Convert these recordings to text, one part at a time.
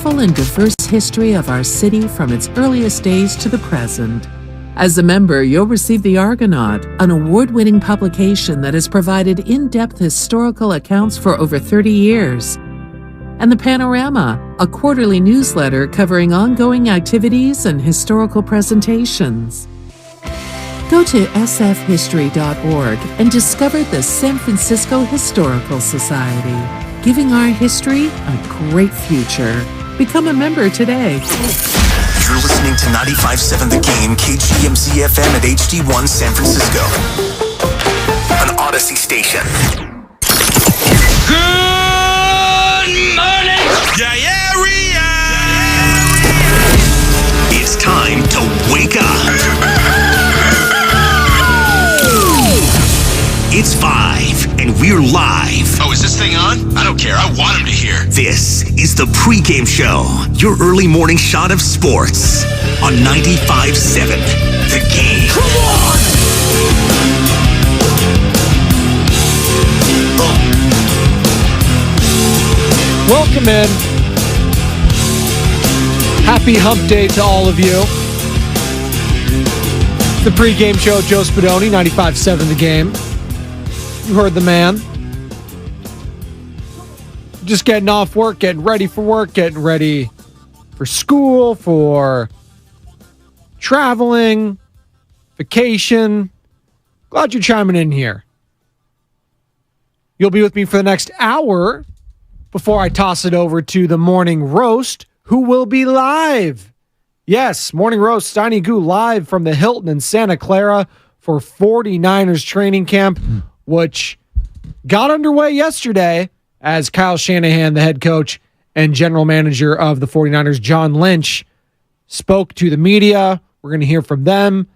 colorful and diverse history of our city from its earliest days to the present. As a member, you'll receive The Argonaut, an award-winning publication that has provided in-depth historical accounts for over 30 years. And The Panorama, a quarterly newsletter covering ongoing activities and historical presentations. Go to sfhistory.org and discover the San Francisco Historical Society, giving our history a great future. Become a member today. You're listening to 95.7 The Game, KGMZ FM at HD1 San Francisco. An Odyssey station. Good morning, Diarrhea! It's time to wake up. It's 5, and we're live. Oh, is this thing on? I don't care. I want him to hear. This is the pregame show, your early morning shot of sports on 95.7 The Game. Come on! Welcome in. Happy hump day to all of you. The pregame show, Joe Spadoni, 95.7 The Game. You heard the man. Just getting off work, getting ready for work, getting ready for school, for traveling, vacation. Glad you're chiming in here. You'll be with me for the next hour before I toss it over to the Morning Roast, who will be live. Yes, Morning Roast, Steiny Goo live from the Hilton in Santa Clara for 49ers training camp, which got underway yesterday as Kyle Shanahan, the head coach and general manager of the 49ers, John Lynch, spoke to the media. We're going to hear from them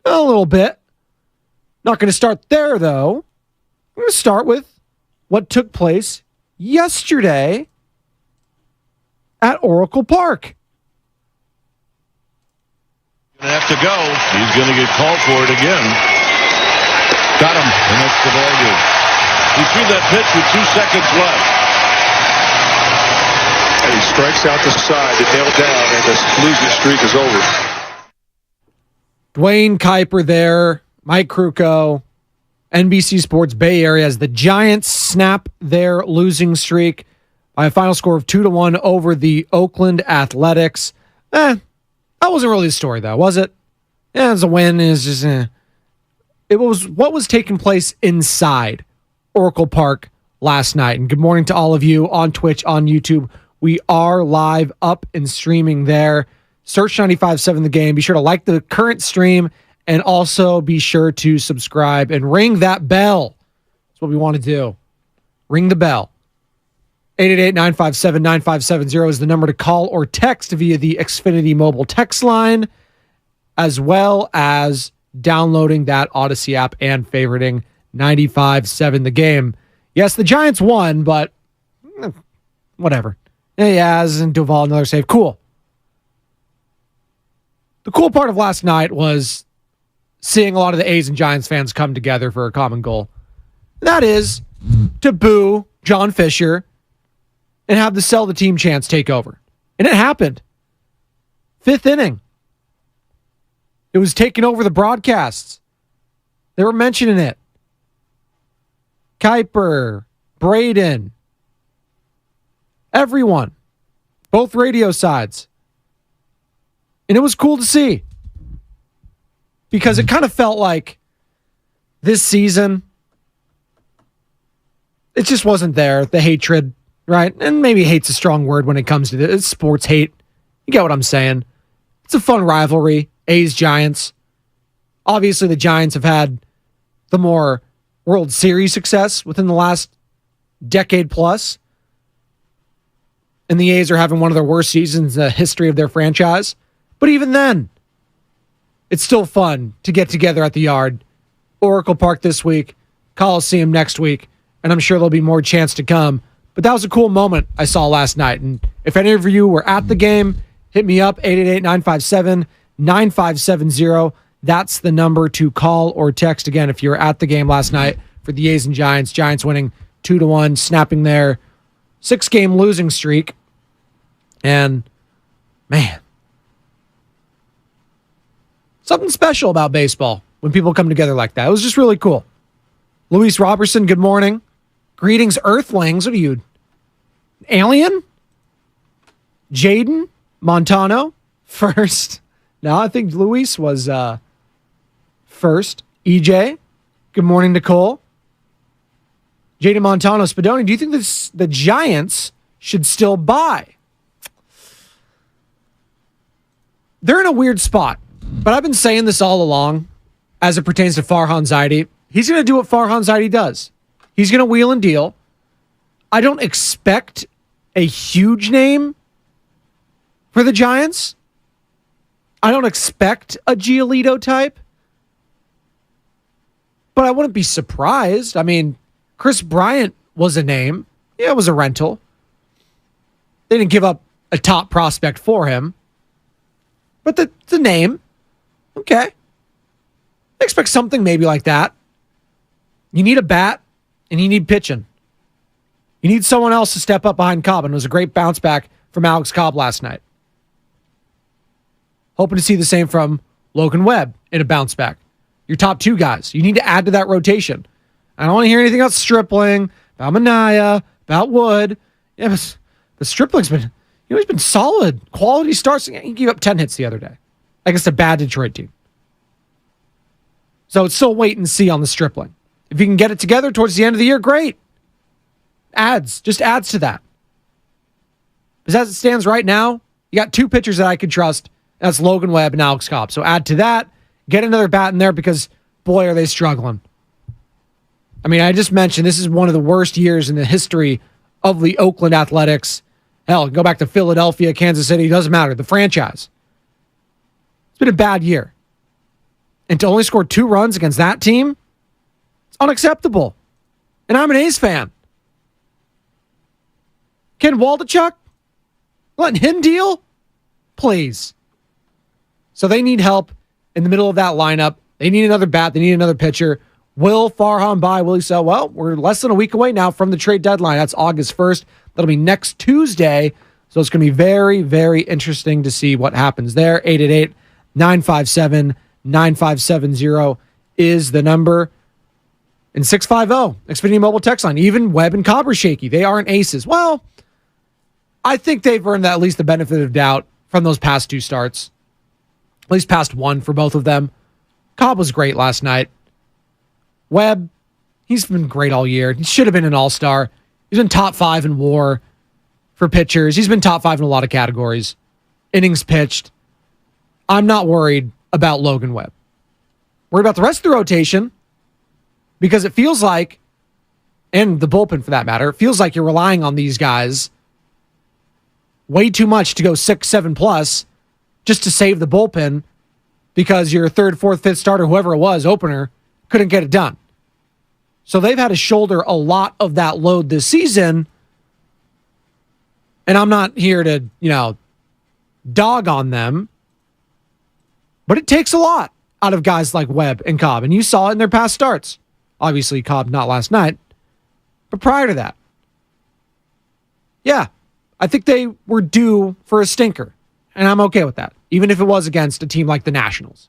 a little bit. Not going to start there, though. I'm going to start with what took place yesterday at Oracle Park. Gonna have to go. He's going to get called for it again. Got him, and that's the ball game. He threw that pitch with 2 seconds left. And he strikes out the side to nail down, and the losing streak is over. Dwayne Kuiper there, Mike Krukow, NBC Sports Bay Area as the Giants snap their losing streak by a final score of 2-1 over the Oakland Athletics. That wasn't really the story, though, was it? Yeah, it was a win. It was just, It was what was taking place inside Oracle Park last night. And good morning to all of you on Twitch, on YouTube. We are live up and streaming there. Search 95.7 The Game. Be sure to like the current stream and also be sure to subscribe and ring that bell. That's what we want to do. Ring the bell. 888-957-9570 is the number to call or text via the Xfinity mobile text line, as well as downloading that Odyssey app and favoriting 95.7 The Game. Yes, the Giants won, but whatever. Yaz and Duval, another save. Cool. The cool part of last night was seeing a lot of the A's and Giants fans come together for a common goal. That is to boo John Fisher and have the sell the team chance take over. And it happened. 5th inning. It was taking over the broadcasts. They were mentioning it. Kuiper, Braden, everyone, both radio sides. And it was cool to see. Because it kind of felt like this season, it just wasn't there. The hatred, right? And maybe hate's a strong word when it comes to this. It's sports hate. You get what I'm saying. It's a fun rivalry. A's, Giants. Obviously, the Giants have had the more World Series success within the last decade plus. And the A's are having one of their worst seasons in the history of their franchise. But even then, it's still fun to get together at the Yard. Oracle Park this week, Coliseum next week, and I'm sure there'll be more chance to come. But that was a cool moment I saw last night. And if any of you were at the game, hit me up, 888-957-9570. That's the number to call or text. Again, if you were at the game last night for the A's and Giants, Giants winning 2-1, snapping their 6-game losing streak. And, man, something special about baseball when people come together like that. It was just really cool. Luis Robertson, good morning. Greetings, Earthlings. What are you, alien? Jaden Montano, first. No, I think Luis was first. EJ, good morning, Nicole. Jaden Montano, Spadoni, do you think the Giants should still buy? They're in a weird spot, but I've been saying this all along as it pertains to Farhan Zaidi. He's going to do what Farhan Zaidi does. He's going to wheel and deal. I don't expect a huge name for the Giants. I don't expect a Giolito type, but I wouldn't be surprised. I mean, Chris Bryant was a name. Yeah, it was a rental. They didn't give up a top prospect for him, but the name, okay. I expect something maybe like that. You need a bat, and you need pitching. You need someone else to step up behind Cobb, and it was a great bounce back from Alex Cobb last night. Hoping to see the same from Logan Webb in a bounce back. Your top two guys. You need to add to that rotation. I don't want to hear anything about Stripling, about Minaya, about Wood. Yeah, but Stripling's been, he's been solid. Quality starts. He gave up 10 hits the other day against a bad Detroit team. So it's still wait and see on the Stripling. If you can get it together towards the end of the year, great. Just adds to that. Because as it stands right now, you got two pitchers that I could trust. That's Logan Webb and Alex Cobb. So add to that. Get another bat in there because, boy, are they struggling. I mean, I just mentioned this is one of the worst years in the history of the Oakland Athletics. Hell, go back to Philadelphia, Kansas City. Doesn't matter. The franchise. It's been a bad year. And to only score 2 runs against that team, it's unacceptable. And I'm an A's fan. Ken Waldachuk? Letting him deal? Please. So they need help in the middle of that lineup. They need another bat. They need another pitcher. Will Farhan buy? Will he sell? Well, we're less than a week away now from the trade deadline. That's August 1st. That'll be next Tuesday. So it's going to be very, very interesting to see what happens there. 888-957-9570 is the number. And 650, Xfinity Mobile text line. Even Webb and Cobb are shaky. They aren't aces. Well, I think they've earned at least the benefit of doubt from those past 2 starts. At least past 1 for both of them. Cobb was great last night. Webb, he's been great all year. He should have been an all-star. He's been top 5 in WAR for pitchers. He's been top 5 in a lot of categories. Innings pitched. I'm not worried about Logan Webb. Worried about the rest of the rotation because it feels like, and the bullpen for that matter, it feels like you're relying on these guys way too much to go 6, 7 plus just to save the bullpen because your 3rd, 4th, 5th starter, whoever it was, opener, couldn't get it done. So they've had to shoulder a lot of that load this season. And I'm not here to, dog on them. But it takes a lot out of guys like Webb and Cobb. And you saw it in their past starts. Obviously, Cobb not last night. But prior to that. Yeah, I think they were due for a stinker. And I'm okay with that. Even if it was against a team like the Nationals.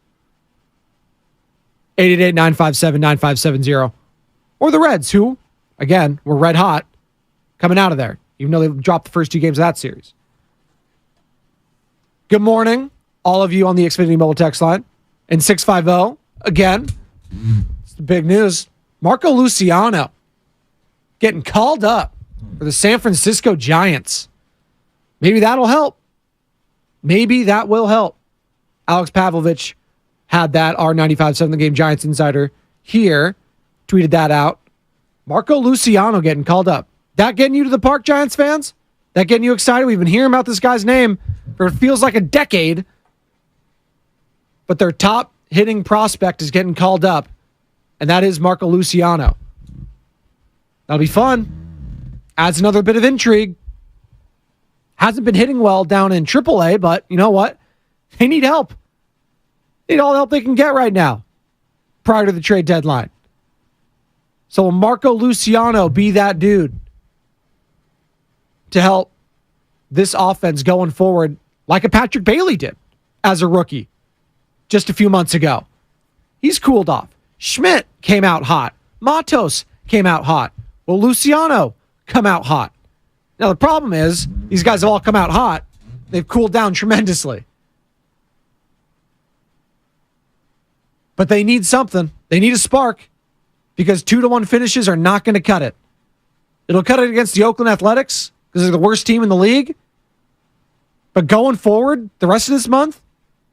888-957-9570. Or the Reds, who, again, were red hot coming out of there, even though they dropped the first 2 games of that series. Good morning, all of you on the Xfinity Mobile text line. And 650, again, it's the big news. Marco Luciano getting called up for the San Francisco Giants. Maybe that'll help. Maybe that will help. Alex Pavlovich had that, our 95.7 The Game Giants insider here, tweeted that out. Marco Luciano getting called up. That getting you to the park, Giants fans? That getting you excited? We've been hearing about this guy's name for it feels like a decade. But their top hitting prospect is getting called up, and that is Marco Luciano. That'll be fun. Adds another bit of intrigue. Hasn't been hitting well down in AAA, but you know what? They need help. They need all the help they can get right now prior to the trade deadline. So will Marco Luciano be that dude to help this offense going forward like a Patrick Bailey did as a rookie just a few months ago. He's cooled off. Schmidt came out hot. Matos came out hot. Will Luciano come out hot? Now, the problem is these guys have all come out hot. They've cooled down tremendously. But they need something. They need a spark because 2-1 finishes are not going to cut it. It'll cut it against the Oakland Athletics because they're the worst team in the league. But going forward, the rest of this month,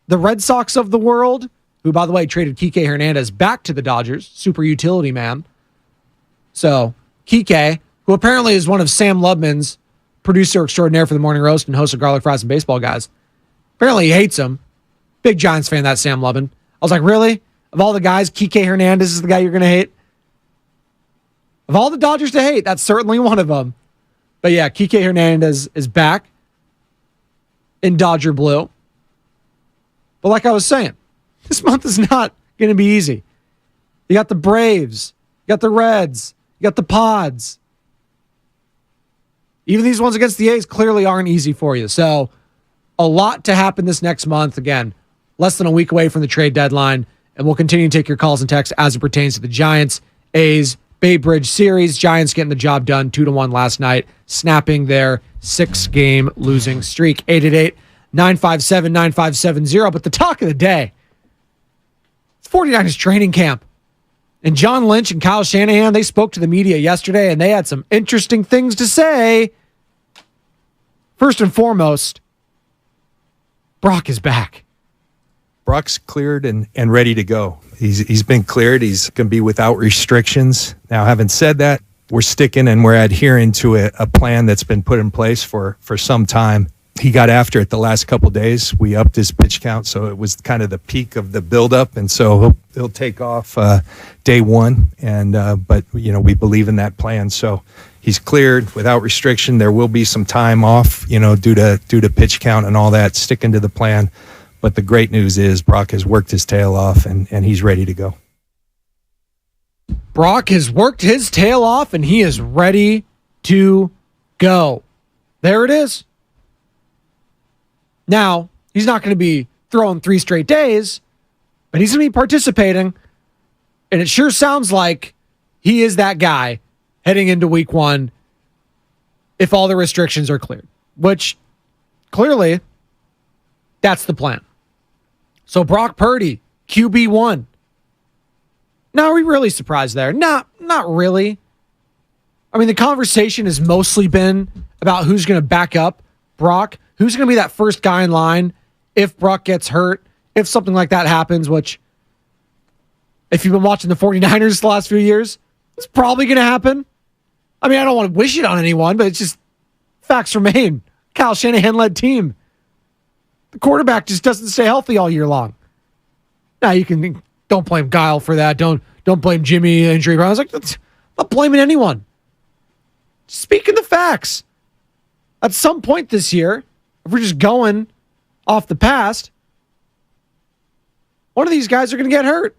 the Red Sox of the world, who, by the way, traded Kike Hernandez back to the Dodgers, super utility man. So, Kike, who apparently is one of Sam Lubman's producer extraordinaire for the Morning Roast and host of Garlic Fries and Baseball Guys. Apparently he hates him. Big Giants fan, that Sam Lubman. I was like, really? Of all the guys, Kike Hernandez is the guy you're going to hate? Of all the Dodgers to hate, that's certainly one of them. But yeah, Kike Hernandez is back in Dodger blue. But like I was saying, this month is not going to be easy. You got the Braves. You got the Reds. You got the Pods. Even these ones against the A's clearly aren't easy for you. So a lot to happen this next month. Again, less than a week away from the trade deadline. And we'll continue to take your calls and texts as it pertains to the Giants, A's, Bay Bridge series. Giants getting the job done 2-1 last night, snapping their 6-game losing streak. 888-957-9570. But the talk of the day, it's 49ers training camp. And John Lynch and Kyle Shanahan, they spoke to the media yesterday, and they had some interesting things to say. First and foremost, Brock is back. Brock's cleared and ready to go. He's been cleared. He's going to be without restrictions. Now, having said that, we're sticking and we're adhering to a plan that's been put in place for some time. He got after it the last couple of days. We upped his pitch count, so it was kind of the peak of the buildup, and so he'll take off day one. And but we believe in that plan, so he's cleared without restriction. There will be some time off, due to pitch count and all that. Sticking to the plan. But the great news is Brock has worked his tail off, and he's ready to go. Brock has worked his tail off, and he is ready to go. There it is. Now, he's not going to be throwing 3 straight days, but he's going to be participating, and it sure sounds like he is that guy heading into week 1 if all the restrictions are cleared, which clearly that's the plan. So Brock Purdy, QB1. Now, are we really surprised there? Not really. I mean, the conversation has mostly been about who's going to back up Brock, who's going to be that first guy in line if Brock gets hurt, if something like that happens, which, if you've been watching the 49ers the last few years, it's probably going to happen. I mean, I don't want to wish it on anyone, but it's just facts remain. Kyle Shanahan-led team. The quarterback just doesn't stay healthy all year long. Now, don't blame Guile for that. Don't blame Jimmy injury. I was like, I'm not blaming anyone. Speaking the facts. At some point this year, if we're just going off the past, one of these guys are going to get hurt.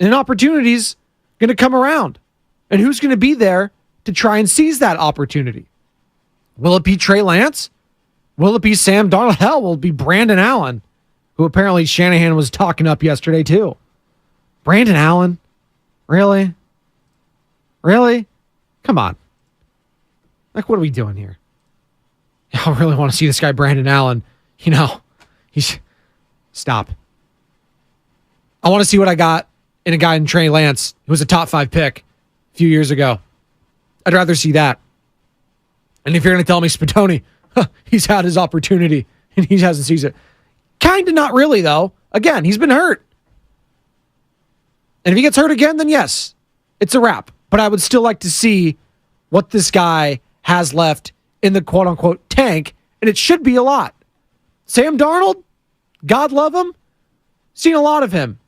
And an opportunity's going to come around. And who's going to be there to try and seize that opportunity? Will it be Trey Lance? Will it be Sam Darnold? Hell, will it be Brandon Allen, who apparently Shanahan was talking up yesterday too? Brandon Allen? Really? Really? Come on. Like, what are we doing here? I really want to see this guy, Brandon Allen. Stop. I want to see what I got in a guy in Trey Lance, who was a top 5 pick a few years ago. I'd rather see that. And if you're going to tell me Spadoni, he's had his opportunity and he hasn't seized it. Kind of not really, though. Again, he's been hurt. And if he gets hurt again, then yes, it's a wrap. But I would still like to see what this guy has left in the quote-unquote tank, and it should be a lot. Sam Darnold, God love him, seen a lot of him.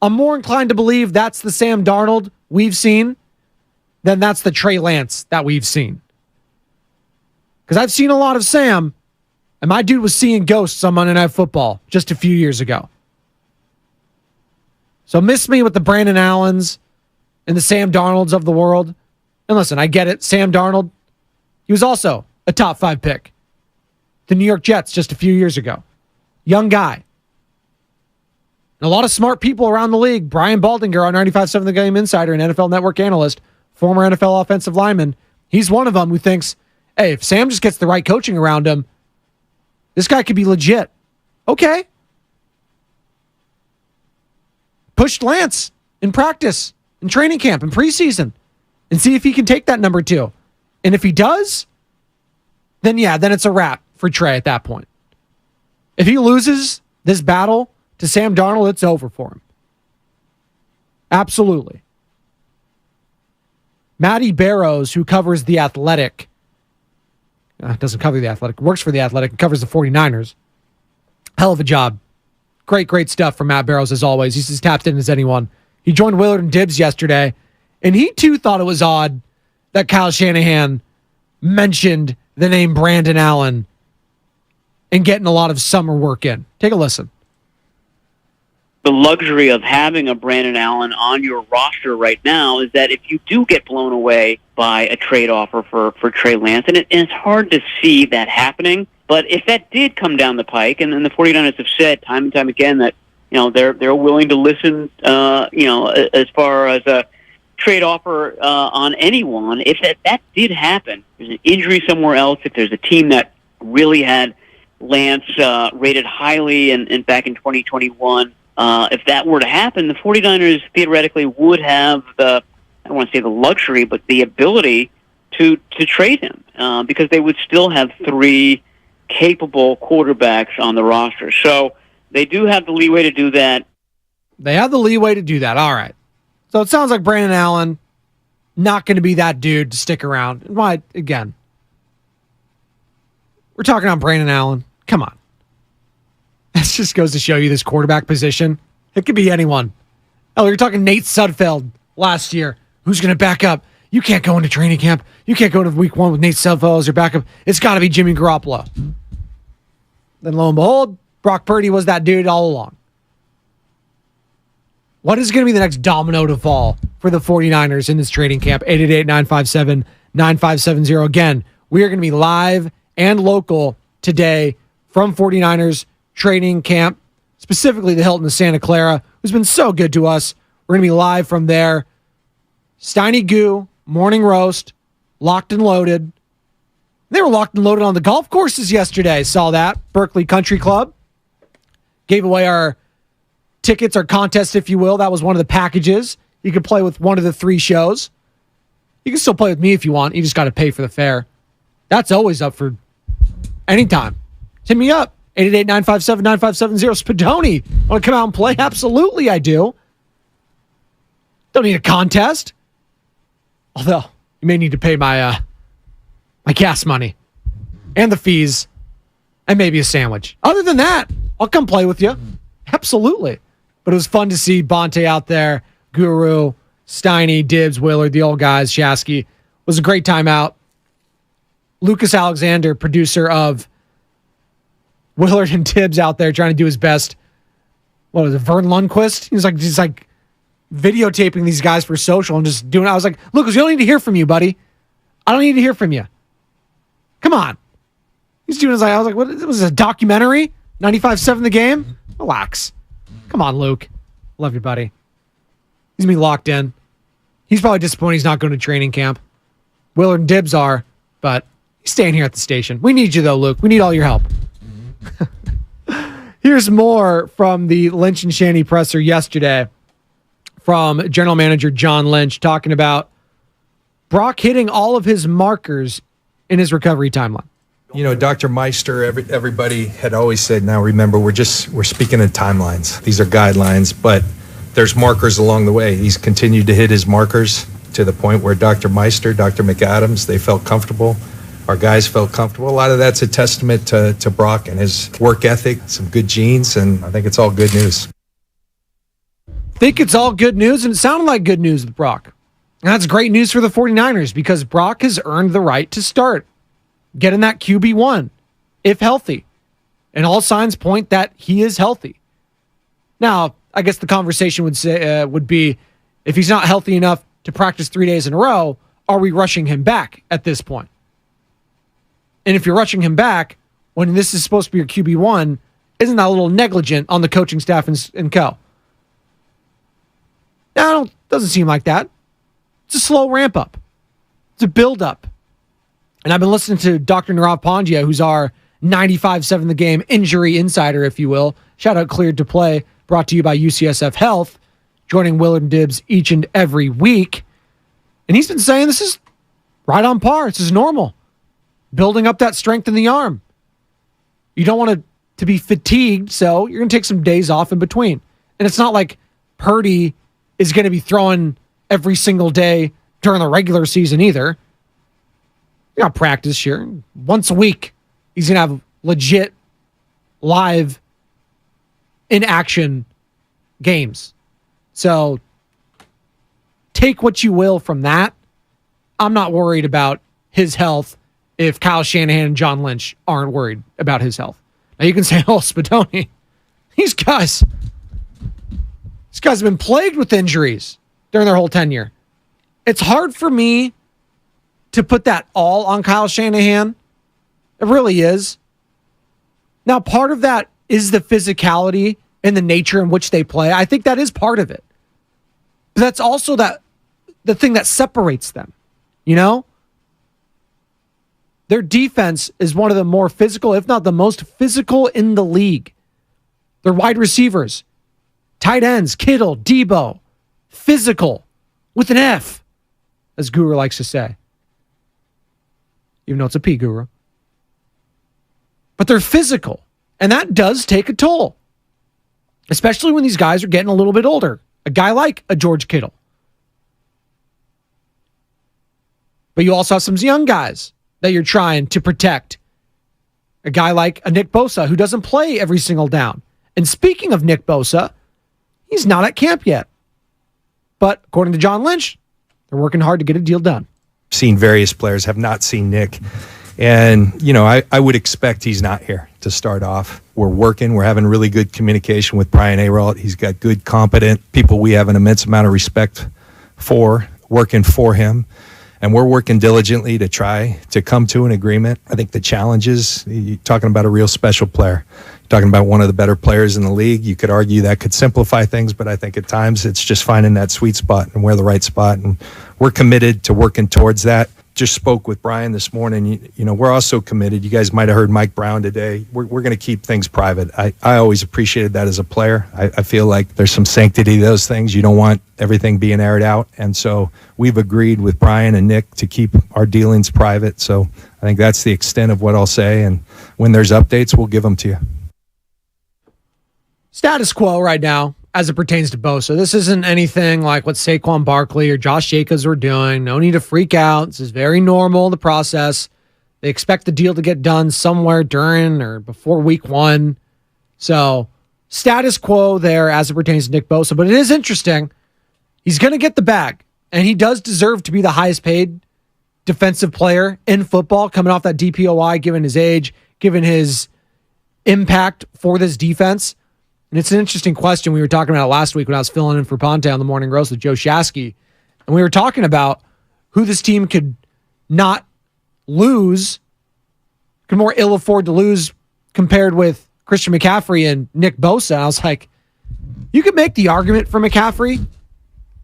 I'm more inclined to believe that's the Sam Darnold we've seen than that's the Trey Lance that we've seen. Because I've seen a lot of Sam, and my dude was seeing ghosts on Monday Night Football just a few years ago. So miss me with the Brandon Allens and the Sam Darnolds of the world. And listen, I get it. Sam Darnold, he was also a top 5 pick the New York Jets just a few years ago. Young guy. And a lot of smart people around the league. Brian Baldinger on 95.7 The Game Insider, an NFL Network analyst, former NFL offensive lineman. He's one of them who thinks, hey, if Sam just gets the right coaching around him, this guy could be legit. Okay. Pushed Lance in practice, in training camp, in preseason, and see if he can take that number 2. And if he does, then it's a wrap for Trey at that point. If he loses this battle to Sam Darnold, it's over for him. Absolutely. Matty Barrows, who covers The Athletic, doesn't cover The Athletic, works for The Athletic, and covers the 49ers. Hell of a job. Great stuff from Matt Barrows, as always. He's as tapped in as anyone. He joined Willard and Dibbs yesterday, and he too thought it was odd that Kyle Shanahan mentioned the name Brandon Allen and getting a lot of summer work in. Take a listen. The luxury of having a Brandon Allen on your roster right now is that if you do get blown away by a trade offer for Trey Lance, and it's hard to see that happening, but if that did come down the pike, and the 49ers have said time and time again that they're willing to listen, as far as a trade offer on anyone, if that did happen, there's an injury somewhere else, if there's a team that really had Lance rated highly and back in 2021, if that were to happen, the 49ers theoretically would have I don't want to say the luxury, but the ability to trade him because they would still have 3 capable quarterbacks on the roster. So they do have the leeway to do that. They have the leeway to do that. All right. So it sounds like Brandon Allen not going to be that dude to stick around. Why, again, we're talking on Brandon Allen. Come on. This just goes to show you this quarterback position. It could be anyone. Oh, you're talking Nate Sudfeld last year. Who's going to back up? You can't go into training camp. You can't go to week 1 with Nate Sudfeld as your backup. It's got to be Jimmy Garoppolo. Then lo and behold, Brock Purdy was that dude all along. What is going to be the next domino to fall for the 49ers in this training camp? 888-957-9570. Again, we are going to be live and local today from 49ers training camp, specifically the Hilton in Santa Clara, who's been so good to us. We're going to be live from there. Steiny Goo, morning roast, locked and loaded. They were locked and loaded on the golf courses yesterday. Saw that. Berkeley Country Club gave away our tickets, our contest, if you will. That was one of the packages. You could play with one of the 3 shows. You can still play with me if you want. You just got to pay for the fare. That's always up for anytime. Hit me up. 888-957-9570. Spadoni, want to come out and play? Absolutely, I do. Don't need a contest. Although, you may need to pay my gas money and the fees and maybe a sandwich. Other than that, I'll come play with you. Absolutely. But it was fun to see Bonte out there, Guru, Steiny, Dibbs, Willard, the old guys, Shasky. It was a great time out. Lucas Alexander, producer of Willard and Tibbs, out there trying to do his best. What was it, Vern Lundquist? He's like videotaping these guys for social and just doing. I was like, Lucas, we don't need to hear from you, buddy. I don't need to hear from you. Come on. He's doing his. I was like, what was this, a documentary? 95.7 The Game? Relax. Come on, Luke. Love you, buddy. He's gonna be locked in. He's probably disappointed he's not going to training camp. Willard and Dibbs are, but he's staying here at the station. We need you though, Luke. We need all your help. Here's more from the Lynch and Shaney presser yesterday from General Manager John Lynch talking about Brock hitting all of his markers in his recovery timeline. Dr. Meister, everybody had always said, now remember, we're speaking in timelines. These are guidelines, but there's markers along the way. He's continued to hit his markers to the point where Dr. Meister, Dr. McAdams, they felt comfortable. Our guys felt comfortable. A lot of that's a testament to Brock and his work ethic, some good genes, and I think it's all good news. Think it's all good news, and it sounded like good news with Brock. And that's great news for the 49ers because Brock has earned the right to start. Getting that QB1, if healthy. And all signs point that he is healthy. Now, I guess the conversation would be, if he's not healthy enough to practice 3 days in a row, are we rushing him back at this point? And if you're rushing him back, when this is supposed to be your QB1, isn't that a little negligent on the coaching staff and co? No, doesn't seem like that. It's a slow ramp up. It's a build up. And I've been listening to Dr. Nirav Pandya, who's our 95.7 The Game injury insider, if you will. Shout out Cleared to Play, brought to you by UCSF Health, joining Willard Dibbs each and every week. And he's been saying this is right on par. This is normal. Building up that strength in the arm. You don't want to be fatigued, so you're going to take some days off in between. And it's not like Purdy is going to be throwing every single day during the regular season either. You got practice here. Once a week, he's going to have legit, live, in-action games. So take what you will from that. I'm not worried about his health if Kyle Shanahan and John Lynch aren't worried about his health. Now you can say, oh, Spadoni, these guys have been plagued with injuries during their whole tenure. It's hard for me to put that all on Kyle Shanahan. It really is. Now, part of that is the physicality and the nature in which they play. I think that is part of it. But that's also the thing that separates them, you know? Their defense is one of the more physical, if not the most physical in the league. Their wide receivers, tight ends, Kittle, Debo, physical, with an F, as Guru likes to say. Even though it's a P, Guru. But they're physical, and that does take a toll. Especially when these guys are getting a little bit older. A guy like a George Kittle. But you also have some young guys that you're trying to protect. A guy like a Nick Bosa who doesn't play every single down. And speaking of Nick Bosa, he's not at camp yet. But according to John Lynch, they're working hard to get a deal done. Seen various players, have not seen Nick. And, you know, I would expect he's not here to start off. We're working. We're having really good communication with Brian Aralt. He's got good, competent people we have an immense amount of respect for, working for him. And we're working diligently to try to come to an agreement. I think the challenge is you're talking about a real special player. You're talking about one of the better players in the league. You could argue that could simplify things, but I think at times it's just finding that sweet spot and where the right spot. And we're committed to working towards that. Just spoke with Brian this morning. You know, we're also committed. You guys might have heard Mike Brown today. We're going to keep things private. I always appreciated that as a player. I feel like there's some sanctity to those things. You don't want everything being aired out. And so we've agreed with Brian and Nick to keep our dealings private. So I think that's the extent of what I'll say. And when there's updates, we'll give them to you. Status quo right now as it pertains to Bosa. This isn't anything like what Saquon Barkley or Josh Jacobs were doing. No need to freak out. This is very normal in the process. They expect the deal to get done somewhere during or before week 1. So status quo there as it pertains to Nick Bosa. But it is interesting. He's going to get the bag. And he does deserve to be the highest paid defensive player in football coming off that DPOI, given his age, given his impact for this defense. And it's an interesting question. We were talking about it last week when I was filling in for Ponte on the Morning Roast with Joe Shasky. And we were talking about who this team could not lose, could more ill afford to lose compared with Christian McCaffrey and Nick Bosa. And I was like, you could make the argument for McCaffrey.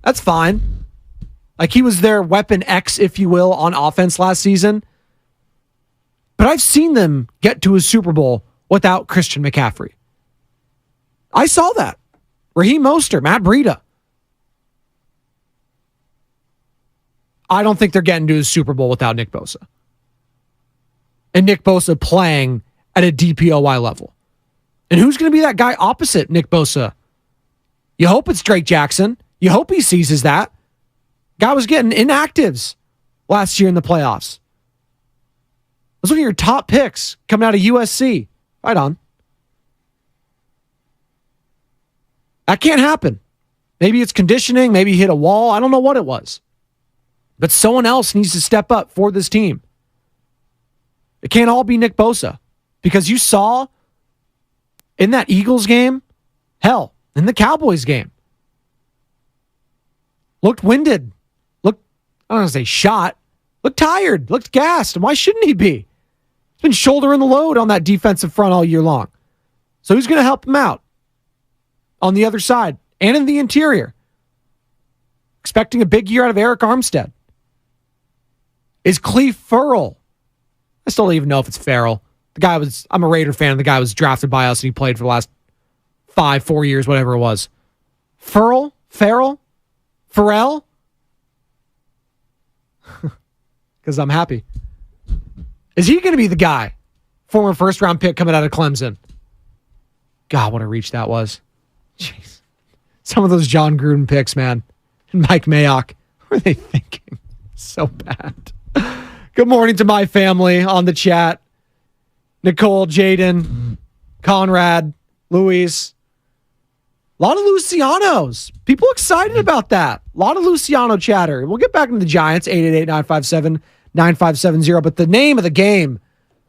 That's fine. Like he was their weapon X, if you will, on offense last season. But I've seen them get to a Super Bowl without Christian McCaffrey. I saw that. Raheem Mostert, Matt Breida. I don't think they're getting to a Super Bowl without Nick Bosa. And Nick Bosa playing at a DPOY level. And who's going to be that guy opposite Nick Bosa? You hope it's Drake Jackson. You hope he seizes that. Guy was getting inactives last year in the playoffs. Was one of your top picks coming out of USC. Right on. That can't happen. Maybe it's conditioning. Maybe he hit a wall. I don't know what it was. But someone else needs to step up for this team. It can't all be Nick Bosa. Because you saw in that Eagles game, hell, in the Cowboys game, looked winded. Looked, I don't want to say shot. Looked tired. Looked gassed. And why shouldn't he be? been shouldering the load on that defensive front all year long. So who's going to help him out on the other side and in the interior? Expecting a big year out of Eric Armstead. Is Cleve Ferrell? I still don't even know if it's Ferrell. I'm a Raider fan. The guy was drafted by us and he played for the last 4 years, whatever it was. Ferrell? Because I'm happy. Is he going to be the guy? Former first-round pick coming out of Clemson. God, what a reach that was. Jeez. Some of those John Gruden picks, man. And Mike Mayock. What were they thinking? So bad. Good morning to my family on the chat. Nicole, Jaden, Conrad, Luis. A lot of Lucianos. People excited about that. A lot of Luciano chatter. We'll get back into the Giants, 888-957-9570. But the name of the game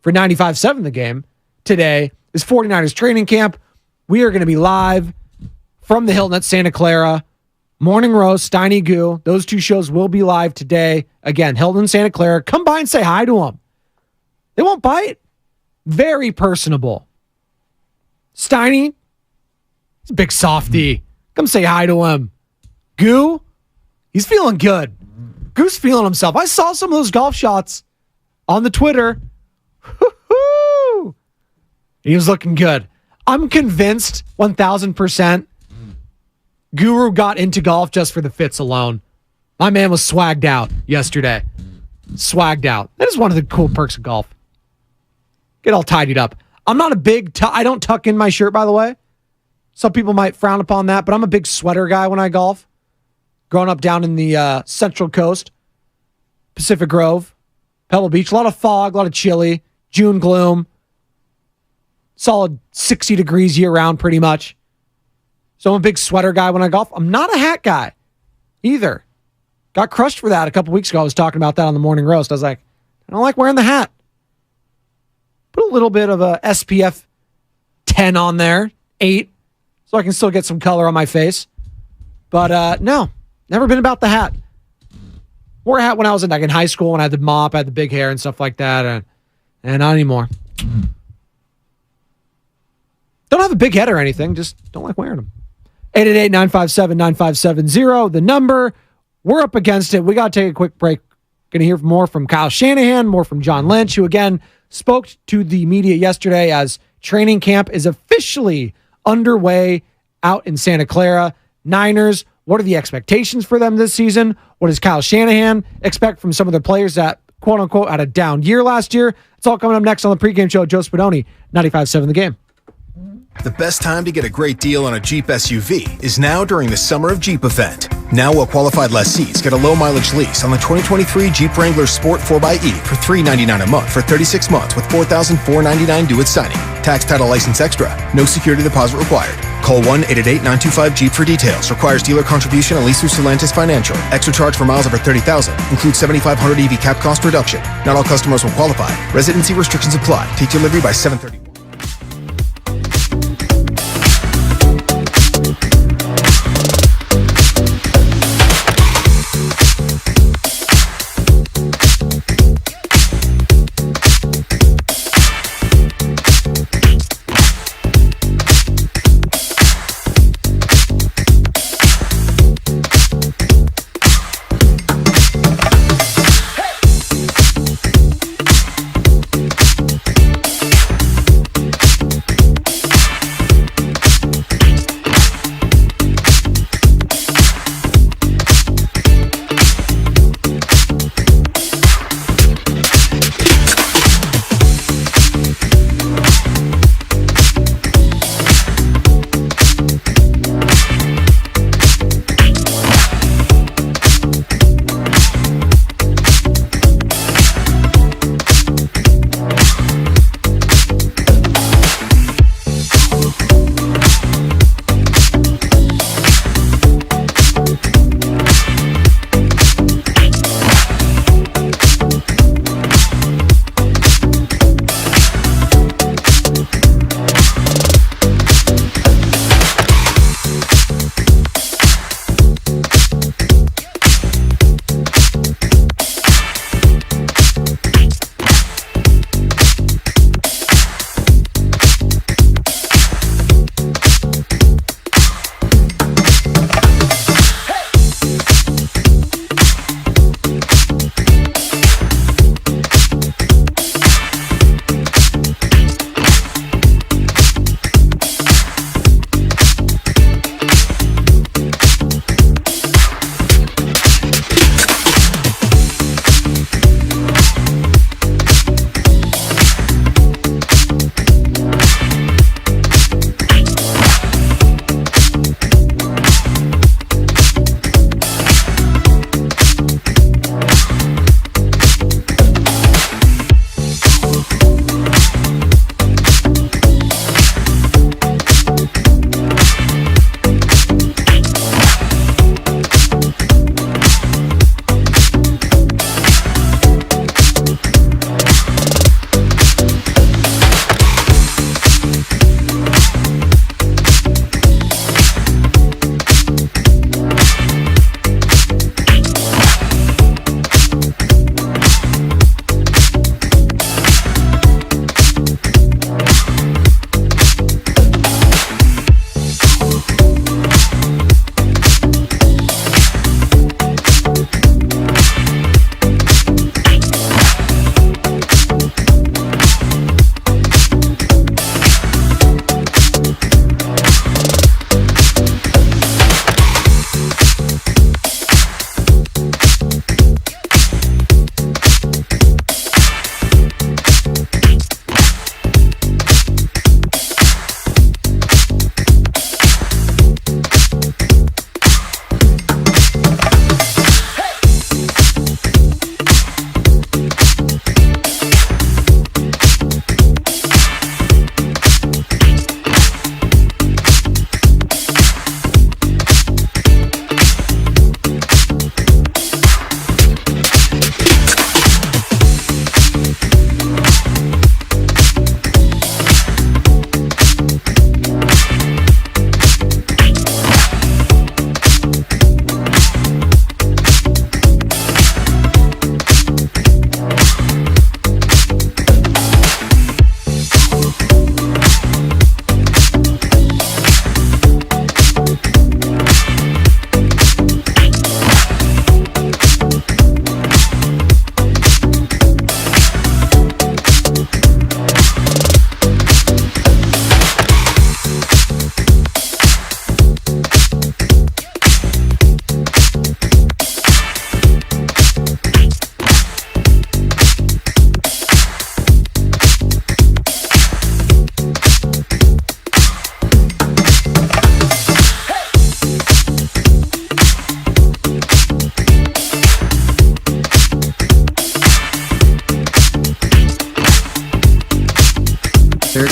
for 95.7 The Game today is 49ers training camp. We are going to be live from the Hilton at Santa Clara. Morning Roast, Steiny Goo. Those two shows will be live today. Again, Hilton, Santa Clara. Come by and say hi to them. They won't bite. Very personable. Steiny, he's a big softy. Come say hi to him. Goo, he's feeling good. Goo's feeling himself. I saw some of those golf shots on the Twitter. Woo-hoo! He was looking good. I'm convinced 1,000% Guru got into golf just for the fits alone. My man was swagged out yesterday. Swagged out. That is one of the cool perks of golf. Get all tidied up. I'm not a big... I don't tuck in my shirt, by the way. Some people might frown upon that, but I'm a big sweater guy when I golf. Growing up down in the Central Coast, Pacific Grove, Pebble Beach. A lot of fog, a lot of chilly, June gloom. Solid 60 degrees year-round, pretty much. So I'm a big sweater guy when I golf. I'm not a hat guy either. Got crushed for that a couple weeks ago. I was talking about that on the Morning Roast. I was like, I don't like wearing the hat. Put a little bit of a SPF 10 on there, 8, so I can still get some color on my face. But no, never been about the hat. Wore a hat when I was in high school when I had the mop, I had the big hair and stuff like that, and not anymore. Don't have a big head or anything, just don't like wearing them. 888-957-9570, the number. We're up against it. We got to take a quick break. Going to hear more from Kyle Shanahan, more from John Lynch, who again spoke to the media yesterday as training camp is officially underway out in Santa Clara. Niners, what are the expectations for them this season? What does Kyle Shanahan expect from some of the players that, quote unquote, had a down year last year? It's all coming up next on the pregame show. Joe Spadoni, 95.7 The Game. The best time to get a great deal on a Jeep SUV is now during the Summer of Jeep event. Now well-qualified lessees get a low-mileage lease on the 2023 Jeep Wrangler Sport 4xE for $399 a month for 36 months with $4,499 due at signing. Tax, title, license extra. No security deposit required. Call 1-888-925-JEEP for details. Requires dealer contribution and lease through Stellantis Financial. Extra charge for miles over 30,000. Includes $7,500 EV cap cost reduction. Not all customers will qualify. Residency restrictions apply. Take delivery by 7/30.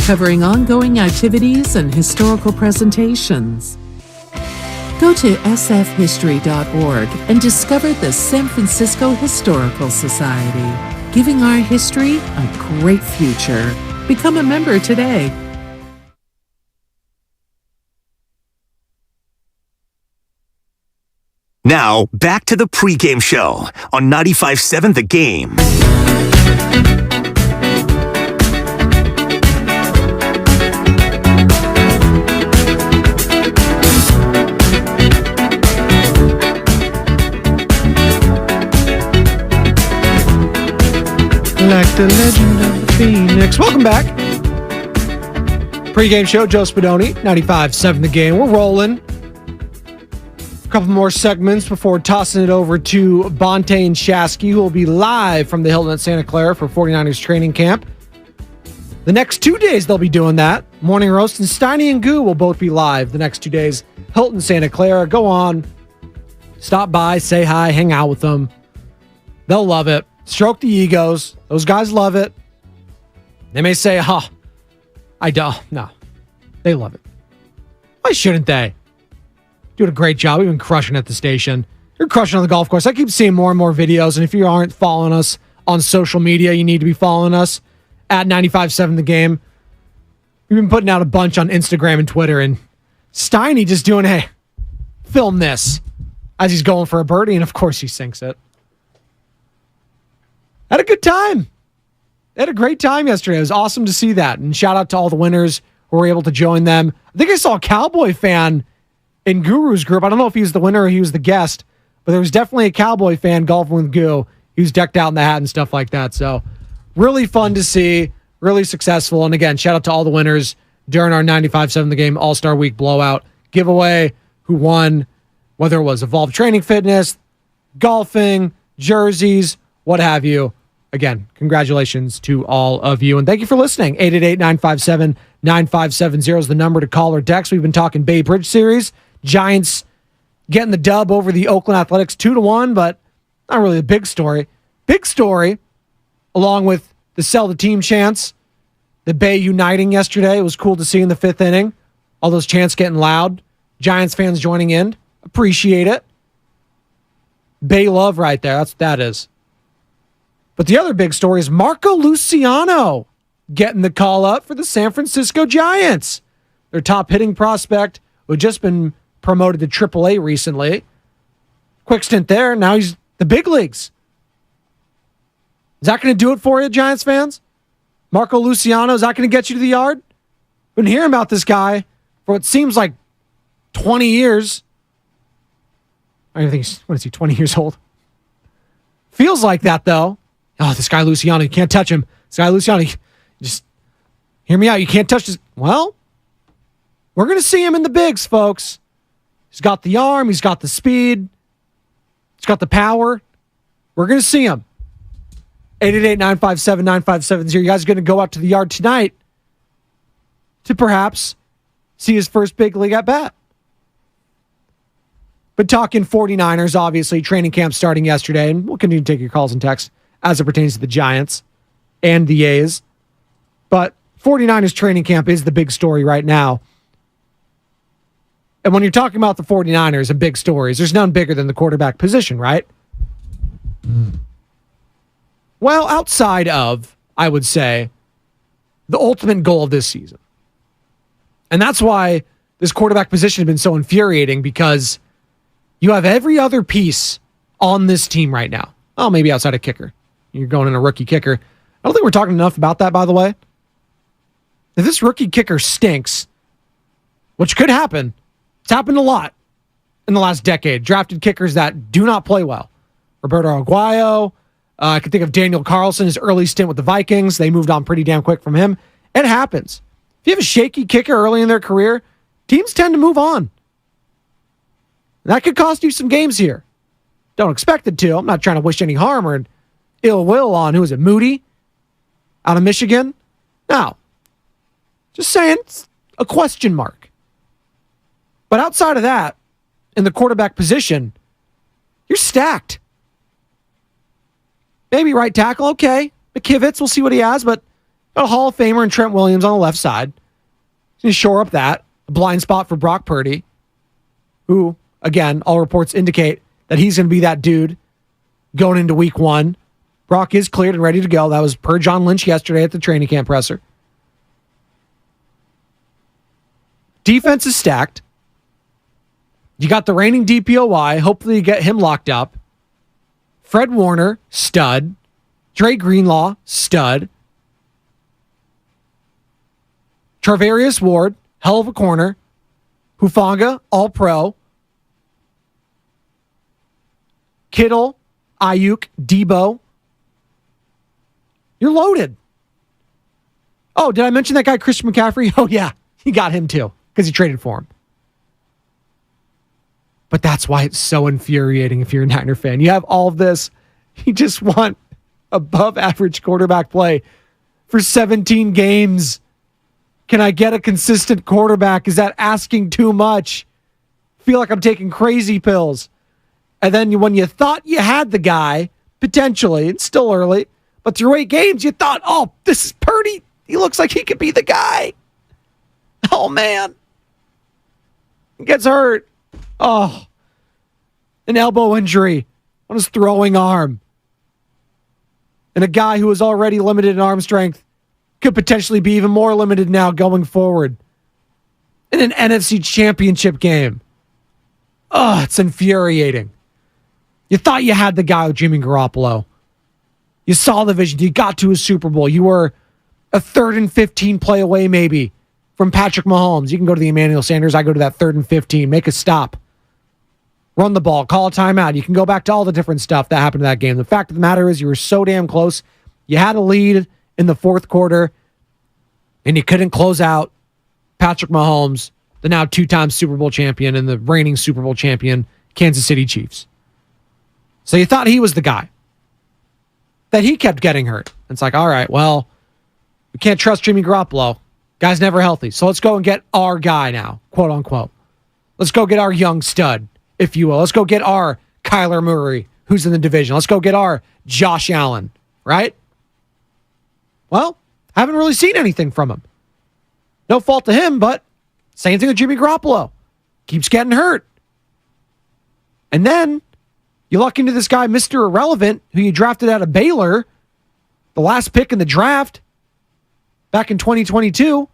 covering ongoing activities and historical presentations. Go to sfhistory.org and discover the San Francisco Historical Society, giving our history a great future. Become a member today. Now, back to the pregame show on 95.7 The Game. Like the legend of the Phoenix. Welcome back. Pre-game show, Joe Spadoni, 95.7 The Game. We're rolling. A couple more segments before tossing it over to Bonte and Shasky, who will be live from the Hilton at Santa Clara for 49ers training camp. The next 2 days they'll be doing that. Morning Roast and Steiny and Goo will both be live the next 2 days. Hilton, Santa Clara. Go on. Stop by, say hi, hang out with them. They'll love it. Stroke the egos. Those guys love it. They may say, I don't. No. They love it. Why shouldn't they? Doing a great job. We've been crushing at the station. You're crushing on the golf course. I keep seeing more and more videos, and if you aren't following us on social media, you need to be following us at 95.7 The Game. We've been putting out a bunch on Instagram and Twitter, and Steiny just doing, hey, film this, as he's going for a birdie, and of course he sinks it. Had a good time. Had a great time yesterday. It was awesome to see that. And shout out to all the winners who were able to join them. I think I saw a Cowboy fan in Guru's group. I don't know if he was the winner or he was the guest, but there was definitely a Cowboy fan golfing with Goo. He was decked out in the hat and stuff like that. So really fun to see, really successful. And again, shout out to all the winners during our 95.7 The Game All-Star Week blowout giveaway, who won, whether it was Evolve Training Fitness, golfing, jerseys, what have you. Again, congratulations to all of you. And thank you for listening. 888-957-9570 is the number to call or text. We've been talking Bay Bridge series. Giants getting the dub over the Oakland Athletics 2-1, but not really a big story. Big story, along with the sell the team chants, the Bay uniting yesterday. It was cool to see in the fifth inning. All those chants getting loud. Giants fans joining in. Appreciate it. Bay love right there. That's what that is. But the other big story is Marco Luciano getting the call up for the San Francisco Giants. Their top hitting prospect, who had just been promoted to AAA recently. Quick stint there. Now he's the big leagues. Is that going to do it for you, Giants fans? Marco Luciano, is that going to get you to the yard? Been hearing about this guy for what seems like 20 years. I don't think he's, what is he, 20 years old? Feels like that, though. Oh, this guy Luciano, you can't touch him. This guy Luciano, just hear me out. You can't touch this. Well, we're going to see him in the bigs, folks. He's got the arm. He's got the speed. He's got the power. We're going to see him. 888-957-9570. You guys are going to go out to the yard tonight to perhaps see his first big league at bat. But talking 49ers, obviously, training camp starting yesterday, and we'll continue to take your calls and texts as it pertains to the Giants and the A's. But 49ers training camp is the big story right now. And when you're talking about the 49ers and big stories, there's none bigger than the quarterback position, right? Well, outside of, I would say, the ultimate goal of this season. And that's why this quarterback position has been so infuriating, because you have every other piece on this team right now. Oh, maybe outside of kicker. You're going in a rookie kicker. I don't think we're talking enough about that, by the way. If this rookie kicker stinks, which could happen, it's happened a lot in the last decade. Drafted kickers that do not play well. Roberto Aguayo. I can think of Daniel Carlson, his early stint with the Vikings. They moved on pretty damn quick from him. It happens. If you have a shaky kicker early in their career, teams tend to move on. That could cost you some games here. Don't expect it to. I'm not trying to wish any harm or ill will on, who is it, Moody out of Michigan? No. Just saying, it's a question mark. But outside of that, in the quarterback position, you're stacked. Maybe right tackle, okay. McKivitz, we'll see what he has, but Got a Hall of Famer and Trent Williams on the left side. He's going to shore up that. A blind spot for Brock Purdy, who, again, all reports indicate that he's going to be that dude going into week 1. Brock is cleared and ready to go. That was per John Lynch yesterday at the training camp presser. Defense is stacked. You got the reigning DPOY. Hopefully you get him locked up. Fred Warner, stud. Dre Greenlaw, stud. Travarius Ward, hell of a corner. Hufanga, all-pro. Kittle, Ayuk, Debo. You're loaded. Oh, did I mention that guy Christian McCaffrey? Oh, yeah. He got him too because he traded for him. But that's why it's so infuriating if you're a Niner fan. You have all of this. You just want above average quarterback play for 17 games. Can I get a consistent quarterback? Is that asking too much? Feel like I'm taking crazy pills. And then when you thought you had the guy, potentially, it's still early, but through 8 games, you thought, oh, this is Purdy. He looks like he could be the guy. Oh, man. He gets hurt. Oh, an elbow injury on his throwing arm. And a guy who was already limited in arm strength could potentially be even more limited now going forward. In an NFC championship game. Oh, it's infuriating. You thought you had the guy with Jimmy Garoppolo. You saw the vision. You got to a Super Bowl. You were a 3rd and 15 play away maybe from Patrick Mahomes. You can go to the Emmanuel Sanders. I go to that 3rd and 15. Make a stop. Run the ball. Call a timeout. You can go back to all the different stuff that happened in that game. The fact of the matter is you were so damn close. You had a lead in the 4th quarter, and you couldn't close out Patrick Mahomes, the now 2-time Super Bowl champion and the reigning Super Bowl champion, Kansas City Chiefs. So you thought he was the guy. That he kept getting hurt. It's like, all right, well, we can't trust Jimmy Garoppolo. Guy's never healthy. So let's go and get our guy now, quote unquote. Let's go get our young stud, if you will. Let's go get our Kyler Murray, who's in the division. Let's go get our Josh Allen, right? Well, haven't really seen anything from him. No fault to him, but same thing with Jimmy Garoppolo. Keeps getting hurt. And then you luck into this guy, Mr. Irrelevant, who you drafted out of Baylor, the last pick in the draft back in 2022.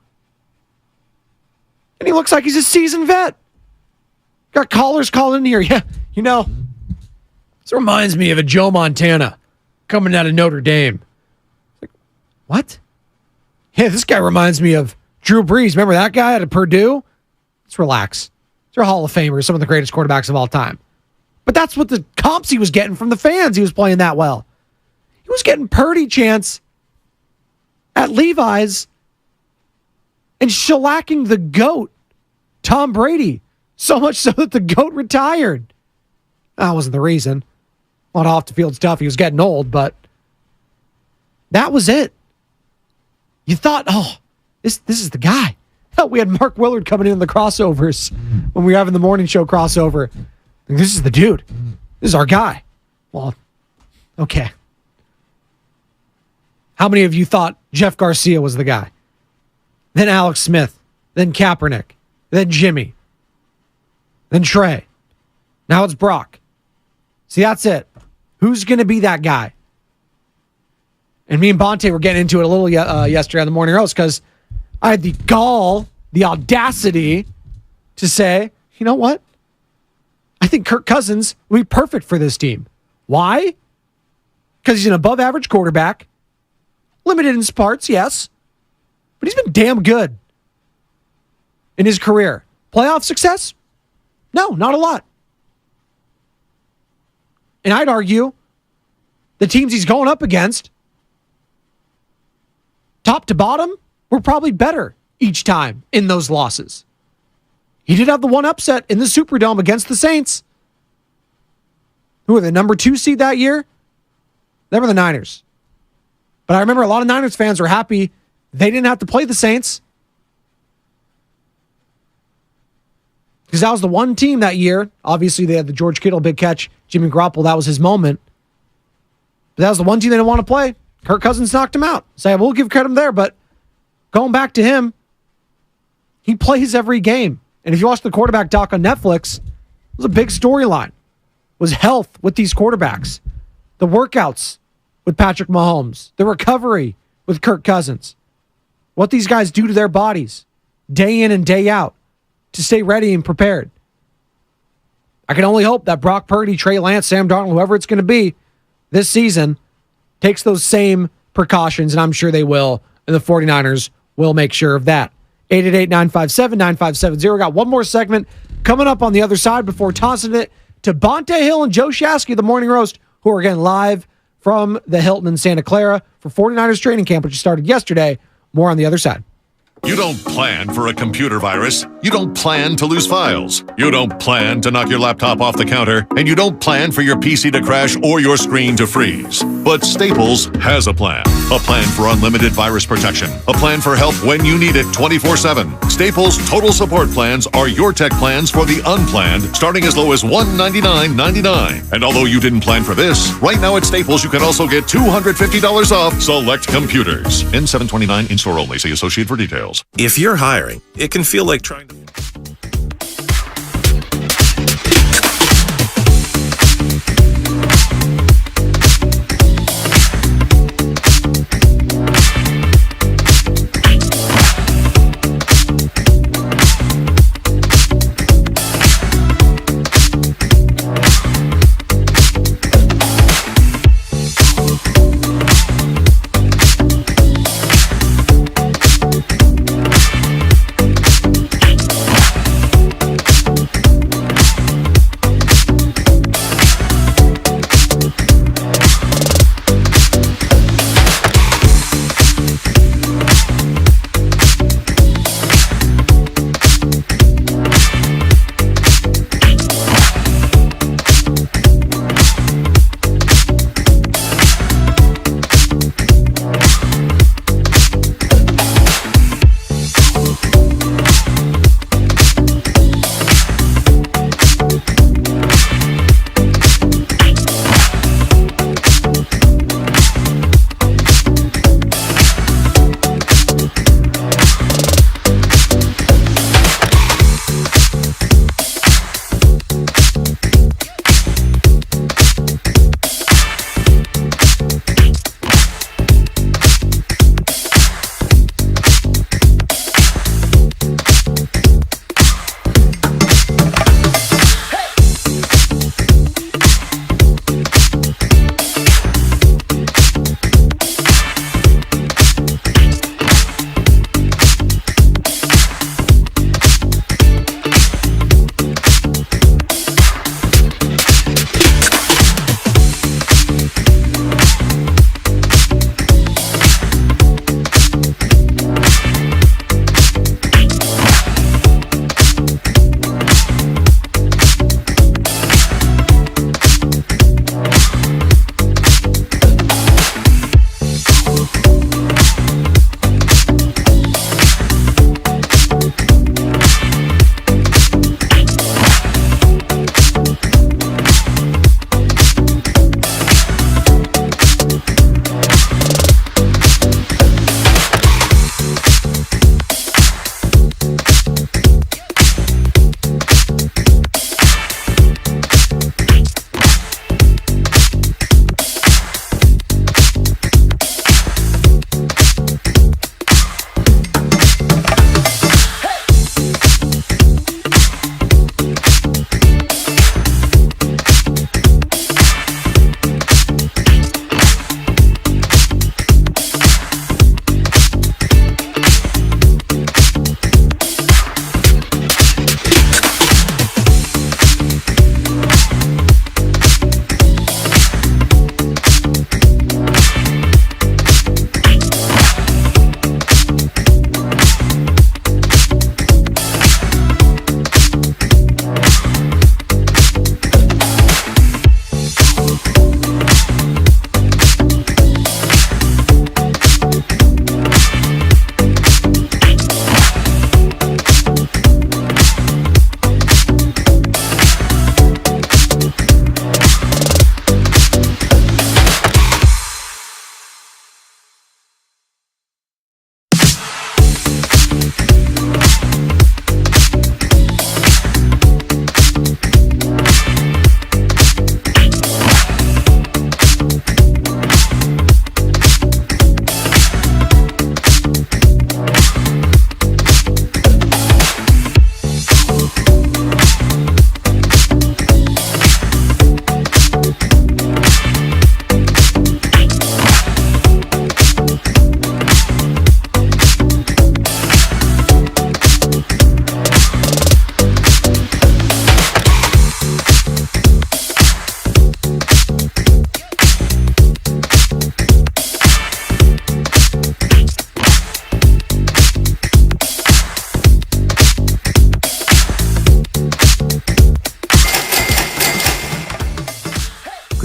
And he looks like he's a seasoned vet. Got callers calling in here. Yeah, you know, this reminds me of a Joe Montana coming out of Notre Dame. Like, what? Yeah, this guy reminds me of Drew Brees. Remember that guy out of Purdue? Let's relax. They're Hall of Famers, some of the greatest quarterbacks of all time. But that's what the comps he was getting from the fans. He was playing that well. He was getting Purdy chance at Levi's and shellacking the GOAT, Tom Brady, so much so that the GOAT retired. That wasn't the reason. A lot of off-the-field stuff. He was getting old, but that was it. You thought, oh, this is the guy. Hell, we had Mark Willard coming in the crossovers when we were having the morning show crossover. This is the dude. This is our guy. Well, okay. How many of you thought Jeff Garcia was the guy? Then Alex Smith. Then Kaepernick. Then Jimmy. Then Trey. Now it's Brock. See, that's it. Who's going to be that guy? And me and Bonte were getting into it a little yesterday on the Morning Roast because I had the gall, the audacity to say, you know what? I think Kirk Cousins will be perfect for this team. Why? Because he's an above-average quarterback. Limited in parts, yes. But he's been damn good in his career. Playoff success? No, not a lot. And I'd argue the teams he's going up against, top to bottom, were probably better each time in those losses. He did have the one upset in the Superdome against the Saints. Who were the number 2 seed that year? They were the Niners. But I remember a lot of Niners fans were happy they didn't have to play the Saints. Because that was the one team that year. Obviously, they had the George Kittle big catch. Jimmy Garoppolo, that was his moment. But that was the one team they didn't want to play. Kirk Cousins knocked him out. Say, we'll give credit there, but going back to him, he plays every game. And if you watch the quarterback doc on Netflix, it was a big storyline. Was health with these quarterbacks. The workouts with Patrick Mahomes. The recovery with Kirk Cousins. What these guys do to their bodies day in and day out to stay ready and prepared. I can only hope that Brock Purdy, Trey Lance, Sam Darnold, whoever it's going to be this season, takes those same precautions, and I'm sure they will, and the 49ers will make sure of that. 888-957-9570. Got one more segment coming up on the other side before tossing it to Bonte Hill and Joe Shasky, the Morning Roast, who are again live from the Hilton in Santa Clara for 49ers training camp, which started yesterday. More on the other side. You don't plan for a computer virus. You don't plan to lose files. You don't plan to knock your laptop off the counter. And you don't plan for your PC to crash or your screen to freeze. But Staples has a plan. A plan for unlimited virus protection. A plan for help when you need it 24/7. Staples Total Support Plans are your tech plans for the unplanned, starting as low as $199.99. And although you didn't plan for this, right now at Staples you can also get $250 off select computers. N729 in-store only. See associate for details. If you're hiring, it can feel like trying to...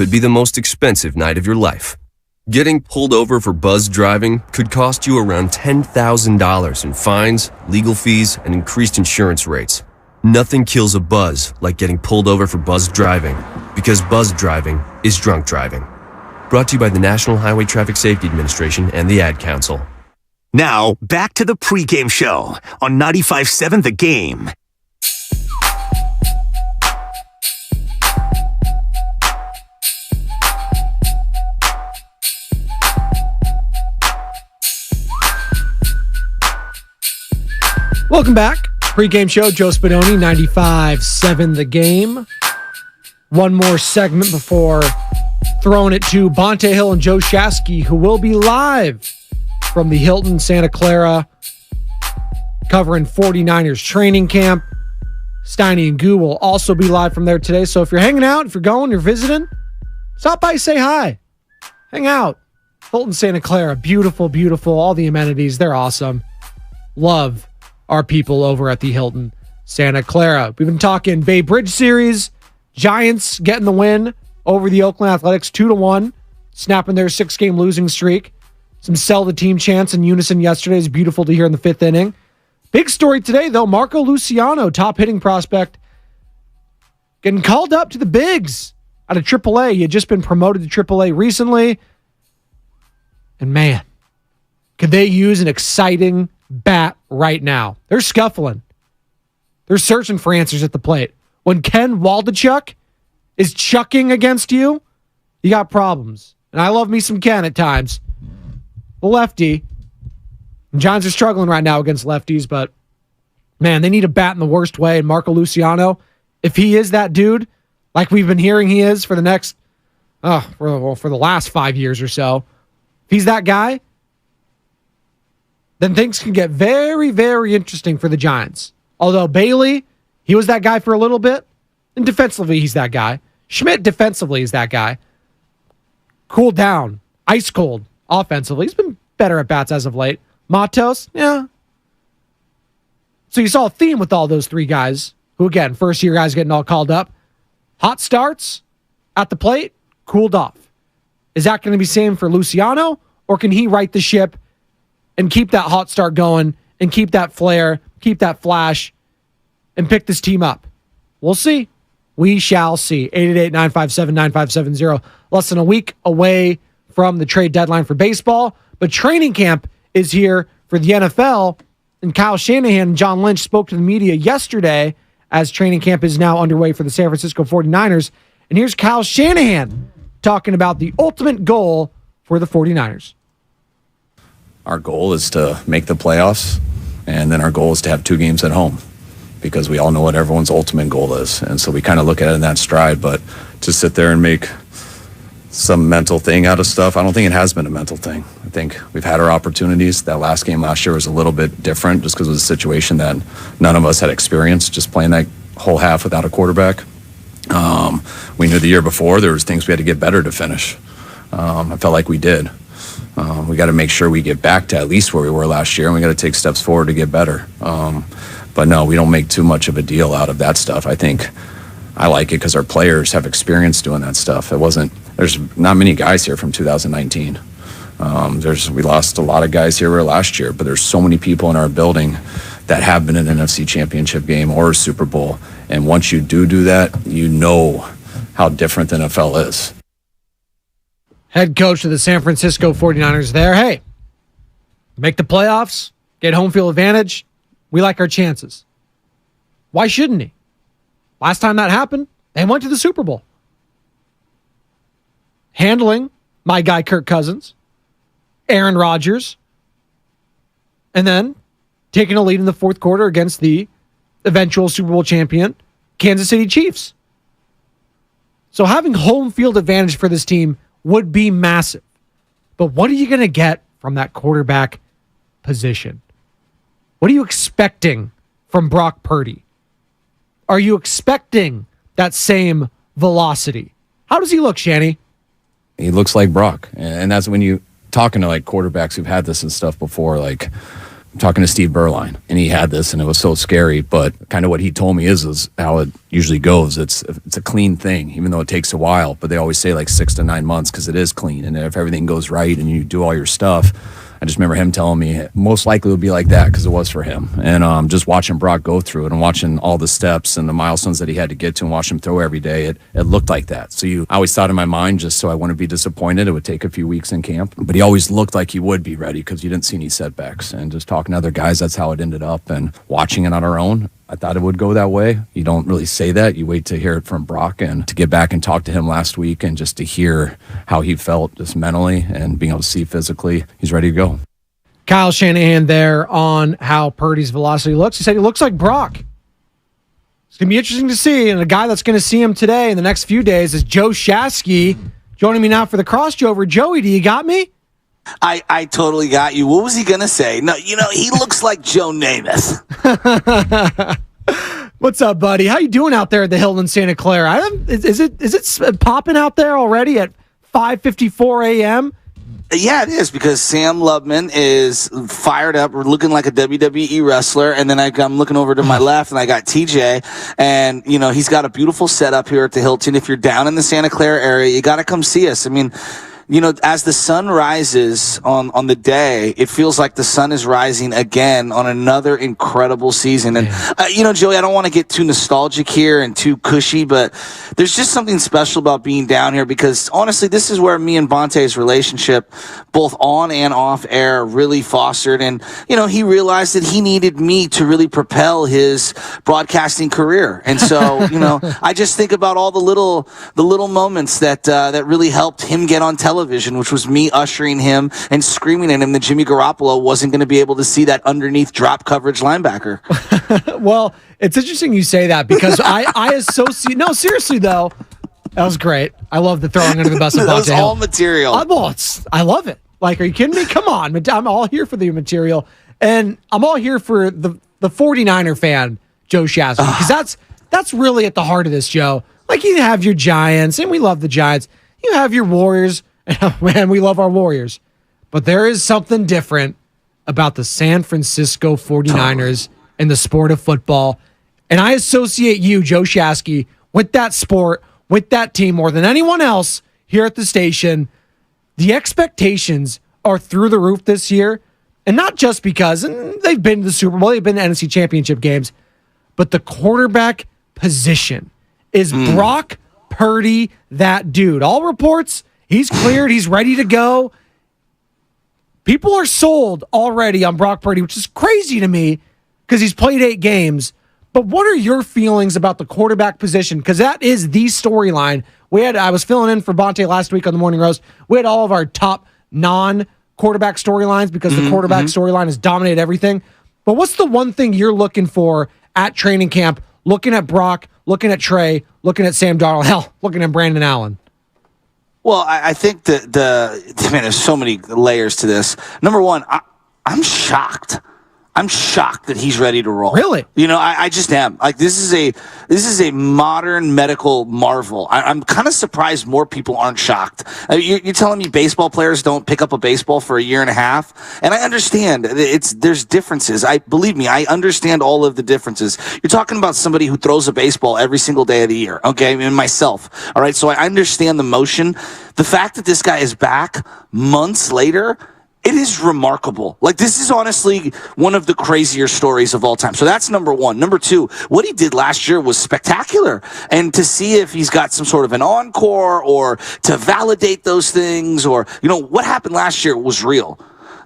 could be the most expensive night of your life. Getting pulled over for buzzed driving could cost you around $10,000 in fines, legal fees, and increased insurance rates. Nothing kills a buzz like getting pulled over for buzzed driving, because buzzed driving is drunk driving. Brought to you by the National Highway Traffic Safety Administration and the Ad Council. Now, back to the pregame show on 95.7 The Game. Welcome back. Pre-game show, Joe Spadoni, 95.7 The Game. One more segment before throwing it to Bonte Hill and Joe Shasky, who will be live from the Hilton, Santa Clara, covering 49ers training camp. Steiny and Goo will also be live from there today. So if you're hanging out, if you're going, you're visiting, stop by, say hi. Hang out. Hilton, Santa Clara, beautiful, beautiful. All the amenities, they're awesome. Love our people over at the Hilton, Santa Clara. We've been talking Bay Bridge series. Giants getting the win over the Oakland Athletics 2-1, snapping their 6-game losing streak. Some sell the team chants in unison yesterday is beautiful to hear in the 5th inning. Big story today, though. Marco Luciano, top hitting prospect, getting called up to the bigs out of AAA. He had just been promoted to AAA recently. And man, could they use an exciting bat right now? They're scuffling. They're searching for answers at the plate. When Ken Waldachuk is chucking against you, you got problems. And I love me some Ken at times. The lefty. And Giants are struggling right now against lefties, but man, they need a bat in the worst way. And Marco Luciano, if he is that dude, like we've been hearing he is for the next, for the last 5 years or so, if he's that guy, then things can get very, very interesting for the Giants. Although Bailey, he was that guy for a little bit, and defensively, he's that guy. Schmidt, defensively, is that guy. Cooled down, ice cold offensively. He's been better at bats as of late. Matos, yeah. So you saw a theme with all those three guys, who again, first-year guys getting all called up. Hot starts at the plate, cooled off. Is that going to be same for Luciano, or can he right the ship and keep that hot start going and keep that flair, keep that flash, and pick this team up? We'll see. We shall see. 888-957-9570. Less than a week away from the trade deadline for baseball, but training camp is here for the NFL, and Kyle Shanahan and John Lynch spoke to the media yesterday as training camp is now underway for the San Francisco 49ers. And here's Kyle Shanahan talking about the ultimate goal for the 49ers. Our goal is to make the playoffs, and then our goal is to have 2 games at home, because we all know what everyone's ultimate goal is. And so we kind of look at it in that stride, but to sit there and make some mental thing out of stuff, I don't think it has been a mental thing. I think we've had our opportunities. That last game last year was a little bit different just because it was a situation that none of us had experienced, just playing that whole half without a quarterback. We knew the year before there was things we had to get better to finish. I felt like we did. We got to make sure we get back to at least where we were last year, and we got to take steps forward to get better. But no, we don't make too much of a deal out of that stuff. I think I like it because our players have experience doing that stuff. There's not many guys here from 2019. We lost a lot of guys here last year, but there's so many people in our building that have been in an NFC Championship game or a Super Bowl. And once you do that, you know how different the NFL is. Head coach of the San Francisco 49ers there. Hey, make the playoffs, get home field advantage. We like our chances. Why shouldn't he? Last time that happened, they went to the Super Bowl. Handling my guy Kirk Cousins, Aaron Rodgers, and then taking a lead in the fourth quarter against the eventual Super Bowl champion, Kansas City Chiefs. So having home field advantage for this team would be massive. But what are you going to get from that quarterback position? What are you expecting from Brock Purdy? Are you expecting that same velocity? How does he look, Shanny? He looks like Brock. And that's when you talking to like quarterbacks who've had this and stuff before, like talking to Steve Berline, and he had this, and it was so scary. But kind of what he told me is how it usually goes. It's a clean thing, even though it takes a while. But they always say like 6 to 9 months because it is clean. And if everything goes right and you do all your stuff, I just remember him telling me most likely it would be like that because it was for him. And just watching Brock go through it and watching all the steps and the milestones that he had to get to and watch him throw every day, it looked like that. So I always thought in my mind, just so I wouldn't be disappointed, it would take a few weeks in camp. But he always looked like he would be ready because you didn't see any setbacks. And just talking to other guys, that's how it ended up. And watching it on our own, I thought it would go that way. You don't really say that. You wait to hear it from Brock, and to get back and talk to him last week and just to hear how he felt just mentally and being able to see physically, he's ready to go. Kyle Shanahan there on how Purdy's velocity looks. He said he looks like Brock. It's going to be interesting to see. And a guy that's going to see him today in the next few days is Joe Shasky. Joining me now for the crossover. Joey, do you got me? I totally got you. What was he going to say? No, he looks like Joe Namath. What's up, buddy? How you doing out there at the Hilton Santa Clara? Is it popping out there already at 5:54 a.m.? Yeah, it is, because Sam Lubman is fired up. We're looking like a WWE wrestler. And then I'm looking over to my left, and I got TJ. And, he's got a beautiful setup here at the Hilton. If you're down in the Santa Clara area, you got to come see us. I mean, as the sun rises on the day, it feels like the sun is rising again on another incredible season. And, Joey, I don't want to get too nostalgic here and too cushy, but there's just something special about being down here because, honestly, this is where me and Vontae's relationship, both on and off air, really fostered. And, he realized that he needed me to really propel his broadcasting career. And so, I just think about all the little moments that really helped him get on television, which was me ushering him and screaming at him that Jimmy Garoppolo wasn't going to be able to see that underneath drop coverage linebacker. Well, it's interesting you say that because I associate. No, seriously though, that was great. I love the throwing under the bus of That was Vontae all material. I love it. Like, are you kidding me? Come on, I'm all here for the material, and I'm all here for the 49er fan, Joe Shasky, because that's really at the heart of this, Joe. Like, you have your Giants, and we love the Giants. You have your Warriors. Man, we love our Warriors. But there is something different about the San Francisco 49ers in the sport of football. And I associate you, Joe Shasky, with that sport, with that team more than anyone else here at the station. The expectations are through the roof this year. And not just because they've been to the Super Bowl, they've been to NFC Championship games, but the quarterback position. Is Brock Purdy that dude? All reports, he's cleared. He's ready to go. People are sold already on Brock Purdy, which is crazy to me because he's played 8 games. But what are your feelings about the quarterback position? Because that is the storyline. I was filling in for Bonte last week on the Morning Roast. We had all of our top non-quarterback storylines because the quarterback storyline has dominated everything. But what's the one thing you're looking for at training camp, looking at Brock, looking at Trey, looking at Sam Darnold, hell, looking at Brandon Allen? Well, I think that there's so many layers to this. Number one, I'm shocked. I'm shocked that he's ready to roll. Really? I just am. Like, this is a modern medical marvel. I'm kind of surprised more people aren't shocked. You're telling me baseball players don't pick up a baseball for a year and a half? And I understand there's differences. Believe me, I understand all of the differences. You're talking about somebody who throws a baseball every single day of the year. Okay, and myself. All right, so I understand the motion. The fact that this guy is back months later, it is remarkable. Like, this is honestly one of the crazier stories of all time. So that's number one. Number two, what he did last year was spectacular. And to see if he's got some sort of an encore or to validate those things or, what happened last year was real.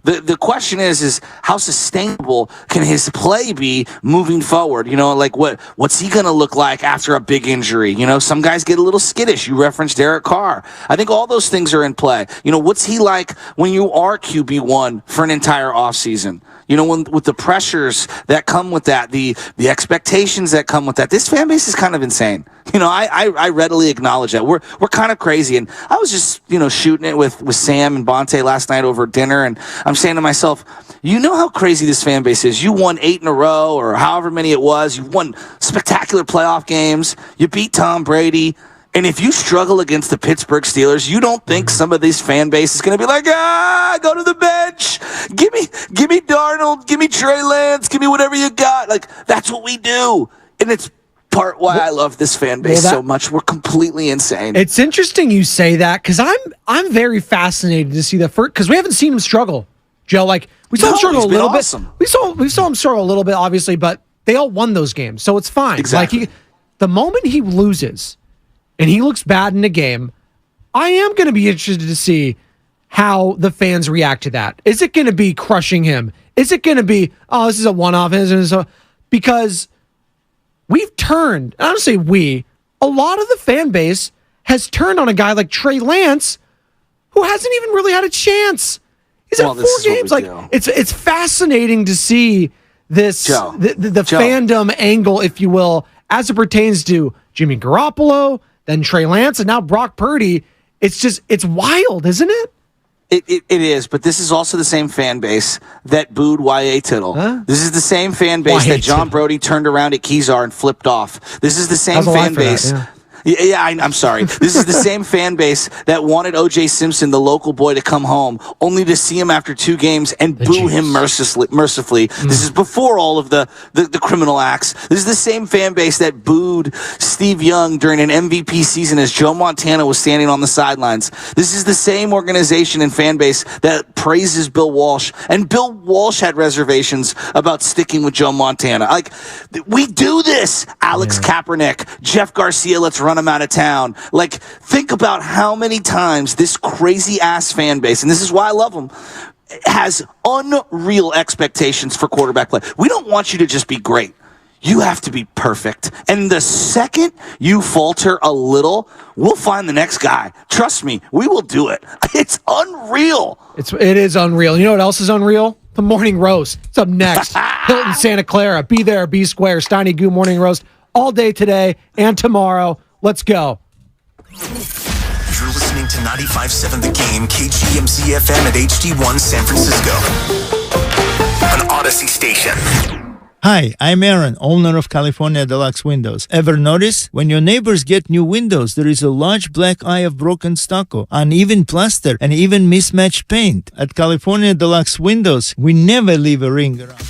The question is how sustainable can his play be moving forward? Like what's he going to look like after a big injury? Some guys get a little skittish. You referenced Derek Carr. I think all those things are in play. What's he like when you are QB1 for an entire offseason? With the pressures that come with that, the expectations that come with that, this fan base is kind of insane. I readily acknowledge that. We're kind of crazy. And I was just, shooting it with Sam and Bonte last night over dinner. And I'm saying to myself, how crazy this fan base is. You won 8 in a row or however many it was. You won spectacular playoff games. You beat Tom Brady. And if you struggle against the Pittsburgh Steelers, you don't think some of these fan base is going to be like, go to the bench. Give me Darnold. Give me Trey Lance. Give me whatever you got. Like, that's what we do. And it's part why I love this fan base so much. We're completely insane. It's interesting you say that because I'm very fascinated to see the first, because we haven't seen him struggle, Joe. Like, we saw him struggle a little bit. We saw him struggle a little bit, obviously, but they all won those games, so it's fine. Exactly. Like, the moment he loses and he looks bad in a game, I am going to be interested to see how the fans react to that. Is it going to be crushing him? Is it going to be, this is a one-off? Because we've turned, and I don't say we, a lot of the fan base has turned on a guy like Trey Lance, who hasn't even really had a chance. He's had 4 games. Like, it's fascinating to see this, the fandom angle, if you will, as it pertains to Jimmy Garoppolo, then Trey Lance, and now Brock Purdy. It's wild, isn't it? It is, but this is also the same fan base that booed Y.A. Tittle. Huh? This is the same fan base that John Brody turned around at Kezar and flipped off. This is the same fan base. I'm sorry. This is the same fan base that wanted O.J. Simpson, the local boy, to come home, only to see him after 2 games and boo him mercifully. This is before all of the criminal acts. This is the same fan base that booed Steve Young during an MVP season as Joe Montana was standing on the sidelines. This is the same organization and fan base that praises Bill Walsh. And Bill Walsh had reservations about sticking with Joe Montana. Like, we do this. Alex Kaepernick, Jeff Garcia, let's run him out of town. Like, think about how many times this crazy ass fan base, and this is why I love them, has unreal expectations for quarterback play. We don't want you to just be great. You have to be perfect. And the second you falter a little, we'll find the next guy. Trust me, we will do it. It's unreal. It is unreal. You know what else is unreal? The morning roast. It's up next. Hilton, Santa Clara. Be there, be square. Steiny Goo morning roast all day today and tomorrow. Let's go. You're listening to 95.7 The Game, KGMZ FM at HD1 San Francisco. An Odyssey station. Hi, I'm Aaron, owner of California Deluxe Windows. Ever notice? When your neighbors get new windows, there is a large black eye of broken stucco, uneven plaster, and even mismatched paint. At California Deluxe Windows, we never leave a ring around.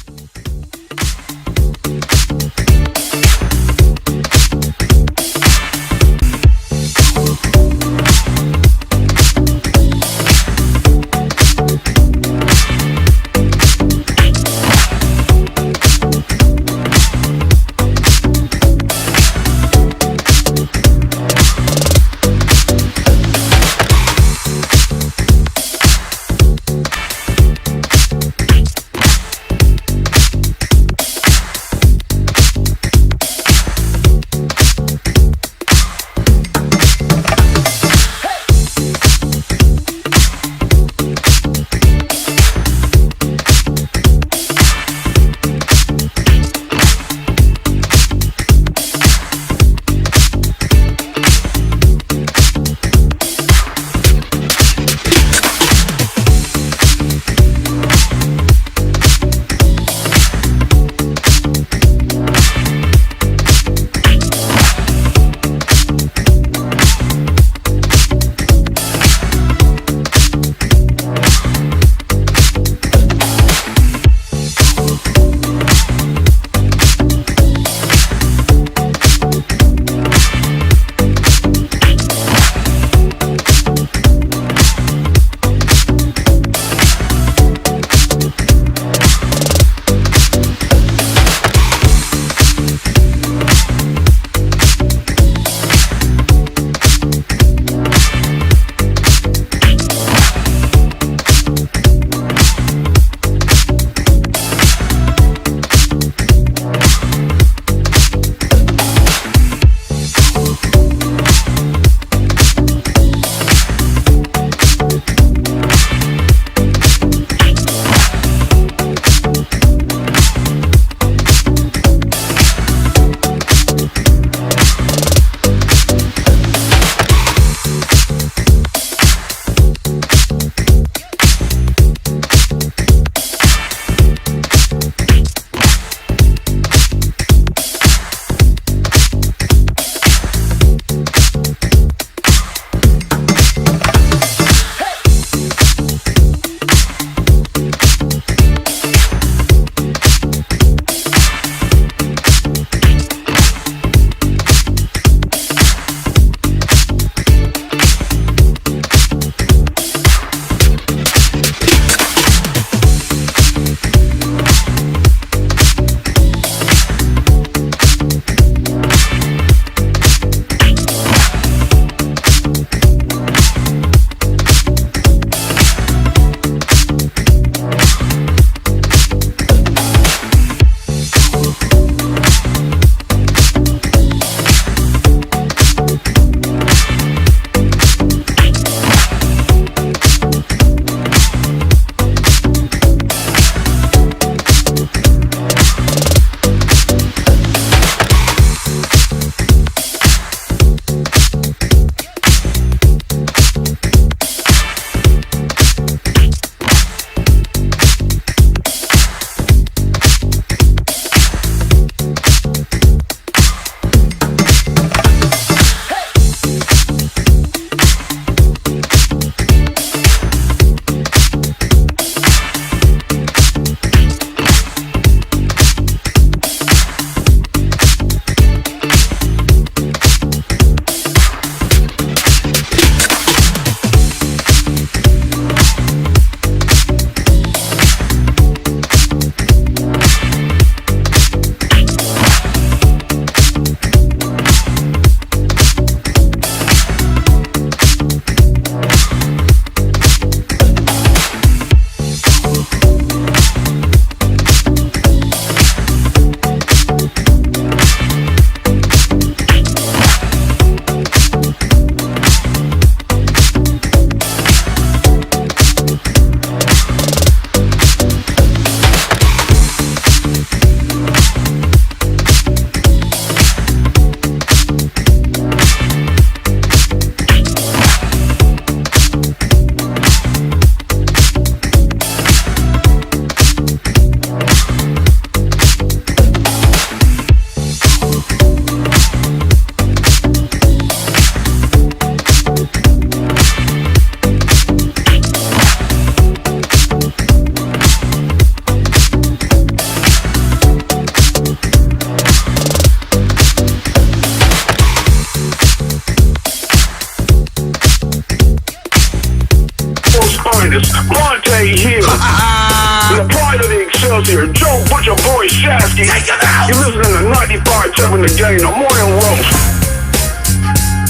here. Joe Butcher Boy Shasky. Take him out! You're listening to 95.7 The Game, the morning roast.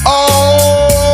Oh,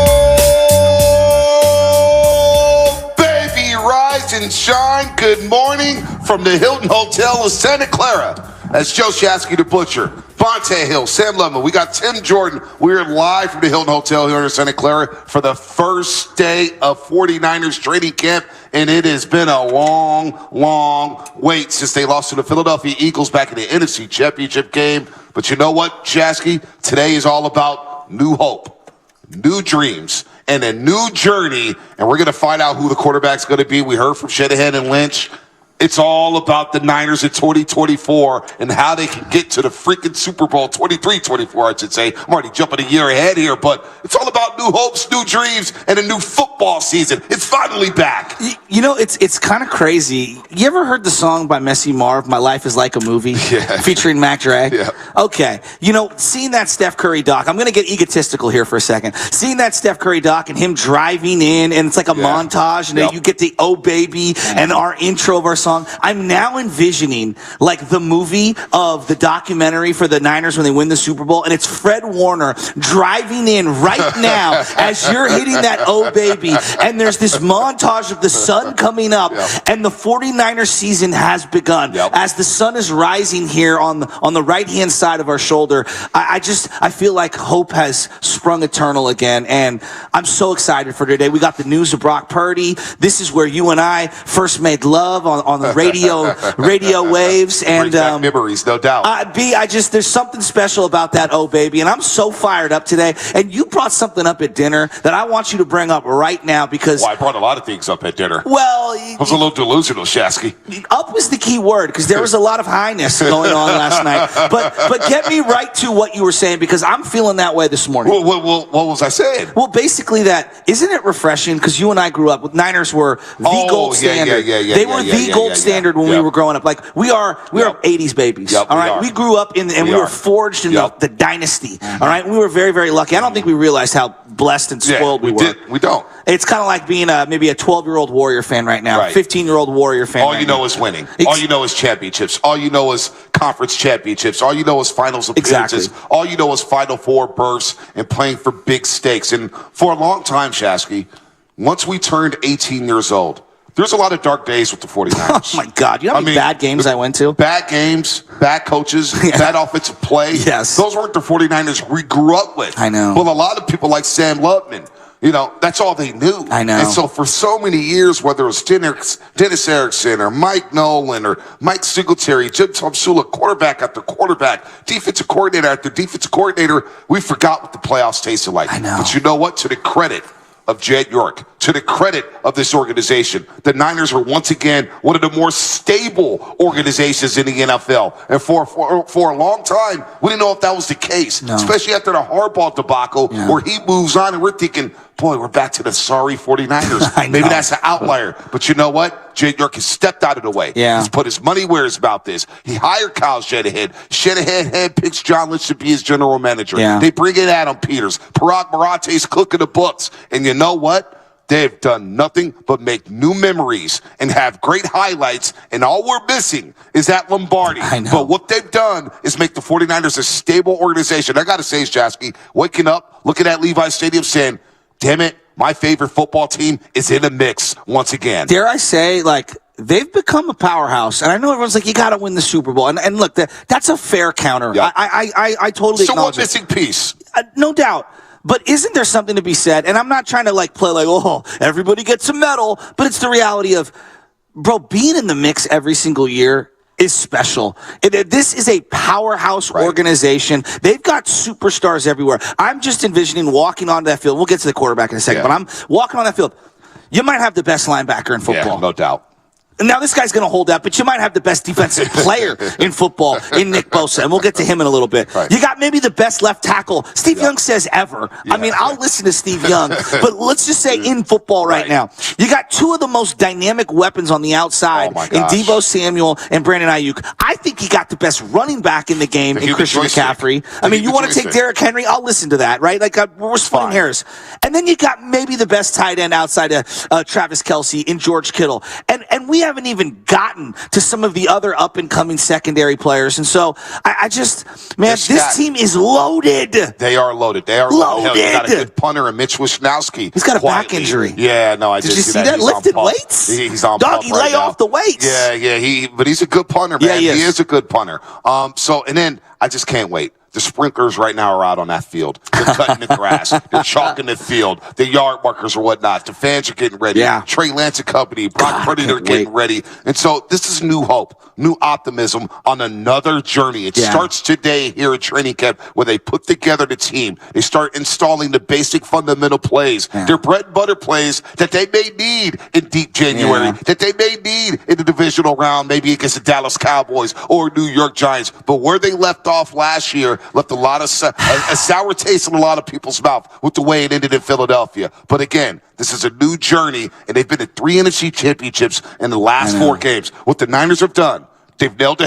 baby, rise and shine. Good morning from the Hilton Hotel of Santa Clara. That's Joe Shasky, the Butcher, Vontae Hill, Sam Lemon. We got Tim Jordan. We're live from the Hilton Hotel here in Santa Clara for the first day of 49ers training camp. And it has been a long, long wait since they lost to the Philadelphia Eagles back in the NFC Championship game. But you know what, Shasky? Today is all about new hope, new dreams, and a new journey. And we're going to find out who the quarterback's going to be. We heard from Shanahan and Lynch. It's all about the Niners in 2024 and how they can get to the freaking Super Bowl 23-24, I should say. I'm already jumping a year ahead here, but it's all about new hopes, new dreams, and a new football season. It's finally back. You know, it's kind of crazy. You ever heard the song by Messy Marv, My Life is Like a Movie, featuring Mac Dre? Yeah. Okay. You know, seeing that Steph Curry doc, I'm going to get egotistical here for a second. Seeing that Steph Curry doc and him driving in, and it's like a montage, and then you get the Oh Baby and our intro of our song. I'm now envisioning like the movie of the documentary for the Niners when they win the Super Bowl, and it's Fred Warner driving in right now as you're hitting that Oh Baby, and there's this montage of the sun coming up, and the 49ers season has begun. As the sun is rising here on the right-hand side of our shoulder, I feel like hope has sprung eternal again, and I'm so excited for today. We got the news of Brock Purdy. This is where you and I first made love on the radio waves, and memories, no doubt. There's something special about that Oh Baby, and I'm so fired up today. And you brought something up at dinner that I want you to bring up right now because I brought a lot of things up at dinner. Well, I was a little delusional, Shasky. Up was the key word because there was a lot of highness going on last night. But get me right to what you were saying because I'm feeling that way this morning. What was I saying? Well, basically isn't it refreshing because you and I grew up with Niners were the gold standard. They were the gold standard when we were growing up. Like we are 80s babies. All right. We grew up and we were forged in the dynasty. All right. We were very, very lucky. I don't think we realized how blessed and spoiled we were. We don't. It's kind of like being maybe a 12-year-old Warrior fan right now, 15-year-old Warrior fan. All you know is winning. All you know is championships. All you know is conference championships. All you know is finals appearances. All you know is Final Four berths and playing for big stakes. And for a long time, Shasky, once we turned 18 years old, there's a lot of dark days with the 49ers. Oh, my God. You know how many bad games I went to? Bad games, bad coaches, bad offensive play. Yes. Those weren't the 49ers we grew up with. I know. Well, a lot of people like Sam Lubman, that's all they knew. I know. And so for so many years, whether it was Dennis Erickson or Mike Nolan or Mike Singletary, Jim Tomsula, quarterback after quarterback, defensive coordinator after defensive coordinator, we forgot what the playoffs tasted like. I know. But you know what? To the credit of Jed York, to the credit of this organization, the Niners are once again one of the more stable organizations in the NFL. And for a long time, we didn't know if that was the case, especially after the Harbaugh debacle where he moves on and we're thinking, boy, we're back to the sorry 49ers. Maybe that's an outlier. But you know what? Jed York has stepped out of the way. He's put his money where his mouth is. He hired Kyle Shanahan. Shanahan handpicks John Lynch to be his general manager. They bring in Adam Peters. Parag Marate's cooking the books. And you know what? They've done nothing but make new memories and have great highlights. And all we're missing is that Lombardi. But what they've done is make the 49ers a stable organization. I got to say, Jasky, waking up, looking at Levi Stadium saying, damn it, my favorite football team is in the mix once again. Dare I say, they've become a powerhouse. And I know everyone's like, you got to win the Super Bowl. And look, that's a fair counter. I totally so acknowledge what missing piece? No doubt. But isn't there something to be said? And I'm not trying to play everybody gets a medal. But it's the reality of, bro, being in the mix every single year is special. This is a powerhouse organization. They've got superstars everywhere. I'm just envisioning walking onto that field. We'll get to the quarterback in a second, but I'm walking on that field. You might have the best linebacker in football. Yeah, no doubt. Now, this guy's going to hold out, but you might have the best defensive player in football in Nick Bosa, and we'll get to him in a little bit. You got maybe the best left tackle, Steve Young says ever. I mean, I'll listen to Steve Young, but let's just say in football right now. You got two of the most dynamic weapons on the outside in Deebo Samuel and Brandon Ayuk. I think you got the best running back in the game in Christian McCaffrey. I mean, you want to take Derrick Henry? I'll listen to that, right? We're splitting hairs. And then you got maybe the best tight end outside of Travis Kelce in George Kittle. And and we haven't even gotten to some of the other up-and-coming secondary players. And so I just, man, this team is loaded. They are loaded. They are loaded. Hell, you got a good punter in Mitch Wisnowski. He's got a back injury. Yeah, no, I did you see that? Lifted weights? He's on Doggy, right lay now. off the weights. Yeah, but he's a good punter, man. Yeah, he is a good punter. And then I just can't wait. The sprinklers right now are out on that field. They're cutting the grass. They're chalking the field. The yard markers or whatnot. The fans are getting ready. Yeah. Trey Lance and company, Brock Purdy are getting ready. And so this is new hope, new optimism on another journey. It starts today here at training camp where they put together the team. They start installing the basic fundamental plays. Their bread and butter plays that they may need in deep January, that they may need in the divisional round, maybe against the Dallas Cowboys or New York Giants. But where they left off last year, left a lot of a sour taste in a lot of people's mouth with the way it ended in Philadelphia. But again, this is a new journey, and they've been to 3 NFC championships in the last 4 games. What the Niners have done, they've nailed the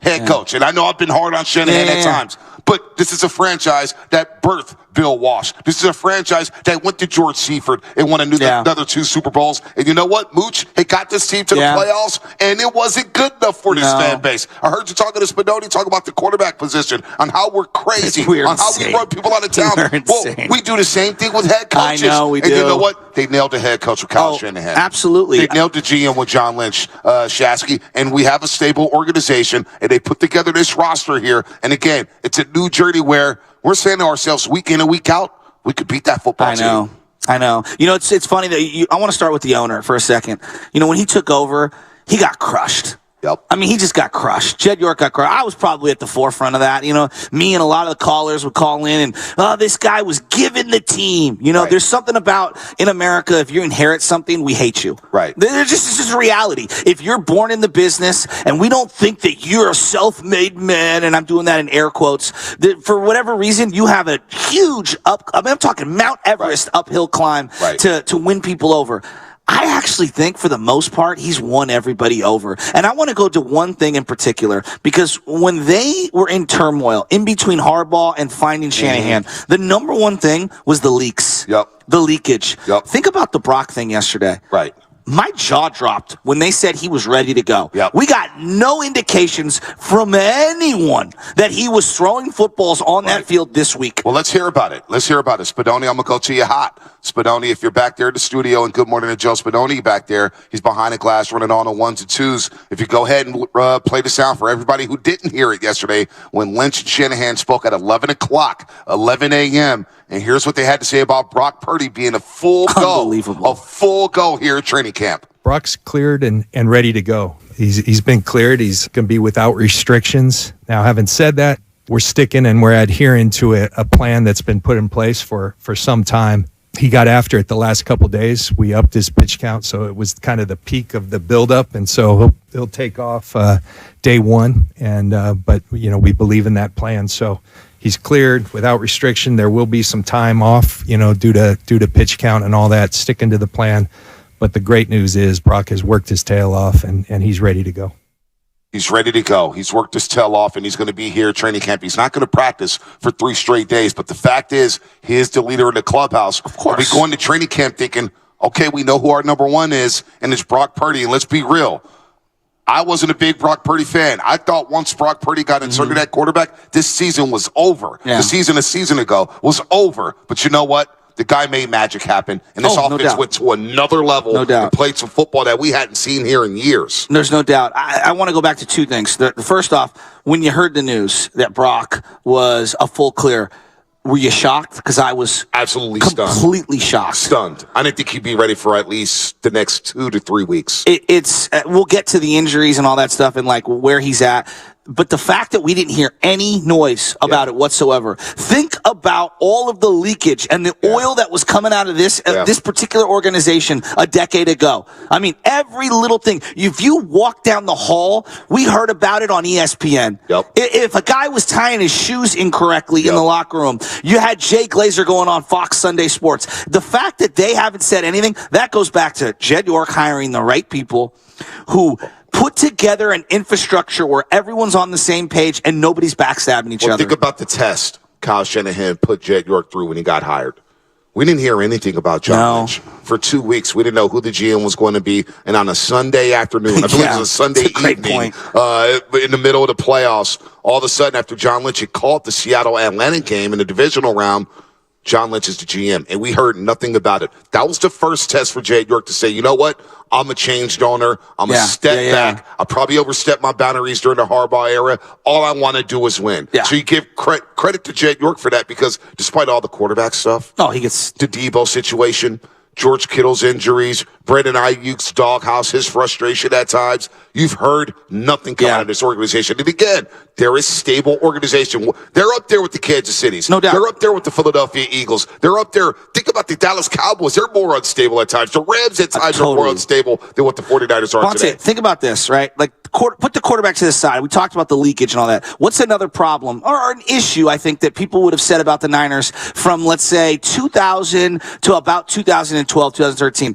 head coach. And I know I've been hard on Shanahan at times, but this is a franchise that birthed Bill Walsh. This is a franchise that went to George Seifert and won another 2 Super Bowls. And you know what, Mooch? It got this team to the playoffs, and it wasn't good enough for this fan base. I heard you talking to Spadoni, talk about the quarterback position, on how we're crazy, on how we run people out of town. Well, we do the same thing with head coaches. I know we do. And you know what? They nailed the head coach with Kyle Shanahan. Absolutely. They nailed the GM with John Lynch, Shasky, and we have a stable organization, and they put together this roster here. And again, it's a new journey where we're saying to ourselves week in and week out, we could beat that football team. I know. You know, it's funny that I want to start with the owner for a second. You know, when he took over, he got crushed. Yep. I mean, he just got crushed. Jed York got crushed. I was probably at the forefront of that. You know, me and a lot of the callers would call in and, this guy was giving the team. You know, there's something about in America, if you inherit something, we hate you. Right. It's just a reality. If you're born in the business and we don't think that you're a self-made man, and I'm doing that in air quotes, that for whatever reason, you have a huge I'm talking Mount Everest uphill climb to win people over. I actually think, for the most part, he's won everybody over. And I want to go to one thing in particular, because when they were in turmoil, in between Harbaugh and finding Shanahan, the number one thing was the leaks. The leakage. Think about the Brock thing yesterday. Right. My jaw dropped when they said he was ready to go. We got no indications from anyone that he was throwing footballs on that field this week. Well, let's hear about it. Spadoni, I'm going to go to you hot. Spadoni, if you're back there in the studio, and good morning to Joe Spadoni back there. He's behind the glass running on the 1s and 2s. If you go ahead and play the sound for everybody who didn't hear it yesterday when Lynch and Shanahan spoke at 11 a.m., and here's what they had to say about Brock Purdy being a full go here at training camp. Brock's cleared and ready to go. He's been cleared. He's going to be without restrictions. Now, having said that, we're sticking and we're adhering to a plan that's been put in place for some time. He got after it the last couple of days. We upped his pitch count, so it was kind of the peak of the buildup, and so he'll take off day 1. But we believe in that plan, so he's cleared without restriction. There will be some time off, due to pitch count and all that, sticking to the plan. But the great news is Brock has worked his tail off, and he's ready to go. He's ready to go. He's worked his tail off, and he's going to be here at training camp. He's not going to practice for 3 straight days, but the fact is, he is the leader in the clubhouse. Of course. We go into training camp thinking, okay, we know who our number 1 is, and it's Brock Purdy, and let's be real. I wasn't a big Brock Purdy fan. I thought once Brock Purdy got inserted at quarterback, this season was over. The season a season ago was over. But you know what? The guy made magic happen, and this offense went to another level and played some football that we hadn't seen here in years. There's no doubt. I want to go back to 2 things. First off, when you heard the news that Brock was a full clear, were you shocked? Because I was absolutely completely shocked. Stunned. I didn't think he'd be ready for at least the next 2 to 3 weeks. We'll get to the injuries and all that stuff and like where he's at. But the fact that we didn't hear any noise about it whatsoever. Think about all of the leakage and the oil that was coming out of this particular organization a decade ago. I mean, every little thing. If you walk down the hall, we heard about it on ESPN. If a guy was tying his shoes incorrectly in the locker room, you had Jay Glazer going on Fox Sunday Sports. The fact that they haven't said anything, that goes back to Jed York hiring the right people who put together an infrastructure where everyone's on the same page and nobody's backstabbing each other. Think about the test Kyle Shanahan put Jed York through when he got hired. We didn't hear anything about John Lynch for 2 weeks. We didn't know who the GM was going to be. And on a Sunday afternoon, I believe it was a Sunday evening, in the middle of the playoffs, all of a sudden after John Lynch had called the Seattle-Atlanta game in the divisional round, John Lynch is the GM, and we heard nothing about it. That was the first test for Jed York to say, you know what? I'm a changed owner. I'm a step back. I probably overstepped my boundaries during the Harbaugh era. All I want to do is win. Yeah. So you give credit to Jed York for that, because despite all the quarterback stuff, he gets the Debo situation, George Kittle's injuries, Brandon Ayuk's doghouse, his frustration at times, you've heard nothing come out of this organization. And again, there is stable organization. They're up there with the Kansas Cities. No doubt. They're up there with the Philadelphia Eagles. They're up there. Think about the Dallas Cowboys. They're more unstable at times. The Rams at times are more unstable than what the 49ers are today. Think about this, right? Like, put the quarterback to the side. We talked about the leakage and all that. What's another problem or an issue, I think, that people would have said about the Niners from, let's say, 2000 to about 2012, 2013?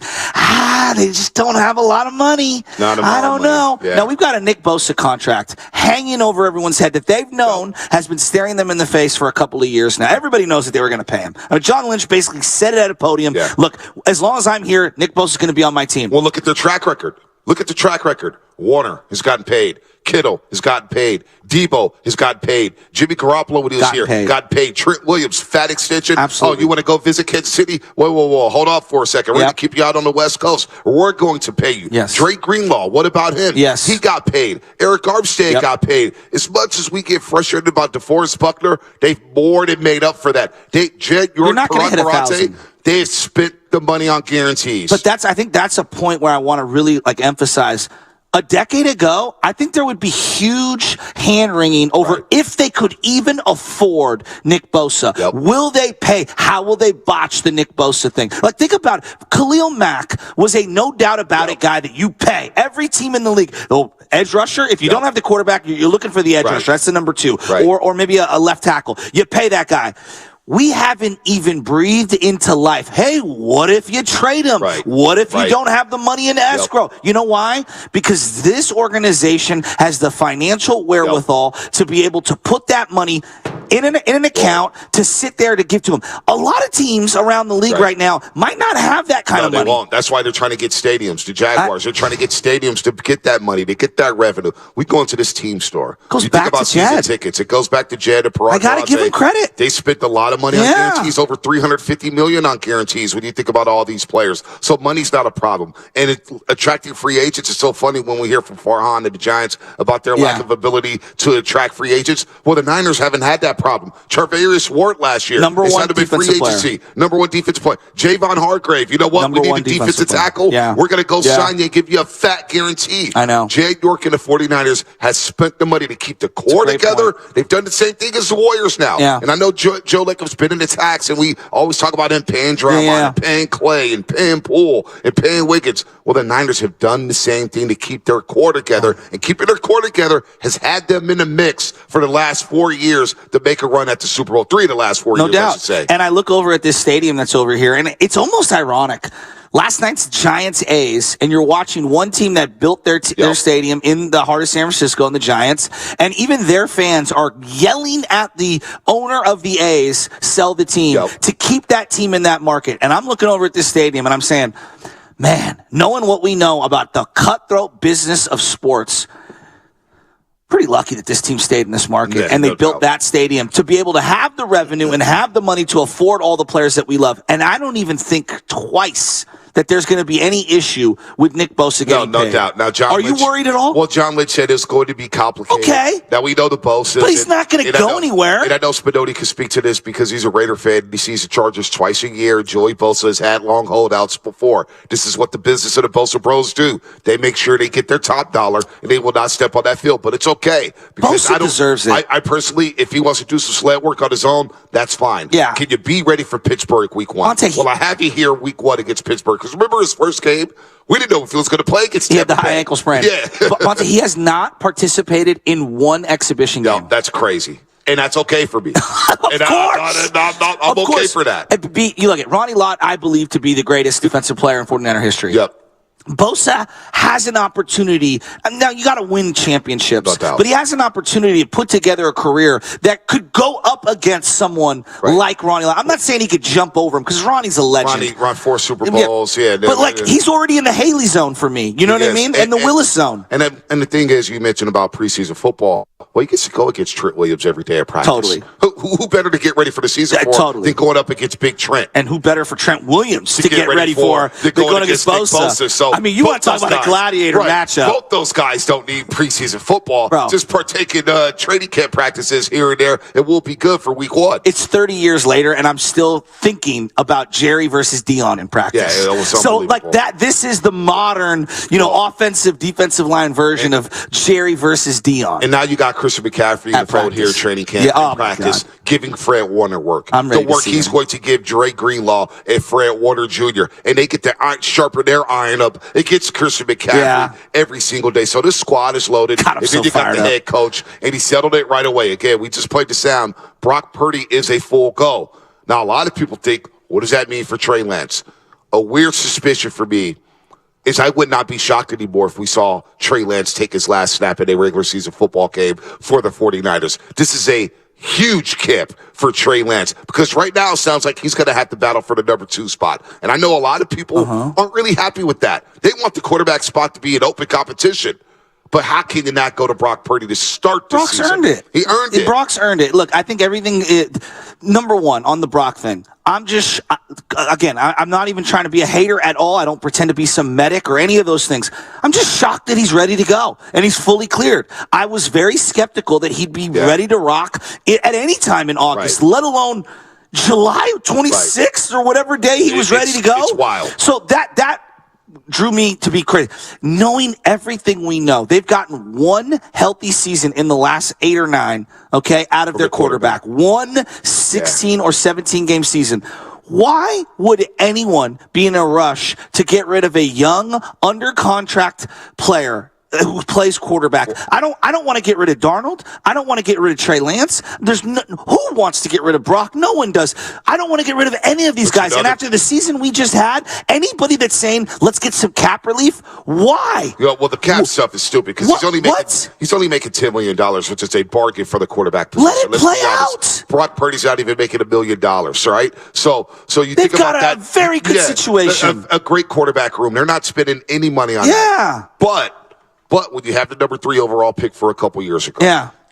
They just don't have a lot of money. I don't know. Yeah. Now, we've got a Nick Bosa contract hanging over everyone's head that they've known has been staring them in the face for a couple of years now. Everybody knows that they were going to pay him. John Lynch basically said it at a podium. Yeah. Look, as long as I'm here, Nick Bosa's going to be on my team. Well, look at their track record. Look at the track record. Warner has gotten paid. Kittle has gotten paid. Debo has gotten paid. Jimmy Garoppolo, when he was here, got paid. Trent Williams, fat extension. Absolutely. Oh, you want to go visit Kansas City? Whoa. Hold off for a second. We're going to keep you out on the West Coast. We're going to pay you. Yes. Drake Greenlaw, what about him? Yes. He got paid. Eric Armstead got paid. As much as we get frustrated about DeForest Buckner, they've more than made up for that. You're not going to hit 1,000. They've spent the money on guarantees. But I think that's a point where I want to really emphasize. A decade ago, I think there would be huge hand-wringing over if they could even afford Nick Bosa. Will they pay? How will they botch the Nick Bosa thing? Like, think about it. Khalil Mack was a no-doubt-about-it guy that you pay. Every team in the league. Oh, edge rusher, if you don't have the quarterback, you're looking for the edge rusher. That's the number 2. Or maybe a left tackle. You pay that guy. We haven't even breathed into life. Hey, what if you trade him? What if you don't have the money in escrow? You know why? Because this organization has the financial wherewithal to be able to put that money in an account to sit there to give to him. A lot of teams around the league right now might not have that kind of money. They won't. That's why they're trying to get stadiums. The Jaguars, they're trying to get stadiums to get that money, to get that revenue. We go into this team store. Goes back to Jed. Tickets. It goes back to Jed and Parag. I got to give him credit. They spent a lot of money on guarantees, over $350 million on guarantees when you think about all these players. So money's not a problem. And attracting free agents is so funny when we hear from Farhan and the Giants about their lack of ability to attract free agents. Well, the Niners haven't had that problem. Charvarius Ward last year. Number one defensive player. Number one defensive player. Javon Hargrave. You know what? We need a defensive tackle. We're going to go sign you and give you a fat guarantee. I know. Jed York and the 49ers has spent the money to keep the core together. They've done the same thing as the Warriors now. And I know Joe Lacob's been in the tax, and we always talk about him paying Draymond, and paying Clay, and paying Poole, and paying Wiggins. Well, the Niners have done the same thing to keep their core together, and keeping their core together has had them in the mix for the last 4 years to make a run at the Super Bowl. 3 of the last 4 years, I should say. And I look over at this stadium that's over here, and it's almost ironic. Last night's Giants-A's, and you're watching one team that built their stadium in the heart of San Francisco, and the Giants, and even their fans are yelling at the owner of the A's, sell the team, to keep that team in that market. And I'm looking over at this stadium, and I'm saying, man, knowing what we know about the cutthroat business of sports, pretty lucky that this team stayed in this market, and they built that stadium to be able to have the revenue and have the money to afford all the players that we love. And I don't even think twice that there's going to be any issue with Nick Bosa getting paid. No doubt. Now, John Lynch, you worried at all? Well, John Lynch said it's going to be complicated. Okay. Now, we know the Bosa. But he's not going to go anywhere. And I know Spinotti can speak to this because he's a Raider fan. He sees the Chargers twice a year. Joey Bosa has had long holdouts before. This is what the business of the Bosa Bros do. They make sure they get their top dollar, and they will not step on that field. But it's okay. Because Bosa deserves it. I personally, if he wants to do some sled work on his own, that's fine. Yeah. Can you be ready for Pittsburgh week 1? Well, I have you here week 1 against Pittsburgh. Because remember his first game? We didn't know if he was going to play against Tampa Bay. He had the high ankle sprain. Yeah. But Monte, he has not participated in one exhibition game. No, that's crazy. And that's okay for me. Of course. I'm okay for that. You look at Ronnie Lott, I believe, to be the greatest defensive player in 49er history. Yep. Bosa has an opportunity. Now, you got to win championships, No doubt. but he has an opportunity to put together a career that could go up up against someone like Ronnie Lott. I'm not saying he could jump over him because Ronnie's a legend. Ronnie run 4 Super Bowls, But like he's already in the Haley zone for me. You know what I mean? And the Willis zone. And the thing is, you mentioned about preseason football. Well, he gets to go against Trent Williams every day at practice. Totally. Who better to get ready for the season for than going up against Big Trent? And who better for Trent Williams to get ready for than going against Bosa? So I mean, you want to talk about a gladiator matchup. Both those guys don't need preseason football. Just partake in training camp practices here and there. It will be good for week 1. It's 30 years later, and I'm still thinking about Jerry versus Dion in practice. Yeah, it was so like that. This is the modern, offensive, defensive line version of Jerry versus Dion. And now you got Christian McCaffrey in the phone here, training camp and practice, giving Fred Warner work. I'm ready the work he's going to give Dre Greenlaw and Fred Warner Jr. And they get to sharpen their iron up against Christian McCaffrey every single day. So this squad is loaded. God, and then you got the head coach, and he settled it right away. Again, we just played the sound. Brock Purdy is a full go. Now, a lot of people think, what does that mean for Trey Lance? A weird suspicion for me is I would not be shocked anymore if we saw Trey Lance take his last snap in a regular season football game for the 49ers. This is a huge camp for Trey Lance because right now it sounds like he's going to have to battle for the number 2 spot. And I know a lot of people aren't really happy with that. They want the quarterback spot to be an open competition. But how can you not go to Brock Purdy to start this season? Brock's earned it. He earned it. Brock's earned it. Look, I think everything number one on the Brock thing. I'm not even trying to be a hater at all. I don't pretend to be some medic or any of those things. I'm just shocked that he's ready to go and he's fully cleared. I was very skeptical that he'd be ready to rock at any time in August, let alone July 26th or whatever day he was ready to go. It's wild. So that drew me to be crazy. Knowing everything we know, they've gotten one healthy season in the last 8 or 9, out of their quarterback. One 16 or 17 game season. Why would anyone be in a rush to get rid of a young, under contract player who plays quarterback? I don't want to get rid of Darnold. I don't want to get rid of Trey Lance. Who wants to get rid of Brock? No one does. I don't want to get rid of any of these guys. And after the season we just had, anybody that's saying let's get some cap relief, why? Well, the cap stuff is stupid because he's only making $10 million, which is a bargain for the quarterback position. Let it play out. Brock Purdy's not even making $1 million, right? So you think about that. They've got a very good situation. A great quarterback room. They're not spending any money on that. But when you have the number 3 overall pick for a couple years ago,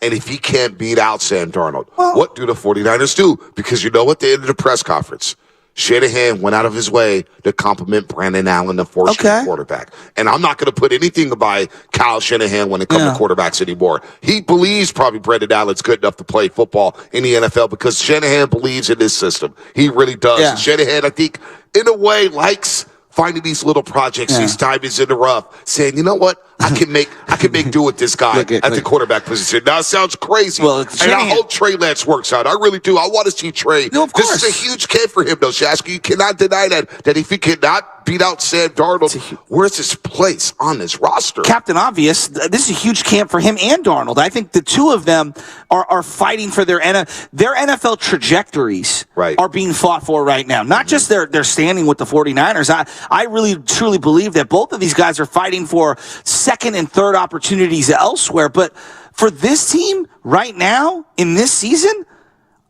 and if he can't beat out Sam Darnold, what do the 49ers do? Because at the end of the press conference, Shanahan went out of his way to compliment Brandon Allen, the fourth-string quarterback. And I'm not going to put anything by Kyle Shanahan when it comes to quarterbacks anymore. He believes probably Brandon Allen's good enough to play football in the NFL because Shanahan believes in this system. He really does. And Shanahan, I think, in a way, likes finding these little projects, these diamonds in the rough, saying, you know what, I can make do with this guy at the quarterback position. Now it sounds crazy, and I hope Trey Lance works out. I really do. I want to see Trey. No, of course. This is a huge camp for him, though, Shasky. You cannot deny that if he cannot beat out Sam Darnold, where's his place on this roster? Captain Obvious, this is a huge camp for him and Darnold. I think the two of them are fighting for their NFL trajectories are being fought for right now. Not just their standing with the 49ers. I really, truly believe that both of these guys are fighting for second and third opportunities elsewhere. But for this team right now in this season,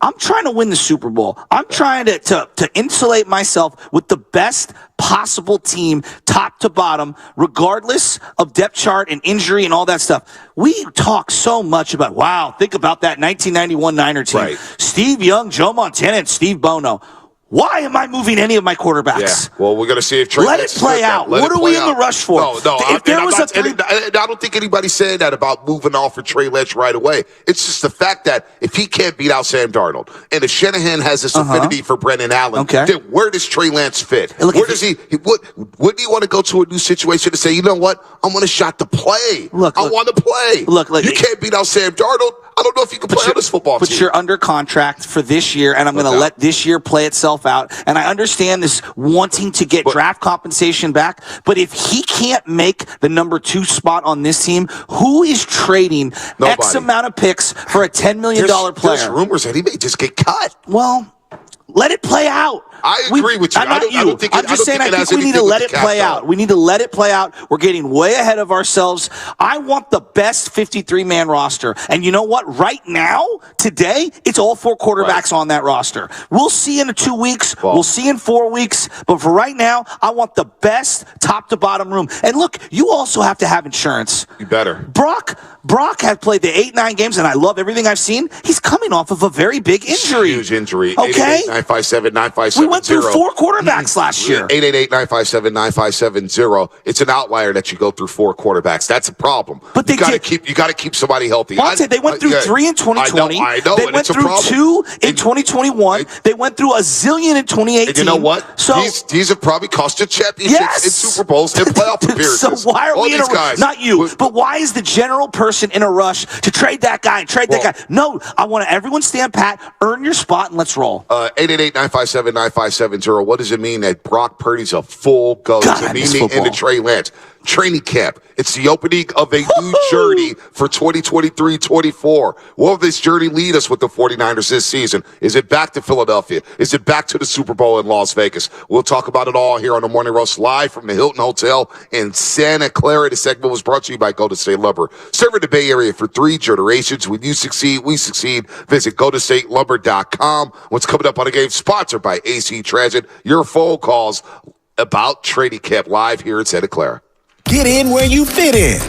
I'm trying to win the Super Bowl. I'm trying to insulate myself with the best possible team, top to bottom, regardless of depth chart and injury and all that stuff. We talk so much about, think about that 1991 Niner team. Right. Steve Young, Joe Montana, and Steve Bono. Why am I moving any of my quarterbacks? Yeah. Well, we're going to see if Trey Let it play out. What are we in the rush for? No. I don't think anybody's saying that about moving off for Trey Lance right away. It's just the fact that if he can't beat out Sam Darnold, and if Shanahan has this affinity for Brandon Allen, then where does Trey Lance fit? Where does he? Wouldn't he want to go to a new situation and say, you know what? I'm going to shot to play. I want to play. Look, you can't beat out Sam Darnold. I don't know if you can play on this football team. But you're under contract for this year, and I'm going to let this year play itself out. And I understand this wanting to get draft compensation back, but if he can't make the number 2 spot on this team, who is trading X amount of picks for a $10 million player? There's rumors that he may just get cut. Well, Let it play out. I agree with you. I'm just saying I think we need to let it play out. We need to let it play out. We're getting way ahead of ourselves. I want the best 53-man roster. And you know what? Right now, today, it's all 4 quarterbacks on that roster. We'll see in 2 weeks. We'll see in 4 weeks. But for right now, I want the best top-to-bottom room. And look, you also have to have insurance. You better. Brock had played the 8-9 games, and I love everything I've seen. He's coming off of a very big injury. Huge injury. Okay? 888-957-9570. We went through 4 quarterbacks last year. 888-957-9570. It's an outlier that you go through 4 quarterbacks. That's a problem. But you got to keep somebody healthy. They went through 3 in 2020. I know. They went through 2 in 2021. They went through a zillion in 2018. And you know what? So these have probably cost you championships and Super Bowls and playoff appearances. So why are we in a rush? Not you, but why is the general person in a rush to trade that guy and trade that guy? No, I want everyone stand pat, earn your spot, and let's roll. 888-957-9570. What does it mean that Brock Purdy's a full go? Does it mean the end of Trey Lance? Training camp. It's the opening of a new journey for 2023-24. Will this journey lead us with the 49ers this season? Is it back to Philadelphia? Is it back to the Super Bowl in Las Vegas? We'll talk about it all here on the Morning Roast live from the Hilton Hotel in Santa Clara. The segment was brought to you by Golden State Lumber. Serving the Bay Area for 3 generations. When you succeed, we succeed. Visit GoldenStateLumber.com. What's coming up on the game? Sponsored by AC Transit. Your phone calls about training camp live here in Santa Clara. Get in where you fit in.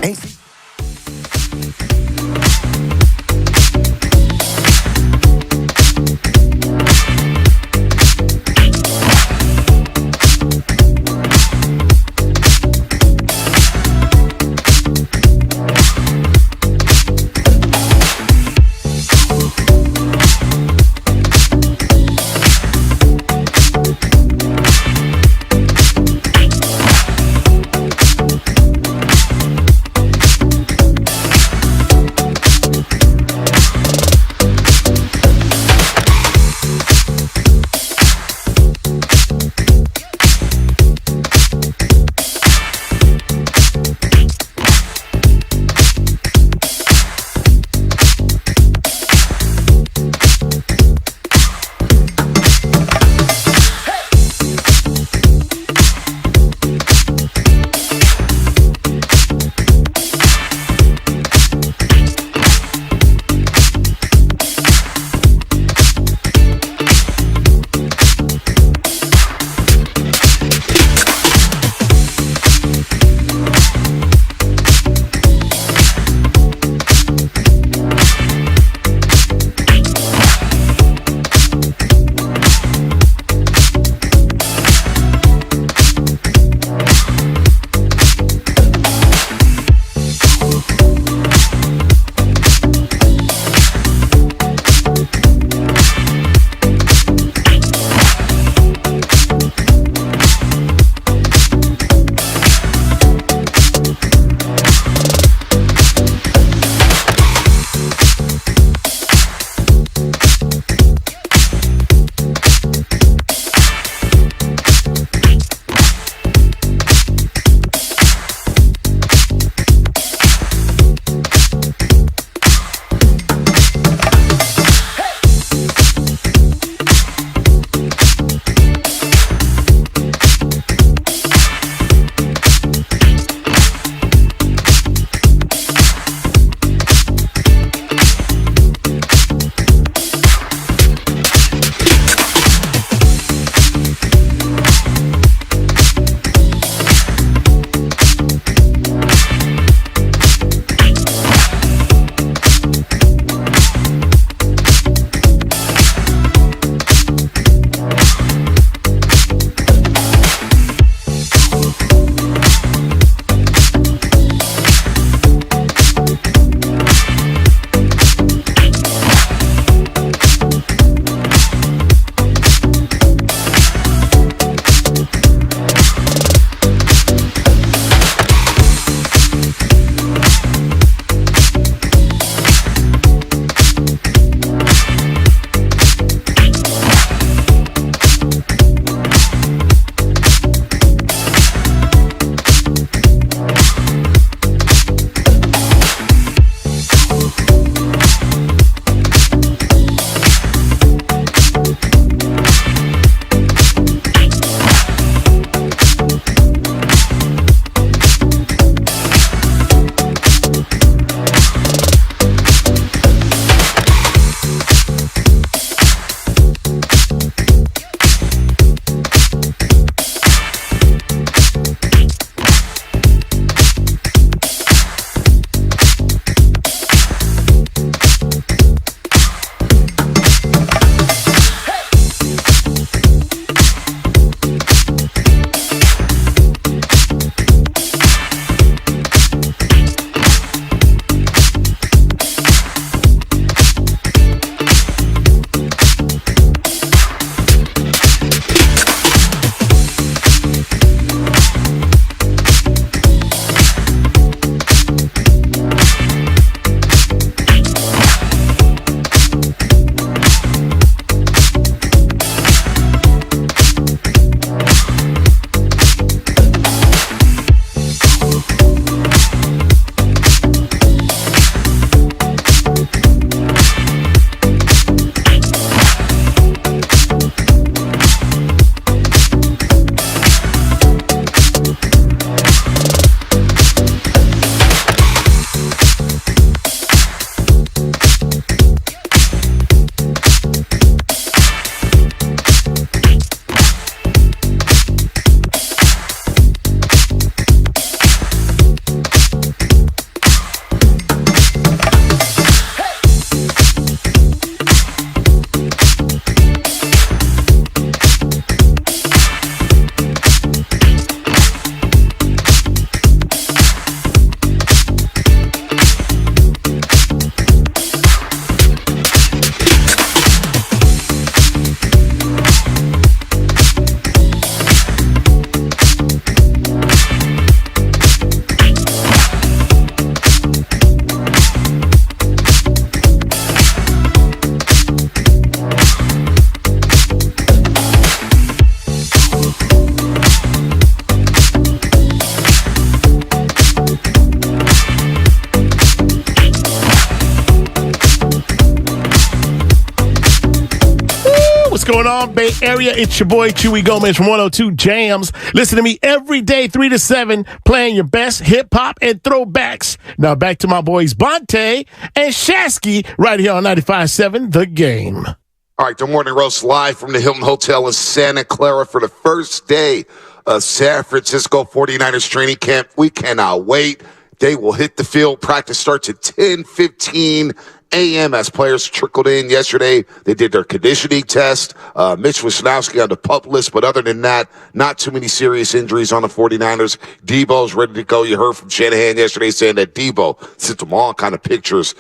what's going on, Bay Area? It's your boy, Chewy Gomez from 102 Jams. Listen to me every day, 3 to 7, playing your best hip-hop and throwbacks. Now back to my boys, Bonte and Shasky, right here on 95.7 The Game. All right, the Morning Roast live from the Hilton Hotel in Santa Clara for the first day of San Francisco 49ers training camp. We cannot wait. They will hit the field. Practice starts at 10:15 a.m. as players trickled in yesterday. They did their conditioning test. Mitch Wisnowski on the PUP list, but other than that, not too many serious injuries on the 49ers. Debo's ready to go. You heard from Shanahan yesterday saying that Debo sent them all kind of pictures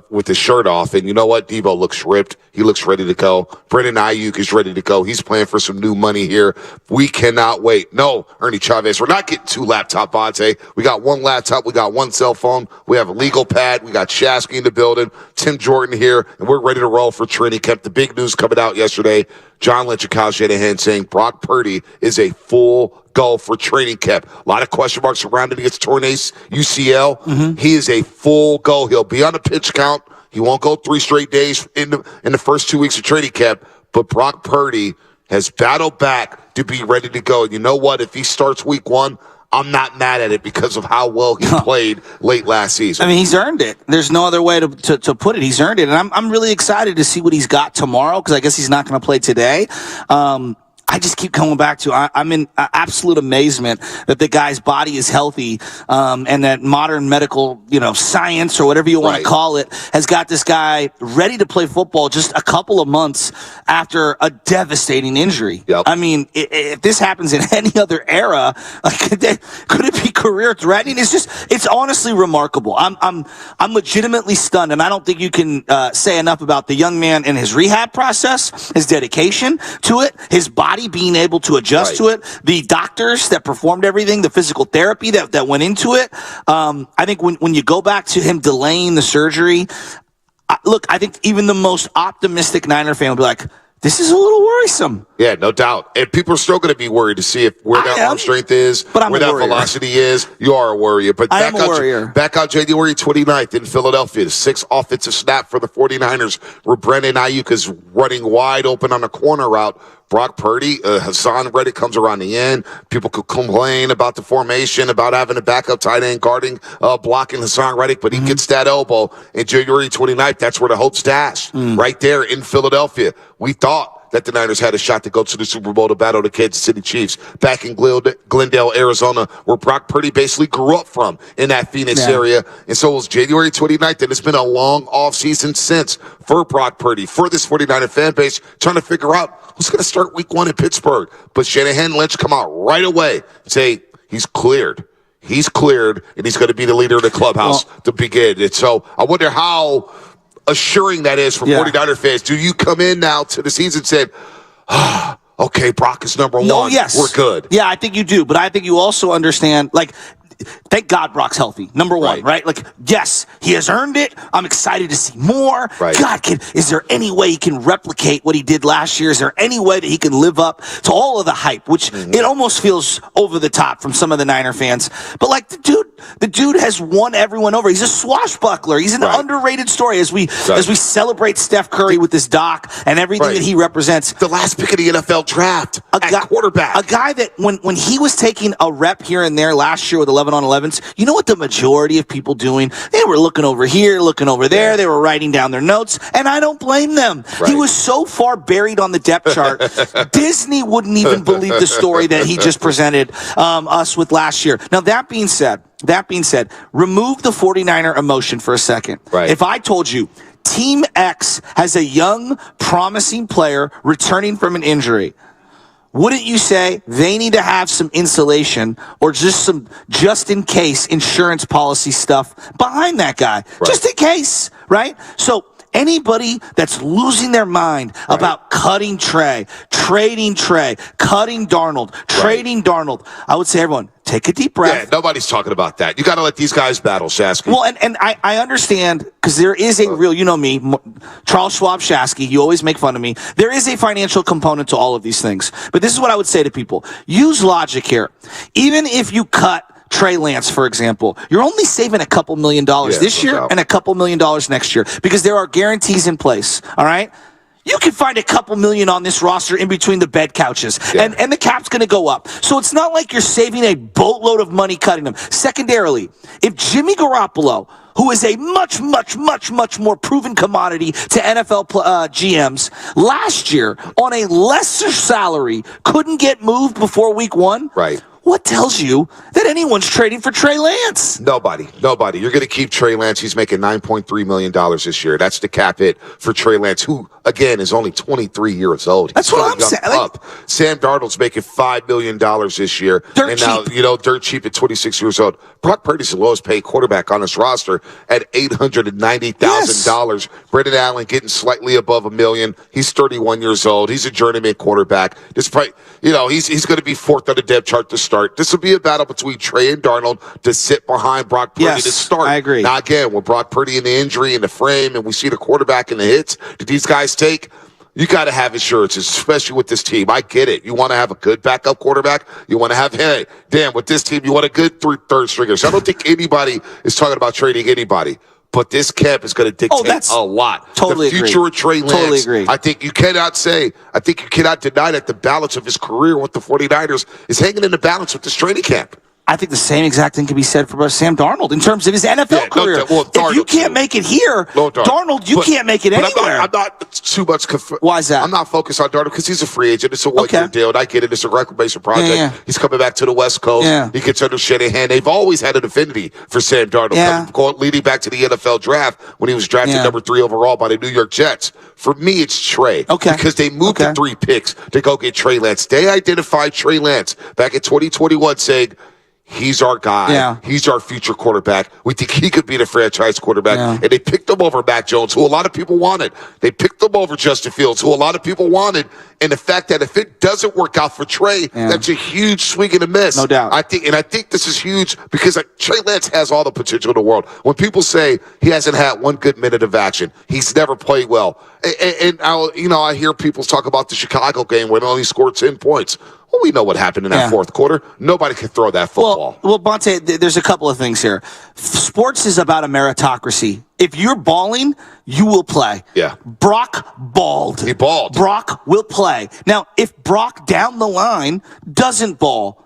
with his shirt off, and you know what? Debo looks ripped. He looks ready to go. Brendan Ayuk is ready to go. He's playing for some new money here. We cannot wait. No, Ernie Chavez, we're not getting 2 laptops, Bonte. We got 1 laptop. We got 1 cell phone. We have a legal pad. We got Shasky in the building. Tim Jordan here, and we're ready to roll for training camp. The big news coming out yesterday, John Lynch and Kyle Shanahan saying Brock Purdy is a full go for training camp. A lot of question marks surrounding his torn UCL. Mm-hmm. He is a full go. He'll be on the pitch count. He won't go 3 straight days in the first 2 weeks of training camp, but Brock Purdy has battled back to be ready to go. And you know what? If he starts week 1, I'm not mad at it because of how well he played late last season. I mean, he's earned it. There's no other way to put it. He's earned it. And I'm really excited to see what he's got tomorrow because I guess he's not going to play today. I just keep coming back to I'm in absolute amazement that the guy's body is healthy, and that modern medical, science or whatever you want to call it has got this guy ready to play football just a couple of months after a devastating injury. Yep. I mean, if this happens in any other era, could it be career threatening? It's honestly remarkable. I'm legitimately stunned, and I don't think you can say enough about the young man and his rehab process, his dedication to it, his body being able to adjust to it, the doctors that performed everything, the physical therapy that went into it. I think when you go back to him delaying the surgery, I think even the most optimistic Niner fan will be like, this is a little worrisome. Yeah, no doubt. And people are still going to be worried to see where that arm strength is, where that velocity is. You are a worrier. But back on January 29th in Philadelphia, the 6th offensive snap for the 49ers where Brendan Ayuk is running wide open on a corner route. Brock Purdy, Hassan Reddick comes around the end. People could complain about the formation, about having a backup tight end guarding, blocking Hassan Reddick, but he gets that elbow. And January 29th, that's where the hope's dashed, right there in Philadelphia. We thought that the Niners had a shot to go to the Super Bowl to battle the Kansas City Chiefs back in Glendale, Arizona, where Brock Purdy basically grew up from in that Phoenix area. And so it was January 29th, and it's been a long offseason since for Brock Purdy, for this 49er fan base, trying to figure out who's going to start week 1 in Pittsburgh. But Shanahan and Lynch come out right away and say he's cleared. He's cleared, and he's going to be the leader of the clubhouse to begin. And so I wonder how assuring that is for 49er fans. Do you come in now to the season saying, okay, Brock is number 1. No, yes. We're good. Yeah, I think you do. But I think you also understand, thank God Brock's healthy. Number 1, right? Yes, he has earned it. I'm excited to see more. Right. God, is there any way he can replicate what he did last year? Is there any way that he can live up to all of the hype, which it almost feels over the top from some of the Niner fans? But the dude has won everyone over. He's a swashbuckler. He's an underrated story as we celebrate Steph Curry with this doc and everything that he represents. The last pick of the NFL draft at quarterback. A guy that when he was taking a rep here and there last year with 11-on-11s, you know what the majority of people doing? They were looking over here, looking over there. They were writing down their notes, and I don't blame them. He was so far buried on the depth chart, Disney wouldn't even believe the story that he just presented us with last year. Now, that being said, remove the 49er emotion for a second. Right. If I told you Team X has a young, promising player returning from an injury, wouldn't you say they need to have some insulation or just some just-in-case insurance policy stuff behind that guy? Just in case, right? So anybody that's losing their mind about cutting Trey, trading Trey, cutting Darnold, trading Darnold, I would say, everyone, take a deep breath. Yeah, nobody's talking about that. You got to let these guys battle, Shasky. Well, and I understand, because there is a real, you know me, Charles Schwab Shasky, you always make fun of me. There is a financial component to all of these things. But this is what I would say to people. Use logic here. Even if you cut Trey Lance, for example, you're only saving a couple $1 million this year and a couple $1 million next year because there are guarantees in place, all right? you can find a couple million on this roster in between the bed couches. Yeah. And the cap's going to go up. So it's not like you're saving a boatload of money cutting them. Secondarily, if Jimmy Garoppolo, who is a much, much, much, much more proven commodity to NFL GMs, last year on a lesser salary couldn't get moved before week 1, right? What tells you that anyone's trading for Trey Lance? Nobody. You're going to keep Trey Lance. He's making $9.3 million this year. That's the cap hit for Trey Lance, who, again, is only 23 years old. That's what I'm saying. Sam Darnold's making $5 million this year. Dirt cheap. Dirt cheap at 26 years old. Brock Purdy's the lowest paid quarterback on this roster at $890,000. Yes. Brendan Allen getting slightly above $1 million. He's 31 years old. He's a journeyman quarterback. Despite, he's going to be fourth on the depth chart to start. This will be a battle between Trey and Darnold to sit behind Brock Purdy to start. I agree. Now, again, with Brock Purdy in the injury and the frame, and we see the quarterback in the hits that these guys take, you got to have assurances, especially with this team. I get it. You want to have a good backup quarterback. You want to have, with this team, you want a good third stringer. So I don't think anybody is talking about trading anybody. But this camp is going to dictate a lot. Totally the future of Trey Lance. Totally agree. I think you cannot deny that the balance of his career with the 49ers is hanging in the balance with this training camp. I think the same exact thing can be said for Sam Darnold in terms of his NFL career. If you can't make it here, Darnold, you can't make it anywhere. I'm not too much. Why is that? I'm not focused on Darnold because he's a free agent. It's a one-year deal, and I get it. It's a reclamation project. Yeah. He's coming back to the West Coast. Yeah. He gets under Shanahan. They've always had an affinity for Sam Darnold, leading back to the NFL draft when he was drafted number 3 overall by the New York Jets. For me, it's Trey. Because they moved the 3 picks to go get Trey Lance. They identified Trey Lance back in 2021 saying, he's our guy. Yeah. He's our future quarterback. We think he could be the franchise quarterback. Yeah. And they picked him over Mac Jones, who a lot of people wanted. They picked him over Justin Fields, who a lot of people wanted. And the fact that if it doesn't work out for Trey, that's a huge swing and a miss. No doubt. I think this is huge because Trey Lance has all the potential in the world. When people say he hasn't had one good minute of action, he's never played well. And I hear people talk about the Chicago game where they only scored 10 points. Well, we know what happened in that fourth quarter. Nobody can throw that football. Well, Bonte, there's a couple of things here. Sports is about a meritocracy. If you're balling, you will play. Yeah. Brock balled. He balled. Brock will play. Now, if Brock down the line doesn't ball,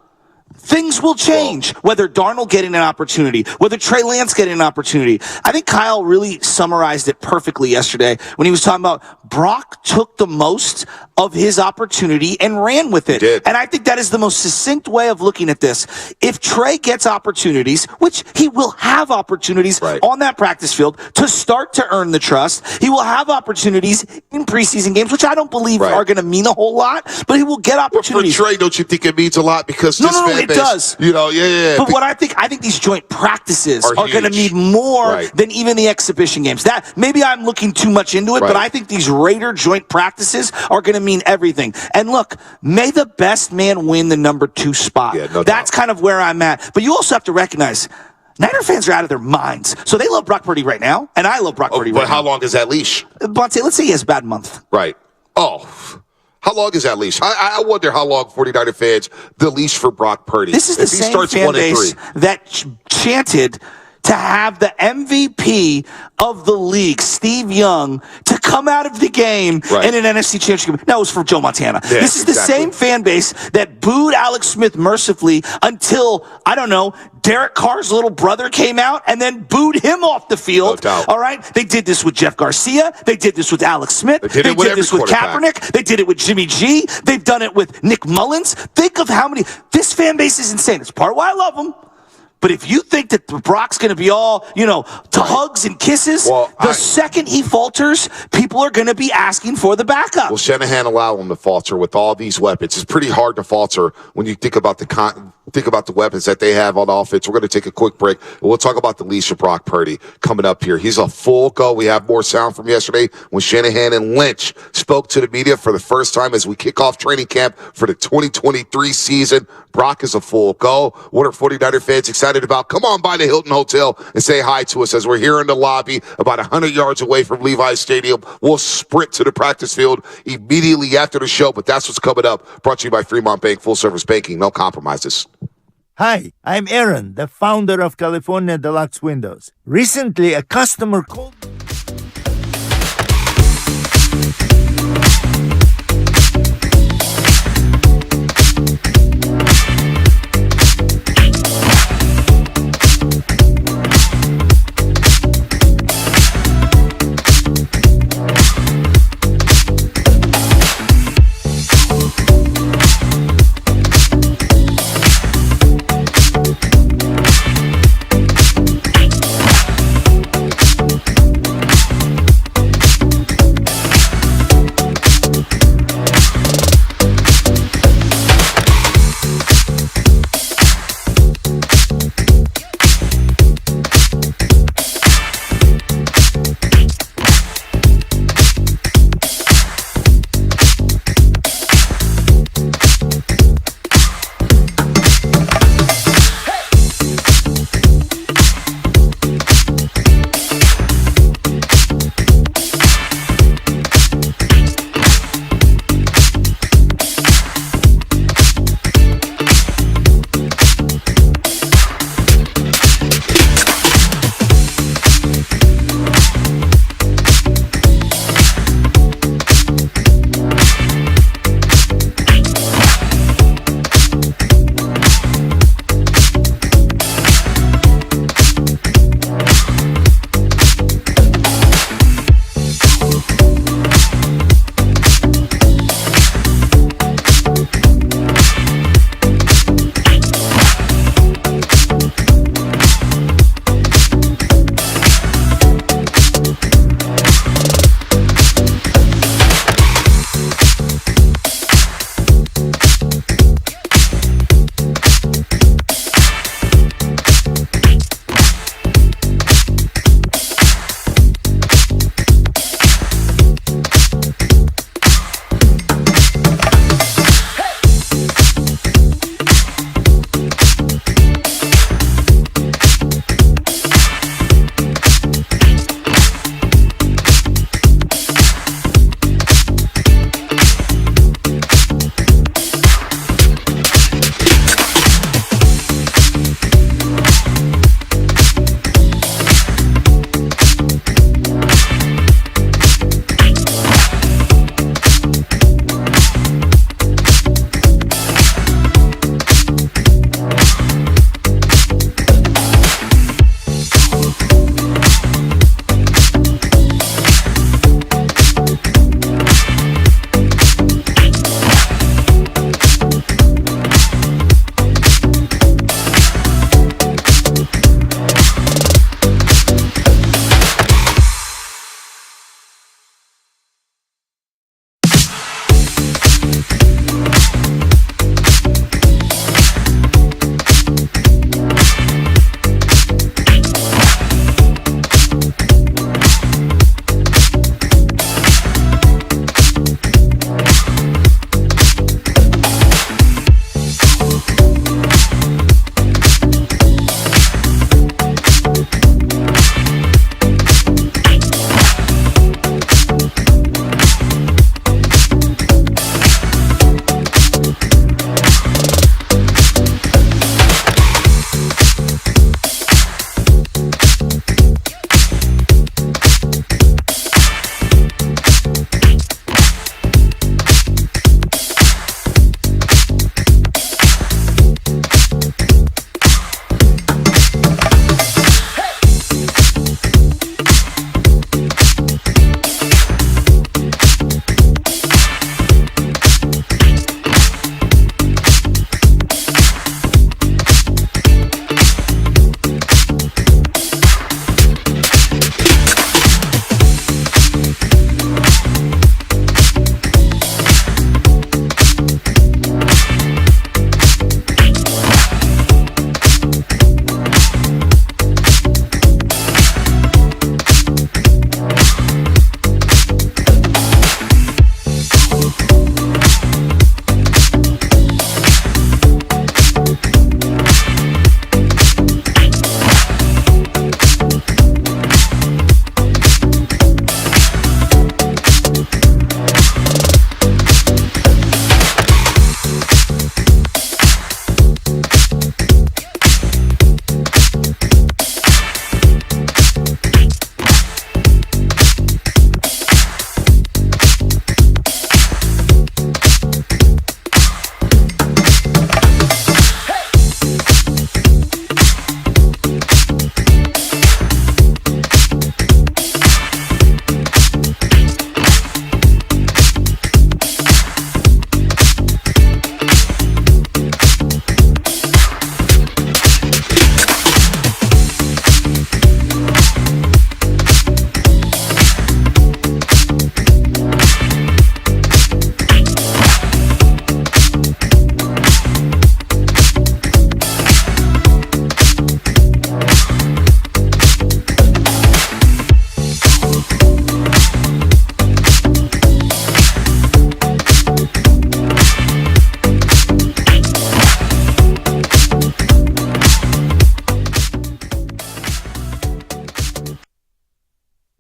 things will change, whether Darnold getting an opportunity, whether Trey Lance getting an opportunity. I think Kyle really summarized it perfectly yesterday when he was talking about Brock took the most of his opportunity and ran with it. And I think that is the most succinct way of looking at this. If Trey gets opportunities, which he will have opportunities on that practice field to start to earn the trust, he will have opportunities in preseason games, which I don't believe are going to mean a whole lot, but he will get opportunities. But for Trey, don't you think it means a lot? Because this fan it base, does. But what I think these joint practices are going to mean more than even the exhibition games. That maybe I'm looking too much into it, but I think these Raider joint practices are going to mean everything. And look, may the best man win the number 2 spot. That's kind of where I'm at. But you also have to recognize Niner fans are out of their minds. So they love Brock Purdy right now, and I love Brock Purdy right now. But how long is that leash? Bonte, let's say he has a bad month. Right. How long is that leash? I wonder how long 49er fans, the leash for Brock Purdy. This is the same fan base that chanted to have the MVP of the league, Steve Young, to come out of the game in an NFC championship. That was for Joe Montana. Yeah, this is the same fan base that booed Alex Smith mercifully until, I don't know, Derek Carr's little brother came out and then booed him off the field. No doubt. All right? They did this with Jeff Garcia. They did this with Alex Smith. They did this with Kaepernick. They did it with Jimmy G. They've done it with Nick Mullins. Think of how many. This fan base is insane. It's part of why I love them. But if you think that Brock's going to be all, to hugs and kisses, the second he falters, people are going to be asking for the backup. Will Shanahan allow him to falter with all these weapons? It's pretty hard to falter when you think about the weapons that they have on offense. We're going to take a quick break. We'll talk about the leash of Brock Purdy coming up here. He's a full go. We have more sound from yesterday when Shanahan and Lynch spoke to the media for the first time as we kick off training camp for the 2023 season. Brock is a full go. What are 49er fans excited about? Come on by the Hilton Hotel and say hi to us as we're here in the lobby about 100 yards away from Levi's Stadium. We'll sprint to the practice field immediately after the show, but that's what's coming up. Brought to you by Fremont Bank, full service banking, no compromises. Hi, I'm Aaron, the founder of California Deluxe Windows. Recently, a customer called...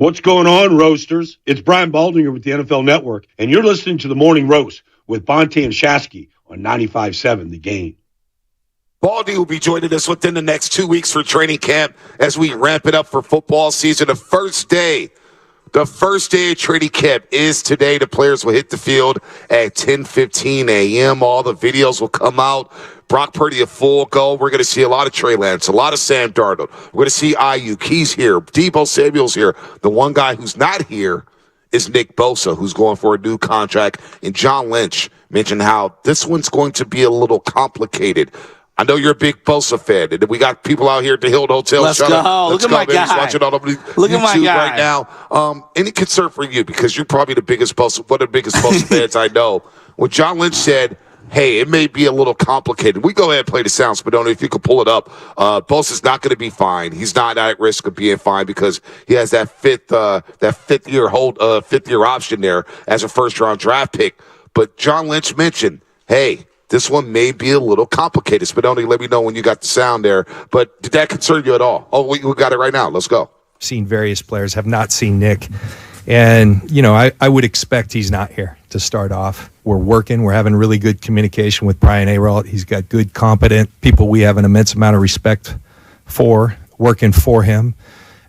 What's going on, Roasters? It's Brian Baldinger with the NFL Network, and you're listening to the Morning Roast with Bonte and Shasky on 95.7 The Game. Baldy will be joining us within the next 2 weeks for training camp as we ramp it up for football season. The first day of training camp is today. The players will hit the field at 10:15 a.m. All the videos will come out. Brock Purdy a full go. We're going to see a lot of Trey Lance, a lot of Sam Darnold. We're going to see Ayuk. He's here. Deebo Samuel's here. The one guy who's not here is Nick Bosa, who's going for a new contract. And John Lynch mentioned how this one's going to be a little complicated. I know you're a big Bosa fan, and we got people out here at the Hilton Hotel. Let's go. Look at my guy. He's watching all over Look at my YouTube guy right now. Any concern for you, because you're probably the biggest Bosa, one of the biggest Bosa fans I know. When John Lynch said, hey, it may be a little complicated. We go ahead and play the sounds, but don't know if you could pull it up. Bosa's not going to be fine. He's not at risk of being fine because he has that fifth year option there as a first round draft pick. But John Lynch mentioned, hey, this one may be a little complicated. Spadoni, let me know when you got the sound there. But did that concern you at all? Oh, we got it right now. Let's go. Seen various players, have not seen Nick. And, I would expect he's not here to start off. We're working. We're having really good communication with Brian Aralt. He's got good, competent people we have an immense amount of respect for, working for him.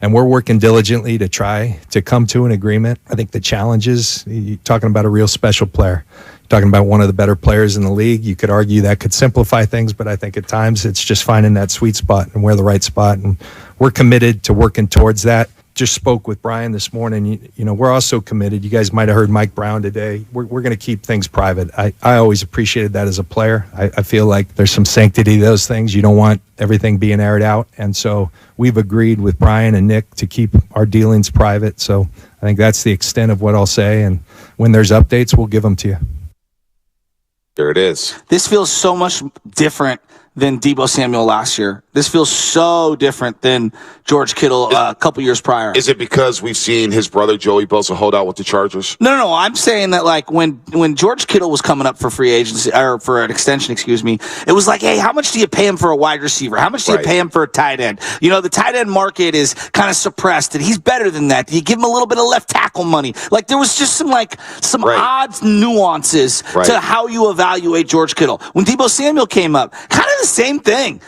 And we're working diligently to try to come to an agreement. I think the challenge is you're talking about a real special player. Talking about one of the better players in the league. You could argue that could simplify things, but I think at times it's just finding that sweet spot and where the right spot. And we're committed to working towards that. Just spoke with Brian this morning. We're also committed. You guys might have heard Mike Brown today. We're going to keep things private. I always appreciated that as a player. I feel like there's some sanctity to those things. You don't want everything being aired out. And so we've agreed with Brian and Nick to keep our dealings private. So I think that's the extent of what I'll say. And when there's updates, we'll give them to you. There it is. This feels so much different than Deebo Samuel last year. This feels so different than George Kittle a couple years prior. Is it because we've seen his brother Joey Bosa hold out with the Chargers? No. I'm saying that when George Kittle was coming up for free agency or for an extension, it was like, hey, how much do you pay him for a wide receiver? How much do you pay him for a tight end? The tight end market is kind of suppressed, and he's better than that. Do you give him a little bit of left tackle money? There was just some odd nuances to how you evaluate George Kittle. When Deebo Samuel came up, kind of the same thing.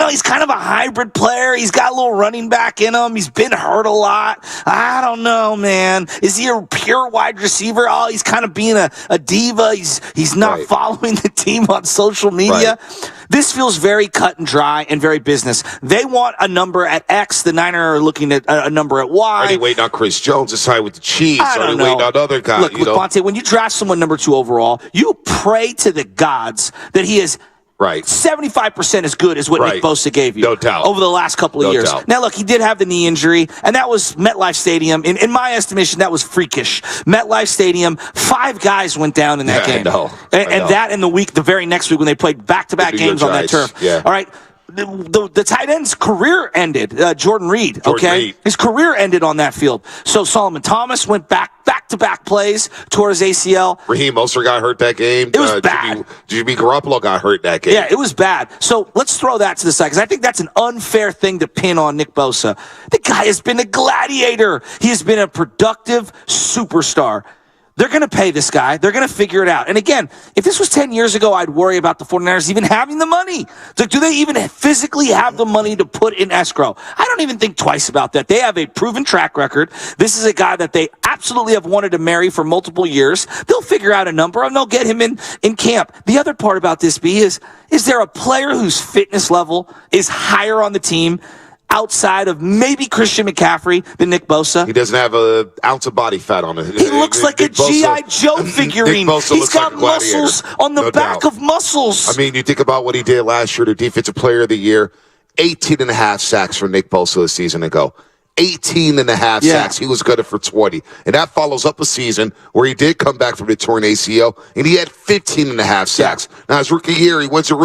He's kind of a hybrid player. He's got a little running back in him. He's been hurt a lot. I don't know, man. Is he a pure wide receiver? Oh, he's kind of being a diva. He's not following the team on social media. Right. This feels very cut and dry and very business. They want a number at X. The Niners are looking at a number at Y. Are they waiting on Chris Jones to sign with the Chiefs? Are they waiting on other guys? Look, Bonte, when you draft someone number 2 overall, you pray to the gods that he is 75% as good as what Nick Bosa gave you. No doubt. Over the last couple of years. Doubt. Now, look, he did have the knee injury, and that was MetLife Stadium. In my estimation, that was freakish. MetLife Stadium, 5 guys went down in that game. I know. And that in the very next week when they played back-to-back games on that turf. Yeah. All right. The tight end's career ended. Jordan Reed, his career ended on that field. So Solomon Thomas went back-to-back plays, tore his ACL. Raheem Mostert got hurt that game. It was bad. Jimmy Garoppolo got hurt that game. Yeah, it was bad. So let's throw that to the side because I think that's an unfair thing to pin on Nick Bosa. The guy has been a gladiator. He has been a productive superstar. They're going to pay this guy. They're going to figure it out. And again, if this was 10 years ago, I'd worry about the 49ers even having the money. Do they even physically have the money to put in escrow? I don't even think twice about that. They have a proven track record. This is a guy that they absolutely have wanted to marry for multiple years. They'll figure out a number and they'll get him in camp. The other part about this, B, is there a player whose fitness level is higher on the team outside of maybe Christian McCaffrey than Nick Bosa? He doesn't have an ounce of body fat on it. He looks like a G.I. Joe figurine. He's got muscles on the back of muscles. I mean, you think about what he did last year, the Defensive Player of the Year, 18.5 sacks for Nick Bosa a season ago. 18.5 sacks. He was good for 20. And that follows up a season where he did come back from the torn ACL, and he had 15.5 sacks. Now, his rookie year, he wins a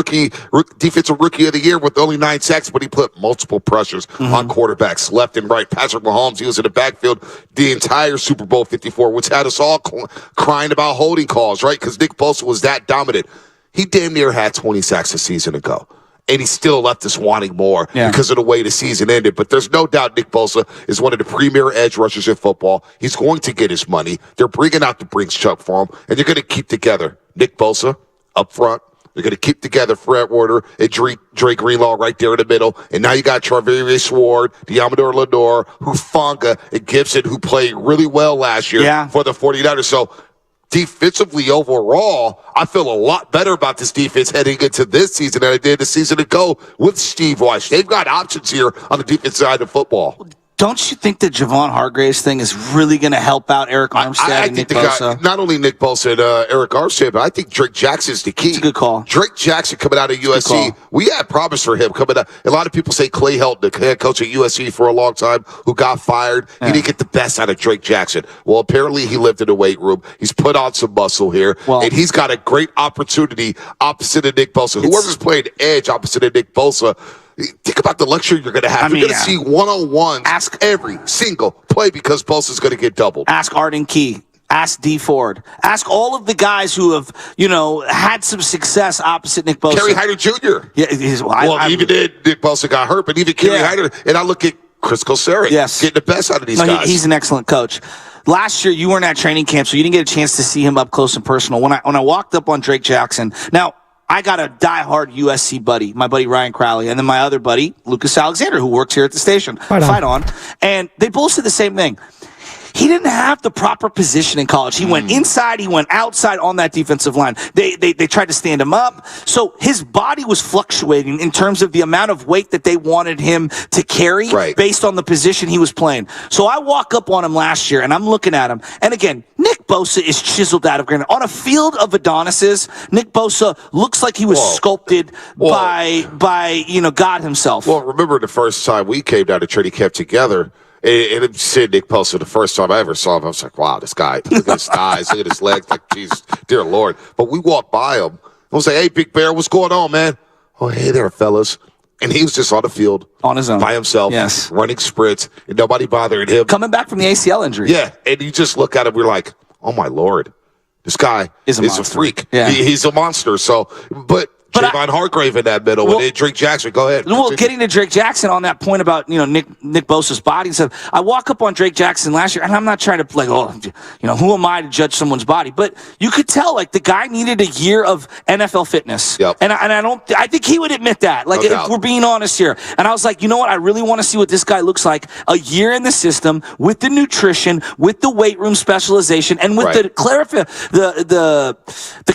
Defensive Rookie of the Year with only 9 sacks, but he put multiple pressures on quarterbacks left and right. Patrick Mahomes, he was in the backfield the entire Super Bowl 54, which had us all crying about holding calls, right? Because Nick Bosa was that dominant. He damn near had 20 sacks a season ago. and he still left us wanting more because of the way the season ended. But there's no doubt Nick Bosa is one of the premier edge rushers in football. He's going to get his money. They're bringing out the Brinks truck for him, and they're going to keep together Nick Bosa up front. They're going to keep together Fred Warner and Drake Greenlaw right there in the middle. And now you got Charvarius Ward, Diamador Lenore, Hufanga, and Gibson, who played really well last year for the 49ers. So defensively overall, I feel a lot better about this defense heading into this season than I did the season ago with Steve Weiss. They've got options here on the defense side of football. Don't you think the Javon Hargraves thing is really going to help out Eric Armstead and Nick Bosa? Not only Nick Bosa and Eric Armstead, but I think Drake Jackson's the key. It's a good call. Drake Jackson coming out of USC. We had promise for him coming out. A lot of people say Clay Helton, the head coach at USC for a long time, who got fired. He didn't get the best out of Drake Jackson. Well, apparently he lived in the weight room. He's put on some muscle here, and he's got a great opportunity opposite of Nick Bosa. Whoever's playing edge opposite of Nick Bosa, think about the luxury you're going to have. You're going to see one-on-ones every single play because Bosa's going to get doubled. Ask Arden Key. Ask D Ford. Ask all of the guys who have, had some success opposite Nick Bosa. Kerry Hyder Jr. Yeah, even then Nick Bosa got hurt, but even Kerry Hyder, and I look at Chris Kosaric getting the best out of these guys. He's an excellent coach. Last year, you weren't at training camp, so you didn't get a chance to see him up close and personal. When I walked up on Drake Jackson, now, I got a diehard USC buddy, my buddy Ryan Crowley, and then my other buddy, Lucas Alexander, who works here at the station. Fight on. And they both said the same thing. He didn't have the proper position in college. He went inside, he went outside on that defensive line. They tried to stand him up. So his body was fluctuating in terms of the amount of weight that they wanted him to carry based on the position he was playing. So I walk up on him last year, and I'm looking at him. And again, Nick Bosa is chiseled out of granite. On a field of Adonises, Nick Bosa looks like he was sculpted by God himself. Well, remember the first time we came down to training camp together, and it said Nick Bosa, the first time I ever saw him, I was like, wow, this guy, look at his thighs, look at his legs, like, Jesus, dear Lord. But we walked by him, I was like, hey, Big Bear, what's going on, man? Oh, hey there, fellas. And he was just on the field. On his own. By himself. Yes. Running sprints, and nobody bothering him. Coming back from the ACL injury. Yeah, and you just look at him, we're like, oh, my Lord. This guy is a freak. Yeah. He's a monster. So, but Javon Hargrave in that middle, and then Drake Jackson. Go ahead. Well, getting to Drake Jackson on that point about Nick Bosa's body and stuff. I walk up on Drake Jackson last year, and I'm not trying to who am I to judge someone's body? But you could tell the guy needed a year of NFL fitness. Yep. And I think he would admit that. If we're being honest here, and I was like, you know what? I really want to see what this guy looks like a year in the system with the nutrition, with the weight room specialization, and with the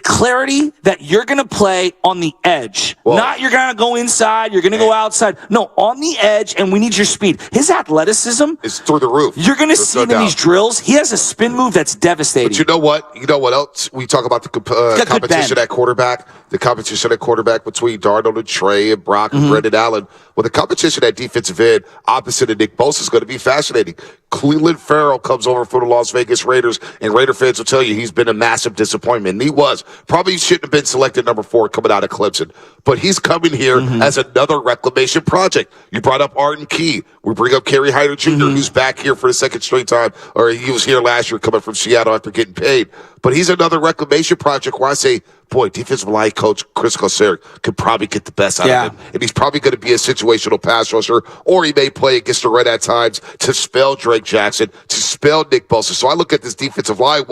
clarity that you're going to play on the edge. Not you're going to go inside, you're going to go outside. No, on the edge, and we need your speed. His athleticism is through the roof. You're going to see him in these drills. He has a spin move that's devastating. But you know what? You know what else? We talk about the competition at quarterback. The competition at quarterback between Darnold and Trey and Brock and Brendan Allen. Well, the competition at defensive end opposite of Nick Bosa is going to be fascinating. Cleveland Farrell comes over for the Las Vegas Raiders, and Raider fans will tell you he's been a massive disappointment. And he was. Probably shouldn't have been selected number 4 coming out of Clemson. But he's coming here as another reclamation project. You brought up Arden Key. We bring up Kerry Hyder Jr., who's back here for the second straight time, or he was here last year coming from Seattle after getting paid. But he's another reclamation project where I say, boy, defensive line coach Chris Kosaric could probably get the best out of him. And he's probably going to be a situational pass rusher, or he may play against the Red at times to spell Drake Jackson, to spell Nick Bosa. So I look at this defensive line,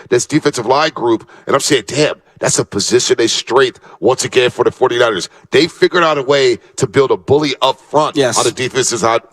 this defensive line group, and I'm saying, damn, that's a position of strength once again for the 49ers. They figured out a way to build a bully up front on the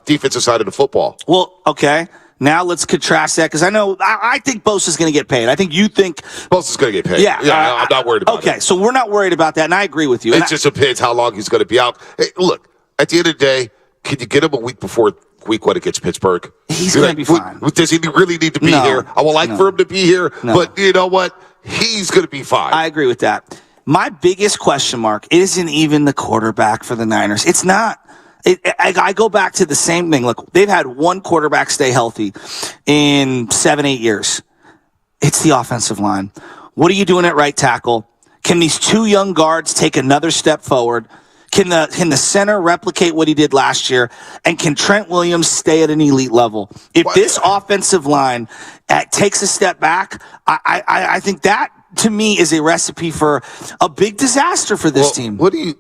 defensive side of the football. Well, okay. Now let's contrast that, because I think Bosa's going to get paid. I think you think Bosa's going to get paid. Yeah, I'm not worried about it. Okay, so we're not worried about that, and I agree with you. It just depends how long he's going to be out. Hey, look, at the end of the day, can you get him a week before week 1 against Pittsburgh? He's going to be fine. Does he really need to be here? I would like for him to be here, but you know what? He's going to be fine. I agree with that. My biggest question mark isn't even the quarterback for the Niners. It's not. I go back to the same thing. Look, they've had one quarterback stay healthy in 7-8 years. It's the offensive line. What are you doing at right tackle? Can these 2 young guards take another step forward? Can the center replicate what he did last year? And can Trent Williams stay at an elite level? If this offensive line takes a step back, I think that to me, is a recipe for a big disaster for this team. We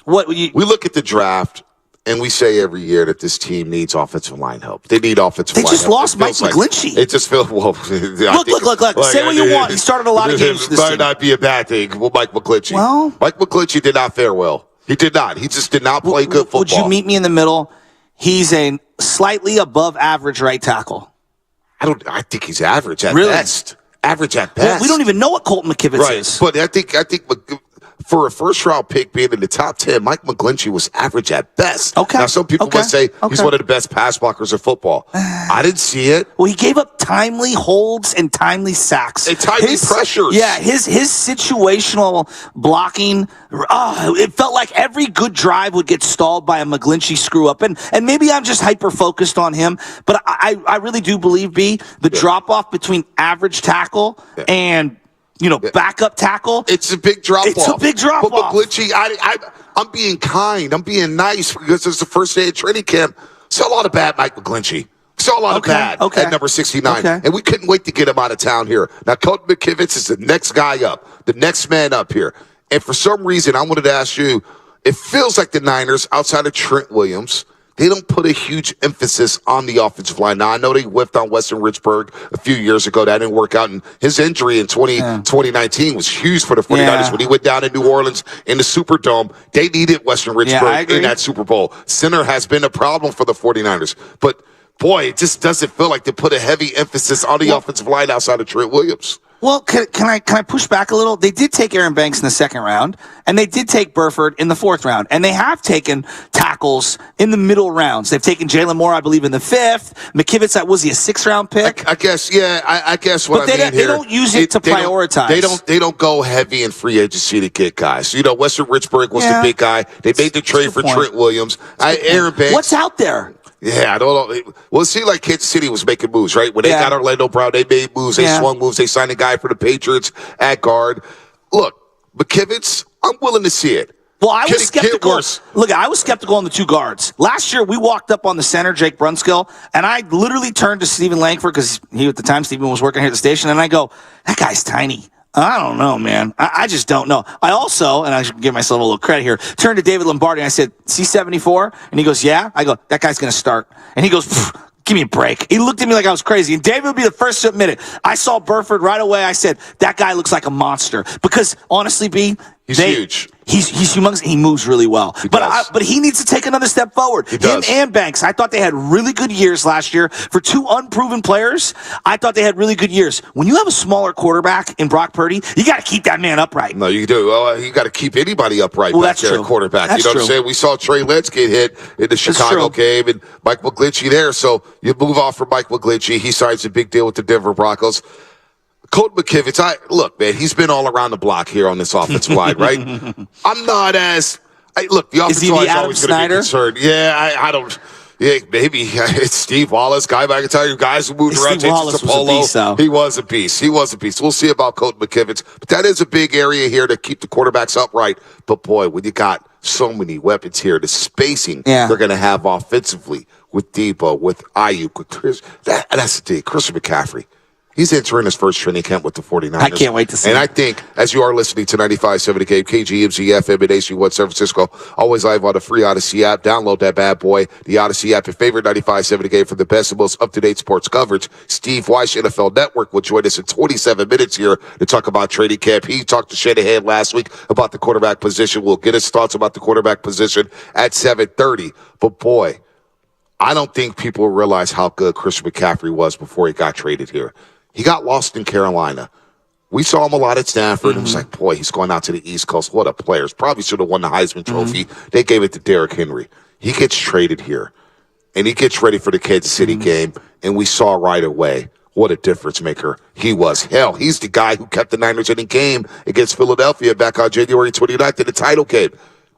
look at the draft, and we say every year that this team needs offensive line help. They need offensive line help. They just lost Mike McGlinchey. It just feels, Look. Say what you want. He started a lot of games this might team. not be a bad thing. Well, Mike McGlinchey. Well, Mike McGlinchey did not fare well. He did not. He just did not play good football. Would you meet me in the middle? He's a slightly above average right tackle. I think he's average at best. Average at best. Well, we don't even know what Colton McKivitz is. But I think for a first-round pick being in the top 10, Mike McGlinchey was average at best. Okay. Now, some people might say he's one of the best pass blockers in football. I didn't see it. Well, he gave up timely holds and timely sacks. And timely pressures. Yeah, his situational blocking, it felt like every good drive would get stalled by a McGlinchey screw-up. And maybe I'm just hyper-focused on him, but I really do believe, B, the drop-off between average tackle and backup tackle. It's a big drop-off. It's a big drop-off. But McGlinchey, I'm being kind. I'm being nice because it's the first day of training camp. Saw a lot of bad Mike McGlinchey. Saw a lot of bad at number 69. And we couldn't wait to get him out of town here. Now, Colton McKivitz is the next guy up, the next man up here. And for some reason, I wanted to ask you, it feels like the Niners, outside of Trent Williams, they don't put a huge emphasis on the offensive line. Now, I know they whiffed on Weston Richburg a few years ago. That didn't work out. And his injury in 2019 was huge for the 49ers. When he went down in New Orleans in the Superdome, they needed Weston Richburg in that Super Bowl. Center has been a problem for the 49ers. But, boy, it just doesn't feel like they put a heavy emphasis on the offensive line outside of Trent Williams. Well, can I push back a little? They did take Aaron Banks in the second round, and they did take Burford in the fourth round, and they have taken tackles in the middle rounds. They've taken Jalen Moore, I believe, in the fifth. McKivitz, was he a sixth-round pick? I guess, yeah. I guess what but they don't use it to prioritize. They don't go heavy in free agency to get guys. Weston Richburg was the big guy. They made the trade for Trent Williams. Aaron Banks. What's out there? Yeah, I don't know. Well, it seemed like Kansas City was making moves, right? When they got Orlando Brown, they made moves. They swung moves. They signed a guy for the Patriots at guard. Look, McKivitz, I'm willing to see it. Well, I was skeptical. Look, I was skeptical on the two guards. Last year, we walked up on the center, Jake Brunskill, and I literally turned to Stephen Langford, because at the time, Stephen was working here at the station, and I go, that guy's tiny. I don't know, man. I just don't know. I also, and I should give myself a little credit here, turned to David Lombardi and I said, C74? And he goes, yeah. I go, that guy's going to start. And he goes, give me a break. He looked at me like I was crazy. And David would be the first to admit it. I saw Burford right away. I said, that guy looks like a monster. Because honestly, B, he's huge. He's humongous. He moves really well. But he needs to take another step forward. Him and Banks. I thought they had really good years last year. For two unproven players, I thought they had really good years. When you have a smaller quarterback in Brock Purdy, you got to keep that man upright. No, you do. You got to keep anybody upright back there at quarterback. That's you know what I'm saying? We saw Trey Lance get hit in the Chicago game and Mike McGlinchey there. So you move off from Mike McGlinchey. He signs a big deal with the Denver Broncos. Colton McKivitz, look, man, he's been all around the block here on this offensive line, right? I'm not as look. The offensive line is always going to be concerned. Yeah, I don't. Yeah, maybe it's Steve Wallace, guy. But I can tell you, guys who moved around. Steve Wallace was a beast, though. He was a beast. He was a beast. We'll see about Colton McKivitz, but that is a big area here to keep the quarterbacks upright. But boy, when you got so many weapons here, the spacing they're going to have offensively with Debo, with Ayuk, with Chris. That's the thing. Christian McCaffrey. He's entering his first training camp with the 49ers. I can't wait to see him. And I think, as you are listening to 95.7 The Game, KGMZ FM and AC1 San Francisco, always live on the free Odyssey app. Download that bad boy, the Odyssey app, your favorite 95.7 The Game for the best and most up-to-date sports coverage. Steve Weiss, NFL Network, will join us in 27 minutes here to talk about training camp. He talked to Shanahan last week about the quarterback position. We'll get his thoughts about the quarterback position at 7:30. But boy, I don't think people realize how good Christian McCaffrey was before he got traded here. He got lost in Carolina. We saw him a lot at Stanford. It was like, boy, he's going out to the East Coast. What a player. Probably should have won the Heisman Trophy. They gave it to Derrick Henry. He gets traded here, and he gets ready for the Kansas City game, and we saw right away what a difference maker he was. Hell, he's the guy who kept the Niners in the game against Philadelphia back on January 29th in the title game.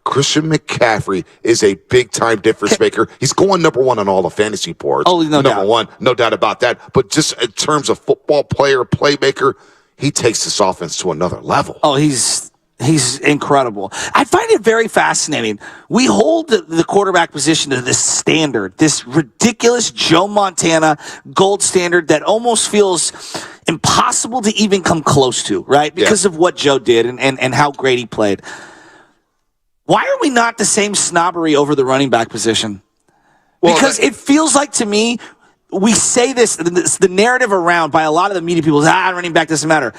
Christian McCaffrey is a big-time difference maker. He's going number one on all the fantasy boards. Oh, no doubt. Number one, no doubt about that. But just in terms of football player, playmaker, he takes this offense to another level. Oh, he's He's incredible. I find it very fascinating. We hold the quarterback position to this standard, this ridiculous Joe Montana gold standard that almost feels impossible to even come close to, right? Because of what Joe did and how great he played. Why are we not the same snobbery over the running back position? Because it feels like to me, we say this, the narrative around by a lot of the media people is, running back doesn't matter.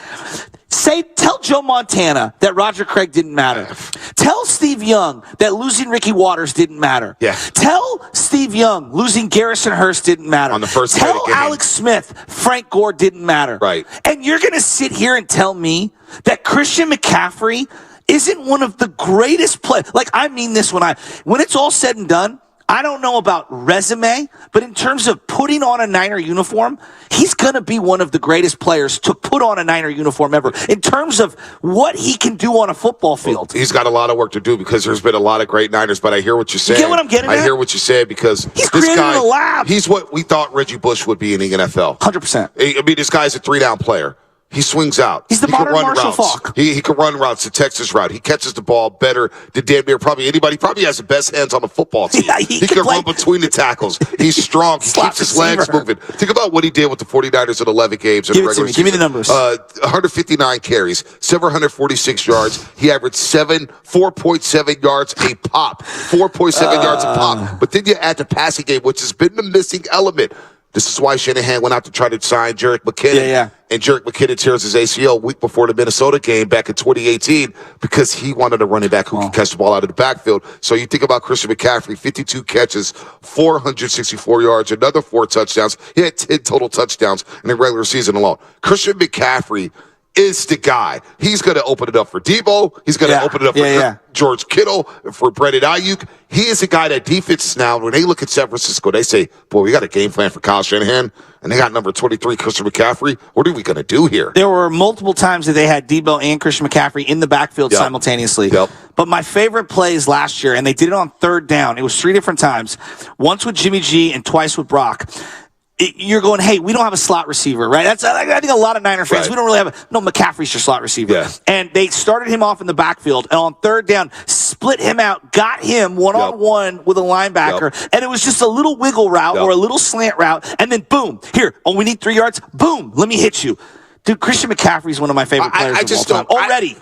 Tell Joe Montana that Roger Craig didn't matter. Tell Steve Young that losing Ricky Waters didn't matter. Yeah. Tell Steve Young losing Garrison Hurst didn't matter. On the first Tell Alex Smith Frank Gore didn't matter. Right. And you're going to sit here and tell me that Christian McCaffrey isn't one of the greatest players. Like, I mean this when it's all said and done, I don't know about resume, but in terms of putting on a Niner uniform, he's going to be one of the greatest players to put on a Niner uniform ever. In terms of what he can do on a football field. Well, he's got a lot of work to do because there's been a lot of great Niners, but I hear what you're saying. You get what I'm getting at? I hear what you said because he's created a lab. He's what we thought Reggie Bush would be in the NFL. 100%. I mean, this guy's a 3-down player. He swings out. He's the modern Marshall Faulk. He can run routes, the Texas route. He catches the ball better than damn near probably anybody. Probably has the best hands on the football team. Yeah, he can run between the tackles. He's strong. He keeps his legs moving. Think about what he did with the 49ers in 11 games in the regular season. Give me the numbers. 159 carries, 746 yards. He averaged 4.7 yards a pop. 4.7 yards a pop. But then you add the passing game, which has been the missing element. This is why Shanahan went out to try to sign Jerick McKinnon. Yeah. And Jerick McKinnon tears his ACL a week before the Minnesota game back in 2018 because he wanted a running back who could catch the ball out of the backfield. So you think about Christian McCaffrey, 52 catches, 464 yards, another 4 touchdowns. He had 10 total touchdowns in the regular season alone. Christian McCaffrey is the guy. He's going to open it up for Debo. He's going to open it up for George Kittle, for Brandon Ayuk. He is a guy that defenses now, when they look at San Francisco, they say, boy, we got a game plan for Kyle Shanahan, and they got number 23, Christian McCaffrey. What are we going to do here? There were multiple times that they had Debo and Christian McCaffrey in the backfield simultaneously. But my favorite plays last year, and they did it on 3rd down. It was 3 different times. Once with Jimmy G and twice with Brock. You're going, hey, we don't have a slot receiver, right? That's I think a lot of Niner fans, we don't really have McCaffrey's your slot receiver. Yeah. And they started him off in the backfield, and on 3rd down, split him out, got him one-on-one with a linebacker, and it was just a little wiggle route or a little slant route, and then boom, here, we need 3 yards, boom, let me hit you. Dude, Christian McCaffrey is one of my favorite players of all time. Already.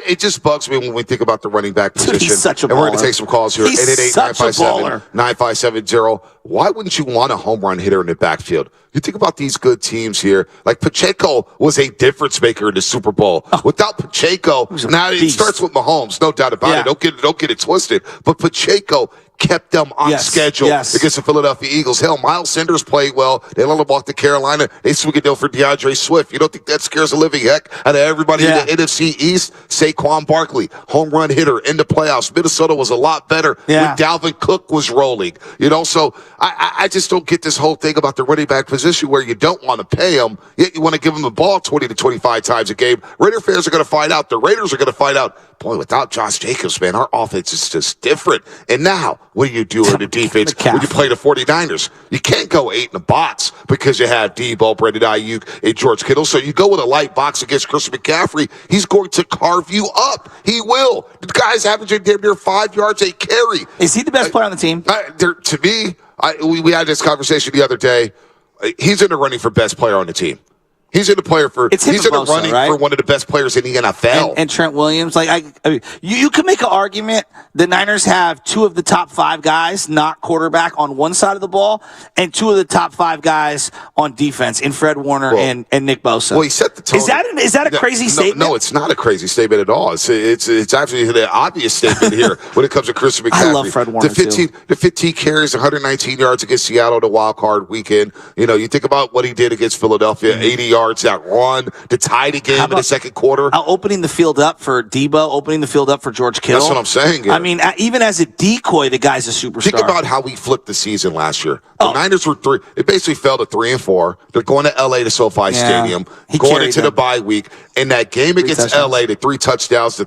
It just bugs me when we think about the running back position. Dude, he's such a baller. And we're going to take some calls here. 888-957-9570. Why wouldn't you want a home run hitter in the backfield? You think about these good teams here. Like Pacheco was a difference maker in the Super Bowl. Without Pacheco, now it starts with Mahomes, no doubt about it. Don't get it twisted. But Pacheco kept them on schedule against the Philadelphia Eagles. Hell, Miles Sanders played well. They let him walk to Carolina. They swing a deal for DeAndre Swift. You don't think that scares the living heck out of everybody in the NFC East? Saquon Barkley, home run hitter in the playoffs. Minnesota was a lot better when Dalvin Cook was rolling. So I just don't get this whole thing about the running back position where you don't want to pay them, yet you want to give them the ball 20 to 25 times a game. Raider fans are going to find out. The Raiders are going to find out, boy, without Josh Jacobs, man, our offense is just different. And now, what do you do in the defense when you play the 49ers? You can't go 8 in the box because you have Debo, Brandon Ayuk, and George Kittle. So you go with a light box against Christian McCaffrey. He's going to carve you up. He will. The guy's averaging damn near 5 yards a carry. Is he the best player on the team? To me, we had this conversation the other day. He's in the running for best player on the team. He's in the running for one of the best players in the NFL. And Trent Williams. You can make an argument the Niners have 2 of the top 5 guys, not quarterback, on one side of the ball, and 2 of the top 5 guys on defense in Fred Warner and Nick Bosa. Well, he set the tone. Is that a crazy statement? No, it's not a crazy statement at all. It's actually the obvious statement here when it comes to Christian McCaffrey. I love Fred Warner, the 15 carries, 119 yards against Seattle, the wild card weekend. You think about what he did against Philadelphia, 80 yards, that run to tie the game in the second quarter. Opening the field up for Debo, opening the field up for George Kittle. That's what I'm saying. Yeah. I mean, even as a decoy, the guy's a superstar. Think about how we flipped the season last year. The Niners were 3. It basically fell to 3-4. They're going to L.A. to SoFi Stadium, going into the bye week. And that game against L.A., the 3 touchdowns, the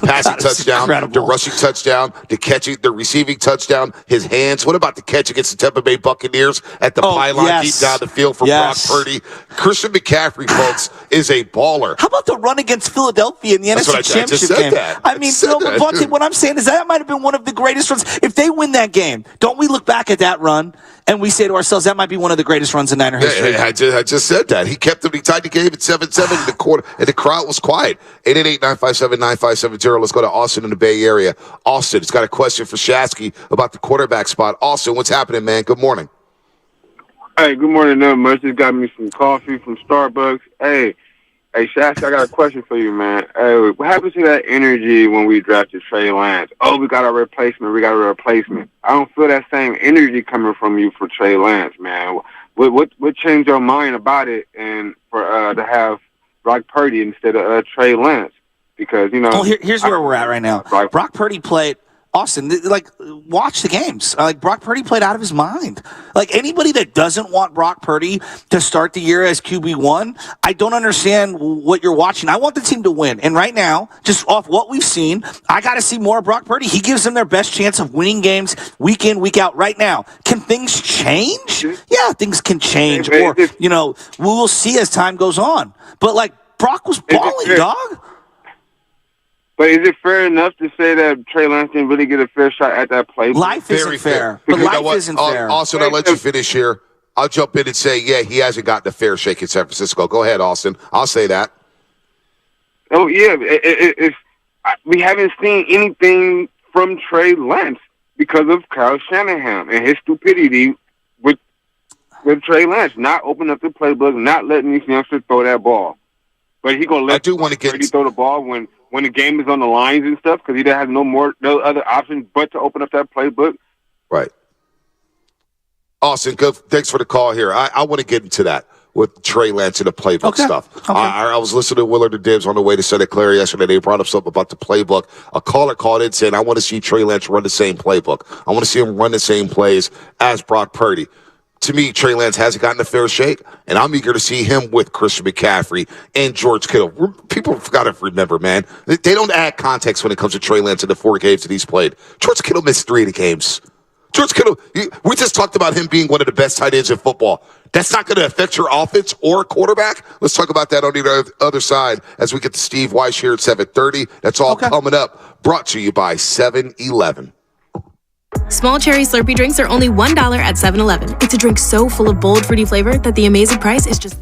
passing touchdown, the rushing touchdown, the receiving touchdown, his hands. What about the catch against the Tampa Bay Buccaneers at the pylon deep down the field for Brock Purdy? Christian McCaffrey McCaffrey, folks, is a baller. How about the run against Philadelphia in the NFC Championship game? But what I'm saying is that might have been one of the greatest runs. If they win that game, don't we look back at that run and we say to ourselves, that might be one of the greatest runs in Niner history? Yeah, I just said that. He kept them. He tied the game at 7-7 in the quarter, and the crowd was quiet. 888-957-9570. Let's go to Austin in the Bay Area. Austin has got a question for Shasky about the quarterback spot. Austin, what's happening, man? Good morning. Hey, good morning, much. Just got me some coffee from Starbucks. Hey, Shasky, I got a question for you, man. Hey, what happened to that energy when we drafted Trey Lance? Oh, we got a replacement. I don't feel that same energy coming from you for Trey Lance, man. What changed your mind about it and for to have Brock Purdy instead of Trey Lance? Because, here's where we're at right now. Brock Purdy played. Austin, watch the games. Brock Purdy played out of his mind. Anybody that doesn't want Brock Purdy to start the year as QB1, I don't understand what you're watching. I want the team to win. And right now, just off what we've seen, I got to see more of Brock Purdy. He gives them their best chance of winning games week in, week out right now. Can things change? Yeah, things can change. Or, we will see as time goes on. But, Brock was balling, dog. But is it fair enough to say that Trey Lance didn't really get a fair shot at that play? Life isn't fair. But life isn't fair. Austin, I'll let you finish here. I'll jump in and say, yeah, he hasn't gotten a fair shake in San Francisco. Go ahead, Austin. I'll say that. Oh, yeah. We haven't seen anything from Trey Lance because of Kyle Shanahan and his stupidity with Trey Lance, not opening up the playbook, not letting these youngsters throw that ball. But he gonna let Purdy throw the ball when the game is on the lines and stuff because he has no other option but to open up that playbook. Right. Austin, good. Thanks for the call here. I want to get into that with Trey Lance and the playbook stuff. Okay. I was listening to Willard and Dibbs on the way to Santa Clara yesterday. They brought up something about the playbook. A caller called in saying, I want to see Trey Lance run the same playbook. I want to see him run the same plays as Brock Purdy. To me, Trey Lance hasn't gotten a fair shake, and I'm eager to see him with Christian McCaffrey and George Kittle. People got to remember, man, they don't add context when it comes to Trey Lance in the 4 games that he's played. George Kittle missed 3 of the games. George Kittle, we just talked about him being one of the best tight ends in football. That's not going to affect your offense or quarterback. Let's talk about that on the other side as we get to Steve Weiss here at 7:30. That's all coming up. Brought to you by 7-Eleven. Small cherry Slurpee drinks are only $1 at 7-Eleven. It's a drink so full of bold, fruity flavor that the amazing price is just...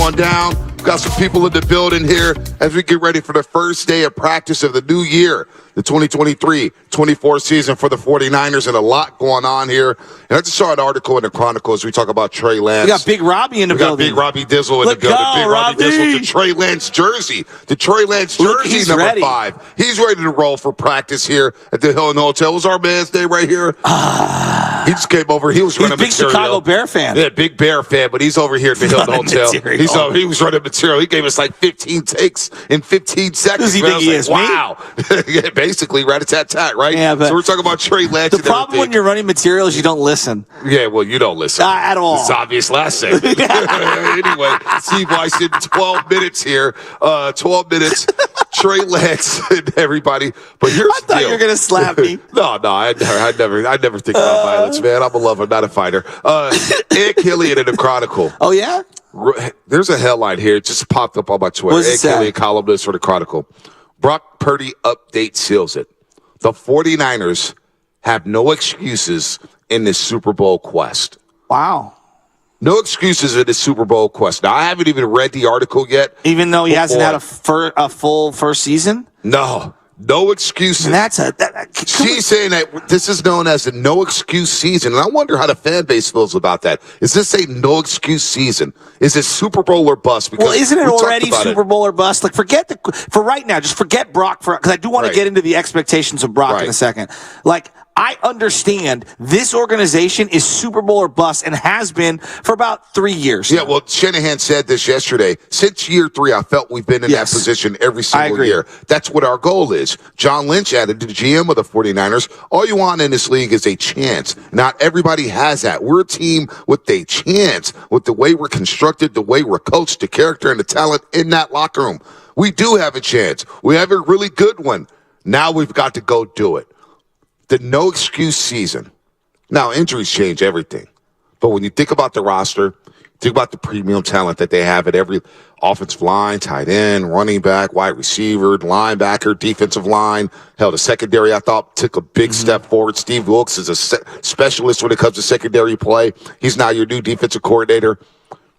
on down. We've got some people in the building here as we get ready for the first day of practice of the new year, the 2023-24 season for the 49ers, and a lot going on here. And I just saw an article in the Chronicle as we talk about Trey Lance. We got Big Robbie in the building. We got Big Robbie Dizzle in the building. Big Robbie Dizzle, the Trey Lance jersey. The Trey Lance jersey, number 5. He's ready to roll for practice here at the Hilton Hotel. It was our man's day right here. He just came over. He was running big material. Chicago Bear fan. Yeah, big Bear fan, but he's over here at the Hilton Hotel. He was running material. He gave us like 15 takes in 15 seconds. Does he think he is? Wow. Yeah, basically, rat-a-tat-tat, right? Yeah, but so we're talking about Trey Lance. The problem when you're running material is you don't listen. Yeah, well, you don't listen. At all. It's obvious last segment. Anyway, Steve Weiss in 12 minutes here. 12 minutes. Trey Lance and everybody. But here's I thought you were going to slap me. No, I never think about violence, man. I'm a lover, not a fighter. Ed Killian in the Chronicle. Oh, yeah? There's a headline here. It just popped up on my Twitter. Ed Killian, columnist for the Chronicle. Brock Purdy update seals it. The 49ers have no excuses in this Super Bowl quest. Wow. No excuses in the Super Bowl quest. Now, I haven't even read the article yet. Even though he hasn't had a full first season? No excuses. And she's saying that this is known as a no excuse season, and I wonder how the fan base feels about that. Is this a no excuse season? Is it Super Bowl or bust? Because isn't it already Super Bowl or bust? Like, for right now, just forget Brock because I do want to get into the expectations of Brock in a second. Like, I understand this organization is Super Bowl or bust and has been for about 3 years. Yeah, well, Shanahan said this yesterday. Since year 3, I felt we've been in that position every single year. That's what our goal is. John Lynch added to the GM of the 49ers, all you want in this league is a chance. Not everybody has that. We're a team with a chance, with the way we're constructed, the way we're coached, the character and the talent in that locker room. We do have a chance. We have a really good one. Now we've got to go do it. The no excuse season. Now, injuries change everything. But when you think about the roster, think about the premium talent that they have at every offensive line, tight end, running back, wide receiver, linebacker, defensive line. Hell, the secondary, I thought, took a big step forward. Steve Wilkes is a specialist when it comes to secondary play. He's now your new defensive coordinator.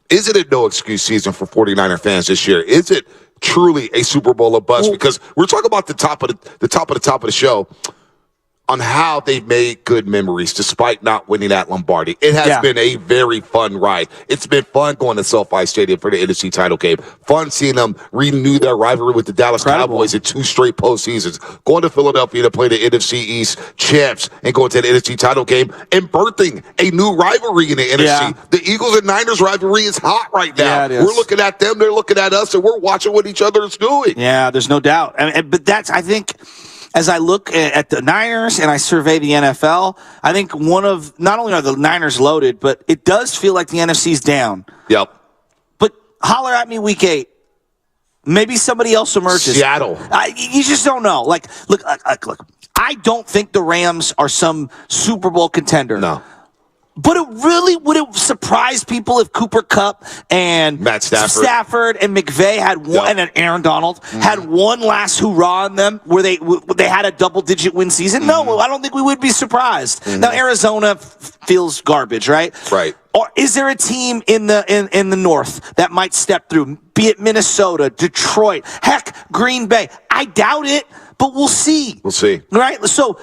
Is it a no excuse season for 49er fans this year? Is it truly a Super Bowl or bust? Because we're talking about the top of the show on how they've made good memories despite not winning at Lombardi. It has been a very fun ride. It's been fun going to SoFi Stadium for the NFC title game. Fun seeing them renew their rivalry with the Dallas Cowboys in 2 straight postseasons. Going to Philadelphia to play the NFC East champs and going to the NFC title game and birthing a new rivalry in the NFC. The Eagles and Niners rivalry is hot right now. We're looking at them, they're looking at us, and we're watching what each other is doing. Yeah, there's no doubt. But that's, I think, as I look at the Niners and I survey the NFL, I think not only are the Niners loaded, but it does feel like the NFC's down. Yep. But holler at me week 8. Maybe somebody else emerges. Seattle. You just don't know. Look. I don't think the Rams are some Super Bowl contender. No. But it really would have surprised people if Cooper Kupp and Matt Stafford and McVay had one, and Aaron Donald had one last hurrah on them where they had a double-digit win season. No, I don't think we would be surprised. Now Arizona feels garbage, right? Right. Or is there a team in the North that might step through? Be it Minnesota, Detroit, heck, Green Bay. I doubt it, but we'll see. We'll see. Right? So,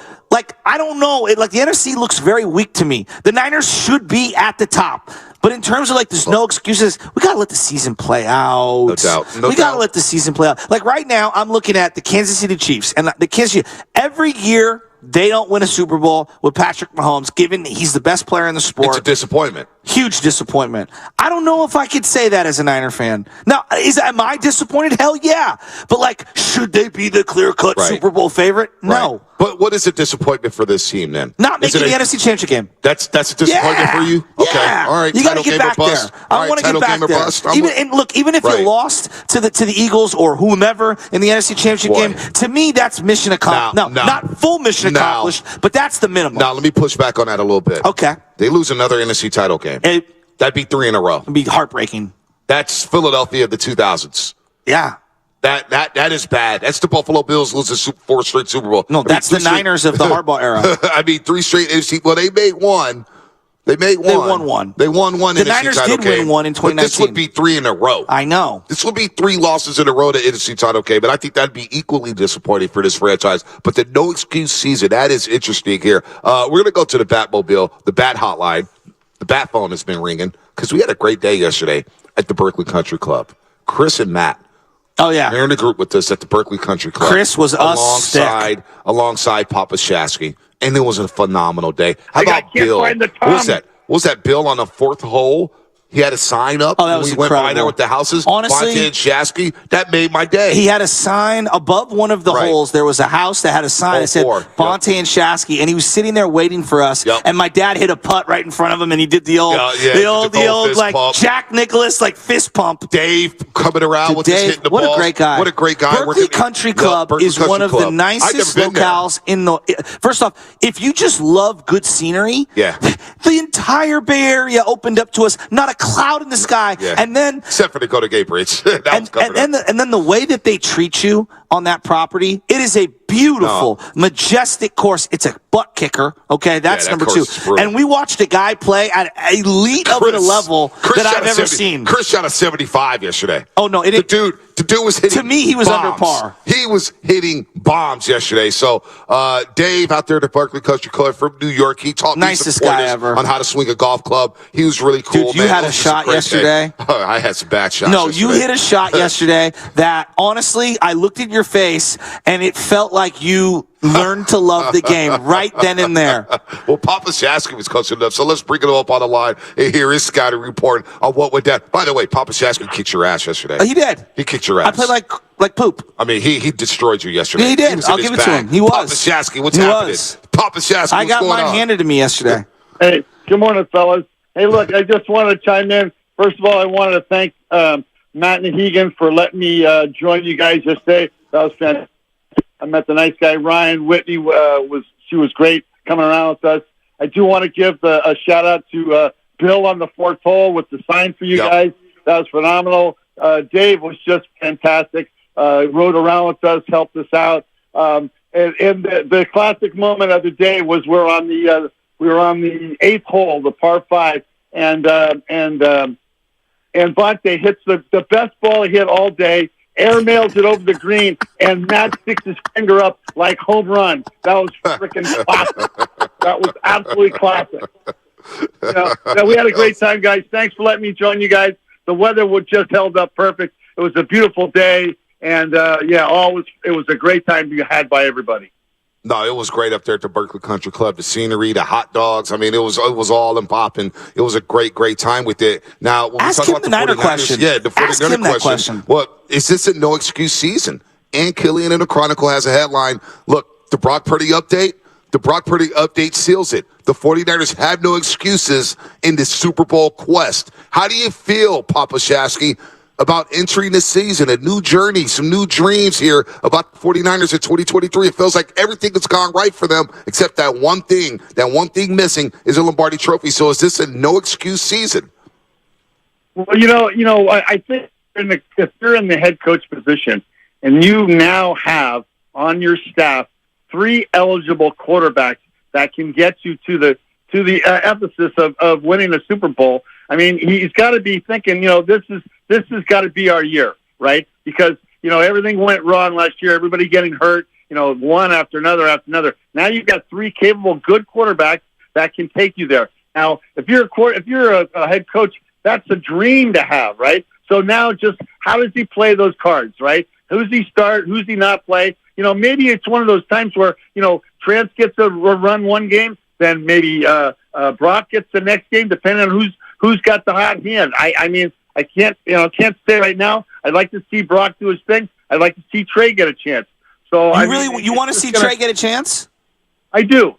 I don't know. The NFC looks very weak to me. The Niners should be at the top. But in terms of, there's no excuses, we got to let the season play out. No doubt. We got to let the season play out. Right now, I'm looking at the Kansas City Chiefs. And the Kansas City, every year, they don't win a Super Bowl with Patrick Mahomes, given he's the best player in the sport. It's a disappointment. Huge disappointment. I don't know if I could say that as a Niner fan. Now, am I disappointed? Hell yeah. But, should they be the clear-cut Super Bowl favorite? No. But what is a disappointment for this team then? Not making the NFC Championship game. That's a disappointment for you? Okay. Yeah. All right. You got to get back there. I want to get back there. Even if you lost to the Eagles or whomever in the NFC Championship game, to me, that's mission accomplished. No, not full mission accomplished, but that's the minimum. Now, let me push back on that a little bit. Okay. They lose another NFC title game. That'd be 3 in a row. It'd be heartbreaking. That's Philadelphia of the 2000s. Yeah. That is bad. That's the Buffalo Bills losing 4 straight Super Bowl. No, that's the Niners of the Harbaugh era. 3 straight NFC. Well, they made one. They made one. They won one. They won one. The Niners did win one in 2019. But this would be 3 in a row. I know. This would be 3 losses in a row to NFC title game, but I think that'd be equally disappointing for this franchise. But the no excuse season, that is interesting here. We're going to go to the Batmobile, the Bat Hotline. The Bat phone has been ringing because we had a great day yesterday at the Berkeley Country Club. Chris and Matt. Oh, yeah. They're in a group with us at the Berkeley Country Club. Chris was alongside Papa Shasky. And it was a phenomenal day. How about Bill? What was that? Bill on the 4th hole? He had a sign up. Oh, that was incredible. We went by there with the houses. Honestly, Bonte and Shasky, that made my day. He had a sign above one of the holes. There was a house that had a sign that said Bonte and Shasky, and he was sitting there waiting for us. And my dad hit a putt right in front of him, and he did the old like pump. Jack Nicklaus like fist pump. Dave coming around with his hitting the ball. What a great guy! What a great guy! Berkeley Country Club is one of the nicest locales in the. First off, if you just love good scenery, the entire Bay Area opened up to us. Not a cloud in the sky. Yeah. And then, except for the Dakota Gate Bridge, and then the way that they treat you on that property, it is a beautiful, majestic course. It's a butt kicker. Okay, that's number 2. And we watched a guy play at elite of the level that I've ever seen. Chris shot a 75 yesterday. Oh no, the dude was hitting. To me, he was bombs. under par. He was hitting bombs yesterday. So Dave out there at the Berkeley Country Club from New York, he taught nicest guy ever on how to swing a golf club. He was really cool. Dude, you had a shot yesterday. I had some bad shots. No, yesterday. you hit a shot yesterday that honestly, I looked at your face and it felt like you learned to love the game right then and there. Well, Papa Shasky was close enough, so let's bring it up on the line. And here is Scotty report on what went down. By the way, Papa Shasky kicked your ass yesterday. He did. He kicked your ass. I played like poop. I mean, he destroyed you yesterday. Yeah, he did. I'll give it to him. He was. Papa Shasky, what's happening? Papa Shasky, I got mine handed to me yesterday. Hey, good morning, fellas. Hey, look, I just wanted to chime in. First of all, I wanted to thank Matt Nahegan for letting me join you guys yesterday. That was fantastic. I met the nice guy Ryan Whitney. She was great coming around with us. I do want to give a shout out to Bill on the 4th hole with the sign for you guys. That was phenomenal. Dave was just fantastic. Rode around with us, helped us out. And the classic moment of the day was we were on the 8th hole, the par 5, and Bonte hits the best ball he hit all day. Airmails it over the green, and Matt sticks his finger up like home run. That was freaking classic. That was absolutely classic. We had a great time, guys. Thanks for letting me join you guys. The weather was just held up perfect. It was a beautiful day, and it was a great time to be had by everybody. No, it was great up there at the Berkeley Country Club. The scenery, the hot dogs. I mean, it was all in popping. It was a great time with it. Now, when ask we talk him about the Niner question. Yeah, the 49er question. Well, is this a no excuse season? And Killian in the Chronicle has a headline. Look, the Brock Purdy update. The Brock Purdy update seals it. The 49ers have no excuses in the Super Bowl quest. How do you feel, Papa Shasky, about entering this season, a new journey, some new dreams here about the 49ers in 2023. It feels like everything has gone right for them except that one thing. That one thing missing is a Lombardi trophy. So is this a no-excuse season? Well, I think if you're in the head coach position and you now have on your staff 3 eligible quarterbacks that can get you to the emphasis of winning a Super Bowl, I mean, he's got to be thinking, this has got to be our year, right? Because, everything went wrong last year. Everybody getting hurt, one after another after another. Now you've got 3 capable, good quarterbacks that can take you there. Now, if you're a head coach, that's a dream to have, right? So now just how does he play those cards, right? Who's he start? Who's he not play? Maybe it's one of those times where, Trance gets a run one game, then maybe Brock gets the next game, depending on who's got the hot hand. I mean, I can't say right now. I'd like to see Brock do his thing. I'd like to see Trey get a chance. So you want to see Trey get a chance? I do.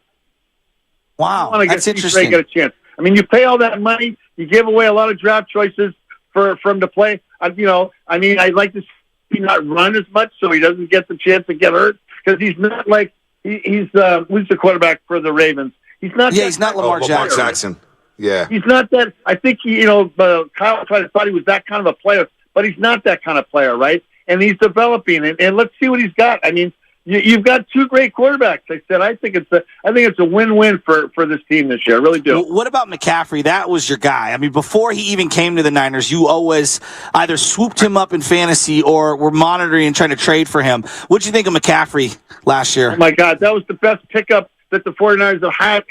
Wow, that's Trey interesting. get a chance. I mean, you pay all that money, you give away a lot of draft choices for him to play. I'd like to see him not run as much so he doesn't get the chance to get hurt because he's not like he's who's the quarterback for the Ravens. He's not. Yeah, he's not Lamar Jackson. Jackson. Yeah. He's not that. I think Kyle thought he was that kind of a player, but he's not that kind of player, right? And he's developing, and let's see what he's got. I mean, you've got two great quarterbacks. I think it's a win-win for this team this year. I really do. Well, what about McCaffrey? That was your guy. I mean, before he even came to the Niners, you always either swooped him up in fantasy or were monitoring and trying to trade for him. What did you think of McCaffrey last year? Oh, my God. That was the best pickup that the 49ers have had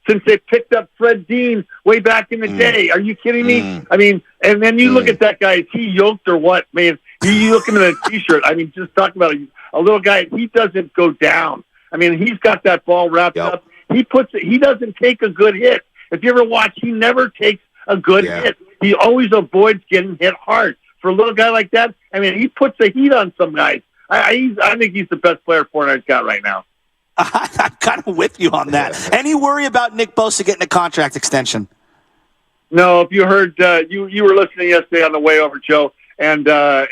since they picked up Fred Dean way back in the day. Are you kidding me? I mean, and then you look at that guy. Is he yoked or what, man? You look at him in a T-shirt. I mean, just talking about a little guy. He doesn't go down. I mean, he's got that ball wrapped up. He doesn't take a good hit. If you ever watch, he never takes a good hit. He always avoids getting hit hard. For a little guy like that, I mean, he puts the heat on some guys. I think he's the best player 49ers got right now. I'm kind of with you on that. Any worry about Nick Bosa getting a contract extension? No, if you heard, you were listening yesterday on the way over, Joe, and they're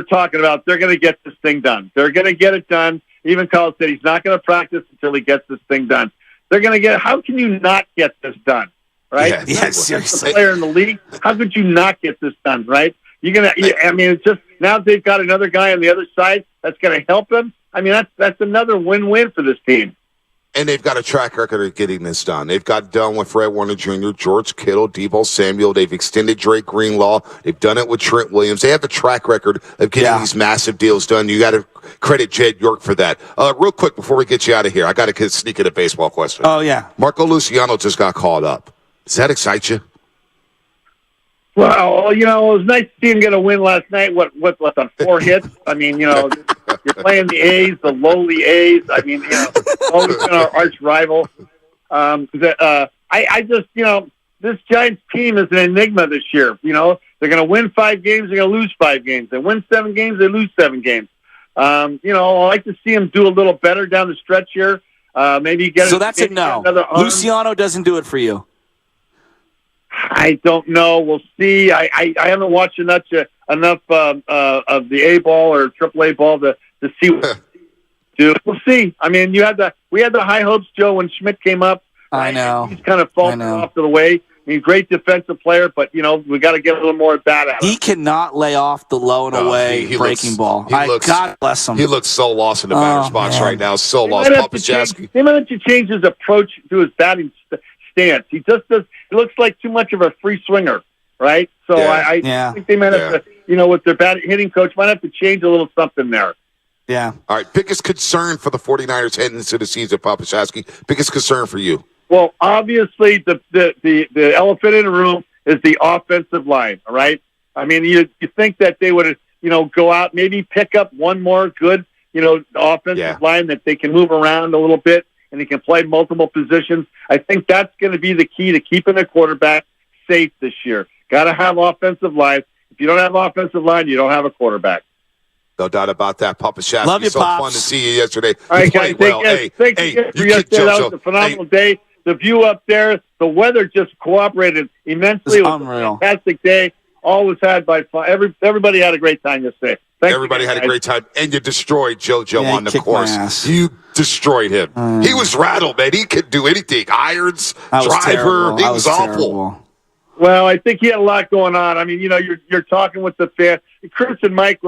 talking about they're going to get this thing done. They're going to get it done. Even Carl said he's not going to practice until he gets this thing done. They're going to get it. How can you not get this done, right? Yeah, seriously. The player in the league, how could you not get this done, right? I mean, it's just now they've got another guy on the other side that's going to help them. I mean, that's another win-win for this team. And they've got a track record of getting this done. They've got it done with Fred Warner Jr., George Kittle, Deebo Samuel. They've extended Drake Greenlaw. They've done it with Trent Williams. They have a track record of getting these massive deals done. You got to credit Jed York for that. Real quick, before we get you out of here, I got to sneak in a baseball question. Oh, yeah. Marco Luciano just got called up. Does that excite you? Well, it was nice to see him get a win last night. What on 4 hits? I mean, you're playing the A's, the lowly A's. I mean, always been our arch rival. I just, this Giants team is an enigma this year. They're going to win 5 games, they're going to lose 5 games. They win 7 games, they lose 7 games. I like to see them do a little better down the stretch here. Maybe get. So that's a no. Luciano doesn't do it for you. I don't know. We'll see. I haven't watched enough of the A ball or AAA ball to see what do. We'll see. I mean, we had the high hopes, Joe, when Schmidt came up. I know. He's kind of fallen off to the way. I mean, great defensive player, but we got to get a little more at bat out of him. He cannot lay off the low and away breaking ball. God bless him. He looks so lost in the batter's box right now. So lost. They might have to change his approach to his batting stance. He just does. It looks like too much of a free swinger, right? So I think they might have to, with their hitting coach, might have to change a little something there. Yeah. All right. Biggest concern for the 49ers heading into the season, Papa Shasky. Biggest concern for you? Well, obviously the elephant in the room is the offensive line. All right. I mean, you think that they would go out, maybe pick up one more good offensive line that they can move around a little bit and they can play multiple positions. I think that's going to be the key to keeping the quarterback safe this year. Got to have offensive line. If you don't have offensive line, you don't have a quarterback. No doubt about that, Papa Shasky. Love you, so Pops. fun to see you yesterday. All right, guys. Well. Thank you for yesterday. That was a phenomenal day. The view up there, the weather just cooperated immensely. It was unreal. A fantastic day. All was had by fun. Everybody had a great time yesterday. Everybody had a great time, and you destroyed JoJo on the course. You destroyed him. He was rattled, man. He could do anything. Irons, driver. He was awful. Terrible. Well, I think he had a lot going on. I mean, you're talking with the fan. Chris and Matt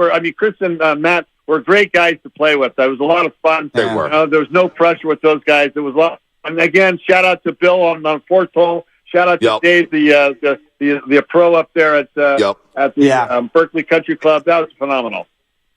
were great guys to play with. It was a lot of fun. They were. There was no pressure with those guys. It was a lot. And again, shout out to Bill on fourth hole. Shout out to Dave, the pro up there at the Berkeley Country Club. That was phenomenal.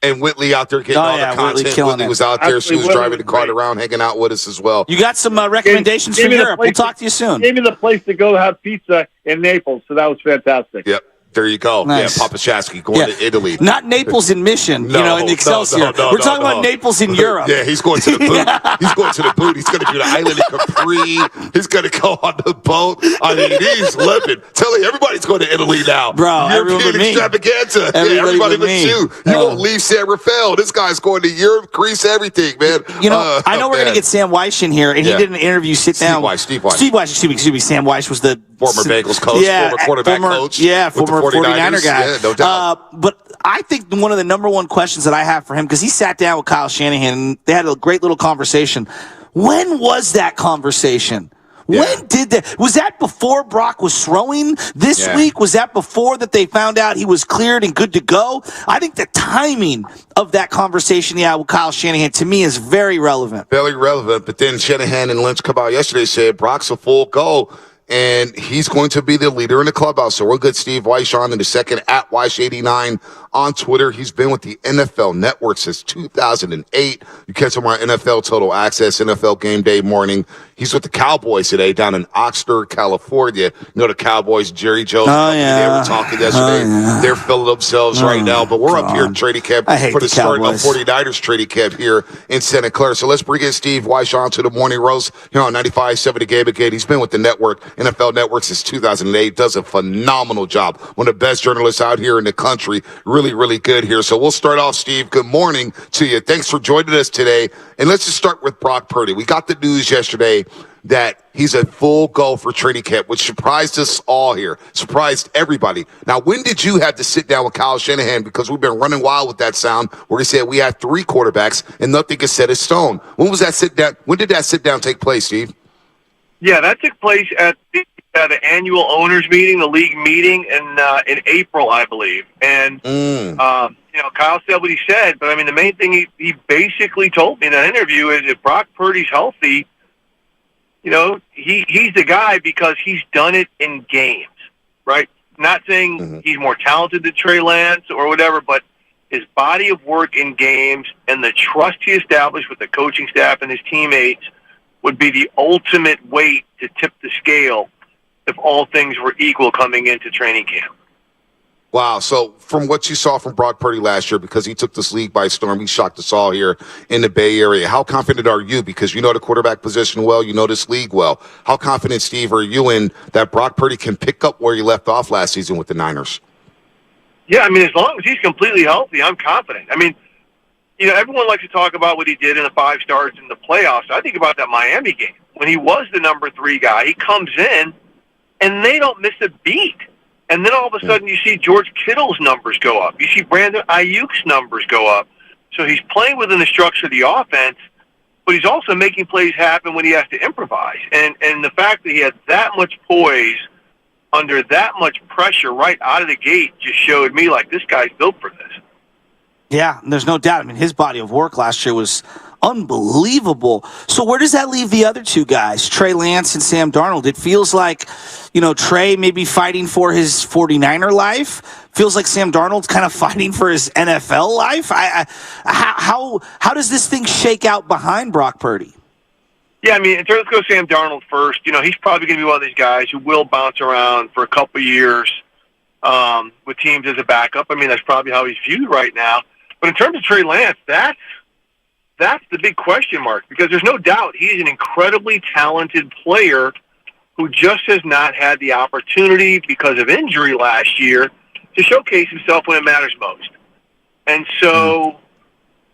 And Whitley out there getting all the content. Whitley was out there. She was driving the cart around, hanging out with us as well. You got some recommendations for Europe. We'll talk to you soon. Gave me the place to go have pizza in Naples, so that was fantastic. Yep. There you go. Nice. Yeah, Papa Shasky going to Italy. Not Naples in Mission, in the Excelsior. We're talking about Naples in Europe. Yeah, he's going to the boot. He's going to the boot. He's going to do the island of Capri. He's going to go on the boat. I mean, he's living. Tell you, everybody's going to Italy now. Bro, European extravaganza. Everybody but you. You won't leave San Rafael. This guy's going to Europe, Greece, everything, man. I know we're going to get Sam Weiss in here, and he did an interview. Steve Weiss. Excuse me. Sam Weiss was the former Bengals coach, former quarterback coach. Yeah, former 49er guy. Yeah, no doubt. But I think one of the number one questions that I have for him, because he sat down with Kyle Shanahan and they had a great little conversation. When was that conversation? When did that? Was that before Brock was throwing this week? Was that before that they found out he was cleared and good to go? I think the timing of that conversation, with Kyle Shanahan, to me is very relevant. Very relevant. But then Shanahan and Lynch come out yesterday and said Brock's a full go, and he's going to be the leader in the clubhouse. So we're good. Steve Weishon in the second at Weish89 on Twitter. He's been with the NFL Network since 2008. You catch him on NFL Total Access, NFL Game Day Morning. He's with the Cowboys today down in Oxford, California. You know the Cowboys, Jerry Jones. They were talking yesterday. They're filling themselves right now. But we're up here in training camp for the start of 49ers training camp here in Santa Clara. So let's bring in Steve Weishon to the Morning Roast here on 95.7 The Game again. He's been with the network, NFL Network, since 2008. Does a phenomenal job. One of the best journalists out here in the country. Really good here. So we'll start off, Steve. Good morning to you. Thanks for joining us today. And let's just start with Brock Purdy. We got the news yesterday that he's a full go for training camp, which surprised us all here, surprised everybody. Now, when did you have to sit down with Kyle Shanahan? Because we've been running wild with that sound where he said we had 3 quarterbacks and nothing is set in stone. When was that sit down? When did that sit down take place, Steve? Yeah, that took place at the annual owners meeting, the league meeting in April, I believe. And Kyle said what he said, but I mean the main thing he basically told me in that interview is if Brock Purdy's healthy, he's the guy because he's done it in games, right? Not saying he's more talented than Trey Lance or whatever, but his body of work in games and the trust he established with the coaching staff and his teammates would be the ultimate weight to tip the scale if all things were equal coming into training camp. Wow. So from what you saw from Brock Purdy last year, because he took this league by storm, he shocked us all here in the Bay Area. How confident are you? Because you know the quarterback position well, you know this league well. How confident, Steve, are you in that Brock Purdy can pick up where he left off last season with the Niners? Yeah, I mean, as long as he's completely healthy, I'm confident. I mean, everyone likes to talk about what he did in the 5 stars in the playoffs. I think about that Miami game. When he was the number 3 guy, he comes in, and they don't miss a beat. And then all of a sudden you see George Kittle's numbers go up. You see Brandon Ayuk's numbers go up. So he's playing within the structure of the offense, but he's also making plays happen when he has to improvise. And the fact that he had that much poise under that much pressure right out of the gate just showed me, like, this guy's built for this. Yeah, there's no doubt. I mean, his body of work last year was unbelievable. So where does that leave the other 2 guys, Trey Lance and Sam Darnold? It feels like, Trey may be fighting for his 49er life. Feels like Sam Darnold's kind of fighting for his NFL life. How does this thing shake out behind Brock Purdy? Yeah, I mean, let's go Sam Darnold first. He's probably going to be one of these guys who will bounce around for a couple of years with teams as a backup. I mean, that's probably how he's viewed right now. But in terms of Trey Lance, that's the big question mark, because there's no doubt he's an incredibly talented player who just has not had the opportunity because of injury last year to showcase himself when it matters most. And so,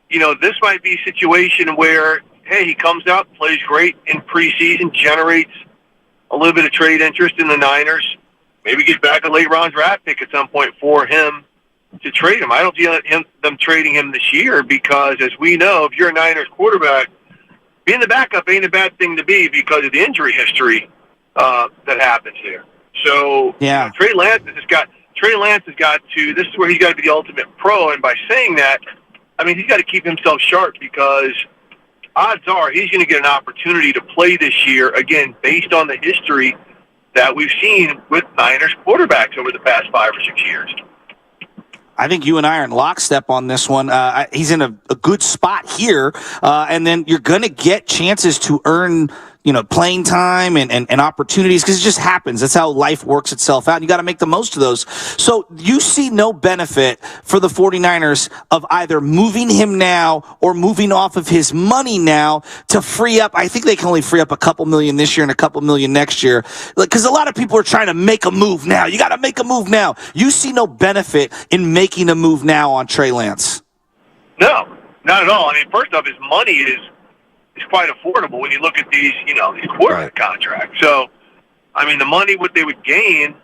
this might be a situation where, hey, he comes out, plays great in preseason, generates a little bit of trade interest in the Niners, maybe gets back a late round draft pick at some point for him to trade him. I don't see them trading him this year because, as we know, if you're a Niners quarterback, being the backup ain't a bad thing to be because of the injury history that happens here. So Trey Lance has got to, this is where he's got to be the ultimate pro, and by saying that, I mean, he's got to keep himself sharp because odds are he's going to get an opportunity to play this year, again, based on the history that we've seen with Niners quarterbacks over the past 5 or 6 years. I think you and I are in lockstep on this one. He's in a good spot here, and then you're going to get chances to earn, playing time and opportunities because it just happens. That's how life works itself out. You got to make the most of those. So you see no benefit for the 49ers of either moving him now or moving off of his money now to free up. I think they can only free up a couple million this year and a couple million next year because a lot of people are trying to make a move now. You got to make a move now. You see no benefit in making a move now on Trey Lance. No, not at all. I mean, first off, his money is quite affordable when you look at these, these quarterback contracts. So, I mean, the money, what they would gain,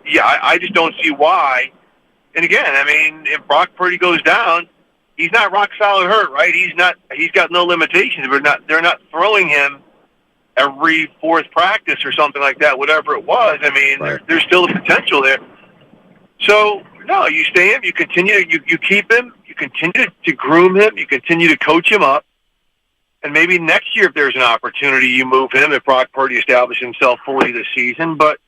I just don't see why. And again, I mean, if Brock Purdy goes down, he's not rock solid hurt, right? He's got no limitations. They're not throwing him every fourth practice or something like that, whatever it was. I mean, there's still the potential there. So, no, you stay him, you continue, you keep him, you continue to groom him, you continue to coach him up, and maybe next year if there's an opportunity, you move him if Brock Purdy establishes himself fully this season. But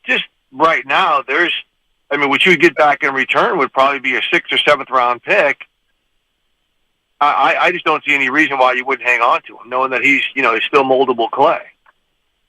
just right now, what you would get back in return would probably be a 6th or 7th round pick. I just don't see any reason why you wouldn't hang on to him, knowing that he's still moldable clay.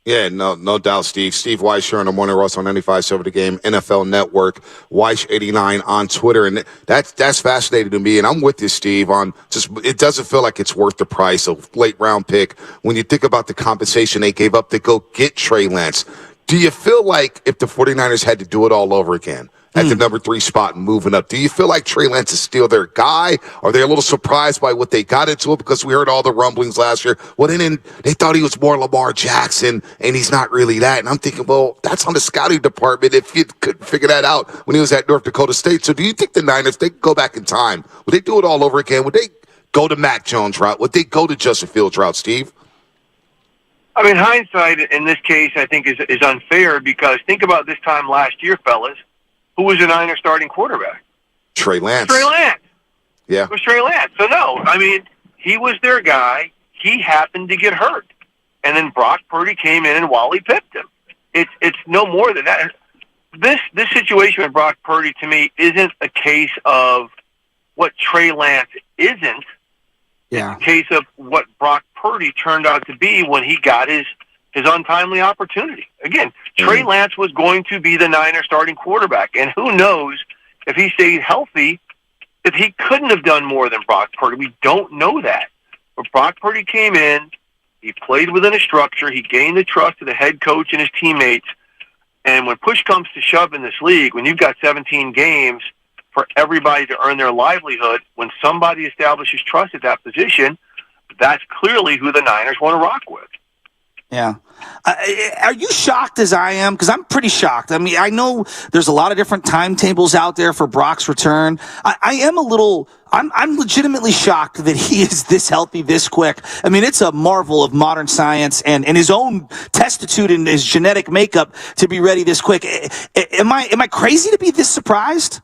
Yeah, no doubt, Steve. Steve Weiss here on the Morning Roast on 95.7 The Game, NFL Network, Weiss89 on Twitter. And that's fascinating to me. And I'm with you, Steve, on just it doesn't feel like it's worth the price, a late-round pick. When you think about the compensation they gave up to go get Trey Lance, do you feel like if the 49ers had to do it all over again at the number 3 spot and moving up, do you feel like Trey Lance is still their guy? Are they a little surprised by what they got into it? Because we heard all the rumblings last year. Well, then they thought he was more Lamar Jackson, and he's not really that. And I'm thinking, well, that's on the scouting department if you couldn't figure that out when he was at North Dakota State. So do you think the Niners, they could go back in time, would they do it all over again? Would they go to Mac Jones route? Would they go to Justin Fields route, Steve? I mean, hindsight in this case, I think, is unfair because think about this time last year, fellas. Who was the Niners starting quarterback? Trey Lance. Yeah. It was Trey Lance. So, no, I mean, he was their guy. He happened to get hurt. And then Brock Purdy came in and Wally pipped him. It's no more than that. This situation with Brock Purdy, to me, isn't a case of what Trey Lance isn't. Yeah. It's a case of what Brock Purdy turned out to be when he got his untimely opportunity. Again, Trey Lance was going to be the Niners starting quarterback, and who knows if he stayed healthy, if he couldn't have done more than Brock Purdy. We don't know that. But Brock Purdy came in, he played within a structure, he gained the trust of the head coach and his teammates, and when push comes to shove in this league, when you've got 17 games for everybody to earn their livelihood, when somebody establishes trust at that position, that's clearly who the Niners want to rock with. Yeah. Are you shocked as I am? Because I'm pretty shocked. I mean, I know there's a lot of different timetables out there for Brock's return. I'm legitimately shocked that he is this healthy this quick. I mean, it's a marvel of modern science and his own testitude and his genetic makeup to be ready this quick. Am I crazy to be this surprised?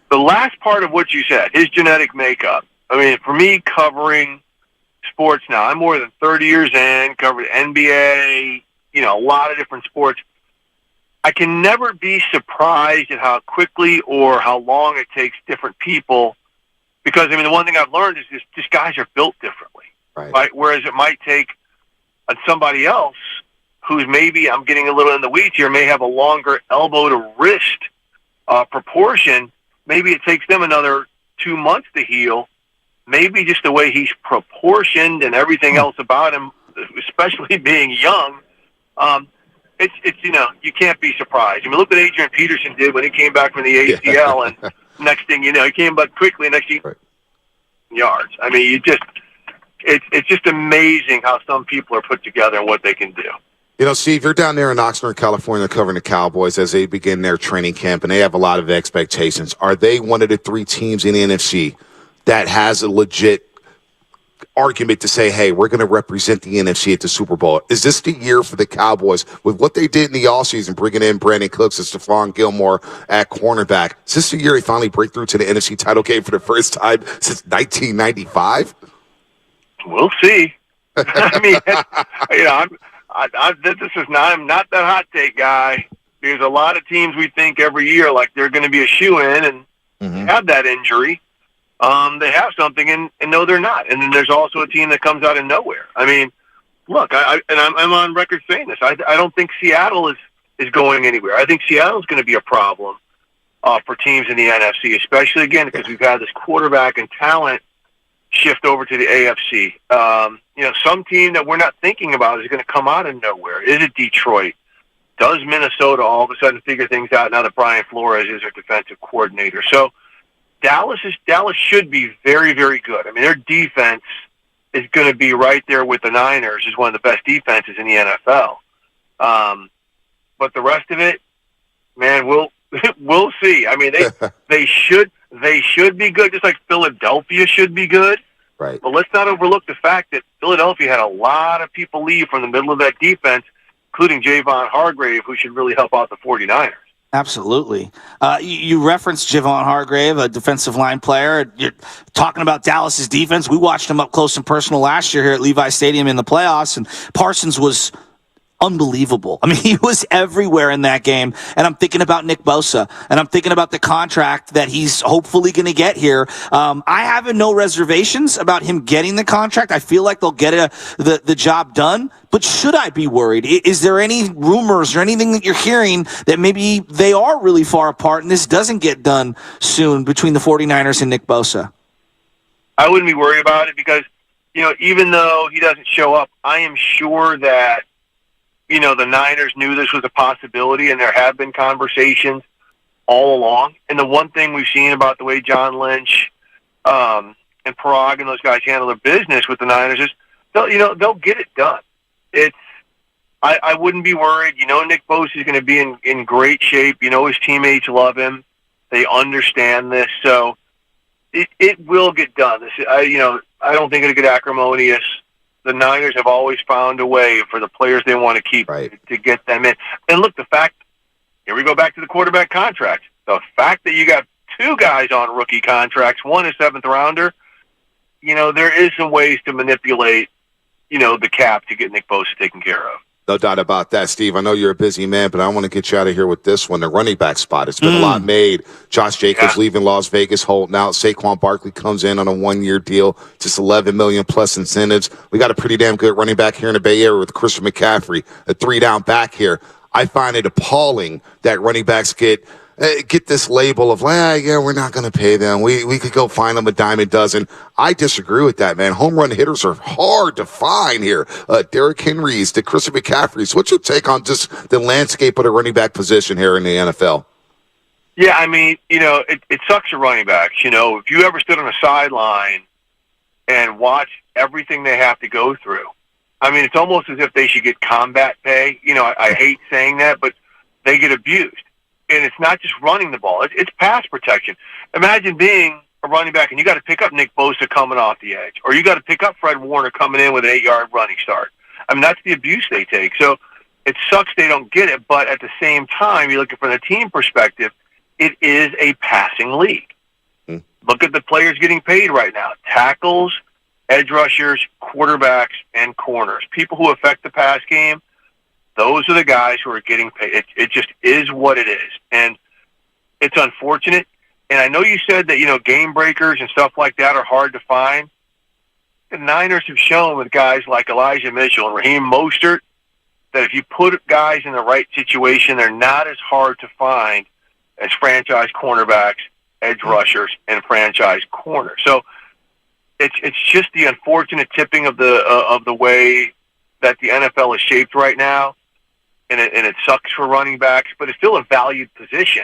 The last part of what you said, his genetic makeup. I mean, for me, covering sports now, I'm more than 30 years in, covered NBA, a lot of different sports. I can never be surprised at how quickly or how long it takes different people because, the one thing I've learned is just guys are built differently, right? Whereas it might take somebody else who's maybe, I'm getting a little in the weeds here, may have a longer elbow to wrist proportion. Maybe it takes them another 2 months to heal. Maybe just the way he's proportioned and everything else about him, especially being young, it's you can't be surprised. I mean, look what Adrian Peterson did when he came back from the ACL, and next thing you know, he came back quickly, next thing yards. I mean, it's just amazing how some people are put together and what they can do. Steve, you're down there in Oxnard, California, covering the Cowboys as they begin their training camp, and they have a lot of expectations. Are they one of the 3 teams in the NFC that has a legit argument to say, hey, we're going to represent the NFC at the Super Bowl? Is this the year for the Cowboys with what they did in the offseason, bringing in Brandon Cooks and Stephon Gilmore at cornerback? Is this the year they finally break through to the NFC title game for the first time since 1995? We'll see. I mean, I'm not that hot take guy. There's a lot of teams we think every year like they're going to be a shoo-in and have that injury. They have something, and no, they're not. And then there's also a team that comes out of nowhere. I mean, look, I'm on record saying this. I don't think Seattle is going anywhere. I think Seattle's going to be a problem for teams in the NFC, especially, again, because we've had this quarterback and talent shift over to the AFC. Some team that we're not thinking about is going to come out of nowhere. Is it Detroit? Does Minnesota all of a sudden figure things out now that Brian Flores is their defensive coordinator? So Dallas should be very, very good. I mean, their defense is going to be right there with the Niners as one of the best defenses in the NFL. But the rest of it, man, we'll see. I mean, they should be good, just like Philadelphia should be good. Right. But let's not overlook the fact that Philadelphia had a lot of people leave from the middle of that defense, including Javon Hargrave, who should really help out the 49ers. Absolutely. You referenced Javon Hargrave, a defensive line player. You're talking about Dallas's defense. We watched him up close and personal last year here at Levi Stadium in the playoffs, and Parsons was unbelievable. I mean, he was everywhere in that game. And I'm thinking about Nick Bosa, and I'm thinking about the contract that he's hopefully going to get here. I have no reservations about him getting the contract. I feel like they'll get the job done. But should I be worried? Is there any rumors or anything that you're hearing that maybe they are really far apart and this doesn't get done soon between the 49ers and Nick Bosa? I wouldn't be worried about it because, even though he doesn't show up, I am sure that the Niners knew this was a possibility, and there have been conversations all along. And the one thing we've seen about the way John Lynch and Parag and those guys handle their business with the Niners is they'll get it done. I wouldn't be worried. Nick Bosa is going to be in great shape. His teammates love him. They understand this, so it will get done. I don't think it'll get acrimonious. The Niners have always found a way for the players they want to keep to get them in. And look, here we go back to the quarterback contract. The fact that you got two guys on rookie contracts, one a seventh rounder, there is some ways to manipulate, the cap to get Nick Bosa taken care of. No doubt about that, Steve. I know you're a busy man, but I want to get you out of here with this one, the running back spot. It's been a lot made. Josh Jacobs leaving Las Vegas, Hilton out. Saquon Barkley comes in on a one-year deal, just $11 million plus incentives. We got a pretty damn good running back here in the Bay Area with Christian McCaffrey, a 3-down back here. I find it appalling that running backs get this label of, we're not going to pay them. We could go find them a dime a dozen. I disagree with that, man. Home run hitters are hard to find here. Derrick Henry's, the Christian McCaffrey's. What's your take on just the landscape of the running back position here in the NFL? Yeah, I mean, it sucks for running backs. If you ever stood on a sideline and watched everything they have to go through, I mean, it's almost as if they should get combat pay. I hate saying that, but they get abused. And it's not just running the ball. It's pass protection. Imagine being a running back and you got to pick up Nick Bosa coming off the edge, or you got to pick up Fred Warner coming in with an 8-yard running start. I mean, that's the abuse they take. So it sucks they don't get it, but at the same time, you're looking from the team perspective, it is a passing league. Look at the players getting paid right now. Tackles, edge rushers, quarterbacks, and corners. People who affect the pass game, those are the guys who are getting paid. It just is what it is. And it's unfortunate. And I know you said that, game breakers and stuff like that are hard to find. The Niners have shown with guys like Elijah Mitchell and Raheem Mostert that if you put guys in the right situation, they're not as hard to find as franchise cornerbacks, edge rushers, and franchise corners. So it's just the unfortunate tipping of the way that the NFL is shaped right now. And it sucks for running backs, but it's still a valued position.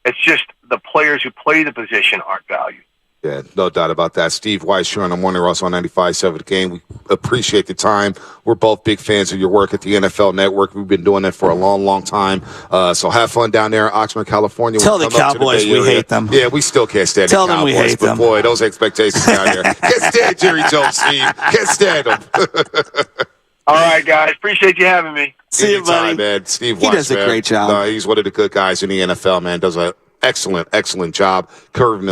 It's just the players who play the position aren't valued. Yeah, no doubt about that. Steve Weiss, here on the Morning Rush on 95.7 The Game. We appreciate the time. We're both big fans of your work at the NFL Network. We've been doing it for a long, long time. So have fun down there in Oxnard, California. Tell the Cowboys we hate them. Yeah, we still can't stand Tell the them Cowboys. we hate them. Boy, those expectations down there. Can't stand Jerry Jones, Steve. Can't stand him. All right, guys. Appreciate you having me. See you, buddy. Man. Steve He Weiss, does a great job. No, he's one of the good guys in the NFL, man. Does an excellent job covering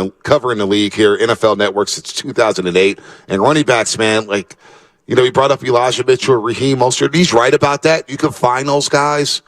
the league here. NFL Network since 2008. And running backs, man, he brought up Elijah Mitchell, Raheem Mostert. He's right about that. You can find those guys,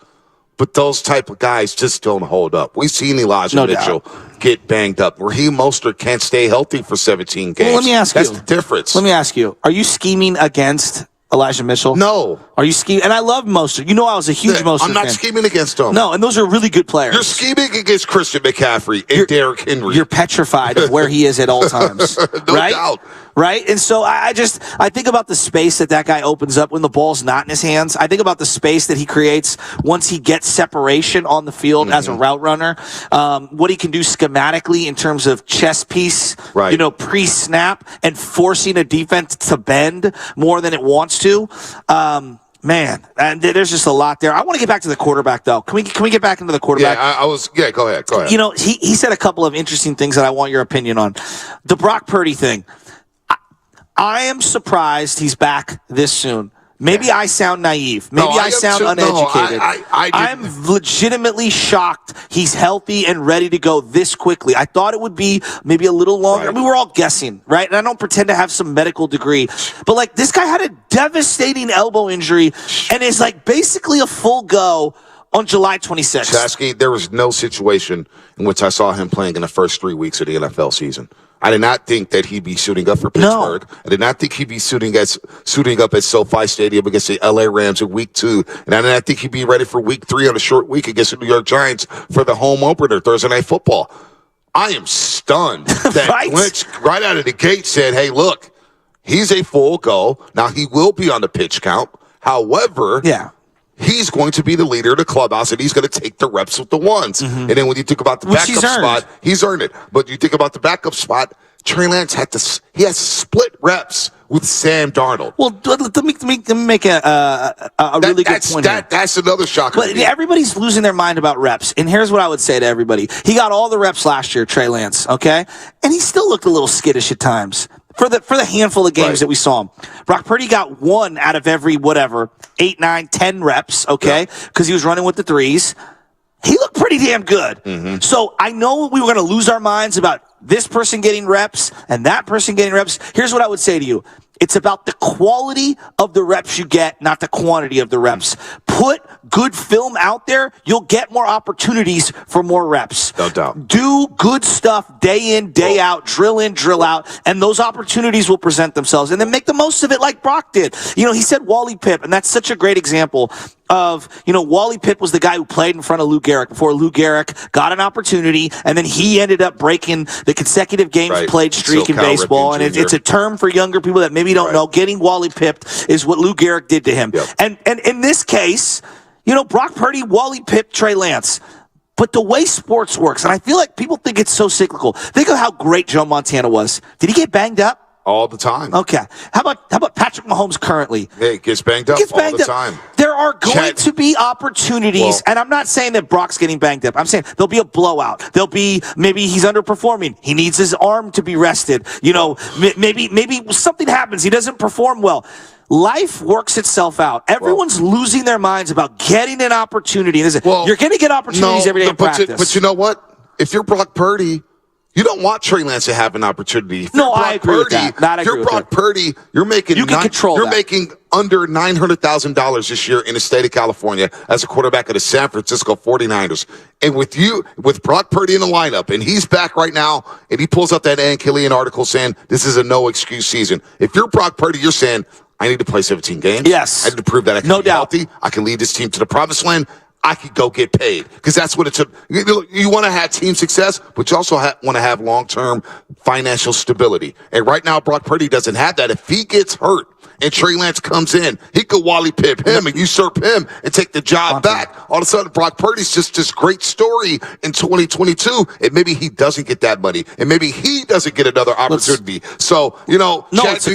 but those type of guys just don't hold up. We've seen Elijah Mitchell get banged up. Raheem Mostert can't stay healthy for 17 games. Well, let me ask That's the difference. Let me ask you, are you scheming against Elijah Mitchell? No. Are you scheming? And I love Mostert. I was a huge Mostert fan. I'm not scheming against him. No, and those are really good players. You're scheming against Christian McCaffrey and Derrick Henry. You're petrified of where he is at all times. No doubt. Right? And so I think about the space that guy opens up when the ball's not in his hands. I think about the space that he creates once he gets separation on the field as a route runner. What he can do schematically in terms of chess piece, pre-snap, and forcing a defense to bend more than it wants to. Man, and there's just a lot there. I want to get back to the quarterback, though. Can we get back into the quarterback? Yeah, go ahead. He said a couple of interesting things that I want your opinion on. The Brock Purdy thing. I am surprised he's back this soon. Maybe I sound naive. Maybe I sound uneducated. I'm legitimately shocked he's healthy and ready to go this quickly. I thought it would be maybe a little longer. Right. I mean, we're all guessing, right? And I don't pretend to have some medical degree. But, like, this guy had a devastating elbow injury and is, like, basically a full go on July 26th. Chasky, there was no situation in which I saw him playing in the first 3 weeks of the NFL season. I did not think that he'd be suiting up for Pittsburgh. No. I did not think he'd be suiting up at SoFi Stadium against the LA Rams in week 2. And I did not think he'd be ready for week 3 on a short week against the New York Giants for the home opener, Thursday Night Football. I am stunned that right? Lynch, right out of the gate, said, hey, look, he's a full go. Now, he will be on the pitch count. However, he's going to be the leader of the clubhouse, and he's going to take the reps with the ones. Mm-hmm. And then when you think about the backup spot, he's earned it. But you think about the backup spot, Trey Lance has split reps with Sam Darnold. Well, let me make a really good point here. That's another shocker. But everybody's losing their mind about reps. And here's what I would say to everybody. He got all the reps last year, Trey Lance, okay? And he still looked a little skittish at times. For the handful of games that we saw him. Brock Purdy got 1 out of every, 8, 9, 10 reps, okay? Because he was running with the 3s. He looked pretty damn good. Mm-hmm. So I know we were going to lose our minds about this person getting reps and that person getting reps. Here's what I would say to you. It's about the quality of the reps you get, not the quantity of the reps. Put good film out there, you'll get more opportunities for more reps. No doubt. Do good stuff day in, day out, drill in, drill out, and those opportunities will present themselves. And then make the most of it like Brock did. He said Wally Pipp, and that's such a great example of, Wally Pipp was the guy who played in front of Lou Gehrig before Lou Gehrig got an opportunity, and then he ended up breaking the consecutive games played streak in baseball. And it's a term for younger people that maybe don't know. Getting Wally Pipped is what Lou Gehrig did to him. Yep. And in this case, Brock Purdy, Wally Pipp, Trey Lance. But the way sports works, and I feel like people think it's so cyclical. Think of how great Joe Montana was. Did he get banged up? All the time. Okay. How about Patrick Mahomes currently? He gets banged up all the time. There are going to be opportunities, and I'm not saying that Brock's getting banged up. I'm saying there'll be a blowout. There'll be, maybe he's underperforming. He needs his arm to be rested. Maybe something happens. He doesn't perform well. Life works itself out. Everyone's losing their minds about getting an opportunity. You're going to get opportunities every day in practice. But you know what? If you're Brock Purdy, you don't want Trey Lance to have an opportunity. I agree with that. If you're Brock Purdy, you're making making under $900,000 this year in the state of California as a quarterback of the San Francisco 49ers. And with Brock Purdy in the lineup, and he's back right now, and he pulls up that Ann Killian article saying this is a no excuse season. If you're Brock Purdy, you're saying, I need to play 17 games. Yes. I need to prove that I can be healthy. I can lead this team to the promised land. I could go get paid because that's what it's. You want to have team success, but you also want to have long-term financial stability. And right now, Brock Purdy doesn't have that. If he gets hurt and Trey Lance comes in, he could Wally Pipp him and usurp him and take the job back. All of a sudden, Brock Purdy's just this great story in 2022, and maybe he doesn't get that money, and maybe he doesn't get another opportunity. It's a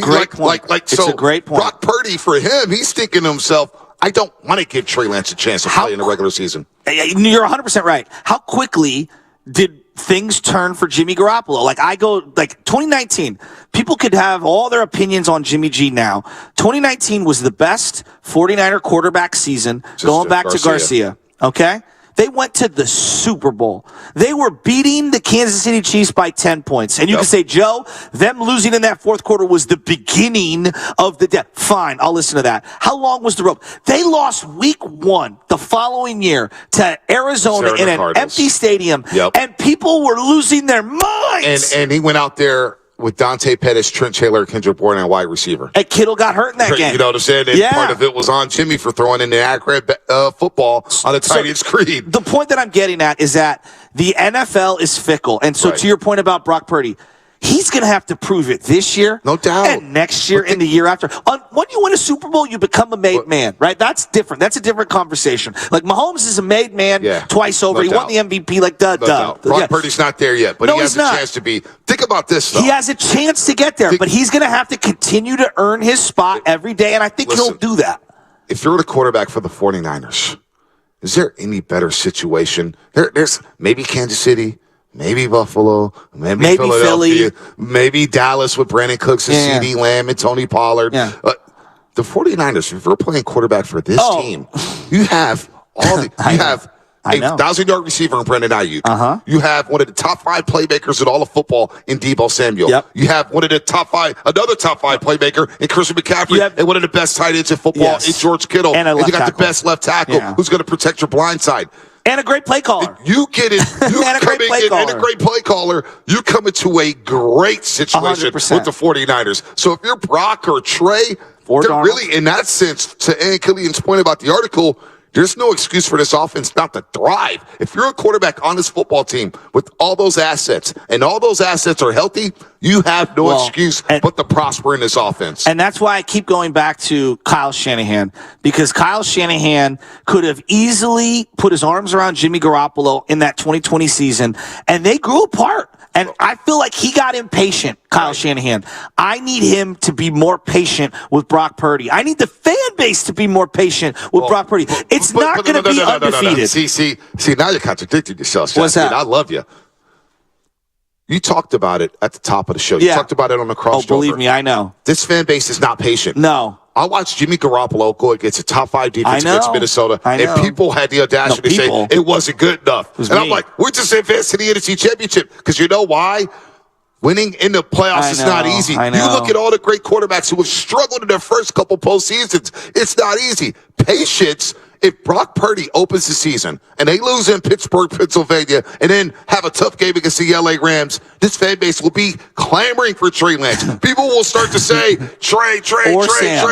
great point. It's a great point. Brock Purdy, for him, he's thinking to himself, I don't want to give Trey Lance a chance to play in the regular season. You're 100% right. How quickly did things turn for Jimmy Garoppolo? 2019, people could have all their opinions on Jimmy G now. 2019 was the best 49er quarterback season going back to Garcia. Okay? They went to the Super Bowl. They were beating the Kansas City Chiefs by 10 points. And you can say, Joe, them losing in that fourth quarter was the beginning of the death. Fine, I'll listen to that. How long was the rope? They lost week 1 the following year to Arizona in an empty stadium. Yep. And people were losing their minds. And he went out there with Dante Pettis, Trent Taylor, Kendrick Bourne, and wide receiver. And Kittle got hurt in that game. You know what I'm saying? And part of it was on Jimmy for throwing in the accurate football on a tight end screen. The point that I'm getting at is that the NFL is fickle. And so to your point about Brock Purdy, he's going to have to prove it this year. No doubt. And next year and the year after. When you win a Super Bowl, you become a made man, right? That's different. That's a different conversation. Like Mahomes is a made man twice over. He won the MVP, Brock Purdy's not there yet, but he has a chance to be. Think about this, though. He has a chance to get there, but he's going to have to continue to earn his spot every day, and I think he'll do that. If you're the quarterback for the 49ers, is there any better situation? There's maybe Kansas City, Maybe Buffalo, maybe Philadelphia, maybe Dallas with Brandon Cooks and CeeDee Lamb and Tony Pollard. Yeah. The 49ers, if you're playing quarterback for this team, you have a 1,000-yard receiver in Brandon Ayuk. You have one of the top 5 playmakers in all of football in Deebo Samuel. You have one of the another top 5 playmaker in Christian McCaffrey, and one of the best tight ends in football in George Kittle. And you got the best left tackle who's going to protect your blind side. And a great play caller. You get it. You and a great play caller. You come into a great situation 100%. with the 49ers. So if you're Brock or Trey, they're really, in that sense, to Ann Killian's point about the article, there's no excuse for this offense not to thrive. If you're a quarterback on this football team with all those assets, and all those assets are healthy, you have no excuse but to prosper in this offense. And that's why I keep going back to Kyle Shanahan, because Kyle Shanahan could have easily put his arms around Jimmy Garoppolo in that 2020 season, and they grew apart. And I feel like he got impatient, Kyle Shanahan. I need him to be more patient with Brock Purdy. I need the fan base to be more patient with Brock Purdy. It's not going to be undefeated. See, now you're contradicting yourself. What's that? I love you. You talked about it at the top of the show. You talked about it on the crossover. Oh, believe me, I know. This fan base is not patient. No. I watched Jimmy Garoppolo go against a top 5 defense against Minnesota, and people had the audacity to say it wasn't good enough. And I'm like, we're just advanced to the NFC Championship, because you know why? Winning in the playoffs is not easy. You look at all the great quarterbacks who have struggled in their first couple postseasons. It's not easy. Patience. If Brock Purdy opens the season and they lose in Pittsburgh, Pennsylvania, and then have a tough game against the LA Rams, this fan base will be clamoring for Trey Lance. People will start to say Trey, or Sam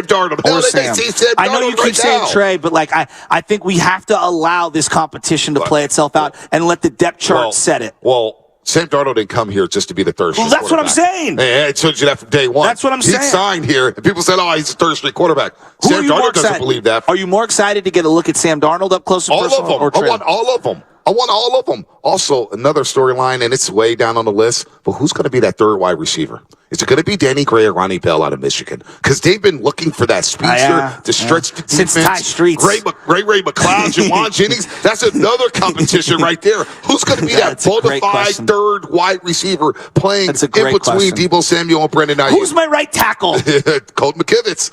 Darnold. Or Sam. I know you keep saying Trey, but I think we have to allow this competition to play itself out and let the depth chart set it. Sam Darnold didn't come here just to be the third string quarterback. That's what I'm saying. I told you that from day one. That's what I'm saying. He signed here, and people said, he's a third string quarterback. Sam Darnold doesn't believe that. Are you more excited to get a look at Sam Darnold up close and personal? All of them. I want all of them. I want all of them. Also, another storyline, and it's way down on the list, but who's going to be that third wide receiver? Is it going to be Danny Gray or Ronnie Bell out of Michigan? Because they've been looking for that speedster to stretch the defense. Since Ty Streets. Ray McLeod, Juwan Jennings. That's another competition right there. Who's going to be that bona fide third wide receiver playing in between Deebo Samuel and Brandon Ayuk? Who's my right tackle? Colt McKivitz.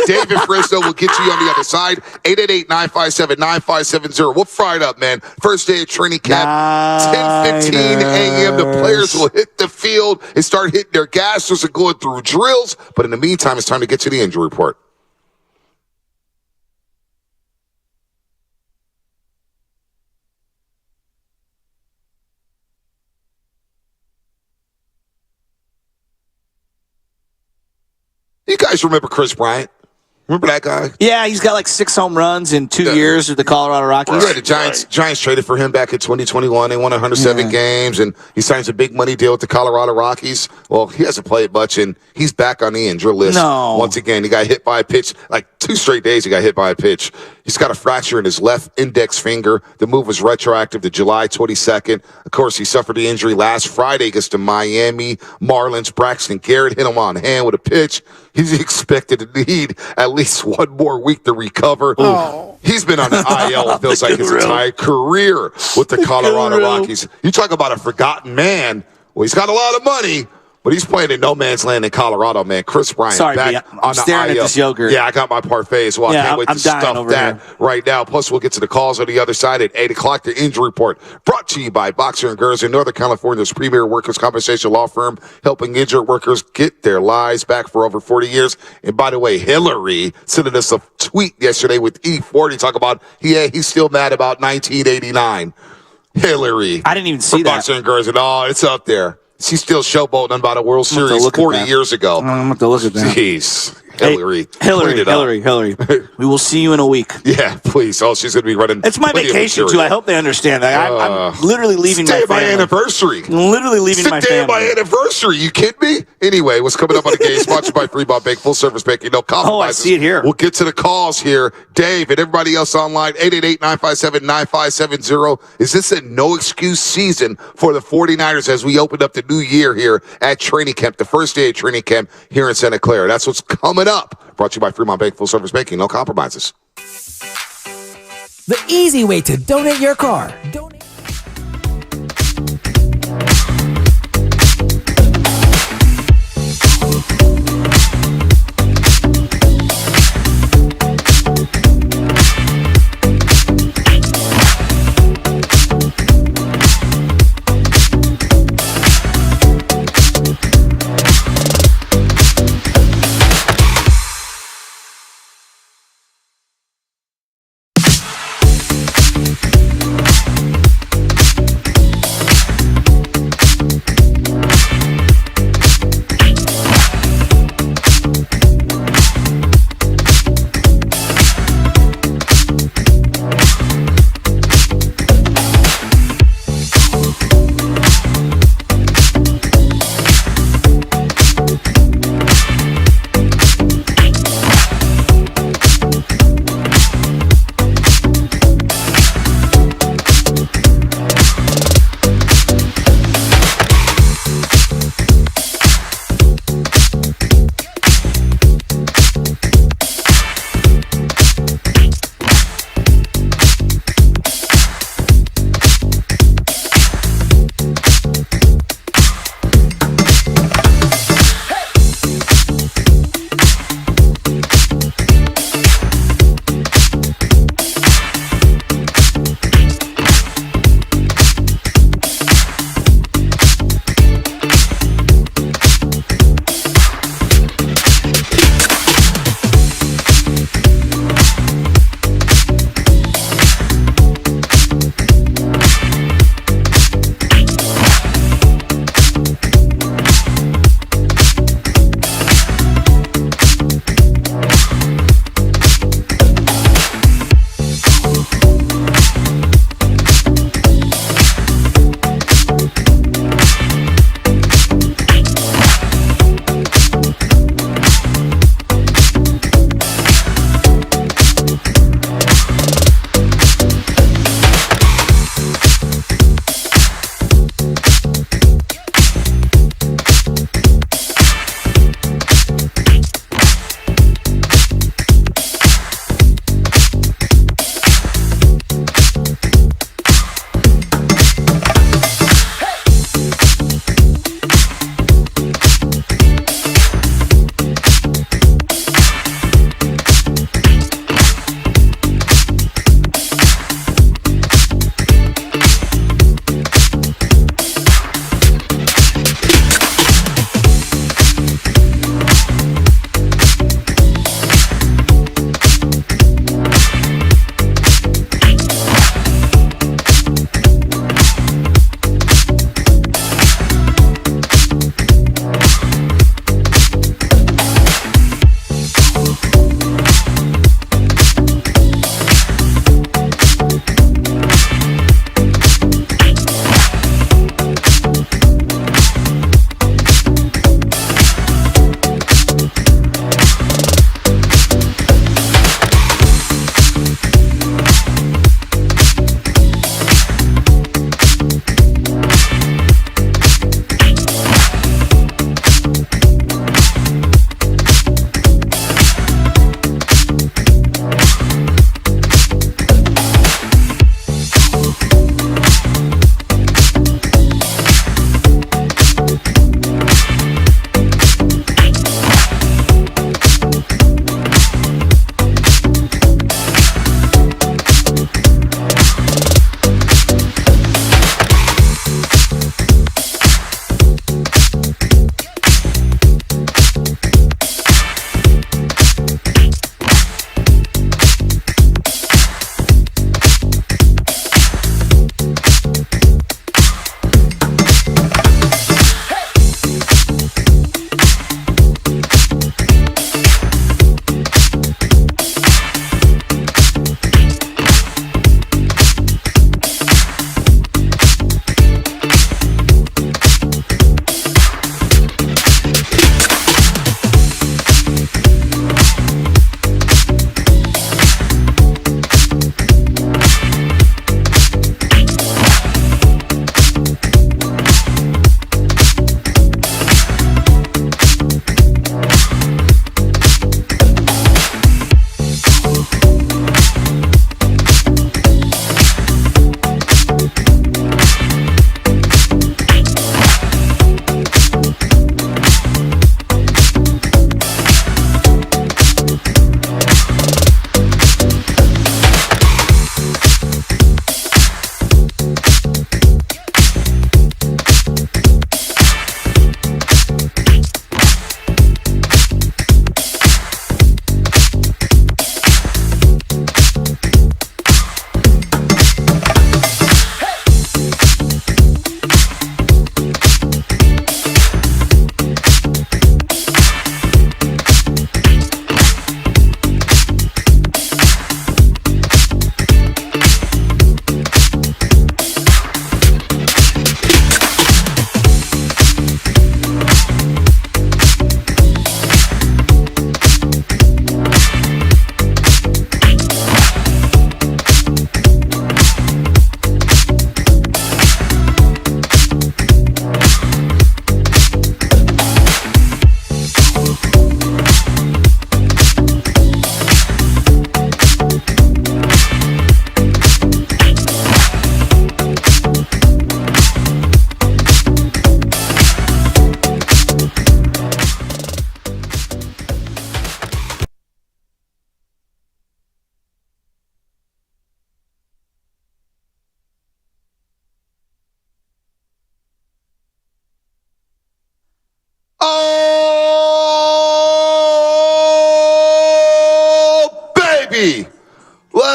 David Fresno will get you on the other side. 888-957-9570. We'll fry it up, man. First day of training camp. 10:15 a.m. The players will hit the field and start hitting their gassers and going through drills. But in the meantime, it's time to get to the injury report. You guys remember Chris Bryant? Remember that guy? Yeah, he's got like 6 home runs in 2 years with the Colorado Rockies. Yeah, the Giants traded for him back in 2021. They won 107 games, and he signs a big money deal with the Colorado Rockies. Well, he hasn't played much, and he's back on the injury list once again. He got hit by a pitch, like 2 straight days he got hit by a pitch. He's got a fracture in his left index finger. The move was retroactive to July 22nd. Of course, he suffered the injury last Friday against the Miami Marlins. Braxton Garrett hit him on hand with a pitch. He's expected to need at least 1 more week to recover. He's been on the IL, it feels like his entire career with the Colorado Rockies. You talk about a forgotten man. Well, he's got a lot of money, but he's playing in no man's land in Colorado, man. Chris Bryant back on the staring IL. at this yogurt. Yeah, I got my parfait as well. I can't wait to stuff that right now. Plus, we'll get to the calls on the other side at 8 o'clock. The injury report brought to you by Boxer and Girls in Northern California's premier workers' compensation law firm, helping injured workers get their lives back for over 40 years. And by the way, Hillary sent us a tweet yesterday with E40 talking about, he's still mad about 1989. Hillary. I didn't even see that. Boxer and Girls, and it's up there. She's still showboating about a World Series 40 years ago. I'm going to have to look at that. Jeez. Hillary. Hillary. We will see you in a week. Yeah, please. She's going to be running. It's my vacation, too. I hope they understand that. I'm literally leaving my family. Stay my anniversary. Literally leaving my family. Stay my anniversary. You kidding me? Anyway, what's coming up on the game? Sponsored by Fremont Bank. Full service banking. No compromises. I see it here. We'll get to the calls here. Dave and everybody else online. 888-957-9570. Is this a no-excuse season for the 49ers as we opened up the new year here at training camp, the first day of training camp here in Santa Clara? That's what's coming up. Brought to you by Fremont Bank. Full service banking. No compromises. The easy way to donate your car.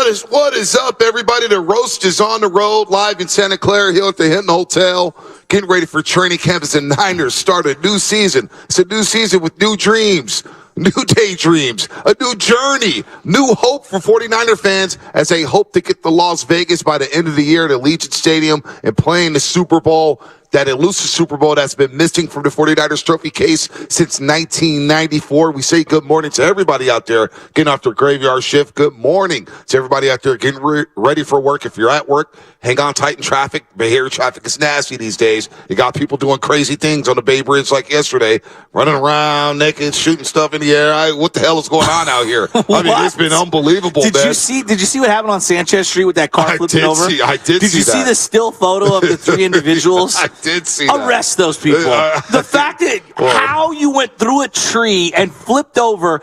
What is up, everybody? The roast is on the road, live in Santa Clara here at the Hilton Hotel. Getting ready for training camp as the Niners start a new season. It's a new season with new dreams, new daydreams, a new journey, new hope for 49er fans as they hope to get to Las Vegas by the end of the year at Allegiant Stadium and playing the Super Bowl. That elusive Super Bowl that's been missing from the 49ers trophy case since 1994. We say good morning to everybody out there getting off their graveyard shift. Good morning to everybody out there getting ready for work. If you're at work, hang on tight in traffic. Bay Area traffic is nasty these days. You got people doing crazy things on the Bay Bridge like yesterday, running around naked, shooting stuff in the air. What the hell is going on out here? I mean, it's been unbelievable, Did you see what happened on Sanchez Street with that car flipping over? I did you see the still photo of the three individuals? I did see that. Arrest those people. The fact that how you went through a tree and flipped over,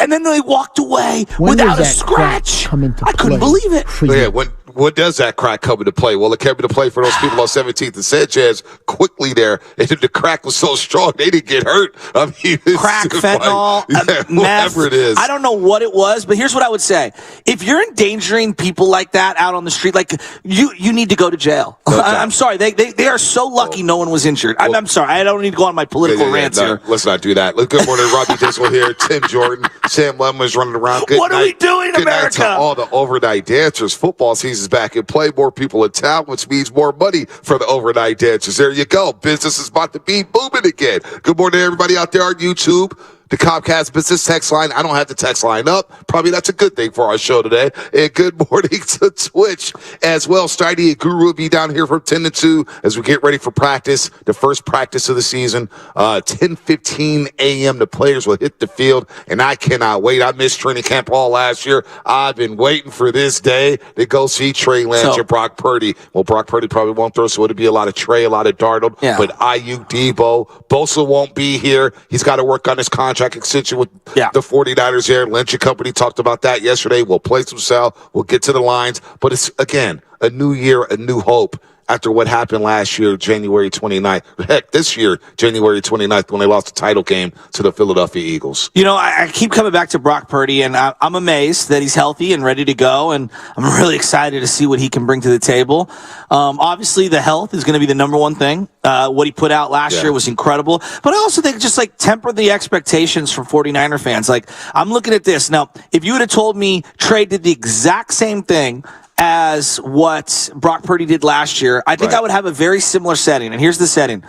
and then they walked away without a scratch. I couldn't believe it. Yeah, when does that crack come into play? Well, it came into play for those people on 17th and Sanchez quickly there. And the crack was so strong, they didn't get hurt. I mean, crack, fentanyl, meth. Whatever it is. I don't know what it was, but here's what I would say. If you're endangering people like that out on the street, like you need to go to jail. I'm sorry. They are so lucky no one was injured. I'm sorry. I don't need to go on my political rants here. Let's not do that. Good morning, Robbie Dizzle here, Tim Jordan, Sam Lemon is running around. What are we doing, Good America? night to all the overnight dancers. Football season's back in play. More people in town, which means more money for the overnight dancers. There you go. Business is about to be booming again. Good morning to everybody out there on YouTube. The Comcast business text line. I don't have the text line up. Probably that's a good thing for our show today. And good morning to Twitch as well. Steiny and Guru will be down here from 10 to 2 as we get ready for practice, the first practice of the season. 10:15 a.m. the players will hit the field, and I cannot wait. I missed training camp all last year. I've been waiting for this day to go see Trey Lance and Brock Purdy. Well, Brock Purdy probably won't throw, so it'll be a lot of Trey, a lot of Darnold. Yeah. But Ayuk, Debo, Bosa won't be here. He's got to work on his contract extension with the 49ers here. Lynch and company talked about that yesterday. We'll play some sell. We'll get to the lines. But it's, again, a new year, a new hope after what happened last year, January 29th. Heck, this year, January 29th, when they lost the title game to the Philadelphia Eagles. You know, I keep coming back to Brock Purdy, and I'm amazed that he's healthy and ready to go, and I'm really excited to see what he can bring to the table. Obviously, the health is going to be the number one thing. What he put out last year was incredible. But I also think just, temper the expectations from 49er fans. I'm looking at this. Now, if you would have told me Trey did the exact same thing as what Brock Purdy did last year, I think I would have a very similar setting. And here's the setting.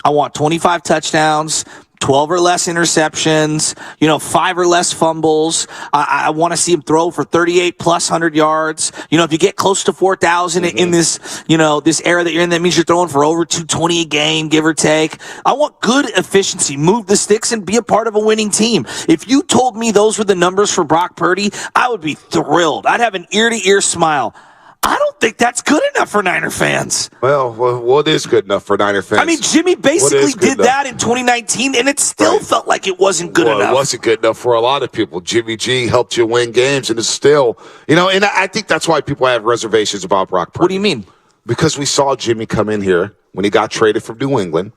I want 25 touchdowns, 12 or less interceptions, 5 or less fumbles. I want to see him throw for 38 plus 100 yards. If you get close to 4,000 in this, this era that you're in, that means you're throwing for over 220 a game, give or take. I want good efficiency, move the sticks, and be a part of a winning team. If you told me those were the numbers for Brock Purdy, I would be thrilled. I'd have an ear-to-ear smile. I don't think that's good enough for Niner fans. Well, what is good enough for Niner fans? I mean, Jimmy basically did that in 2019, and it still felt like it wasn't good enough. It wasn't good enough for a lot of people. Jimmy G helped you win games, and it's still, and I think that's why people have reservations about Brock Purdy. What do you mean? Because we saw Jimmy come in here when he got traded from New England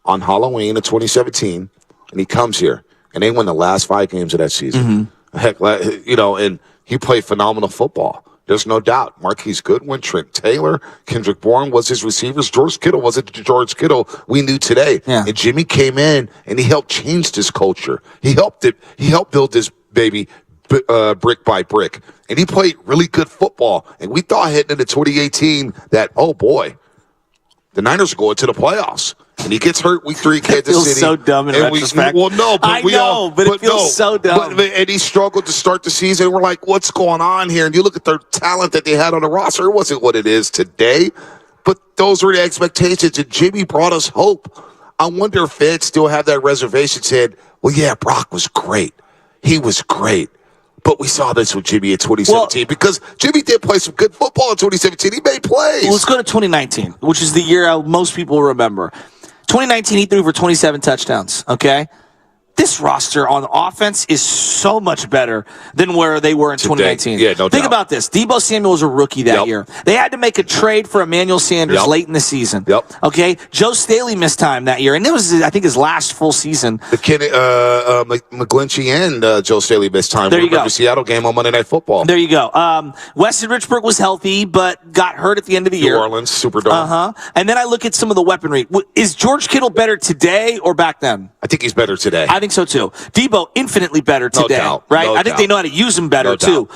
on Halloween of 2017, and he comes here, and they win the last 5 games of that season. Heck, and he played phenomenal football. There's no doubt. Marquise Goodwin, Trent Taylor, Kendrick Bourne was his receivers. George Kittle wasn't the George Kittle we knew today. Yeah. And Jimmy came in and he helped change this culture. He helped build this baby brick by brick. And he played really good football. And we thought heading into 2018 that, oh boy, the Niners are going to the playoffs. And he gets hurt week 3 in Kansas City. It feels so dumb in retrospect. It feels so dumb. And he struggled to start the season. We're like, what's going on here? And you look at the talent that they had on the roster. It wasn't what it is today. But those were the expectations. And Jimmy brought us hope. I wonder if fans still have that reservation saying, well, yeah, Brock was great. He was great. But we saw this with Jimmy in 2017 because Jimmy did play some good football in 2017. He made plays. Well, let's go to 2019, which is the year most people remember. 2019, he threw for 27 touchdowns, okay? this roster on offense is so much better than where they were in 2019. Yeah, no doubt. Think about this. Deebo Samuel was a rookie that year. They had to make a trade for Emmanuel Sanders late in the season. Okay? Joe Staley missed time that year, and it was, I think, his last full season. The kid, McGlinchey and Joe Staley missed time. There you go. The Seattle game on Monday Night Football. There you go. Weston Richburg was healthy, but got hurt at the end of the year. New Orleans, Superdome. And then I look at some of the weaponry. Is George Kittle better today or back then? I think he's better today. I think so, too. Debo, infinitely better today. No doubt. Right? No I think doubt. they know how to use him better, too.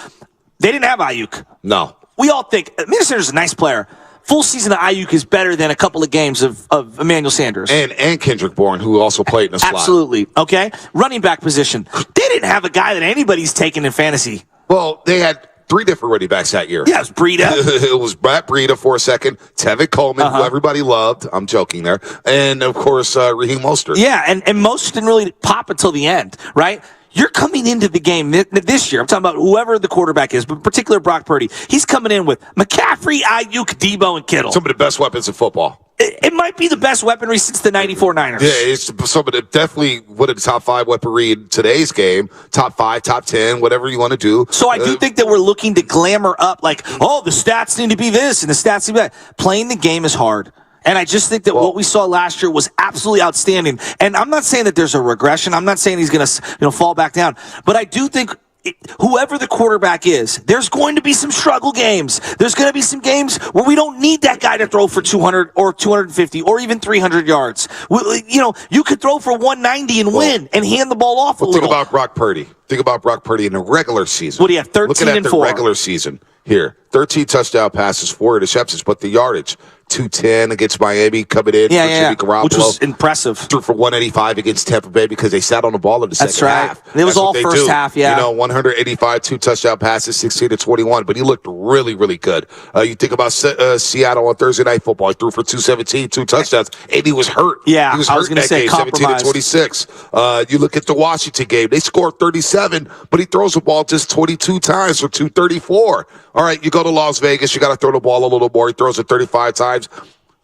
They didn't have Ayuk. No. We all think Emmanuel Sanders is a nice player. Full season of Ayuk is better than a couple of games of Emmanuel Sanders. And Kendrick Bourne, who also played in the slot. Absolutely. Okay? Running back position. They didn't have a guy that anybody's taken in fantasy. Well, they had 3 different running backs that year. Yeah, it was Breida. It was Matt Breida for a second, Tevin Coleman, who everybody loved. I'm joking there. And, of course, Raheem Mostert. Yeah, and Mostert didn't really pop until the end, right? You're coming into the game this year. I'm talking about whoever the quarterback is, but in particular Brock Purdy. He's coming in with McCaffrey, Ayuk, Debo, and Kittle. Some of the best weapons in football. It might be the best weaponry since the 94 Niners. Yeah, it's some of the definitely one of the top 5 weaponry in today's game. Top 5, top 10, whatever you want to do. So I do think that we're looking to glamour up like, oh, the stats need to be this and the stats need to be that. Playing the game is hard. And I just think that what we saw last year was absolutely outstanding. And I'm not saying that there's a regression. I'm not saying he's going to fall back down. But I do think whoever the quarterback is, there's going to be some struggle games. There's going to be some games where we don't need that guy to throw for 200 or 250 or even 300 yards. You could throw for 190 and win and hand the ball off a little. Think about Brock Purdy. Think about Brock Purdy in the regular season. What do you have, 13 Looking at and the 4? Regular season here. 13 touchdown passes, 4 interceptions, but the yardage, 210 against Miami coming in for Jimmy Garoppolo. Which was impressive. Threw for 185 against Tampa Bay because they sat on the ball in the second half. It was all first half, 185, 2 touchdown passes, 16-21, but he looked really, really good. You think about Seattle on Thursday Night Football. He threw for 217, 2 touchdowns, and he was hurt. Yeah, he was hurt in that game, 17-26. You look at the Washington game. They scored 37, but he throws the ball just 22 times for 234. All right, you go to Las Vegas, you got to throw the ball a little more. He throws it 35 times,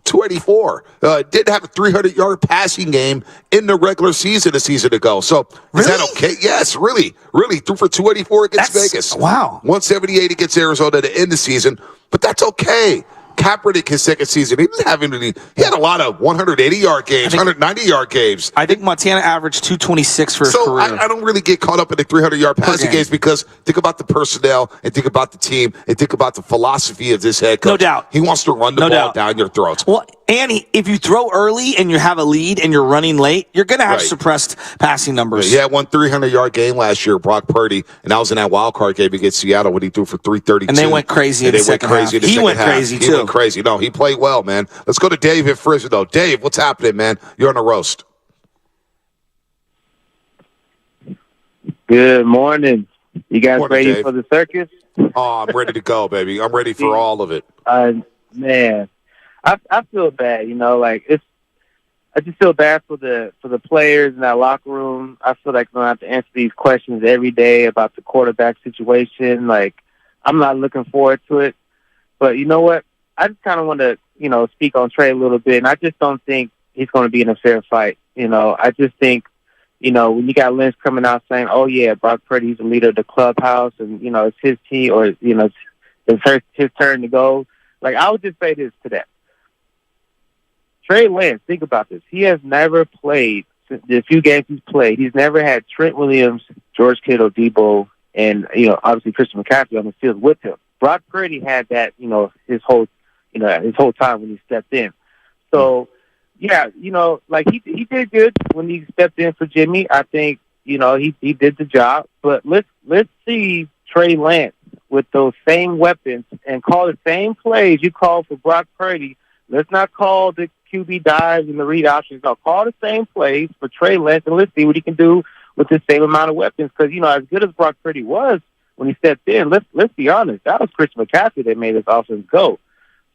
284. Didn't have a 300-yard passing game in the regular season a season ago. So is that okay? Yes, really. Threw for 284 against Vegas. Wow. 178 against Arizona to end the season, but that's okay. Kaepernick his second season, he didn't have any. He had a lot of 180-yard games, 190-yard games. I think Montana averaged 226 for his career. I don't really get caught up in the 300-yard passing games because think about the personnel and think about the team and think about the philosophy of this head coach. No doubt. He wants to run the ball down your throats. Well, and if you throw early and you have a lead and you're running late, you're going to have suppressed passing numbers. He had one 300-yard game last year, Brock Purdy, and that was in that wild card game against Seattle when he threw for 332. And they went crazy in the second half. He went crazy, too. He went crazy. No, he played well, man. Let's go to Dave in Frisco. Dave, what's happening, man? You're on the roast. Good morning. You guys ready Dave. for the circus? Oh, I'm ready to go, baby. I'm ready for all of it. Man, I feel bad. I just feel bad for the players in that locker room. I feel like I'm gonna have to answer these questions every day about the quarterback situation. Like, I'm not looking forward to it. But you know what? I just kind of want to, speak on Trey a little bit, and I just don't think he's going to be in a fair fight. I just think, when you got Lynch coming out saying, "Oh yeah, Brock Purdy's the leader of the clubhouse, and it's his team, or it's his turn to go." Like, I would just say this to that. Trey Lance, think about this. He has never played, the few games he's played, he's never had Trent Williams, George Kittle, Debo, and, obviously Christian McCaffrey on the field with him. Brock Purdy had that, his whole time when he stepped in. So, yeah, he did good when he stepped in for Jimmy. I think, he did the job. But let's see Trey Lance with those same weapons and call the same plays you call for Brock Purdy. Let's not call the QB dives and the read options. No, call the same plays for Trey Lance, and let's see what he can do with the same amount of weapons. Because, as good as Brock Purdy was when he stepped in, let's be honest, that was Christian McCaffrey that made this offense go.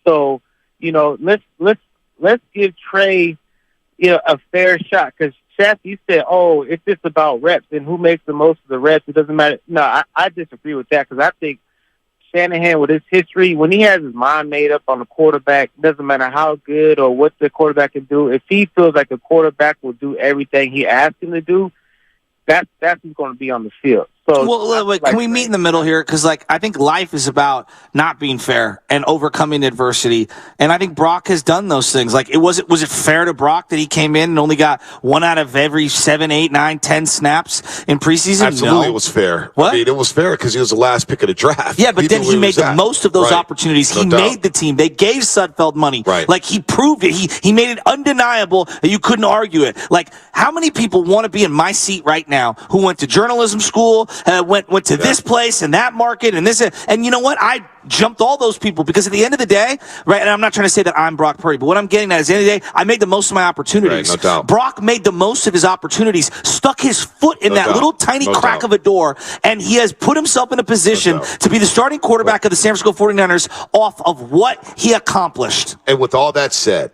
So, let's give Trey, a fair shot. Because Shaq, you said, "Oh, it's just about reps and who makes the most of the reps. It doesn't matter." No, I disagree with that because I think Shanahan, with his history, when he has his mind made up on the quarterback, it doesn't matter how good or what the quarterback can do. If he feels like the quarterback will do everything he asks him to do, that's who's going to be on the field. So, well, can we meet in the middle here? Because, I think life is about not being fair and overcoming adversity. And I think Brock has done those things. Was it fair to Brock that he came in and only got 1 out of every 7, 8, 9, 10 snaps in preseason? Absolutely, no. It was fair. What? I mean, it was fair because he was the last pick of the draft. Yeah, but then he made the most of those opportunities. No he doubt. made the team. They gave Sudfeld money. Right. He proved it. He made it undeniable that you couldn't argue it. How many people want to be in my seat right now who went to journalism school, went to this place and that market and this, and you know what? I jumped all those people because at the end of the day, right, and I'm not trying to say that I'm Brock Purdy, but what I'm getting at is at the end of the day, I made the most of my opportunities. Right, no doubt. Brock made the most of his opportunities, stuck his foot in that little tiny crack of a door, and he has put himself in a position to be the starting quarterback of the San Francisco 49ers off of what he accomplished. And with all that said,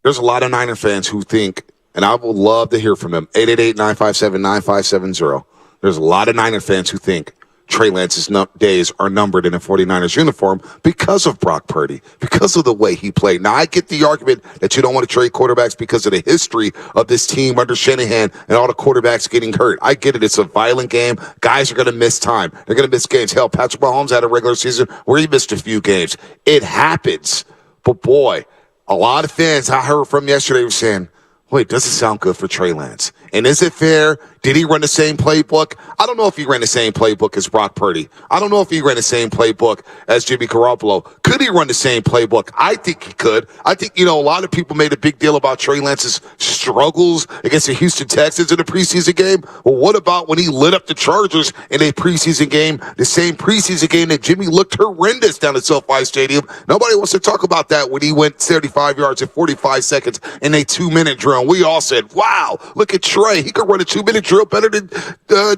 there's a lot of Niner fans who think, and I would love to hear from them, 888-957-9570. There's a lot of Niner fans who think Trey Lance's days are numbered in a 49ers uniform because of Brock Purdy, because of the way he played. Now, I get the argument that you don't want to trade quarterbacks because of the history of this team under Shanahan and all the quarterbacks getting hurt. I get it. It's a violent game. Guys are going to miss time. They're going to miss games. Hell, Patrick Mahomes had a regular season where he missed a few games. It happens. But, boy, a lot of fans I heard from yesterday were saying, wait, does it sound good for Trey Lance? And is it fair? Did he run the same playbook? I don't know if he ran the same playbook as Brock Purdy. I don't know if he ran the same playbook as Jimmy Garoppolo. Could he run the same playbook? I think he could. I think, a lot of people made a big deal about Trey Lance's struggles against the Houston Texans in the preseason game. Well, what about when he lit up the Chargers in a preseason game, the same preseason game that Jimmy looked horrendous down at SoFi Stadium? Nobody wants to talk about that when he went 75 yards in 45 seconds in a 2-minute drill. We all said, wow, look at Trey. He could run a 2-minute drill better than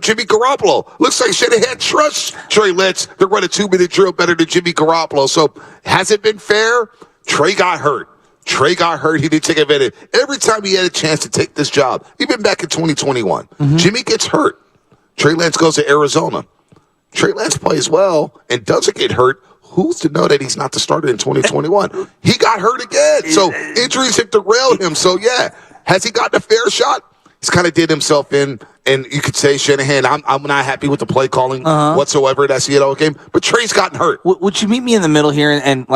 Jimmy Garoppolo. Looks like Shanahan trusts Trey Lance to run a 2-minute drill better than Jimmy Garoppolo. So has it been fair? Trey got hurt. He didn't take advantage. Every time he had a chance to take this job, even back in 2021, Jimmy gets hurt. Trey Lance goes to Arizona. Trey Lance plays well and doesn't get hurt. Who's to know that he's not the starter in 2021? He got hurt again. So injuries have derailed him. So, yeah, has he gotten a fair shot? He's kind of did himself in, and you could say, Shanahan, I'm not happy with the play calling whatsoever that Seattle game, but Trey's gotten hurt. Would you meet me in the middle here and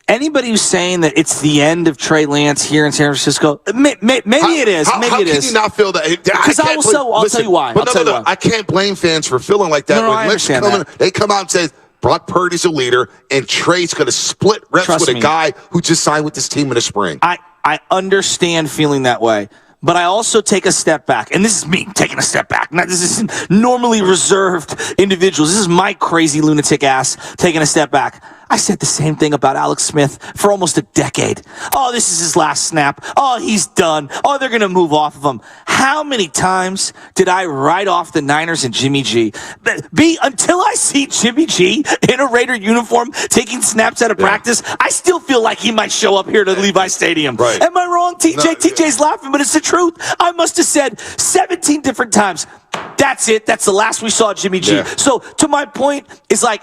anybody who's saying that it's the end of Trey Lance here in San Francisco, maybe it is. How can you not feel that? Because I'll tell you why. No, I can't blame fans for feeling like that. I understand that. They come out and say, Brock Purdy's a leader, and Trey's going to split reps with a guy who just signed with this team in the spring. I understand feeling that way. But I also take a step back, and this is me taking a step back. This is normally reserved individuals. This is my crazy lunatic ass taking a step back. I said the same thing about Alex Smith for almost a decade. Oh, this is his last snap. Oh, he's done. Oh, they're going to move off of him. How many times did I write off the Niners and Jimmy G? Until I see Jimmy G in a Raider uniform taking snaps out of practice, I still feel like he might show up here to Levi Stadium. Right. Am I wrong, TJ? No, TJ's laughing, but it's the truth. I must have said 17 different times, that's it. That's the last we saw Jimmy G. Yeah. So to my point is I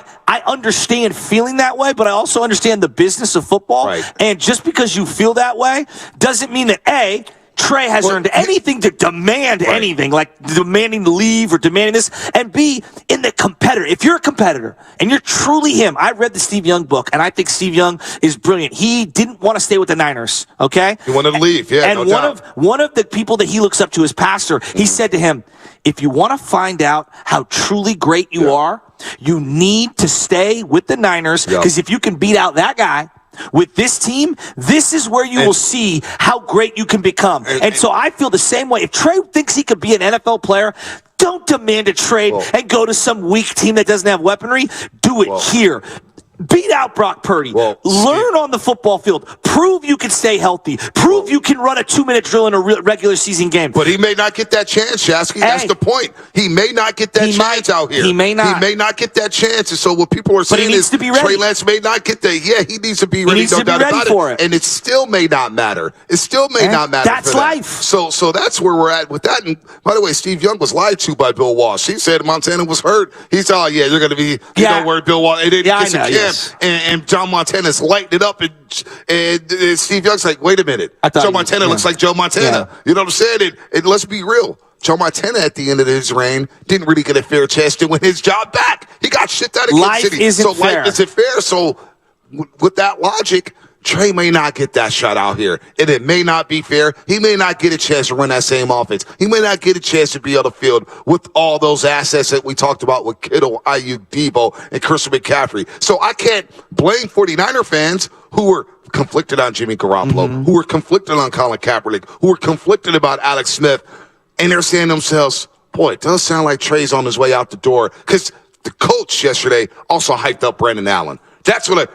understand feeling that way, but I also understand the business of football. Right. And just because you feel that way doesn't mean that Trey has earned anything to demand anything, like demanding to leave or demanding this, and B, in the competitor. If you're a competitor and you're truly him, I read the Steve Young book, and I think Steve Young is brilliant. He didn't want to stay with the Niners, okay? He wanted to leave, yeah, and one of the people that he looks up to, his pastor, he said to him, if you want to find out how truly great you are, you need to stay with the Niners, because if you can beat out that guy, with this team, this is where you will see how great you can become. And so I feel the same way. If Trey thinks he could be an NFL player, don't demand a trade and go to some weak team that doesn't have weaponry. Do it here. Beat out Brock Purdy. Learn on the football field. Prove you can stay healthy. Prove you can run a 2-minute drill in a regular season game. But he may not get that chance, Shasky. That's the point. He may not get that chance out here. He may not. He may not get that chance. And so what people are saying is Trey Lance may not get that. Yeah, he needs to be ready. No doubt about it. And it still may not matter. It still may not matter. That's life. So that's where we're at with that. And by the way, Steve Young was lied to by Bill Walsh. He said Montana was hurt. He said, oh, yeah, you're going to be, don't worry, Bill Walsh. It didn't get some chance. Yes. And John Montana's lighting it up, and Steve Young's like, wait a minute. Joe Montana looks like Joe Montana. Yeah. You know what I'm saying? And let's be real. Joe Montana, at the end of his reign, didn't really get a fair chance to win his job back. He got shipped out of Kansas City. Life isn't fair. So with that logic, Trey may not get that shot out here, and it may not be fair. He may not get a chance to run that same offense. He may not get a chance to be on the field with all those assets that we talked about with Kittle, Ayuk, Debo, and Christian McCaffrey. So I can't blame 49er fans who were conflicted on Jimmy Garoppolo, who were conflicted on Colin Kaepernick, who were conflicted about Alex Smith, and they're saying to themselves, boy, it does sound like Trey's on his way out the door, because the coach yesterday also hyped up Brandon Allen. That's what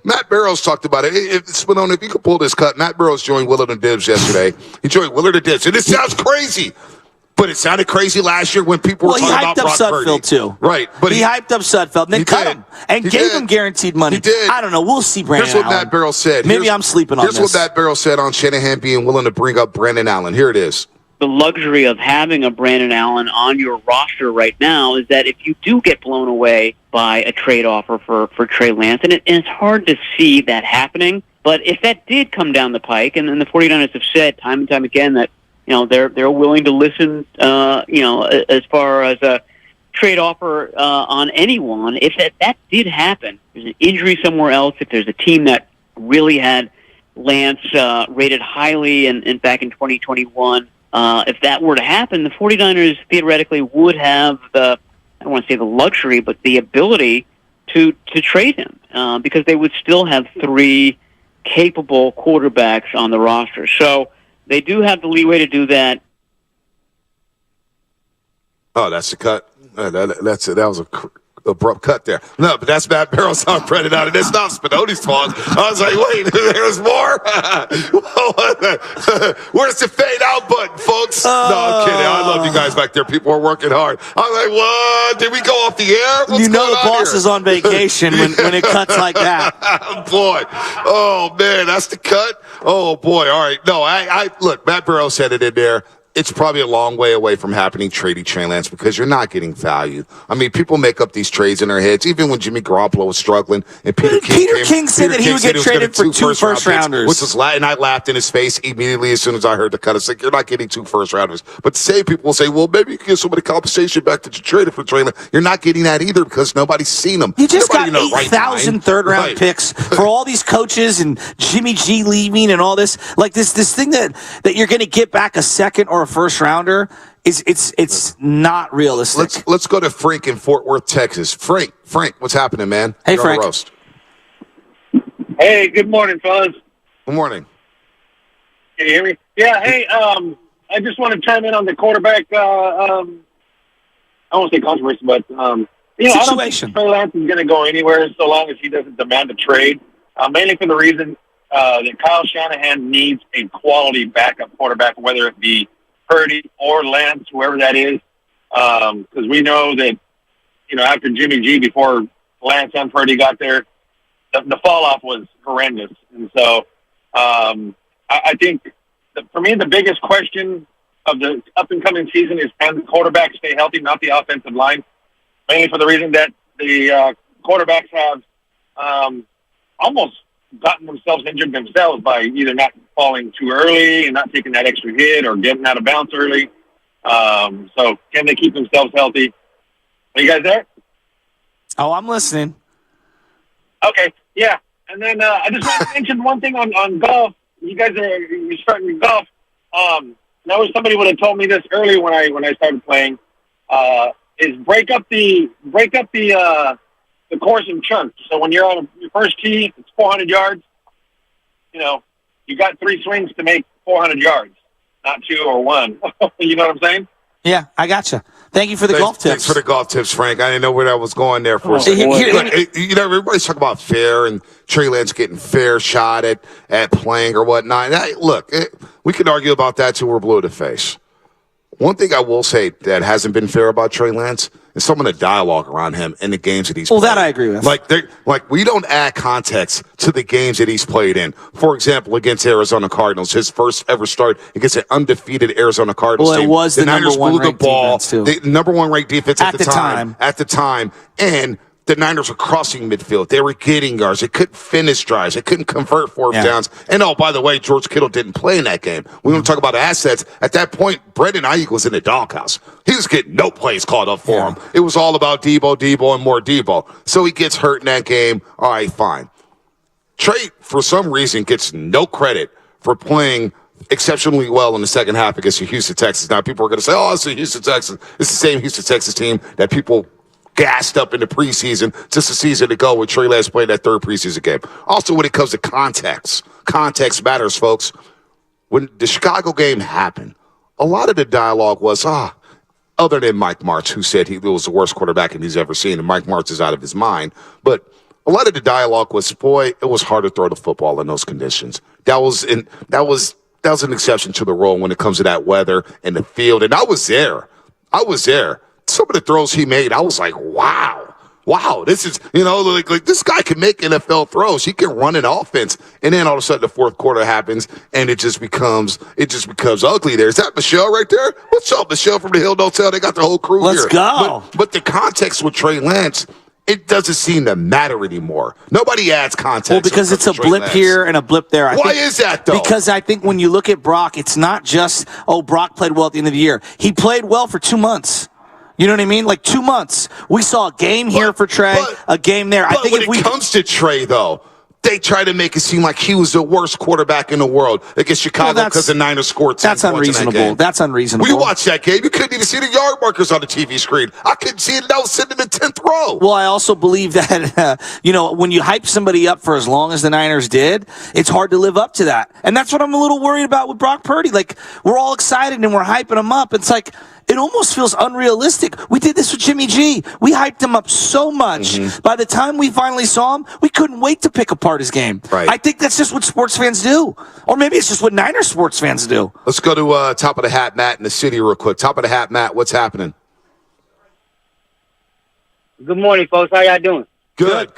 Matt Barrows talked about it. If you could pull this cut, Matt Barrows joined Willard and Dibbs yesterday. He joined Willard and Dibbs. And it sounds crazy, but it sounded crazy last year when people were talking about Brock Purdy. He hyped up Sudfeld, too. Right. But he hyped up Sudfeld and then cut him and gave him guaranteed money. He did. I don't know. We'll see Brandon Allen. Here's what Matt Barrows said. Maybe I'm sleeping on this. Here's what Matt Barrows said on Shanahan being willing to bring up Brandon Allen. Here it is. The luxury of having a Brandon Allen on your roster right now is that if you do get blown away by a trade offer for Trey Lance, and it's hard to see that happening, but if that did come down the pike, and the 49ers have said time and time again that they're willing to listen, as far as a trade offer on anyone, if that did happen, there's an injury somewhere else, if there's a team that really had Lance rated highly and back in 2021, if that were to happen, the 49ers theoretically would have I don't want to say the luxury, but the ability to trade him because they would still have 3 capable quarterbacks on the roster. So they do have the leeway to do that. Oh, that's the cut. That was a abrupt cut there. No, but that's Matt Barrows on Brandon Allen. It's not Spinotti's fault. I was like, wait, there's more? Where's the fade out button, folks? No, I'm kidding. I love you guys back there. People are working hard. I'm like, what? Did we go off the air? What's the boss is on vacation when it cuts like that. Boy. Oh, man, that's the cut? Oh, boy. All right. No, I look, Matt Barrows said it in there. It's probably a long way away from happening trading Trey Lance because you're not getting value. I mean, people make up these trades in their heads. Even when Jimmy Garoppolo was struggling and Peter King said that he would get traded for 2 first-rounders. Which was and I laughed in his face immediately as soon as I heard the cut. It's like, you're not getting 2 first-rounders. But the same people will say, well, maybe you can get some of the compensation back that you traded for Trey Lance. You're not getting that either because nobody's seen them. You just got 8,000 third-round picks for all these coaches and Jimmy G leaving and all this. Like this thing that you're going to get back a second or a first-rounder. It's not realistic. Let's go to Frank in Fort Worth, Texas. Frank, what's happening, man? Hey, You're Frank. on the roast. Hey, good morning, fellas. Good morning. Can you hear me? Yeah. Hey, I just want to chime in on the quarterback. I won't say controversy, but I don't think Trey Lance is going to go anywhere so long as he doesn't demand a trade. Mainly for the reason that Kyle Shanahan needs a quality backup quarterback, whether it be Purdy or Lance, whoever that is, because we know that, after Jimmy G, before Lance and Purdy got there, the fall-off was horrendous. And so I think, for me, the biggest question of the up-and-coming season is, can the quarterback stay healthy, not the offensive line, mainly for the reason that the quarterbacks have almost gotten themselves injured themselves by either not falling too early and not taking that extra hit or getting out of bounds early. So can they keep themselves healthy? Are you guys there? Oh, I'm listening. Okay, yeah. And then I just want to mention one thing on golf. You guys you're starting golf. Now, somebody would have told me this earlier when I started playing. Is break up the course in chunks. So when you're on your first tee, it's 400 yards. You got 3 swings to make 400 yards, not 2 or 1. You know what I'm saying? Yeah, I gotcha. Thank you for the golf tips. Thanks for the golf tips, Frank. I didn't know where that was going there for a second. Everybody's talking about fair and Trey Lance getting fair shot at playing or whatnot. Look, we can argue about that till we're blue in the face. One thing I will say that hasn't been fair about Trey Lance is some of the dialogue around him in the games that he's played. Well, that I agree with. Like we don't add context to the games that he's played in. For example, against Arizona Cardinals, his first ever start against an undefeated Arizona Cardinals team. It was the number one ranked defense, too. The number one ranked defense at the time. And the Niners were crossing midfield. They were getting yards. They couldn't finish drives. They couldn't convert fourth downs. And, oh, by the way, George Kittle didn't play in that game. We want to talk about assets. At that point, Brandon Ayuk was in the doghouse. He was getting no plays called up for him. It was all about Debo, and more Debo. So he gets hurt in that game. All right, fine. Trey, for some reason, gets no credit for playing exceptionally well in the second half against the Houston Texans. Now, people are going to say, oh, it's the Houston Texans. It's the same Houston Texans team that people gassed up in the preseason just a season ago when Trey Lance played that third preseason game. Also, when it comes to context matters, folks. When the Chicago game happened, a lot of the dialogue was, other than Mike Martz, who said he was the worst quarterback he's ever seen, and Mike Martz is out of his mind. But a lot of the dialogue was, boy, it was hard to throw the football in those conditions. That was an exception to the rule when it comes to that weather and the field. And I was there. Some of the throws he made, I was like, wow, this is, like this guy can make NFL throws. He can run an offense. And then all of a sudden the fourth quarter happens and it just becomes ugly there. Is that Michelle right there? What's up, Michelle from the Hilton Hotel? They got the whole crew here. Let's go. But the context with Trey Lance, it doesn't seem to matter anymore. Nobody adds context. Well, because it's a blip here and a blip there. Why is that, though? Because I think when you look at Brock, it's not just, Brock played well at the end of the year. He played well for 2 months. You know what I mean? Like 2 months. We saw a game here for Trey, a game there. But when it comes to Trey, though, they try to make it seem like he was the worst quarterback in the world against Chicago because the Niners scored 10 points in that game. That's unreasonable. We watched that game. You couldn't even see the yard markers on the TV screen. I couldn't see it. I was sitting in the 10th row. Well, I also believe that, when you hype somebody up for as long as the Niners did, it's hard to live up to that. And that's what I'm a little worried about with Brock Purdy. Like, we're all excited and we're hyping him up. It's like, it almost feels unrealistic. We did this with Jimmy G. We hyped him up so much. Mm-hmm. By the time we finally saw him, we couldn't wait to pick apart his game. Right. I think that's just what sports fans do. Or maybe it's just what Niners sports fans do. Let's go to Top of the Hat, Matt, in the city real quick. Top of the Hat, Matt, what's happening? Good morning, folks. How y'all doing? Good.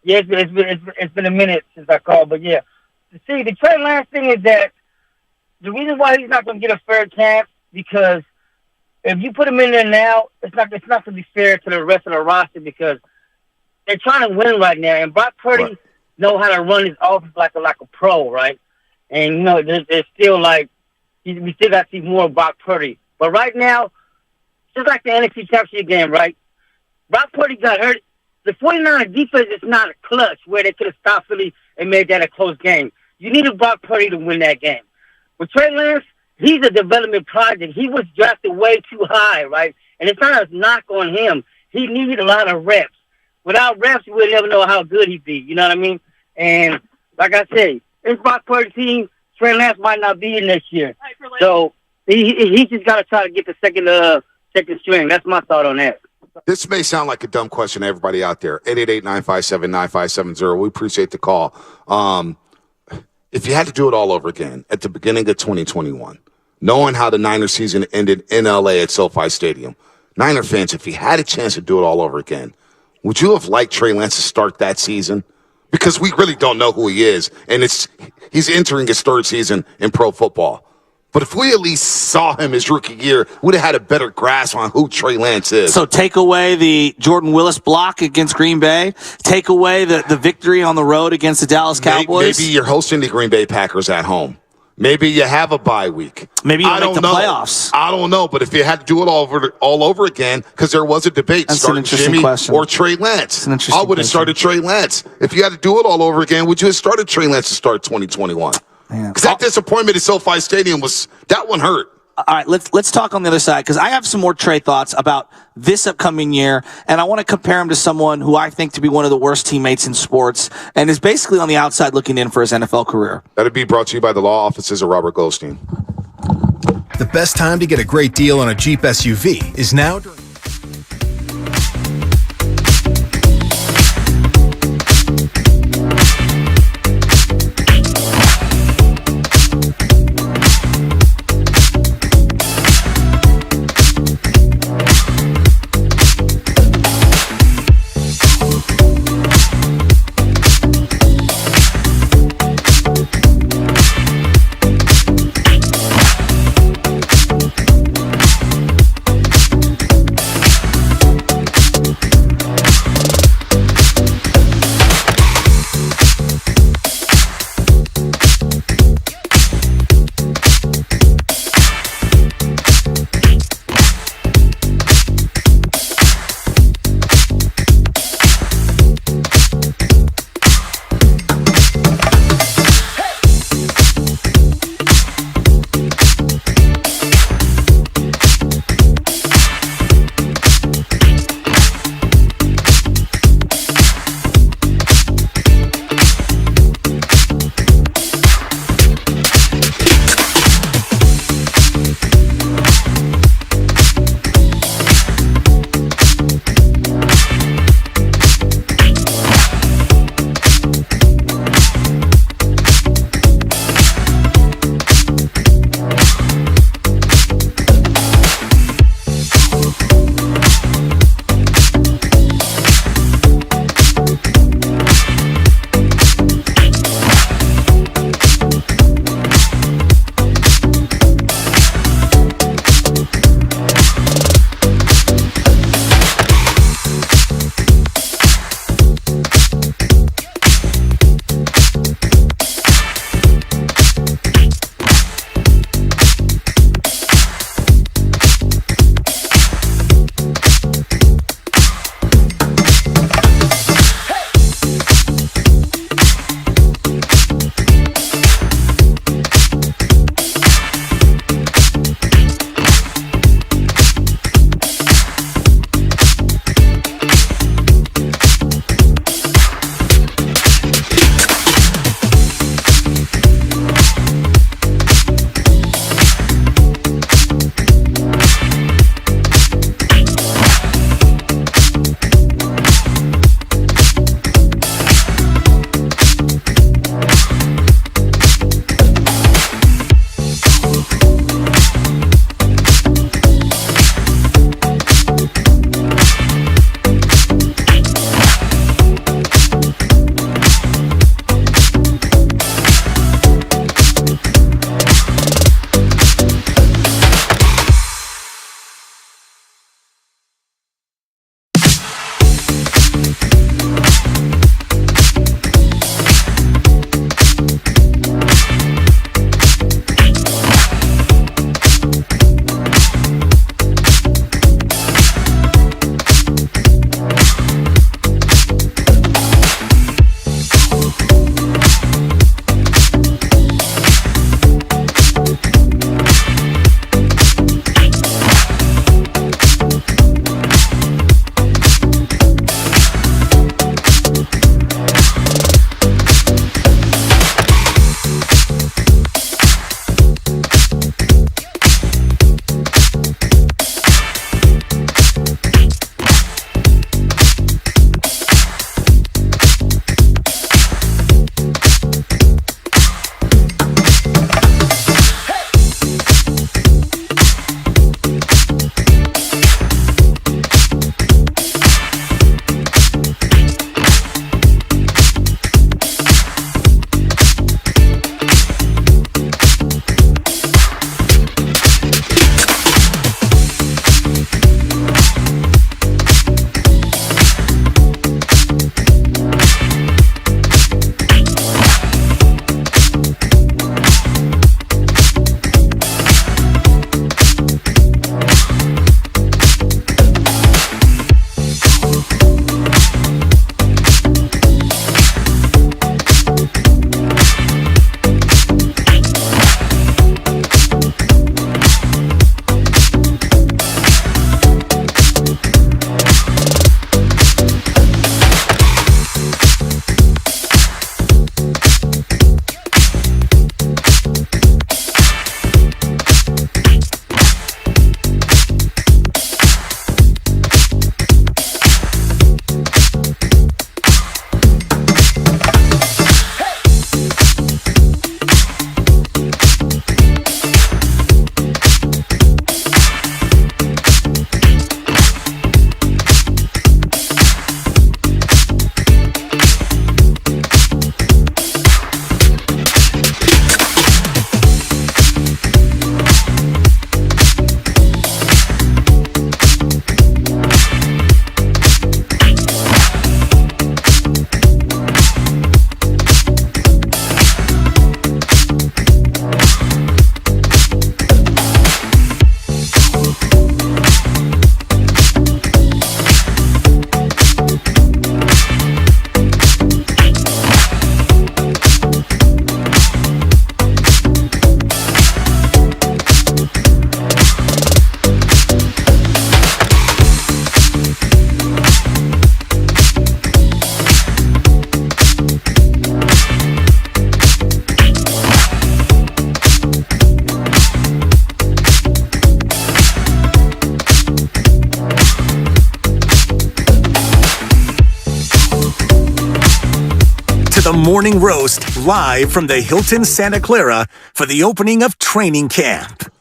Yeah, it's been a minute since I called, but yeah. See, the Trey Lance thing is that the reason why he's not going to get a fair chance, because if you put him in there now, it's not going to be fair to the rest of the roster because they're trying to win right now. And Brock Purdy know how to run his offense like a pro, right? And there's still we still got to see more of Brock Purdy. But right now, just like the NFC Championship game, right? Brock Purdy got hurt. The 49ers defense is not a clutch where they could have stopped Philly and made that a close game. You needed Brock Purdy to win that game. With Trey Lance, he's a development project. He was drafted way too high, right? And it's not a knock on him. He needed a lot of reps. Without reps, you would never know how good he'd be. You know what I mean? And like I said, this Brock Purdy team, Trey Lance might not be in this year. So he just got to try to get the second string. That's my thought on that. This may sound like a dumb question to everybody out there. 888-957-9570. We appreciate the call. If you had to do it all over again at the beginning of 2021, knowing how the Niners season ended in L.A. at SoFi Stadium, Niner fans, if you had a chance to do it all over again, would you have liked Trey Lance to start that season? Because we really don't know who he is, and he's entering his third season in pro football. But if we at least saw him his rookie year, we'd have had a better grasp on who Trey Lance is. So take away the Jordan Willis block against Green Bay. Take away the victory on the road against the Dallas Cowboys. Maybe you're hosting the Green Bay Packers at home. Maybe you have a bye week. Maybe you make the playoffs. I don't know. But if you had to do it all over again, because there was a debate starting Jimmy or Trey Lance, I would have started Trey Lance. If you had to do it all over again, would you have started Trey Lance to start 2021? Because that disappointment at SoFi Stadium that one hurt. All right, let's talk on the other side, because I have some more Trey thoughts about this upcoming year, and I want to compare him to someone who I think to be one of the worst teammates in sports and is basically on the outside looking in for his NFL career. That'll be brought to you by the law offices of Robert Goldstein. The best time to get a great deal on a Jeep SUV is now during Morning Roast live from the Hilton Santa Clara for the opening of training camp.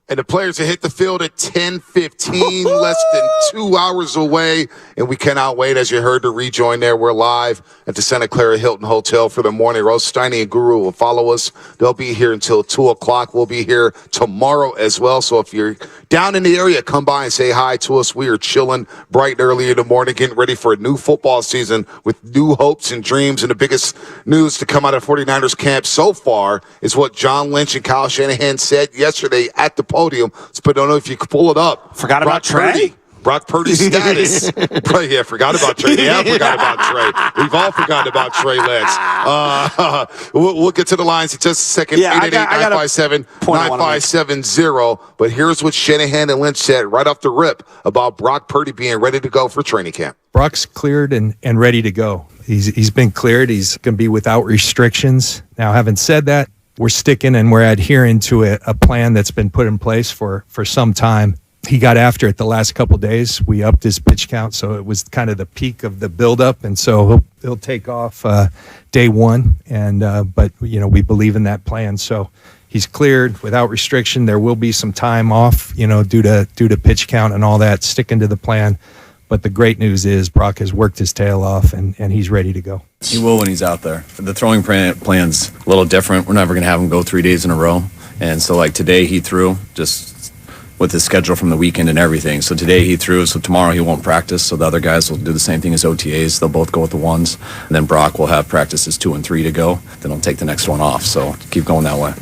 And the players have hit the field at 10:15, less than 2 hours away. And we cannot wait, as you heard, to rejoin there. We're live at the Santa Clara Hilton Hotel for the morning roast. Steiny and Guru will follow us. They'll be here until 2 o'clock. We'll be here tomorrow as well. So if you're down in the area, come by and say hi to us. We are chilling bright and early in the morning, getting ready for a new football season with new hopes and dreams. And the biggest news to come out of 49ers camp so far is what John Lynch and Kyle Shanahan said yesterday at the podium. But I don't know if you could pull it up. Forgot about Trey? Brock Purdy's status. Right, yeah, forgot about Trey. Yeah, forgot about Trey. We've all forgotten about Trey Lance. We'll get to the lines in just a second. Yeah, 888-957-9570. But here's what Shanahan and Lynch said right off the rip about Brock Purdy being ready to go for training camp. Brock's cleared and ready to go. He's been cleared. He's going to be without restrictions. Now, having said that, we're sticking and we're adhering to a plan that's been put in place for some time. He got after it the last couple of days. We upped his pitch count, so it was kind of the peak of the buildup, and so he'll take off day one. And but we believe in that plan, so he's cleared without restriction. There will be some time off, due to pitch count and all that. Sticking to the plan. But the great news is Brock has worked his tail off, and he's ready to go. He will when he's out there. The throwing plan's a little different. We're never going to have him go 3 days in a row. And so, like, today he threw just with his schedule from the weekend and everything. So today he threw, so tomorrow he won't practice. So the other guys will do the same thing as OTAs. They'll both go with the ones. And then Brock will have practices 2 and 3 to go. Then he'll take the next one off. So keep going that way.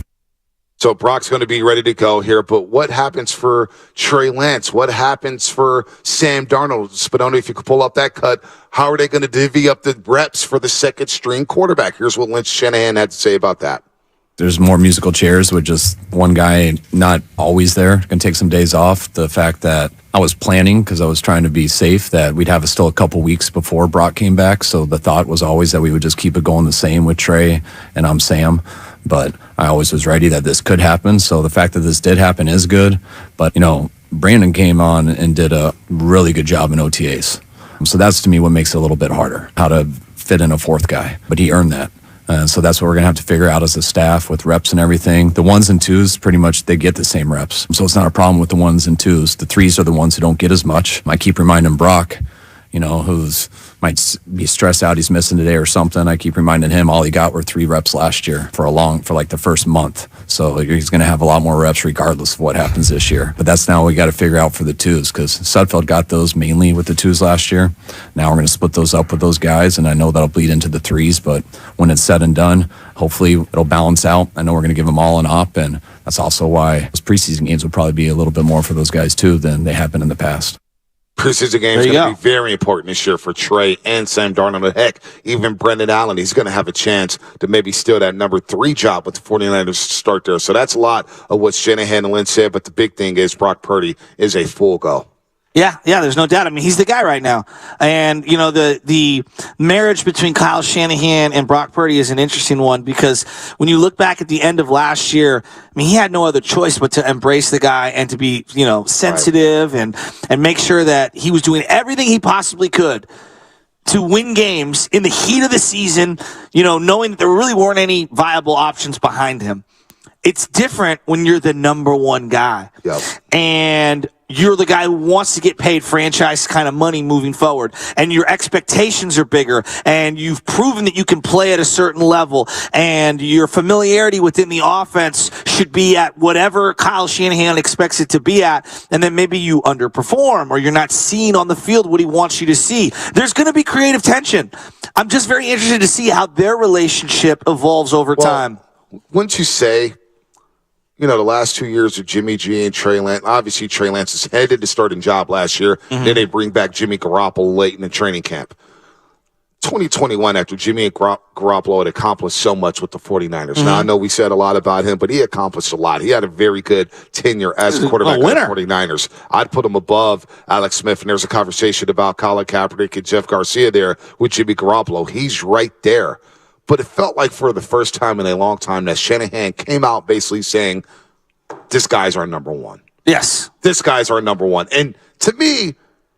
So Brock's going to be ready to go here, but what happens for Trey Lance? What happens for Sam Darnold? Spadoni, if you could pull up that cut, how are they going to divvy up the reps for the second string quarterback? Here's what Lynch Shanahan had to say about that. There's more musical chairs with just one guy not always there. Going to take some days off. The fact that I was planning, because I was trying to be safe, that we'd have still a couple weeks before Brock came back. So the thought was always that we would just keep it going the same with Trey and I'm Sam. But I always was ready that this could happen. So the fact that this did happen is good. But, Brandon came on and did a really good job in OTAs. So that's, to me, what makes it a little bit harder, how to fit in a fourth guy. But he earned that. So that's what we're going to have to figure out as a staff with reps and everything. The ones and twos, pretty much, they get the same reps. So it's not a problem with the ones and twos. The threes are the ones who don't get as much. I keep reminding Brock, who's might be stressed out, he's missing today or something. I keep reminding him all he got were 3 reps last year for like the first month. So he's going to have a lot more reps regardless of what happens this year. But that's now we got to figure out for the twos, because Sudfeld got those mainly with the twos last year. Now we're going to split those up with those guys, and I know that'll bleed into the threes, but when it's said and done, hopefully it'll balance out. I know we're going to give them all an op, and that's also why those preseason games will probably be a little bit more for those guys too than they have been in the past. Preseason games are going to be very important this year for Trey and Sam Darnold. Heck, even Brendan Allen, he's going to have a chance to maybe steal that number 3 job with the 49ers to start there. So that's a lot of what Shanahan and Lynch said, but the big thing is Brock Purdy is a full go. Yeah, there's no doubt. I mean, he's the guy right now. And, the marriage between Kyle Shanahan and Brock Purdy is an interesting one, because when you look back at the end of last year, I mean, he had no other choice but to embrace the guy and to be, sensitive and make sure that he was doing everything he possibly could to win games in the heat of the season, knowing that there really weren't any viable options behind him. It's different when you're the number one guy. Yep. And you're the guy who wants to get paid franchise kind of money moving forward, and your expectations are bigger, and you've proven that you can play at a certain level, and your familiarity within the offense should be at whatever Kyle Shanahan expects it to be at, and then maybe you underperform or you're not seeing on the field what he wants you to see. There's going to be creative tension. I'm just very interested to see how their relationship evolves over time. Wouldn't you say, the last 2 years of Jimmy G and Trey Lance, obviously Trey Lance is headed to starting job last year. Mm-hmm. Then they bring back Jimmy Garoppolo late in the training camp. 2021, after Jimmy Garoppolo had accomplished so much with the 49ers. Mm-hmm. Now, I know we said a lot about him, but he accomplished a lot. He had a very good tenure as a quarterback of the 49ers. I'd put him above Alex Smith, and there's a conversation about Colin Kaepernick and Jeff Garcia there with Jimmy Garoppolo. He's right there. But it felt like for the first time in a long time that Shanahan came out basically saying, this guy's our number one. Yes. This guy's our number one. And to me,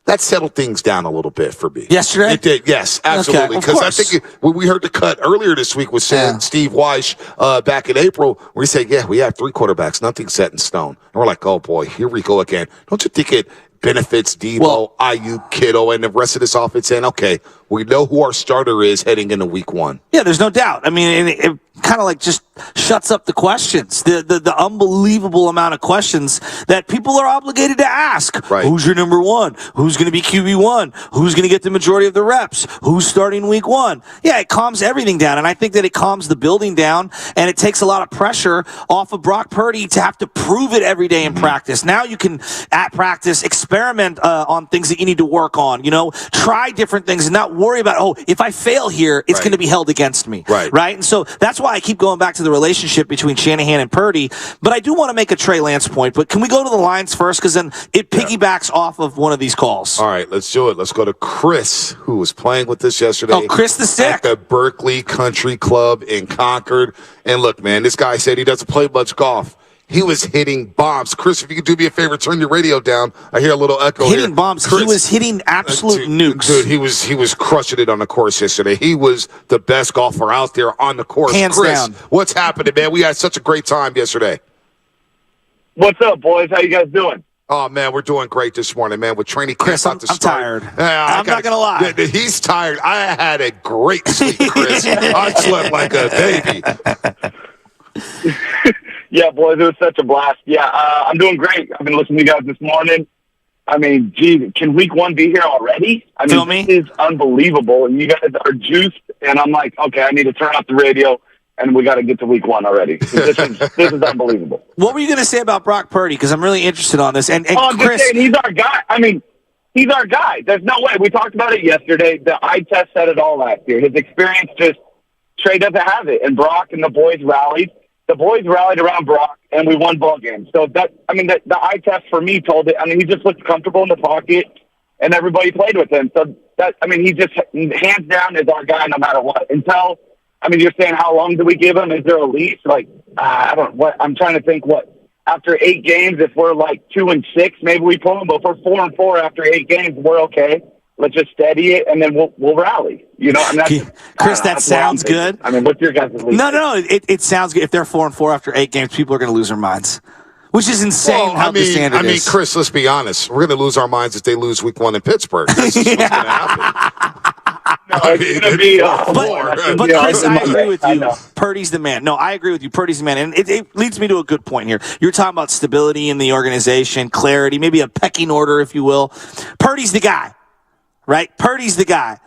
that settled things down a little bit for me. Yesterday? It did, yes, absolutely. Okay, Because I think when we heard the cut earlier this week with Steve Weish back in April, where he said, yeah, we have 3 quarterbacks, nothing's set in stone. And we're like, oh, boy, here we go again. Don't you think it benefits Debo, Ayuk, Kittle, and the rest of this offense saying, okay, we know who our starter is heading into week 1. Yeah, there's no doubt. I mean, it kind of like just shuts up the questions, the unbelievable amount of questions that people are obligated to ask. Right. Who's your number 1? Who's going to be QB1? Who's going to get the majority of the reps? Who's starting week 1? Yeah, it calms everything down, and I think that it calms the building down, and it takes a lot of pressure off of Brock Purdy to have to prove it every day in practice. Now you can, at practice, experiment on things that you need to work on. Try different things and not worry about, if I fail here, it's going to be held against me. Right? And so that's why I keep going back to the relationship between Shanahan and Purdy. But I do want to make a Trey Lance point. But can we go to the lines first? Because then it piggybacks off of one of these calls. All right, let's do it. Let's go to Chris, who was playing with us yesterday. Oh, Chris the Sick. At the Berkeley Country Club in Concord. And look, man, this guy said he doesn't play much golf. He was hitting bombs. Chris, if you could do me a favor, turn your radio down. I hear a little echo hitting here. Bombs. Chris, he was hitting absolute nukes. Dude, he was crushing it on the course yesterday. He was the best golfer out there on the course. Hands Chris, down. What's happening, man? We had such a great time yesterday. What's up, boys? How you guys doing? Oh, man, we're doing great this morning, man. With training camp Chris, I'm tired. I'm not going to lie. He's tired. I had a great sleep, Chris. I slept like a baby. Yeah, boys, it was such a blast. Yeah, I'm doing great. I've been listening to you guys this morning. I mean, geez, can week 1 be here already? I mean, this is unbelievable. And you guys are juiced, and I'm like, okay, I need to turn off the radio, and we got to get to week 1 already. This is unbelievable. What were you going to say about Brock Purdy? Because I'm really interested on this. And I'm Chris, just saying, he's our guy. I mean, he's our guy. There's no way. We talked about it yesterday. The eye test said it all last year. His experience Trey doesn't have it. And Brock and the boys rallied. The boys rallied around Brock, and we won ball games. So the eye test for me told it. I mean, he just looked comfortable in the pocket, and everybody played with him. So he just hands down is our guy no matter what. You're saying how long do we give him? Is there a leash? I'm trying to think after 8 games, if we're like 2-6, maybe we pull him. But if we're 4-4 after 8 games, we're okay. Let's just steady it, and then we'll rally. Chris, that sounds good. I mean, what's your guys' league? No, it sounds good. If they're 4-4 after 8 games, people are going to lose their minds, which is insane. The standard is. Chris, let's be honest. We're going to lose our minds if they lose week 1 in Pittsburgh. That's just what's going to happen. But Chris, I agree with you. Purdy's the man. No, I agree with you. Purdy's the man. And it leads me to a good point here. You're talking about stability in the organization, clarity, maybe a pecking order, if you will. Purdy's the guy. Right? Purdy's the guy.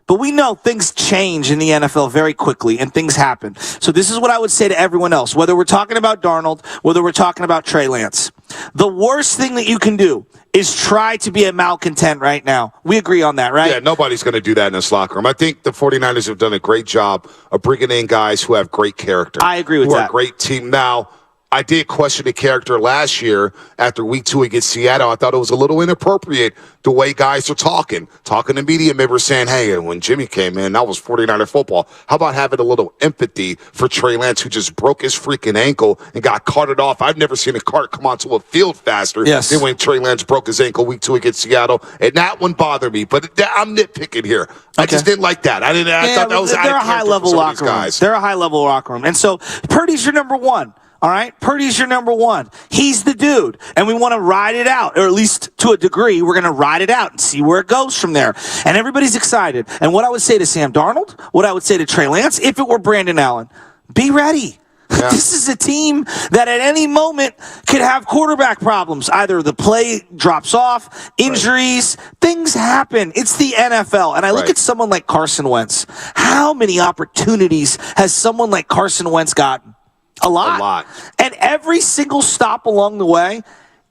But we know things change in the NFL very quickly, and things happen. So this is what I would say to everyone else, whether we're talking about Darnold, whether we're talking about Trey Lance. The worst thing that you can do is try to be a malcontent right now. We agree on that, right? Yeah, nobody's going to do that in this locker room. I think the 49ers have done a great job of bringing in guys who have great character. I agree with that. Who are a great team. Now, I did question the character last year after week 2 against Seattle. I thought it was a little inappropriate the way guys are talking to media members saying, hey, when Jimmy came in, that was 49er football. How about having a little empathy for Trey Lance, who just broke his freaking ankle and got carted off? I've never seen a cart come onto a field faster than when Trey Lance broke his ankle week 2 against Seattle. And that one bothered me, but I'm nitpicking here. I just didn't like that. I thought that was they're a high-level locker room. They're a high-level locker room. And so Purdy's your number 1. All right? Purdy's your number 1. He's the dude. And we want to ride it out, or at least to a degree, we're going to ride it out and see where it goes from there. And everybody's excited. And what I would say to Sam Darnold, what I would say to Trey Lance, if it were Brandon Allen, be ready. Yeah. This is a team that at any moment could have quarterback problems. Either the play drops off, injuries, things happen. It's the NFL. And I look at someone like Carson Wentz. How many opportunities has someone like Carson Wentz gotten? A lot. And every single stop along the way,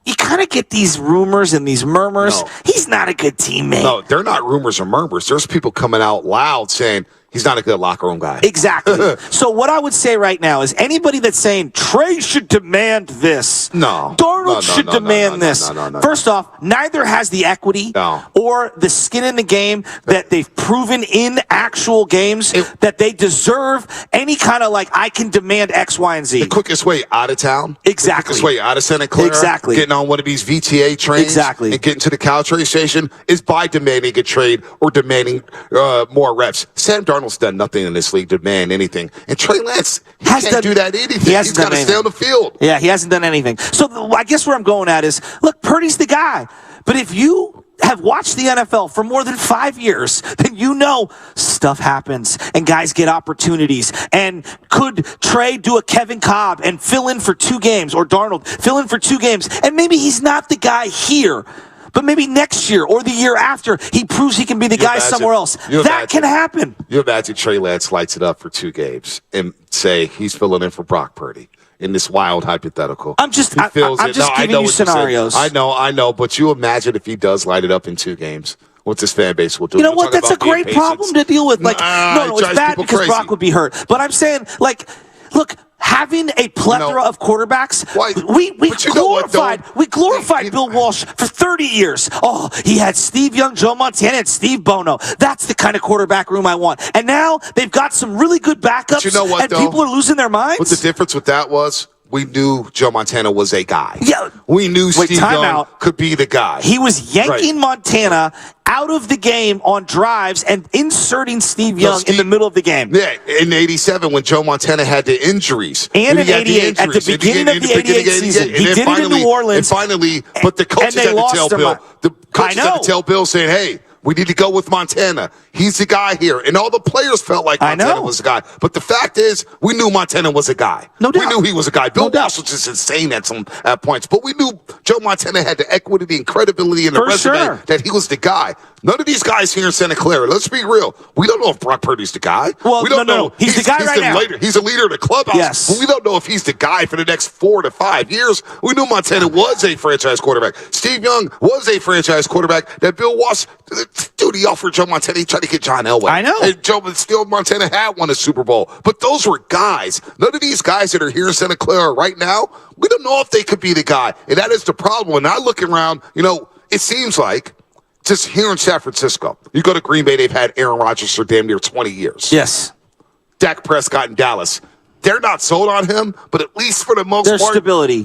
you kind of get these rumors and these murmurs. No. He's not a good teammate. No, they're not rumors or murmurs. There's people coming out loud saying He's not a good locker room guy. Exactly. So what I would say right now is anybody that's saying Trey should demand this, Darnold should demand this. First off, neither has the equity or the skin in the game that they've proven in actual games that they deserve any kind of I can demand X, Y, and Z. The quickest way out of town. Exactly. The quickest way out of Santa Clara. Exactly. Getting on one of these VTA trains. Exactly. And getting to the Cal train station is by demanding a trade or demanding more reps. Sam Darnold's done nothing in this league to demand anything. And Trey Lance, can't do that anything. He's got to stay on the field. Yeah, he hasn't done anything. So I guess where I'm going at is, look, Purdy's the guy. But if you have watched the NFL for more than 5 years, then you know stuff happens and guys get opportunities. And could Trey do a Kevin Cobb and fill in for 2 games, or Darnold fill in for 2 games? And maybe he's not the guy here, but maybe next year or the year after, he proves he can be the guy somewhere else. That can happen. You imagine Trey Lance lights it up for 2 games and say he's filling in for Brock Purdy in this wild hypothetical. I'm just giving you scenarios. I know, but you imagine if he does light it up in 2 games. What this fan base will do. You know what? That's a great problem to deal with. No, it's bad because crazy. Brock would be hurt. But I'm saying, look, having a plethora of quarterbacks, we glorified Bill Walsh for 30 years. Oh, he had Steve Young, Joe Montana, and Steve Bono. That's the kind of quarterback room I want. And now they've got some really good backups, and people are losing their minds. What the difference with that was? We knew Joe Montana was a guy. Yeah. We knew Steve Young could be the guy. He was yanking Montana out of the game on drives and inserting Steve Young in the middle of the game. Yeah, in 87 when Joe Montana had the injuries. And in 88, at the beginning of the 88 season. He did it in New Orleans. And finally, but the coaches had to tell Bill. The coaches had to tell Bill saying, hey, we need to go with Montana. He's the guy here. And all the players felt like Montana was the guy. But the fact is, we knew Montana was a guy. No doubt. We knew he was a guy. Bill Walsh was just insane at some points. But we knew Joe Montana had the equity and credibility and the resume that he was the guy. None of these guys here in Santa Clara, let's be real. We don't know if Brock Purdy's the guy. Well, we don't know. He's the guy right now. He's a leader of the clubhouse. Yes. But we don't know if he's the guy for the next 4 to 5 years. We knew Montana was a franchise quarterback. Steve Young was a franchise quarterback. That Bill Walsh, dude, he offered Joe Montana. He tried to get John Elway. I know. And Joe Montana had won a Super Bowl. But those were guys. None of these guys that are here in Santa Clara right now, we don't know if they could be the guy. And that is the problem. When I look around, it seems like just here in San Francisco, you go to Green Bay, they've had Aaron Rodgers for damn near 20 years. Yes. Dak Prescott in Dallas. They're not sold on him, but at least for the most part,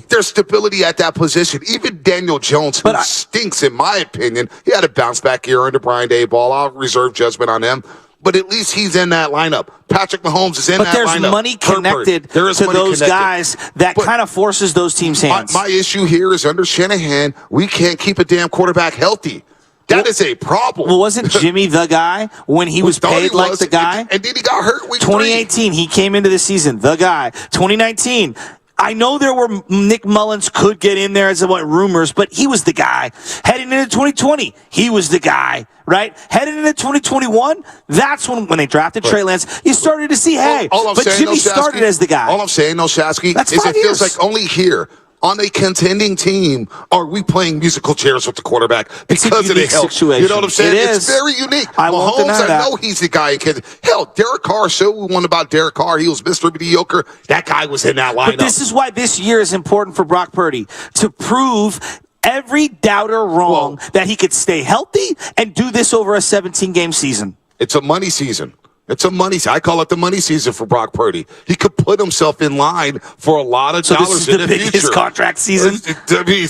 there's stability at that position. Even Daniel Jones, who stinks in my opinion, he had a bounce back year under Brian Daboll. I'll reserve judgment on him. But at least he's in that lineup. Patrick Mahomes is in that lineup. But there's money connected to those guys that kind of forces those teams' hands. My issue here is under Shanahan, we can't keep a damn quarterback healthy. That is a problem. Well, wasn't Jimmy the guy when he was paid like the guy? And then he got hurt week 2018, he came into the season, the guy. 2019, I know there were Nick Mullins could get in there as rumors, but he was the guy. Heading into 2020, he was the guy, right? Heading into 2021, that's when they drafted Trey Lance, you started to see, Jimmy started as the guy. All I'm saying, Shasky, is it feels like only here on a contending team are we playing musical chairs with the quarterback because of the health. Situation. You know what I'm saying? It's very unique. Mahomes, I know he's the guy. Hell, Derek Carr, we won about Derek Carr. He was Mr. Mediocre. That guy was in that lineup. But this is why this year is important for Brock Purdy, to prove every doubter wrong that he could stay healthy and do this over a 17-game season. It's a money season. I call it the money season for Brock Purdy. He could put himself in line for a lot of dollars in the future. His contract season? I mean,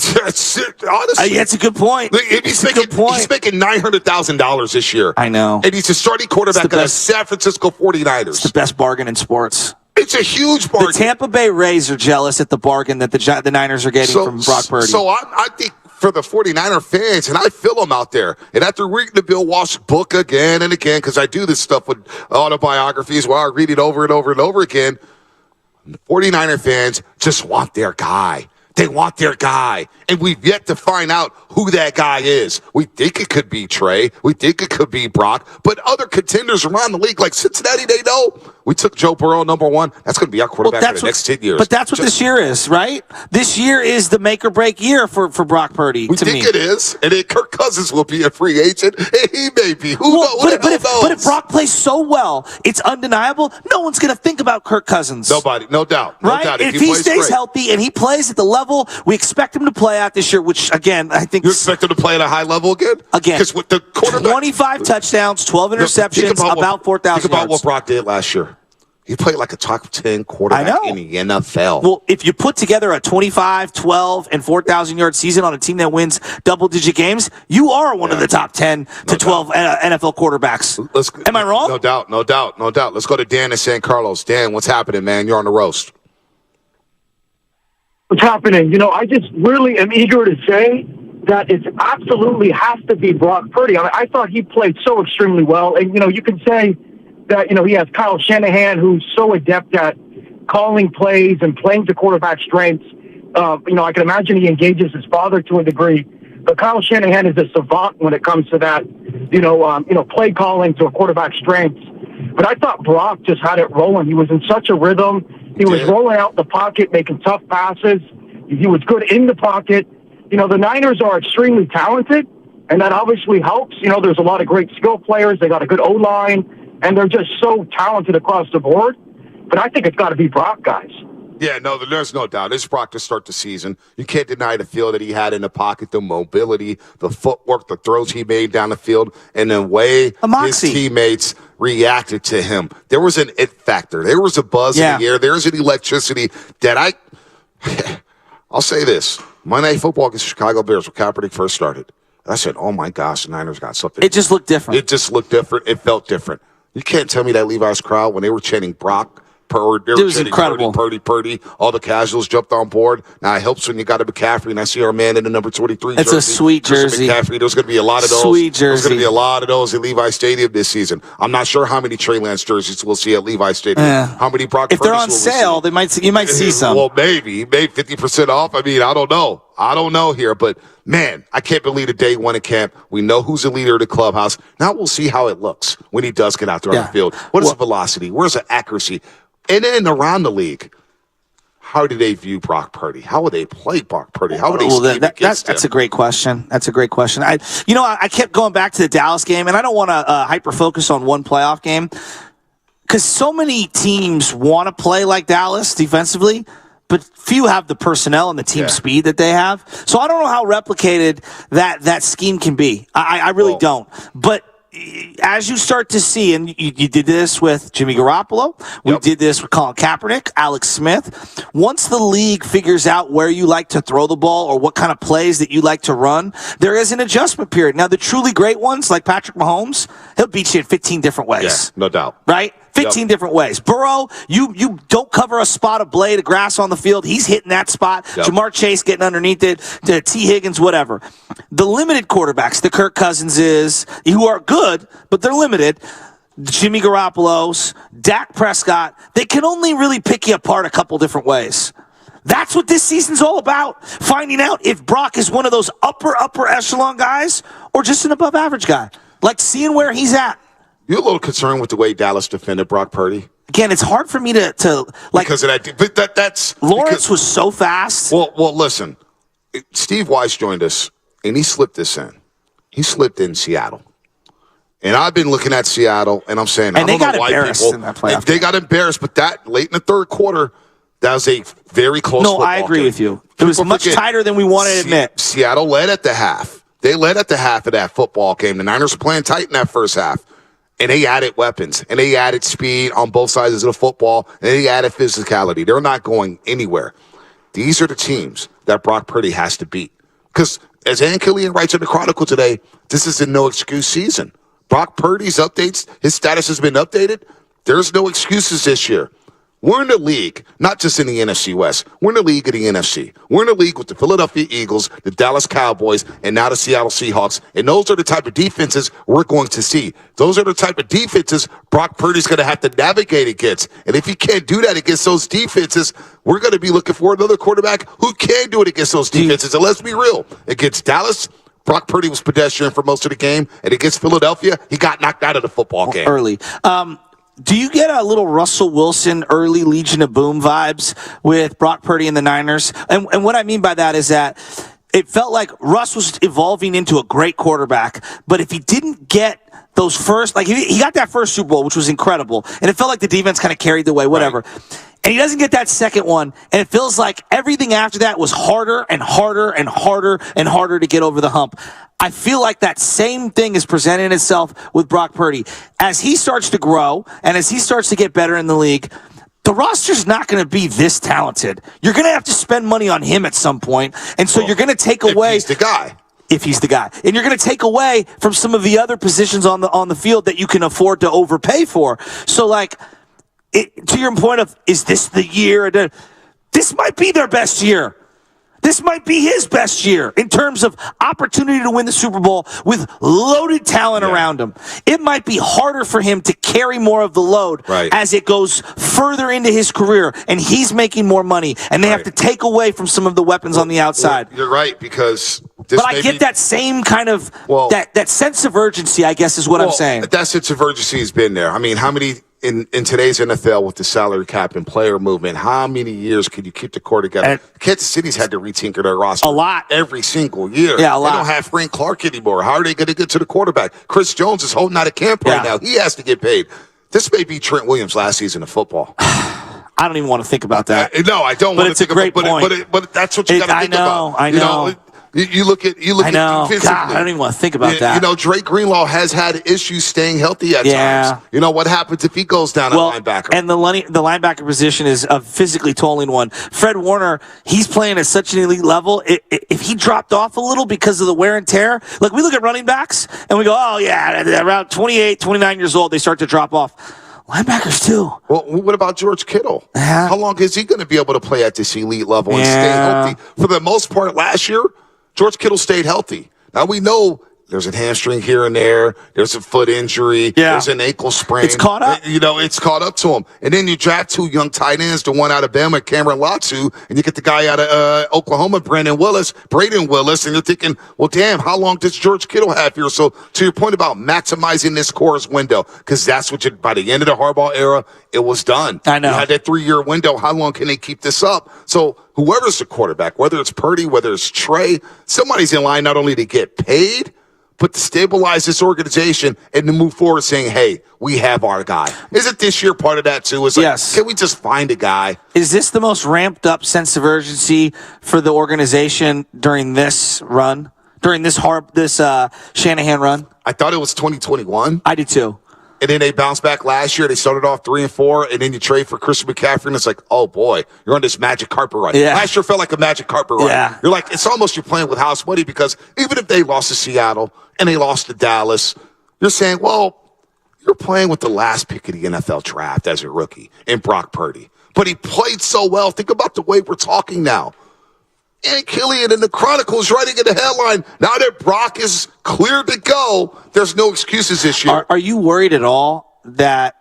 honestly. That's a good point. He's making $900,000 this year. I know. And he's a starting quarterback of the San Francisco 49ers. It's the best bargain in sports. It's a huge bargain. The Tampa Bay Rays are jealous at the bargain that the Niners are getting from Brock Purdy. So I think for the 49er fans, and I feel them out there, and after reading the Bill Walsh book again and again, because I do this stuff with autobiographies where I read it over and over and over again, the 49er fans just want their guy. They want their guy. And we've yet to find out who that guy is. We think it could be Trey. We think it could be Brock. But other contenders around the league, like Cincinnati, they know We took Joe Burrow number 1. That's going to be our quarterback for the next 10 years. But that's what this year is, right? This year is the make or break year for Brock Purdy. We think it is, and then Kirk Cousins will be a free agent, and he may be. Who knows? But if Brock plays so well, it's undeniable. No one's going to think about Kirk Cousins. Nobody, no doubt. No right? doubt. If he stays healthy and he plays at the level we expect him to play at this year, which, again, I think... You expect him to play at a high level again? Again. Because with the quarterback... 25 touchdowns, 12 interceptions, about 4,000 yards. Think about what Brock did last year. He played like a top 10 quarterback in the NFL. Well, if you put together a 25, 12, and 4,000-yard season on a team that wins double-digit games, you are one of the top 10 to 12 NFL quarterbacks. Am I wrong? No doubt, no doubt, no doubt. Let's go to Dan in San Carlos. Dan, what's happening, man? You're on the roast. What's happening? You know, I just really am eager to say that it absolutely has to be Brock Purdy. I mean, I thought he played so extremely well. And, you know, you can say that, you know, he has Kyle Shanahan, who's so adept at calling plays and playing to quarterback strengths. You know, I can imagine he engages his father to a degree. But Kyle Shanahan is a savant when it comes to that, play calling to a quarterback strengths. But I thought Brock just had it rolling. He was in such a rhythm. He was rolling out the pocket, making tough passes. He was good in the pocket. You know, the Niners are extremely talented, and that obviously helps. You know, there's a lot of great skill players. They got a good O-line, and they're just so talented across the board. But I think it's got to be Brock, guys. Yeah, no, there's no doubt. It's Brock to start the season. You can't deny the feel that he had in the pocket, the mobility, the footwork, the throws he made down the field, and the way his teammates reacted to him. There was an it factor. There was a buzz in the air. There's an electricity that I'll say this. Monday Night Football against the Chicago Bears when Kaepernick first started. I said, oh, my gosh, the Niners got something. It just looked different. It just looked different. It felt different. You can't tell me that Levi's crowd, when they were chanting Brock, it was incredible. Purdy. All the casuals jumped on board. Now, it helps when you got a McCaffrey, and I see our man in the number 23 jersey. It's a sweet jersey. McCaffrey. There's going to be a lot of those. Sweet jersey. There's going to be a lot of those at Levi Stadium this season. I'm not sure how many Trey Lance jerseys we'll see at Levi Stadium. How many Brock If they're on sale, you might see some. Well, maybe 50% off. I mean, I don't know. I don't know here, but man, I can't believe the day one in camp. We know who's the leader of the clubhouse. Now we'll see how it looks when he does get out there on the field. What is the velocity? Where's the accuracy? And then around the league, how do they view Brock Purdy? How will they play Brock Purdy? How will they scheme against him? That's a great question. That's a great question. I kept going back to the Dallas game, and I don't want to hyper-focus on one playoff game because so many teams want to play like Dallas defensively, but few have the personnel and the team speed that they have. So I don't know how replicated that scheme can be. I really don't. But as you start to see, and you did this with Jimmy Garoppolo, we did this with Colin Kaepernick, Alex Smith. Once the league figures out where you like to throw the ball or what kind of plays that you like to run, there is an adjustment period. Now, the truly great ones, like Patrick Mahomes, he'll beat you in 15 different ways. Yeah, no doubt. Right? 15 different ways. Burrow, you don't cover a spot of blade of grass on the field. He's hitting that spot. Jamar Chase getting underneath it. To T. Higgins, whatever. The limited quarterbacks, the Kirk Cousinses, who are good, but they're limited. Jimmy Garoppolo's, Dak Prescott, they can only really pick you apart a couple different ways. That's what this season's all about. Finding out if Brock is one of those upper echelon guys or just an above average guy. Like seeing where he's at. You're a little concerned with the way Dallas defended Brock Purdy? Again, it's hard for me to like. Because of that. But that's. Lawrence was so fast. Well, listen. Steve Weiss joined us, and he slipped this in. He slipped in Seattle. And I've been looking at Seattle, and I'm saying, and they got embarrassed in that playoff. They got embarrassed, but that late in the third quarter, that was a very close football I agree with you. It was much tighter than we want to admit. Seattle led at the half. They led at the half of that football game. The Niners were playing tight in that first half. And they added weapons, and they added speed on both sides of the football, and they added physicality. They're not going anywhere. These are the teams that Brock Purdy has to beat. Because as Ann Killian writes in the Chronicle today, this is a no-excuse season. Brock Purdy's updates, his status has been updated. There's no excuses this year. We're in the league, not just in the NFC West. We're in the league of the NFC. We're in the league with the Philadelphia Eagles, the Dallas Cowboys, and now the Seattle Seahawks. And those are the type of defenses we're going to see. Those are the type of defenses Brock Purdy's going to have to navigate against. And if he can't do that against those defenses, we're going to be looking for another quarterback who can do it against those defenses. And let's be real. Against Dallas, Brock Purdy was pedestrian for most of the game. And against Philadelphia, he got knocked out of the football game. Early. Do you get a little Russell Wilson early Legion of Boom vibes with Brock Purdy and the Niners? And what I mean by that is that it felt like Russ was evolving into a great quarterback, but if he didn't get those first, like he got that first Super Bowl, which was incredible, and it felt like the defense kind of carried the way, whatever. Right. And he doesn't get that second one, and it feels like everything after that was harder and harder and harder and harder to get over the hump. I feel like that same thing is presenting itself with Brock Purdy. As he starts to grow and as he starts to get better in the league, the roster's not going to be this talented. You're going to have to spend money on him at some point, and so you're going to take away. If he's the guy. If he's the guy. And you're going to take away from some of the other positions on the field that you can afford to overpay for. So, like, to your point of, is this the year? This might be their best year. This might be his best year in terms of opportunity to win the Super Bowl with loaded talent around him. It might be harder for him to carry more of the load as it goes further into his career, and he's making more money, and they have to take away from some of the weapons on the outside. You're right, because but I get that same kind of that sense of urgency, I guess, is what I'm saying. That sense of urgency has been there. I mean, how many in today's NFL with the salary cap and player movement, how many years could you keep the core together? And Kansas City's had to retinker their roster a lot every single year. Yeah, a lot. They don't have Frank Clark anymore. How are they going to get to the quarterback? Chris Jones is holding out of camp right now. He has to get paid. This may be Trent Williams' last season of football. I don't even want to think about that. No, I don't. But it's a great point. But that's what you got to think about. I know. You look at defensively. God, I don't even want to think about that. You know, Drake Greenlaw has had issues staying healthy at times. You know, what happens if he goes down a linebacker? And the linebacker position is a physically tolling one. Fred Warner, he's playing at such an elite level. If he dropped off a little because of the wear and tear, like we look at running backs and we go, oh, yeah, around 28, 29 years old, they start to drop off. Linebackers, too. Well, what about George Kittle? How long is he going to be able to play at this elite level and stay healthy? For the most part, last year, George Kittle stayed healthy. Now, we know there's a hamstring here and there. There's a foot injury. There's an ankle sprain. It's caught up. You know, it's caught up to him. And then you draft two young tight ends, the one out of Bama, Cameron Latu, and you get the guy out of Oklahoma, Braden Willis, and you're thinking, well, damn, how long does George Kittle have here? So to your point about maximizing this core's window, because that's what by the end of the Harbaugh era, it was done. I know. You had that 3-year window. How long can they keep this up? So whoever's the quarterback, whether it's Purdy, whether it's Trey, somebody's in line not only to get paid, but to stabilize this organization and to move forward saying, hey, we have our guy. Isn't this year part of that, too? It's like, can we just find a guy? Is this the most ramped up sense of urgency for the organization during this run, during this Shanahan run? I thought it was 2021. I did, too. And then they bounced back last year. They started off 3-4, and then you trade for Christian McCaffrey, and it's like, oh, boy, you're on this magic carpet ride. Last year felt like a magic carpet ride. You're like, it's almost you're playing with house money, because even if they lost to Seattle and they lost to Dallas, you're saying, well, you're playing with the last pick of the NFL draft as a rookie in Brock Purdy. But he played so well. Think about the way we're talking now. And Killian and the Chronicles writing in the headline, now that Brock is cleared to go, there's no excuses this year. Are you worried at all that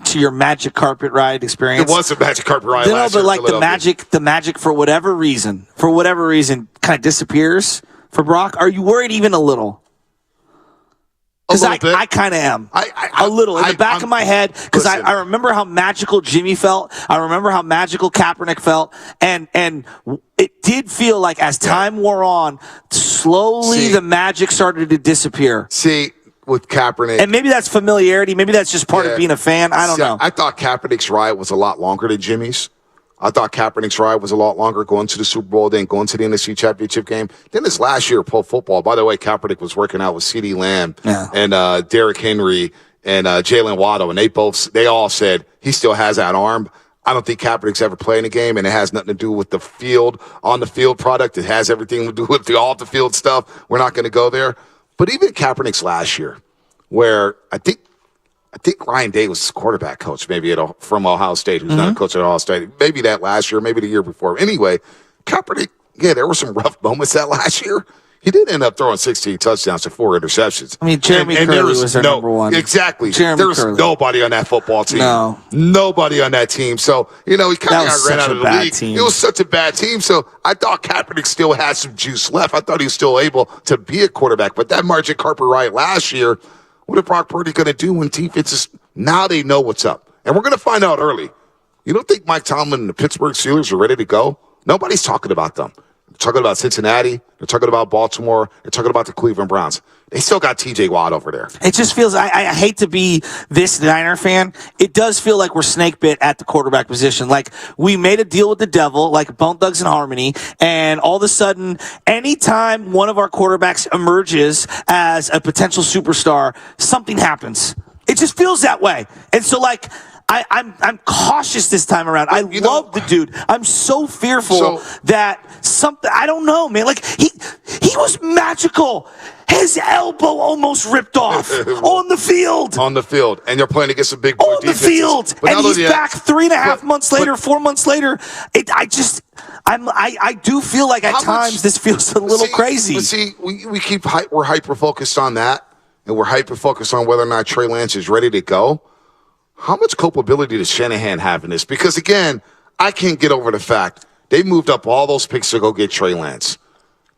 to your magic carpet ride experience? It was a magic carpet ride last year. But like the magic for whatever reason kind of disappears for Brock. Are you worried even a little? Because I kind of am. A little. In the back of my head, because I remember how magical Jimmy felt. I remember how magical Kaepernick felt. And it did feel like as time wore on, slowly the magic started to disappear. See, with Kaepernick. And maybe that's familiarity. Maybe that's just part of being a fan. I don't know. I thought Kaepernick's ride was a lot longer than Jimmy's. I thought Kaepernick's ride was a lot longer going to the Super Bowl than going to the NFC Championship game. Then this last year, pro football. By the way, Kaepernick was working out with CeeDee Lamb and Derrick Henry and Jalen Waddle, and they all said he still has that arm. I don't think Kaepernick's ever played in a game, and it has nothing to do with the field, on-the-field product. It has everything to do with the off-the-field stuff. We're not going to go there. But even Kaepernick's last year, where I think Ryan Day was quarterback coach, maybe from Ohio State, who's not a coach at Ohio State. Maybe that last year, maybe the year before. Anyway, Kaepernick, there were some rough moments that last year. He did end up throwing 16 touchdowns to 4 interceptions. I mean, Jeremy Curley was their number one. Exactly. There's nobody on that football team. No. Nobody on that team. So, he kind of got ran out of the league. Team. It was such a bad team. So, I thought Kaepernick still had some juice left. I thought he was still able to be a quarterback. But that margin carpet ride last year, what is Brock Purdy going to do when defenses Now they know what's up. And we're going to find out early. You don't think Mike Tomlin and the Pittsburgh Steelers are ready to go? Nobody's talking about them. They're talking about Cincinnati. They're talking about Baltimore. They're talking about the Cleveland Browns. They still got TJ Watt over there. It just feels, I hate to be this Niner fan. It does feel like we're snake bit at the quarterback position. Like we made a deal with the devil, like Bone Thugs and Harmony, and all of a sudden, anytime one of our quarterbacks emerges as a potential superstar, something happens. It just feels that way. And so like, I'm cautious this time around. I love the dude. I'm so fearful that something, I don't know, man. Like he was magical. His elbow almost ripped off on the field. On the field. And you're playing against a big boy defense. On the field. And he's back 3.5 months later, 4 months later. I do feel like at times this feels a little crazy. But see, we're hyper-focused on that. And we're hyper-focused on whether or not Trey Lance is ready to go. How much culpability does Shanahan have in this? Because, again, I can't get over the fact they moved up all those picks to go get Trey Lance.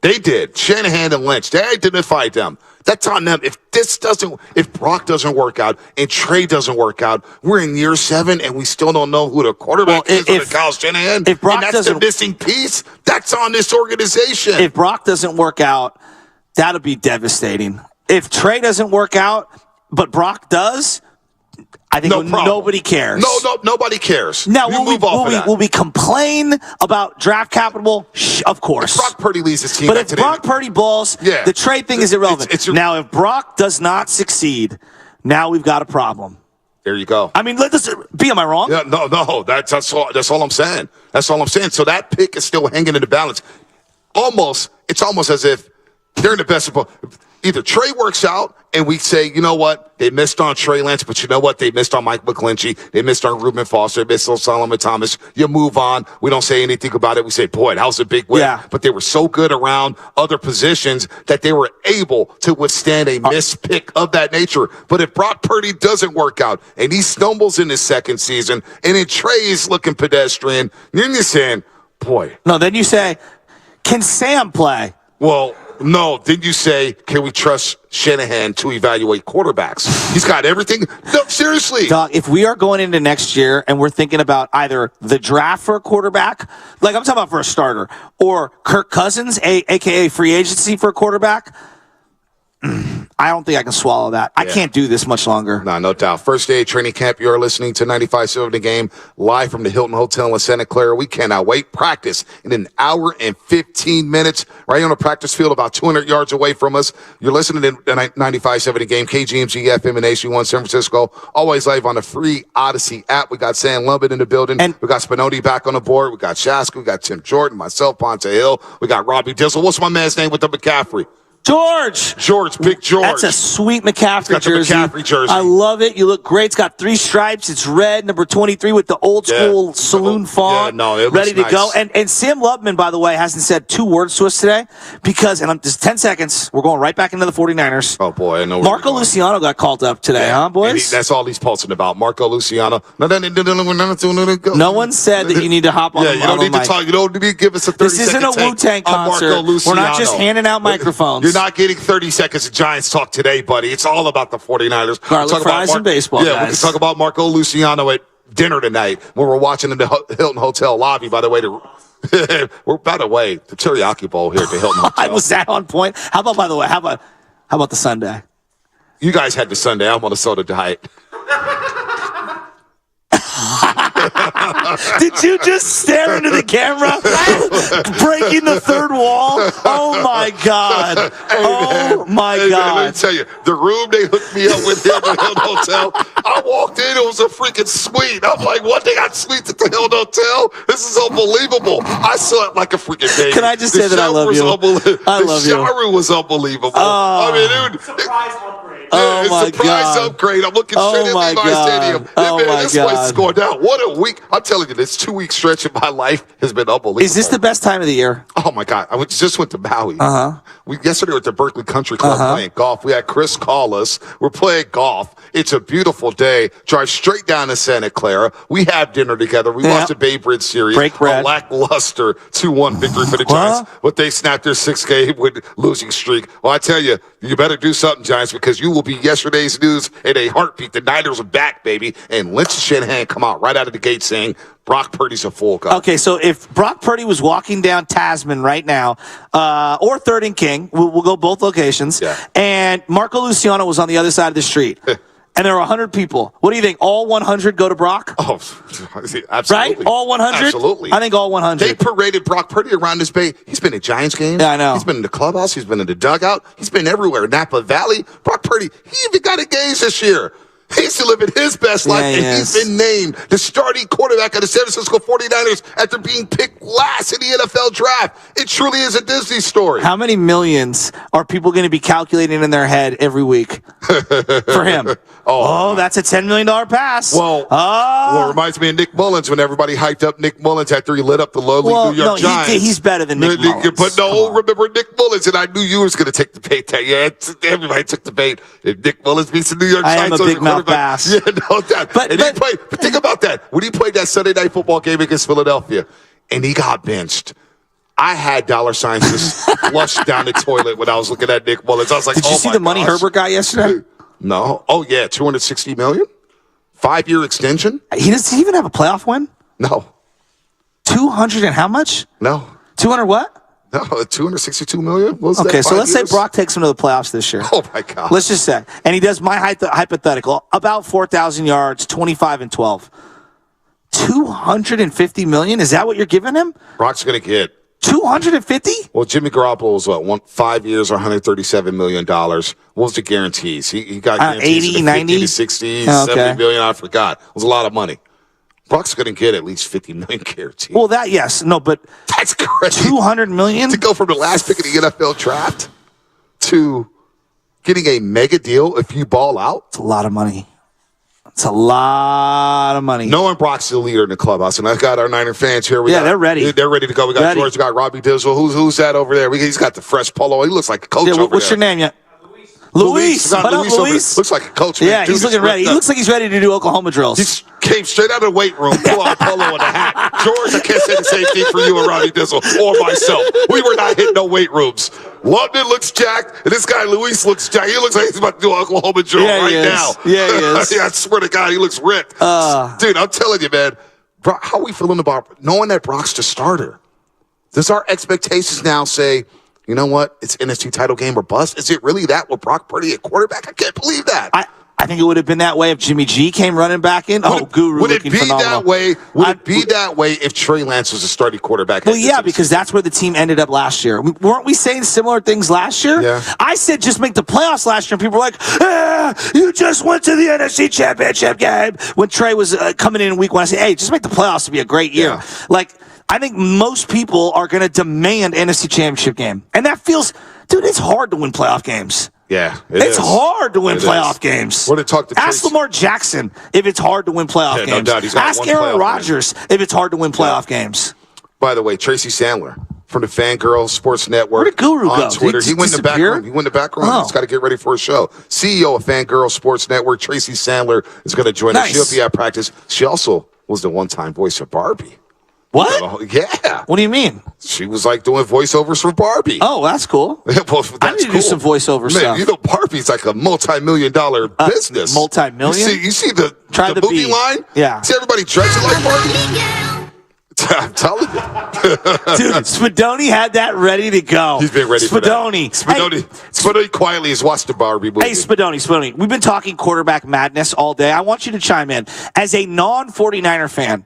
They did. Shanahan and Lynch, they identified them. That's on them. If Brock doesn't work out and Trey doesn't work out, we're in year 7 and we still don't know who the quarterback is under Kyle Shanahan. If Brock and that's the missing piece, that's on this organization. If Brock doesn't work out, that'll be devastating. If Trey doesn't work out, but Brock does, I think nobody cares. Nobody cares. Now, will we complain about draft capital? Of course. If Brock Purdy leads his team. But if Brock Purdy balls, the trade thing is irrelevant. Now, if Brock does not succeed, now we've got a problem. There you go. I mean, am I wrong? Yeah, no. That's all I'm saying. That's all I'm saying. So that pick is still hanging in the balance. It's almost as if they're in the best of either Trey works out and we say, you know what, they missed on Trey Lance, but you know what, they missed on Mike McGlinchey, they missed on Reuben Foster, they missed on Solomon Thomas. You move on. We don't say anything about it. We say, boy, that was a big win. Yeah. But they were so good around other positions that they were able to withstand a missed pick of that nature. But if Brock Purdy doesn't work out and he stumbles in his second season and then Trey's looking pedestrian, then you're saying, boy. No, then you say, can Sam play? Well, no, did you say, can we trust Shanahan to evaluate quarterbacks? He's got everything. No, seriously. Doc, if we are going into next year and we're thinking about either the draft for a quarterback, like I'm talking about for a starter, or Kirk Cousins, a.k.a. free agency for a quarterback, I don't think I can swallow that. I can't do this much longer. No doubt. First day of training camp. You're listening to 95.7 The Game, live from the Hilton Hotel in Santa Clara. We cannot wait. Practice in an hour and 15 minutes, right on the practice field, about 200 yards away from us. You're listening to 95.7 The Game, KGMG FM and AC1 San Francisco. Always live on the free Odyssey app. We got Sam Lumbin in the building. And we got Spinoni back on the board. We got Shaska. We got Tim Jordan, myself, Ponte Hill. We got Robbie Dizzle. What's my man's name with the McCaffrey? Big George. That's a sweet McCaffrey jersey. McCaffrey jersey. I love it. You look great. It's got 3 stripes. It's red, number 23 with the old school saloon font. Ready to go. And Sam Lubman, by the way, hasn't said 2 words to us today because, and just 10 seconds, we're going right back into the 49ers. Oh, boy. I know. Marco Luciano got called up today, huh, boys? That's all he's posting about. Marco Luciano. No one said that you need to hop on. You don't need to talk. You don't need to give us a 30-second This isn't a Wu-Tang concert. We're not just handing out microphones. You're not getting 30 seconds of Giants talk today, buddy. It's all about the 49ers. Garlic fries and baseball, guys. We can talk about Marco Luciano at dinner tonight when we're watching in the Hilton Hotel lobby, by the way. The teriyaki bowl here at the Hilton Hotel. Was that on point? How about, by the way, how about the Sunday? You guys had the Sunday. I'm on a soda diet. Did you just stare into the camera? Breaking the third wall? Oh, my God. My God. Let me tell you, the room they hooked me up with here at the Hilton Hotel, I walked in, it was a freaking suite. I'm like, what? They got suites at the Hilton Hotel? This is unbelievable. I saw it like a freaking baby. Can I just say that I love you? I love you. The shower room was unbelievable. I mean, dude. Surprise upgrade. Surprise upgrade. I'm looking straight at Levi Stadium. This place is going down. What a week. I'm telling you. telling you, this 2-week stretch of my life has been unbelievable. Is this the best time of the year? Oh, my God. Just went to Maui. Uh-huh. Yesterday we were at the Berkeley Country Club playing golf. We had Chris call us. We're playing golf. It's a beautiful day. Drive straight down to Santa Clara. We have dinner together. We watched the Bay Bridge series. Break bread. A lackluster 2-1 victory for the Giants. But they snapped their 6-game losing streak. Well, I tell you, you better do something, Giants, because you will be yesterday's news in a heartbeat. The Niners are back, baby. And Lynch and Shanahan come out right out of the gate saying, Brock Purdy's a full guy. Okay, so if Brock Purdy was walking down Tasman right now, or 3rd and King, we'll go both locations, and Marco Luciano was on the other side of the street, and there were 100 people, what do you think? All 100 go to Brock? Oh, absolutely. Right? All 100? Absolutely. I think all 100. They paraded Brock Purdy around this bay. He's been at Giants games. Yeah, I know. He's been in the clubhouse. He's been in the dugout. He's been everywhere. Napa Valley. Brock Purdy, he even got engaged this year. He's living his best life, and he's been named the starting quarterback of the San Francisco 49ers after being picked last in the NFL draft. It truly is a Disney story. How many millions are people going to be calculating in their head every week for him? That's a $10 million pass. Well, it reminds me of Nick Mullins when everybody hyped up Nick Mullins after he lit up the lowly New York Giants. He's better than Nick Mullins. But remember Nick Mullins, and I knew you was going to take the bait. Everybody took the bait. If Nick Mullins beats the New York Giants, I am a big mouth pass. Yeah, no doubt. But think about that. When he played that Sunday night football game against Philadelphia, and he got benched, I had dollar signs just flushed down the toilet when I was looking at Nick Mullins. I was like, Did you see the money Herbert got yesterday? No. Oh, yeah, $260 million? 5-year extension? Does he even have a playoff win? No. 200 and how much? No. 200 what? No, $262 million? Okay, so let's say Brock takes him to the playoffs this year. Oh, my God. Let's just say. And he does my hypothetical, about 4,000 yards, 25-12. $250 million? Is that what you're giving him? Brock's going to get 250? Well, Jimmy Garoppolo's what? 5 years, $137 million. What was the guarantees? He got guarantees 80, 90? 50 to 60, $70 million. I forgot. It was a lot of money. Brock's going to get at least $50 million guaranteed. Well, that, yes. No, but that's crazy. $200 million? To go from the last pick of the NFL draft to getting a mega deal if you ball out. It's a lot of money. It's a lot of money. Knowing Brock's the leader in the clubhouse, and I've got our Niner fans here. They're ready. They're ready to go. We got George, we got Robbie Dizzle. Who's that over there? He's got the fresh polo. He looks like a coach over there. What's your name yet? Luis. What up, Luis? Looks like a coach. Yeah, he's looking ready. He looks like he's ready to do Oklahoma drills. He came straight out of the weight room, pull out a polo and a hat. George, I can't say the same thing for you and Robbie Dizzle or myself. We were not hitting no weight rooms. London looks jacked, and this guy Luis looks jacked. He looks like he's about to do an Oklahoma drill now. Yeah, he is. Yeah, I swear to God, he looks ripped. Dude, I'm telling you, man. Brock, how are we feeling about knowing that Brock's the starter? Does our expectations now say, you know what? It's NFC title game or bust. Is it really that with Brock Purdy at quarterback? I can't believe that. I think it would have been that way if Jimmy G came running back in. Guru would looking it be phenomenal. that way? Would it be that way if Trey Lance was a starting quarterback? Well, yeah, because that's where the team ended up last year. Weren't we saying similar things last year? Yeah. I said just make the playoffs last year, and people were like, you just went to the NFC Championship game. When Trey was coming in week 1, I said, hey, just make the playoffs to be a great year. Yeah. Like, I think most people are going to demand NFC Championship game. And that feels, dude, it's hard to win playoff games. Yeah, it's hard to win playoff games. We're to talk to Ask Lamar Jackson if it's hard to win playoff games. No doubt. He's got Ask one Aaron playoff Rodgers if it's hard to win playoff games. By the way, Tracy Sandler from the Fangirl Sports Network. Where did Guru on go? Twitter. He went in the back room. He's got to get ready for a show. CEO of Fangirl Sports Network, Tracy Sandler, is going to join us. She'll be at practice. She also was the one-time voice of Barbie. What? Yeah. What do you mean? She was like doing voiceovers for Barbie. Oh, that's cool. I need to do some voiceover stuff. You know, Barbie's like a multi-million-dollar business. Multi-million? You see the movie line? Yeah. See everybody dressing like Barbie? I'm telling you. Dude, Spadoni had that ready to go. He's been ready for that. Spadoni. Spadoni quietly has watched the Barbie movie. Hey, Spadoni. We've been talking quarterback madness all day. I want you to chime in. As a non-49er fan,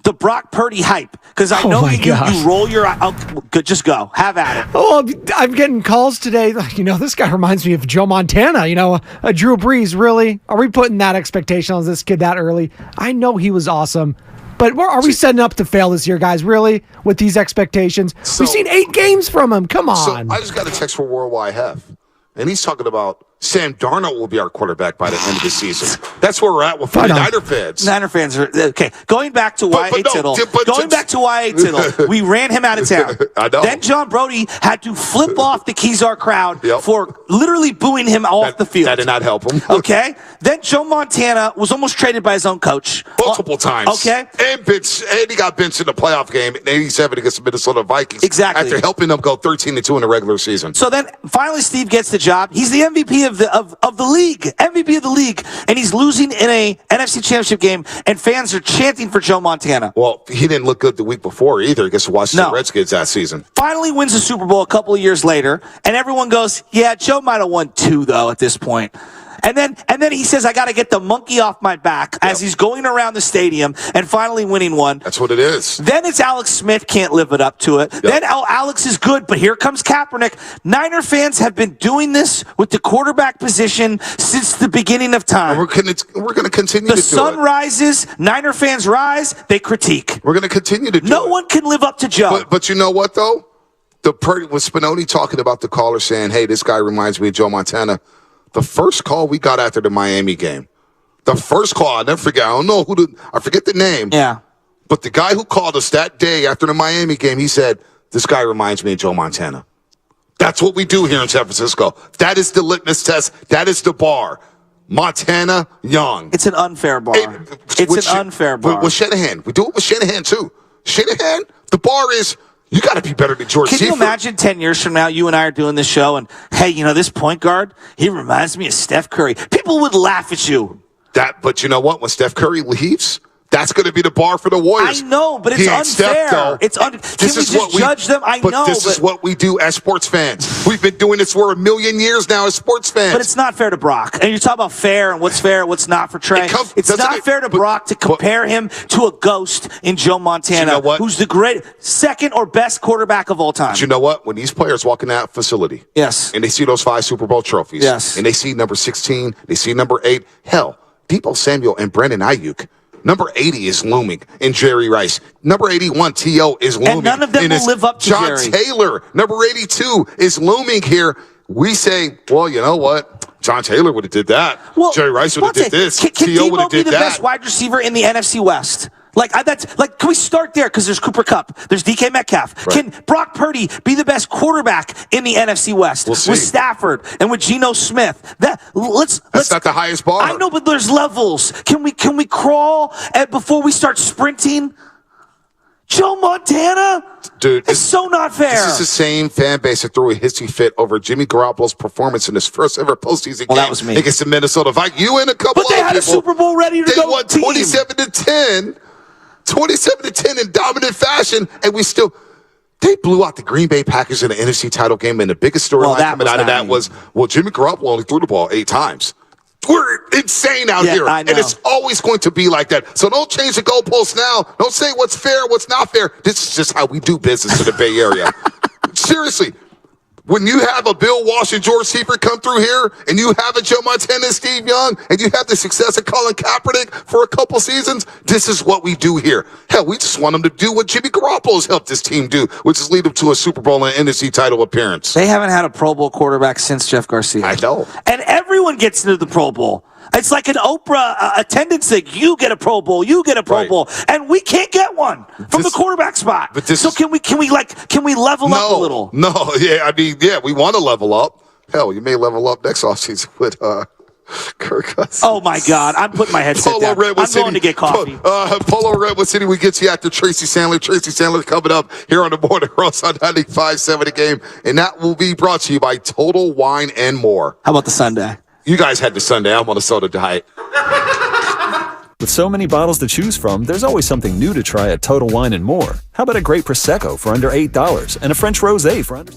the Brock Purdy hype, because I know you roll your eyes. Just go. Have at it. Oh, I'm getting calls today. You know, this guy reminds me of Joe Montana. You know, a Drew Brees. Really? Are we putting that expectation on this kid that early? I know he was awesome. But are we setting up to fail this year, guys? Really? With these expectations? We've seen 8 games from him. Come on. So I just got a text from Worldwide Hef, and he's talking about Sam Darnold will be our quarterback by the end of the season. That's where we're at with Niner fans. Niner fans are okay. Going back to Y.A. Tittle. We ran him out of town. I know. Then John Brody had to flip off the Kezar crowd for literally booing him off the field. That did not help him. Okay. Then Joe Montana was almost traded by his own coach multiple times. Okay. And he got benched in the playoff game in '87 against the Minnesota Vikings. Exactly. After helping them go 13-2 in the regular season. So then finally Steve gets the job. He's the MVP of the league. MVP of the league. And he's losing in a NFC Championship game, and fans are chanting for Joe Montana. Well, he didn't look good the week before either against the Washington Redskins that season. Finally wins the Super Bowl a couple of years later, and everyone goes, yeah, Joe might have won 2, though, at this point. And then he says, I got to get the monkey off my back as he's going around the stadium and finally winning one. That's what it is. Then it's Alex Smith can't live it up to it. Yep. Then Alex is good, but here comes Kaepernick. Niner fans have been doing this with the quarterback position since the beginning of time. And we're going to continue to do it. The sun rises, Niner fans rise, they critique. We're going to continue to do it. No one can live up to Joe. But you know what, though? Was Spinoni talking about the caller saying, hey, this guy reminds me of Joe Montana. The first call we got after the Miami game, the first call, I'll never forget. I don't know I forget the name. Yeah. But the guy who called us that day after the Miami game, he said, this guy reminds me of Joe Montana. That's what we do here in San Francisco. That is the litmus test. That is the bar. Montana, Young. It's an unfair bar. It's an unfair bar. With Shanahan. We do it with Shanahan, too. Shanahan, the bar is, you got to be better than George Can Seifert. you imagine 10 years from now, you and I are doing this show, and, hey, this point guard, he reminds me of Steph Curry. People would laugh at you. But you know what? When Steph Curry leaves, that's going to be the bar for the Warriors. I know, but it's unfair. Can we just judge them? I know. This is what we do as sports fans. We've been doing this for 1,000,000 years now as sports fans. But it's not fair to Brock. And you're talking about fair and what's fair and what's not for Trey. It's not fair to Brock to compare him to a ghost in Joe Montana, who's the great second or best quarterback of all time. But you know what? When these players walk in that facility, yes, and they see those 5 Super Bowl trophies, yes, and they see number 16, they see number 8, hell, Deebo Samuel and Brandon Ayuk. Number 80 is looming in Jerry Rice. Number 81, T.O. is looming. And none of them will live up to John Jerry. Taylor, number 82, is looming here. We say, well, you know what? John Taylor would have did that. Well, Jerry Rice would have did this. Can T.O. would have Deebo be did the that. best wide receiver in the NFC West? Can we start there? Because there's Cooper Kupp, there's DK Metcalf. Right. Can Brock Purdy be the best quarterback in the NFC West with Stafford and with Geno Smith? That's not the highest bar. I know, but there's levels. Can we crawl before we start sprinting? Joe Montana? Dude, it's so not fair. This is the same fan base that threw a hissy fit over Jimmy Garoppolo's performance in his first ever postseason game that was me. against the Minnesota Vikings. You and a couple But they had a Super Bowl ready to go. They won 27-10. 27-10 in dominant fashion, and they blew out the Green Bay Packers in the NFC title game, and the biggest storyline coming out of that was, Jimmy Garoppolo only threw the ball 8 times. We're insane out here, and it's always going to be like that. So don't change the goalposts now. Don't say what's fair, what's not fair. This is just how we do business in the Bay Area. Seriously. When you have a Bill Walsh and George Seifert come through here, and you have a Joe Montana and Steve Young, and you have the success of Colin Kaepernick for a couple seasons, this is what we do here. Hell, we just want them to do what Jimmy Garoppolo's helped this team do, which is lead them to a Super Bowl and NFC title appearance. They haven't had a Pro Bowl quarterback since Jeff Garcia. I know. And everyone gets into the Pro Bowl. It's like an Oprah attendance thing. You get a Pro Bowl, you get a Pro Bowl, and we can't get one from the quarterback spot. So can we level up a little? No, we want to level up. Hell, you may level up next offseason with Kirk Cousins. Oh my God, I'm putting my headset down. I'm going to get coffee. Polo Redwood City, we get you after Tracy Sandler. Tracy Sandler coming up here on the Morning Roast on 95.7 The Game, and that will be brought to you by Total Wine and More. How about the Sunday? You guys had the Sunday. I'm on a soda diet. With so many bottles to choose from, there's always something new to try at Total Wine & More. How about a great Prosecco for under $8 and a French Rosé for under...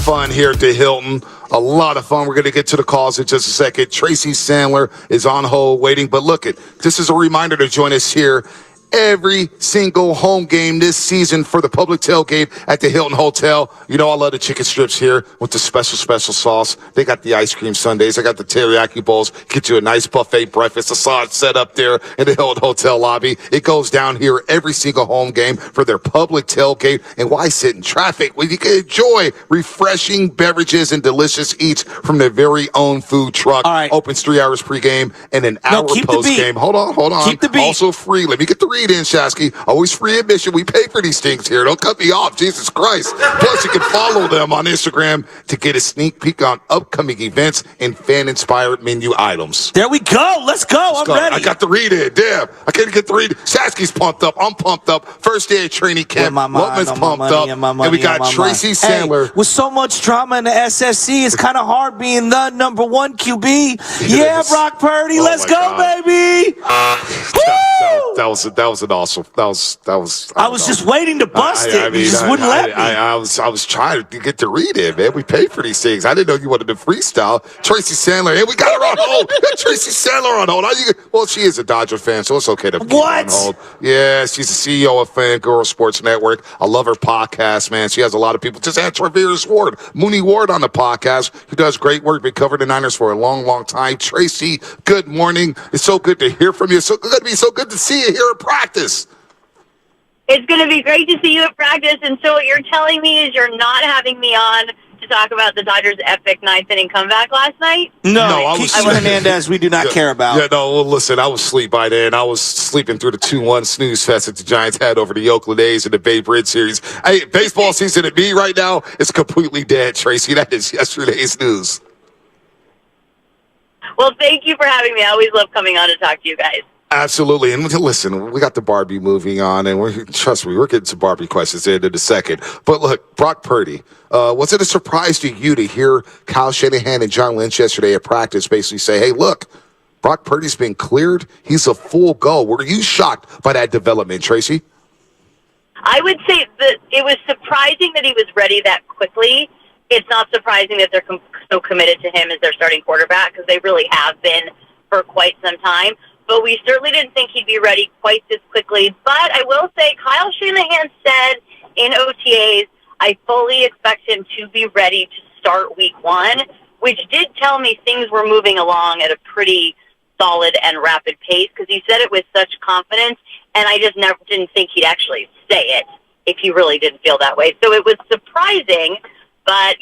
fun here at the Hilton. A lot of fun. We're going to get to the calls in just a second. Tracy Sandler is on hold waiting. But look, this is a reminder to join us here every single home game this season for the public tailgate at the Hilton Hotel. You know I love the chicken strips here with the special sauce. They got the ice cream sundaes. I got the teriyaki bowls. Get you a nice buffet breakfast. The sauce set up there in the Hilton Hotel lobby. It goes down here every single home game for their public tailgate. And why sit in traffic when you can enjoy refreshing beverages and delicious eats from their very own food truck? All right. Opens 3 hours pregame and an hour postgame. Hold on. Keep the beat. Also free. Let me get the read in, Shasky. Always free admission. We pay for these things here. Don't cut me off. Jesus Christ. Plus, you can follow them on Instagram to get a sneak peek on upcoming events and fan-inspired menu items. There we go. Let's go. I'm ready. I got the read in. Damn. I can't get the read. Shasky's pumped up. I'm pumped up. First day of training camp. Lutman's pumped up. And we got Tracy Sandler. Hey, with so much drama in the SSC, it's kind of hard being the number one QB. Yeah, Brock Purdy. Let's go, baby. That was an awesome. That was. I was just waiting to bust it. I mean, you just wouldn't let me. I was trying to get the read in, man. We pay for these things. I didn't know you wanted to freestyle. Tracy Sandler, and we got her on hold. Tracy Sandler on hold. Well, she is a Dodger fan, so it's okay to keep her on hold. Yeah, she's the CEO of Fangirl Sports Network. I love her podcast, man. She has a lot of people. Just had Travis Ward, Mooney Ward on the podcast, who does great work. Been covering the Niners for a long, long time. Tracy, good morning. It's so good to hear from you. It's so good to see you here at practice. It's going to be great to see you at practice. And so what you're telling me is you're not having me on to talk about the Dodgers' epic ninth-inning comeback last night? No, Kiki Hernandez we do not care about. Yeah, no, well, listen, I was asleep by then. I was sleeping through the 2-1 snooze fest that the Giants had over the Oakland A's in the Babe Ruth series. Hey, baseball season at me right now is completely dead, Tracy. That is yesterday's news. Well, thank you for having me. I always love coming on to talk to you guys. Absolutely. And listen, we got the Barbie movie on, and trust me, we're getting some Barbie questions in a second. But look, Brock Purdy, was it a surprise to you to hear Kyle Shanahan and John Lynch yesterday at practice basically say, hey, look, Brock Purdy's been cleared. He's a full go. Were you shocked by that development, Tracy? I would say that it was surprising that he was ready that quickly. It's not surprising that they're so committed to him as their starting quarterback, because they really have been for quite some time. But we certainly didn't think he'd be ready quite this quickly. But I will say, Kyle Shanahan said in OTAs, I fully expect him to be ready to start week 1, which did tell me things were moving along at a pretty solid and rapid pace, because he said it with such confidence, and I just never didn't think he'd actually say it if he really didn't feel that way. So it was surprising, but,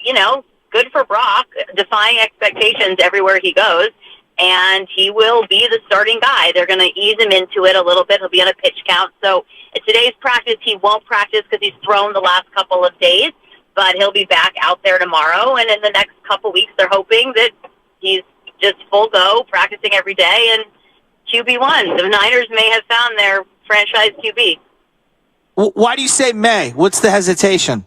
good for Brock, defying expectations everywhere he goes. And he will be the starting guy. They're going to ease him into it a little bit. He'll be on a pitch count. So at today's practice, he won't practice because he's thrown the last couple of days, but he'll be back out there tomorrow. And in the next couple weeks, they're hoping that he's just full go, practicing every day, and QB1. The Niners may have found their franchise QB. Why do you say may? What's the hesitation?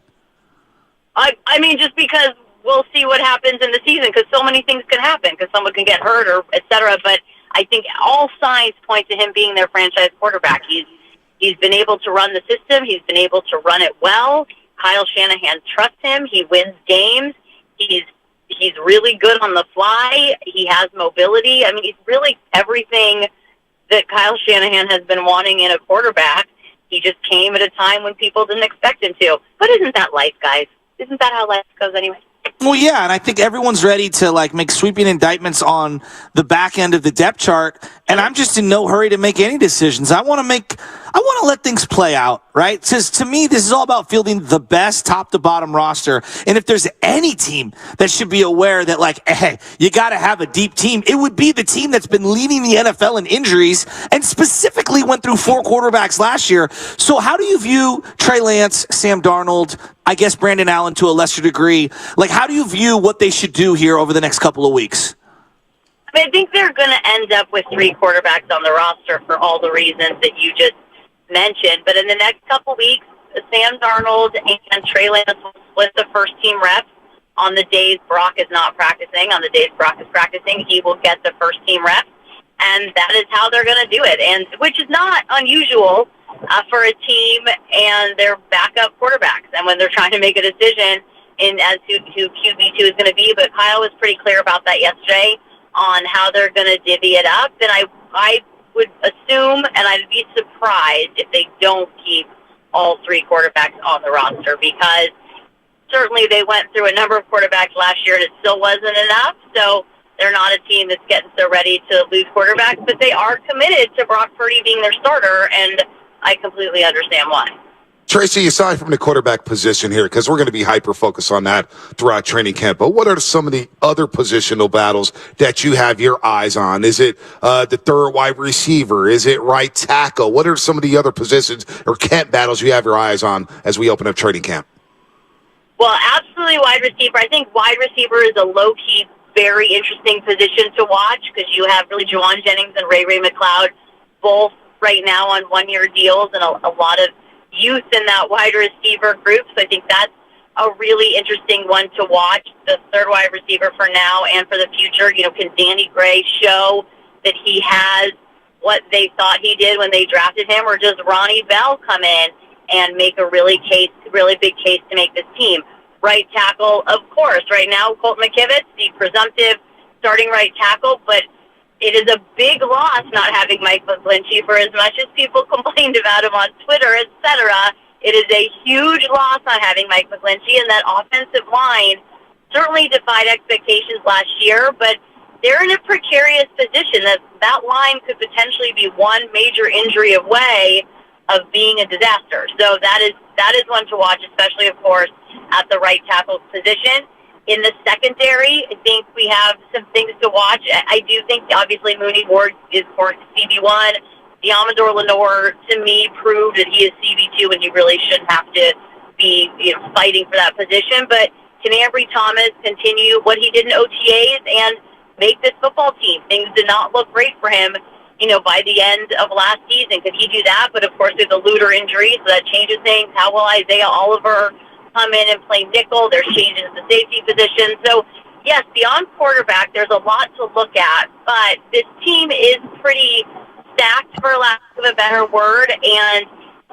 I mean, just because we'll see what happens in the season, because so many things can happen, because someone can get hurt or et cetera. But I think all signs point to him being their franchise quarterback. He's been able to run the system. He's been able to run it well. Kyle Shanahan trusts him. He wins games. He's really good on the fly. He has mobility. I mean, he's really everything that Kyle Shanahan has been wanting in a quarterback. He just came at a time when people didn't expect him to. But isn't that life, guys? Isn't that how life goes anyway? Well, yeah, and I think everyone's ready to make sweeping indictments on the back end of the depth chart, and I'm just in no hurry to make any decisions. I want to let things play out, right? Because to me, this is all about fielding the best top to bottom roster. And if there's any team that should be aware that hey, you got to have a deep team, it would be the team that's been leading the NFL in injuries and specifically went through 4 quarterbacks last year. So how do you view Trey Lance, Sam Darnold, I guess Brandon Allen to a lesser degree? How do you view what they should do here over the next couple of weeks? I think they're going to end up with 3 quarterbacks on the roster for all the reasons that you just mentioned. But in the next couple weeks, Sam Darnold and Trey Lance will split the first-team reps on the days Brock is not practicing. On the days Brock is practicing, he will get the first-team reps. And that is how they're going to do it, and which is not unusual for a team and their backup quarterbacks. And when they're trying to make a decision in as who QB2 is going to be, but Kyle was pretty clear about that yesterday on how they're going to divvy it up. And I would assume, and I'd be surprised if they don't keep all three quarterbacks on the roster, because certainly they went through a number of quarterbacks last year and it still wasn't enough. So they're not a team that's getting so ready to lose quarterbacks, but they are committed to Brock Purdy being their starter, and I completely understand why. Tracy, aside from the quarterback position here, because we're going to be hyper-focused on that throughout training camp, but what are some of the other positional battles that you have your eyes on? Is it the third wide receiver? Is it right tackle? What are some of the other positions or camp battles you have your eyes on as we open up training camp? Well, absolutely wide receiver. I think wide receiver is a low-key, very interesting position to watch, because you have really Juwan Jennings and Ray McLeod both right now on one-year deals, and a lot of youth in that wide receiver group. So I think that's a really interesting one to watch, the third wide receiver for now and for the future. You know, can Danny Gray show that he has what they thought he did when they drafted him, or does Ronnie Bell come in and make a really big case to make this team? Right tackle, of course. Right now, Colton McKivitz, the presumptive starting right tackle, but it is a big loss not having Mike McGlinchey. For as much as people complained about him on Twitter, etc., it is a huge loss not having Mike McGlinchey, and that offensive line certainly defied expectations last year, but they're in a precarious position. That line could potentially be one major injury away of being a disaster. So that is one to watch, especially, of course, at the right tackle position. In the secondary, I think we have some things to watch. I do think, obviously, Mooney Ward is, of course, CB1. Diamador Lenore, to me, proved that he is CB2, and he really shouldn't have to be fighting for that position. But can Ambry Thomas continue what he did in OTAs and make this football team? Things did not look great for him, by the end of last season. Could he do that? But, of course, there's a Luter injury, so that changes things. How will Isaiah Oliver come in and play nickel? There's changes in the safety position. So, yes, beyond quarterback, there's a lot to look at. But this team is pretty stacked, for lack of a better word, and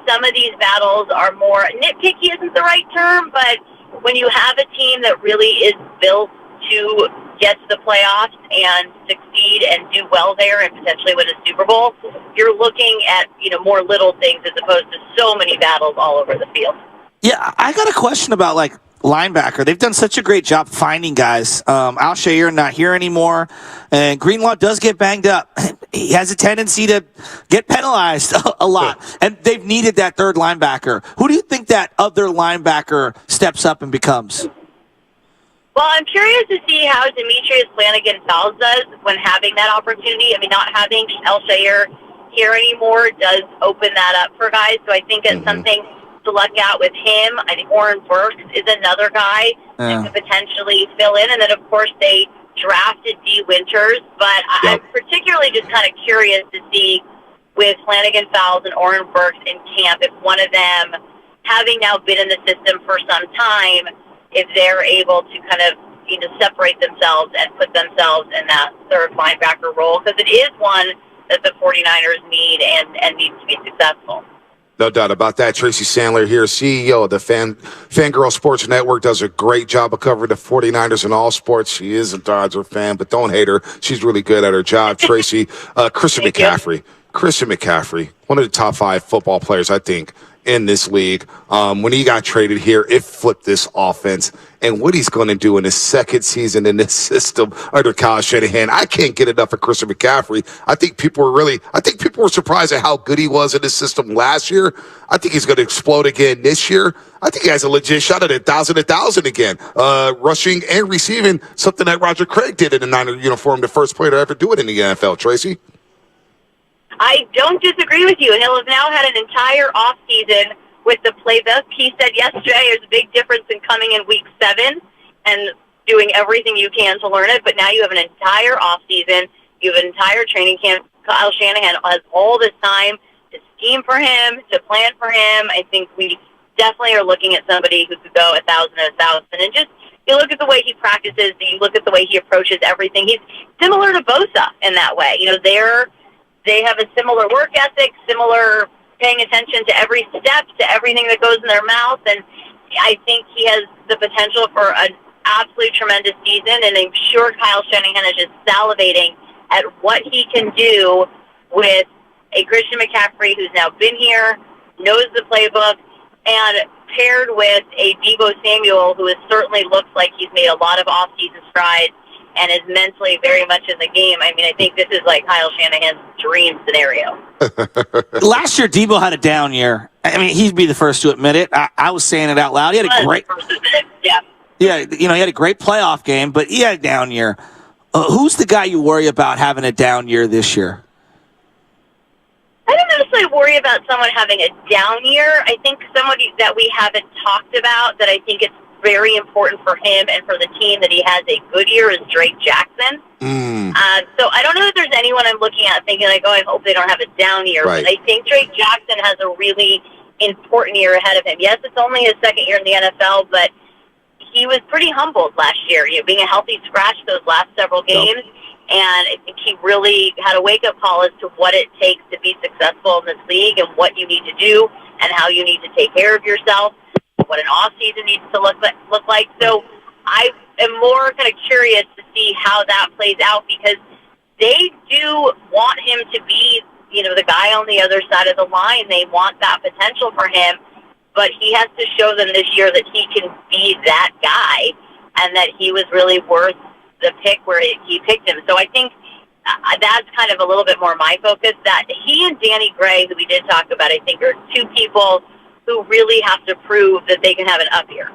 some of these battles are more nitpicky isn't the right term, but when you have a team that really is built to get to the playoffs and succeed and do well there and potentially win a Super Bowl, you're looking at, more little things as opposed to so many battles all over the field. Yeah, I got a question about, linebacker. They've done such a great job finding guys. Al-Shaair not here anymore, and Greenlaw does get banged up. He has a tendency to get penalized a lot, and they've needed that third linebacker. Who do you think that other linebacker steps up and becomes? Well, I'm curious to see how Demetrius Flanagan-Fowles does when having that opportunity. I mean, not having Al-Shaair here anymore does open that up for guys, so I think it's something to look at with him. I think Oren Burks is another guy that could potentially fill in. And then, of course, they drafted D. Winters. But I'm particularly just kind of curious to see with Flanagan-Fowles and Oren Burks in camp, if one of them, having now been in the system for some time, if they're able to kind of separate themselves and put themselves in that third linebacker role, because it is one that the 49ers need and needs to be successful. No doubt about that. Tracy Sandler here, CEO of the Fangirl Sports Network, does a great job of covering the 49ers in all sports. She is a Dodger fan, but don't hate her. She's really good at her job. Tracy, Christian McCaffrey, one of the top 5 football players, I think, in this league. When he got traded here, it flipped this offense. And what he's going to do in his second season in this system under Kyle Shanahan, I can't get enough of Christian McCaffrey. I think people were surprised at how good he was in this system last year. I think he's going to explode again this year. I think he has a legit shot at 1,000 again, rushing and receiving, something that Roger Craig did in the Niner uniform, the first player to ever do it in the NFL. Tracy? I don't disagree with you. He'll have now had an entire offseason with the playbook. He said yesterday there's a big difference in coming in week 7 and doing everything you can to learn it, but now you have an entire offseason. You have an entire training camp. Kyle Shanahan has all this time to scheme for him, to plan for him. I think we definitely are looking at somebody who could go 1,000 and 1,000. And just, you look at the way he practices, you look at the way he approaches everything. He's similar to Bosa in that way. They have a similar work ethic, similar paying attention to every step, to everything that goes in their mouth, and I think he has the potential for an absolutely tremendous season, and I'm sure Kyle Shanahan is just salivating at what he can do with a Christian McCaffrey who's now been here, knows the playbook, and paired with a Deebo Samuel who certainly looks like he's made a lot of off-season strides and is mentally very much in the game. I mean, I think this is like Kyle Shanahan's dream scenario. Last year, Deebo had a down year. I mean, he'd be the first to admit it. I was saying it out loud. He had a great, he had a great playoff game, but he had a down year. Who's the guy you worry about having a down year this year? I don't necessarily worry about someone having a down year. I think somebody that we haven't talked about that I think it's very important for him and for the team that he has a good year is Drake Jackson. So I don't know if there's anyone I'm looking at thinking like, oh, I hope they don't have a down year. Right. But I think Drake Jackson has a really important year ahead of him. Yes, it's only his second year in the NFL, but he was pretty humbled last year, being a healthy scratch those last several games. And I think he really had a wake-up call as to what it takes to be successful in this league and what you need to do and how you need to take care of yourself, what an off-season needs to look like. So I am more kind of curious to see how that plays out because they do want him to be, the guy on the other side of the line. They want that potential for him, but he has to show them this year that he can be that guy and that he was really worth the pick where he picked him. So I think that's kind of a little bit more my focus, that he and Danny Gray, who we did talk about, I think are two people who really have to prove that they can have an up year.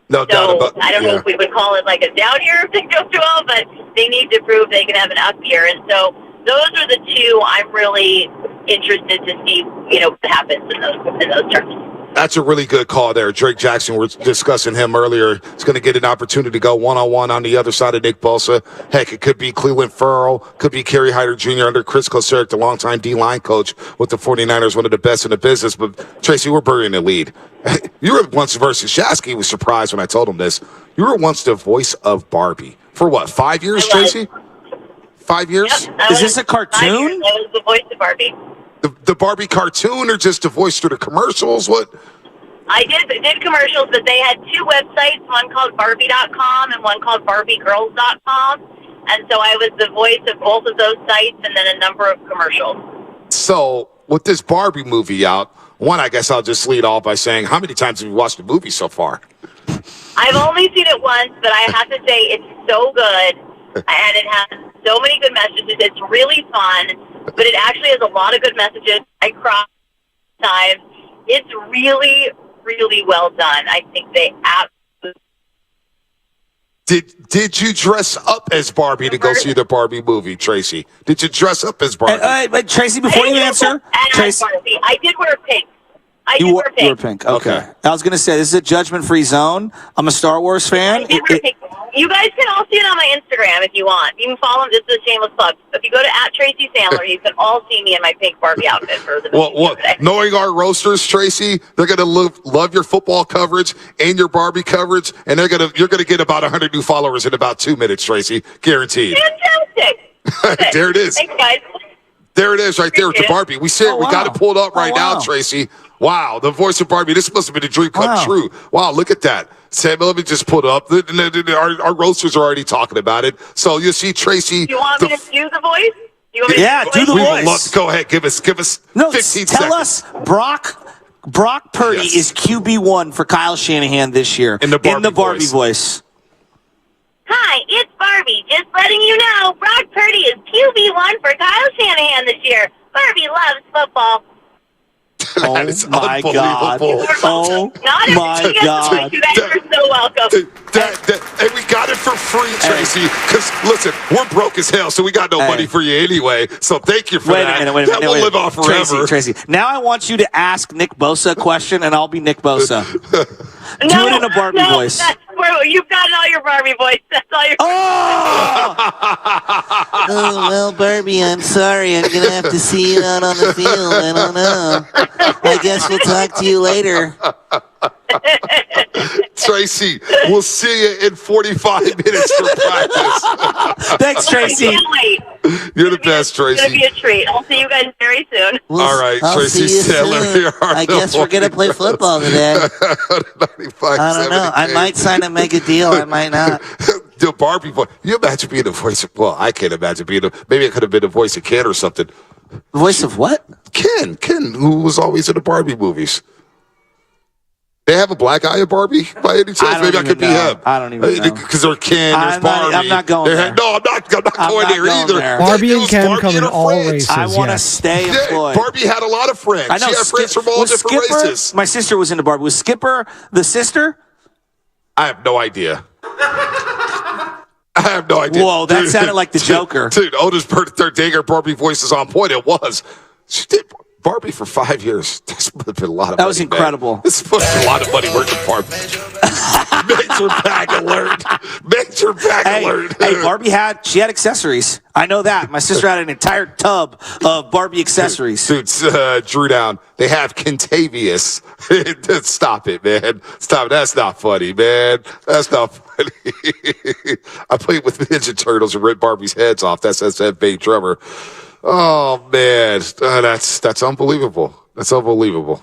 No doubt about I don't know if we would call it like a down year if they go too well, but they need to prove they can have an up year. And so those are the two I'm really interested to see, what happens in those terms. That's a really good call there. Drake Jackson, we're discussing him earlier. He's going to get an opportunity to go one-on-one on the other side of Nick Bosa. Heck, it could be Cleveland Ferrell, could be Kerry Hyder Jr. under Chris Kosaric, the longtime D-line coach with the 49ers, one of the best in the business. But, Tracy, we're burying the lead. You were once versus Shasky. Was surprised when I told him this. You were once the voice of Barbie. For what, 5 years, Tracy? 5 years? Yep, Is this a cartoon? I was the voice of Barbie. The Barbie cartoon or just the voice through the commercials? What? I did commercials, but they had two websites, one called Barbie.com and one called BarbieGirls.com. And so I was the voice of both of those sites and then a number of commercials. So with this Barbie movie out, one, I guess I'll just lead off by saying, how many times have you watched the movie so far? I've only seen it once, but I have to say it's so good, and it has so many good messages. It's really fun, but it actually has a lot of good messages. I cry times. It's really, really well done. I think they absolutely. Did you dress up as Barbie to go see the Barbie movie, Tracy? Did you dress up as Barbie? But Tracy, before you answer, Tracy, I did wear pink. You wore pink. Okay. I was going to say, this is a judgment-free zone. I'm a Star Wars fan. I did wear pink. You guys can all see it on my Instagram if you want. You can follow them. This is a shameless plug. If you go to @TracySandler, you can all see me in my pink Barbie outfit for the movie today. Knowing our roasters, Tracy, they're going to love your football coverage and your Barbie coverage, and you're going to get about 100 new followers in about 2 minutes, Tracy. Guaranteed. Fantastic. There it is. Thanks, guys. There it is right there with the Barbie. We see it. We got it pulled up right now, Tracy. Wow, the voice of Barbie. This must have been a dream come true. Wow, look at that. Sam, let me just put up. Our roasters are already talking about it. So you see Tracy. Do you want me to do the voice? Do do the voice. Go ahead. Give us 15 tell seconds. us, Brock Purdy is QB1 for Kyle Shanahan this year in the Barbie voice. Hi, it's Barbie. Just letting you know, Brock Purdy is QB1 for Kyle Shanahan this year. Barbie loves football. That is my God. unbelievable. My God. You guys are so welcome. And we got it for free, Tracy, because, listen, we're broke as hell, so we got no money for you anyway. So thank you for that. Wait a minute. We'll live on forever. Tracy, now I want you to ask Nick Bosa a question, and I'll be Nick Bosa. Do it in a Barbie voice. You've got all your Barbie voice. That's all your Oh, well, Barbie, I'm sorry. I'm going to have to see you out on the field. I don't know. I guess we'll talk to you later. Tracy, we'll see you in 45 minutes for practice. Thanks, Tracy. I can't wait. You're the best, Tracy. It's going to be a treat. I'll see you guys very soon. All right, I'll Tracy see you Taylor. soon. I guess we're going to play football today. 95, I don't know. I might sign a mega deal. I might not. The Barbie voice. You imagine being the voice of, well, I can't imagine being maybe I could have been the voice of Ken or something. The voice of what? Ken, who was always in the Barbie movies. They have a black eye of Barbie by any chance? Maybe I could be him. I don't even know. Because they're Ken, there's Barbie. I'm not going there. No, I'm not going there either. Barbie and Ken come in all races. I want to stay employed. Barbie had a lot of friends. I know. She had friends from all different races. My sister was into Barbie. Was Skipper the sister? I have no idea. I have no idea. Whoa, that sounded like the Joker. Dude, Otis Dinger Barbie voice is on point. It was. She did Barbie for 5 years. That's been a lot of money. That was incredible. This is a lot of money working for Barbie. Major bag alert. Major bag alert. Hey, Barbie had accessories. I know that. My sister had an entire tub of Barbie accessories. Dude, Drew Down, they have Contavious. Stop it, man. Stop it. That's not funny, man. That's not funny. I played with Ninja Turtles and ripped Barbie's heads off. That's Big Trevor. Oh, man. That's unbelievable. That's unbelievable.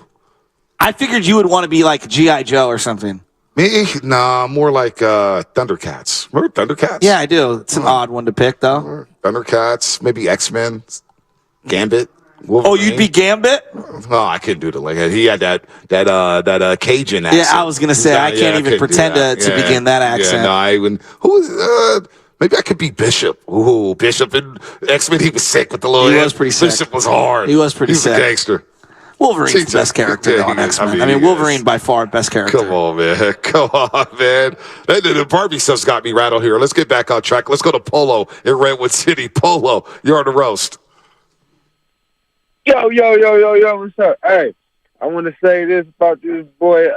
I figured you would want to be like G.I. Joe or something. Me? Nah, more like Thundercats. Remember Thundercats? Yeah, I do. It's an odd one to pick, though. Thundercats, maybe X-Men, Gambit. Wolverine. Oh, you'd be Gambit? Oh, I couldn't do it like that. He had that Cajun accent. Yeah, I was gonna say I can't even pretend to begin that accent. Yeah, no, I wouldn't. Who was? Maybe I could be Bishop. Ooh, Bishop in X-Men. He was sick with the little. He was pretty sick. Bishop was hard. He was pretty sick. He was a gangster. Wolverine's the best character on X-Men. I mean, Wolverine by far best character. Come on, man. Come on, man. The Barbie stuff's got me rattled here. Let's get back on track. Let's go to Polo in Redwood City. Polo, you're on the roast. Yo, what's up? Hey, I want to say this about this boy,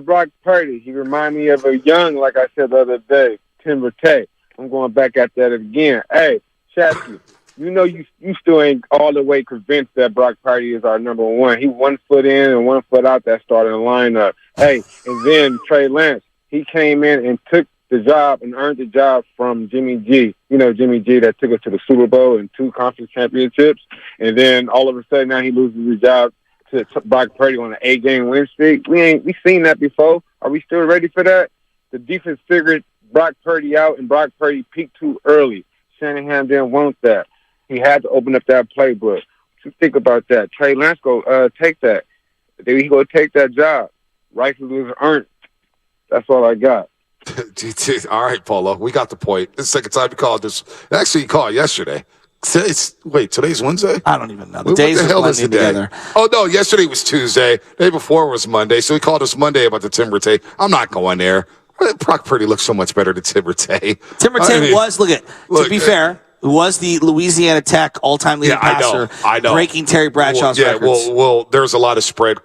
Brock Purdy. He remind me of a young, like I said the other day, Timber Tay. I'm going back at that again. Hey, Chasky, you know you still ain't all the way convinced that Brock Purdy is our number one. He 1 foot in and 1 foot out that starting lineup. Hey, and then Trey Lance, he came in and took the job and earned the job from Jimmy G. You know, Jimmy G that took us to the Super Bowl and 2 conference championships. And then all of a sudden now he loses the job to Brock Purdy on an 8-game win streak. We seen that before. Are we still ready for that? The defense figured Brock Purdy out, and Brock Purdy peaked too early. Shanahan didn't want that. He had to open up that playbook. What you think about that? Trey Lance go take that. He go take that job. Rightfully was earned. That's all I got. All right, Polo. We got the point. This is the second time you called this. Actually, you called yesterday. Today's Wednesday? I don't even know. The days are blending together. Oh, no, yesterday was Tuesday. The day before was Monday, so he called us Monday about the Timber Tay. I'm not going there. Brock Purdy looks so much better than Timber Tay. Timber Tay to be fair, was the Louisiana Tech all-time leading passer, I know. breaking Terry Bradshaw's records. Well, there's a lot of spread.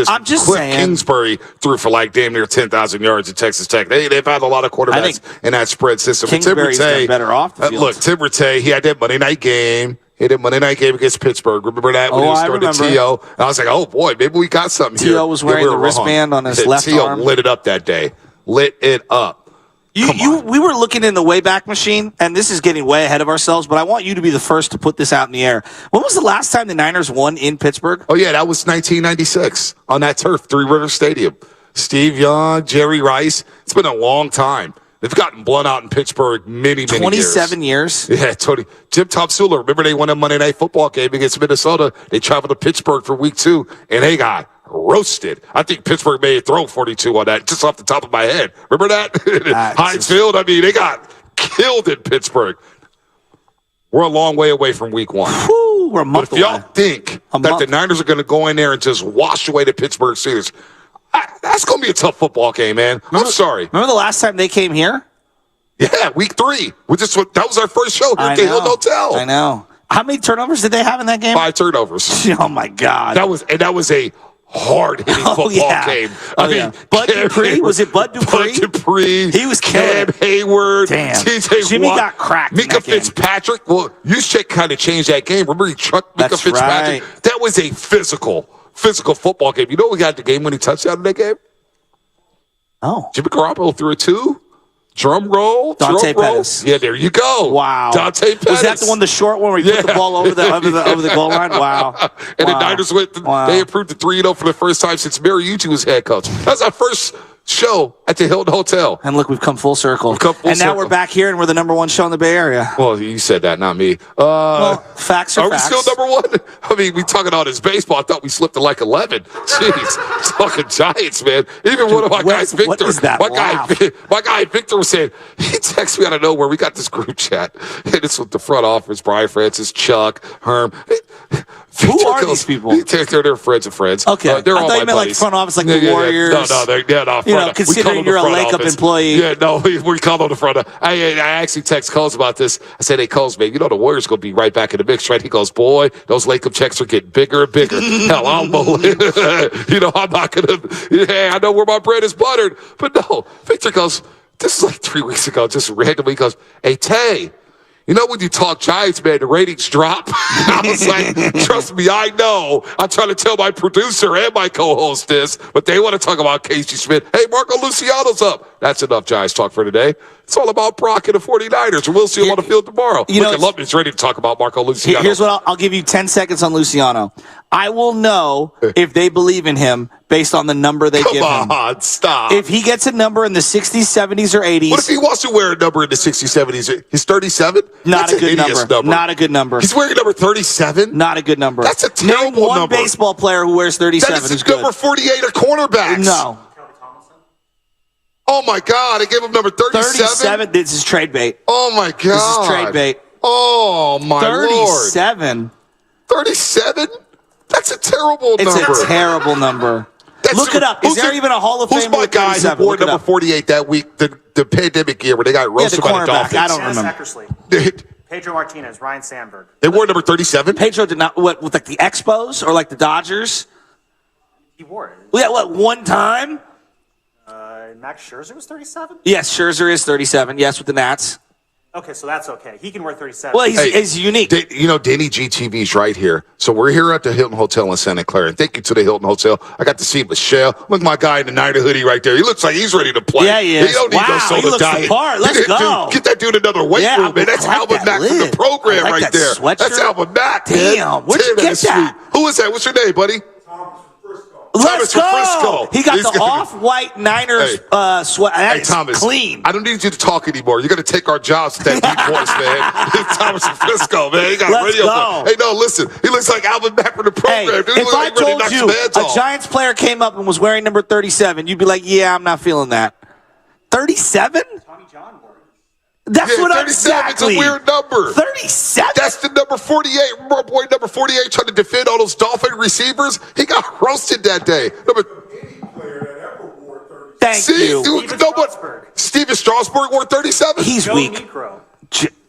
I'm just Cliff saying. Kingsbury threw for like damn near 10,000 yards at Texas Tech. They've had a lot of quarterbacks in that spread system. Kingsbury's been better off the field. Look, Timber Tay, he had that Monday night game. He had a Monday night game against Pittsburgh. Remember that when he was throwing to T.O.? And I was like, oh, boy, maybe we got something here. T.O. was wearing the wristband on his left arm. T.O. lit it up that day. Lit it up. We were looking in the Wayback Machine, and this is getting way ahead of ourselves, but I want you to be the first to put this out in the air. When was the last time the Niners won in Pittsburgh? Oh, yeah, that was 1996 on that turf, Three River Stadium. Steve Young, Jerry Rice. It's been a long time. They've gotten blown out in Pittsburgh many years. 27 years? Yeah, Tony. Jim Tomsula, remember they won a Monday Night Football game against Minnesota. They traveled to Pittsburgh for week 2, and they got roasted. I think Pittsburgh may have thrown 42 on that just off the top of my head. Remember that? Heinz Field, I mean, they got killed in Pittsburgh. We're a long way away from week 1. Whew, we're a month away. If y'all think that the Niners are going to go in there and just wash away the Pittsburgh Steelers, that's going to be a tough football game, man. I'm sorry. Remember the last time they came here? Yeah, week 3. That was our first show here at the Hilton Hotel. I know. How many turnovers did they have in that game? 5 turnovers. Oh, my God. That was a hard-hitting football game. I mean, Bud Dupree? Was it Bud Dupree? Bud Dupree. He was Cam Hayward. Damn. TJ Jimmy Watt, got cracked Mika Fitzpatrick. Well, Juszczyk kind of changed that game. Remember he trucked Mika Fitzpatrick? Right. That was a physical football game. You know what we got the game-winning touchdown in that game? Oh. Jimmy Garoppolo threw a 2. Drum roll. Dante Pettis. Yeah, there you go. Wow. Dante Pettis. Was that the one, the short one, where he put the ball over the goal line? Wow. And the Niners they improved to 3-0 for the first time since Mariucci was head coach. That's our first show at the Hilton Hotel. And look, we've come full circle. Now we're back here, and we're the number 1 show in the Bay Area. Well, you said that, not me. Facts are facts. we still number 1? I mean, we talking all this baseball. I thought we slipped to like 11. Jeez, talking Giants, man. Even one of my guys, Victor. What is that? My guy Victor was saying, he texted me out of nowhere. We got this group chat, and it's with the front office, Brian Francis, Chuck, Herm. Who are these people? They're friends of friends. Okay. They're all I thought my you meant like buddies. front office, like the Warriors. No. Considering you're a Lake-Up employee. Yeah, no, we call them the front. I actually text Coles about this. I said, hey, Coles, man, the Warriors going to be right back in the mix, right? He goes, boy, those Lake-Up checks are getting bigger and bigger. Hell, I'm I'm not going to, I know where my bread is buttered. But no, Victor goes, this is like 3 weeks ago, just randomly he goes, hey, Tay, when you talk Giants, man, the ratings drop. I was like, trust me, I know. I'm trying to tell my producer and my co-host this, but they want to talk about Casey Smith. Hey, Marco Luciano's up. That's enough Giants talk for today. It's all about Brock and the 49ers, and we'll see him on the field tomorrow. Lubman's ready to talk about Marco Luciano. Here's what I'll give you 10 seconds on Luciano. I will know if they believe in him based on the number they give him. Come on, stop. If he gets a number in the 60s, 70s, or 80s. What if he wants to wear a number in the 60s, 70s? He's 37? Not a good number. Not a good number. He's wearing number 37? Not a good number. That's a terrible Name number. one baseball player who wears 37 That is number 48 of cornerbacks. No. Oh, my God. I gave him number 37? 37. This is trade bait. Oh, my God. This is trade bait. Oh, my 37. 37? That's a terrible number. It's a terrible number. Look it up. Is there even a Hall of Fame? Who's my guy who wore number 48 that week, the pandemic year, where they got roasted by the Dolphins? I don't remember. Pedro Martinez, Ryan Sandberg. They wore number 37? Pedro did not. What, with like the Expos or like the Dodgers? He wore it. Yeah, one time? Max Scherzer was 37? Yes, Scherzer is 37. Yes, with the Nats. Okay, so that's okay. He can wear 37. Well, he's unique. Danny GTV's right here. So we're here at the Hilton Hotel in Santa Clara. And thank you to the Hilton Hotel. I got to see Michelle. Look at my guy in the Niner hoodie right there. He looks like he's ready to play. Yeah, he is. He don't need no soda he looks diet. the part. Let's go. Get that dude another weight room, man. That's Alvin Mack from the program right there. Sweatshirt. That's Alvin Mack, man. Damn, where'd you get that? Sweet. Who is that? What's your name, buddy? Let's Thomas go. He got the off-white Niners sweat. That is Thomas, clean. I don't need you to talk anymore. You're going to take our jobs with that deep voice, man. Thomas from Frisco, man. He got radio. Hey, no, listen. He looks like Alvin Mack from the program. Hey, dude. If I told you a Giants player came up and was wearing number 37, you'd be like, yeah, I'm not feeling that. 37? That's what exactly. It's a weird number. 37? That's the number 48. Remember our boy number 48 trying to defend all those Dolphin receivers? He got roasted that day. Thank you. Steven Strasburg wore 37? He's weak.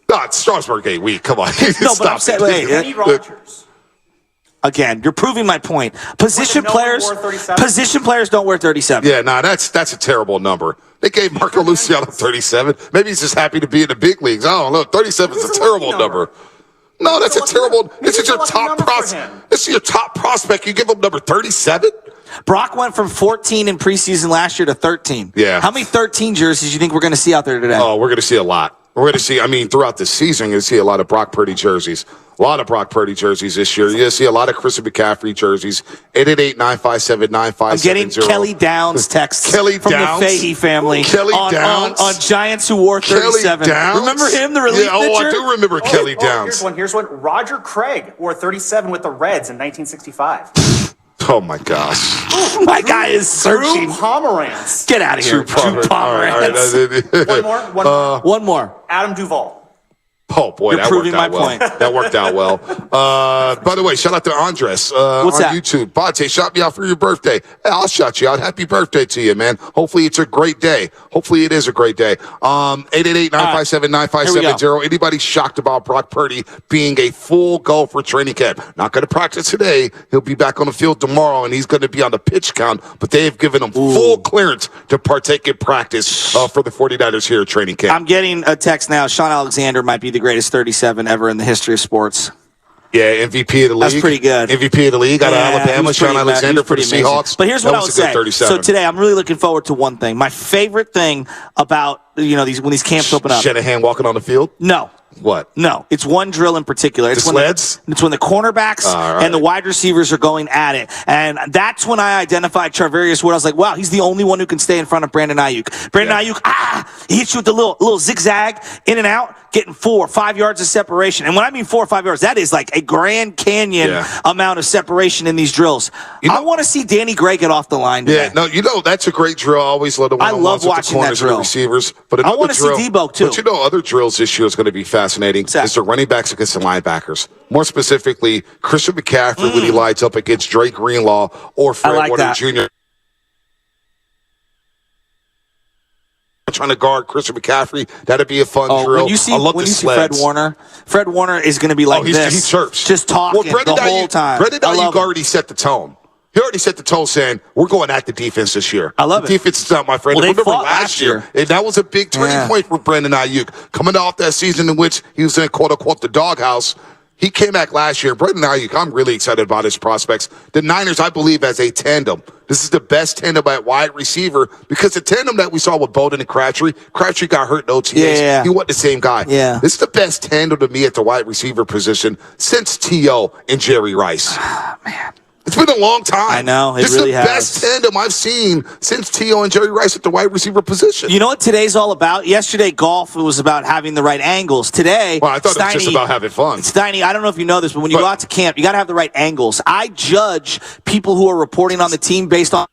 No, Strasburg ain't weak. Come on. No, but I'm saying, again, you're proving my point. Position players don't wear 37. Yeah, that's a terrible number. They gave Marco Luciano 37. Maybe he's just happy to be in the big leagues. I don't know. 37 is a terrible number. No, that's a terrible. This is your top prospect. This is your top prospect. You give him number 37? Brock went from 14 in preseason last year to 13. Yeah. How many 13 jerseys do you think we're going to see out there today? Oh, we're going to see a lot. We're going to see, throughout the season, you're going to see a lot of Brock Purdy jerseys. A lot of Brock Purdy jerseys this year. You're going to see a lot of Christian McCaffrey jerseys. 888-957-9570. I'm getting Kelly Downs texts from the Fahey family Downs? on Giants who wore 37. Downs? Remember him, the relief pitcher? I do remember Kelly Downs. Here's one. Roger Craig wore 37 with the Reds in 1965. Oh, my gosh. My guy is searching. Drew Pomerantz. Get out of here. Drew Pomerantz. One more. Adam Duvall. Oh, boy, You're proving my point. That worked out well. By the way, shout out to Andres on YouTube. Bonte, shout me out for your birthday. Hey, I'll shout you out. Happy birthday to you, man. Hopefully it's a great day. Hopefully it is a great day. 888-957-9570. Anybody shocked about Brock Purdy being a full go for training camp? Not going to practice today. He'll be back on the field tomorrow, and he's going to be on the pitch count, but they have given him full clearance to partake in practice for the 49ers here at training camp. I'm getting a text now. Sean Alexander might be the greatest 37 ever in the history of sports. Yeah, MVP of the league. That's pretty good. MVP of the league out of Alabama, Sean Alexander for the Seahawks. But here's what I would say. So today, I'm really looking forward to one thing. My favorite thing about when these camps open up. Shanahan walking on the field? No. What? No, it's one drill in particular. It's it's when the cornerbacks and the wide receivers are going at it. And that's when I identified Charvarius Ward. I was like, wow, he's the only one who can stay in front of Brandon Ayuk. Brandon Ayuk, he hits you with the little zigzag in and out, getting 4 or 5 yards of separation. And when I mean 4 or 5 yards, that is like a Grand Canyon amount of separation in these drills. I want to see Danny Gray get off the line today. Yeah, no, that's a great drill. I always love the one-on-ones I love watching with the corners that drill. and the receivers. But I want to see Debo, too. But other drills this year is going to be fascinating. Is the running backs against the linebackers. More specifically, Christian McCaffrey when he lights up against Drake Greenlaw or Fred Warner Jr. Trying to guard Christian McCaffrey. That'd be a fun drill. When you see Fred Warner is going to be like this. He chirps. Just talking the whole time. Brendan Ayuk already set the tone. He already set the tone saying, we're going at the defense this year. I love it. The defense is not my friend. Well, Remember last year, and that was a big turning point for Brandon Ayuk. Coming off that season in which he was in, quote-unquote, the doghouse, he came back last year. Brandon Ayuk, I'm really excited about his prospects. The Niners, I believe, as a tandem. This is the best tandem at wide receiver because the tandem that we saw with Bowden and Crabtree got hurt in OTAs. He wasn't the same guy. Yeah. This is the best tandem to me at the wide receiver position since T.O. and Jerry Rice. Man. It's been a long time. I know, this really has. This is the best tandem I've seen since T.O. and Jerry Rice at the wide receiver position. You know what today's all about? Yesterday, golf was about having the right angles. Today, I thought it was just about having fun. Steiny, I don't know if you know this, but when you go out to camp, you got to have the right angles. I judge people who are reporting on the team based on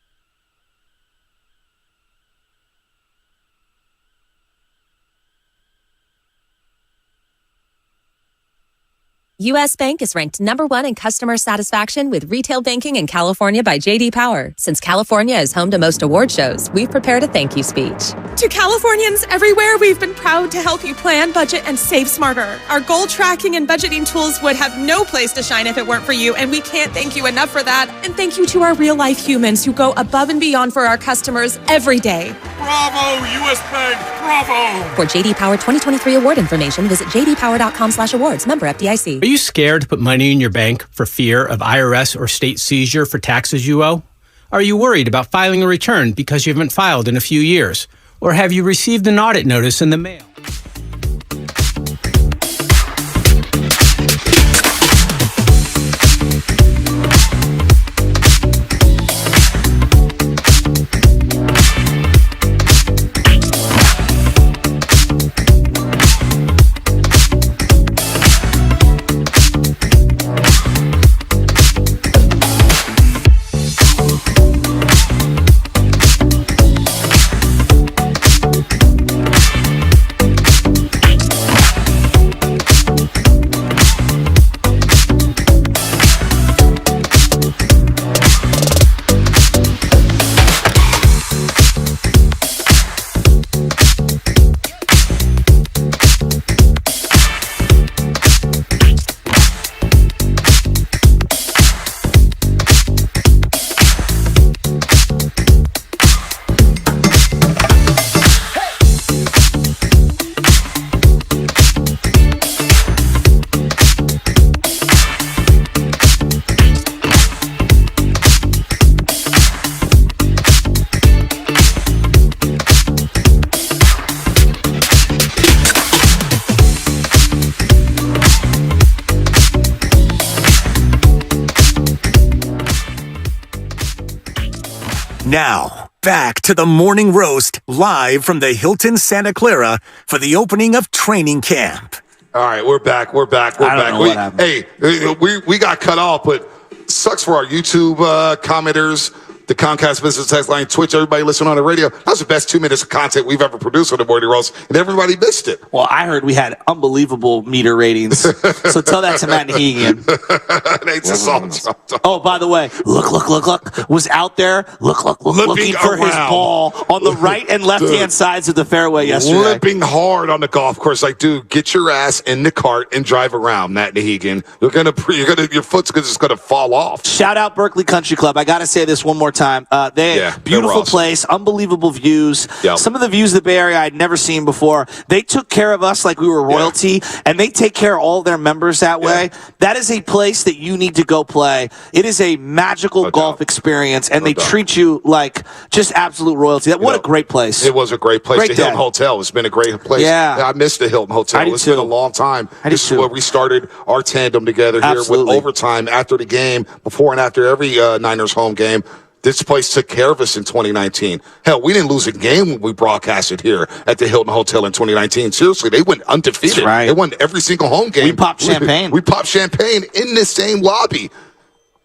U.S. Bank is ranked #1 in customer satisfaction with retail banking in California by J.D. Power. Since California is home to most award shows, we've prepared a thank you speech. To Californians everywhere, we've been proud to help you plan, budget, and save smarter. Our goal tracking and budgeting tools would have no place to shine if it weren't for you, and we can't thank you enough for that. And thank you to our real-life humans who go above and beyond for our customers every day. Bravo, U.S. Bank! Bravo! For J.D. Power 2023 award information, visit jdpower.com/awards. Member FDIC. Are you scared to put money in your bank for fear of IRS or state seizure for taxes you owe? Are you worried about filing a return because you haven't filed in a few years? Or have you received an audit notice in the mail? Now, back to the Morning Roast, live from the Hilton Santa Clara for the opening of training camp. All right, we're back. Hey, we got cut off, but sucks for our YouTube commenters, the Comcast Business Text Line, Twitch, everybody listening on the radio. That was the best 2 minutes of content we've ever produced on the Morning Roast, and everybody missed it. Well, I heard we had unbelievable meter ratings. So tell that to Matt Hegan. Oh, by the way, look, was out there, looking for his ball on the right and left-hand sides of the fairway yesterday. Limping hard on the golf course. Like, dude, get your ass in the cart and drive around, Matt Hegan. Your foot's just gonna fall off. Shout out Berkeley Country Club. I got to say this one more time. Beautiful place, unbelievable views. Yep. Some of the views of the Bay Area I'd never seen before. They took care of us like we were royalty, and they take care of all their members that way. That is a place that you need to go play. It is a magical golf experience, and they treat you like just absolute royalty. What a great place. It was a great place. The Hilton Hotel has been a great place. Yeah. I missed the Hilton Hotel. It's been a long time. This is where we started our tandem together here with overtime after the game, before and after every Niners home game. This place took care of us in 2019. Hell, we didn't lose a game when we broadcasted here at the Hilton Hotel in 2019. Seriously, they went undefeated. That's right. They won every single home game. We popped champagne. We popped champagne in this same lobby.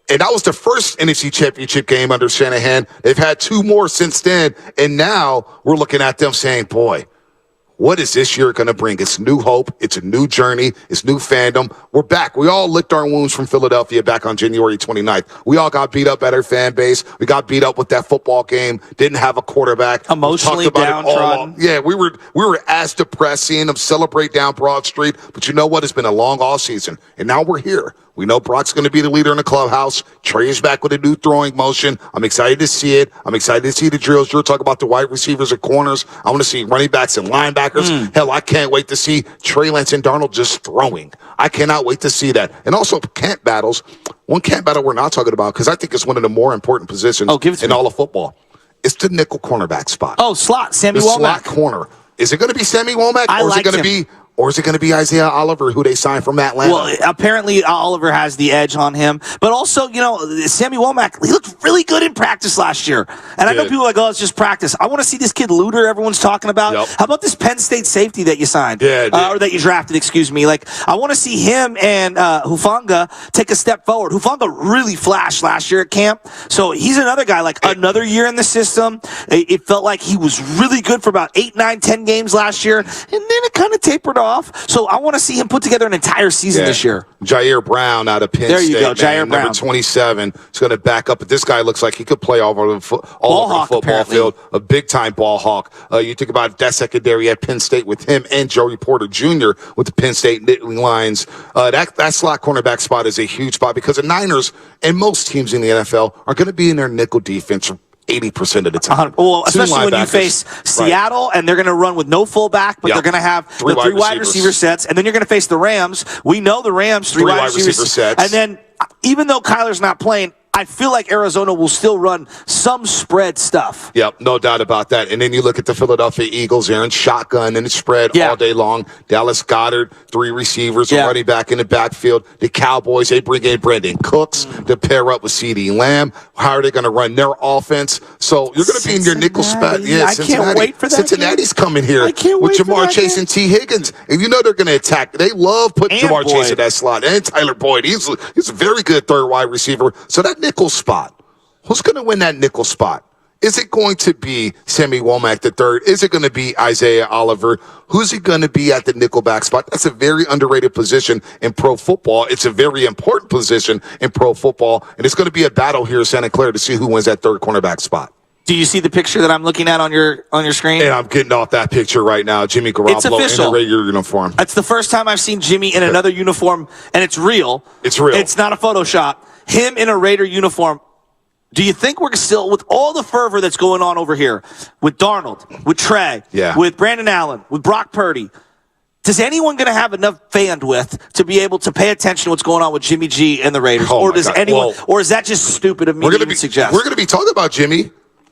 And that was the first NFC Championship game under Shanahan. They've had 2 more since then. And now we're looking at them saying, boy, what is this year going to bring? It's new hope. It's a new journey. It's new fandom. We're back. We all licked our wounds from Philadelphia back on January 29th. We all got beat up at our fan base. We got beat up with that football game. Didn't have a quarterback. Emotionally downtrodden. We were as depressed seeing them celebrate down Broad Street. But you know what? It's been a long off season. And now we're here. We know Brock's going to be the leader in the clubhouse. Trey is back with a new throwing motion. I'm excited to see it. I'm excited to see the drills. You're talking about the wide receivers and corners. I want to see running backs and linebackers. Hell, I can't wait to see Trey Lance and Darnold just throwing. I cannot wait to see that. And also camp battles. One camp battle we're not talking about, because I think it's one of the more important positions in all of football. It's the nickel cornerback spot. Oh, slot. Sammy Womack. Slot corner. Is it going to be Sammy Womack? Or is it going to be Isaiah Oliver, who they signed from Atlanta? Well, apparently Oliver has the edge on him. But also, Sammy Womack, he looked really good in practice last year. And I know people are like, oh, it's just practice. I want to see this kid Luter everyone's talking about. Yep. How about this Penn State safety that you signed? Or that you drafted, excuse me. Like, I want to see him and Hufanga take a step forward. Hufanga really flashed last year at camp. So he's another guy, like another year in the system. It felt like he was really good for about 8, 9, 10 games last year. And then it kind of tapered off. So I want to see him put together an entire season this year. Jair Brown out of Penn State. There you go, Jair Brown. Number 27. He's going to back up. But this guy looks like he could play all over the football field. A big-time ball hawk. You think about that secondary at Penn State with him and Joey Porter Jr. with the Penn State Nittany Lions. That slot cornerback spot is a huge spot because the Niners and most teams in the NFL are going to be in their nickel defense 80% of the time. Well, especially when you face Seattle, and they're going to run with no fullback, but they're going to have the 3 wide receiver sets, and then you're going to face the Rams. We know the Rams, 3 wide receiver sets. And then, even though Kyler's not playing, I feel like Arizona will still run some spread stuff. Yep, no doubt about that. And then you look at the Philadelphia Eagles, Aaron shotgun and it's spread all day long. Dallas Goedert, 3 receivers, running back in the backfield. The Cowboys, they bring in Brandon Cooks to pair up with CeeDee Lamb. How are they going to run their offense? So you're going to be in your nickel spot. Yeah, I can't wait for that. Cincinnati's coming here with Jamar Chase and T. Higgins. And you know they're going to attack. They love putting Jamar Chase in that slot. And Tyler Boyd. He's a very good 3rd wide receiver. So that nickel spot. Who's going to win that nickel spot? Is it going to be Sammy Womack III? Is it going to be Isaiah Oliver? Who's it going to be at the nickelback spot? That's a very underrated position in pro football. It's a very important position in pro football, and it's going to be a battle here in Santa Clara to see who wins that 3rd cornerback spot. Do you see the picture that I'm looking at on your screen? Yeah, I'm getting off that picture right now. Jimmy Garoppolo in a regular uniform. It's the first time I've seen Jimmy in another uniform, and it's real. It's real. It's not a Photoshop. Him in a Raider uniform. Do you think we're still, with all the fervor that's going on over here, with Darnold, with Trey, with Brandon Allen, with Brock Purdy, is anyone going to have enough bandwidth to be able to pay attention to what's going on with Jimmy G and the Raiders? Or does anyone, or is that just stupid of me to suggest? We're going to be talking about Jimmy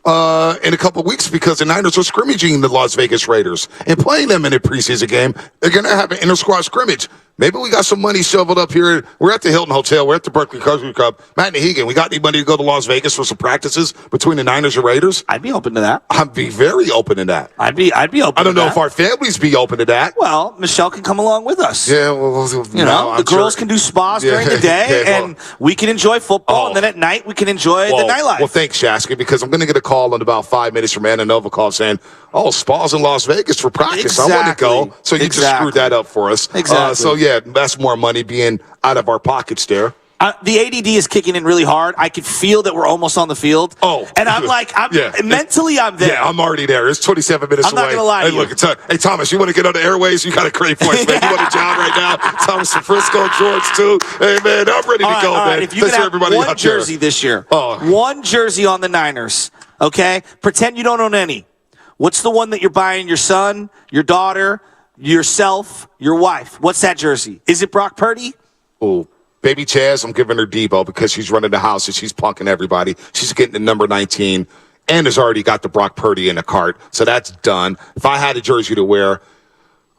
in a couple of weeks because the Niners are scrimmaging the Las Vegas Raiders and playing them in a preseason game. They're going to have an inter-squad scrimmage. Maybe we got some money shoveled up here. We're at the Hilton Hotel. We're at the Berkeley Country Club. Matt Nahigan, we got any money to go to Las Vegas for some practices between the Niners and Raiders? I'd be open to that. I'd be very open to that. I'd be open to that. I don't know if our families be open to that. Well, Michelle can come along with us. Yeah, well, the girls can do spas during the day, and we can enjoy football, and then at night we can enjoy the nightlife. Well, thanks, Shasky, because I'm going to get a call in about 5 minutes from Anna Novikov saying, spas in Las Vegas for practice. Exactly. I want to go. So you just screwed that up for us. Exactly. So, that's more money being out of our pockets there. The ADD is kicking in really hard. I could feel that we're almost on the field. Oh. And I'm like, mentally I'm there. Yeah, I'm already there. It's 27 minutes away. I'm not going to lie to you. Look, hey, Thomas, you want to get on the airways? You got a great voice, man. You want a job right now? Thomas from Frisco, George, too. Hey, man, I'm ready to go, man. If you could have one jersey this year, one jersey on the Niners, okay? Pretend you don't own any. What's the one that you're buying your son, your daughter, yourself, your wife? What's that jersey? Is it Brock Purdy? Oh. Baby Chaz, I'm giving her Debo because she's running the house and she's punking everybody. She's getting the number 19 and has already got the Brock Purdy in the cart. So that's done. If I had a jersey to wear,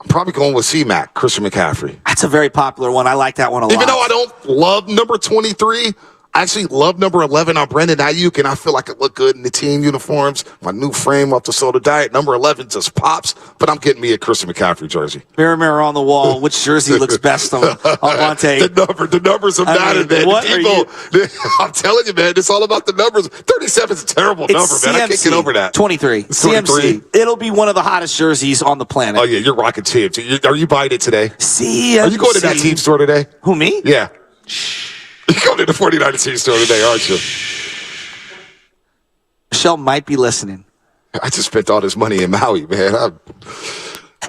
I'm probably going with C-Mac, Christian McCaffrey. That's a very popular one. I like that one a lot. Even though I don't love number 23, I actually love number 11 on Brandon Ayuk, and I feel like it looked good in the team uniforms. My new frame off the soda diet. Number 11 just pops, but I'm getting me a Christian McCaffrey jersey. Mirror, mirror on the wall. Which jersey looks best on Monte? The numbers are matter, man. I'm telling you, man, it's all about the numbers. 37 is a terrible number, man. I can't get over that. 23. CMC. It'll be one of the hottest jerseys on the planet. Oh, yeah, you're rocking CMC. Are you buying it today? CMC. Are you going to that team store today? Who, me? Yeah. You're going to the 49ers team store today, aren't you? Michelle might be listening. I just spent all this money in Maui, man.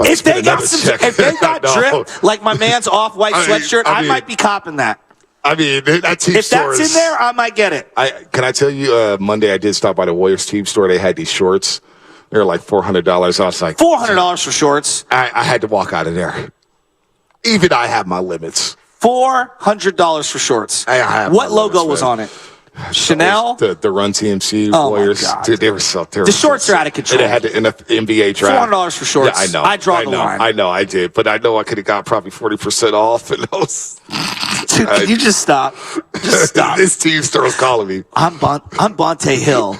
If they got dripped, like my man's off-white sweatshirt, I might be copping that. I mean, that team store If that's in there, I might get it. Can I tell you, Monday I did stop by the Warriors team store. They had these shorts. They were like $400. I was like, $400 for shorts? I had to walk out of there. Even I have my limits. $400 for shorts. What logo was on it? Chanel? The Run TMC Warriors. Dude, they were so terrible. The shorts are out of control. They had the NBA draft. $400 for shorts. Yeah, I know. I draw the line. I know, I did. But I know I could have got probably 40% off. And those. Dude, can you just stop? Just stop. This team store is calling me. I'm Bonte Hill.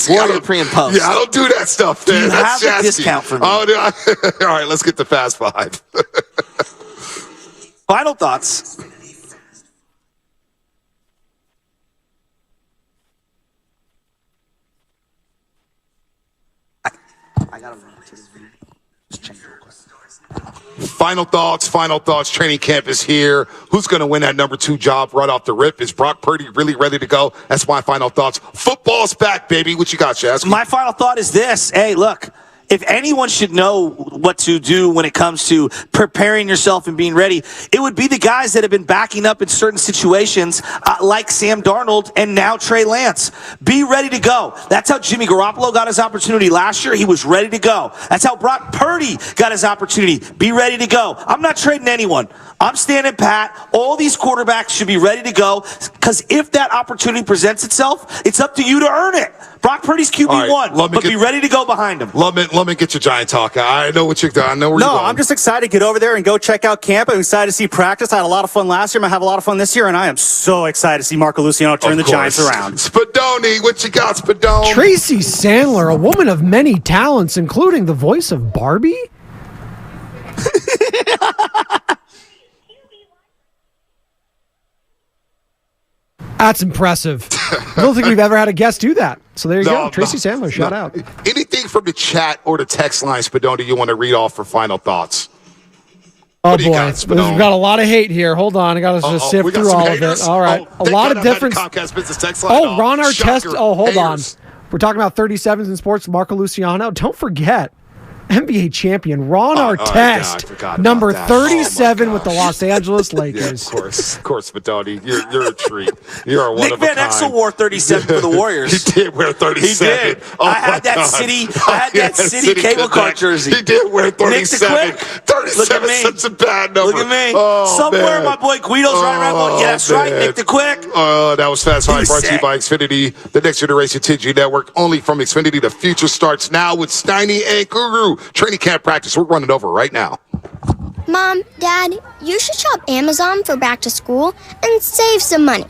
Warrior pre and post. Yeah, I don't do that stuff, man. Do you have a discount for me? All right, let's get the Fast Five. Final thoughts. I gotta run to this video. Just change real quick. Final thoughts. Training camp is here. Who's going to win that number 2 job right off the rip? Is Brock Purdy really ready to go? That's my final thoughts. Football's back, baby. What you got, Shaz? My final thought is this. Hey, look. If anyone should know what to do when it comes to preparing yourself and being ready, it would be the guys that have been backing up in certain situations, like Sam Darnold and now Trey Lance. Be ready to go. That's how Jimmy Garoppolo got his opportunity last year. He was ready to go. That's how Brock Purdy got his opportunity. Be ready to go. I'm not trading anyone. I'm standing pat. All these quarterbacks should be ready to go because if that opportunity presents itself, it's up to you to earn it. Brock Purdy's QB1, but be ready to go behind him. Let me get your giant talk. I know what you're doing. I know where you're going. No, I'm just excited to get over there and go check out camp. I'm excited to see practice. I had a lot of fun last year. I'm going to have a lot of fun this year, and I am so excited to see Marco Luciano turn the Giants around. Spadoni, what you got, Spadoni? Tracy Sandler, a woman of many talents, including the voice of Barbie? That's impressive. I don't think we've ever had a guest do that. So there you go. Tracy Sandler, shout out. Anything from the chat or the text line, Spadoni, you want to read off for final thoughts? Oh, boy. We've got a lot of hate here. Hold on. I got to just sift through all of it. All right. A lot of different. Ron Artest. Oh, hold on. We're talking about 37s in sports. Marco Luciano. Don't forget. NBA champion Ron Artest, number 37 with the Los Angeles Lakers. Yeah, of course, Spadoni. You're a treat. You are one Nick of a kind. Van Exel wore 37 for the Warriors. He did wear 37. He did. I had that city cable car jersey. He did wear 37. 37 is such a bad number. Look at me. Somewhere my boy Guido's right around going, yeah, that's right, Nick the Quick. That was Fast Five, brought to you by Xfinity, the next generation 10G network. Only from Xfinity. The future starts now with Steiny and Guru. Training camp practice. We're running over right now. Mom, Dad, you should shop Amazon for back to school and save some money.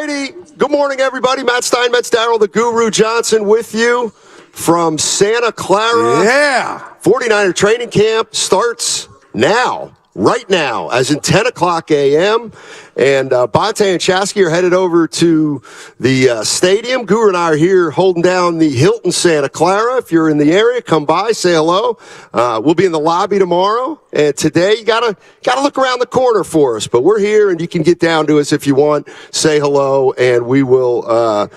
righty. Good morning, everybody. Matt Steinmetz, Darryl the Guru Johnson with you from Santa Clara. Yeah. 49er training camp starts now, right now, as in 10 o'clock a.m. And Bonte and Chasky are headed over to the stadium. Guru and I are here holding down the Hilton Santa Clara. If you're in the area, come by, say hello. We'll be in the lobby tomorrow. And today, you gotta look around the corner for us. But we're here, and you can get down to us if you want. Say hello, and we will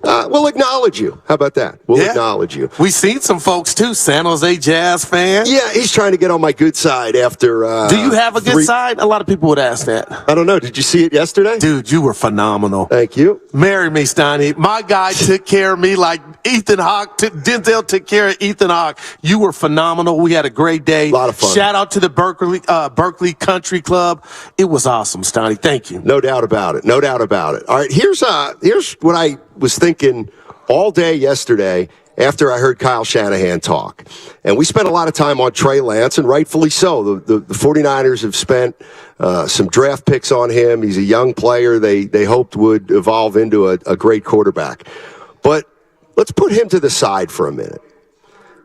we'll acknowledge you. How about that? We'll acknowledge you. We seen some folks, too. San Jose Jazz fan. Yeah, he's trying to get on my good side after... Do you have a good side? A lot of people would ask that. I don't know. Did you see it yesterday? Dude, you were phenomenal. Thank you. Marry me, Steiny. My guy took care of me like Ethan Hawke. Denzel took care of Ethan Hawke. You were phenomenal. We had a great day. A lot of fun. Shout out to the Berkeley Country Club. It was awesome, Steiny. Thank you. No doubt about it. No doubt about it. All right, here's what I was thinking all day yesterday after I heard Kyle Shanahan talk. And we spent a lot of time on Trey Lance, and rightfully so. The 49ers have spent some draft picks on him. He's a young player they hoped would evolve into a great quarterback. But let's put him to the side for a minute.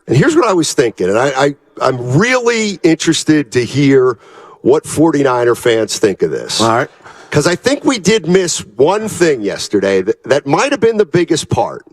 And here's what I was thinking, and I'm really interested to hear what 49er fans think of this. All right. Because I think we did miss one thing yesterday that might have been the biggest part.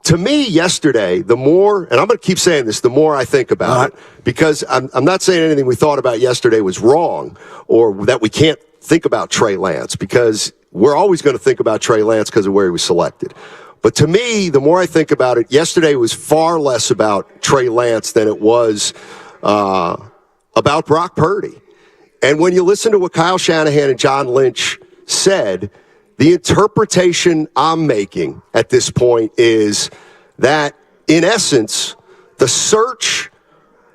To me, yesterday, the more, and I'm going to keep saying this, the more I think about it, because I'm not saying anything we thought about yesterday was wrong or that we can't think about Trey Lance, because we're always going to think about Trey Lance because of where he was selected. But to me, the more I think about it, yesterday was far less about Trey Lance than it was about Brock Purdy. And when you listen to what Kyle Shanahan and John Lynch said, the interpretation I'm making at this point is that, in essence, the search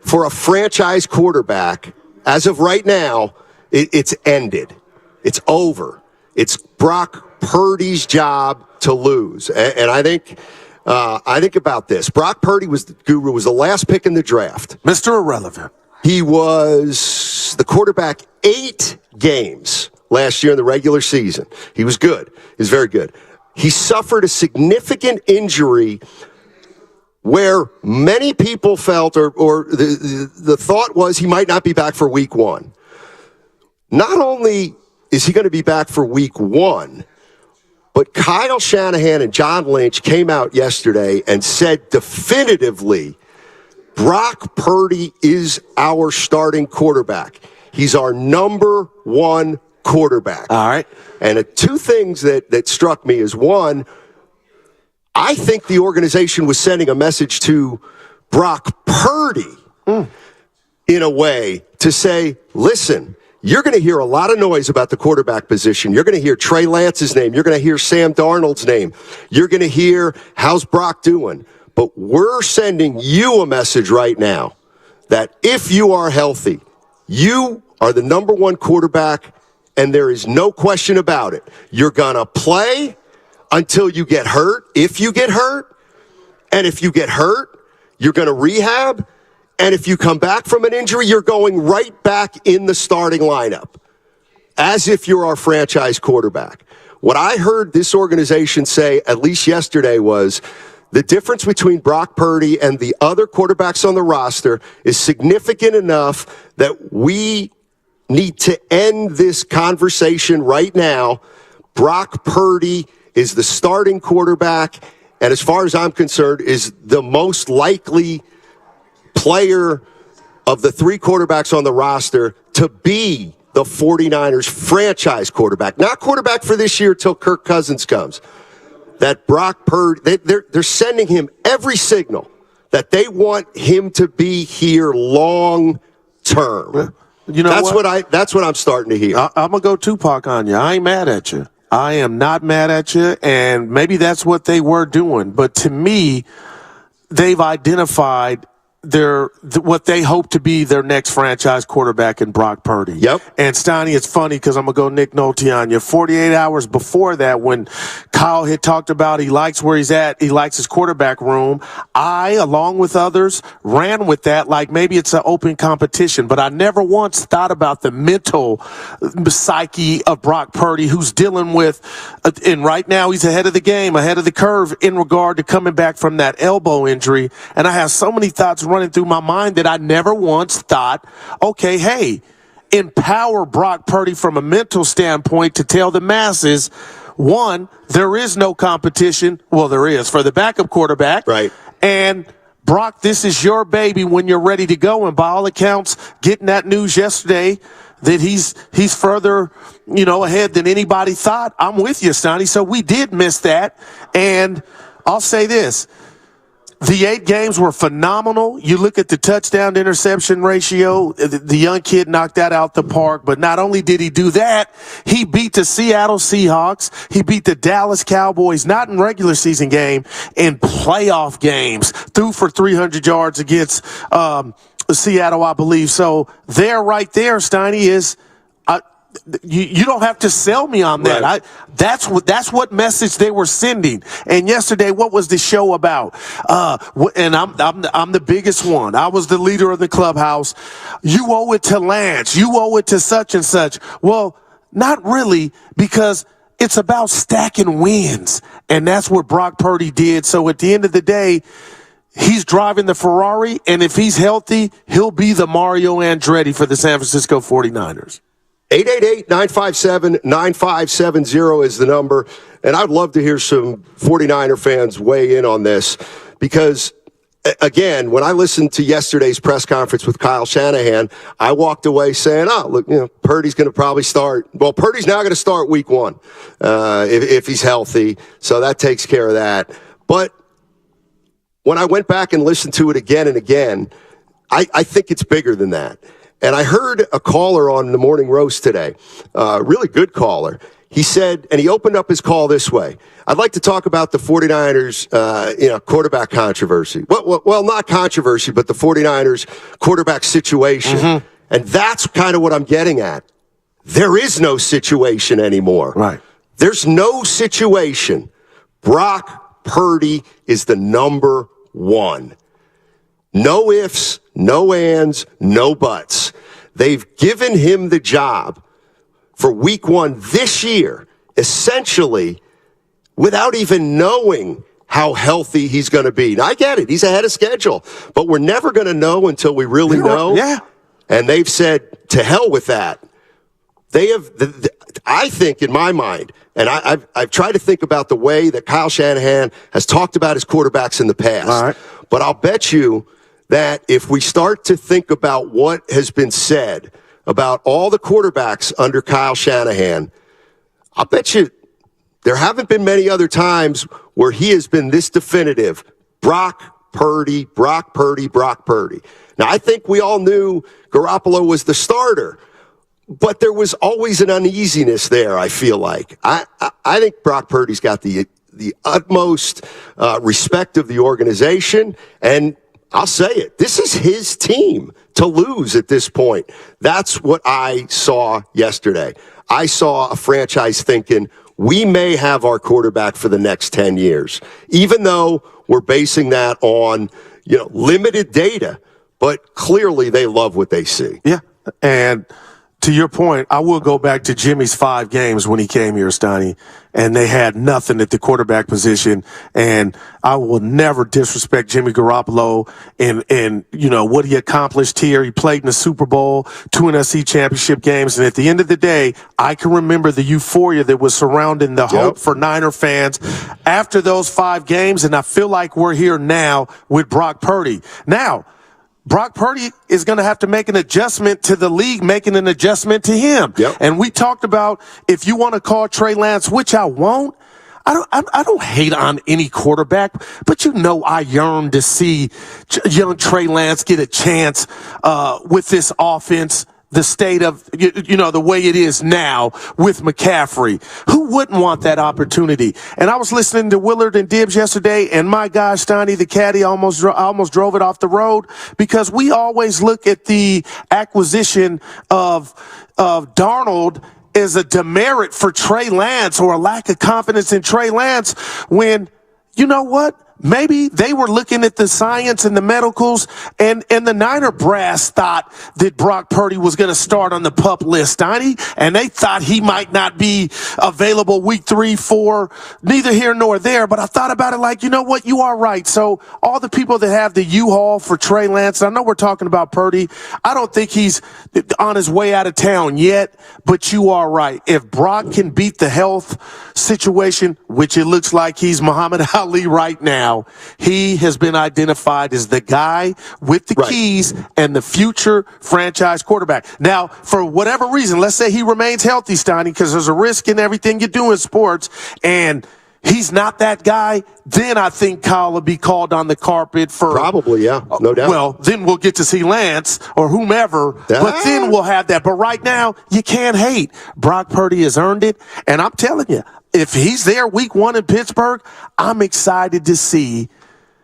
for a franchise quarterback, as of right now, it's ended. It's over. It's Brock Purdy's job to lose. And I think about this. Brock Purdy was the last pick in the draft. Mr. Irrelevant. He was the quarterback 8 games last year in the regular season. He was good. He was very good. He suffered a significant injury where many people felt, or the thought was, he might not be back for week 1. Not only is he going to be back for week 1, but Kyle Shanahan and John Lynch came out yesterday and said definitively, Brock Purdy is our starting quarterback. He's our number 1 quarterback. All right. And 2 things that struck me is, one, I think the organization was sending a message to Brock Purdy in a way to say, listen, you're going to hear a lot of noise about the quarterback position. You're going to hear Trey Lance's name. You're going to hear Sam Darnold's name. You're going to hear, how's Brock doing? But we're sending you a message right now that if you are healthy, you are the number 1 quarterback, and there is no question about it. You're going to play until you get hurt, if you get hurt. And if you get hurt, you're going to rehab. And if you come back from an injury, you're going right back in the starting lineup, as if you're our franchise quarterback. What I heard this organization say, at least yesterday, was the difference between Brock Purdy and the other quarterbacks on the roster is significant enough that we need to end this conversation right now. Brock Purdy is the starting quarterback, and as far as I'm concerned, is the most likely player of the 3 quarterbacks on the roster to be the 49ers franchise quarterback. Not quarterback for this year till Kirk Cousins comes. That Brock Purdy, they're sending him every signal that they want him to be here long term. You know that's what I'm starting to hear. I'm going to go Tupac on you. I ain't mad at you. I am not mad at you, and maybe that's what they were doing. But to me, they've identified what they hope to be their next franchise quarterback in Brock Purdy. Yep. And Steiny, it's funny because I'm going to go Nick Nolte on you. 48 hours before that, when Kyle had talked about he likes where he's at, he likes his quarterback room, I, along with others, ran with that like maybe it's an open competition. But I never once thought about the mental psyche of Brock Purdy, who's dealing with, and right now he's ahead of the game, ahead of the curve in regard to coming back from that elbow injury. And I have so many thoughts running through my mind that I never once thought, okay, hey, empower Brock Purdy from a mental standpoint to tell the masses, one, there is no competition. Well, there is for the backup quarterback. Right. And Brock, this is your baby when you're ready to go. And by all accounts, getting that news yesterday that he's further, ahead than anybody thought. I'm with you, Sonny. So we did miss that. And I'll say this. The 8 games were phenomenal. You look at the touchdown to interception ratio, the young kid knocked that out the park. But not only did he do that, he beat the Seattle Seahawks. He beat the Dallas Cowboys, not in regular season game, in playoff games. Threw for 300 yards against Seattle, I believe. So there, right there, Steiny, is you don't have to sell me on that. Right. That's what message they were sending. And yesterday, what was the show about? And I'm the biggest one. I was the leader of the clubhouse. You owe it to Lance. You owe it to such and such. Well, not really, because it's about stacking wins. And that's what Brock Purdy did. So at the end of the day, he's driving the Ferrari. And if he's healthy, he'll be the Mario Andretti for the San Francisco 49ers. 888-957-9570 is the number. And I'd love to hear some 49er fans weigh in on this because, again, when I listened to yesterday's press conference with Kyle Shanahan, I walked away saying, look, Purdy's going to probably start. Well, Purdy's now going to start week 1 if he's healthy. So that takes care of that. But when I went back and listened to it again and again, I think it's bigger than that. And I heard a caller on the Morning Roast today, really good caller. He said, and he opened up his call this way. I'd like to talk about the 49ers, quarterback controversy. Well, not controversy, but the 49ers quarterback situation. Mm-hmm. And that's kind of what I'm getting at. There is no situation anymore. Right. There's no situation. Brock Purdy is the number 1. No ifs, no ands, no buts. They've given him the job for week 1 this year, essentially without even knowing how healthy he's going to be. Now, I get it. He's ahead of schedule, but we're never going to know until we really know. Yeah. And they've said, to hell with that. They have, I think, in my mind, and I've tried to think about the way that Kyle Shanahan has talked about his quarterbacks in the past. All right. But I'll bet you that if we start to think about what has been said about all the quarterbacks under Kyle Shanahan, I'll bet you there haven't been many other times where he has been this definitive. Brock Purdy, Brock Purdy, Brock Purdy. Now, I think we all knew Garoppolo was the starter, but there was always an uneasiness there, I feel like. I think Brock Purdy's got the utmost respect of the organization, and I'll say it. This is his team to lose at this point. That's what I saw yesterday. I saw a franchise thinking, we may have our quarterback for the next 10 years, even though we're basing that on, limited data. But clearly they love what they see. Yeah. And to your point, I will go back to Jimmy's 5 games when he came here, Steiny, and they had nothing at the quarterback position. And I will never disrespect Jimmy Garoppolo and what he accomplished here. He played in the Super Bowl, 2 NFC championship games. And at the end of the day, I can remember the euphoria that was surrounding the hope for Niner fans after those 5 games. And I feel like we're here now with Brock Purdy. Now, Brock Purdy is going to have to make an adjustment to the league, making an adjustment to him. Yep. And we talked about if you want to call Trey Lance, which I won't. I don't hate on any quarterback, but I yearn to see young Trey Lance get a chance with this offense the state of, the way it is now with McCaffrey. Who wouldn't want that opportunity? And I was listening to Willard and Dibbs yesterday, and my gosh, Steiny, the caddy almost drove it off the road, because we always look at the acquisition of Darnold as a demerit for Trey Lance, or a lack of confidence in Trey Lance, when, you know what? Maybe they were looking at the science and the medicals, and the Niner brass thought that Brock Purdy was going to start on the PUP list, Steiny, and they thought he might not be available week 3, 4, neither here nor there. But I thought about it like, you know what? You are right. So all the people that have the U-Haul for Trey Lance, I know we're talking about Purdy. I don't think he's on his way out of town yet, but you are right. If Brock can beat the health situation, which it looks like he's Muhammad Ali right now, he has been identified as the guy with the keys and the future franchise quarterback. Now, for whatever reason, let's say he remains healthy, Steiny, because there's a risk in everything you do in sports, and he's not that guy, then I think Kyle will be called on the carpet for... Probably, yeah, no doubt. Well, then we'll get to see Lance or whomever, but then we'll have that. But right now, you can't hate. Brock Purdy has earned it, and I'm telling you, if he's there week 1 in Pittsburgh, I'm excited to see.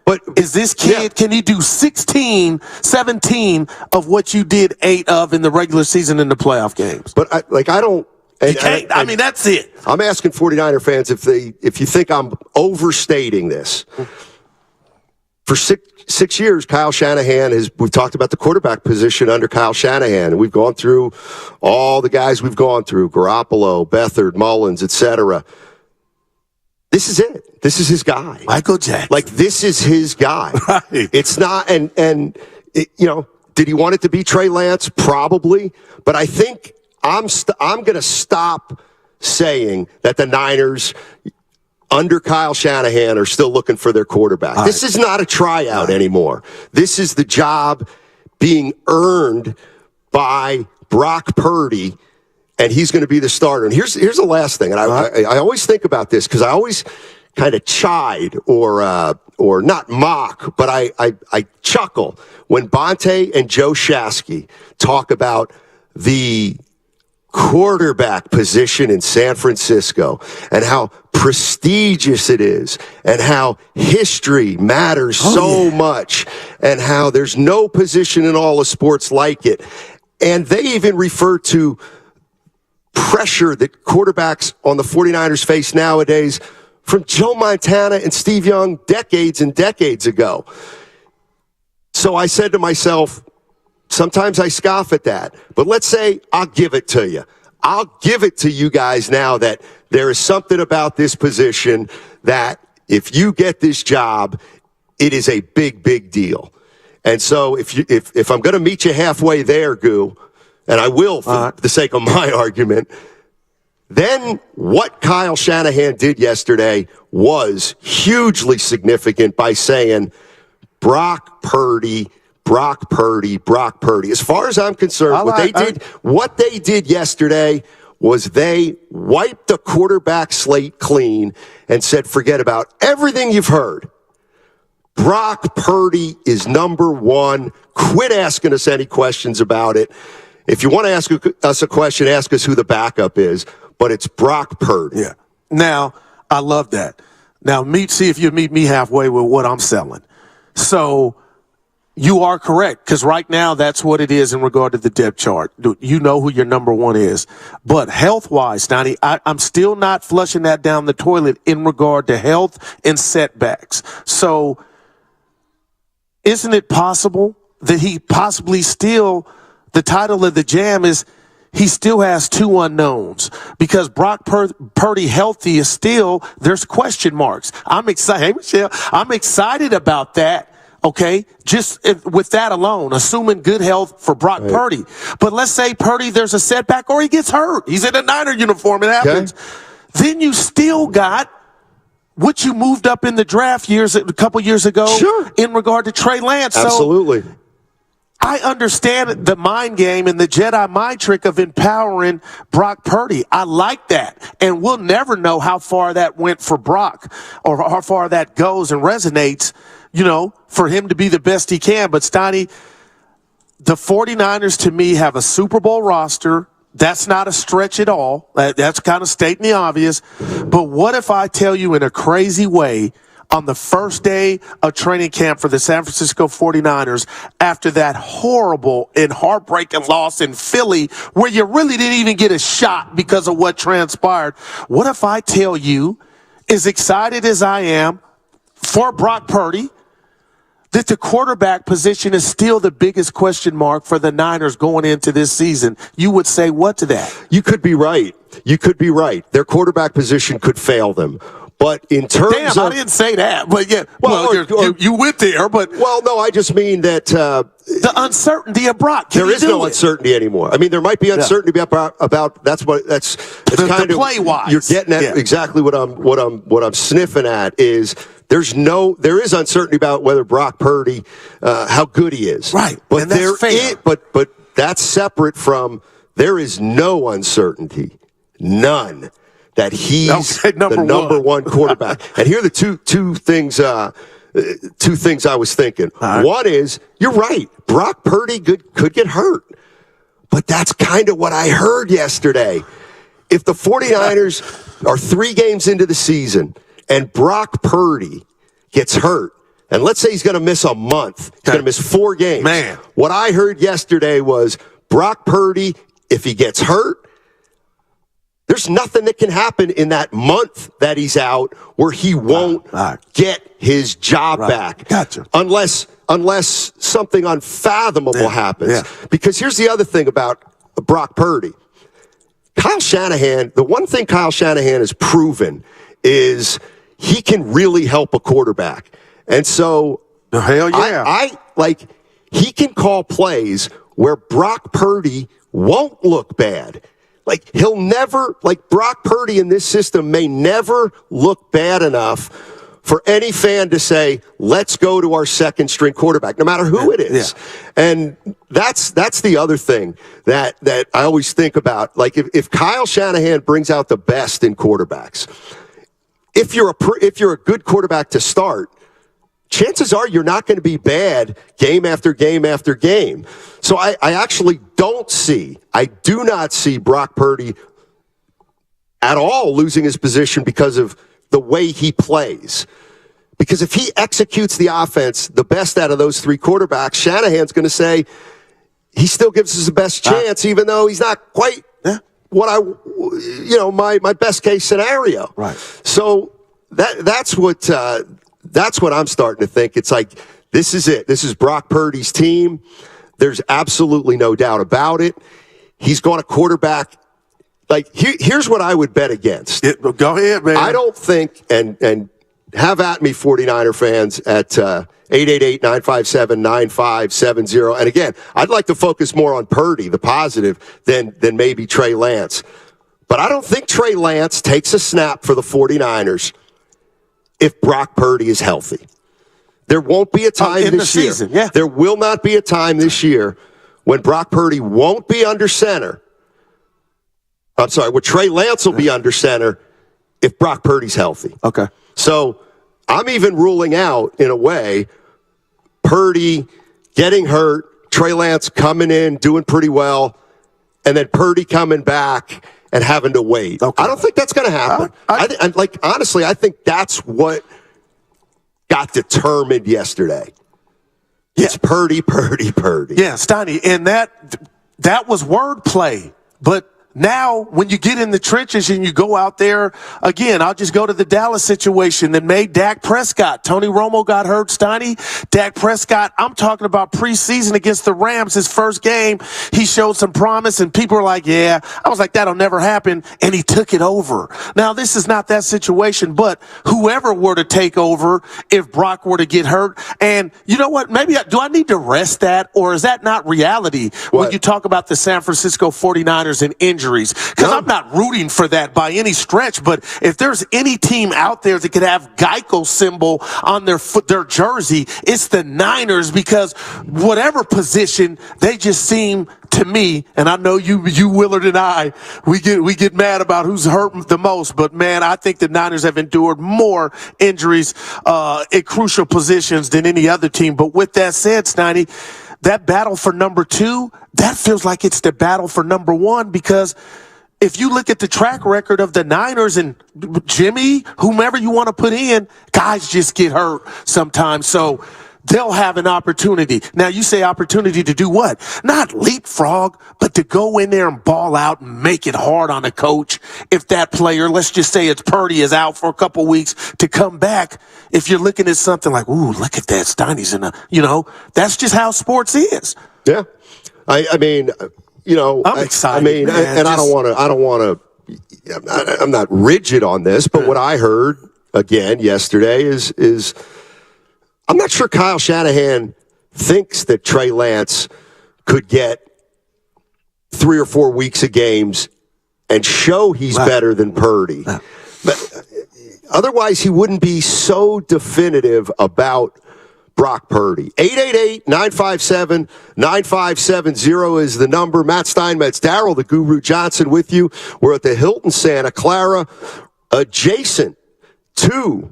But is this kid, can he do 16, 17 of what you did 8 of in the regular season in the playoff games? But I don't... I mean, that's it. I'm asking 49er fans if you think I'm overstating this. For six years, Kyle Shanahan we've talked about the quarterback position under Kyle Shanahan, and we've gone through all the guys we've gone through, Garoppolo, Beathard, Mullins, etc. This is it. This is his guy. Michael Jackson. Like, this is his guy. Right. It's not, did he want it to be Trey Lance? Probably. But I think I'm going to stop saying that the Niners under Kyle Shanahan are still looking for their quarterback. This is not a tryout anymore. This is the job being earned by Brock Purdy, and he's going to be the starter. And here's the last thing, and I always think about this because I always kind of chide or not mock, but I chuckle when Bonte and Joe Shasky talk about the quarterback position in San Francisco and how prestigious it is and how history matters so much and how there's no position in all of sports like it. And they even refer to pressure that quarterbacks on the 49ers face nowadays from Joe Montana and Steve Young decades and decades ago. So I said to myself, sometimes I scoff at that, but let's say I'll give it to you. I'll give it to you guys now that there is something about this position that if you get this job, it is a big, big deal. And so if I'm going to meet you halfway there, Goo, and I will for the sake of my argument, then what Kyle Shanahan did yesterday was hugely significant by saying Brock Purdy. As far as I'm concerned, what they did yesterday was they wiped the quarterback slate clean and said, forget about everything you've heard. Brock Purdy is number one. Quit asking us any questions about it. If you want to ask us a question, ask us who the backup is, but it's Brock Purdy. Yeah. Now, I love that. Now, see if you meet me halfway with what I'm selling. So, you are correct, because right now that's what it is in regard to the depth chart. You know who your number one is. But health-wise, Donnie, I'm still not flushing that down the toilet in regard to health and setbacks. So isn't it possible that he possibly still, the title of the jam is he still has 2 unknowns? Because Brock Purdy healthy is still, there's question marks. I'm excited. Hey, Michelle, I'm excited about that. Okay, just with that alone, assuming good health for Brock Purdy. But let's say Purdy, there's a setback or he gets hurt. He's in a Niner uniform. It happens. Okay. Then you still got what you moved up in the draft a couple years ago in regard to Trey Lance. Absolutely. So I understand the mind game and the Jedi mind trick of empowering Brock Purdy. I like that. And we'll never know how far that went for Brock or how far that goes and resonates, for him to be the best he can. But, Steiny, the 49ers, to me, have a Super Bowl roster. That's not a stretch at all. That's kind of stating the obvious. But what if I tell you in a crazy way, on the first day of training camp for the San Francisco 49ers, after that horrible and heartbreaking loss in Philly, where you really didn't even get a shot because of what transpired, what if I tell you, as excited as I am for Brock Purdy, that the quarterback position is still the biggest question mark for the Niners going into this season? You would say what to that? You could be right. You could be right. Their quarterback position could fail them. But in terms of... I didn't say that. But yeah, you went there. But well, no, I just mean that... the uncertainty of Brock. There is no uncertainty anymore. I mean, there might be uncertainty about that's kind of play wise. You're getting at exactly what I'm sniffing at is there is uncertainty about whether Brock Purdy how good he is. Right. But and that's fair. But that's separate from there is no uncertainty. None. That he's the number one quarterback. And here are the two things I was thinking. Right. One is, you're right, Brock Purdy could get hurt. But that's kind of what I heard yesterday. If the 49ers are 3 games into the season and Brock Purdy gets hurt, and let's say he's going to miss a month, he's going to miss 4 games. Man. What I heard yesterday was Brock Purdy, if he gets hurt, there's nothing that can happen in that month that he's out where he won't get his job back. Gotcha. Unless something unfathomable happens. Yeah. Because here's the other thing about Brock Purdy. Kyle Shanahan, the one thing Kyle Shanahan has proven is he can really help a quarterback. And so hell yeah. He can call plays where Brock Purdy won't look bad. He'll never, Brock Purdy in this system may never look bad enough for any fan to say, let's go to our second string quarterback, no matter who it is. Yeah. And that's the other thing that I always think about. If Kyle Shanahan brings out the best in quarterbacks, if you're a good quarterback to start, chances are you're not going to be bad game after game after game. So I actually I do not see Brock Purdy at all losing his position because of the way he plays. Because if he executes the offense, the best out of those 3 quarterbacks, Shanahan's going to say he still gives us the best chance, even though he's not quite what my best case scenario. Right. So that's what I'm starting to think. It's like, this is it. This is Brock Purdy's team. There's absolutely no doubt about it. He's going to quarterback. Here's what I would bet against. Go ahead, man. I don't think, and have at me, 49er fans, at 888-957-9570. And again, I'd like to focus more on Purdy, the positive, than maybe Trey Lance. But I don't think Trey Lance takes a snap for the 49ers if Brock Purdy is healthy. There won't be a time this year. Season, yeah. There will not be a time this year when Brock Purdy won't be under center. I'm sorry, where Trey Lance will be under center if Brock Purdy's healthy. Okay. So I'm even ruling out, in a way, Purdy getting hurt, Trey Lance coming in, doing pretty well, and then Purdy coming back and having to wait. Okay. I don't think that's going to happen. Honestly, I think that's what got determined yesterday. It's Purdy. Yeah, Steiny, and that was wordplay. But now, when you get in the trenches and you go out there, again, I'll just go to the Dallas situation that made Dak Prescott. Tony Romo got hurt, Steiny. Dak Prescott, I'm talking about preseason against the Rams, his first game. He showed some promise, and people were like, yeah. I was like, that'll never happen, and he took it over. Now, this is not that situation, but whoever were to take over if Brock were to get hurt, and you know what, do I need to rest that, or is that not reality when you talk about the San Francisco 49ers and injuries? Because I'm not rooting for that by any stretch, but if there's any team out there that could have Geico symbol on their jersey, it's the Niners, because whatever position, they just seem to me, and I know you Willard and I, we get mad about who's hurt the most, but man, I think the Niners have endured more injuries at crucial positions than any other team. But with that said, Steiny, that battle for number 2, that feels like it's the battle for number 1, because if you look at the track record of the Niners and Jimmy, whomever you want to put in, guys just get hurt sometimes. So they'll have an opportunity. Now, you say opportunity to do what? Not leapfrog, but to go in there and ball out and make it hard on a coach. If that player, let's just say it's Purdy, is out for a couple weeks, to come back, if you're looking at something like, ooh, look at that, Steiny's in that's just how sports is. Yeah. I mean, I'm excited. I don't want to, I'm not rigid on this, but what I heard again yesterday is I'm not sure Kyle Shanahan thinks that Trey Lance could get 3 or 4 weeks of games and show he's better than Purdy. But otherwise, he wouldn't be so definitive about Brock Purdy. 888-957-9570 is the number. Matt Steinmetz, Darryl the Guru Johnson with you. We're at the Hilton Santa Clara, adjacent to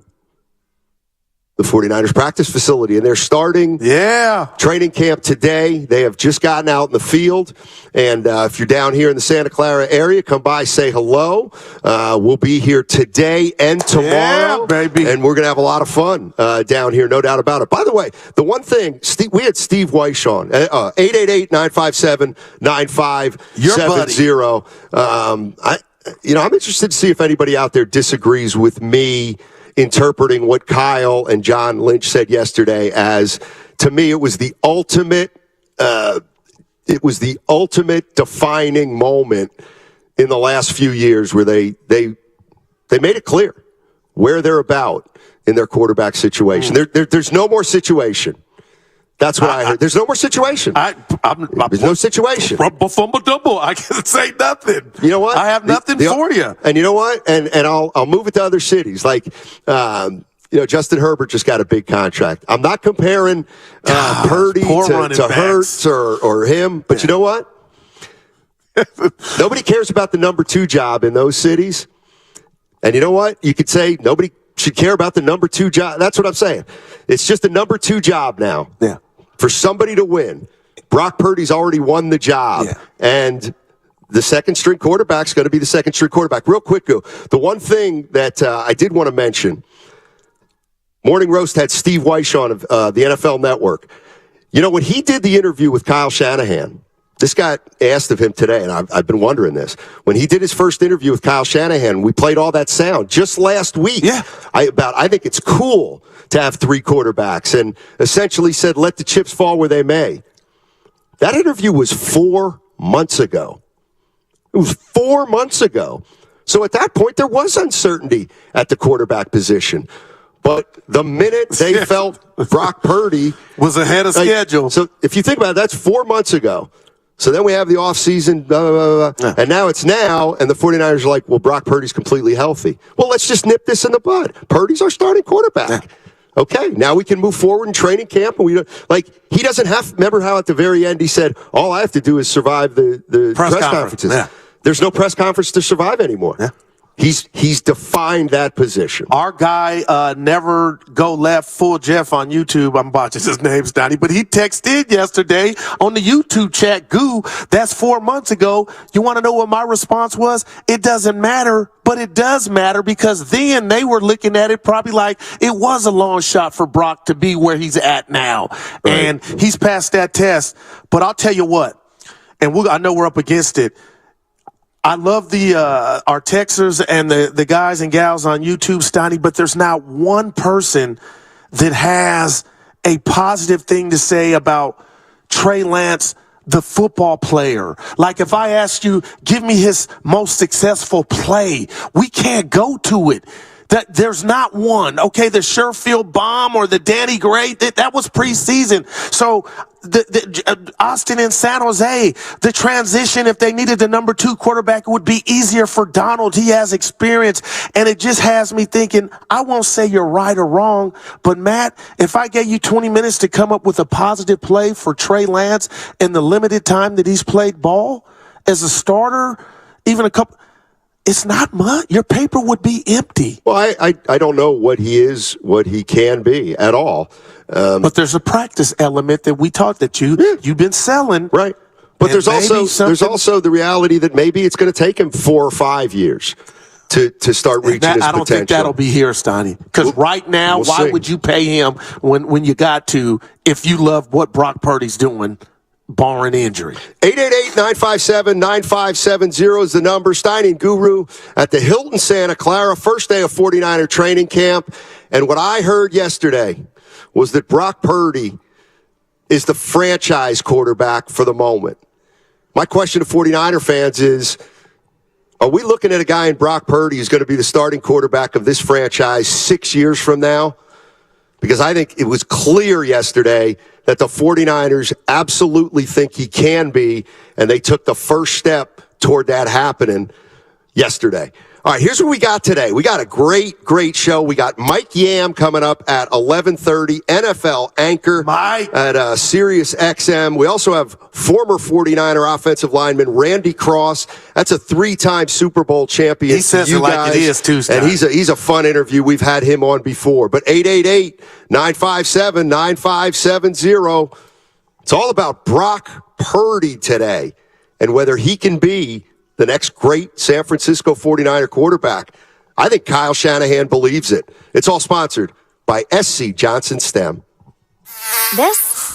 the 49ers practice facility, and they're starting training camp today. They have just gotten out in the field, and if you're down here in the Santa Clara area, come by, say hello. We'll be here today and tomorrow, baby, and we're going to have a lot of fun down here, no doubt about it. By the way, the one thing, we had Steve Weish on, 888-957-9570. I'm interested to see if anybody out there disagrees with me interpreting what Kyle and John Lynch said yesterday as, to me, it was the ultimate defining moment in the last few years where they made it clear where they're about in their quarterback situation. There's no more situation. That's what I heard. There's no more situation. There's no situation. I can't say nothing. You know what? I have nothing for you. And you know what? And I'll move it to other cities. Like, Justin Herbert just got a big contract. I'm not comparing Purdy to Hurts or him, but you know what? Nobody cares about the number 2 job in those cities. And you know what? You could say nobody should care about the number 2 job. That's what I'm saying. It's just a number 2 job now. Yeah. For somebody to win. Brock Purdy's already won the job. Yeah. And the second-string quarterback's going to be the second-string quarterback. Real quick, the one thing that I did want to mention, Morning Roast had Steve Weish on of the NFL Network. When he did the interview with Kyle Shanahan, this got asked of him today, and I've been wondering this. When he did his first interview with Kyle Shanahan, we played all that sound just last week. Yeah. I think it's cool to have 3 quarterbacks, and essentially said, let the chips fall where they may. That interview was 4 months ago. It was 4 months ago. So at that point, there was uncertainty at the quarterback position. But the minute they felt Brock Purdy was ahead of schedule. So if you think about it, that's 4 months ago. So then we have the offseason, blah, blah, blah, blah. And now it's now, and the 49ers are like, well, Brock Purdy's completely healthy. Well, let's just nip this in the bud. Purdy's our starting quarterback. Yeah. Okay, now we can move forward in training camp. And he doesn't have, remember how at the very end he said, all I have to do is survive the press conferences. Yeah. There's no press conference to survive anymore. Yeah. He's defined that position. Our guy, Never Go Left, Full Jeff on YouTube. I'm botching his name, Donnie, but he texted yesterday on the YouTube chat, Goo, that's 4 months ago. You want to know what my response was? It doesn't matter, but it does matter, because then they were looking at it probably like it was a long shot for Brock to be where he's at now. Right. And he's passed that test. But I'll tell you what, and I know we're up against it. I love our Texers and the guys and gals on YouTube, Stoney, but there's not one person that has a positive thing to say about Trey Lance, the football player. Like if I asked you, give me his most successful play, we can't go to it. There's not one. Okay, the Sherfield bomb or the Danny Gray, that was preseason. So the Austin and San Jose, the transition, if they needed the number 2 quarterback, it would be easier for Donald. He has experience, and it just has me thinking, I won't say you're right or wrong, but Matt, if I gave you 20 minutes to come up with a positive play for Trey Lance in the limited time that he's played ball as a starter, even a couple, It's not much. Your paper would be empty. Well, I don't know what he is, what he can be at all. But there's a practice element that we taught that you've been selling. Right. But there's also the reality that maybe it's going to take him 4 or 5 years to start reaching his potential. I don't think that'll be here, Stoney. Because right now, why would you pay him when you got to, if you love what Brock Purdy's doing, barring injury? 888-957-9570 is the number. Stein and Guru at the Hilton Santa Clara, first day of 49er training camp. And what I heard yesterday was that Brock Purdy is the franchise quarterback for the moment. My question to 49er fans is, are we looking at a guy in Brock Purdy who's going to be the starting quarterback of this franchise 6 years from now? Because I think it was clear yesterday that the 49ers absolutely think he can be, and they took the first step toward that happening yesterday. All right, here's what we got today. We got a great show. We got Mike Yam coming up at 11:30, NFL anchor at Sirius XM. We also have former 49er offensive lineman Randy Cross. That's a 3-time Super Bowl champion. He says it like it is, too, Scott. And he's a fun interview. We've had him on before. But 888-957-9570. It's all about Brock Purdy today and whether he can be the next great San Francisco 49er quarterback. I think Kyle Shanahan believes it. It's all sponsored by SC Johnson STEM. This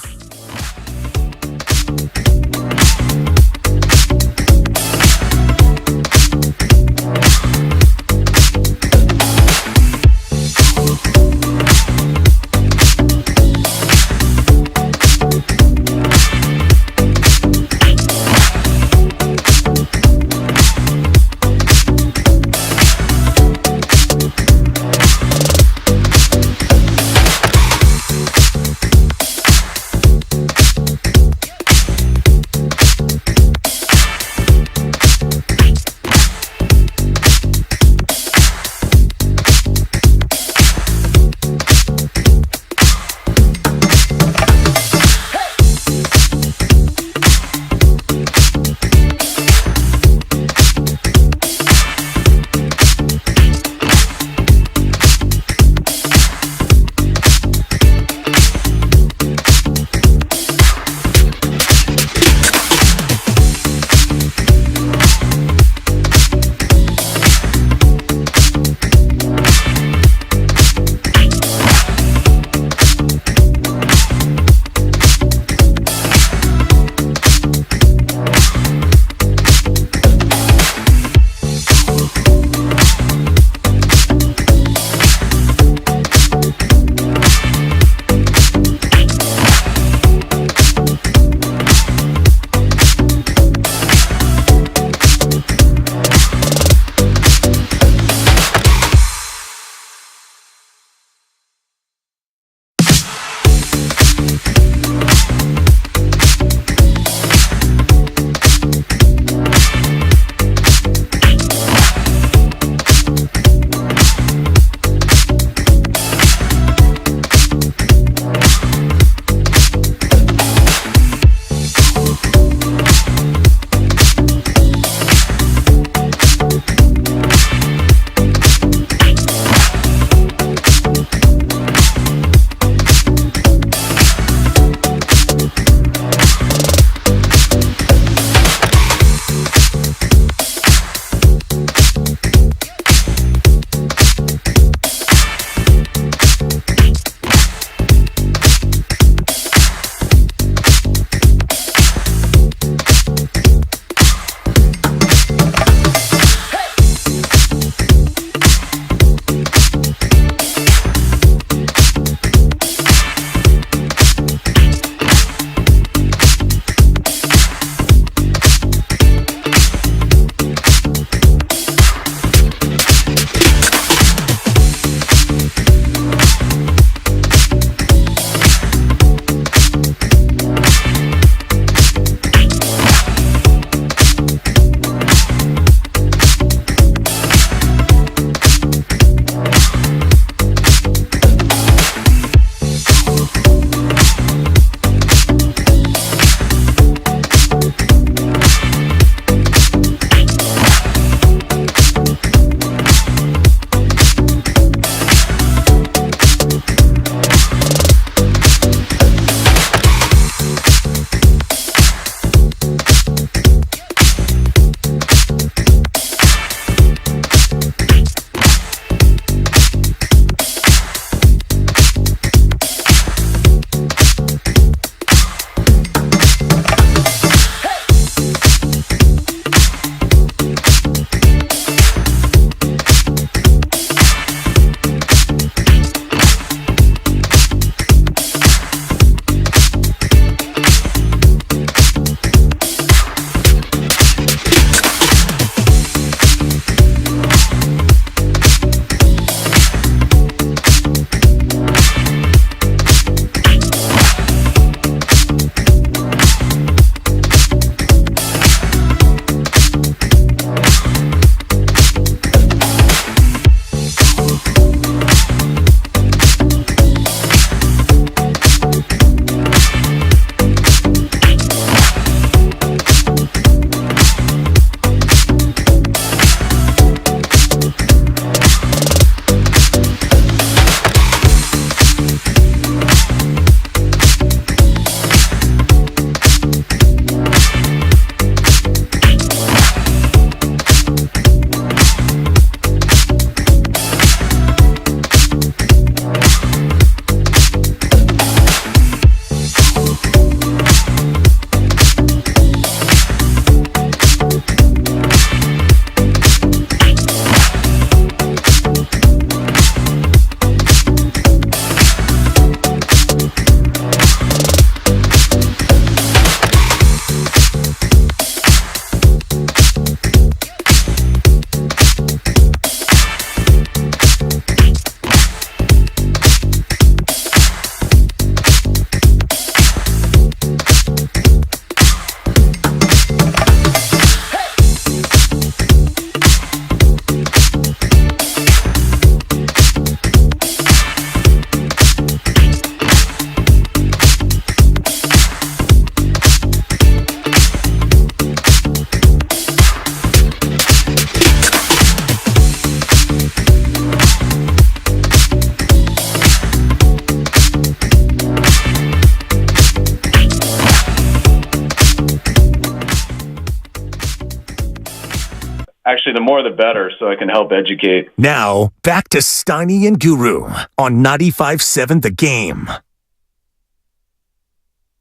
Actually, the more the better, so I can help educate. Now, back to Steiny and Guru on 95.7 The Game.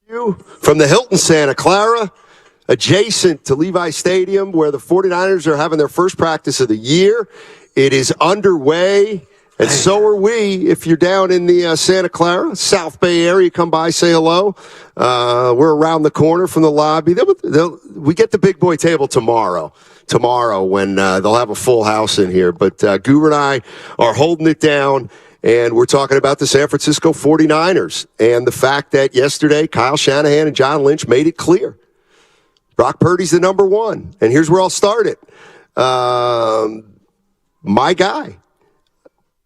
From the Hilton Santa Clara, adjacent to Levi Stadium, where the 49ers are having their first practice of the year. It is underway, and so are we. If you're down in the Santa Clara, South Bay area, come by, say hello. We're around the corner from the lobby. We get the big boy table tomorrow when they'll have a full house in here. But Guru and I are holding it down, and we're talking about the San Francisco 49ers and the fact that yesterday Kyle Shanahan and John Lynch made it clear. Brock Purdy's the number one. And here's where I'll start it. My guy.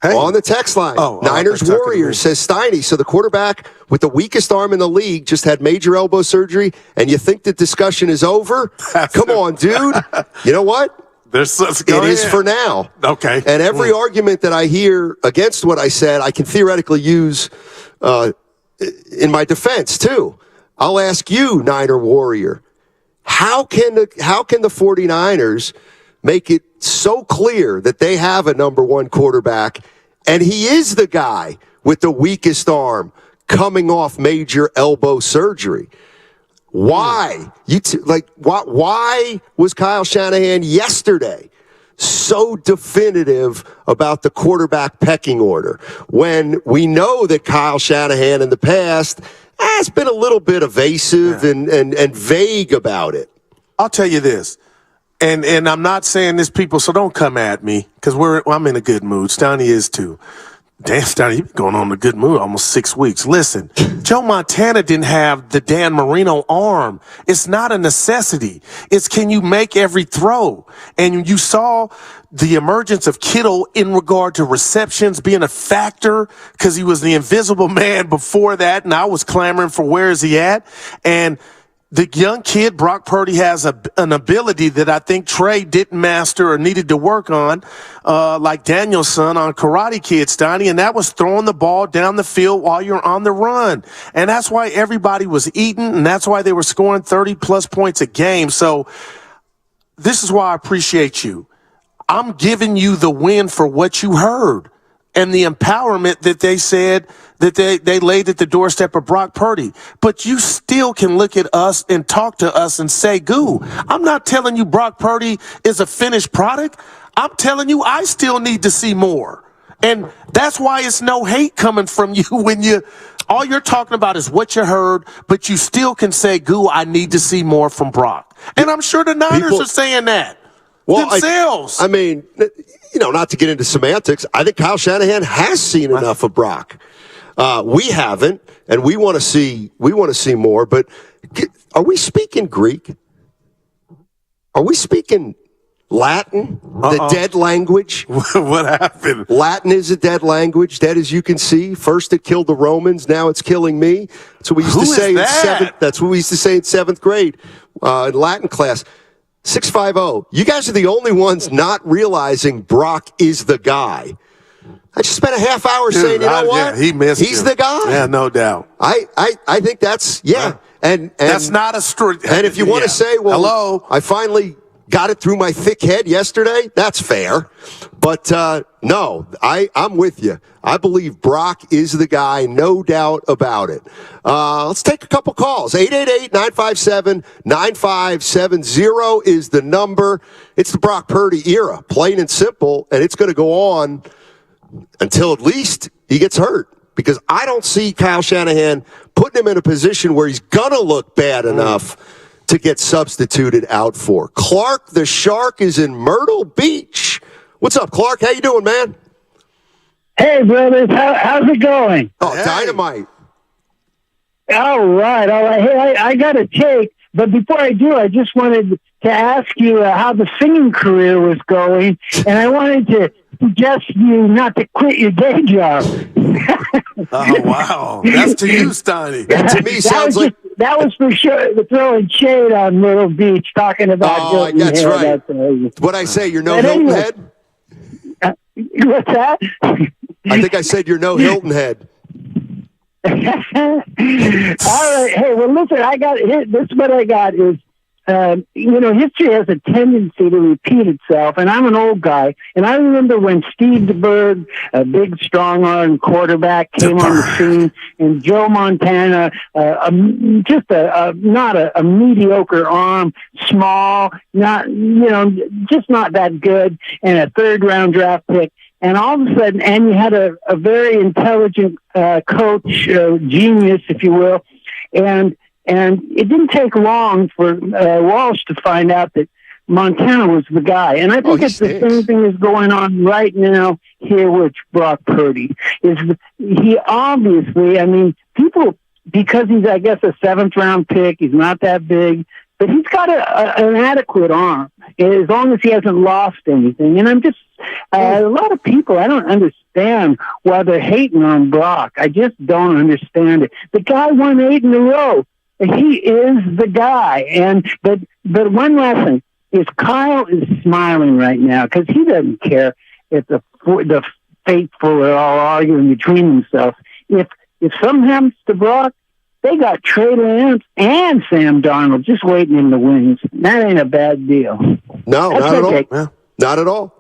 On the text line, Niners Warriors, says Steiny. So the quarterback with the weakest arm in the league just had major elbow surgery, and you think the discussion is over? Come on, dude. You know what? It is for now. Okay. And every argument that I hear against what I said, I can theoretically use in my defense, too. I'll ask you, Niner Warrior, how can the 49ers make it so clear that they have a number one quarterback, and he is the guy with the weakest arm coming off major elbow surgery? Why? Why was Kyle Shanahan yesterday so definitive about the quarterback pecking order when we know that Kyle Shanahan in the past has been a little bit evasive and vague about it? I'll tell you this. And I'm not saying this, people, so don't come at me, because I'm in a good mood. Steiny is too. Damn, Steiny, you've been going on a good mood almost 6 weeks. Listen, Joe Montana didn't have the Dan Marino arm. It's not a necessity. It's can you make every throw? And you saw the emergence of Kittle in regard to receptions being a factor because he was the invisible man before that, and I was clamoring for where is he at? And the young kid, Brock Purdy, has an ability that I think Trey didn't master or needed to work on, like Daniel's son on Karate Kid, Steiny, and that was throwing the ball down the field while you're on the run. And that's why everybody was eating, and that's why they were scoring 30-plus points a game. So this is why I appreciate you. I'm giving you the win for what you heard and the empowerment that they said that they laid at the doorstep of Brock Purdy. But you still can look at us and talk to us and say, Goo, I'm not telling you Brock Purdy is a finished product. I'm telling you I still need to see more. And that's why it's no hate coming from you when all you're talking about is what you heard, but you still can say, Goo, I need to see more from Brock. And I'm sure the Niners are saying that themselves. I mean, not to get into semantics, I think Kyle Shanahan has seen enough of Brock. We haven't, and we want to see more. But are we speaking Greek? Are we speaking Latin, the dead language? What happened? Latin is a dead language, dead as you can see. First it killed the Romans, now it's killing me. That's what we used to say in seventh. That's what we used to say in 7th grade in Latin class. 650. You guys are the only ones not realizing Brock is the guy. I just spent a half hour saying, you know what? Yeah, He's the guy. Yeah, no doubt. I think that's and that's not a story. And if you want to say, well, hello, I finally got it through my thick head yesterday, that's fair. But no, I'm with you. I believe Brock is the guy, no doubt about it. Let's take a couple calls. 888-957-9570 is the number. It's the Brock Purdy era, plain and simple, and it's going to go on until at least he gets hurt, because I don't see Kyle Shanahan putting him in a position where he's going to look bad enough to get substituted out for. Clark the Shark is in Myrtle Beach. What's up, Clark? How you doing, man? Hey, brothers. How's it going? Oh, dynamite. All right. Hey, I got a take, but before I do, I just wanted to ask you how the singing career was going, and I wanted to suggest you not to quit your day job. Oh, wow. That's to you, Steiny. To me, sounds like... That was for sure throwing shade on Myrtle Beach, talking about... Oh, that's hair. right. What'd I say? You're no Hilton head? What's that? I think I said you're no Hilton head. All right. Hey, well, listen, this is what I got is history has a tendency to repeat itself, and I'm an old guy, and I remember when Steve DeBerg, a big, strong-arm quarterback, came on the scene, and Joe Montana, not a mediocre arm, small, just not that good, and a third-round draft pick. And all of a sudden, and you had a very intelligent coach, genius, if you will, and it didn't take long for Walsh to find out that Montana was the guy. And I think it's the same thing is going on right now here with Brock Purdy. He obviously, people, because he's, I guess, a 7th-round pick, he's not that big, but he's got an adequate arm, as long as he hasn't lost anything. And I'm just, a lot of people, I don't understand why they're hating on Brock. I just don't understand it. The guy won 8 in a row. He is the guy. But one lesson is Kyle is smiling right now because he doesn't care if the faithful are all arguing between themselves. If something happens to Brock, they got Trey Lance and Sam Darnold just waiting in the wings. That ain't a bad deal. No, not at all. Yeah. Not at all.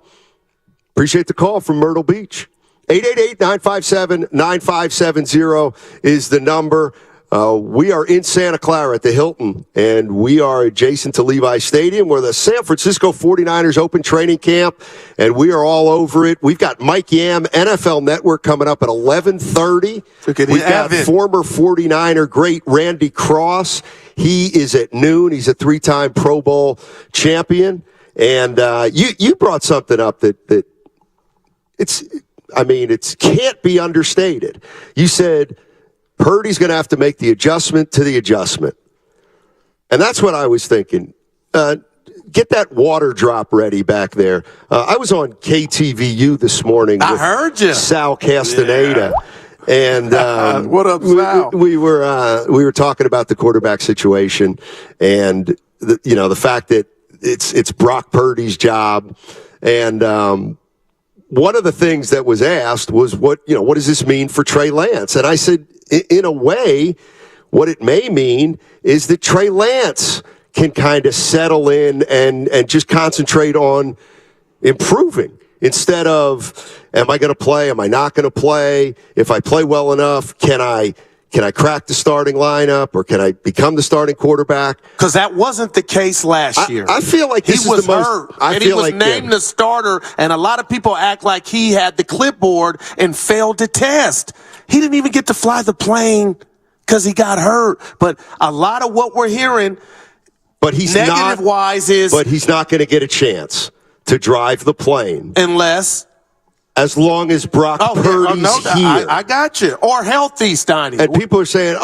Appreciate the call from Myrtle Beach. 888-957-9570 is the number. We are in Santa Clara at the Hilton, and we are adjacent to Levi Stadium, where the San Francisco 49ers open training camp, and we are all over it. We've got Mike Yam, NFL Network, coming up at 11:30. We've got former 49er great Randy Cross. He is at noon. He's a 3-time Pro Bowl champion. And you brought something up that it can't be understated. You said Purdy's going to have to make the adjustment to the adjustment. And that's what I was thinking. Get that water drop ready back there. I was on KTVU this morning. I heard you. Sal Castaneda. Yeah. And what up, Sal? We were talking about the quarterback situation and the fact that it's Brock Purdy's job. And one of the things that was asked was what does this mean for Trey Lance? And I said, in a way, what it may mean is that Trey Lance can kind of settle in and just concentrate on improving instead of, am I going to play? Am I not going to play? If I play well enough, can I crack the starting lineup, or can I become the starting quarterback? Because that wasn't the case last year. I feel like he was hurt, and he was named the starter, and a lot of people act like he had the clipboard and failed the test. He didn't even get to fly the plane because he got hurt. But a lot of what we're hearing, but he's negative-wise, is... But he's not going to get a chance to drive the plane. As long as Brock Purdy's here. I got you. Or healthy, Steiny. And people are saying,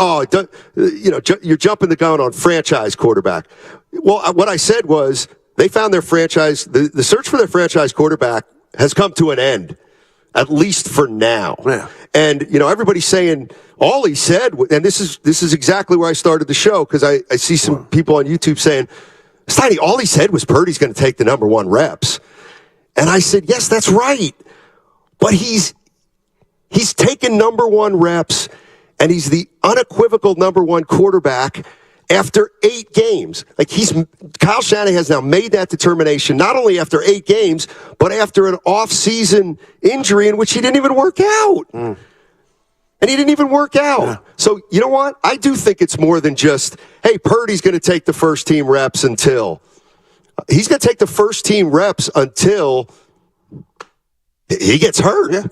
you're jumping the gun on franchise quarterback. Well, what I said was they found their franchise, the search for their franchise quarterback has come to an end, at least for now. Yeah. And, everybody's saying, all he said, and this is exactly where I started the show, because I see some people on YouTube saying, Steiny, all he said was Purdy's going to take the number 1 reps. And I said, yes, that's right. But he's taken number 1 reps, and he's the unequivocal number 1 quarterback after 8 games. Kyle Shanahan has now made that determination, not only after 8 games, but after an off-season injury in which he didn't even work out. And he didn't even work out. Yeah. So, you know what? I do think it's more than just, hey, Purdy's going to take the first-team reps until. He's going to take the first-team reps until he gets hurt. Yeah.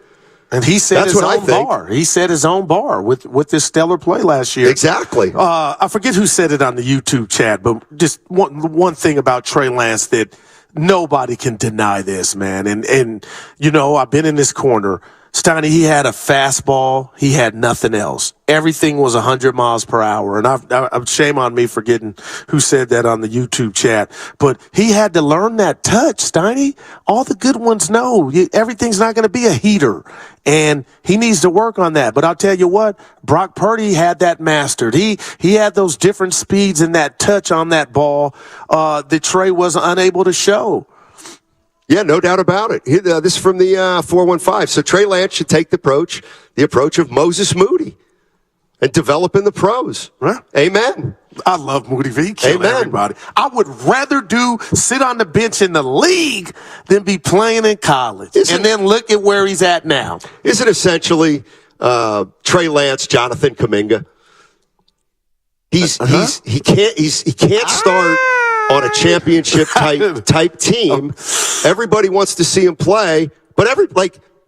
And he set his own bar. He set his own bar with this stellar play last year. Exactly. I forget who said it on the YouTube chat, but just one thing about Trey Lance that nobody can deny this, man. And I've been in this corner. Steiny, he had a fastball. He had nothing else. Everything was 100 miles per hour. And I'm shame on me forgetting who said that on the YouTube chat. But he had to learn that touch, Steiny. All the good ones know everything's not going to be a heater. And he needs to work on that. But I'll tell you what, Brock Purdy had that mastered. He had those different speeds and that touch on that ball that Trey was unable to show. Yeah, no doubt about it. This is from the 415. So Trey Lance should take the approach of Moses Moody and develop in the pros. Huh? Amen. I love Moody V. He killed everybody. I would rather sit on the bench in the league than be playing in college. And then look at where he's at now. Is it essentially Trey Lance, Jonathan Kuminga? He can't start on a championship type team. Everybody wants to see him play, but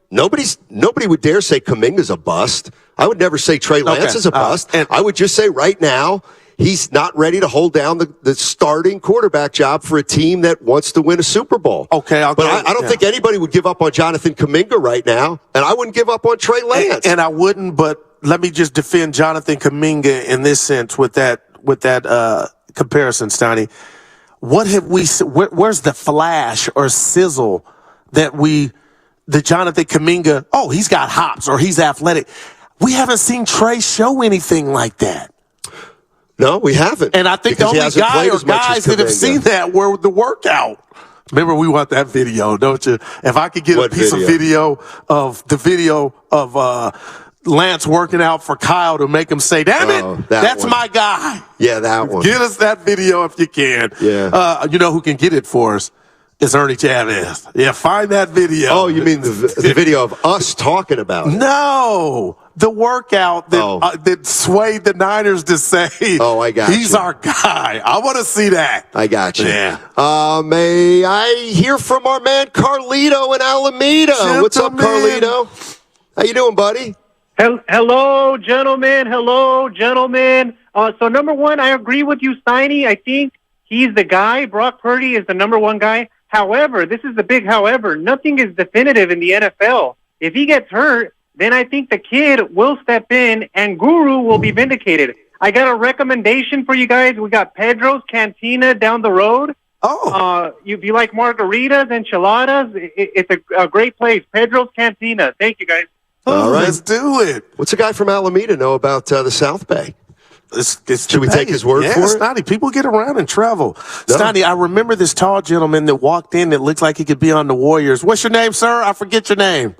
nobody would dare say Kuminga's a bust. I would never say Trey Lance is a bust. And I would just say right now he's not ready to hold down the starting quarterback job for a team that wants to win a Super Bowl. Okay, I don't think anybody would give up on Jonathan Kuminga right now, and I wouldn't give up on Trey Lance. And I wouldn't, but let me just defend Jonathan Kuminga in this sense with that comparison, Steiny. What have we? Where's the flash or sizzle that Jonathan Kuminga? Oh, he's got hops or he's athletic. We haven't seen Trey show anything like that. No, we haven't. And I think the only guy or guys that have seen that were the workout. Remember, we want that video, don't you? If I could get a piece of video of Lance working out for Kyle to make him say, damn it, that's my guy. Yeah, that one. Get us that video if you can. Yeah. You know who can get it for us? It's Ernie Chavez. Yeah, find that video. Oh, you mean the video of us talking about it? No, the workout that swayed the Niners to say, "Oh, I got he's our guy." I want to see that. I got you. Yeah. May I hear from our man Carlito in Alameda? Gentleman. What's up, Carlito? How you doing, buddy? Hello, gentlemen. Hello, gentlemen. So number one, I agree with you, Steiny. I think he's the guy. Brock Purdy is the number one guy. However, this is the big however, nothing is definitive in the NFL. If he gets hurt, then I think the kid will step in and Guru will be vindicated. I got a recommendation for you guys. We got Pedro's Cantina down the road. Oh. If you like margaritas, enchiladas, it's a great place. Pedro's Cantina. Thank you, guys. All right. Let's do it. What's a guy from Alameda know about the South Bay? Should we take his word for it? Snotty, people get around and travel. No. Snotty, I remember this tall gentleman that walked in that looked like he could be on the Warriors. What's your name, sir? I forget your name.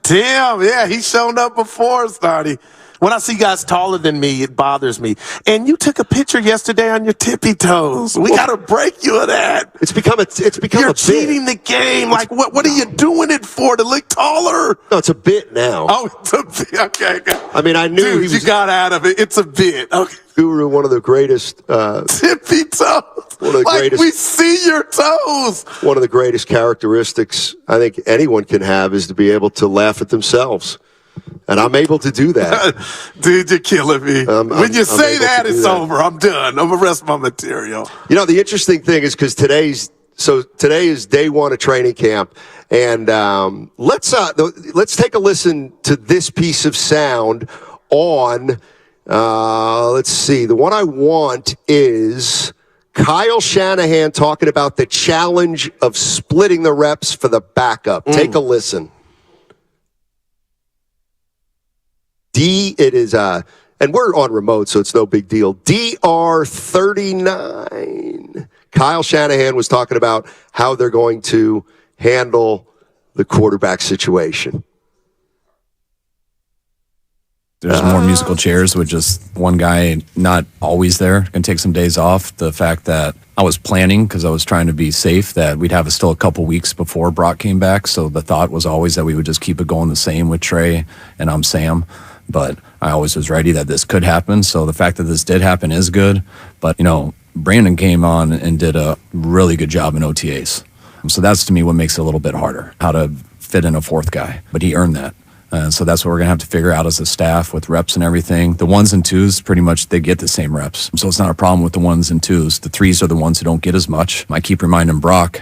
Tim. Yeah, he's shown up before, Snotty. When I see guys taller than me, it bothers me. And you took a picture yesterday on your tippy toes. We got to break you of that. It's become You're cheating the game. Like, what are you doing it for? To look taller? No, it's a bit now. Oh, it's a bit. Okay. I mean, I knew Dude, you got out of it. It's a bit. Okay. Guru, one of the greatest tippy toes. One of the greatest. We see your toes. One of the greatest characteristics I think anyone can have is to be able to laugh at themselves. And I'm able to do that. Dude, you're killing me. When you say that, it's over. I'm done. I'm going to rest my material. You know, the interesting thing is because today is day one of training camp. And let's take a listen to this piece of sound on, let's see. The one I want is Kyle Shanahan talking about the challenge of splitting the reps for the backup. Take a listen. It is, and we're on remote, so it's no big deal. DR39. Kyle Shanahan was talking about how they're going to handle the quarterback situation. There's more musical chairs with just one guy not always there. Going to take some days off. The fact that I was planning, because I was trying to be safe, that we'd have still a couple weeks before Brock came back. So the thought was always that we would just keep it going the same with Trey and I'm Sam. But I always was ready that this could happen. So the fact that this did happen is good. But, you know, Brandon came on and did a really good job in OTAs. So that's, to me, what makes it a little bit harder, how to fit in a fourth guy. But he earned that. So that's what we're going to have to figure out as a staff with reps and everything. The ones and twos, pretty much, they get the same reps. So it's not a problem with the ones and twos. The threes are the ones who don't get as much. I keep reminding Brock,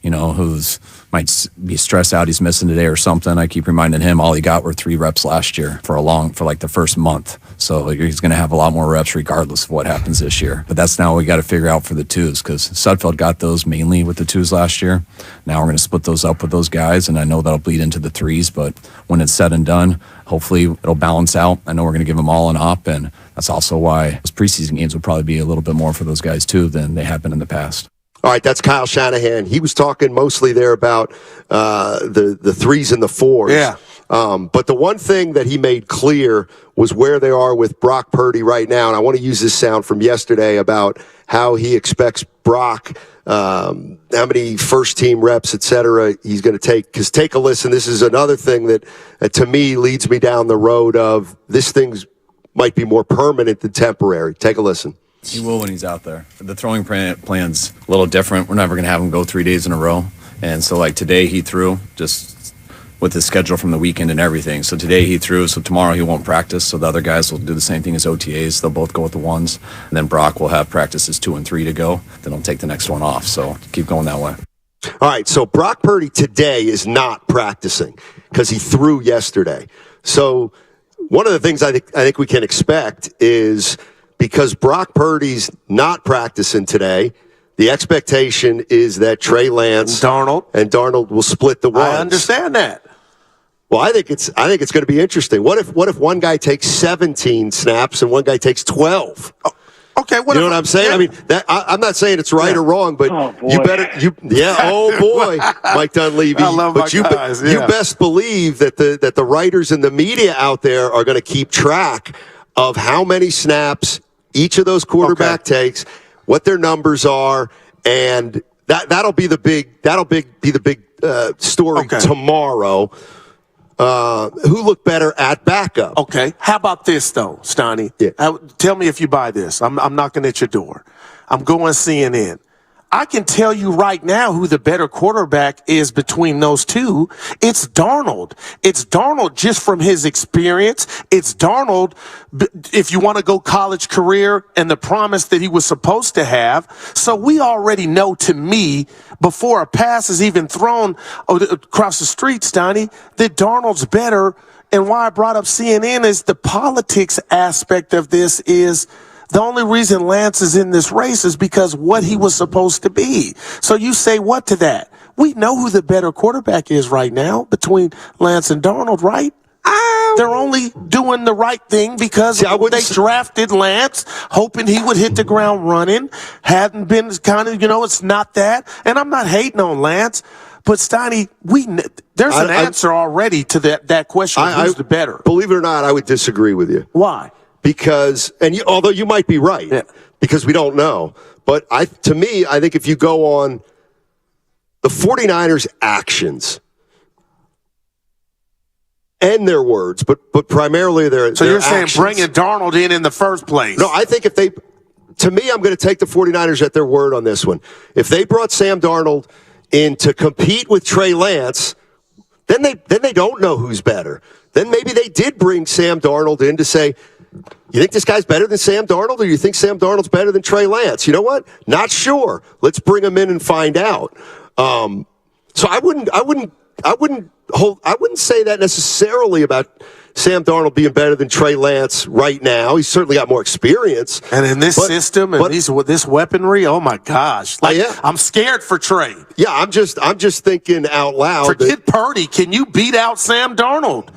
you know, who's might be stressed out, he's missing today or something. I keep reminding him all he got were 3 reps last year for like the first month. So he's going to have a lot more reps regardless of what happens this year. But that's now what we got to figure out for the twos, because Sudfeld got those mainly with the twos last year. Now we're going to split those up with those guys, and I know that'll bleed into the threes, but when it's said and done, hopefully it'll balance out. I know we're going to give them all an op, and that's also why those preseason games will probably be a little bit more for those guys too than they have been in the past. All right, that's Kyle Shanahan. He was talking mostly there about the threes and the fours. Yeah. But the one thing that he made clear was where they are with Brock Purdy right now. And I want to use this sound from yesterday about how he expects Brock, how many first-team reps, et cetera, he's going to take. Because take a listen. This is another thing that to me, leads me down the road of this thing's might be more permanent than temporary. Take a listen. He will when he's out there. The throwing plan's a little different. We're never going to have him go 3 days in a row. And so, like, today he threw just with his schedule from the weekend and everything. So today he threw, so tomorrow he won't practice. So the other guys will do the same thing as OTAs. They'll both go with the ones. And then Brock will have practices 2 and 3 to go. Then he'll take the next one off. So keep going that way. All right, so Brock Purdy today is not practicing because he threw yesterday. So one of the things I think we can expect is because Brock Purdy's not practicing today, the expectation is that Trey Lance and Darnold will split the ones. I understand that. Well, I think it's going to be interesting. What if one guy takes 17 snaps and one guy takes 12? Okay, you know what I'm saying? Yeah. I mean, I'm not saying it's right or wrong, but Mike Dunleavy. I love but my guys, you best believe that the writers and the media out there are going to keep track of how many snaps each of those quarterback takes, what their numbers are, and that'll be the big story tomorrow. Who looked better at backup? Okay. How about this, though, Stoney? Yeah. Tell me if you buy this. I'm knocking at your door. I'm going CNN. I can tell you right now who the better quarterback is between those two. It's Darnold. It's Darnold just from his experience. It's Darnold, if you want to go college career and the promise that he was supposed to have. So we already know, to me, before a pass is even thrown across the street, Stoney, that Darnold's better. And why I brought up CNN is the politics aspect of this is the only reason Lance is in this race is because what he was supposed to be. So you say what to that? We know who the better quarterback is right now between Lance and Darnold, right? They're only doing the right thing because they drafted Lance, hoping he would hit the ground running. Hadn't been kind of, it's not that. And I'm not hating on Lance. But, Stoney, there's an answer already to that question of who's the better. Believe it or not, I would disagree with you. Why? Because, although you might be right, because we don't know, but to me, I think if you go on the 49ers' actions and their words, but primarily their So their you're saying actions. bringing Darnold in the first place? No, I think to me, I'm going to take the 49ers at their word on this one. If they brought Sam Darnold in to compete with Trey Lance, then they don't know who's better. Then maybe they did bring Sam Darnold in to say, you think this guy's better than Sam Darnold, or you think Sam Darnold's better than Trey Lance? You know what? Not sure. Let's bring him in and find out. So I wouldn't say that necessarily about Sam Darnold being better than Trey Lance right now. He's certainly got more experience. And in this system and this weaponry, oh my gosh! I'm scared for Trey. Yeah, I'm just thinking out loud. Forget Purdy. Can you beat out Sam Darnold?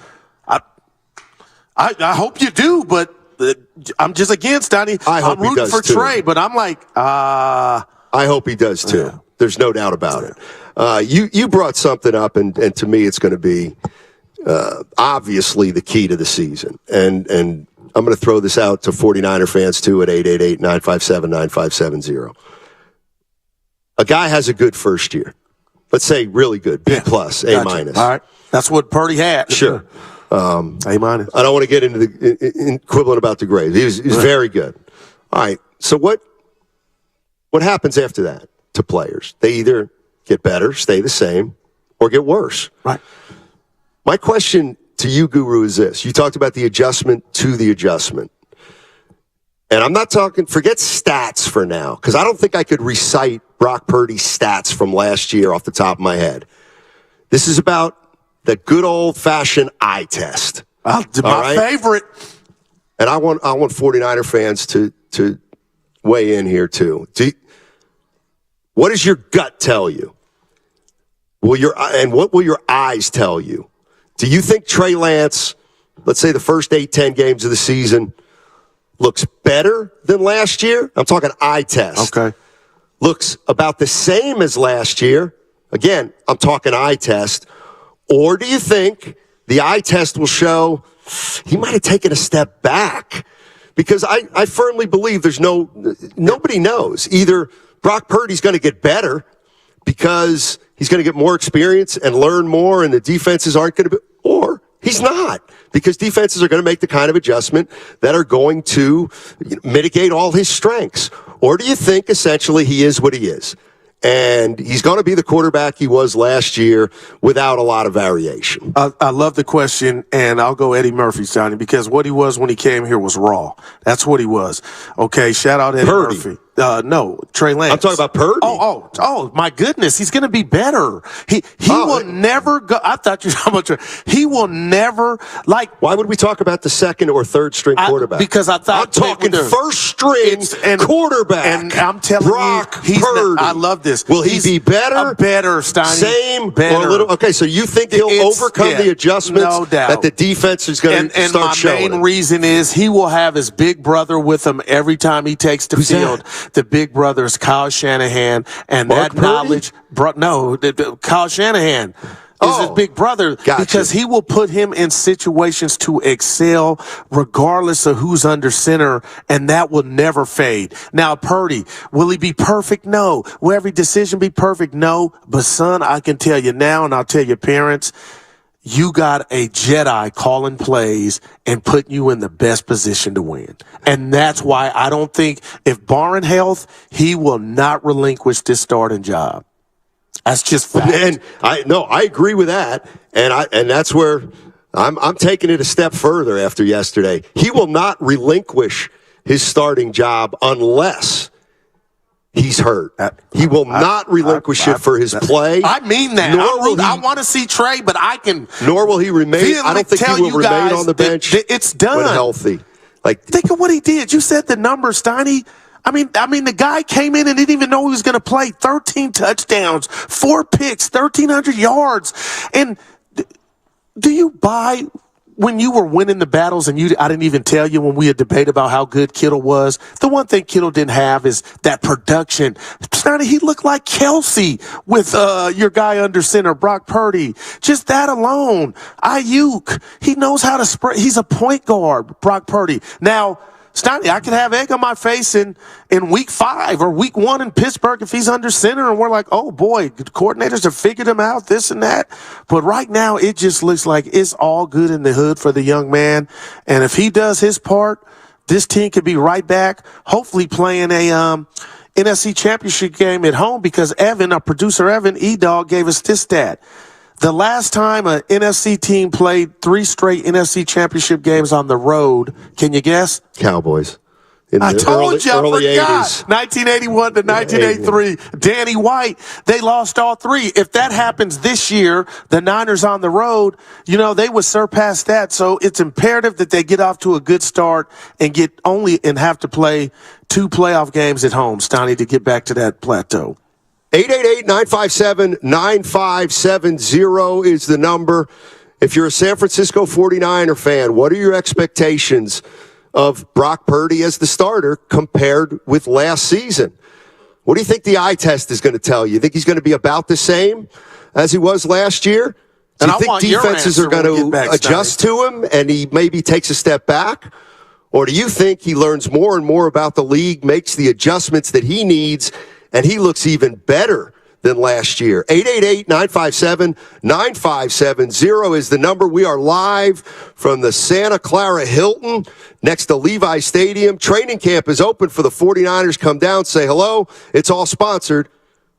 I hope you do, but I'm just against Donnie. I'm rooting for Trey, but I'm like, I hope he does too. Yeah. There's no doubt about it. You brought something up, and to me, it's going to be obviously the key to the season. And I'm going to throw this out to 49er fans too at 888-957-9570. A guy has a good first year. Let's say really good, B+, A-. All right, that's what Purdy had. Sure. A-. I don't want to get into the equivalent about the grades. He was very good. All right. So what happens after that to players? They either get better, stay the same, or get worse. Right. My question to you, Guru, is this. You talked about the adjustment to the adjustment. And I'm not talking, forget stats for now, because I don't think I could recite Brock Purdy's stats from last year off the top of my head. This is about the good old-fashioned eye test. My favorite. And I want 49er fans to weigh in here, too. What does your gut tell you? What will your eyes tell you? Do you think Trey Lance, let's say the first 8-10 games of the season, looks better than last year? I'm talking eye test. Okay. Looks about the same as last year. Again, I'm talking eye test. Or do you think the eye test will show he might have taken a step back. Because I firmly believe nobody knows. Either Brock Purdy's going to get better because he's going to get more experience and learn more and the defenses aren't going to be, or he's not, because defenses are going to make the kind of adjustment that are going to mitigate all his strengths. Or do you think essentially he is what he is? And he's going to be the quarterback he was last year without a lot of variation. I love the question, and I'll go Eddie Murphy, Johnny, because what he was when he came here was raw. That's what he was. Okay, shout out Eddie Purdy. Murphy. No, Trey Lance. I'm talking about Purdy. Oh, my goodness. He's going to be better. He will never go. I thought you were talking about he will never, like. Why would we talk about the second or third string quarterback? Because I thought. I'm talking first string quarterback. And I'm telling Brock you, Purdy. I love this. Will he be better? Better, Steiny. Same? Better. Or a little, okay, so you think he'll overcome the adjustments no doubt. that the defense is going to start showing? And my main reason is he will have his big brother with him every time he takes the field. That? The big brother is Kyle Shanahan, and Mark that knowledge. Kyle Shanahan is his big brother because he will put him in situations to excel regardless of who's under center, and that will never fade. Now, Purdy, will he be perfect? No. Will every decision be perfect? No. But, son, I can tell you now, and I'll tell your parents, you got a Jedi calling plays and putting you in the best position to win. And that's why I don't think, if barring health, he will not relinquish this starting job. That's just fact. And I agree with that. And that's where I'm taking it a step further after yesterday. He will not relinquish his starting job unless he's hurt. He will not relinquish it for his play. I mean that. I want to see Trey, but I can. Nor will he remain. I don't think he will remain on the bench. It's done. When healthy. Think of what he did. You said the numbers, Steiny. I mean, the guy came in and didn't even know he was going to play. 13 touchdowns, 4 picks, 1,300 yards. And do you buy when you were winning the battles and I didn't even tell you when we had debate about how good Kittle was? The one thing Kittle didn't have is that production. He looked like Kelsey with your guy under center, Brock Purdy. Just that alone. Ayuk, he knows how to spread. He's a point guard, Brock Purdy. Now, Steiny, I could have egg on my face in week 5 or week 1 in Pittsburgh if he's under center and we're like, oh boy, the coordinators have figured him out, this and that. But right now, it just looks like it's all good in the hood for the young man. And if he does his part, this team could be right back, hopefully playing a NFC championship game at home, because Evan, our producer Evan, E-Dog, gave us this stat. The last time an NFC team played 3 straight NFC championship games on the road, can you guess? Cowboys. I told you, I forgot. 80s. 1981 to 1983. Danny White, they lost all 3. If that happens this year, the Niners on the road, they would surpass that. So it's imperative that they get off to a good start and have to play 2 playoff games at home, Steiny, to get back to that plateau. 888-957-9570 is the number. If you're a San Francisco 49er fan, what are your expectations of Brock Purdy as the starter compared with last season? What do you think the eye test is going to tell you? You think he's going to be about the same as he was last year? Do you think defenses are going to adjust to him and he maybe takes a step back? Or do you think he learns more and more about the league, makes the adjustments that he needs, and he looks even better than last year? 888-957-9570 is the number. We are live from the Santa Clara Hilton next to Levi Stadium. Training camp is open for the 49ers. Come down, say hello. It's all sponsored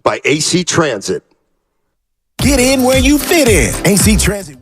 by AC Transit. Get in where you fit in. AC Transit.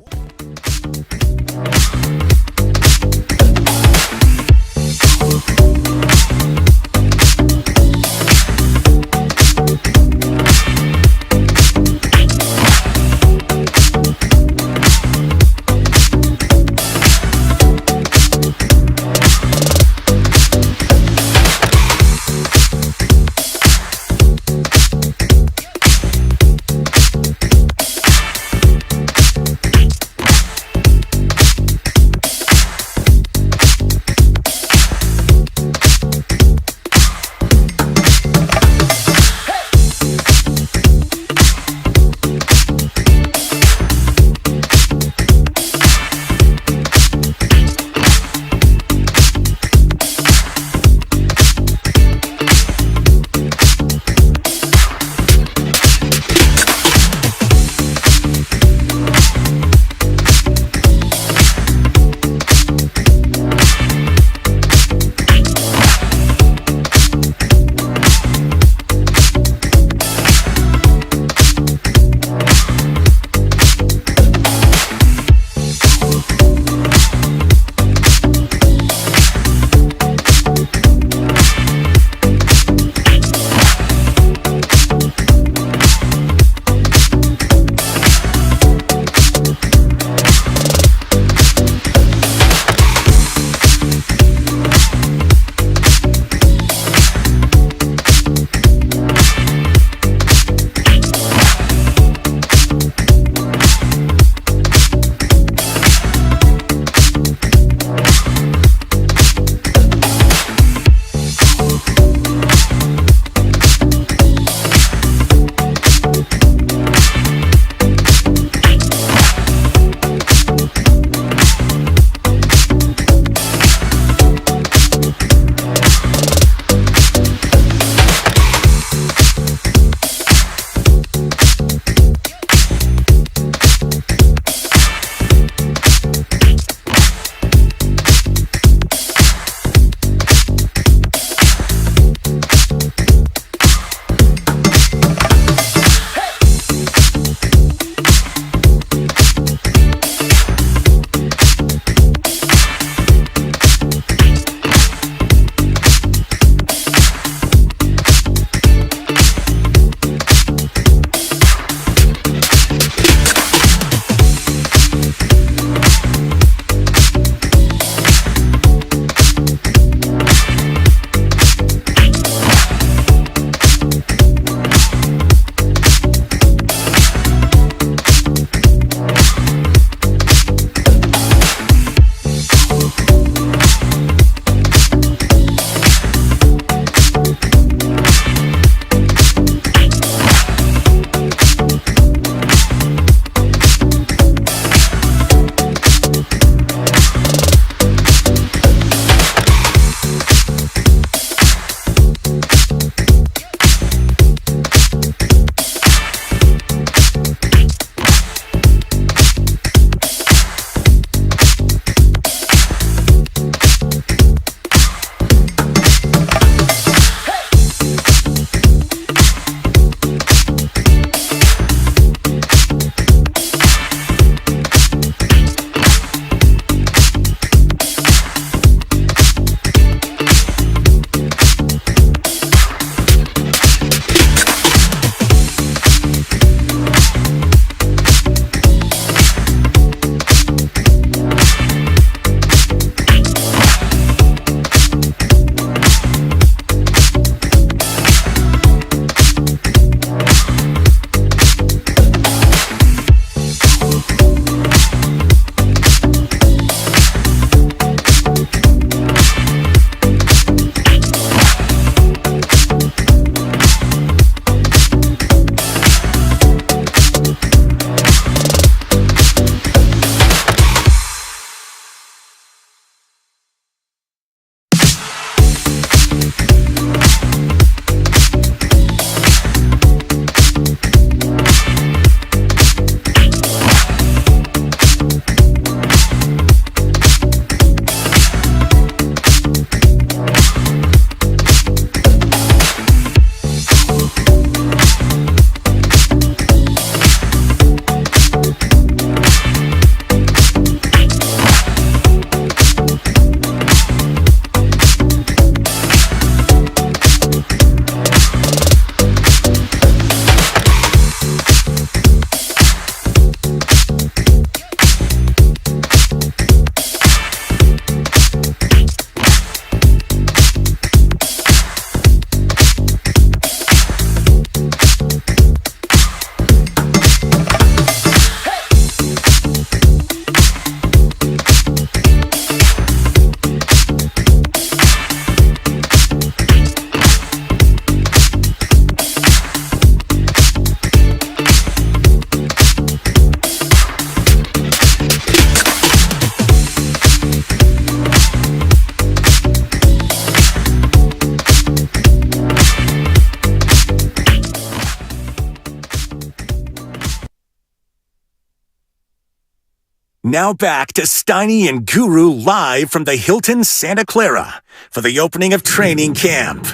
Now back to Steiny and Guru live from the Hilton Santa Clara for the opening of training camp.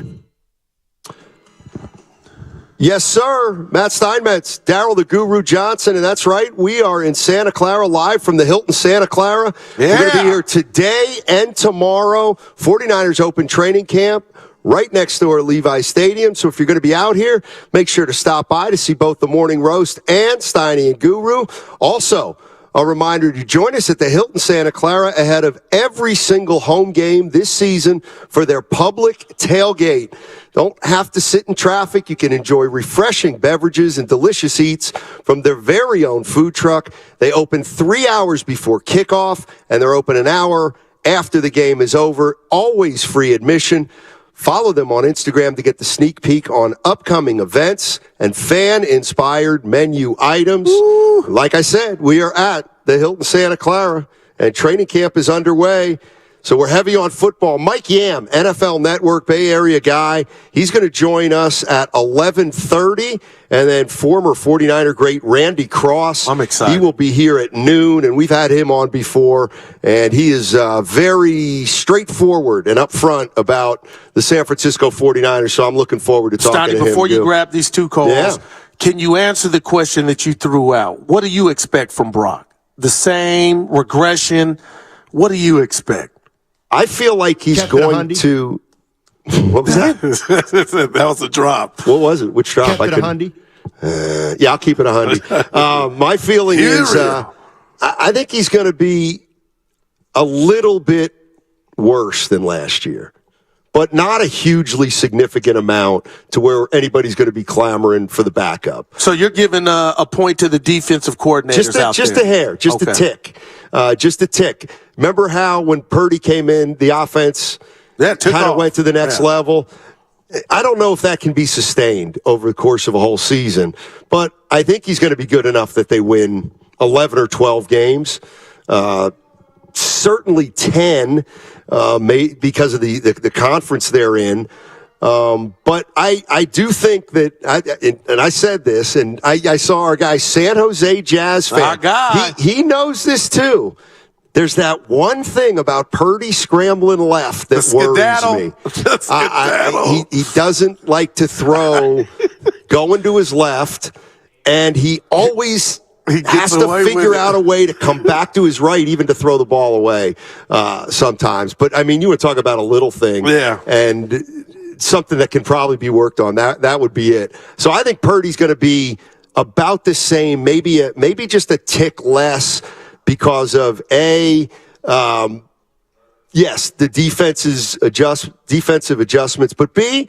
Yes, sir. Matt Steinmetz, Daryl the Guru Johnson, and that's right. We are in Santa Clara live from the Hilton Santa Clara. Yeah. We're going to be here today and tomorrow. 49ers open training camp right next door at Levi Stadium. So if you're going to be out here, make sure to stop by to see both the Morning Roast and Steiny and Guru. Also, a reminder to join us at the Hilton Santa Clara ahead of every single home game this season for their public tailgate. Don't have to sit in traffic. You can enjoy refreshing beverages and delicious eats from their very own food truck. They open 3 hours before kickoff, and they're open an hour after the game is over. Always free admission. Follow them on Instagram to get the sneak peek on upcoming events and fan-inspired menu items. Ooh. Like I said, we are at the Hilton Santa Clara, and training camp is underway. So we're heavy on football. Mike Yam, NFL Network Bay Area guy, he's going to join us at 11:30. And then former 49er great Randy Cross. I'm excited. He will be here at noon, and we've had him on before. And he is very straightforward and upfront about the San Francisco 49ers. So I'm looking forward to talking to him. Before you grab these two calls, can you answer the question that you threw out? What do you expect from Brock? The same regression? What do you expect? I feel like he's going to. What was that? That was a drop. What was it? Which drop? Kept it 100. Yeah, I'll keep it 100. My feeling is I think he's going to be a little bit worse than last year, but not a hugely significant amount to where anybody's going to be clamoring for the backup. So you're giving a point to the defensive coordinators out there? Just a hair, just a tick. Just a tick. Remember how when Purdy came in, the offense kind of went to the next level? I don't know if that can be sustained over the course of a whole season, but I think he's going to be good enough that they win 11 or 12 games. Certainly 10 because of the conference they're in. But I do think that, and I said this, and I saw our guy, San Jose Jazz fan. Our guy. He knows this too. There's that one thing about Purdy scrambling left that worries me. He doesn't like to throw going to his left, and he always has to figure out a way to come back to his right, even to throw the ball away sometimes. But, I mean, you would talk about a little thing. Yeah. And something that can probably be worked on. That would be it. So I think Purdy's going to be about the same, maybe just a tick less because of yes, the defensive adjustments, but B,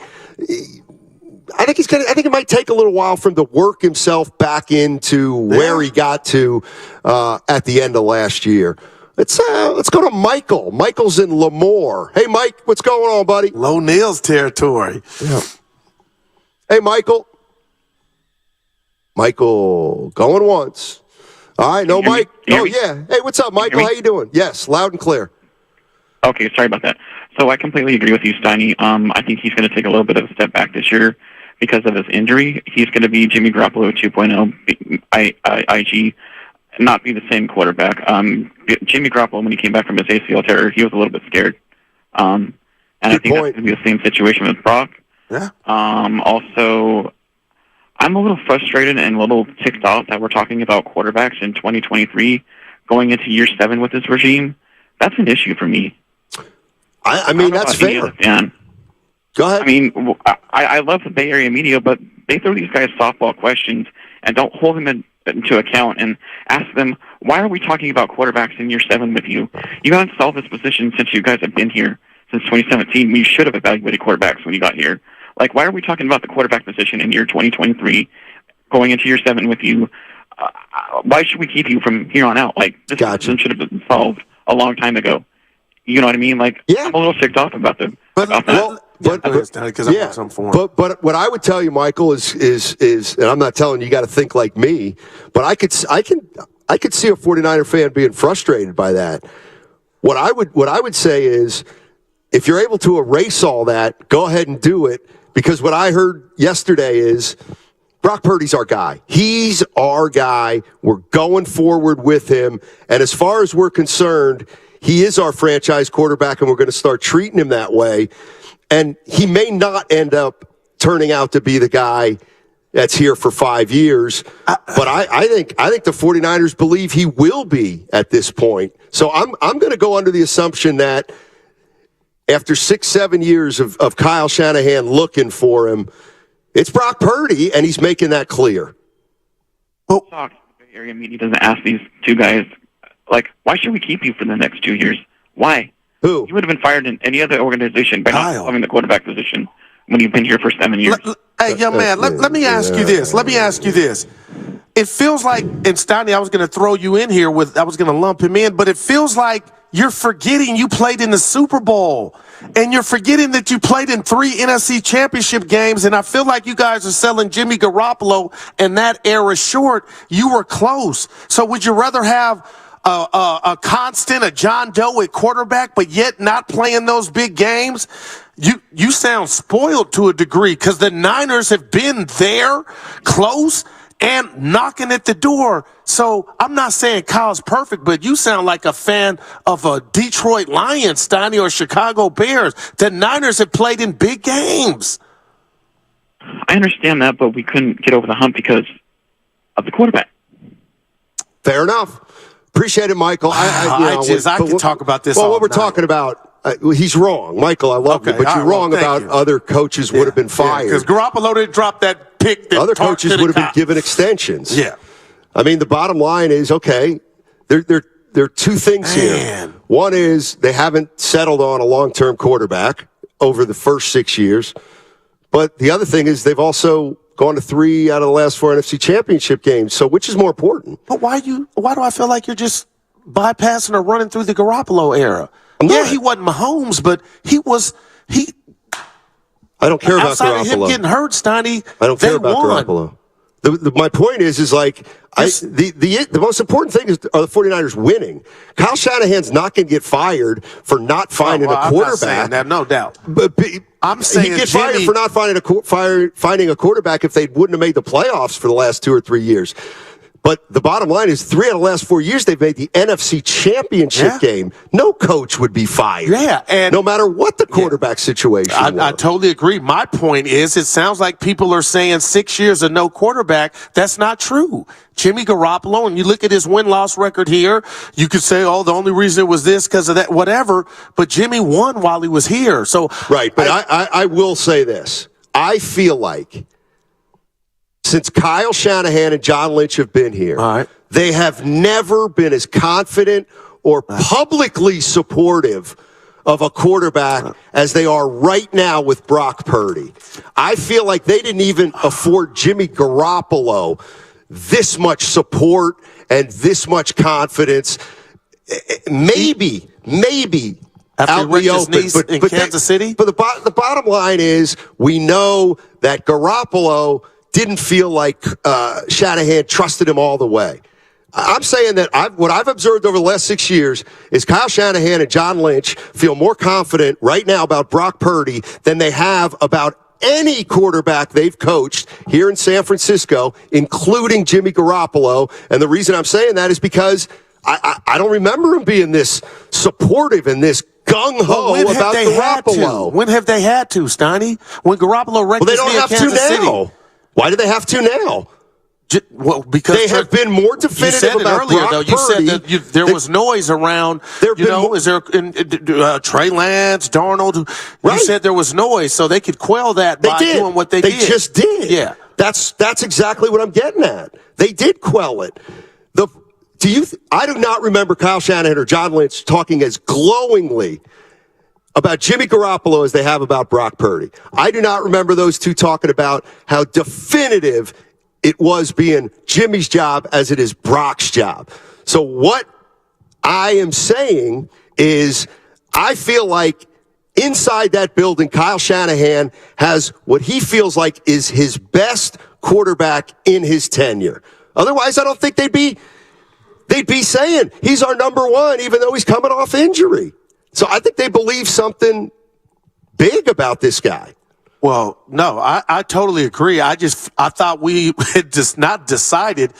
I think it might take a little while for him to work himself back into where he got to at the end of last year. Let's go to Michael. Michael's in Lemoore. Hey, Mike, what's going on, buddy? Low Neal's territory. Yeah. Hey, Michael. Michael, going once. All right, no, Mike. Oh, yeah. Hey, what's up, Michael? How you doing? Yes, loud and clear. Okay, sorry about that. So I completely agree with you, Steiny. I think he's going to take a little bit of a step back this year because of his injury. He's going to be Jimmy Garoppolo 2.0, IG, not be the same quarterback. Jimmy Garoppolo, when he came back from his ACL tear, he was a little bit scared. And I think that's going to be the same situation with Brock. Yeah. Also, I'm a little frustrated and a little ticked off that we're talking about quarterbacks in 2023 going into year 7 with this regime. That's an issue for me. I mean, that's fair. Go ahead. I mean, I love the Bay Area media, but they throw these guys softball questions and don't hold them into account and ask them, why are we talking about quarterbacks in year 7 with you? You haven't solved this position since you guys have been here since 2017. You should have evaluated quarterbacks when you got here. Like, why are we talking about the quarterback position in year 2023 going into year 7 with you? Why should we keep you from here on out? Like, this position should have been solved a long time ago. You know what I mean? Like, I'm a little ticked off about them. But what I would tell you, Michael, is, and I'm not telling you got to think like me, but I could see a 49er fan being frustrated by that. What I would say is, if you're able to erase all that, go ahead and do it. Because what I heard yesterday is Brock Purdy's our guy. He's our guy. We're going forward with him. And as far as we're concerned, he is our franchise quarterback, and we're going to start treating him that way. And he may not end up turning out to be the guy that's here for 5 years. But I think the 49ers believe he will be at this point. So I'm going to go under the assumption that after 6-7 years of Kyle Shanahan looking for him, it's Brock Purdy, and he's making that clear. The area media doesn't ask these two guys, like, why should we keep you for the next 2 years? Why? Who? You would have been fired in any other organization by not having the quarterback position when you've been here for 7 years. Hey, young man, let me ask you this. Let me ask you this. It feels like, and Steiny, I was going to throw you in here I was going to lump him in, but it feels like you're forgetting you played in the Super Bowl, and you're forgetting that you played in 3 NFC championship games, and I feel like you guys are selling Jimmy Garoppolo and that era short. You were close. So would you rather have a constant, a John Doe at quarterback, but yet not playing those big games? You sound spoiled to a degree, because the Niners have been there, close, and knocking at the door. So I'm not saying Kyle's perfect, but you sound like a fan of a Detroit Lions, Steiny, or Chicago Bears. The Niners have played in big games. I understand that, but we couldn't get over the hump because of the quarterback. Fair enough. Appreciate it, Michael. I could talk about this. Well, what we're talking about, he's wrong. Michael, I love you, but you're wrong about other coaches would have been fired. Because Garoppolo didn't drop that pick. Other coaches would have been given extensions. Yeah. I mean, the bottom line is, okay, there are two things here. One is they haven't settled on a long-term quarterback over the first 6 years. But the other thing is they've also gone to 3 out of the last 4 NFC championship games. So which is more important? But why do I feel like you're just bypassing or running through the Garoppolo era? Yeah, he wasn't Mahomes, but he. I don't care about outside Garoppolo. of him getting hurt, Steiny. I don't care about Garoppolo. My point is like the most important thing are the 49ers winning. Kyle Shanahan's not going to get fired for not finding a quarterback. I'm not saying that, no doubt. But I'm saying he'd get fired for not finding a quarterback if they wouldn't have made the playoffs for the last 2 or 3 years. But the bottom line is 3 out of the last 4 years they've made the NFC Championship game. No coach would be fired. Yeah, and no matter what the quarterback situation was. I totally agree. My point is, it sounds like people are saying 6 years of no quarterback. That's not true. Jimmy Garoppolo, and you look at his win-loss record here, you could say, oh, the only reason it was this because of that, whatever. But Jimmy won while he was here. So right, but I will say this. I feel like since Kyle Shanahan and John Lynch have been here, they have never been as confident or publicly supportive of a quarterback as they are right now with Brock Purdy. I feel like they didn't even afford Jimmy Garoppolo this much support and this much confidence. Maybe after out in the open, in Kansas City. But the bottom line is we know that Garoppolo didn't feel like Shanahan trusted him all the way. I'm saying that what I've observed over the last 6 years is Kyle Shanahan and John Lynch feel more confident right now about Brock Purdy than they have about any quarterback they've coached here in San Francisco, including Jimmy Garoppolo. And the reason I'm saying that is because I don't remember him being this supportive and this gung-ho about Garoppolo. When have they had to, Steiny? When Garoppolo wrecked they don't have to now. Why do they have to now? Well, because they have been more definitive about earlier, Brock though. You Purdy. said that there was noise around. Is there Trey Lance, Darnold? Right. You said there was noise, so they could quell that by doing what they did. They just did. Yeah, that's exactly what I'm getting at. They did quell it. I do not remember Kyle Shanahan or John Lynch talking as glowingly about Jimmy Garoppolo as they have about Brock Purdy. I do not remember those two talking about how definitive it was being Jimmy's job as it is Brock's job. So what I am saying is I feel like inside that building, Kyle Shanahan has what he feels like is his best quarterback in his tenure. Otherwise, I don't think they'd be saying he's our number one, even though he's coming off injury. So I think they believe something big about this guy. Well, no, I totally agree. I thought we had just not decided.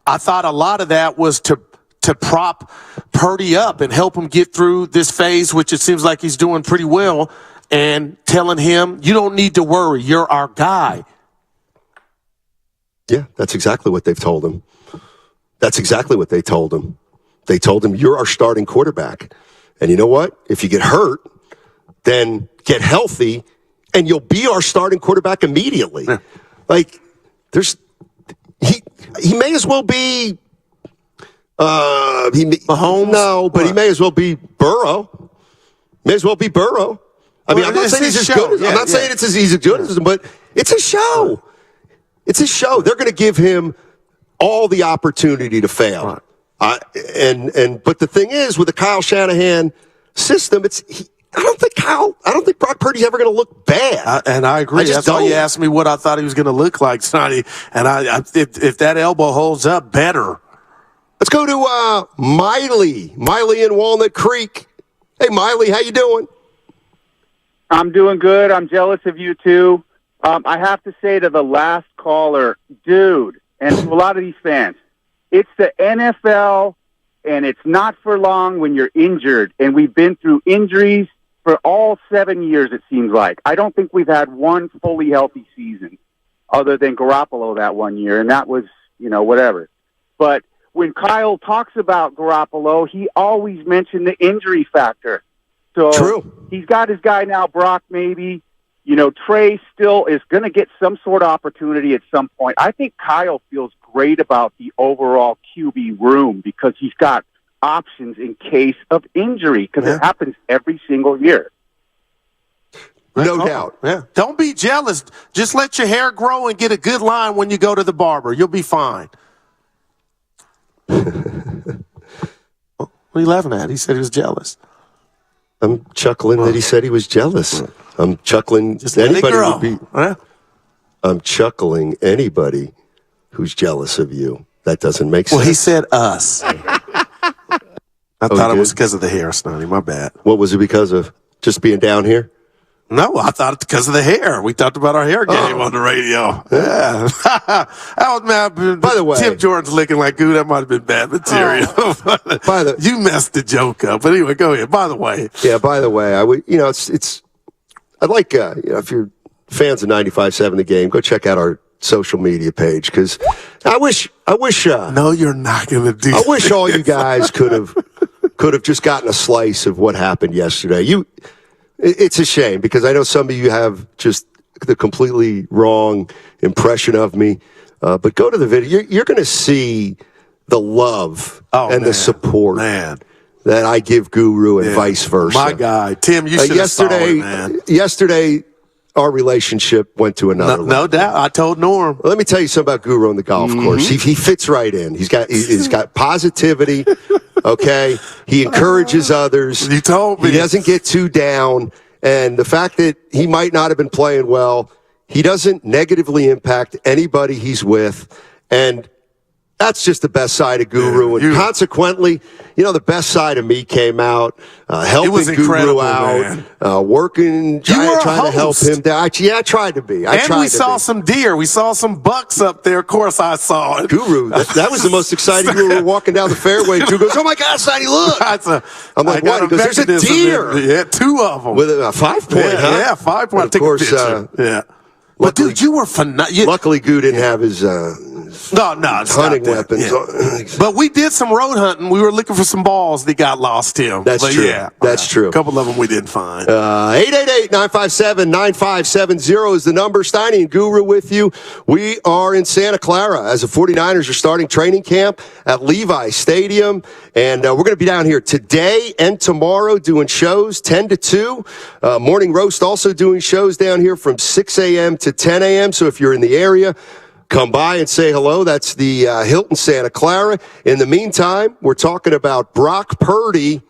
I thought a lot of that was to prop Purdy up and help him get through this phase, which it seems like he's doing pretty well, and telling him, you don't need to worry. You're our guy. Yeah, that's exactly what they've told him. That's exactly what they told him. They told him, you're our starting quarterback. And you know what? If you get hurt, then get healthy, and you'll be our starting quarterback immediately. Yeah. Like, he may as well be Mahomes? No, but he may as well be Burrow. May as well be Burrow. I mean, I'm not saying he's as good as, I'm not saying he's as good as him, but it's a show. It's a show. They're going to give him all the opportunity to fail. Right. But the thing is, with the Kyle Shanahan system, I don't think Brock Purdy's ever going to look bad. And I agree. That's why you asked me what I thought he was going to look like, Sonny. And if that elbow holds up, better. Let's go to Miley. Miley in Walnut Creek. Hey, Miley, how you doing? I'm doing good. I'm jealous of you, too. I have to say to the last caller, dude, and to a lot of these fans, it's the NFL, and it's not for long when you're injured. And we've been through injuries for all 7 years, it seems like. I don't think we've had one fully healthy season other than Garoppolo that 1 year, and that was, whatever. But when Kyle talks about Garoppolo, he always mentioned the injury factor. So True. He's got his guy now, Brock, maybe. Trey still is going to get some sort of opportunity at some point. I think Kyle feels great about the overall QB room because he's got options in case of injury because it happens every single year. No doubt. Yeah. Don't be jealous. Just let your hair grow and get a good line when you go to the barber. You'll be fine. What are you laughing at? He said he was jealous. I'm chuckling that he said he was jealous. I'm chuckling. Just anybody would be. I'm chuckling anybody who's jealous of you. That doesn't make sense. Well, he said us. I thought it was because of the hair, Snotty. My bad. What was it because of? Just being down here? No, I thought it's because of the hair. We talked about our hair game on the radio. Yeah. By the way, Tim Jordan's looking like, ooh, that might have been bad material. You messed the joke up. But anyway, go ahead. By the way. Yeah, by the way, I would, I'd like, if you're fans of 95.7 The Game, go check out our social media page because I wish. No, you're not going to do I wish all you guys could have just gotten a slice of what happened yesterday. It's a shame because I know some of you have just the completely wrong impression of me. But go to the video. You're going to see the love the support that I give Guru and vice versa. My guy. Tim, you should have saw it, man. Yesterday, our relationship went to another level. No doubt. I told Norm. Well, let me tell you something about Guru on the golf course. He fits right in. He's got positivity. Okay, he encourages others. You told me. He doesn't get too down. And the fact that he might not have been playing well, he doesn't negatively impact anybody he's with. And that's just the best side of Guru. And consequently, the best side of me came out, helping Guru out, working, trying to help him down. I tried to be. We saw some deer. We saw some bucks up there. Of course, I saw it. Guru, that was the most exciting. We were walking down the fairway. Guru goes, "Oh my God, Sonny, look!" I'm like, "What?" He goes, "There's a deer." Yeah, 2 of them with a 5 point. Yeah, 5 point. Of course, yeah. But dude, you were phenomenal. Luckily, Goo didn't have his hunting weapons. Yeah. But we did some road hunting. We were looking for some balls that got lost, Tim. That's true. Yeah, that's true. A couple of them we didn't find. 888-957-9570 is the number. Steiny and Guru with you. We are in Santa Clara as the 49ers are starting training camp at Levi Stadium. And we're going to be down here today and tomorrow doing shows 10 to 2. Morning Roast also doing shows down here from 6 a.m. to 10 a.m. So if you're in the area, come by and say hello. That's the Hilton Santa Clara. In the meantime, we're talking about Brock Purdy,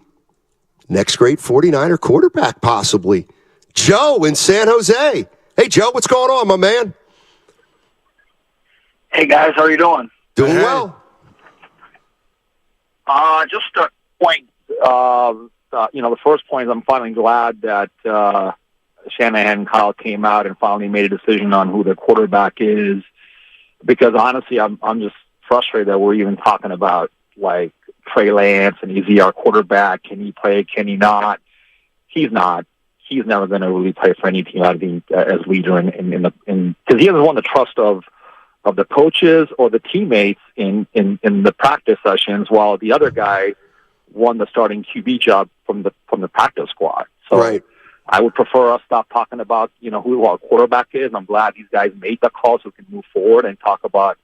next great 49er quarterback possibly. Joe in San Jose. Hey, Joe, what's going on, my man? Hey, guys, how are you doing? Doing well. Just a point. The first point is I'm finally glad that Shanahan and Kyle came out and finally made a decision on who their quarterback is. Because honestly, I'm just frustrated that we're even talking about like Trey Lance and is he our quarterback? Can he play? Can he not? He's not. He's never going to really play for any team, I think, as leader because he hasn't won the trust of the coaches or the teammates in the practice sessions, while the other guy won the starting QB job from the practice squad. So right. I would prefer us stop talking about who our quarterback is. I'm glad these guys made the call so we can move forward and talk about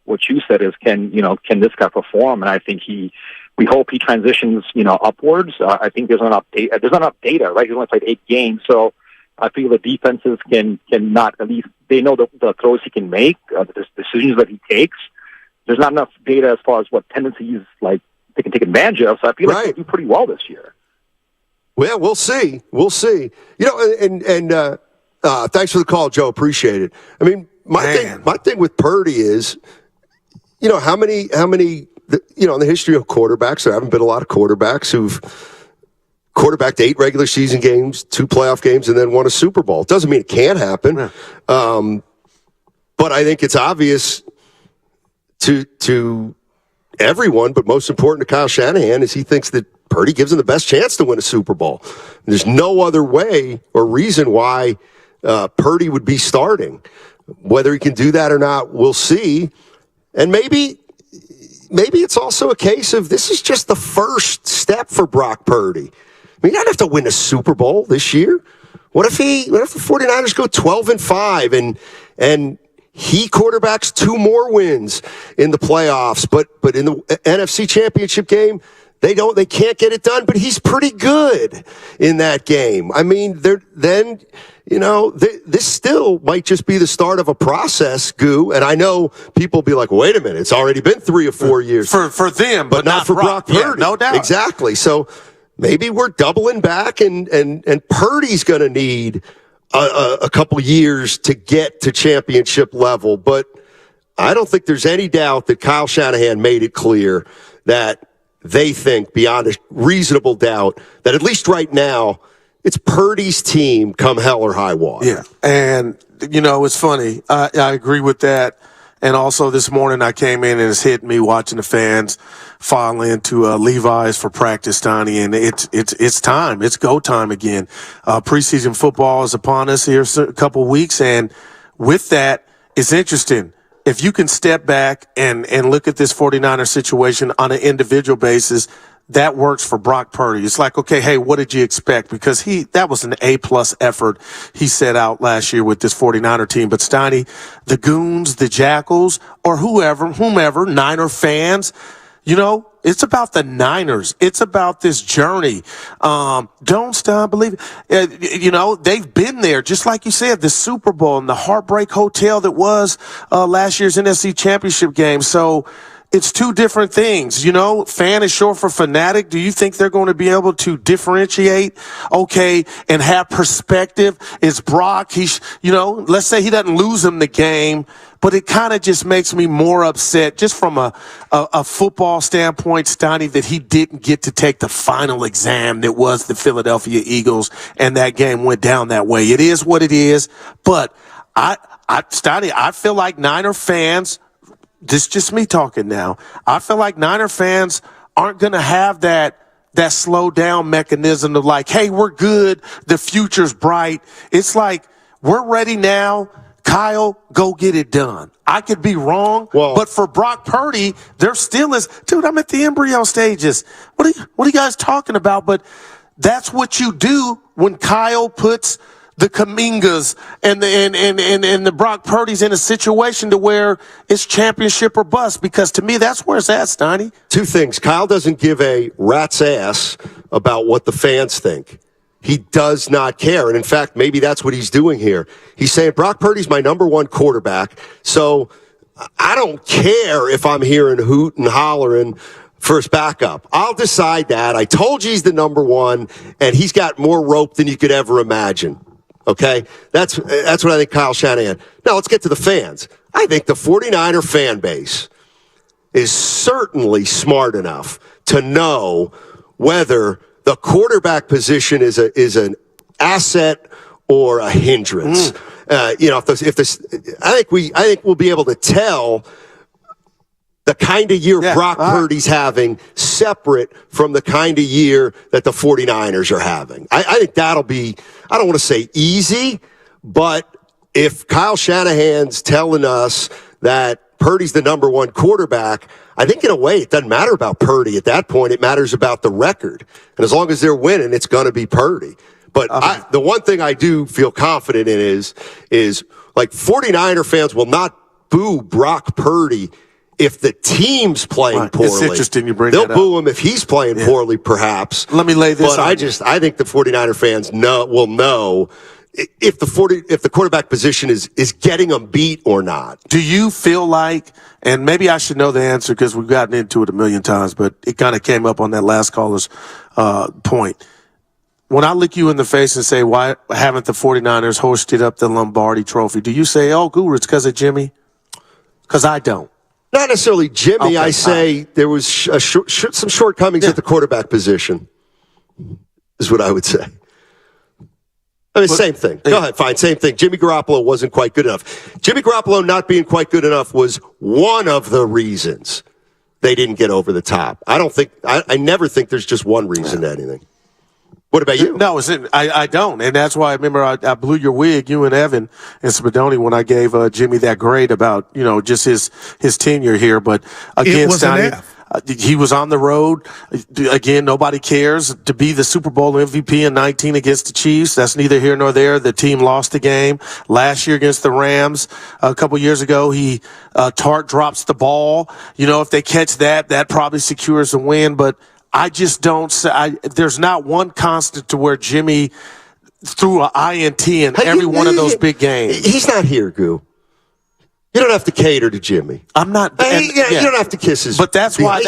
what you said is can this guy perform? And I think we hope he transitions upwards. I think there's enough data, right? He's only played 8 games, so I feel the defenses can not, at least they know the throws he can make, the decisions that he takes. There's not enough data as far as what tendencies like they can take advantage of. So I feel like he'll do pretty well this year. Well, we'll see. We'll see. And thanks for the call, Joe. Appreciate it. I mean, my thing with Purdy is, how many, in the history of quarterbacks, there haven't been a lot of quarterbacks who've quarterbacked 8 regular season games, 2 playoff games, and then won a Super Bowl. It doesn't mean it can't happen. Yeah. But I think it's obvious to everyone, but most important to Kyle Shanahan, is he thinks that Purdy gives him the best chance to win a Super Bowl. There's no other way or reason why Purdy would be starting. Whether he can do that or not, we'll see. And maybe it's also a case of this is just the first step for Brock Purdy. I mean, he doesn't have to win a Super Bowl this year. What if the 49ers go 12-5 and he quarterbacks 2 more wins in the playoffs, but in the NFC Championship game, they can't get it done, but he's pretty good in that game. I mean, this still might just be the start of a process, Goo. And I know people will be like, wait a minute, it's already been 3 or 4 years. For them, but not for Brock Purdy. Yeah, no doubt. Exactly. So maybe we're doubling back and Purdy's going to need a couple years to get to championship level. But I don't think there's any doubt that Kyle Shanahan made it clear that they think beyond a reasonable doubt that at least right now it's Purdy's team come hell or high water. Yeah. And, it's funny. I agree with that. And also this morning I came in and it's hit me watching the fans file into Levi's for practice, Donnie, and it's time. It's go time again. Preseason football is upon us here a couple weeks, and with that, it's interesting. If you can step back and look at this 49er situation on an individual basis, that works for Brock Purdy. It's like, okay, hey, what did you expect? Because that was an A+ effort he set out last year with this 49er team. But Steiny, the Goons, the Jackals, or whomever, Niner fans, it's about the Niners. It's about this journey. Don't stop believing. They've been there, just like you said, the Super Bowl and the Heartbreak Hotel that was last year's NFC Championship game. So it's 2 different things. Fan is short for fanatic. Do you think they're going to be able to differentiate, and have perspective? Is Brock, let's say he doesn't lose him the game, but it kind of just makes me more upset just from a football standpoint, Stoney, that he didn't get to take the final exam that was the Philadelphia Eagles, and that game went down that way. It is what it is, but Stoney, I feel like Niner fans, this is just me talking now, I feel like Niner fans aren't going to have that slow down mechanism of like, hey, we're good, the future's bright. It's like, we're ready now. Kyle, go get it done. I could be wrong, but for Brock Purdy, there still is, dude, I'm at the embryo stages. What are you guys talking about? But that's what you do when Kyle puts the Kamingas and the Brock Purdy's in a situation to where it's championship or bust, because to me, that's where it's at, Steiny. 2 things. Kyle doesn't give a rat's ass about what the fans think. He does not care. And in fact, maybe that's what he's doing here. He's saying, Brock Purdy's my number 1 quarterback, so I don't care if I'm hearing hoot and hollering first backup. I'll decide that. I told you he's the number 1, and he's got more rope than you could ever imagine. Okay? That's what I think Kyle Shanahan. Now, let's get to the fans. I think the 49er fan base is certainly smart enough to know whether the quarterback position is an asset or a hindrance. I think we'll be able to tell the kind of year Brock Purdy's having separate from the kind of year that the 49ers are having. I think that'll be, I don't want to say easy, but if Kyle Shanahan's telling us that Purdy's the number one quarterback, I think in a way it doesn't matter about Purdy at that point. It matters about the record. And as long as they're winning, it's going to be Purdy. But the one thing I do feel confident in is like 49er fans will not boo Brock Purdy if the team's playing poorly. It's interesting you bring They'll that up. boo him if he's playing poorly, perhaps. Let me lay this but on I think the 49er fans will know if the quarterback position is getting them beat or not. Do you feel like, and maybe I should know the answer because we've gotten into it a million times, but it kind of came up on that last caller's point. When I look you in the face and say, why haven't the 49ers hosted up the Lombardi Trophy? Do you say, oh, Guru, it's because of Jimmy? Because I don't. Not necessarily Jimmy. Okay, I say there was some shortcomings at the quarterback position, is what I would say. I mean, same thing. Go ahead, fine, same thing. Jimmy Garoppolo wasn't quite good enough. Jimmy Garoppolo not being quite good enough was one of the reasons they didn't get over the top. I never think there's just one reason to anything. What about you? No, I don't. And that's why I remember I blew your wig, you and Evan and Spadoni, when I gave Jimmy that grade about, just his tenure here. But again, Stoney, he was on the road. Again, nobody cares. To be the Super Bowl MVP in 19 against the Chiefs, that's neither here nor there. The team lost the game. Last year against the Rams, a couple years ago, Tart drops the ball. If they catch that probably secures a win. But I just don't say, there's not one constant to where Jimmy threw an INT in every one of those big games. He's not here, Goo. You don't have to cater to Jimmy. I'm not. You don't have to kiss his. But that's why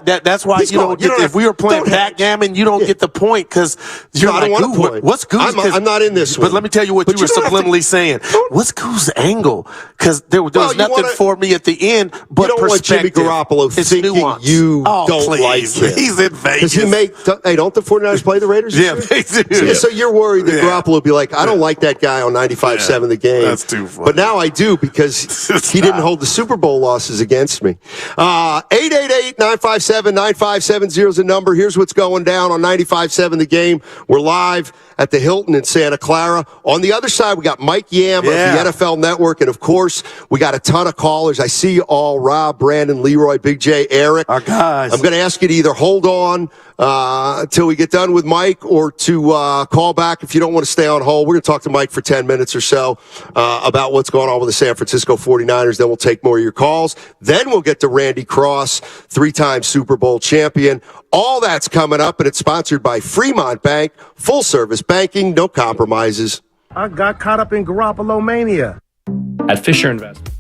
that's why you don't get. If we were playing backgammon, you don't get the point because you're I don't want a point. What's Goo's? I'm not in this one. But let me tell you what you were subliminally saying. What's Goo's angle? Because there was nothing for me at the end. But you don't want Jimmy Garoppolo thinking you don't like him. He's in Vegas. Don't the 49ers play the Raiders? Yeah, they do. So you're worried that Garoppolo will be like, I don't like that guy on 95-7 the game. That's too funny. But now I do because he didn't hold the Super Bowl losses against me. 888-957-9570 is the number. Here's what's going down on 95-7 the game. We're live at the Hilton in Santa Clara. On the other side, we got Mike Yam of the NFL Network. And, of course, we got a ton of callers. I see you all, Rob, Brandon, Leroy, Big J, Eric. Our guys. I'm going to ask you to either hold on until we get done with Mike or to call back if you don't want to stay on hold. We're going to talk to Mike for 10 minutes or so about what's going on with the San Francisco 49ers. Then we'll take more of your calls. Then we'll get to Randy Cross, 3-time Super Bowl champion. All that's coming up, and it's sponsored by Fremont Bank. Full-service banking, no compromises. I got caught up in Garoppolo mania. At Fisher Investment.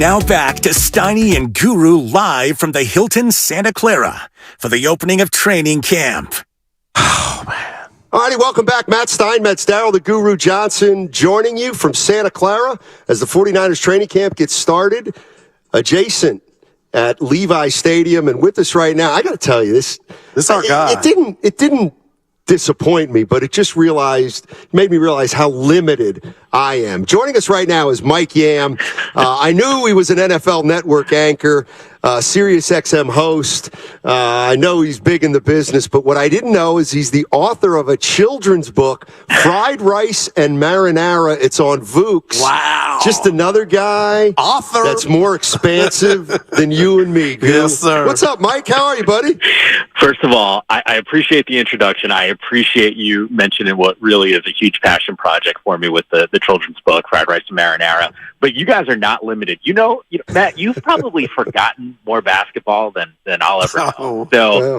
Now back to Steiny and Guru live from the Hilton Santa Clara for the opening of training camp. All righty, welcome back. Matt Steinmetz, Darryl the Guru Johnson joining you from Santa Clara as the 49ers training camp gets started adjacent at Levi Stadium. And with us right now, I got to tell you, this our guy. It didn't disappoint me, but it just made me realize how limited I am. Joining us right now is Mike Yam. I knew he was an NFL Network anchor, Sirius XM host. I know he's big in the business, but what I didn't know is he's the author of a children's book, Fried Rice and Marinara. It's on Vooks. Wow. Just another guy Author. that's more expansive than you and me. Yes, sir. What's up, Mike? How are you, buddy? First of all, I appreciate the introduction. I appreciate you mentioning what really is a huge passion project for me with the children's book, Fried Rice and Marinara. But you guys are not limited. You know, Matt, you've probably forgotten more basketball than I'll ever know. So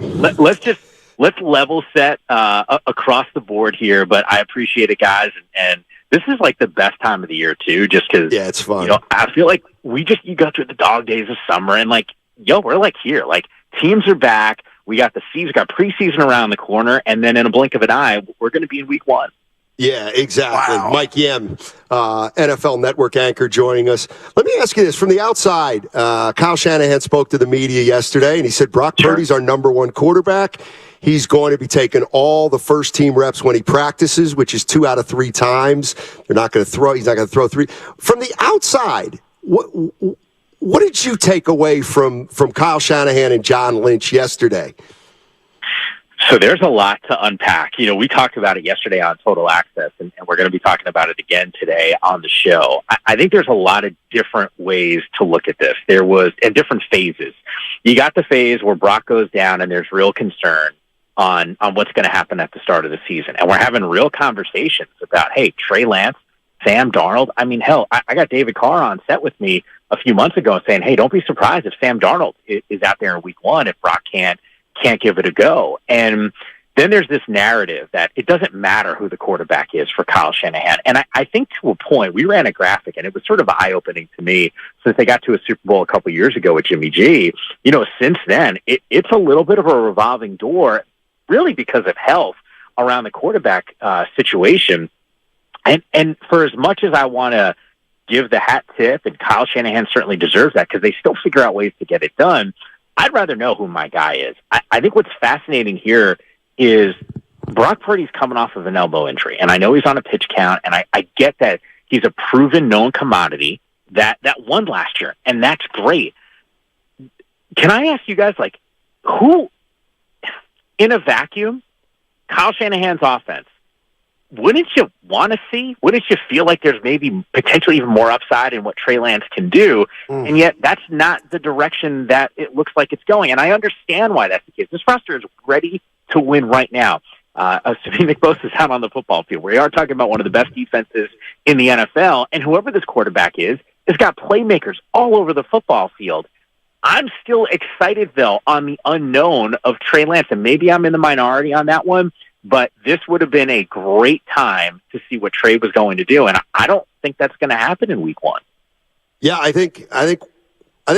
let's level set across the board here. But I appreciate it, guys. And this is like the best time of the year too, just because it's fun. You know, I feel like you go through the dog days of summer, and we're like here. Like teams are back. We got preseason around the corner, and then in a blink of an eye, we're going to be in week 1. Yeah, exactly. Wow. Mike Yam, NFL Network anchor, joining us. Let me ask you this. From the outside, Kyle Shanahan spoke to the media yesterday, and he said Brock Purdy's our number 1 quarterback. He's going to be taking all the first-team reps when he practices, which is 2 out of 3 times. He's not going to throw 3. From the outside, what did you take away from Kyle Shanahan and John Lynch yesterday? So there's a lot to unpack. You know, we talked about it yesterday on Total Access, and we're going to be talking about it again today on the show. I think there's a lot of different ways to look at this. And different phases. You got the phase where Brock goes down and there's real concern on what's going to happen at the start of the season. And we're having real conversations about, hey, Trey Lance, Sam Darnold. I mean, hell, I got David Carr on set with me a few months ago saying, hey, don't be surprised if Sam Darnold is out there in week 1 if Brock can't give it a go. And then there's this narrative that it doesn't matter who the quarterback is for Kyle Shanahan. And I think to a point, we ran a graphic, and it was sort of eye-opening to me since they got to a Super Bowl a couple years ago with Jimmy G. You know, since then, it's a little bit of a revolving door, really because of health around the quarterback situation. And for as much as I want to give the hat tip, and Kyle Shanahan certainly deserves that because they still figure out ways to get it done, I'd rather know who my guy is. I think what's fascinating here is Brock Purdy's coming off of an elbow injury, and I know he's on a pitch count, and I get that he's a proven, known commodity that won last year, and that's great. Can I ask you guys, who, in a vacuum, Kyle Shanahan's offense, wouldn't you want to see? Wouldn't you feel like there's maybe potentially even more upside in what Trey Lance can do? And yet that's not the direction that it looks like it's going. And I understand why that's the case. This roster is ready to win right now. Assuming Nick Bosa is out on the football field. We are talking about one of the best defenses in the NFL. And whoever this quarterback is, has got playmakers all over the football field. I'm still excited, though, on the unknown of Trey Lance. And maybe I'm in the minority on that one. But this would have been a great time to see what Trey was going to do, and I don't think that's going to happen in week 1. Yeah, I think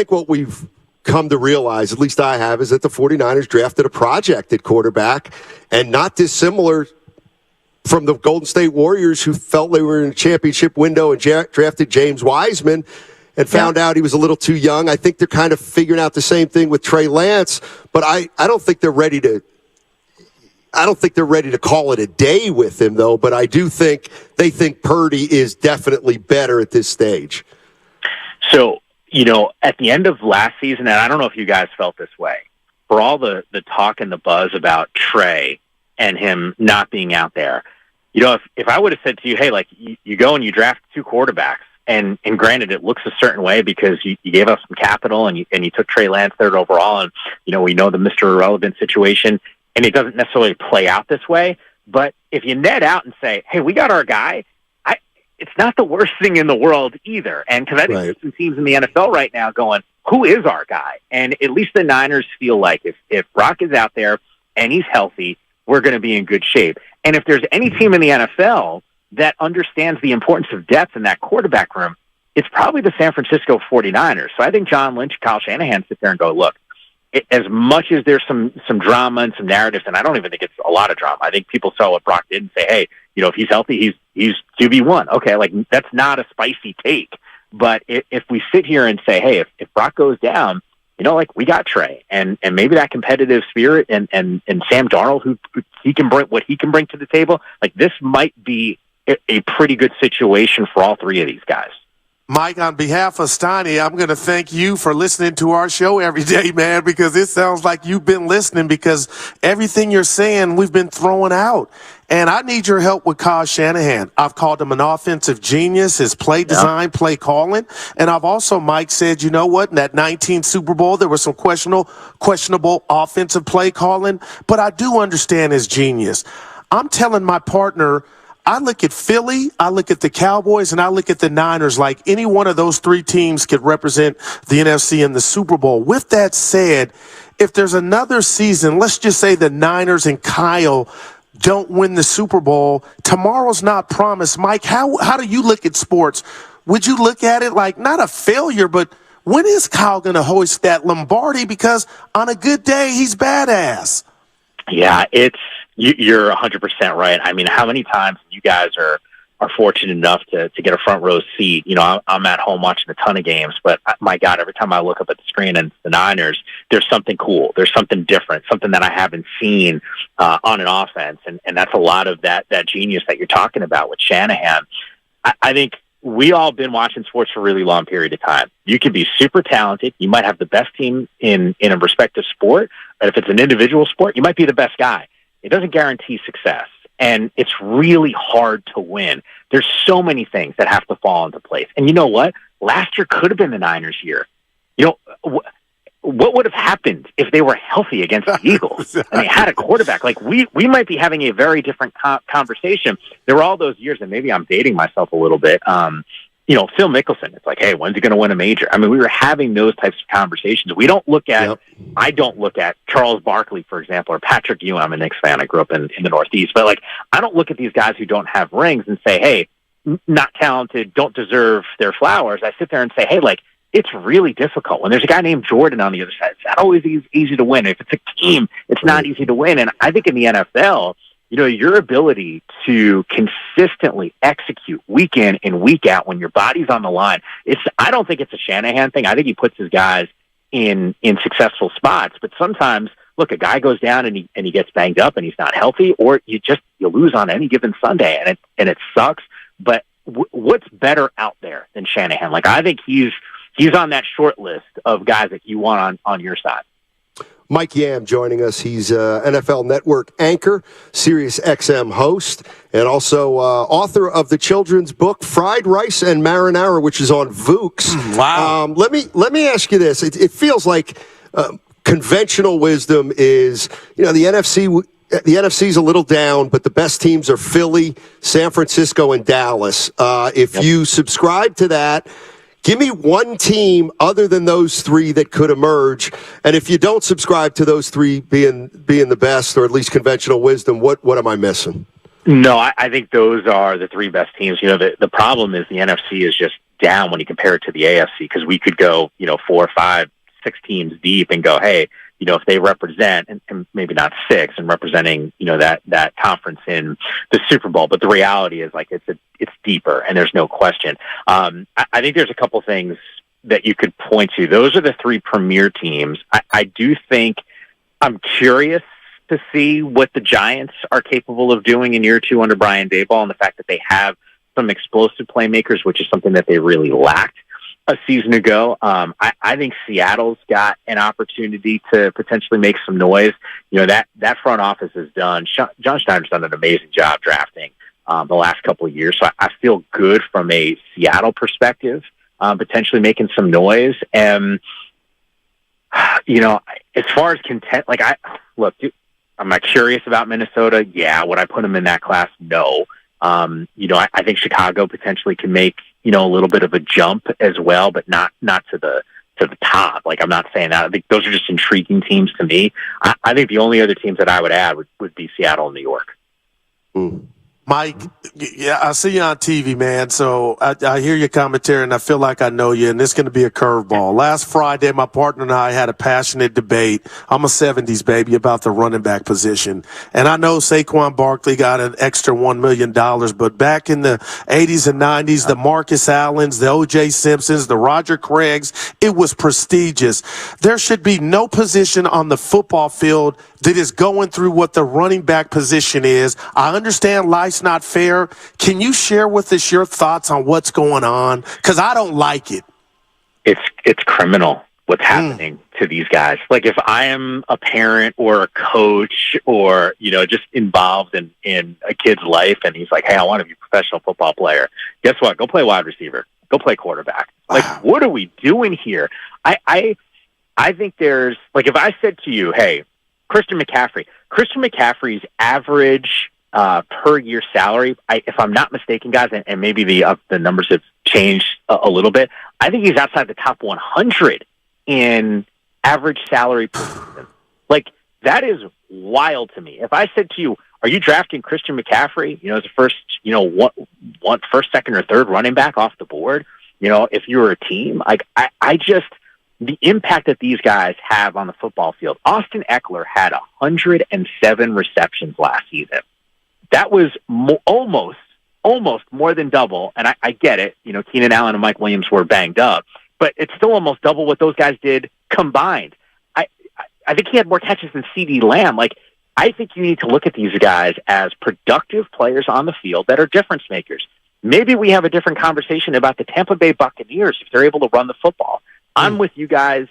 what we've come to realize, at least I have, is that the 49ers drafted a project at quarterback, and not dissimilar from the Golden State Warriors, who felt they were in a championship window and drafted James Wiseman and found out he was a little too young. I think they're kind of figuring out the same thing with Trey Lance, but I don't think they're ready to call it a day with him, though, but I do think they think Purdy is definitely better at this stage. So, you know, at the end of last season, and I don't know if you guys felt this way, for all the talk and the buzz about Trey and him not being out there, you know, if I would have said to you, hey, you go and you draft 2 quarterbacks, and granted, it looks a certain way because you gave us some capital and you took Trey Lance 3rd overall, and, you know, we know the Mr. Irrelevant situation, and it doesn't necessarily play out this way. But if you net out and say, hey, we got our guy, it's not the worst thing in the world either. And because I think there's some teams in the NFL right now going, who is our guy? And at least the Niners feel like if Brock is out there and he's healthy, we're going to be in good shape. And if there's any team in the NFL that understands the importance of depth in that quarterback room, it's probably the San Francisco 49ers. So I think John Lynch and Kyle Shanahan sit there and go, look, as much as there's some drama and some narratives, and I don't even think it's a lot of drama. I think people saw what Brock did and say, hey, if he's healthy, he's QB1. Okay, like that's not a spicy take. But if we sit here and say, hey, if Brock goes down, like we got Trey and maybe that competitive spirit and Sam Darnold, who he can bring what he can bring to the table, like this might be a pretty good situation for all three of these guys. Mike, on behalf of Steiny, I'm going to thank you for listening to our show every day, man, because it sounds like you've been listening because everything you're saying, we've been throwing out. And I need your help with Kyle Shanahan. I've called him an offensive genius, his play design, play calling. And I've also, Mike, said, you know what, in that 19 Super Bowl, there was some questionable offensive play calling. But I do understand his genius. I'm telling my partner, I look at Philly, I look at the Cowboys, and I look at the Niners like any one of those three teams could represent the NFC in the Super Bowl. With that said, if there's another season, let's just say the Niners and Kyle don't win the Super Bowl, tomorrow's not promised. Mike, how do you look at sports? Would you look at it like not a failure, but when is Kyle going to hoist that Lombardi? Because on a good day, he's badass. Yeah, you're 100% right. I mean, how many times you guys are fortunate enough to get a front row seat? I'm at home watching a ton of games, but my God, every time I look up at the screen and the Niners, there's something cool. There's something different, something that I haven't seen on an offense. And that's a lot of that genius that you're talking about with Shanahan. I think we all been watching sports for a really long period of time. You can be super talented. You might have the best team in a respective sport. But if it's an individual sport, you might be the best guy. It doesn't guarantee success. And it's really hard to win. There's so many things that have to fall into place. And you know what? Last year could have been the Niners' year. What would have happened if they were healthy against the Eagles and they had a quarterback? Like we might be having a very different conversation. There were all those years, and maybe I'm dating myself a little bit. Phil Mickelson, it's like, hey, when's he going to win a major? I mean, we were having those types of conversations. I don't look at Charles Barkley, for example, or Patrick Ewing. I'm a Knicks fan. I grew up in the Northeast. But, I don't look at these guys who don't have rings and say, hey, not talented, don't deserve their flowers. I sit there and say, hey, it's really difficult. When there's a guy named Jordan on the other side, it's not always easy to win. If it's a team, it's not easy to win. And I think in the NFL, your ability to consistently execute week in and week out when your body's on the line, I don't think it's a Shanahan thing. I think he puts his guys in successful spots. But sometimes, look, a guy goes down and he gets banged up and he's not healthy, or you lose on any given Sunday and it sucks. But what's better out there than Shanahan? I think he's on that short list of guys that you want on your side. Mike Yam joining us. He's NFL Network anchor, Sirius XM host, and also author of the children's book Fried Rice and Marinara, which is on Vooks. Wow. Let me ask you this. It feels like conventional wisdom is, the NFC. The NFC's a little down, but the best teams are Philly, San Francisco, and Dallas. If you subscribe to that, give me one team other than those three that could emerge. And if you don't subscribe to those three being the best, or at least conventional wisdom, what am I missing? No, I think those are the three best teams. The problem is the NFC is just down when you compare it to the AFC, because we could go, 4, 5, 6 teams deep and go, hey, if they represent, and maybe not 6, and representing, that conference in the Super Bowl. But the reality is, it's deeper, and there's no question. I think there's a couple things that you could point to. Those are the 3 premier teams. I do think I'm curious to see what the Giants are capable of doing in year 2 under Brian Daboll, and the fact that they have some explosive playmakers, which is something that they really lacked a season ago. I think Seattle's got an opportunity to potentially make some noise. That front office has done. John Schneider's done an amazing job drafting the last couple of years. So I feel good from a Seattle perspective, potentially making some noise. And, as far as content, am I curious about Minnesota? Yeah. Would I put them in that class? No. I think Chicago potentially can make, a little bit of a jump as well, but not to the top. I'm not saying that. I think those are just intriguing teams to me. I think the only other teams that I would add would be Seattle and New York. Mike, yeah, I see you on TV, man. So I hear your commentary, and I feel like I know you, and it's going to be a curveball. Last Friday, my partner and I had a passionate debate. I'm a 70s baby about the running back position. And I know Saquon Barkley got an extra $1 million, but back in the 80s and 90s, the Marcus Allens, the O.J. Simpsons, the Roger Craigs, it was prestigious. There should be no position on the football field that is going through what the running back position is. I understand life's not fair. Can you share with us your thoughts on what's going on? Because I don't like it. It's criminal what's happening to these guys. Like, if I am a parent or a coach or, just involved in a kid's life and he's like, hey, I want to be a professional football player. Guess what? Go play wide receiver. Go play quarterback. Like, what are we doing here? I think there's, like, if I said to you, hey, Christian McCaffrey's average per year salary, if I'm not mistaken, guys, and maybe the numbers have changed a little bit, I think he's outside the top 100 in average salary per season. Like, that is wild to me. If I said to you, are you drafting Christian McCaffrey, as a first, first, second, or third running back off the board, if you were a team, like, I just, the impact that these guys have on the football field. Austin Eckler had 107 receptions last season. That was almost more than double. And I get it. Keenan Allen and Mike Williams were banged up, but it's still almost double what those guys did combined. I think he had more catches than CD Lamb. Like, I think you need to look at these guys as productive players on the field that are difference makers. Maybe we have a different conversation about the Tampa Bay Buccaneers if they're able to run the football. I'm with you guys.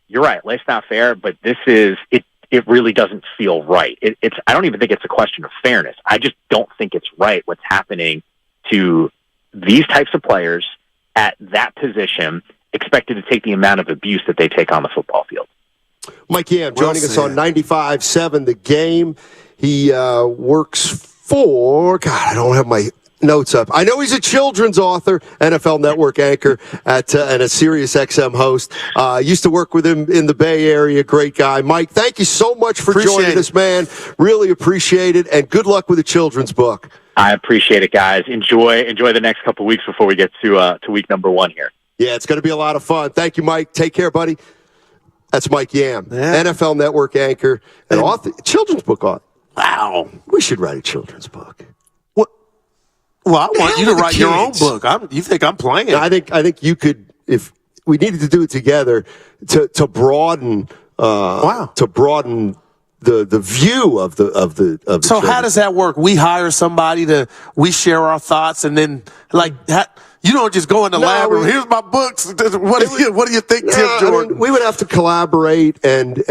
You're right. Life's not fair, but this is it. It really doesn't feel right. I don't even think it's a question of fairness. I just don't think it's right what's happening to these types of players at that position, expected to take the amount of abuse that they take on the football field. Mike Yam joining us on 95.7 The Game. He works for, God, I don't have my notes up. I know he's a children's author, NFL Network anchor and a Sirius XM host. Used to work with him in the Bay Area. Great guy. Mike, thank you so much for joining us, man. Really appreciate it, and good luck with the children's book. I appreciate it, guys. Enjoy the next couple of weeks before we get to week number 1 here. Yeah, it's going to be a lot of fun. Thank you, Mike. Take care, buddy. That's Mike Yam, NFL Network anchor and author, children's book author. Wow. We should write a children's book. Well, I want you to write your own book. You think I'm playing? I think you could, if we needed to do it together, to broaden the view of the. So how does that work? We hire somebody we share our thoughts, and then you don't just go in the lab and here's my books. What do you think, Tim Jordan? I mean, we would have to collaborate and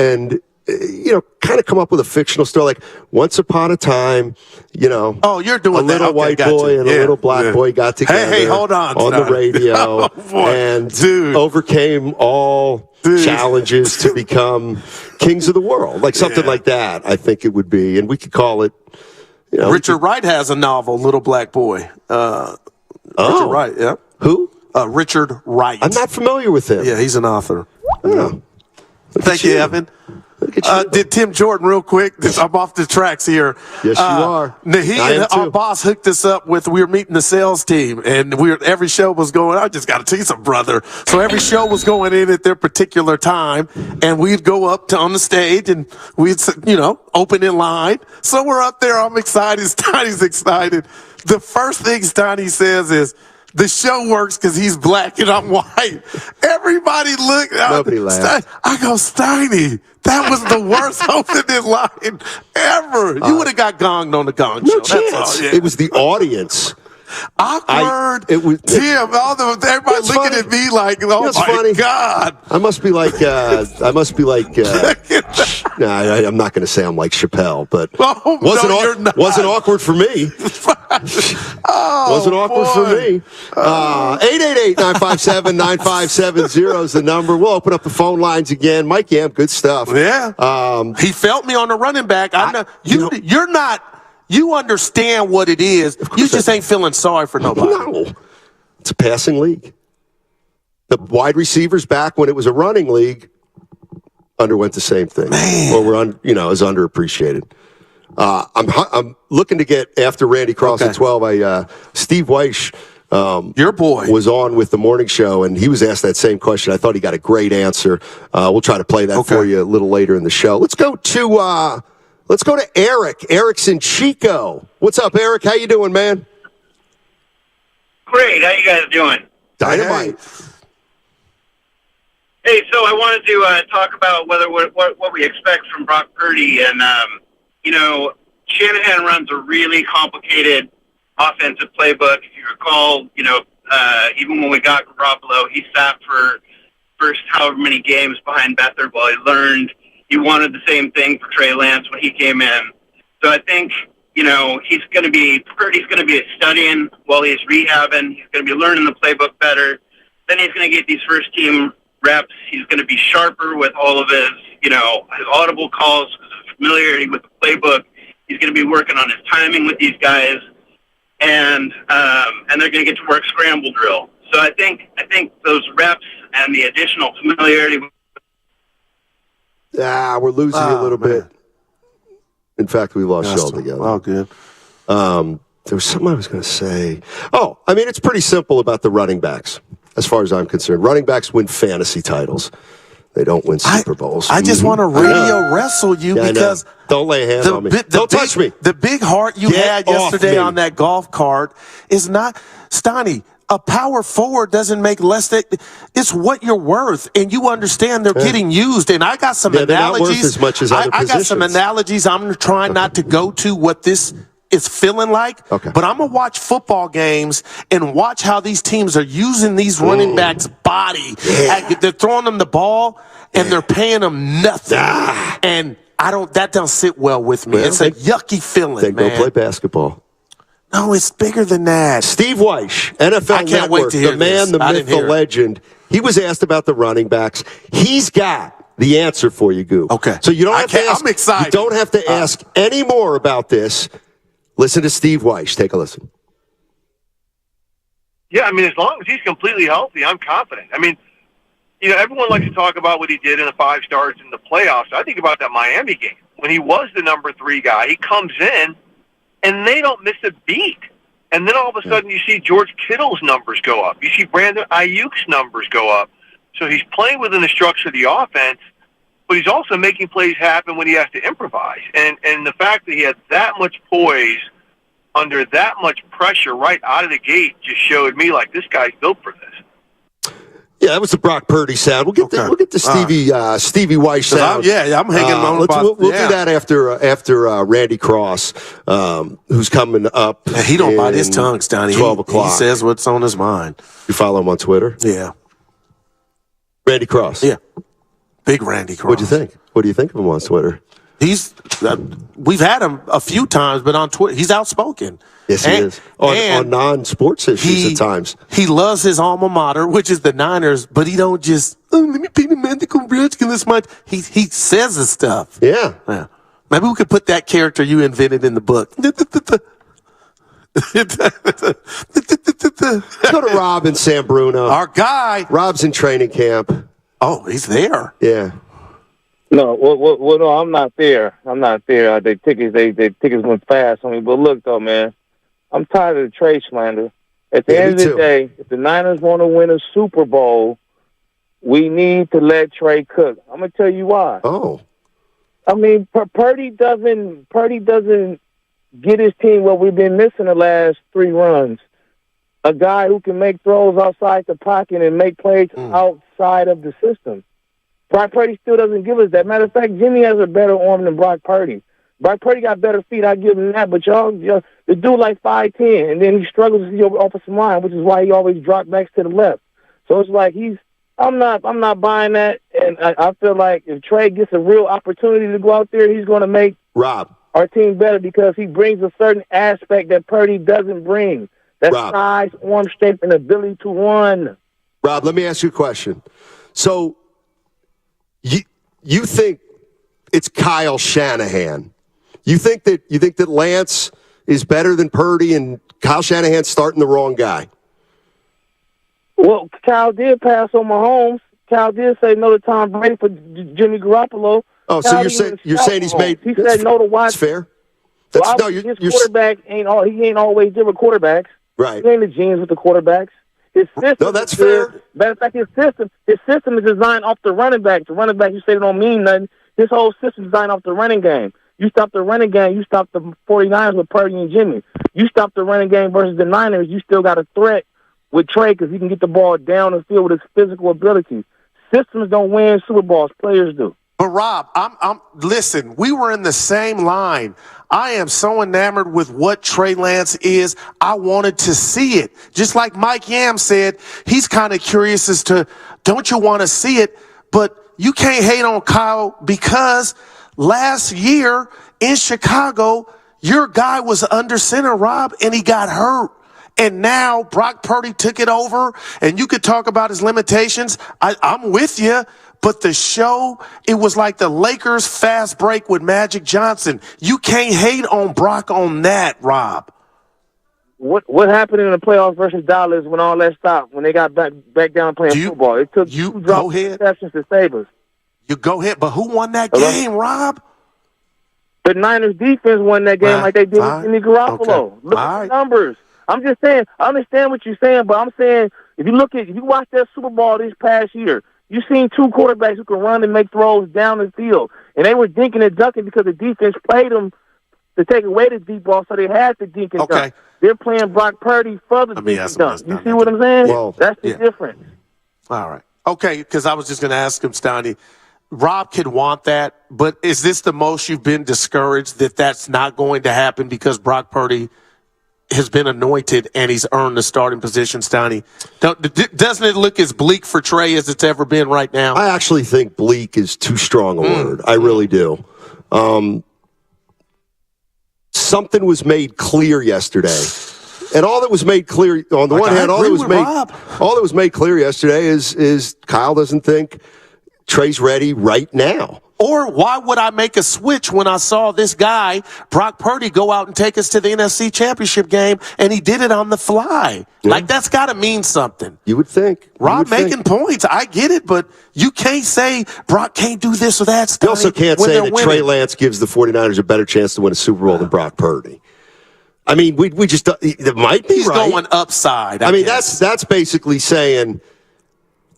kind of come up with a fictional story, like once upon a time, Oh, you're doing a little white boy and a little black boy got together. Hey, hold on the radio and overcame all challenges to become kings of the world, like something like that. I think it would be, and we could call it. Richard Wright has a novel, Little Black Boy. Richard Wright, yeah. Who? Richard Wright. I'm not familiar with him. Yeah, he's an author. Oh. Thank you, Evan. Did Tim Jordan, real quick, I'm off the tracks here. Yes, you are. Our boss hooked us up we were meeting the sales team, and every show was going, I just got to tell you something, brother. So every show was going in at their particular time, and we'd go up on the stage, and we'd, open in line. So we're up there, I'm excited, Steiny's excited. The first thing Steiny says is, the show works because he's black and I'm white. Everybody looked. Nobody laughed. I go, Steiny, that was the worst opening line ever. You would have got gonged on the gong show. No chance. It was the audience. Awkward. Tim, everybody looking at me like, oh my God. I must be like, I'm not going to say I'm like Chappelle, but wasn't awkward for me. Wasn't awkward for me. 888-957-9570 is the number. We'll open up the phone lines again. Mike Yam, good stuff. Yeah. He felt me on the running back. You're not. You understand what it is. You just ain't feeling sorry for nobody. No. It's a passing league. The wide receivers back when it was a running league underwent the same thing. Man. Or were is underappreciated. I'm looking to get after Randy Cross at 12. Steve Weish, your boy, was on with the morning show, and he was asked that same question. I thought he got a great answer. We'll try to play that for you a little later in the show. Let's go to Eric. Eric's in Chico. What's up, Eric? How you doing, man? Great. How you guys doing? Dynamite. Hey, so I wanted to talk about what we expect from Brock Purdy, and Shanahan runs a really complicated offensive playbook. If you recall, even when we got Garoppolo, he sat for first however many games behind Beathard while he learned. He wanted the same thing for Trey Lance when he came in. So I think, Purdy's going to be studying while he's rehabbing. He's going to be learning the playbook better. Then he's going to get these first team reps. He's going to be sharper with all of his audible calls, his familiarity with the playbook. He's going to be working on his timing with these guys, and they're going to get to work scramble drill. So I think those reps and the additional familiarity. We're losing you a little bit. In fact, we lost you altogether. Oh, good. There was something I was going to say. It's pretty simple about the running backs, as far as I'm concerned. Running backs win fantasy titles. They don't win Super Bowls. I just want to radio wrestle you because don't lay a hand on me. Don't touch me. The big heart you had yesterday on that golf cart is not Stoney. A power forward doesn't make less than it's what you're worth, and you understand they're getting used. And I got some analogies. They're not worth as much as other I got some analogies. I'm trying not to go to what this is feeling like. Okay. But I'm gonna watch football games and watch how these teams are using these running backs' body. They're throwing them the ball and they're paying them nothing. And that doesn't sit well with me. It's a yucky feeling. They go play basketball. No, it's bigger than that. Steve Weish, NFL Network, the man, the myth, the legend. He was asked about the running backs. He's got the answer for you, Goo. Okay. So you don't have to ask. I'm excited. You don't have to ask any more about this. Listen to Steve Weish. Take a listen. Yeah, as long as he's completely healthy, I'm confident. Everyone likes to talk about what he did in the 5 starts in the playoffs. I think about that Miami game when he was the number 3 guy. He comes in, and they don't miss a beat. And then all of a sudden you see George Kittle's numbers go up. You see Brandon Ayuk's numbers go up. So he's playing within the structure of the offense, but he's also making plays happen when he has to improvise. And the fact that he had that much poise under that much pressure right out of the gate just showed me like this guy's built for this. Yeah, that was the Brock Purdy sound. We'll get the Stevie Weish sound. I'm hanging on. We'll do that after Randy Cross, who's coming up. He don't bite his tongue, Stoney. 12 o'clock. He says what's on his mind. You follow him on Twitter? Yeah. Randy Cross. Yeah. Big Randy Cross. What do you think? What do you think of him on Twitter? We've had him a few times, but on Twitter, he's outspoken. Yes, he is. On non-sports issues at times. He loves his alma mater, which is the Niners, but he don't just, let me pay the man to come this much. He says his stuff. Yeah. Maybe we could put that character you invented in the book. Let's go to Rob in San Bruno. Our guy. Rob's in training camp. Oh, he's there. Yeah. No, no, I'm not there. I'm not there. The tickets went fast on me. But look, though, man, I'm tired of the trade slander. At the end of the day, if the Niners want to win a Super Bowl, we need to let Trey cook. I'm gonna tell you why. Oh, Purdy doesn't get his team what we've been missing the last 3 runs. A guy who can make throws outside the pocket and make plays outside of the system. Brock Purdy still doesn't give us that. Matter of fact, Jimmy has a better arm than Brock Purdy. Brock Purdy got better feet. I give him that. But the dude like 5'10", and then he struggles to see over offensive line, which is why he always drops back to the left. So it's like I'm not buying that. And I feel like if Trey gets a real opportunity to go out there, he's going to make our team better because he brings a certain aspect that Purdy doesn't bring. That's size, arm shape, and ability to run. Rob, let me ask you a question. So you think it's Kyle Shanahan? You think that Lance is better than Purdy and Kyle Shanahan's starting the wrong guy? Well, Kyle did pass on Mahomes. Kyle did say no to Tom Brady for Jimmy Garoppolo. Oh, so you're saying he's made? He said no to Watson. That's fair. His quarterback ain't always different quarterbacks. Right. He ain't the genius with the quarterbacks. His system. No, that's fair. Matter of fact, his system is designed off the running back. The running back, you say it don't mean nothing. His whole system is designed off the running game. You stop the running game, you stop the 49ers with Purdy and Jimmy. You stop the running game versus the Niners, you still got a threat with Trey because he can get the ball down the field with his physical ability. Systems don't win Super Bowls, players do. But Rob, listen, we were in the same line. I am so enamored with what Trey Lance is. I wanted to see it. Just like Mike Yam said, he's kind of curious as to, don't you want to see it? But you can't hate on Kyle because last year in Chicago, your guy was under center, Rob, and he got hurt. And now Brock Purdy took it over, and you could talk about his limitations. I'm with you. But the show, it was like the Lakers fast break with Magic Johnson. You can't hate on Brock on that, Rob. What happened in the playoffs versus Dallas when all that stopped, when they got back down playing football? It took two drop interceptions to save us. You go ahead, but who won that game, Rob? The Niners defense won that game like they did with Jimmy Garoppolo. Okay. Look at the numbers. I'm just saying, I understand what you're saying, but I'm saying if you watch that Super Bowl this past year, you've seen two quarterbacks who can run and make throws down the field. And they were dinking and ducking because the defense played them to take away the deep ball, so they had to dink and dunk. They're playing Brock Purdy for the dink and dunk. You see what I'm saying? Well, that's the difference. All right. Okay, because I was just going to ask him, Steiny, Rob could want that, but is this the most you've been discouraged that that's not going to happen because Brock Purdy has been anointed and he's earned the starting position, Steiny? Doesn't it look as bleak for Trey as it's ever been right now? I actually think bleak is too strong a word. I really do. Something was made clear yesterday. And all that was made clear, on the one hand, all that was made clear yesterday is Kyle doesn't think Trey's ready right now. Or why would I make a switch when I saw this guy, Brock Purdy, go out and take us to the NFC Championship game, and he did it on the fly? Yeah. Like, that's got to mean something. You would think. Rob making points. I get it, but you can't say Brock can't do this or that. You also can't say that Trey Lance gives the 49ers a better chance to win a Super Bowl than Brock Purdy. I mean, we just – it might be He's right. going upside, I mean, that's basically saying –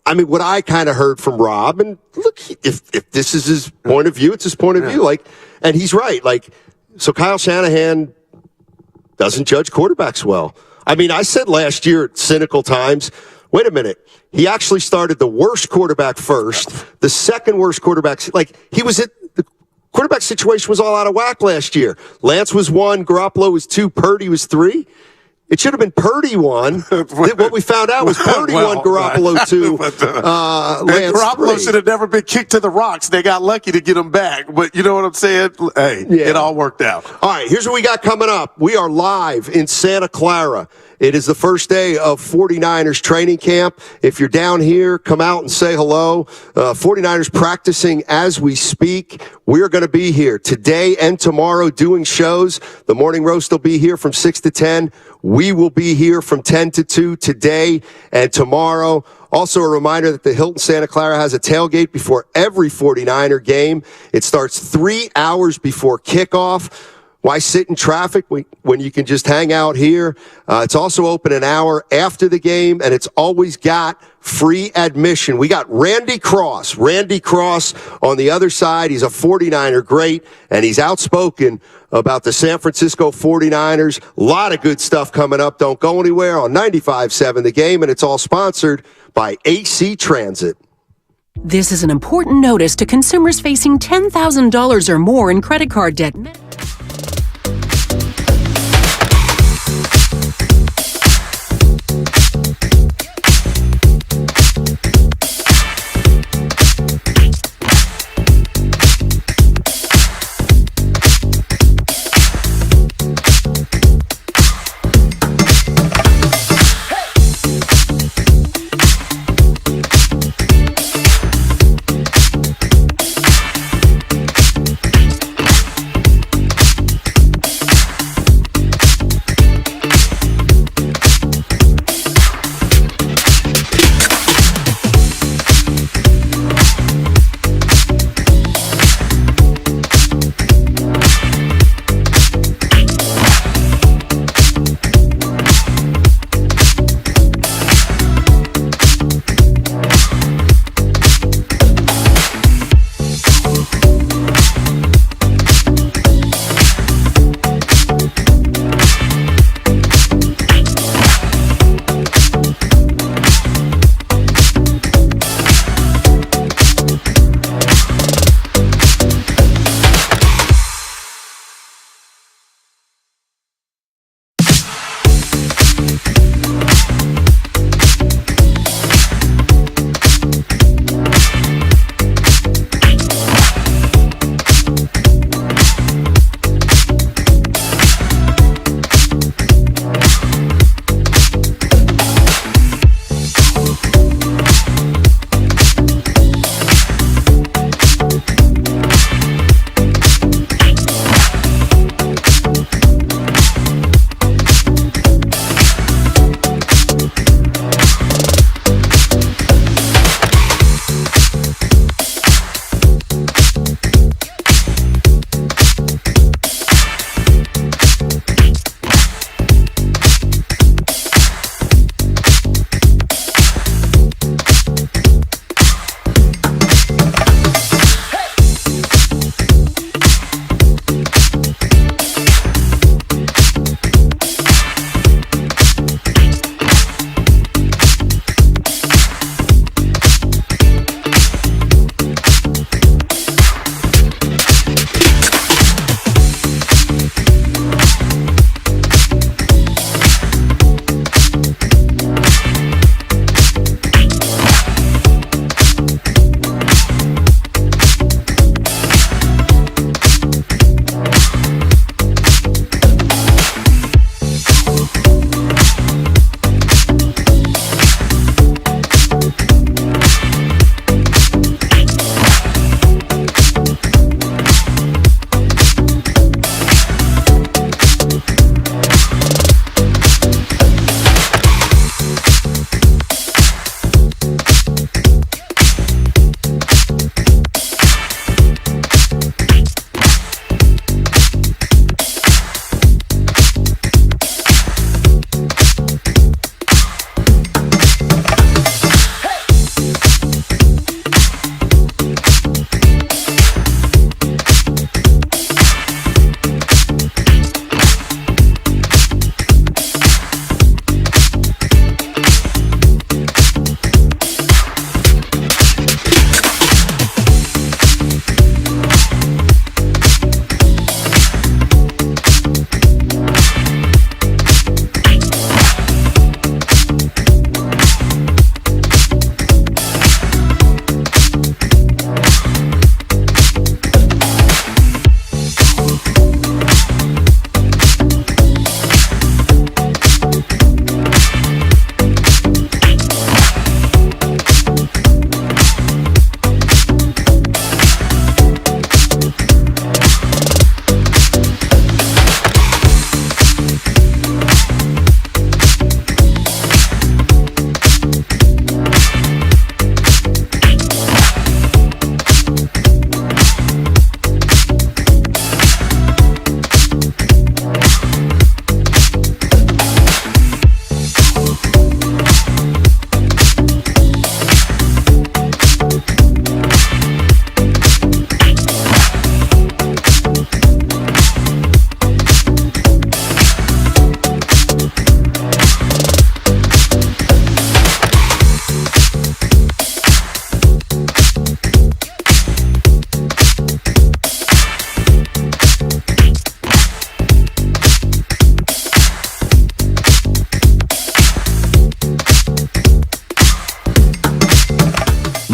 I mean, what I kind of heard from Rob, and look, if this is his point of view, it's his point of view. Like, and he's right. Like, so Kyle Shanahan doesn't judge quarterbacks well. I mean, I said last year at cynical times, wait a minute, he actually started the worst quarterback first, the second worst quarterback. Like, the quarterback situation was all out of whack last year. Lance was 1, Garoppolo was 2, Purdy was 3. It should have been Purdy 1. What we found out was Purdy 1, Garoppolo 2, Lance Garoppolo 3. should have never been kicked to the rocks. They got lucky to get him back. But you know what I'm saying? Hey, It all worked out. All right, here's what we got coming up. We are live in Santa Clara. It is the first day of 49ers training camp. If you're down here, come out and say hello. 49ers practicing as we speak. We're going to be here today and tomorrow doing shows. The Morning Roast will be here from 6 to 10. We will be here from 10 to 2 today and tomorrow. Also, a reminder that the Hilton Santa Clara has a tailgate before every 49er game. It starts 3 hours before kickoff. Why sit in traffic when you can just hang out here? It's also open an hour after the game, and it's always got free admission. We got Randy Cross on the other side. He's a 49er great, and he's outspoken about the San Francisco 49ers. A lot of good stuff coming up. Don't go anywhere on 95.7 The Game, and it's all sponsored by AC Transit. This is an important notice to consumers facing $10,000 or more in credit card debt.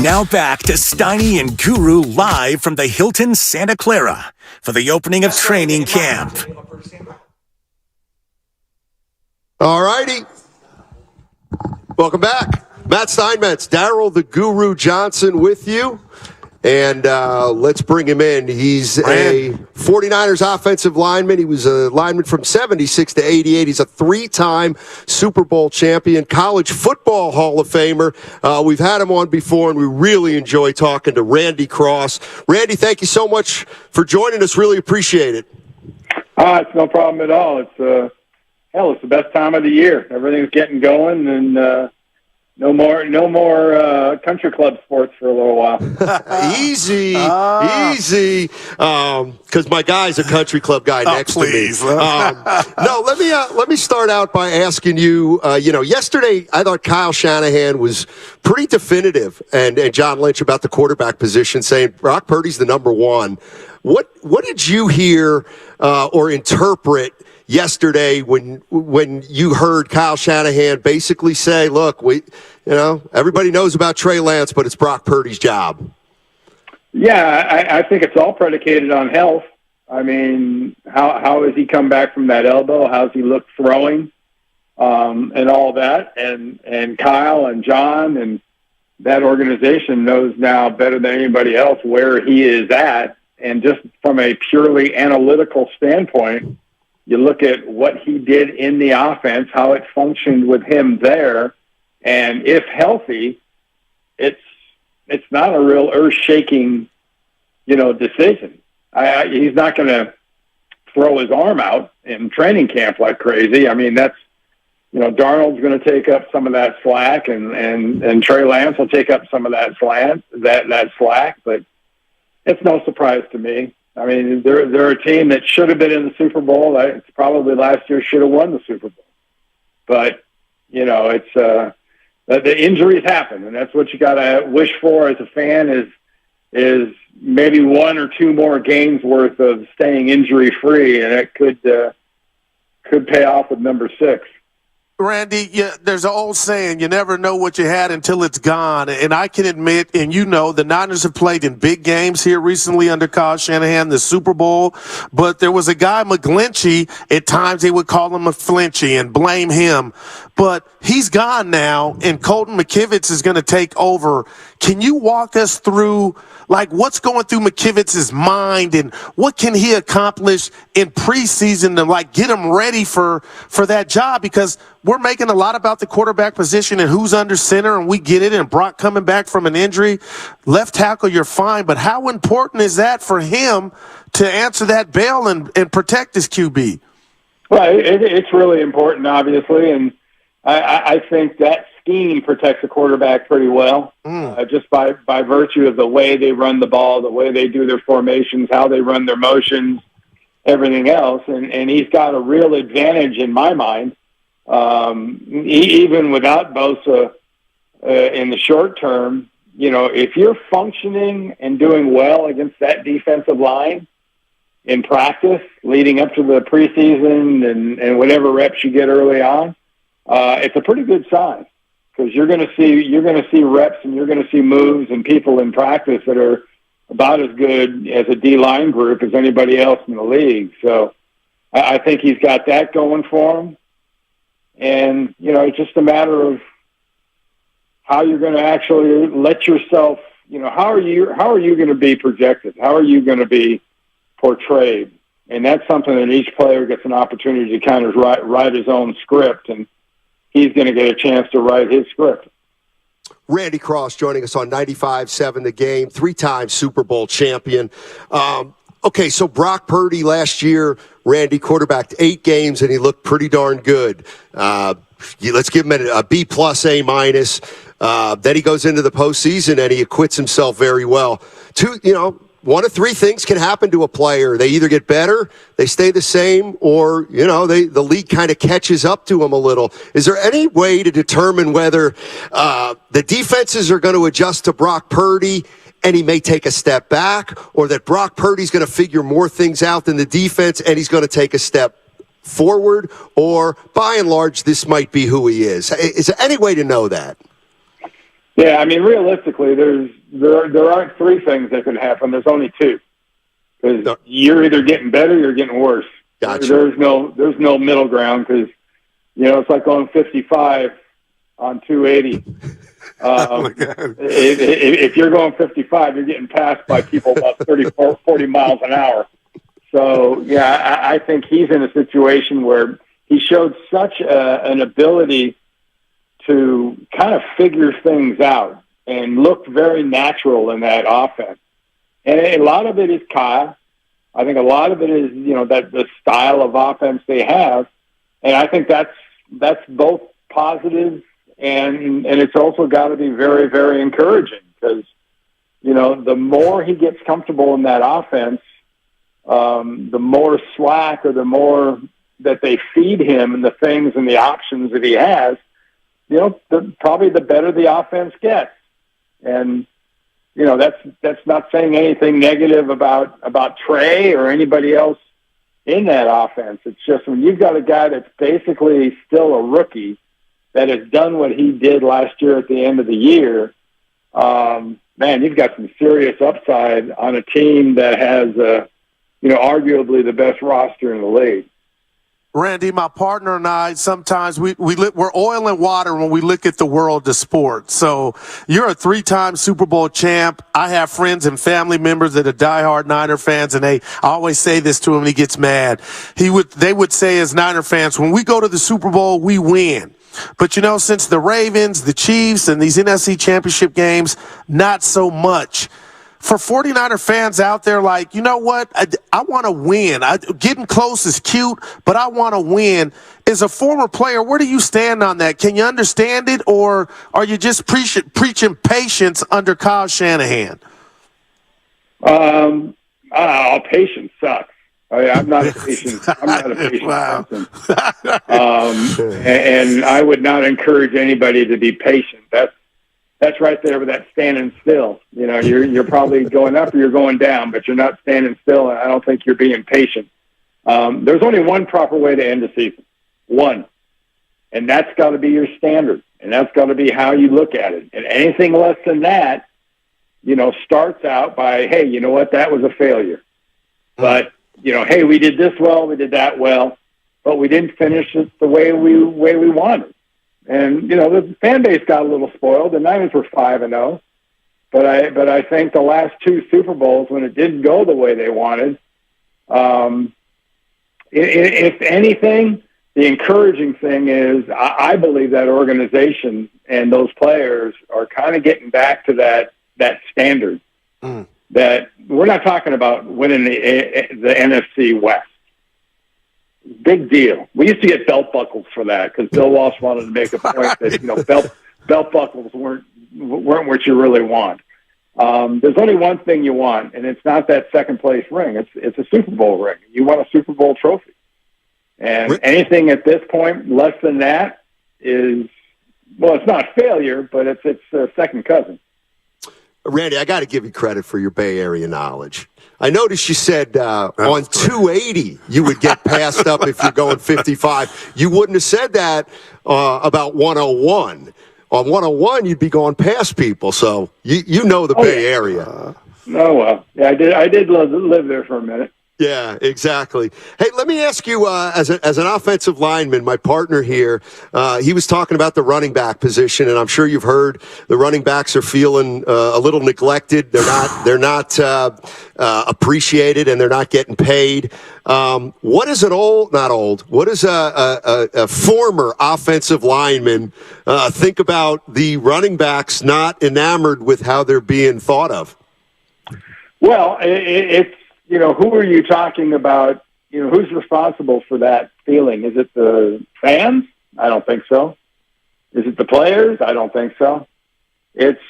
Now back to Steiny and Guru live from the Hilton Santa Clara for the opening of training camp. All righty. Welcome back. Matt Steinmetz, Daryl the Guru Johnson with you. And let's bring him in. He's a 49ers offensive lineman. He was a lineman from 76 to 88. He's a three-time Super Bowl champion, college football Hall of Famer. We've had him on before, and we really enjoy talking to Randy Cross. Randy, thank you so much for joining us. Really appreciate it. It's no problem at all. It's the best time of the year. Everything's getting going, and no more country club sports for a little while. Easy. Because my guy's a country club guy next to me. No, let me start out by asking you. Yesterday I thought Kyle Shanahan was pretty definitive, and John Lynch about the quarterback position, saying Brock Purdy's the number one. What did you hear or interpret yesterday when you heard Kyle Shanahan basically say, look, everybody knows about Trey Lance, but it's Brock Purdy's job? Yeah, I think it's all predicated on health. I mean, how has he come back from that elbow? How's he look throwing, and all that? And Kyle and John and that organization knows now better than anybody else where he is at. And just from a purely analytical standpoint, you look at what he did in the offense, how it functioned with him there, and if healthy, it's not a real earth-shaking, decision. He's not going to throw his arm out in training camp like crazy. I mean, that's Darnold's going to take up some of that slack, and Trey Lance will take up some of that slack, but it's no surprise to me. I mean, they're a team that should have been in the Super Bowl. It's probably last year should have won the Super Bowl. But, it's the injuries happen, and that's what you got to wish for as a fan is maybe one or two more games worth of staying injury-free, and it could pay off with number 6. Randy, there's an old saying, you never know what you had until it's gone. And I can admit, and the Niners have played in big games here recently under Kyle Shanahan, the Super Bowl. But there was a guy, McGlinchey, at times they would call him a Flinchy and blame him. But he's gone now, and Colton McKivitz is going to take over. Can you walk us through, what's going through McKivitz's mind, and what can he accomplish in preseason to, get him ready for that job? Because we're making a lot about the quarterback position and who's under center, and we get it, and Brock coming back from an injury. Left tackle, you're fine, but how important is that for him to answer that bell and protect his QB? Well, it's really important, obviously, and I think that scheme protects the quarterback pretty well, just by virtue of the way they run the ball, the way they do their formations, how they run their motions, everything else. And he's got a real advantage in my mind, even without Bosa in the short term. If you're functioning and doing well against that defensive line in practice leading up to the preseason and whatever reps you get early on, it's a pretty good sign, because you're going to see reps and you're going to see moves and people in practice that are about as good as a D-line group as anybody else in the league. So I think he's got that going for him. And, it's just a matter of how you're going to actually let yourself, how are you going to be projected? How are you going to be portrayed? And that's something that each player gets an opportunity to kind of write his own script, and he's going to get a chance to write his script. Randy Cross joining us on 95.7 The Game, 3-time Super Bowl champion. Okay, so Brock Purdy last year, Randy quarterbacked 8 games, and he looked pretty darn good. Let's give him a B+, A-. Then he goes into the postseason, and he acquits himself very well. One of 3 things can happen to a player. They either get better, they stay the same, or, the league kind of catches up to them a little. Is there any way to determine whether the defenses are going to adjust to Brock Purdy and he may take a step back, or that Brock Purdy's going to figure more things out than the defense and he's going to take a step forward, or by and large, this might be who he is? Is there any way to know that? Yeah, I mean, realistically, there's there aren't three things that could happen. There's only two. Because you're either getting better or you're getting worse. Gotcha. There's no middle ground because, it's like going 55 on 280. Oh my God. If you're going 55, you're getting passed by people about 40 miles an hour. So, yeah, I think he's in a situation where he showed such an ability to kind of figure things out and looked very natural in that offense. And a lot of it is Kyle. I think a lot of it is, that the style of offense they have. And I think that's both positive and it's also got to be very, very encouraging because, the more he gets comfortable in that offense, the more slack or the more that they feed him and the things and the options that he has, probably the better the offense gets. And, that's not saying anything negative about Trey or anybody else in that offense. It's just when you've got a guy that's basically still a rookie that has done what he did last year at the end of the year, man, you've got some serious upside on a team that has, arguably the best roster in the league. Randy, my partner and I, sometimes we're oil and water when we look at the world of sports. So you're a 3-time Super Bowl champ. I have friends and family members that are diehard Niner fans, and I always say this to him, and he gets mad. They would say as Niner fans, when we go to the Super Bowl, we win. But, since the Ravens, the Chiefs, and these NFC championship games, not so much. For 49er fans out there, like, you know what? I want to win. Getting close is cute, but I want to win. As a former player, where do you stand on that? Can you understand it, or are you just preaching patience under Kyle Shanahan? Patience sucks. I'm not a patient. I'm not a patient person. And I would not encourage anybody to be patient. That's right there with that standing still. You're probably going up or you're going down, but you're not standing still, and I don't think you're being patient. There's only one proper way to end a season. One. And that's got to be your standard, and that's got to be how you look at it. And anything less than that, starts out by, hey, you know what, that was a failure. But, hey, we did this well, we did that well, but we didn't finish it the way we wanted. And, the fan base got a little spoiled. The Niners were 5-0. But I think the last two Super Bowls, when it didn't go the way they wanted, if anything, the encouraging thing is I believe that organization and those players are kind of getting back to that standard. That we're not talking about winning the NFC West. Big deal. We used to get belt buckles for that because Bill Walsh wanted to make a point that belt buckles weren't what you really want. There's only one thing you want, and it's not that second place ring. It's a Super Bowl ring. You want a Super Bowl trophy, and anything at this point less than that is, well, it's not failure, but it's a second cousin. Randy, I got to give you credit for your Bay Area knowledge. I noticed you said on 280 you would get passed up if you're going 55. You wouldn't have said that about 101. On 101, you'd be going past people. So you know the Bay Area. Oh, well. Yeah, I did live there for a minute. Yeah, exactly. Hey, let me ask you, as an offensive lineman, my partner here, he was talking about the running back position, and I'm sure you've heard the running backs are feeling a little neglected. They're not appreciated, and they're not getting paid. What is what does a former offensive lineman think about the running backs not enamored with how they're being thought of? Well, it's, who are you talking about? Who's responsible for that feeling? Is it the fans? I don't think so. Is it the players? I don't think so. It's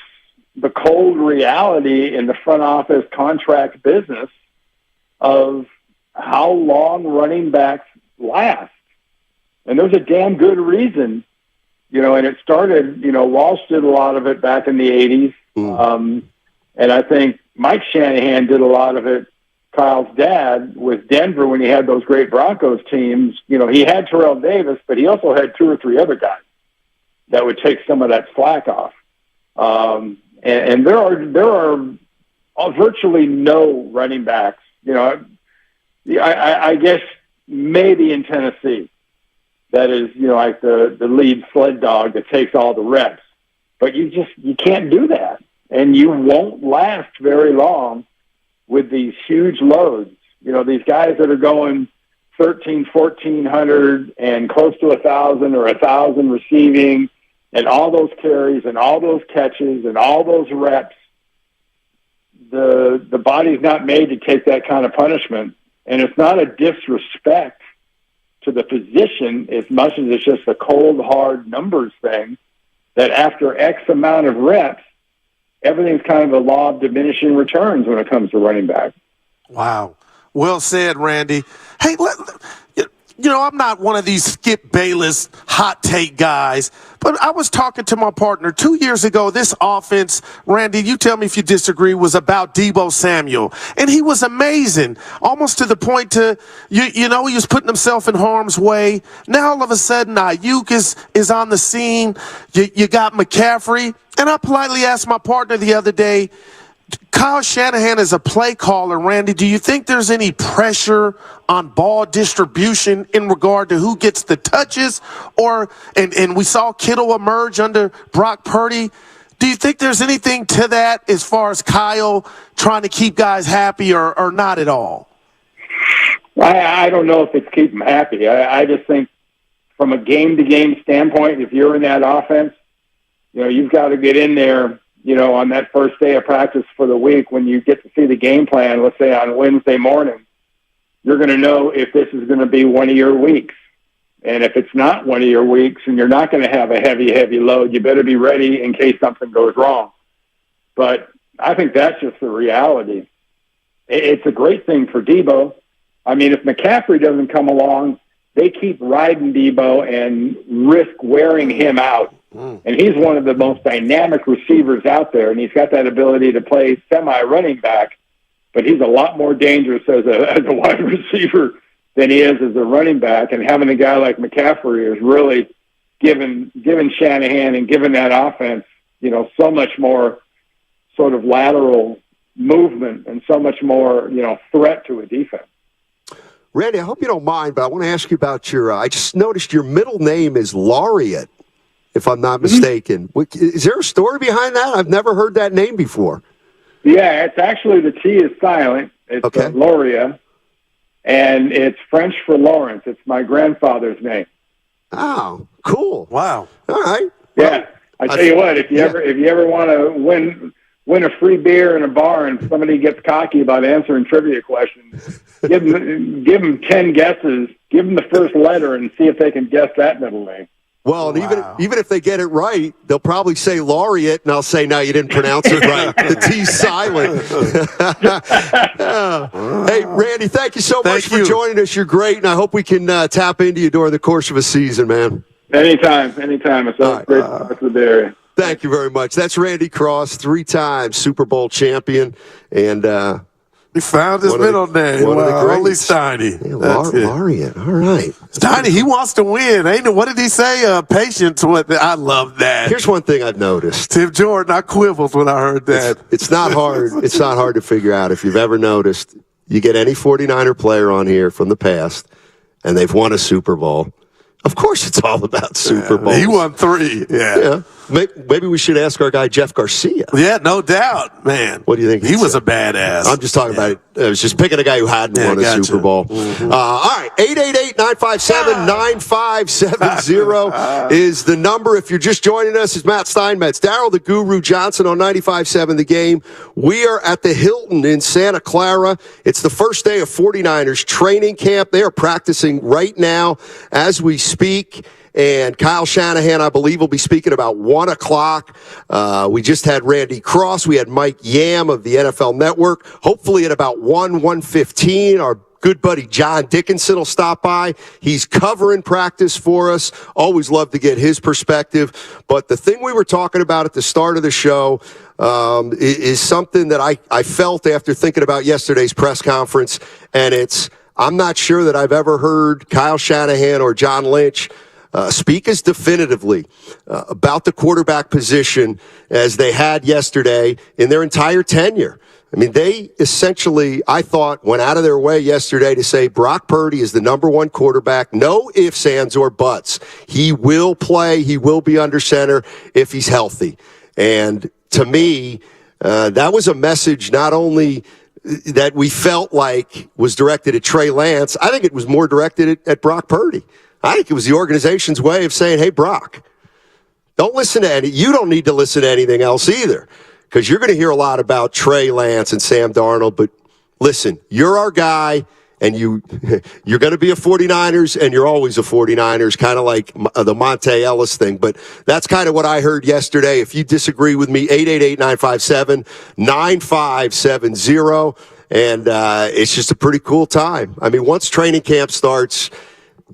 the cold reality in the front office contract business of how long running backs last. And there's a damn good reason, and it started, Walsh did a lot of it back in the 80s. And I think Mike Shanahan did a lot of it, Kyle's dad, with Denver when he had those great Broncos teams. He had Terrell Davis, but he also had 2 or 3 other guys that would take some of that slack off. And there are virtually no running backs. I guess maybe in Tennessee that is, like the lead sled dog that takes all the reps. But you can't do that. And you won't last very long with these huge loads. These guys that are going 1,400 and close to 1,000 or 1,000 receiving and all those carries and all those catches and all those reps, the body's not made to take that kind of punishment. And it's not a disrespect to the position as much as it's just a cold, hard numbers thing that after X amount of reps, everything's kind of a law of diminishing returns when it comes to running back. Wow. Well said, Randy. Hey, I'm not one of these Skip Bayless hot take guys, but I was talking to my partner 2 years ago. This offense, Randy, you tell me if you disagree, was about Deebo Samuel. And he was amazing, almost to the point he was putting himself in harm's way. Now all of a sudden, Ayuk is on the scene. You got McCaffrey. And I politely asked my partner the other day, Kyle Shanahan is a play caller. Randy, do you think there's any pressure on ball distribution in regard to who gets the touches? And we saw Kittle emerge under Brock Purdy. Do you think there's anything to that as far as Kyle trying to keep guys happy or not at all? I don't know if it's keep them happy. I just think from a game-to-game standpoint, if you're in that offense, you've got to get in there, on that first day of practice for the week when you get to see the game plan, let's say on Wednesday morning, you're going to know if this is going to be one of your weeks. And if it's not one of your weeks and you're not going to have a heavy load, you better be ready in case something goes wrong. But I think that's just the reality. It's a great thing for Deebo. I mean, if McCaffrey doesn't come along, they keep riding Deebo and risk wearing him out. And he's one of the most dynamic receivers out there, and he's got that ability to play semi-running back, but he's a lot more dangerous as a wide receiver than he is as a running back. And having a guy like McCaffrey is really given Shanahan and given that offense, so much more sort of lateral movement and so much more, threat to a defense. Randy, I hope you don't mind, but I want to ask you about I just noticed your middle name is Laureate, if I'm not mistaken. Is there a story behind that? I've never heard that name before. Yeah, it's actually the T is silent. It's Lauria, and it's French for Lawrence. It's my grandfather's name. Oh, cool! Wow. All right. Yeah, I tell you what, if you ever want to win a free beer in a bar and somebody gets cocky about answering trivia questions, give them 10 guesses. Give them the first letter and see if they can guess that middle name. Well, and even if they get it right, they'll probably say laureate, and I'll say, no, you didn't pronounce it right. The T's silent. Hey, Randy, thank you so much for joining us. You're great, and I hope we can tap into you during the course of a season, man. Anytime. It's always great to talk with the area. Thank you very much. That's Randy Cross, 3-time Super Bowl champion, and he found his middle name. Only Steiny. Yeah, Laureate. All right. Steiny, he wants to win. What did he say? Patience. I love that. Here's one thing I've noticed. Tim Jordan, I quibbled when I heard that. It's not hard. It's not hard to figure out. If you've ever noticed, you get any 49er player on here from the past, and they've won a Super Bowl. Of course, it's all about Super Bowls. He won 3. Yeah. Maybe we should ask our guy Jeff Garcia. Yeah, no doubt, man. What do you think? He was a badass. I'm just talking about it. I was just picking a guy who hadn't won a Super Bowl. Mm-hmm. All right, 888-957-9570 is the number. If you're just joining us, it's Matt Steinmetz, Darryl the Guru Johnson on 95.7 The Game. We are at the Hilton in Santa Clara. It's the first day of 49ers training camp. They are practicing right now as we speak. And Kyle Shanahan, I believe, will be speaking about 1 o'clock. We just had Randy Cross. We had Mike Yam of the NFL Network. Hopefully at about 1:15, our good buddy John Dickinson will stop by. He's covering practice for us. Always love to get his perspective. But the thing we were talking about at the start of the show is something that I felt after thinking about yesterday's press conference. And I'm not sure that I've ever heard Kyle Shanahan or John Lynch speak as definitively about the quarterback position as they had yesterday in their entire tenure. I mean, they essentially, I thought, went out of their way yesterday to say Brock Purdy is the number one quarterback. No ifs, ands, or buts. He will play. He will be under center if he's healthy. And to me, that was a message not only that we felt like was directed at Trey Lance. I think it was more directed at Brock Purdy. I think it was the organization's way of saying, hey, Brock, don't listen to you don't need to listen to anything else either, because you're going to hear a lot about Trey Lance and Sam Darnold. But listen, you're our guy, and you're going to be a 49ers, and you're always a 49ers, kind of like the Monte Ellis thing. But that's kind of what I heard yesterday. If you disagree with me, 888-957-9570. And it's just a pretty cool time. I mean, once training camp starts,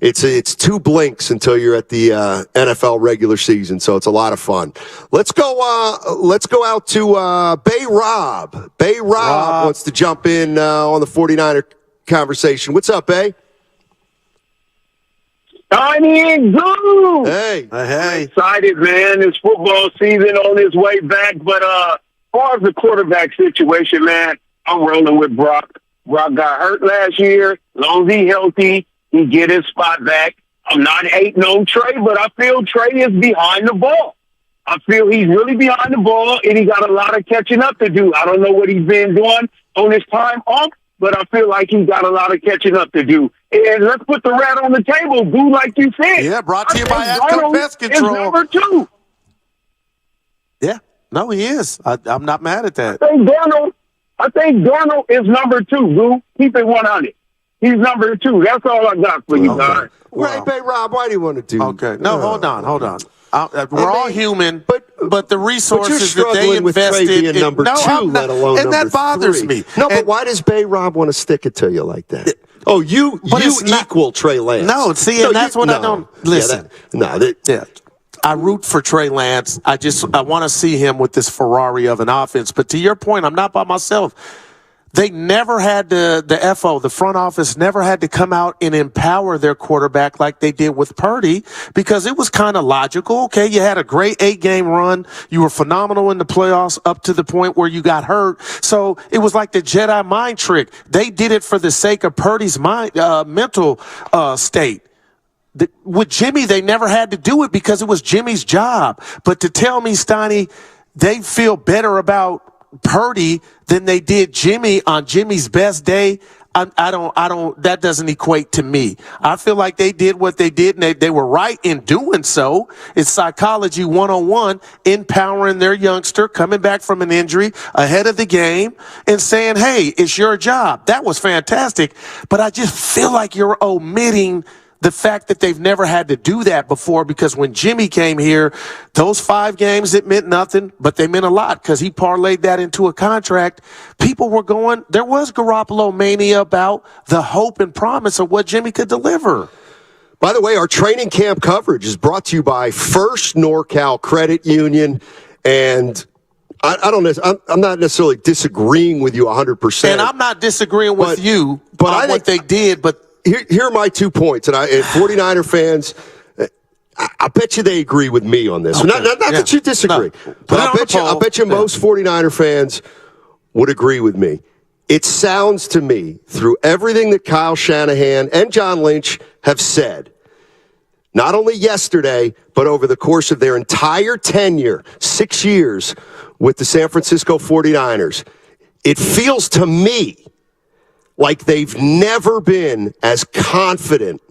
it's 2 blinks until you're at the NFL regular season, so it's a lot of fun. Let's go out to Bay Rob. Bay Rob wants to jump in on the 49er conversation. What's up, Bay? Tiny and Goo! Hey. Hey. Excited, man. It's football season on its way back, but as far as the quarterback situation, man, I'm rolling with Brock. Brock got hurt last year. As long as he's healthy, he get his spot back. I'm not hating on Trey, but I feel Trey is behind the ball. I feel he's really behind the ball, and he got a lot of catching up to do. I don't know what he's been doing on his time off, but I feel like he's got a lot of catching up to do. And let's put the rat on the table, do like you said. Yeah, brought to you by Atco Pest Control. Is number 2. Yeah, no, he is. I'm not mad at that. I think Darnold is number 2, Lou. Keep it 100. He's number 2. That's all I got for you, guys. Right, Bay Rob, why do you want to do Okay. No, hold on. We're all human, but the resources that they with invested Trey being in number 2, let alone and number that bothers 3. me. No, but why does Bay Rob want to stick it to you like that? You equal Trey Lance. No, see, and that's what I don't listen. I root for Trey Lance. I want to see him with this Ferrari of an offense. But to your point, I'm not by myself. They never had the front office never had to come out and empower their quarterback like they did with Purdy, because it was kind of logical. Okay, you had a great 8-game run. You were phenomenal in the playoffs up to the point where you got hurt. So it was like the Jedi mind trick. They did it for the sake of Purdy's mental state. With Jimmy, they never had to do it because it was Jimmy's job. But to tell me, Steiny, they feel better about Purdy than they did Jimmy on Jimmy's best day, I don't, that doesn't equate to me. I feel like they did what they did, and they were right in doing so. It's psychology 101, empowering their youngster coming back from an injury ahead of the game and saying, hey, it's your job. That was fantastic, but I just feel like you're omitting the fact that they've never had to do that before, because when Jimmy came here, those 5 games, it meant nothing, but they meant a lot because he parlayed that into a contract. People were going, there was Garoppolo mania about the hope and promise of what Jimmy could deliver. By the way, our training camp coverage is brought to you by First NorCal Credit Union, and I'm not necessarily disagreeing with you 100%. And I'm not disagreeing with you on what they did, but Here are my 2 points, and 49er fans, I bet you they agree with me on this. Okay. Not that you disagree, but I bet you most 49er fans would agree with me. It sounds to me, through everything that Kyle Shanahan and John Lynch have said, not only yesterday, but over the course of their entire tenure, 6 years with the San Francisco 49ers, it feels to me like they've never been as confident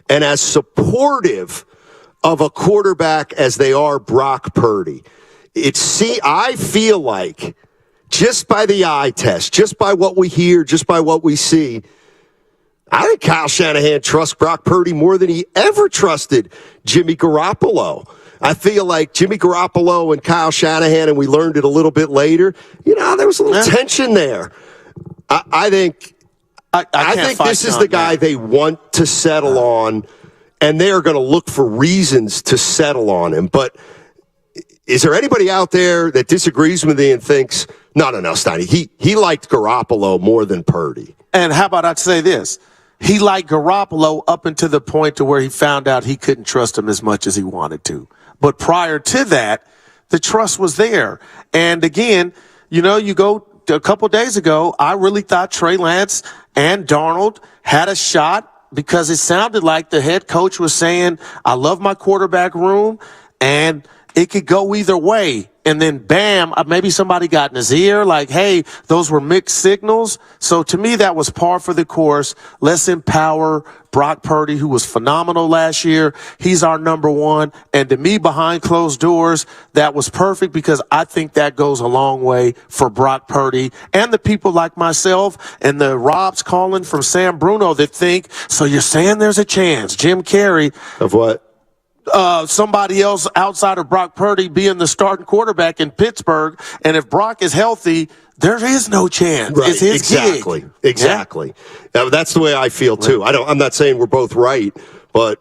and as supportive of a quarterback as they are Brock Purdy. I feel like, just by the eye test, just by what we hear, just by what we see, I think Kyle Shanahan trusts Brock Purdy more than he ever trusted Jimmy Garoppolo. I feel like Jimmy Garoppolo and Kyle Shanahan, and we learned it a little bit later, there was a little tension there. I think this is the guy they want to settle on, and they are going to look for reasons to settle on him. But is there anybody out there that disagrees with me and thinks, no, Steiny, he liked Garoppolo more than Purdy? And how about I say this? he liked Garoppolo up until the point to where he found out he couldn't trust him as much as he wanted to. But prior to that, the trust was there. And again, you go a couple days ago, I really thought Trey Lance and Darnold had a shot because it sounded like the head coach was saying, I love my quarterback room, and it could go either way. And then, bam, maybe somebody got in his ear like, hey, those were mixed signals. So to me, that was par for the course. Let's empower Brock Purdy, who was phenomenal last year. He's our number one. And to me, behind closed doors, that was perfect because I think that goes a long way for Brock Purdy and the people like myself and the Robs calling from San Bruno that think, so you're saying there's a chance, Jim Carrey. Of what? Somebody else outside of Brock Purdy being the starting quarterback in Pittsburgh. And if Brock is healthy, there is no chance. Right. It's his gig. Exactly. That's the way I feel too. I'm not saying we're both right, but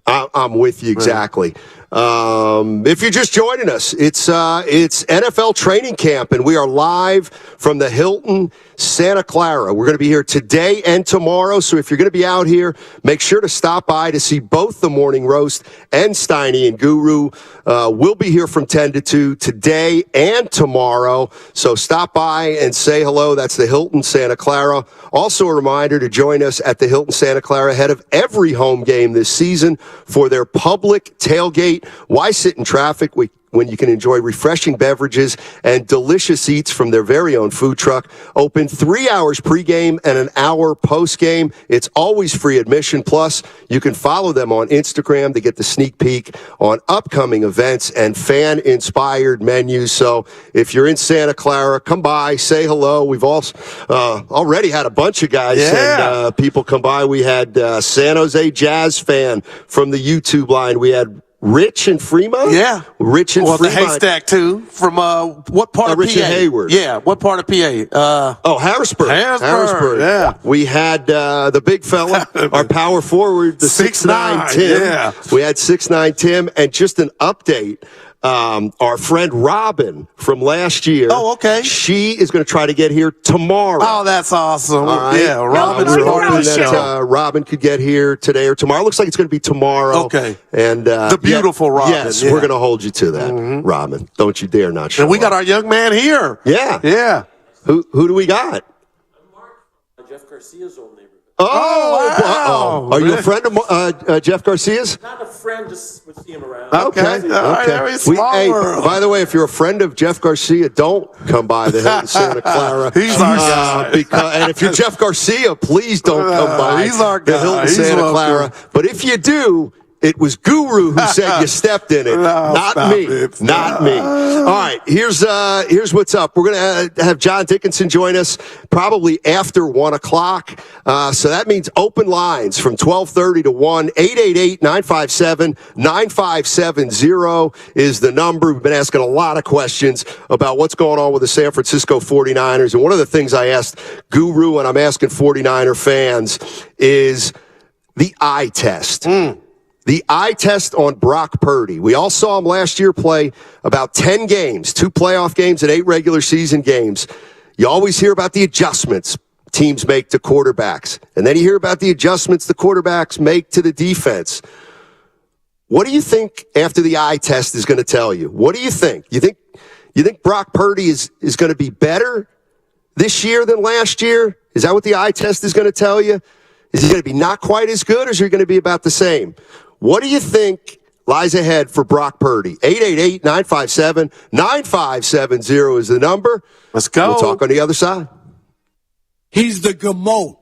I'm with you exactly. If you're just joining us, it's NFL training camp, and we are live from the Hilton Santa Clara. We're going to be here today and tomorrow, so if you're going to be out here, make sure to stop by to see both the Morning Roast and Steiny and Guru. We'll be here from 10 to 2 today and tomorrow, so stop by and say hello. That's the Hilton Santa Clara. Also a reminder to join us at the Hilton Santa Clara ahead of every home game this season for their public tailgate. Why sit in traffic when you can enjoy refreshing beverages and delicious eats from their very own food truck? Open 3 hours pregame and an hour postgame. It's always free admission. Plus, you can follow them on Instagram to get the sneak peek on upcoming events and fan-inspired menus. So if you're in Santa Clara, come by, say hello. We've also already had a bunch of guys and people come by. We had San Jose Jazz fan from the YouTube line. We had Rich and Fremont? Yeah. Rich and Fremont. The Haystack, too. From what part of Rich PA? and Hayward. Yeah, what part of PA? Harrisburg. Harrisburg, yeah. We had the big fella, our power forward, the 6'9" Tim. Yeah. We had 6'9" Tim, and just an update. Our friend Robin from last year. Oh, okay. She is going to try to get here tomorrow. Oh, that's awesome. All right? Yeah, Robin's we're part of hoping the show. that Robin could get here today or tomorrow. Looks like it's going to be tomorrow. Okay. And the beautiful Robin. Yes, yeah. we're going to hold you to that, Robin. Don't you dare not show And we got up. our young man here. Yeah. Yeah. Who do we got? Jeff Garcia's old neighborhood. Oh, wow. Are you a friend of Jeff Garcia's? Not a friend, just would see him around. Okay. Very small world. By the way, if you're a friend of Jeff Garcia, don't come by the Hilton Santa Clara. He's our guy. And if you're Jeff Garcia, please don't come by he's our guy. the Hilton He's Santa welcome. Clara. But if you do, it was Guru who said you stepped in it, not me. Not me. All right, here's what's up. We're going to have John Dickinson join us probably after 1 o'clock. So that means open lines from 12:30 to 1. 888-957-9570 is the number. We've been asking a lot of questions about what's going on with the San Francisco 49ers. And one of the things I asked Guru, and I'm asking 49er fans, is the eye test. The eye test on Brock Purdy. We all saw him last year play about 10 games, 2 playoff games and 8 regular season games. You always hear about the adjustments teams make to quarterbacks. And then you hear about the adjustments the quarterbacks make to the defense. What do you think after the eye test is going to tell you? What do you think? You think Brock Purdy is going to be better this year than last year? Is that what the eye test is going to tell you? Is he going to be not quite as good, or is he going to be about the same? What do you think lies ahead for Brock Purdy? 888-957-9570 is the number. Let's go. We'll talk on the other side. He's the GMOAT.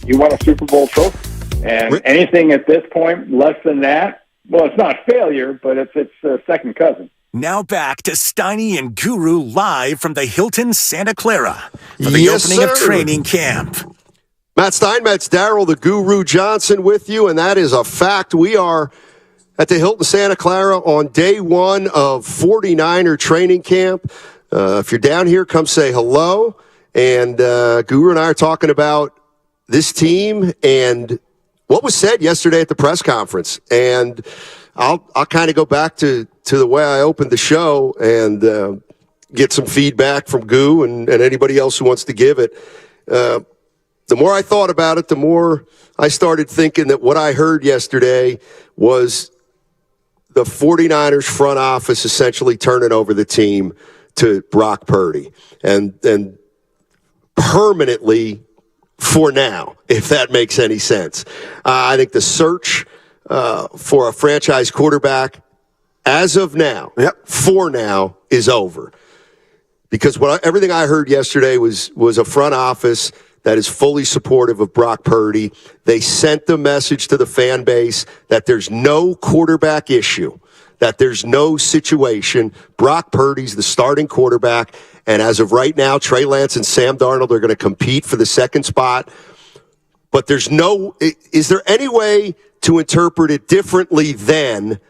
You won a Super Bowl trophy. And anything at this point less than that, well, it's not failure, but it's a second cousin. Now back to Steiny and Guru live from the Hilton Santa Clara for the Yes, opening of sir. training camp. Matt Steinmetz, Darryl the Guru Johnson with you, and that is a fact. We are at the Hilton Santa Clara on day one of 49er training camp. If you're down here, come say hello. And Guru and I are talking about this team and what was said yesterday at the press conference. And I'll kind of go back to the way I opened the show and get some feedback from Goo and anybody else who wants to give it. The more I thought about it, the more I started thinking that what I heard yesterday was the 49ers front office essentially turning over the team to Brock Purdy. And permanently for now, if that makes any sense. I think the search for a franchise quarterback as of now, for now, is over. Because everything I heard yesterday was a front office that is fully supportive of Brock Purdy. They sent the message to the fan base that there's no quarterback issue, that there's no situation. Brock Purdy's the starting quarterback, and as of right now, Trey Lance and Sam Darnold are going to compete for the second spot. But is there any way to interpret it differently than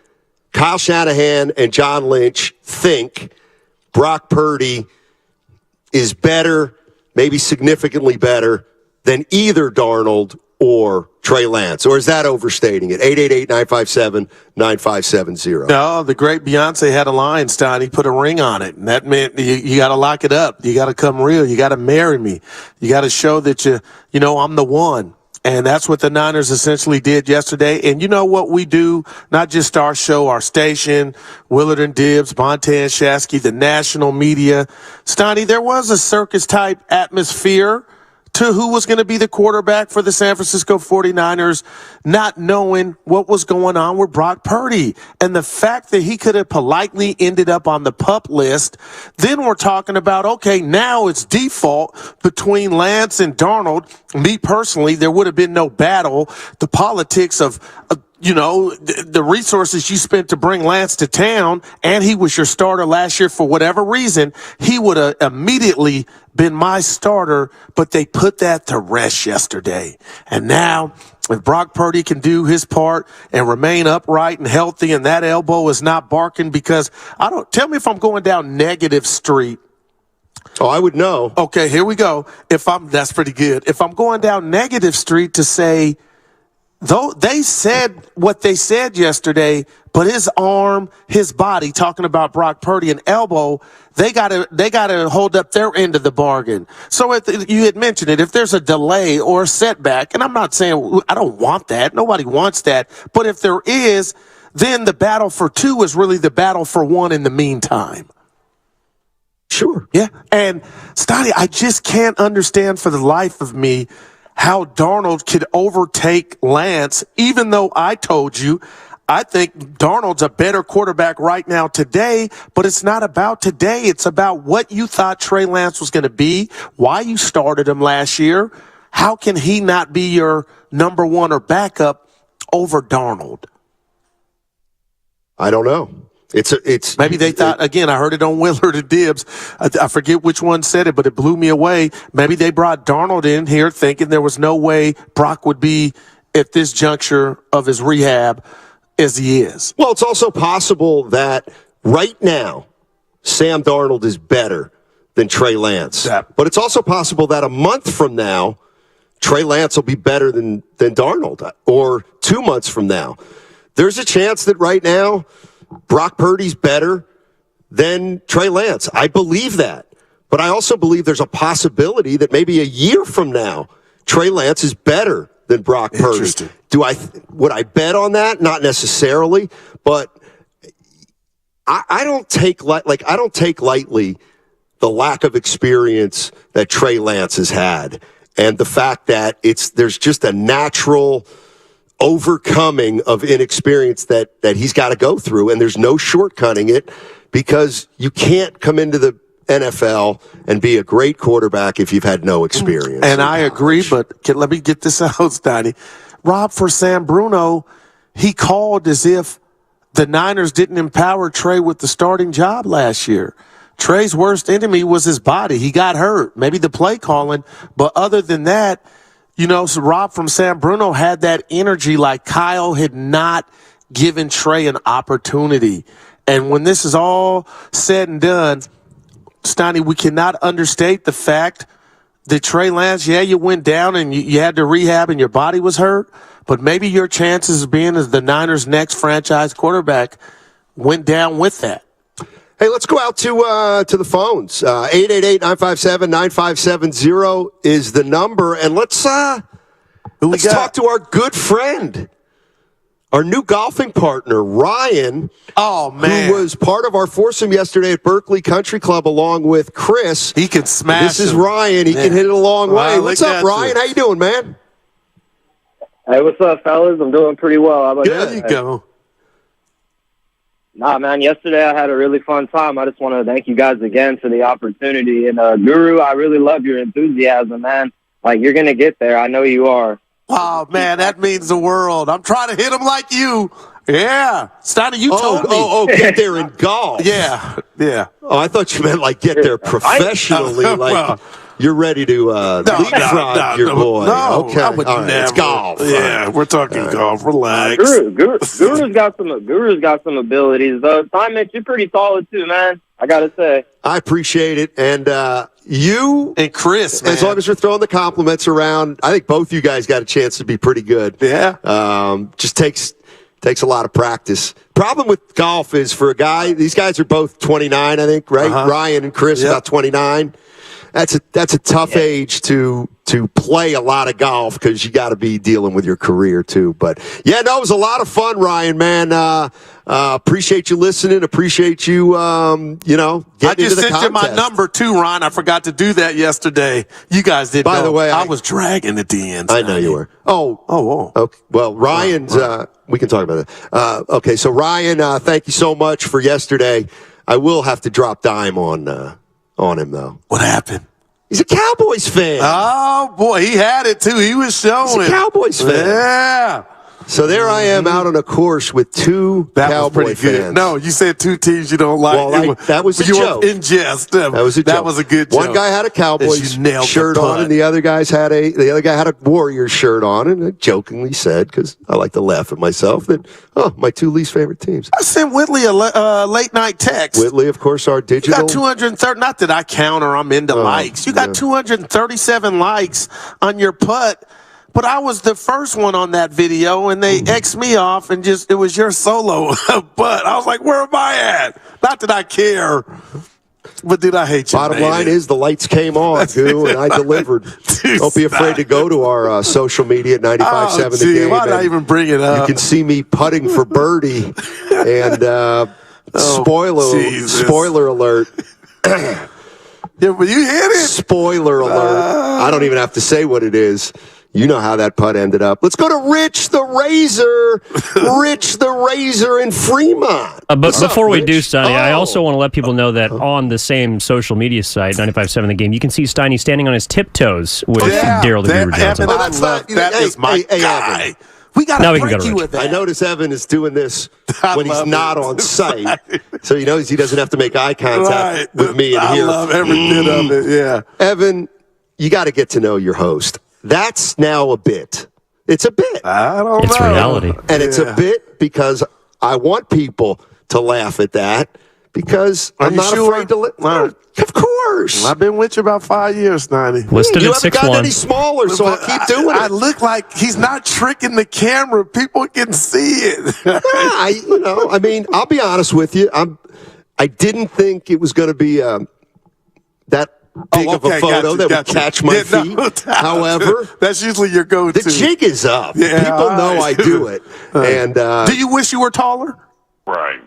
Kyle Shanahan and John Lynch think Brock Purdy is better, maybe significantly better, than either Darnold or Trey Lance? Or is that overstating it? 888-957-9570. No, the great Beyonce had a line, Stein. He put a ring on it. And that meant you got to lock it up. You got to come real. You got to marry me. You got to show that I'm the one. And that's what the Niners essentially did yesterday. And you know what we do? Not just our show, our station, Willard and Dibbs, Bonta and Shasky, the national media. Steiny, there was a circus-type atmosphere to who was going to be the quarterback for the San Francisco 49ers, not knowing what was going on with Brock Purdy. And the fact that he could have politely ended up on the PUP list, then we're talking about, okay, now it's default between Lance and Darnold. Me personally, there would have been no battle. The politics of the resources you spent to bring Lance to town, and he was your starter last year for whatever reason, he would have immediately been my starter, but they put that to rest yesterday. And now, if Brock Purdy can do his part and remain upright and healthy, and that elbow is not barking, because tell me if I'm going down negative street. Oh, I would know. Okay, here we go. That's pretty good. If I'm going down negative street to say, though they said what they said yesterday, but his arm, his body, talking about Brock Purdy and elbow, they gotta hold up their end of the bargain. So you had mentioned it, if there's a delay or a setback, and I'm not saying I don't want that, nobody wants that, but if there is, then the battle for two is really the battle for one in the meantime. Sure. Yeah. And Stotty, I just can't understand for the life of me how Darnold could overtake Lance, even though I told you I think Darnold's a better quarterback right now today, but it's not about today. It's about what you thought Trey Lance was going to be, why you started him last year. How can he not be your number one or backup over Darnold? I don't know. It's maybe they thought, again, I heard it on Willard and Dibbs. I forget which one said it, but it blew me away. Maybe they brought Darnold in here thinking there was no way Brock would be at this juncture of his rehab as he is. Well, it's also possible that right now Sam Darnold is better than Trey Lance. Yeah. But it's also possible that a month from now Trey Lance will be better than Darnold, or 2 months from now. There's a chance that right now Brock Purdy's better than Trey Lance. I believe that. But I also believe there's a possibility that maybe a year from now, Trey Lance is better than Brock Purdy. Would I bet on that? Not necessarily, but I don't take lightly the lack of experience that Trey Lance has had, and the fact that there's just a natural overcoming of inexperience that he's got to go through, and there's no shortcutting it, because you can't come into the NFL and be a great quarterback if you've had no experience. And I agree, but let me get this out, Stoney. Rob, for Sam Bruno, he called as if the Niners didn't empower Trey with the starting job last year. Trey's worst enemy was his body. He got hurt. Maybe the play calling. But other than that, so Rob from Sam Bruno had that energy like Kyle had not given Trey an opportunity. And when this is all said and done, Stoney, we cannot understate the fact that Trey Lance, you went down and you had to rehab and your body was hurt. But maybe your chances of being as the Niners' next franchise quarterback went down with that. Hey, let's go out to the phones. 888-957-9570 is the number. And let's talk to our good friend, our new golfing partner, Ryan. Oh, man. Who was part of our foursome yesterday at Berkeley Country Club along with Chris. He can smash. This is Ryan. He can hit it a long way. What's up, Ryan? How you doing, man? Hey, what's up, fellas? I'm doing pretty well. How about you? There you go. Nah, man, yesterday I had a really fun time. I just want to thank you guys again for the opportunity. And, Guru, I really love your enthusiasm, man. Like, you're going to get there. I know you are. Oh, man, that means the world. I'm trying to hit him like you. Yeah. Stoney, you told me. Get there in golf. Yeah. Oh, I thought you meant, like, get there professionally. You're ready to leapfrog your boy. No, okay. I would all right. never. It's golf. Yeah, we're talking golf. Relax. Guru's got some abilities. The assignment, you're pretty solid too, man. I gotta say. I appreciate it, and you and Chris, man. As long as you're throwing the compliments around, I think both you guys got a chance to be pretty good. Yeah. Just takes a lot of practice. Problem with golf is for a guy. These guys are both 29, I think, right? Ryan and Chris about 29. That's a tough age to play a lot of golf because you got to be dealing with your career too. But it was a lot of fun, Ryan. Man, appreciate you listening. Appreciate you. Getting I just into the sent you my contest. number too, Ron. I forgot to do that yesterday. You guys did. By the way, I was dragging at the end. I know you were. Oh. Okay. Well, Ryan's. We can talk about that. Okay, so Ryan, thank you so much for yesterday. I will have to drop dime on him though. What happened? He's a Cowboys fan. Oh boy, he had it too. He was showing. He's a Cowboys fan. Yeah. So there I am out on a course with two Cowboy fans. No, you said two teams you don't like. Well, that was a joke. In jest. That was a joke. That was a good joke. One guy had a Cowboys shirt on, and the other guy had a Warriors shirt on, and I jokingly said, because I like to laugh at myself, that my two least favorite teams. I sent Whitley a late night text. Whitley, of course, our digital. You got 230. Not that I count or I'm into likes. You got 237 likes on your putt. But I was the first one on that video, and they X'd me off, and it was your solo. But I was like, where am I at? Not that I care, but did I hate you? Bottom line is the lights came on, Goo, and I delivered. Don't be afraid to go to our social media at 95.7 The Game. Why did I even bring it up? You can see me putting for birdie, and spoiler alert. Yeah, but you hit it. Spoiler alert. I don't even have to say what it is. You know how that putt ended up. Let's go to Rich the Razor. Rich the Razor in Fremont. But before we do, Stoney, I also want to let people know that on the same social media site, 95.7 The Game, you can see Stoney standing on his tiptoes with Daryl the Beaver Johnson. That is my guy. Evan. We got Now to we can break go to you Rich. with that. I notice Evan is doing this when he's not on site, so he knows he doesn't have to make eye contact with me and here. I love every bit of it, yeah. Evan, you got to get to know your host. That's now a bit. It's a bit. I don't know. It's reality. And it's a bit because I want people to laugh at that because I'm not afraid to Of course. I've been with you about 5 years, Stoney. Listed You at haven't gotten 6'1". any smaller, so I'll keep doing it. I look like he's not tricking the camera. People can see it. I'll be honest with you. I didn't think it was going to be that big of a photo that would catch my feet. However, that's usually your go-to. The jig is up. Yeah, people know I do it. And do you wish you were taller? Right.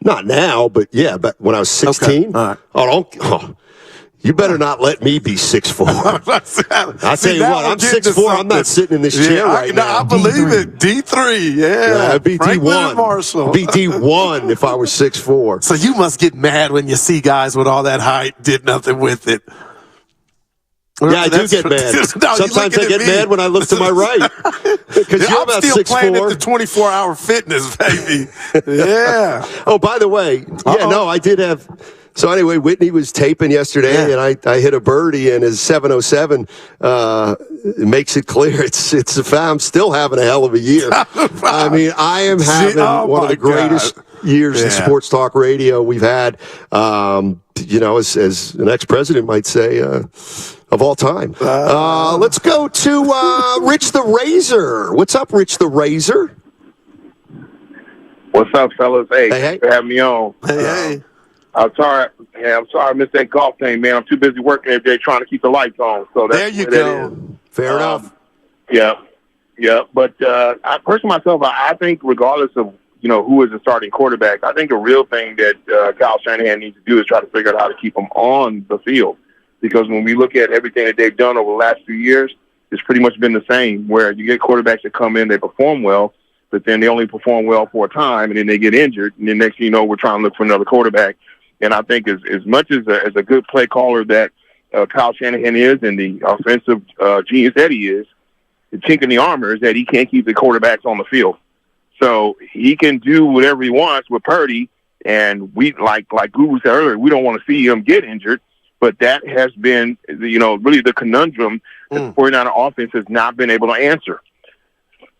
Not now, but when I was 16. Okay. All right. You better not let me be 6'4". I tell you what, I'm 6'4". I'm not sitting in this chair right now. I believe it. D3, yeah. I'd be D1. Marshall. I'd be D1 if I were 6'4". So you must get mad when you see guys with all that height did nothing with it. Yeah, I do get mad. Sometimes I get mad when I look to my right. Because you're about 6'4". I'm still playing at the 24-hour fitness, baby. Yeah. Oh, by the way, I did have. So anyway, Whitney was taping yesterday, and I hit a birdie, and his 707 makes it clear it's a foul. I'm still having a hell of a year. I mean, I am having one of the greatest years in sports talk radio we've had. As an ex-president might say, of all time. Let's go to Rich the Razor. What's up, Rich the Razor? What's up, fellas? Hey, hey. For having me on. Hey. I'm sorry I missed that golf thing, man. I'm too busy working every day trying to keep the lights on. So that's there you go. That is. Fair enough. Yeah. But I personally myself, I think regardless of who is the starting quarterback, I think the real thing that Kyle Shanahan needs to do is try to figure out how to keep them on the field. Because when we look at everything that they've done over the last few years, it's pretty much been the same. Where you get quarterbacks that come in, they perform well, but then they only perform well for a time, and then they get injured, and then next thing you know, we're trying to look for another quarterback. And I think as much as a good play caller that Kyle Shanahan is and the offensive genius that he is, the chink in the armor is that he can't keep the quarterbacks on the field. So he can do whatever he wants with Purdy, and we like Guru said earlier, we don't want to see him get injured. But that has been, really the conundrum that the 49er offense has not been able to answer.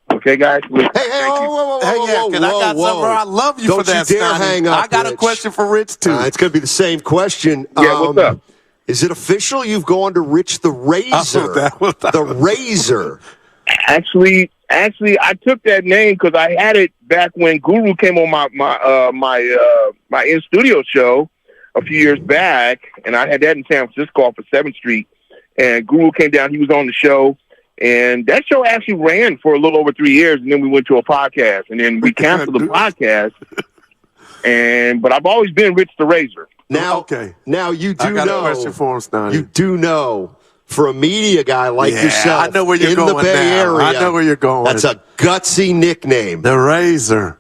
Okay, guys? Hey, whoa. I got something. I love you Don't for that, you dare hang up, I got Rich. a question for Rich, too. It's going to be the same question. Yeah, what's up? Is it official you've gone to Rich the Razor? The Razor. Actually, I took that name because I had it back when Guru came on my in-studio show a few years back, and I had that in San Francisco off of 7th Street, and Guru came down. He was on the show, and that show actually ran for a little over 3 years, and then we went to a podcast, and then we canceled the podcast. But I've always been Rich the Razor. Now you do I got a question for him, Stoney. You do know, for a media guy like yourself, I know where you're in going the Bay now. Area, I know where you're going. That's a gutsy nickname. The Razor.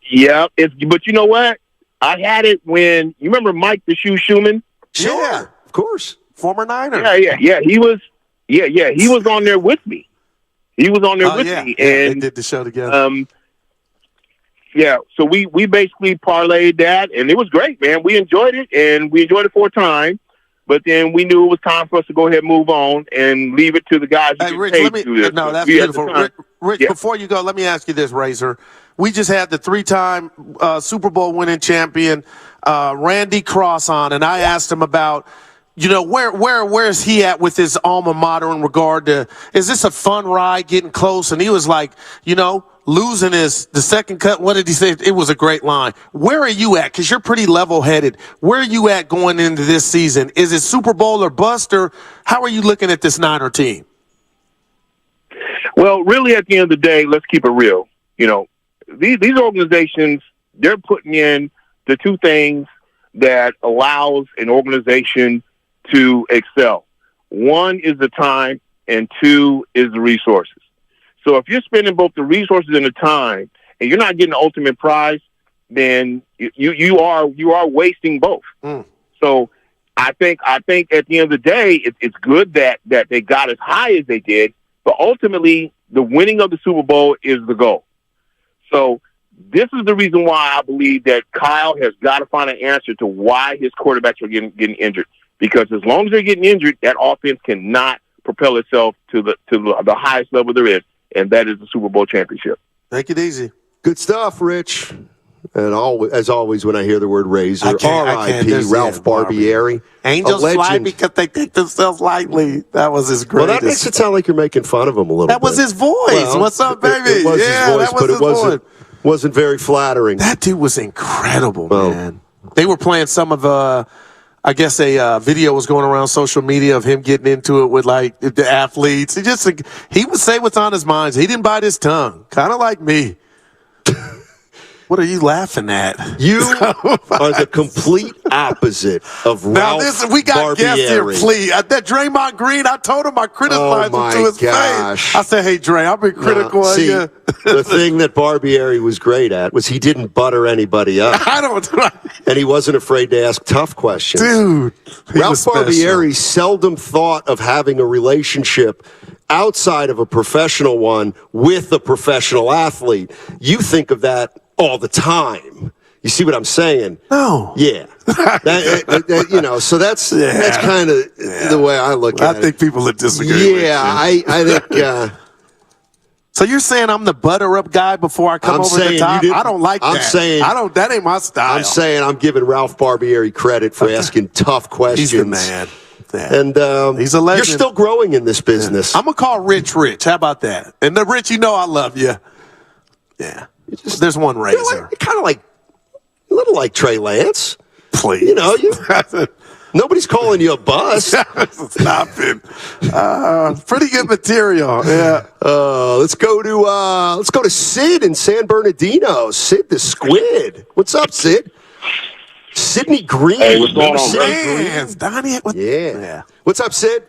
Yeah, but you know what? I had it when you remember Mike the Shoe Schumann. Sure, of course, former Niner. Yeah. He was on there with me. He was on there with me, and they did the show together. So we basically parlayed that, and it was great, man. We enjoyed it, and we enjoyed it for a time. But then we knew it was time for us to go ahead and move on and leave it to the guys who Rich, get paid to do this. No, that's beautiful. Rich, before you go, let me ask you this, Razor. We just had the 3-time Super Bowl winning champion, Randy Cross, on, and I asked him about, where is he at with his alma mater in regard to, is this a fun ride getting close? And he was like, losing the second cut. What did he say? It was a great line. Where are you at? Because you're pretty level-headed. Where are you at going into this season? Is it Super Bowl or bust, or how are you looking at this Niner team? Well, really, at the end of the day, let's keep it real. These organizations, they're putting in the two things that allows an organization to excel. One is the time, and two is the resources. So if you're spending both the resources and the time, and you're not getting the ultimate prize, then you are wasting both. So I think at the end of the day, it's good that they got as high as they did, but ultimately the winning of the Super Bowl is the goal. So this is the reason why I believe that Kyle has got to find an answer to why his quarterbacks are getting injured. Because as long as they're getting injured, that offense cannot propel itself to the highest level there is, and that is the Super Bowl championship. Take it easy. Good stuff, Rich. And as always, when I hear the word Razor, R.I.P. Ralph Barbieri. Angels fly because they take themselves lightly. That was his greatest. Well, that makes it sound like you're making fun of him a little bit. That was his voice. Well, what's up, baby? It was his voice, but it voice. wasn't very flattering. That dude was incredible, man. They were playing some of I guess a video was going around social media of him getting into it with like the athletes. He would say what's on his mind. He didn't bite his tongue, kind of like me. What are you laughing at? You are the complete opposite of Now, Ralph we got guests here, Barbieri. please. That Draymond Green, I told him I criticized him to his face. I said, hey, Dre, I've been critical of you. The thing that Barbieri was great at was he didn't butter anybody up. I don't. And he wasn't afraid to ask tough questions. Dude. Ralph Barbieri seldom thought of having a relationship outside of a professional one with a professional athlete. You think of that all the time. You see what I'm saying? No. Yeah. So that's kind of the way I look at it. I think people would disagree with you. I think... So you're saying I'm the butter-up guy before I come over the top? I don't like that. That ain't my style. I'm saying I'm giving Ralph Barbieri credit for asking tough questions. He's the man. And he's a legend. You're still growing in this business. I'm going to call Rich. How about that? And the Rich, I love you. Yeah. There's one razor. You're kind of like, a little like Trey Lance. Please. Nobody's calling you a bust. Stop it. Pretty good material. Yeah. Let's go to Sid in San Bernardino. Sid the Squid. What's up, Sid? Sidney Green. Hey, what's going on, Sid Donnie? Yeah. What's up, Sid?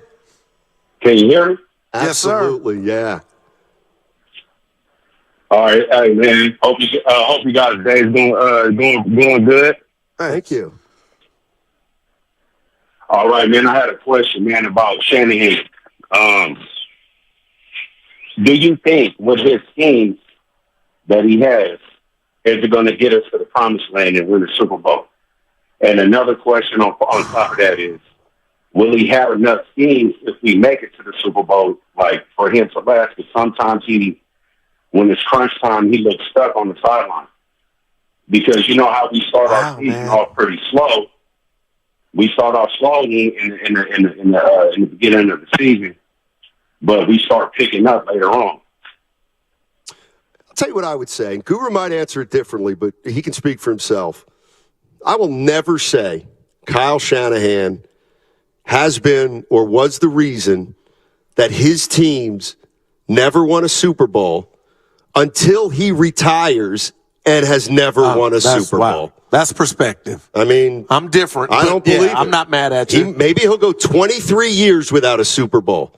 Can you hear me? Absolutely, yeah. All right, hey man. Hope you guys' day's going good. Thank you. All right, man. I had a question, man, about Shanahan. Do you think with his team that he has, is it going to get us to the promised land and win the Super Bowl? And another question on top of that is, will he have enough schemes if we make it to the Super Bowl, like for him to last? Because sometimes when it's crunch time, he looks stuck on the sideline. Because you know how we start our season off pretty slow. We start off slowly in the beginning of the season, but we start picking up later on. I'll tell you what I would say. Guru might answer it differently, but he can speak for himself. I will never say Kyle Shanahan has been or was the reason that his teams never won a Super Bowl until he retires and has never won a Super Bowl. That's perspective. I mean, I'm different. I don't believe it. I'm not mad at you. Maybe he'll go 23 years without a Super Bowl.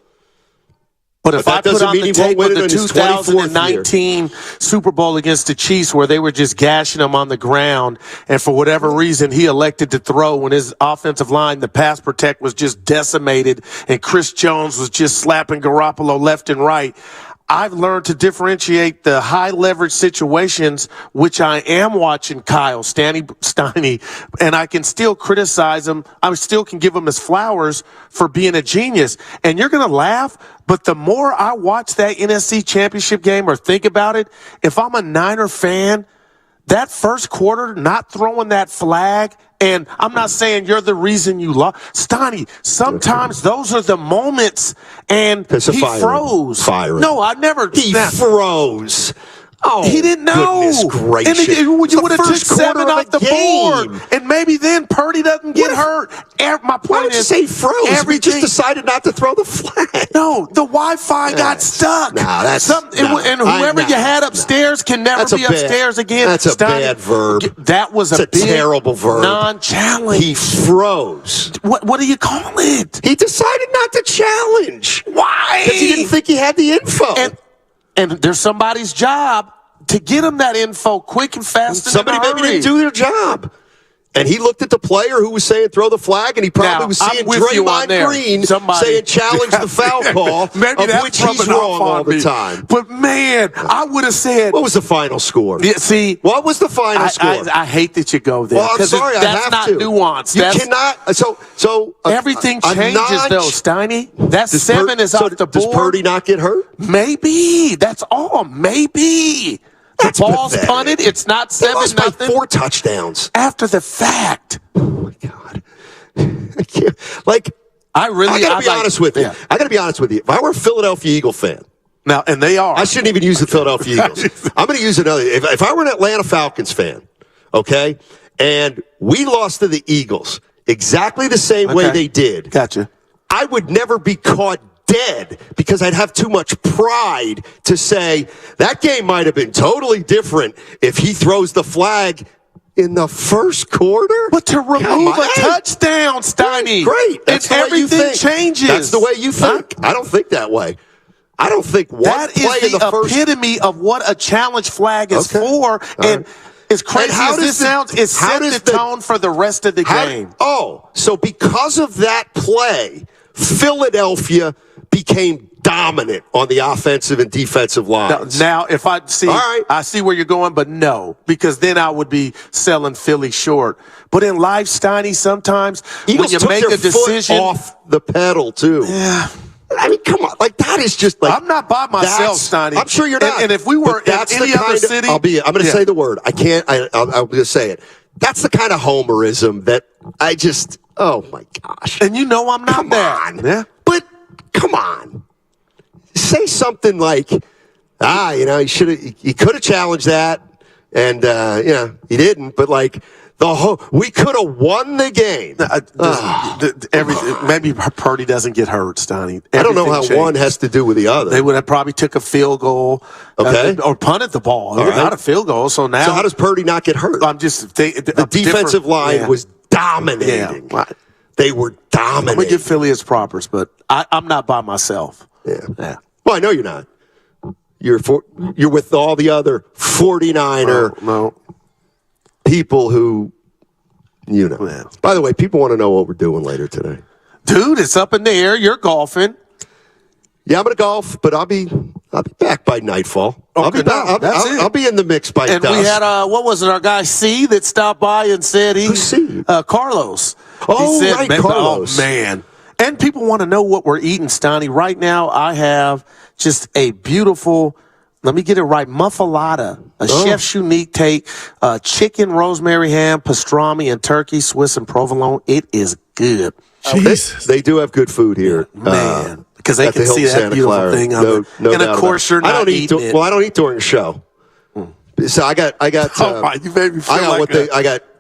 But if I put on the tape of the 2019 Super Bowl against the Chiefs where they were just gashing him on the ground, and for whatever reason he elected to throw when his offensive line, the pass protect, was just decimated, and Chris Jones was just slapping Garoppolo left and right, I've learned to differentiate the high leverage situations, which I am watching Kyle Steiny, and I can still criticize him. I still can give him his flowers for being a genius. And you're going to laugh, but the more I watch that NFC Championship game or think about it, if I'm a Niner fan, that first quarter, not throwing that flag, and I'm not saying you're the reason you lost. Steiny, sometimes those are the moments, and he froze. No, I never. He froze. Oh, he didn't know. Goodness gracious. And you would have took 7 off the board, and maybe then Purdy doesn't get hurt. My point is, say froze. We just decided not to throw the flag. No, the Wi-Fi got stuck. And whoever you had upstairs can never be upstairs again. That's a bad verb. That was a terrible verb. Non-challenge. He froze. What do you call it? He decided not to challenge. Why? Because he didn't think he had the info. And there's somebody's job to get him that info quick and fast. Somebody maybe didn't do their job. And he looked at the player who was saying throw the flag, and he probably was seeing Draymond Green saying challenge the foul call, of which he's wrong all the time. But, man, I would have said. What was the final score? Yeah, see. What was the final score? I hate that you go there. Well, I'm sorry, that's not nuanced. You cannot. So everything changes, though, Steiny. That 7 is off the board. Does Purdy not get hurt? Maybe. That's all. Maybe. The ball's punted. It's not 7-0. By 4 touchdowns after the fact. Oh my God! I can't. I gotta be honest with you. Yeah. I gotta be honest with you. If I were a Philadelphia Eagle fan, now and they are, I shouldn't even use the Philadelphia Eagles. I'm going to use another. If I were an Atlanta Falcons fan, okay, and we lost to the Eagles exactly the same way they did, gotcha. I would never be caught dead because I'd have too much pride to say that game might have been totally different if he throws the flag in the first quarter. But to remove a touchdown, Steiny. Great. That's the way you everything think. changes. That's the way you think. I don't think that way. I don't think one that play is in the first. epitome of what a challenge flag is for. And as crazy as this sounds, it set the tone for the rest of the game. So because of that play, Philadelphia became dominant on the offensive and defensive lines. Now, if I see, I see where you're going, but no, because then I would be selling Philly short. But in life, Steiny, sometimes Eagles when you took make their a decision foot off the pedal too. Yeah. I mean, come on. Like, that is just like. I'm not by myself, Steiny. I'm sure you're not. And if we were in any other city. I'm going to say the word. I can't. I'm going to say it. That's the kind of homerism that I just. Oh, my gosh. And you know I'm not that. Yeah. But come on. Say something like, you know, he could have challenged that. And, you know, he didn't. But, like, we could have won the game. Maybe Purdy doesn't get hurt, Steiny. I don't know how one has to do with the other. They would have probably took a field goal, or punted the ball. Not a field goal. So now, how does Purdy not get hurt? I'm just the defensive line was dominating. Yeah. They were dominating. I'm gonna give Philly its propers, but I'm not by myself. Yeah. Well, I know you're not. You're with all the other 49er people who, you know. Yeah. By the way, people want to know what we're doing later today. Dude, it's up in the air. You're golfing. Yeah, I'm going to golf, but I'll be back by nightfall. I'll be back. I'll be in the mix by dusk. And we had what was it? Our guy C that stopped by and said Carlos. Oh, he said, right, Carlos. Oh man. And people want to know what we're eating, Steiny. Right now, I have just a beautiful. Let me get it right. Muffalata, a chef's unique take, chicken, rosemary ham, pastrami, and turkey, Swiss and provolone. It is good. They do have good food here, man. Because they at can the see Hilton that Santa beautiful Clara. thing. No And doubt of course, you're not eating it. Well, I don't eat during the show. So I got. Oh my! You made me feel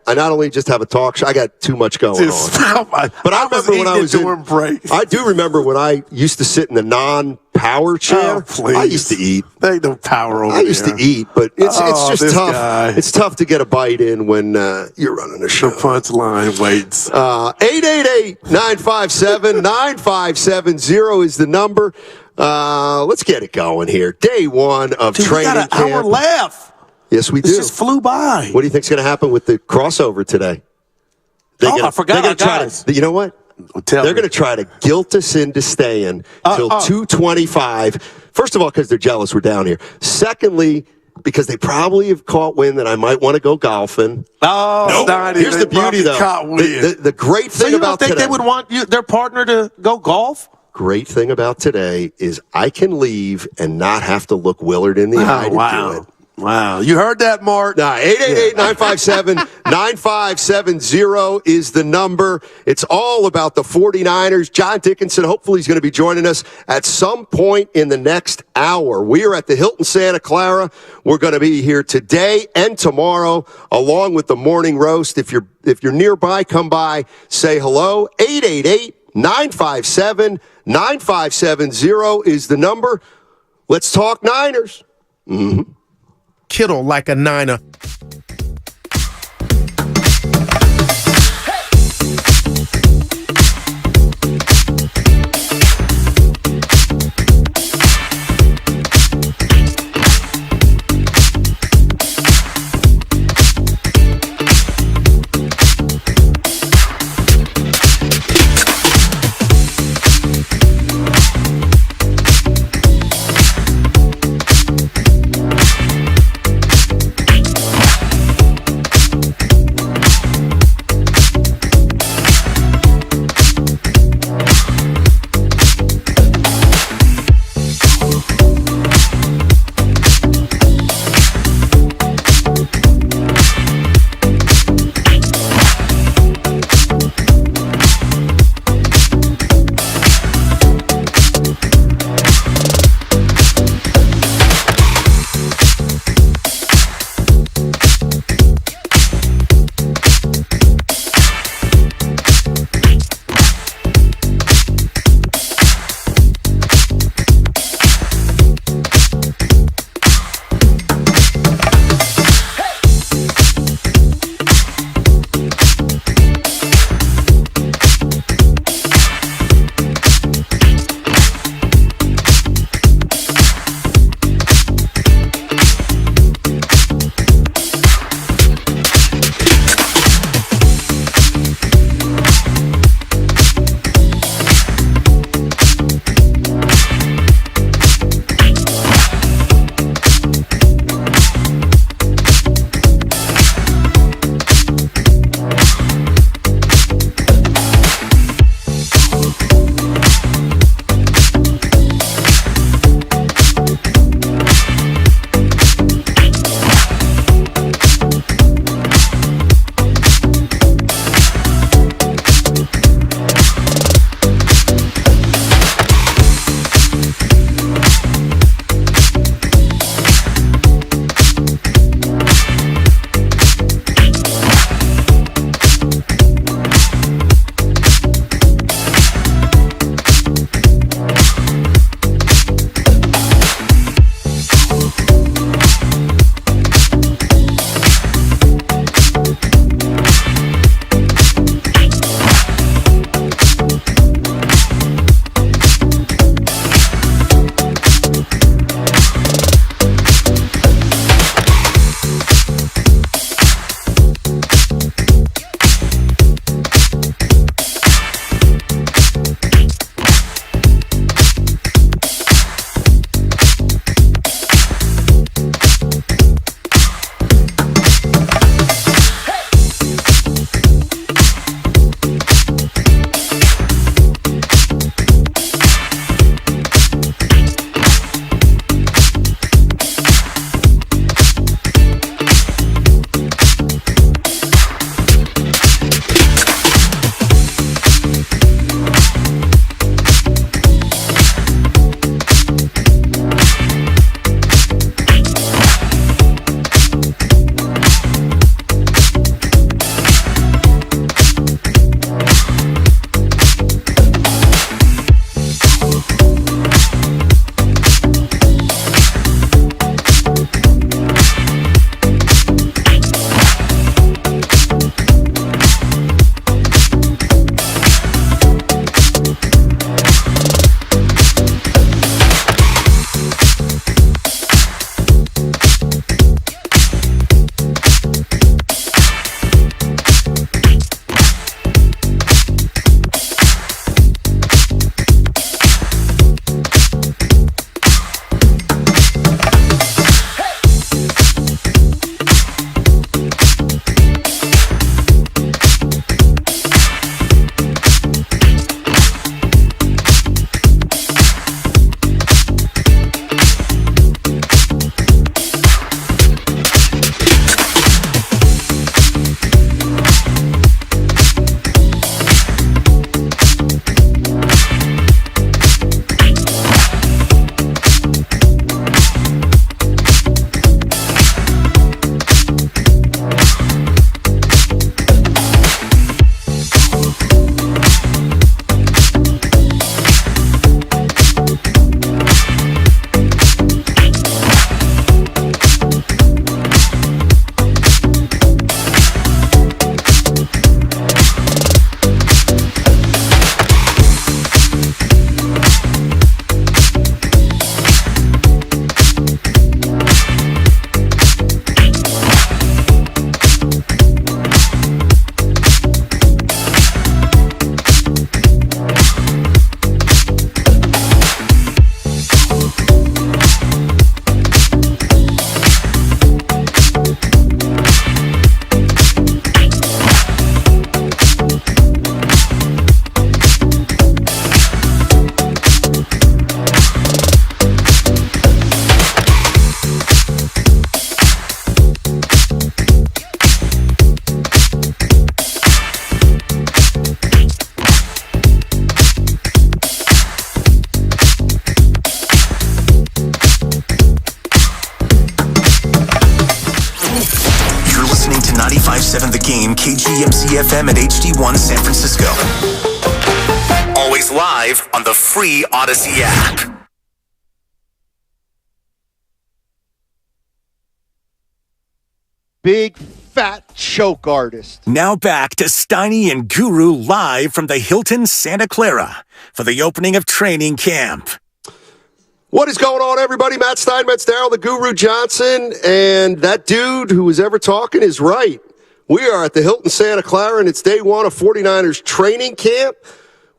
I not only just have a talk show, I got too much going on. But I remember when I was during break. I do remember when I used to sit in the non-power chair. I used to eat. There ain't no power over I used to eat, but it's just tough. Guy. It's tough to get a bite in when you're running a show. The punchline waits. 888-957-9570 is the number. Let's get it going here. Day one of training camp. We got an hour left. Yes, we do. This just flew by. What do you think's going to happen with the crossover today? I forgot our guys. You know what? They're going to try to guilt us into staying till 2:25. First of all, because they're jealous we're down here. Secondly, because they probably have caught wind that I might want to go golfing. Here's the beauty, though. The great thing about today. So you don't think they would want their partner to go golf? Great thing about today is I can leave and not have to look Willard in the eye to do it. Wow. You heard that, Mark? 888-957-9570 is the number. It's all about the 49ers. John Dickinson, hopefully, is going to be joining us at some point in the next hour. We are at the Hilton Santa Clara. We're going to be here today and tomorrow, along with the morning roast. If you're nearby, come by, say hello. 888-957-9570 is the number. Let's talk Niners. Mm-hmm. Kittle like a Niner. KGMZ-FM and HD1 San Francisco. Always live on the free Odyssey app. Big fat choke artist. Now back to Steiny and Guru live from the Hilton Santa Clara for the opening of training camp. What is going on, everybody? Matt Steinmetz, Darryl the Guru Johnson, and that dude who was ever talking is right. We are at the Hilton Santa Clara, and it's day one of 49ers training camp.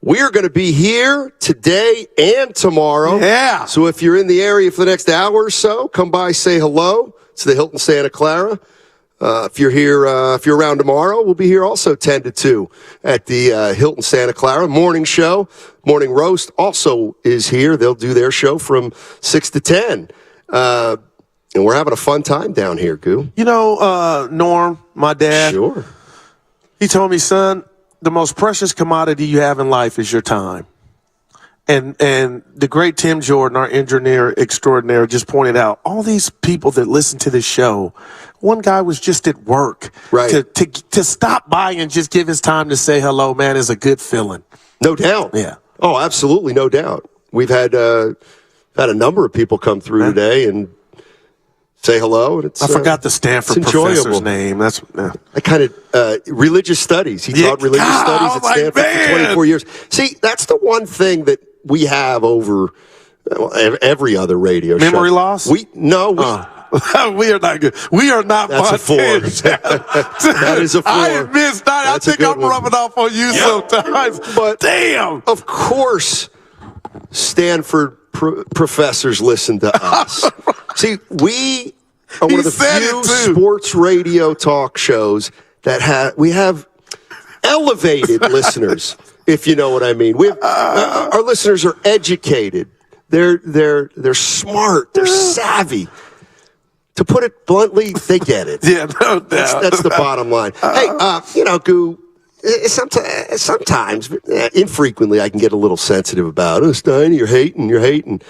We're going to be here today and tomorrow. Yeah. So if you're in the area for the next hour or so, come by, say hello. It's the Hilton Santa Clara. If you're here, if you're around tomorrow, we'll be here also 10 to 2 at the Hilton Santa Clara. Morning show, morning roast also is here. They'll do their show from 6 to 10. And we're having a fun time down here, Goo. You know, Norm, my dad. Sure. He told me, son, the most precious commodity you have in life is your time. And the great Tim Jordan, our engineer extraordinaire, just pointed out all these people that listen to this show. One guy was just at work. Right. To stop by and just give his time to say hello, man, is a good feeling. No doubt. Yeah. Oh, absolutely, no doubt. We've had a number of people come through today and say hello. And it's, I forgot the Stanford professor's name. That's I kind of religious studies. He taught religious studies at Stanford for 24 years. See, that's the one thing that we have over every other radio show. Memory loss? We we are not good. We are not. That's a 4. That is a 4. I admit that. I think I'm rubbing off on you sometimes. But damn, of course, Stanford professors listen to us. See, we are one of the few sports radio talk shows that have elevated listeners, if you know what I mean. We have, our listeners are educated. They're smart. They're savvy. To put it bluntly, they get it. Yeah, no doubt. That's the bottom line. Hey, Goo, sometimes, infrequently, I can get a little sensitive about it. Steiny, you're hating.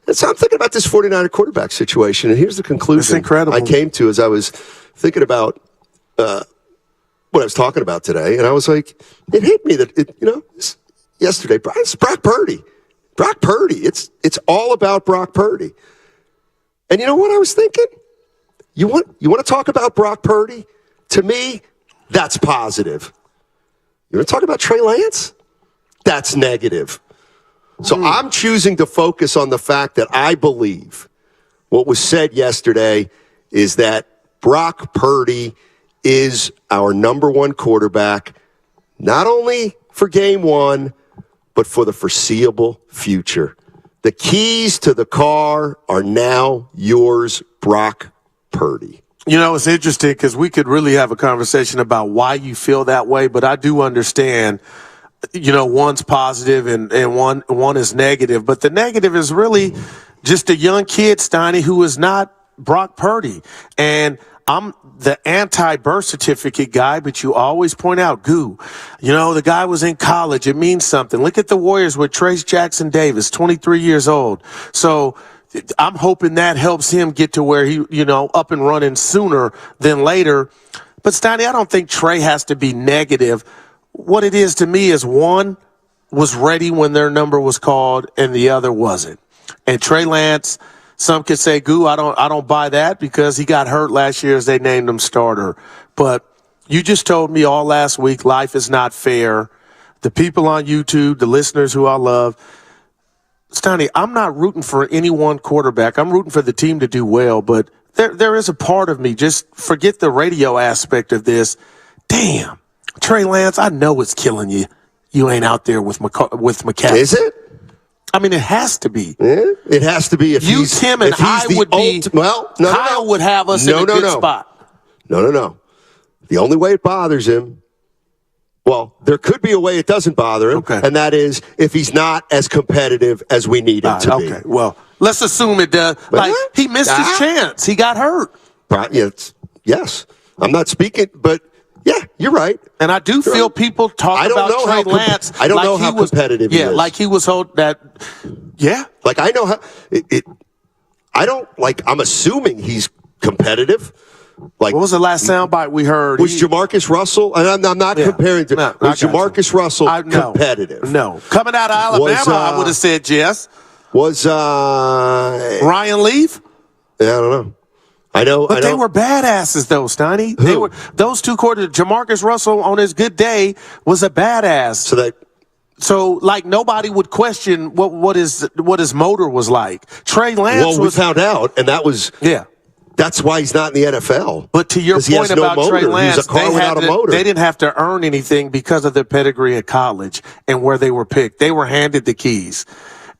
And so I'm thinking about this 49er quarterback situation, and here's the conclusion It's incredible. I came to as I was thinking about what I was talking about today, and I was like, it hit me that, yesterday, it's Brock Purdy. Brock Purdy. It's all about Brock Purdy. And you know what I was thinking? You want to talk about Brock Purdy? To me, that's positive. You want to talk about Trey Lance? That's negative. So I'm choosing to focus on the fact that I believe what was said yesterday is that Brock Purdy is our number one quarterback, not only for game one, but for the foreseeable future. The keys to the car are now yours, Brock Purdy. You know, it's interesting because we could really have a conversation about why you feel that way, but I do understand, one's positive and one is negative. But the negative is really just a young kid, Steiny, who is not Brock Purdy. And I'm the anti-birth certificate guy, but you always point out, Goo, the guy was in college. It means something. Look at the Warriors with Trace Jackson Davis, 23 years old. So I'm hoping that helps him get to where he, up and running sooner than later. But Steiny, I don't think Trey has to be negative. What it is to me is one was ready when their number was called and the other wasn't. And Trey Lance, some could say, Goo, I don't buy that because he got hurt last year as they named him starter. But you just told me all last week life is not fair. The people on YouTube, the listeners who I love, Steiny, I'm not rooting for any one quarterback. I'm rooting for the team to do well. But there is a part of me, just forget the radio aspect of this. Damn, Trey Lance, I know it's killing you. You ain't out there with McCaffrey. Is it? I mean, it has to be. Yeah, it has to be. If you, he's, Tim, and if he's I would be. Kyle would have us in a good spot. No. The only way it bothers him, well, there could be a way it doesn't bother him, and that is if he's not as competitive as we need him to be. Okay, well, let's assume it does. Like, he missed his chance. He got hurt. Right, yes. I'm not speaking, but yeah, you're right. And I do feel people talk about Trey Lance. I don't know how competitive he is. Yeah, like he was Like I know how it I don't like I'm assuming he's competitive, Like, what was the last soundbite we heard? Was Jamarcus Russell? And I'm not comparing to. Was Jamarcus Russell competitive? No. Coming out of Alabama, I would have said yes. Was Ryan Leaf? Yeah, I don't know. I know. But they were badasses, though, Steiny. They were those two quarters. Jamarcus Russell on his good day was a badass. So like nobody would question what his motor was like. Trey Lance. Well, we found out, and that was That's why he's not in the NFL. But to your point about Trey Lance, he's a car without a motor. They didn't have to earn anything because of their pedigree at college and where they were picked. They were handed the keys.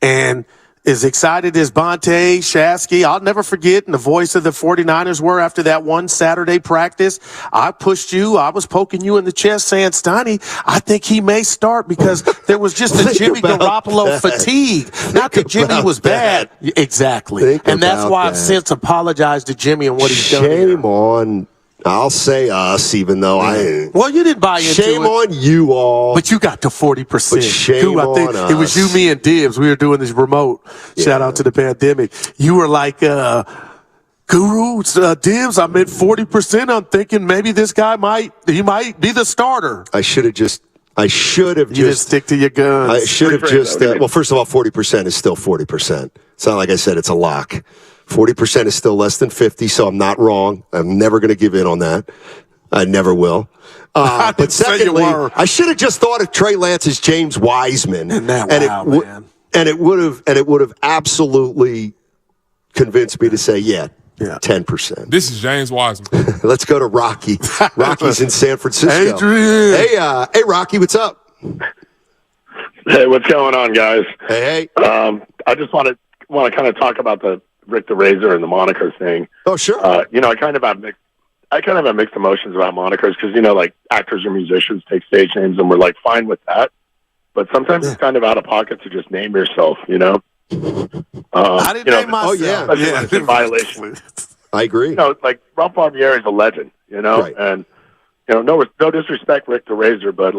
And as excited as Bonte, Shasky, I'll never forget, and the voice of the 49ers were after that one Saturday practice. I pushed you. I was poking you in the chest saying, Steiny, I think he may start because there was just a Jimmy Garoppolo fatigue. Not that Jimmy was bad. Exactly. And that's why I've since apologized to Jimmy and what he's done. Shame on, I'll say us, even though Well, you didn't buy into it. Shame on you all. But you got to 40%. But shame on us. It was you, me, and Dibs. We were doing this remote. Shout out to the pandemic. You were like, Guru, Dibs, I'm at 40%. I'm thinking maybe this guy might be the starter. I should have just stick to your guns. I should have just, well, first of all, 40% is still 40%. It's not like I said it's a lock. 40% is still less than 50, so I'm not wrong. I'm never going to give in on that. I never will. But secondly, I should have just thought of Trey Lance as James Wiseman, and it would have absolutely convinced me to say 10%. This is James Wiseman. Let's go to Rocky. Rocky's in San Francisco. Adrian. Hey, Rocky, what's up? Hey, what's going on, guys? Hey. I just want to kind of talk about the Rick the Razor and the moniker thing. Oh, sure. I kind of have mixed emotions about monikers because like actors or musicians take stage names and we're like fine with that, but sometimes it's kind of out of pocket to just name yourself. I didn't name myself. Especially when it's in violation. I agree. Like Ralph Barbieri is a legend. Right. And no disrespect, Rick the Razor, but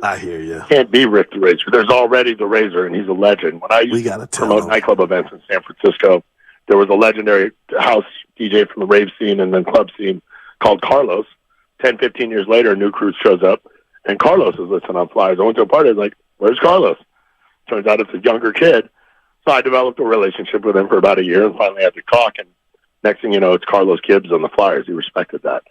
I hear you. Can't be Rick the Razor. There's already the Razor, and he's a legend. When I used to promote nightclub events in San Francisco, there was a legendary house DJ from the rave scene and then club scene called Carlos. 10, 15 years later, a new crew shows up, and Carlos is listed on flyers. I went to a party. I was like, where's Carlos? Turns out it's a younger kid. So I developed a relationship with him for about a year and finally had to talk. And next thing you know, it's Carlos Gibbs on the flyers. He respected that.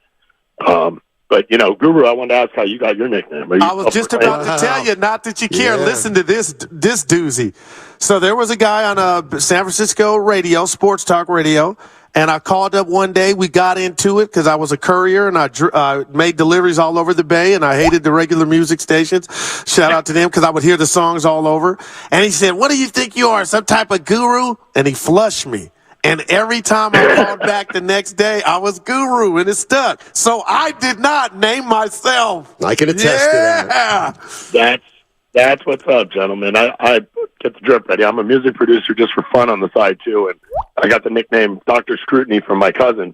But, Guru, I wanted to ask how you got your nickname. I was just about to tell you, not that you care. Yeah. Listen to this doozy. So there was a guy on San Francisco radio, sports talk radio, and I called up one day. We got into it because I was a courier, and I made deliveries all over the Bay, and I hated the regular music stations. Shout out to them because I would hear the songs all over. And he said, what do you think you are, some type of guru? And he flushed me. And every time I called back the next day, I was Guru, and it stuck. So I did not name myself. I can attest to that. That's what's up, gentlemen. I get the drip ready. I'm a music producer just for fun on the side, too. And I got the nickname Dr. Scrutiny from my cousin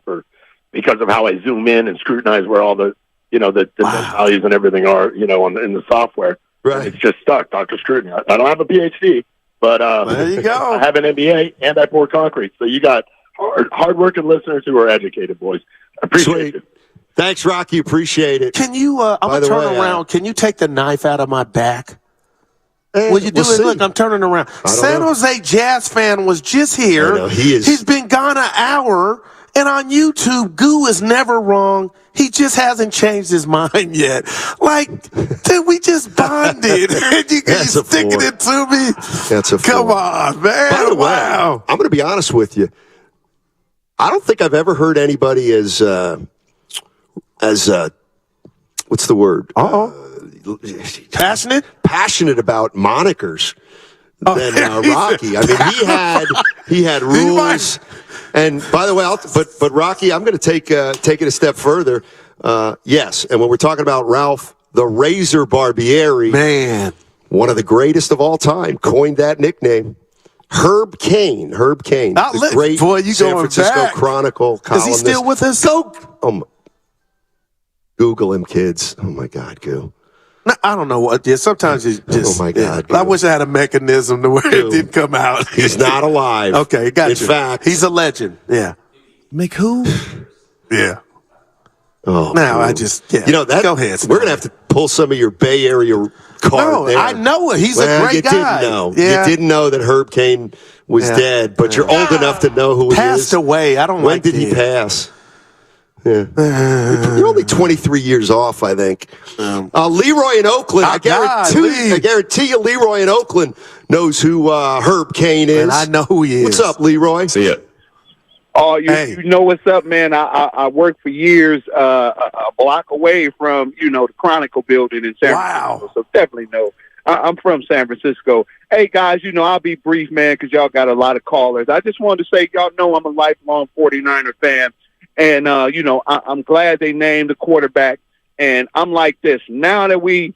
because of how I zoom in and scrutinize where all the values and everything are, in the software. Right. And it's just stuck, Dr. Scrutiny. I don't have a PhD. But there you go. I have an MBA and I pour concrete. So you got hard-working listeners who are educated, boys. I appreciate it. Thanks, Rocky. Appreciate it. Can you, I'm going to turn around. Can you take the knife out of my back? Will you do it? Look, I'm turning around. San Jose Jazz fan was just here. I know, he is. He's been gone an hour. And on YouTube, Goo is never wrong. He just hasn't changed his mind yet. Like, dude, we just bonded. And you sticking it to me? That's a Come on, man. By the way, wow. I'm going to be honest with you. I don't think I've ever heard anybody as what's the word? Passionate about monikers than Rocky. I mean, he had rules. And by the way, but Rocky, I'm going to take it a step further. Yes, and when we're talking about Ralph the Razor Barbieri, man, one of the greatest of all time, coined that nickname. Herb Cain, the great San Francisco Chronicle columnist. Is he still with us? Google him, kids. Oh my God, go. No, I don't know what. Yeah, sometimes it's just. Oh my God! I wish I had a mechanism to where it didn't come out. He's not alive. Okay, got you. In fact, he's a legend. Yeah. Make who? Yeah. Oh, now cool. I just Go ahead. We're gonna have to pull some of your Bay Area card. No, there. I know it. He's a great guy. Didn't know. Yeah. You didn't know that Herb Cain was dead, but you're old enough to know who he is. Passed away. I don't When like did he pass? Yeah. You're only 23 years off, I think. Leroy in Oakland. I guarantee you Leroy in Oakland knows who Herb Cain is. And I know who he is. What's up, Leroy? See ya. Oh, you know what's up, man? I worked for years a block away from, the Chronicle building in San Francisco, so definitely know. I'm from San Francisco. Hey, guys, I'll be brief, man, because y'all got a lot of callers. I just wanted to say, y'all know I'm a lifelong 49er fan, and, I'm glad they named the quarterback, and I'm like this. Now that we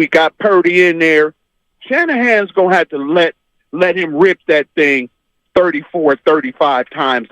got Purdy in there, Shanahan's going to have to let him rip that thing 34, 35 times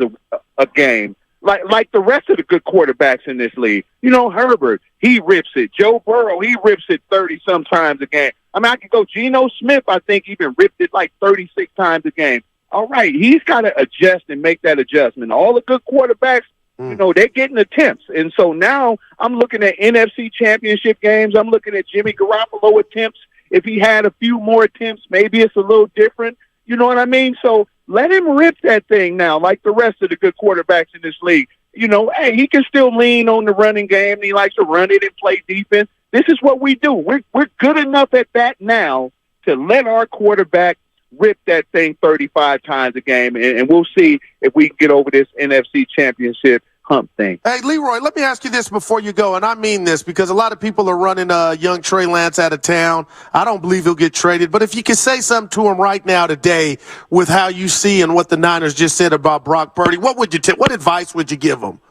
a game. Like the rest of the good quarterbacks in this league. Herbert, he rips it. Joe Burrow, he rips it 30-some times a game. I mean, I could go Geno Smith, I think, even ripped it like 36 times a game. All right, he's got to adjust and make that adjustment. All the good quarterbacks, they're getting attempts. And so now I'm looking at NFC championship games. I'm looking at Jimmy Garoppolo attempts. If he had a few more attempts, maybe it's a little different. You know what I mean? So let him rip that thing now, like the rest of the good quarterbacks in this league. Hey, he can still lean on the running game. And he likes to run it and play defense. This is what we do. We're good enough at that now to let our quarterback rip that thing 35 times a game, and we'll see if we can get over this NFC championship hump thing. Hey, Leroy, let me ask you this before you go, and I mean this because a lot of people are running young Trey Lance out of town. I don't believe he'll get traded, but if you could say something to him right now today with how you see and what the Niners just said about Brock Purdy, what would you what advice would you give him?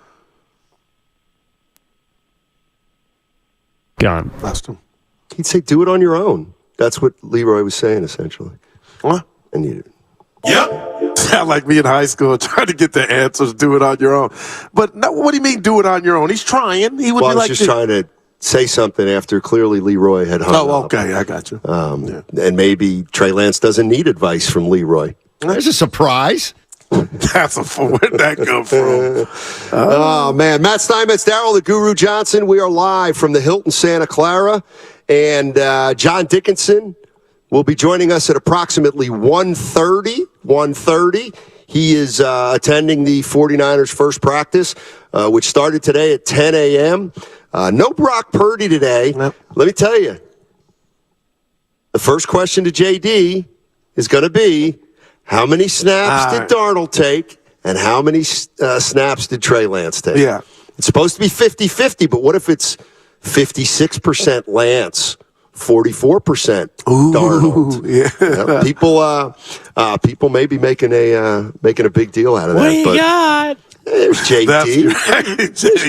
Gone. Lost him. He'd say, do it on your own. That's what Leroy was saying, essentially. What? And you Yep. Sound like me in high school trying to get the answers, do it on your own. But no, what do you mean do it on your own? He's trying. He would I was like just trying to say something after clearly Leroy had hung up. Oh, okay. I got you. And maybe Trey Lance doesn't need advice from Leroy. There's a surprise. That's where'd that come from? Oh, man. Matt Steinmetz, Darryl the Guru Johnson. We are live from the Hilton Santa Clara. And John Dickinson will be joining us at approximately 1:30. He is attending the 49ers' first practice, which started today at 10 a.m. No Brock Purdy today. Nope. Let me tell you, the first question to JD is going to be, how many snaps did Darnold take, and how many snaps did Trey Lance take? Yeah. It's supposed to be 50-50, but what if it's 56% Lance, 44% Darnold? Yeah. People may be making a big deal out of that. What you got? There's JD. That's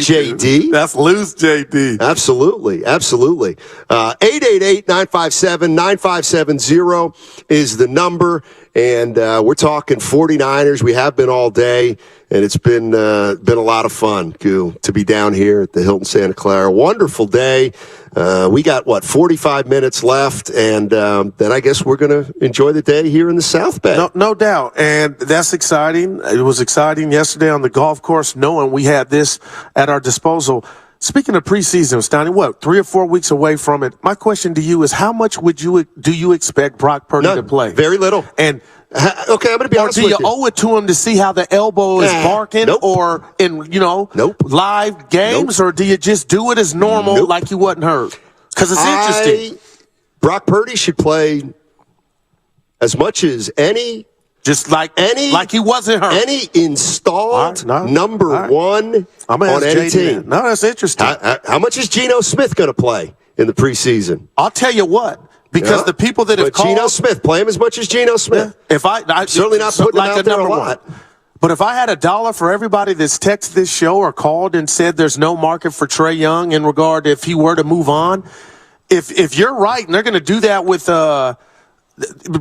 JD. That's loose JD. Absolutely. 888-957-9570 is the number. And we're talking 49ers. We have been all day, and it's been a lot of fun, to be down here at the Hilton Santa Clara. Wonderful day. We got, 45 minutes left, and then I guess we're going to enjoy the day here in the South Bay. No doubt, and that's exciting. It was exciting yesterday on the golf course, knowing we had this at our disposal. Speaking of preseason, Steiny, 3 or 4 weeks away from it? My question to you is, how much do you expect Brock Purdy to play? Very little. And okay, I'm going to be honest with you. Or do you owe it to him to see how the elbow is barking, or in live games, or do you just do it as normal, like you wasn't hurt? Because it's interesting. Brock Purdy should play as much as any. Just like he wasn't hurt. Any installed number one on any team. No, that's interesting. How much is Geno Smith going to play in the preseason? I'll tell you what. Because the people that have called Geno Smith, play him as much as Geno Smith. Yeah. If I certainly not putting him out there a lot. But if I had $1 for everybody that's texted this show or called and said there's no market for Trey Young in regard to if he were to move on, if you're right and they're going to do that with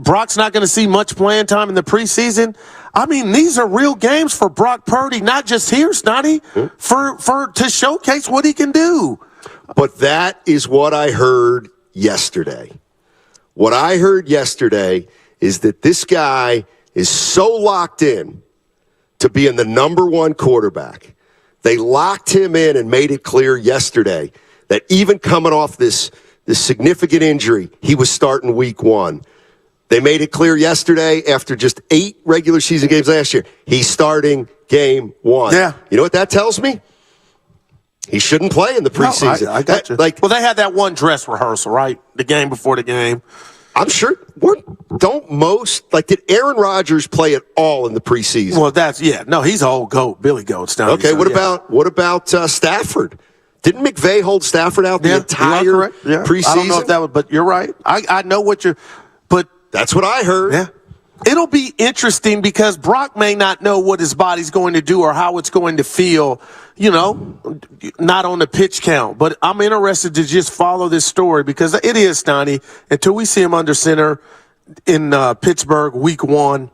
Brock's not going to see much playing time in the preseason. I mean, these are real games for Brock Purdy, not just here, Snotty, for to showcase what he can do. But that is what I heard yesterday. What I heard yesterday is that this guy is so locked in to being the number one quarterback. They locked him in and made it clear yesterday that even coming off this significant injury, he was starting week 1. They made it clear yesterday after just 8 regular season games last year, he's starting game 1. Yeah. You know what that tells me? He shouldn't play in the preseason. No, I got you. Well, they had that one dress rehearsal, right? The game before the game. I'm sure. Did Aaron Rodgers play at all in the preseason? Well, no, he's an old goat, Billy Goat. Okay, what about Stafford? Didn't McVay hold Stafford out the entire preseason? I don't know if that was, but you're right. I know what but that's what I heard. Yeah. It'll be interesting because Brock may not know what his body's going to do or how it's going to feel, not on the pitch count. But I'm interested to just follow this story because it is, Stoney, until we see him under center in Pittsburgh week 1.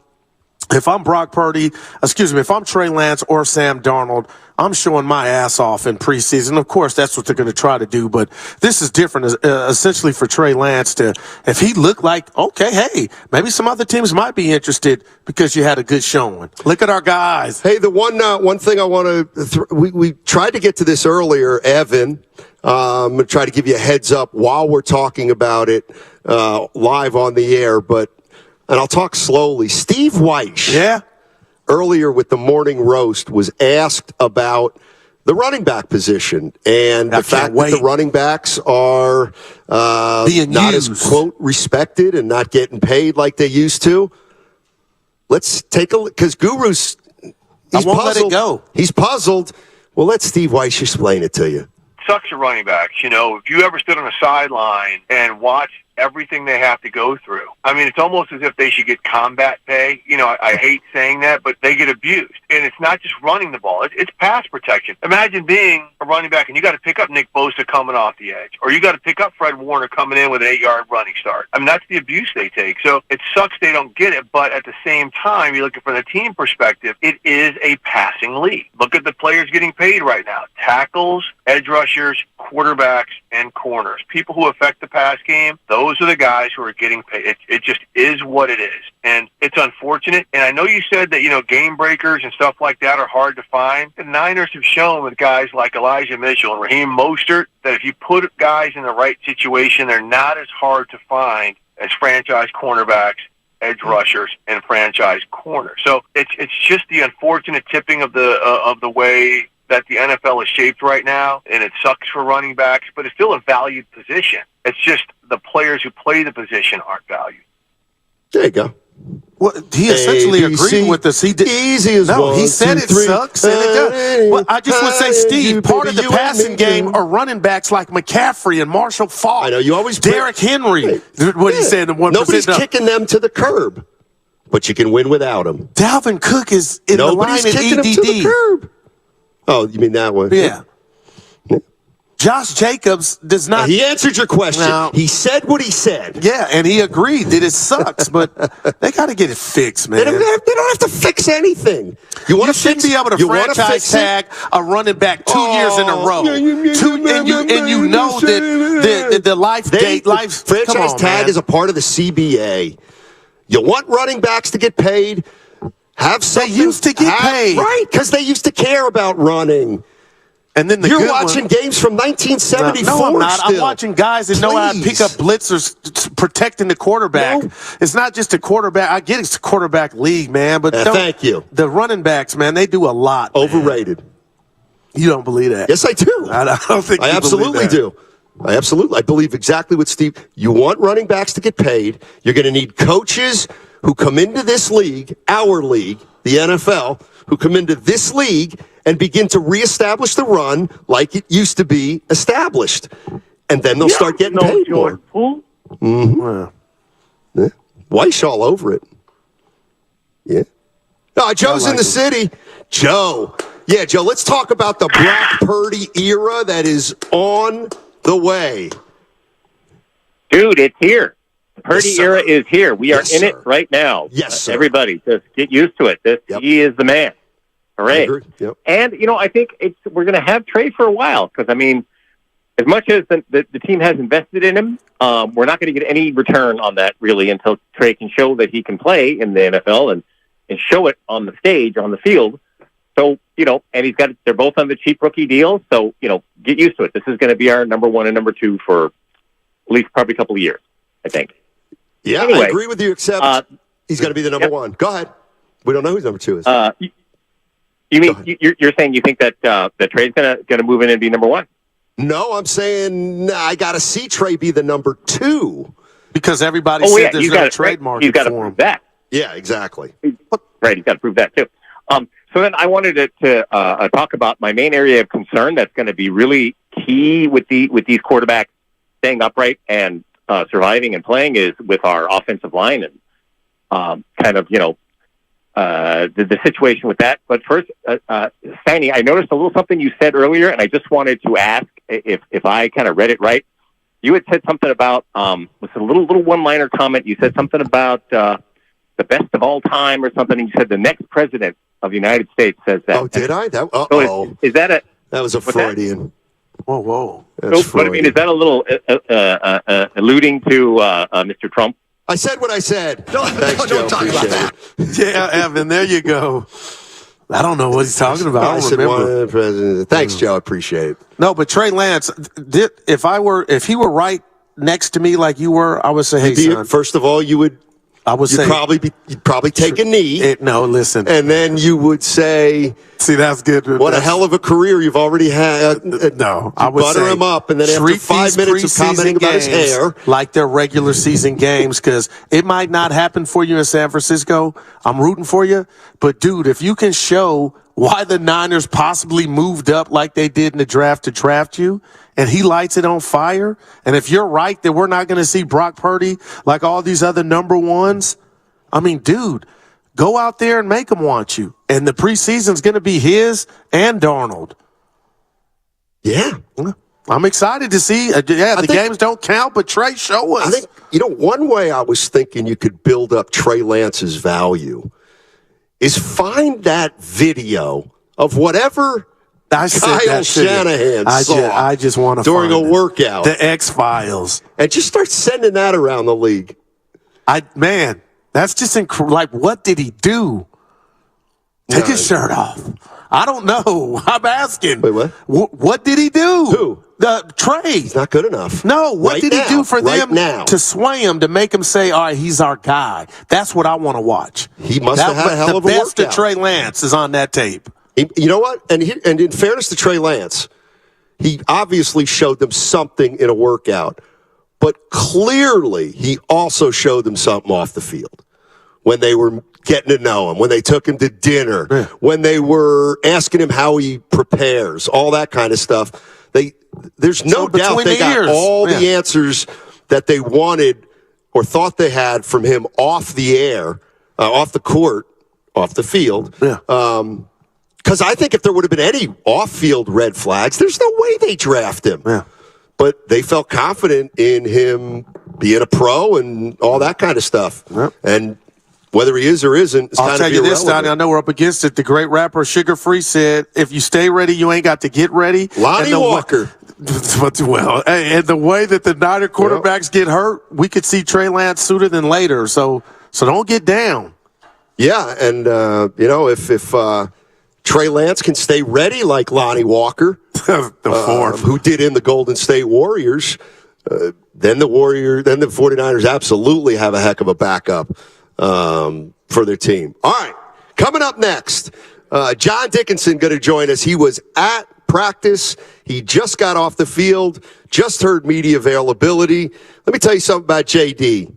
If I'm if I'm Trey Lance or Sam Darnold, I'm showing my ass off in preseason. Of course, that's what they're going to try to do, but this is different essentially for Trey Lance if he looked like, okay, hey, maybe some other teams might be interested because you had a good showing. Look at our guys. Hey, the one thing I want to, we tried to get to this earlier, Evan. I'm going to try to give you a heads up while we're talking about it live on the air, and I'll talk slowly. Steve Weish, earlier with the morning roast, was asked about the running back position and the fact that the running backs are not as, quote, respected and not getting paid like they used to. Let's take a look, because Guru's, he's puzzled. Let it go. He's puzzled. Well, let Steve Weish explain it to you. Sucks for running backs. If you ever stood on a sideline and watched everything they have to go through. I mean, it's almost as if they should get combat pay. I hate saying that, but they get abused. And it's not just running the ball. It's pass protection. Imagine being a running back and you got to pick up Nick Bosa coming off the edge, or you got to pick up Fred Warner coming in with an 8-yard running start. I mean, that's the abuse they take. So it sucks they don't get it, but at the same time, you're looking from the team perspective, it is a passing league. Look at the players getting paid right now. Tackles, edge rushers, quarterbacks, and corners. People who affect the pass game, those are the guys who are getting paid. It just is what it is. And it's unfortunate. And I know you said that, game breakers and stuff like that are hard to find. The Niners have shown with guys like Elijah Mitchell and Raheem Mostert that if you put guys in the right situation, they're not as hard to find as franchise cornerbacks, edge rushers, and franchise corners. So it's just the unfortunate tipping of the way that the NFL is shaped right now, and it sucks for running backs, but it's still a valued position. It's just the players who play the position aren't valued. There you go. Well, he essentially agreed with us. He did. Easy as no, one, he said two, it three. sucks, and it does. Well, I just would say, Steve, part of the passing game are running backs like McCaffrey and Marshall Faulk. I know you always Derrick Henry. What he said, the 1%. Nobody's kicking them to the curb, but you can win without them. Dalvin Cook is in the line at kicking EDD. Him to the curb. Oh, you mean that one? Yeah. Josh Jacobs does not. He answered your question. No. He said what he said. Yeah, and he agreed that it sucks, but they got to get it fixed, man. They don't have to fix anything. You shouldn't be able to franchise tag a running back 2 years in a row. And you know that the life date, franchise tag is a part of the CBA. You want running backs to get paid? Have something. They used to get paid. Right, because they used to care about running. And then you're watching games from 1974. No, I'm not. Still. I'm watching guys that know how to pick up blitzers, protecting the quarterback. No. It's not just a quarterback. I get it's a quarterback league, man. But thank you. The running backs, man, they do a lot. Overrated. Man. You don't believe that? Yes, I do. I don't think I absolutely do. I believe exactly what Steve. You want running backs to get paid. You're going to need coaches who come into this league, our league, the NFL, who come into this league and begin to reestablish the run like it used to be established. And then they'll start getting paid more. Mm-hmm. Yeah. Weish all over it. Yeah. No, Joe's in the city. Joe. Yeah, Joe, let's talk about the Brock Purdy era that is on the way. Dude, it's here. The Purdy era is here. We are in it right now. Yes, sir. Everybody, just get used to it. He is the man. Hooray. Yep. And, I think we're going to have Trey for a while because, as much as the team has invested in him, we're not going to get any return on that, really, until Trey can show that he can play in the NFL and and show it on the stage, on the field. So, and they're both on the cheap rookie deal. So, get used to it. This is going to be our number one and number two for at least probably a couple of years, I think. Yeah, anyway, I agree with you, except he's going to be the number one. Go ahead. We don't know who number two is. You mean you're saying you think that Trey's going to move in and be number one? No, I'm saying I got to see Trey be the number two. Because everybody said there's no trademark. He's got to prove that. Yeah, exactly. Right, he's got to prove that too. So then I wanted to talk about my main area of concern that's going to be really key with these quarterbacks staying upright and surviving and playing is with our offensive line and the situation with that. But first, Steiny, I noticed a little something you said earlier, and I just wanted to ask if I kind of read it right. You had said something about was a little one-liner comment. You said something about the best of all time or something. And you said the next president of the United States says that. Oh, did I? So is that a? That was a Freudian. Whoa. But I mean, is that a little alluding to Mr. Trump? I said what I said. Thanks, Joe. Don't talk about that. Yeah, Evan, there you go. I don't know what he's talking about. I don't remember. Thanks, Joe. I appreciate it. No, but Trey Lance, if he were right next to me like you were, I would say, hey, son. First of all, you'd probably take a knee. No, listen. And then you would say, see, that's good. What a hell of a career you've already had. No, I would butter him up, and then after 5 minutes of commenting about his hair, like their regular season games, because it might not happen for you in San Francisco. I'm rooting for you, but dude, if you can show why the Niners possibly moved up like they did in the draft to draft you, and he lights it on fire, and if you're right that we're not going to see Brock Purdy like all these other number ones, I mean, dude, go out there and make them want you. And the preseason's going to be his and Darnold. Yeah. I'm excited to see. The games don't count, but Trey, show us. I think, one way I was thinking you could build up Trey Lance's value is find that video of whatever Kyle Shanahan saw I just want to during a workout. The X-Files. And just start sending that around the league. That's just incredible. Like, what did he do? Take his shirt off. I don't know. I'm asking. Wait, what? What did he do? Who? Trey. He's not good enough. No, what did he do for them now? To sway him, to make him say, all right, he's our guy? That's what I want to watch. He must have had a hell of a workout. The best of Trey Lance is on that tape. You know what? And in fairness to Trey Lance, he obviously showed them something in a workout. But clearly, he also showed them something off the field when they were getting to know him, when they took him to dinner, when they were asking him how he prepares, all that kind of stuff. There's no doubt they got all the answers that they wanted or thought they had from him off the air, off the court, off the field. Because I think if there would have been any off-field red flags, there's no way they draft him. Yeah. But they felt confident in him being a pro and all that kind of stuff. Yep. And whether he is or isn't, it's I'll tell you this, Donnie, I know we're up against it. The great rapper Sugar Free said, if you stay ready, you ain't got to get ready. Lonnie Walker. Well, and the way that the Niner quarterbacks get hurt, we could see Trey Lance sooner than later. So don't get down. Yeah, and, if Trey Lance can stay ready like Lonnie Walker, the fourth, who did in the Golden State Warriors, then the 49ers absolutely have a heck of a backup for their team. All right, coming up next, John Dickinson going to join us. He was at practice. He just got off the field, just heard media availability. Let me tell you something about JD.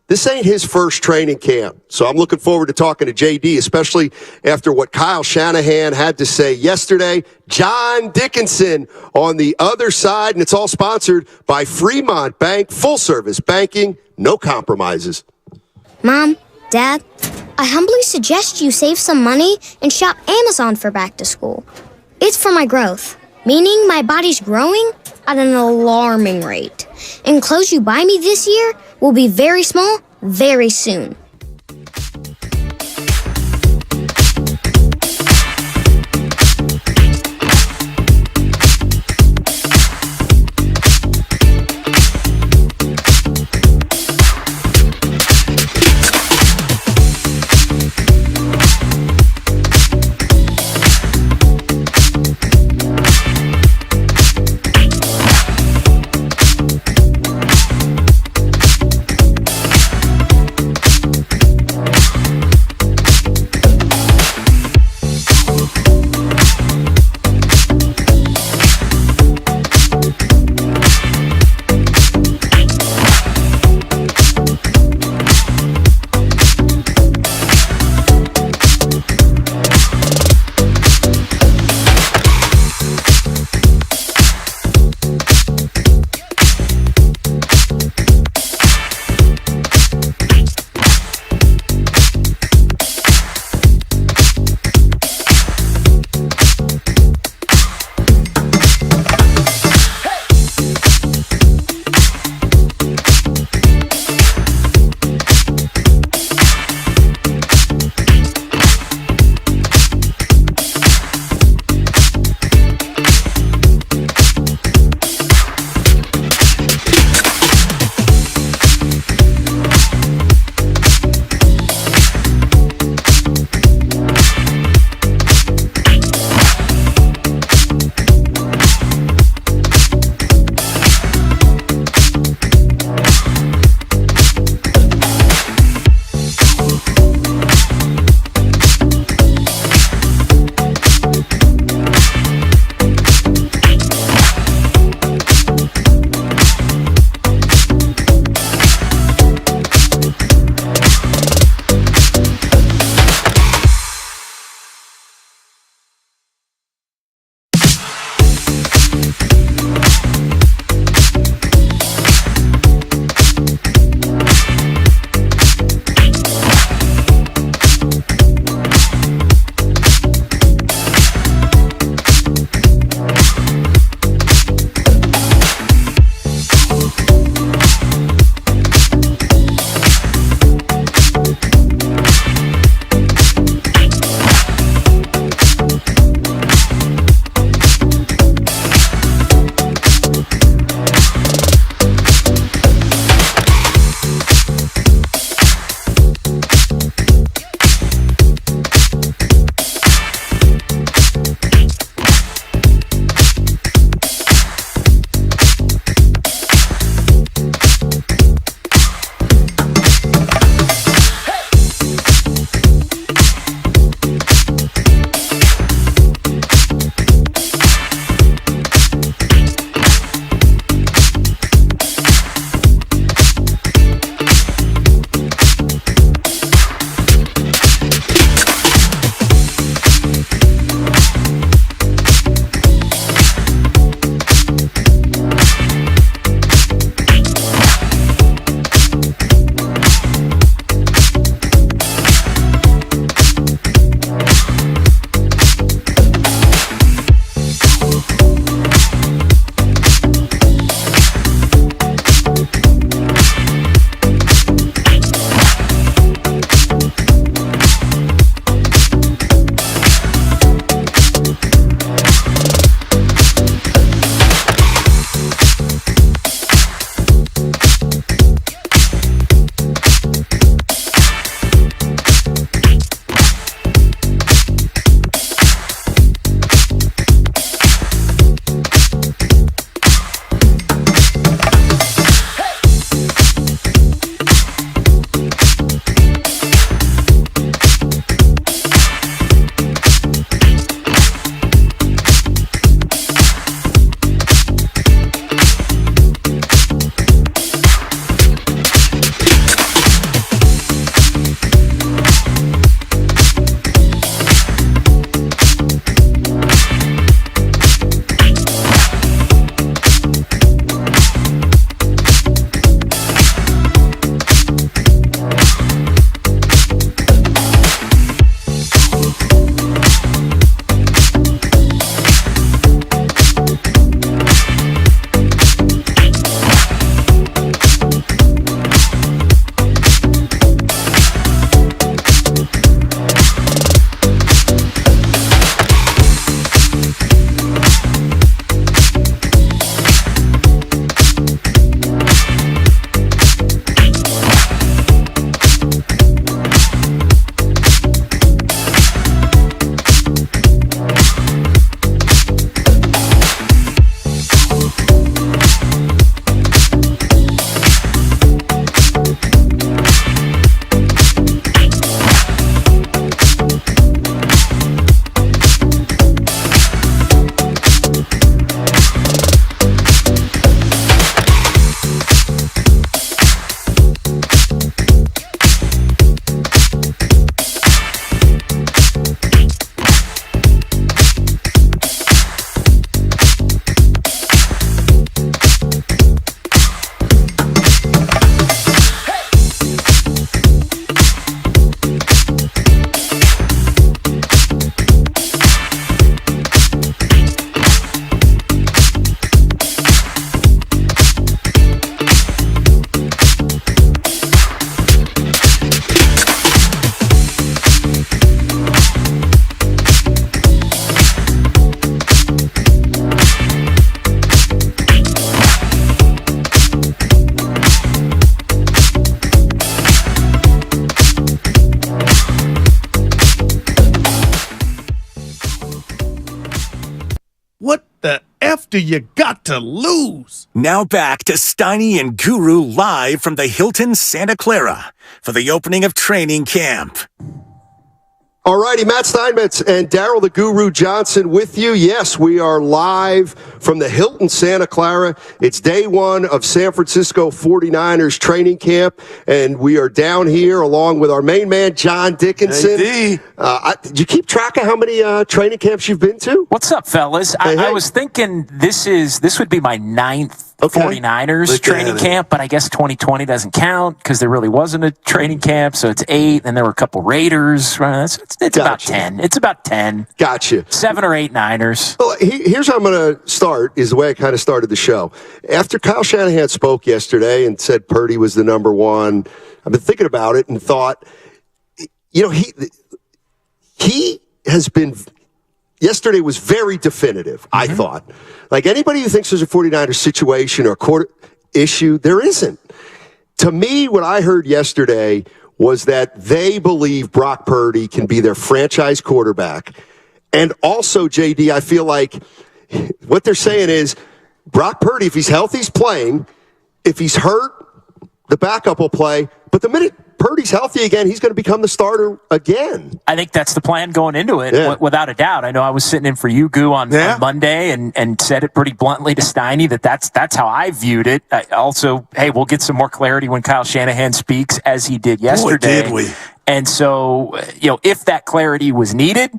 This ain't his first training camp, so I'm looking forward to talking to JD, especially after what Kyle Shanahan had to say yesterday. John Dickinson on the other side, and it's all sponsored by Fremont Bank, full-service banking, no compromises. Mom, Dad, I humbly suggest you save some money and shop Amazon for back to school. It's for my growth, meaning my body's growing at an alarming rate. And clothes you buy me this year will be very small very soon. do you got to lose? Now back to Steiny and Guru live from the Hilton Santa Clara for the opening of training camp. All righty, Matt Steinmetz and Daryl the Guru Johnson with you. Yes, we are live from the Hilton Santa Clara. It's day one of San Francisco 49ers training camp, and we are down here along with our main man, John Dickinson. Hey, did you keep track of how many training camps you've been to? What's up, fellas? I was thinking this would be my ninth 49ers training camp, but I guess 2020 doesn't count because there really wasn't a training camp, so it's 8, and there were a couple Raiders. It's about 10. It's about 10. Gotcha. 7 or 8 Niners. Well, here's how I'm going to start, is the way I kind of started the show. After Kyle Shanahan spoke yesterday and said Purdy was the number one, I've been thinking about it and thought, he has been... Yesterday was very definitive, I thought. Like, anybody who thinks there's a 49ers situation or court issue, there isn't. To me, what I heard yesterday was that they believe Brock Purdy can be their franchise quarterback. And also, JD, I feel like what they're saying is Brock Purdy, if he's healthy, he's playing. If he's hurt, the backup will play. But the minute Purdy's healthy again, he's going to become the starter again. I think that's the plan going into it, without a doubt. I know I was sitting in for you, Goo, on Monday and said it pretty bluntly to Steiny that's how I viewed it. Also, hey, we'll get some more clarity when Kyle Shanahan speaks, as he did yesterday. Boy, did we. And so, if that clarity was needed,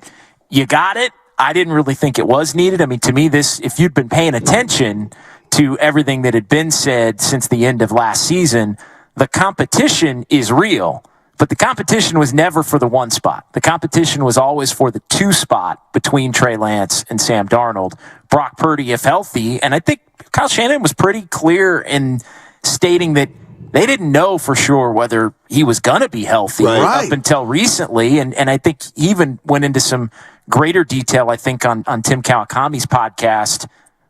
you got it. I didn't really think it was needed. I mean, to me, if you'd been paying attention to everything that had been said since the end of last season, the competition is real, but the competition was never for the 1 spot. The competition was always for the 2 spot between Trey Lance and Sam Darnold. Brock Purdy, if healthy, and I think Kyle Shanahan was pretty clear in stating that they didn't know for sure whether he was going to be healthy up until recently, and I think he even went into some greater detail, I think, on Tim Kawakami's podcast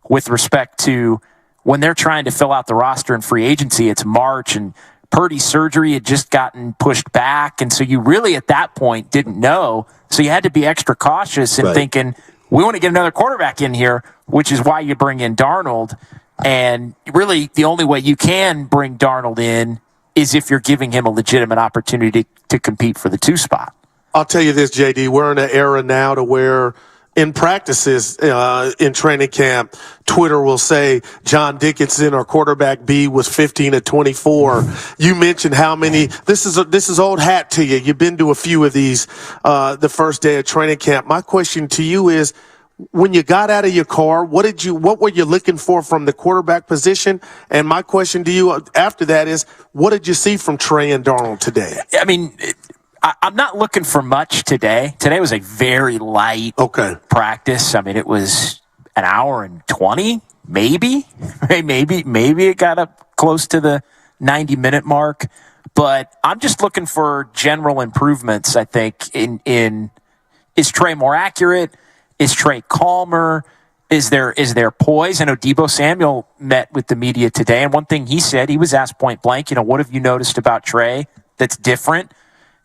with respect to when they're trying to fill out the roster in free agency. It's March, and Purdy's surgery had just gotten pushed back, and so you really at that point didn't know. So you had to be extra cautious in thinking, we want to get another quarterback in here, which is why you bring in Darnold. And really the only way you can bring Darnold in is if you're giving him a legitimate opportunity to compete for the 2 spot. I'll tell you this, JD, we're in an era now to where in practices, in training camp, Twitter will say John Dickinson or quarterback B was 15 of 24. You mentioned how many. This is old hat to you. You've been to a few of these the first day of training camp. My question to you is, when you got out of your car, what were you looking for from the quarterback position? And my question to you after that is, what did you see from Trey and Darnold today? I mean, I'm not looking for much today. Today was a very light practice. I mean, it was an hour and 20, maybe. Maybe it got up close to the 90-minute mark. But I'm just looking for general improvements, I think, in is Trey more accurate? Is Trey calmer? Is there poise? I know Deebo Samuel met with the media today, and one thing he said, he was asked point blank, what have you noticed about Trey that's different?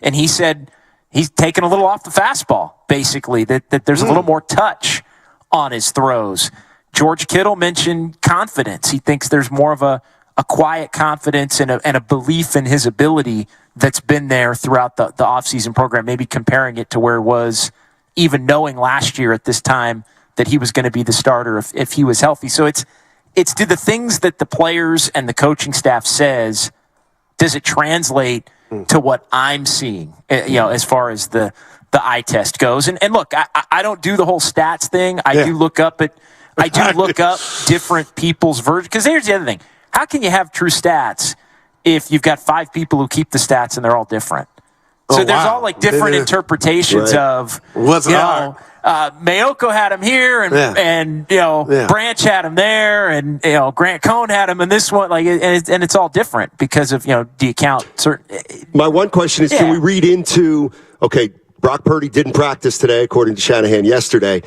And he said he's taken a little off the fastball, basically, that there's a little more touch on his throws. George Kittle mentioned confidence. He thinks there's more of a quiet confidence and a belief in his ability that's been there throughout the offseason program, maybe comparing it to where it was even knowing last year at this time that he was going to be the starter if he was healthy. So it's do the things that the players and the coaching staff says, does it translate to what I'm seeing, as far as the eye test goes? And look, I don't do the whole stats thing. I do look up different people's versions. Because here's the other thing. How can you have true stats if you've got 5 people who keep the stats and they're all different? So there's all different interpretations of, Mayoko had him here and Branch had him there and, Grant Cohn had him in this one. And it's all different because of, do you count certain. My one question is, can we read into, Brock Purdy didn't practice today, according to Shanahan yesterday.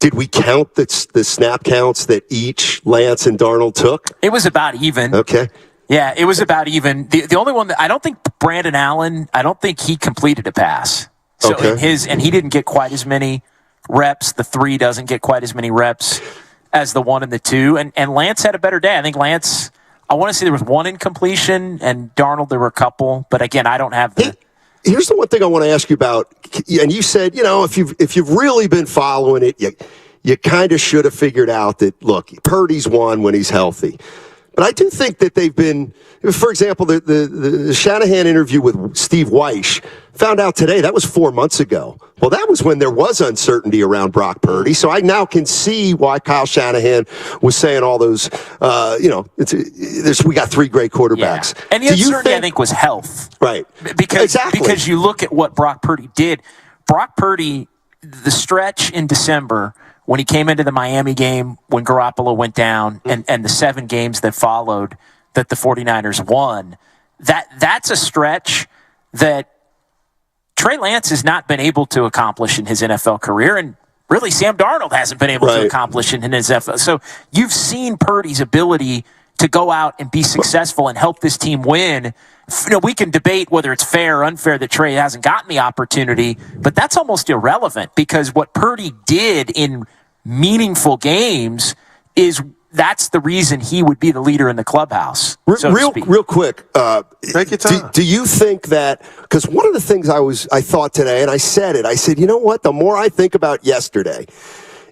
Did we count the snap counts that each Lance and Darnold took? It was about even. Okay. Yeah, it was about even. The only one that I don't think Brandon Allen, I don't think he completed a pass. So and he didn't get quite as many reps. The 3 doesn't get quite as many reps. as the 1 and the 2. And Lance had a better day. I think Lance, I want to say there was 1 incompletion, and Darnold, there were a couple. But again, I don't have the. Here's the one thing I want to ask you about. And you said, if you've really been following it, you kind of should have figured out that, look, Purdy's won when he's healthy. But I do think that they've been, for example, the Shanahan interview with Steve Weish, found out today that was 4 months ago. Well, that was when there was uncertainty around Brock Purdy. So I now can see why Kyle Shanahan was saying all those, we got 3 great quarterbacks. Yeah. And the uncertainty, I think, was health. Right. Because you look at what Brock Purdy did. Brock Purdy, the stretch in December, when he came into the Miami game, when Garoppolo went down, and the 7 games that followed that the 49ers won, that's a stretch that Trey Lance has not been able to accomplish in his NFL career, and really Sam Darnold hasn't been able to accomplish in his NFL. So you've seen Purdy's ability to go out and be successful and help this team win. We can debate whether it's fair or unfair that Trey hasn't gotten the opportunity, but that's almost irrelevant because what Purdy did in meaningful games that's the reason he would be the leader in the clubhouse. Real quick, take your time. Do you think that, because one of the things I thought today, and I said, you know what, the more I think about yesterday,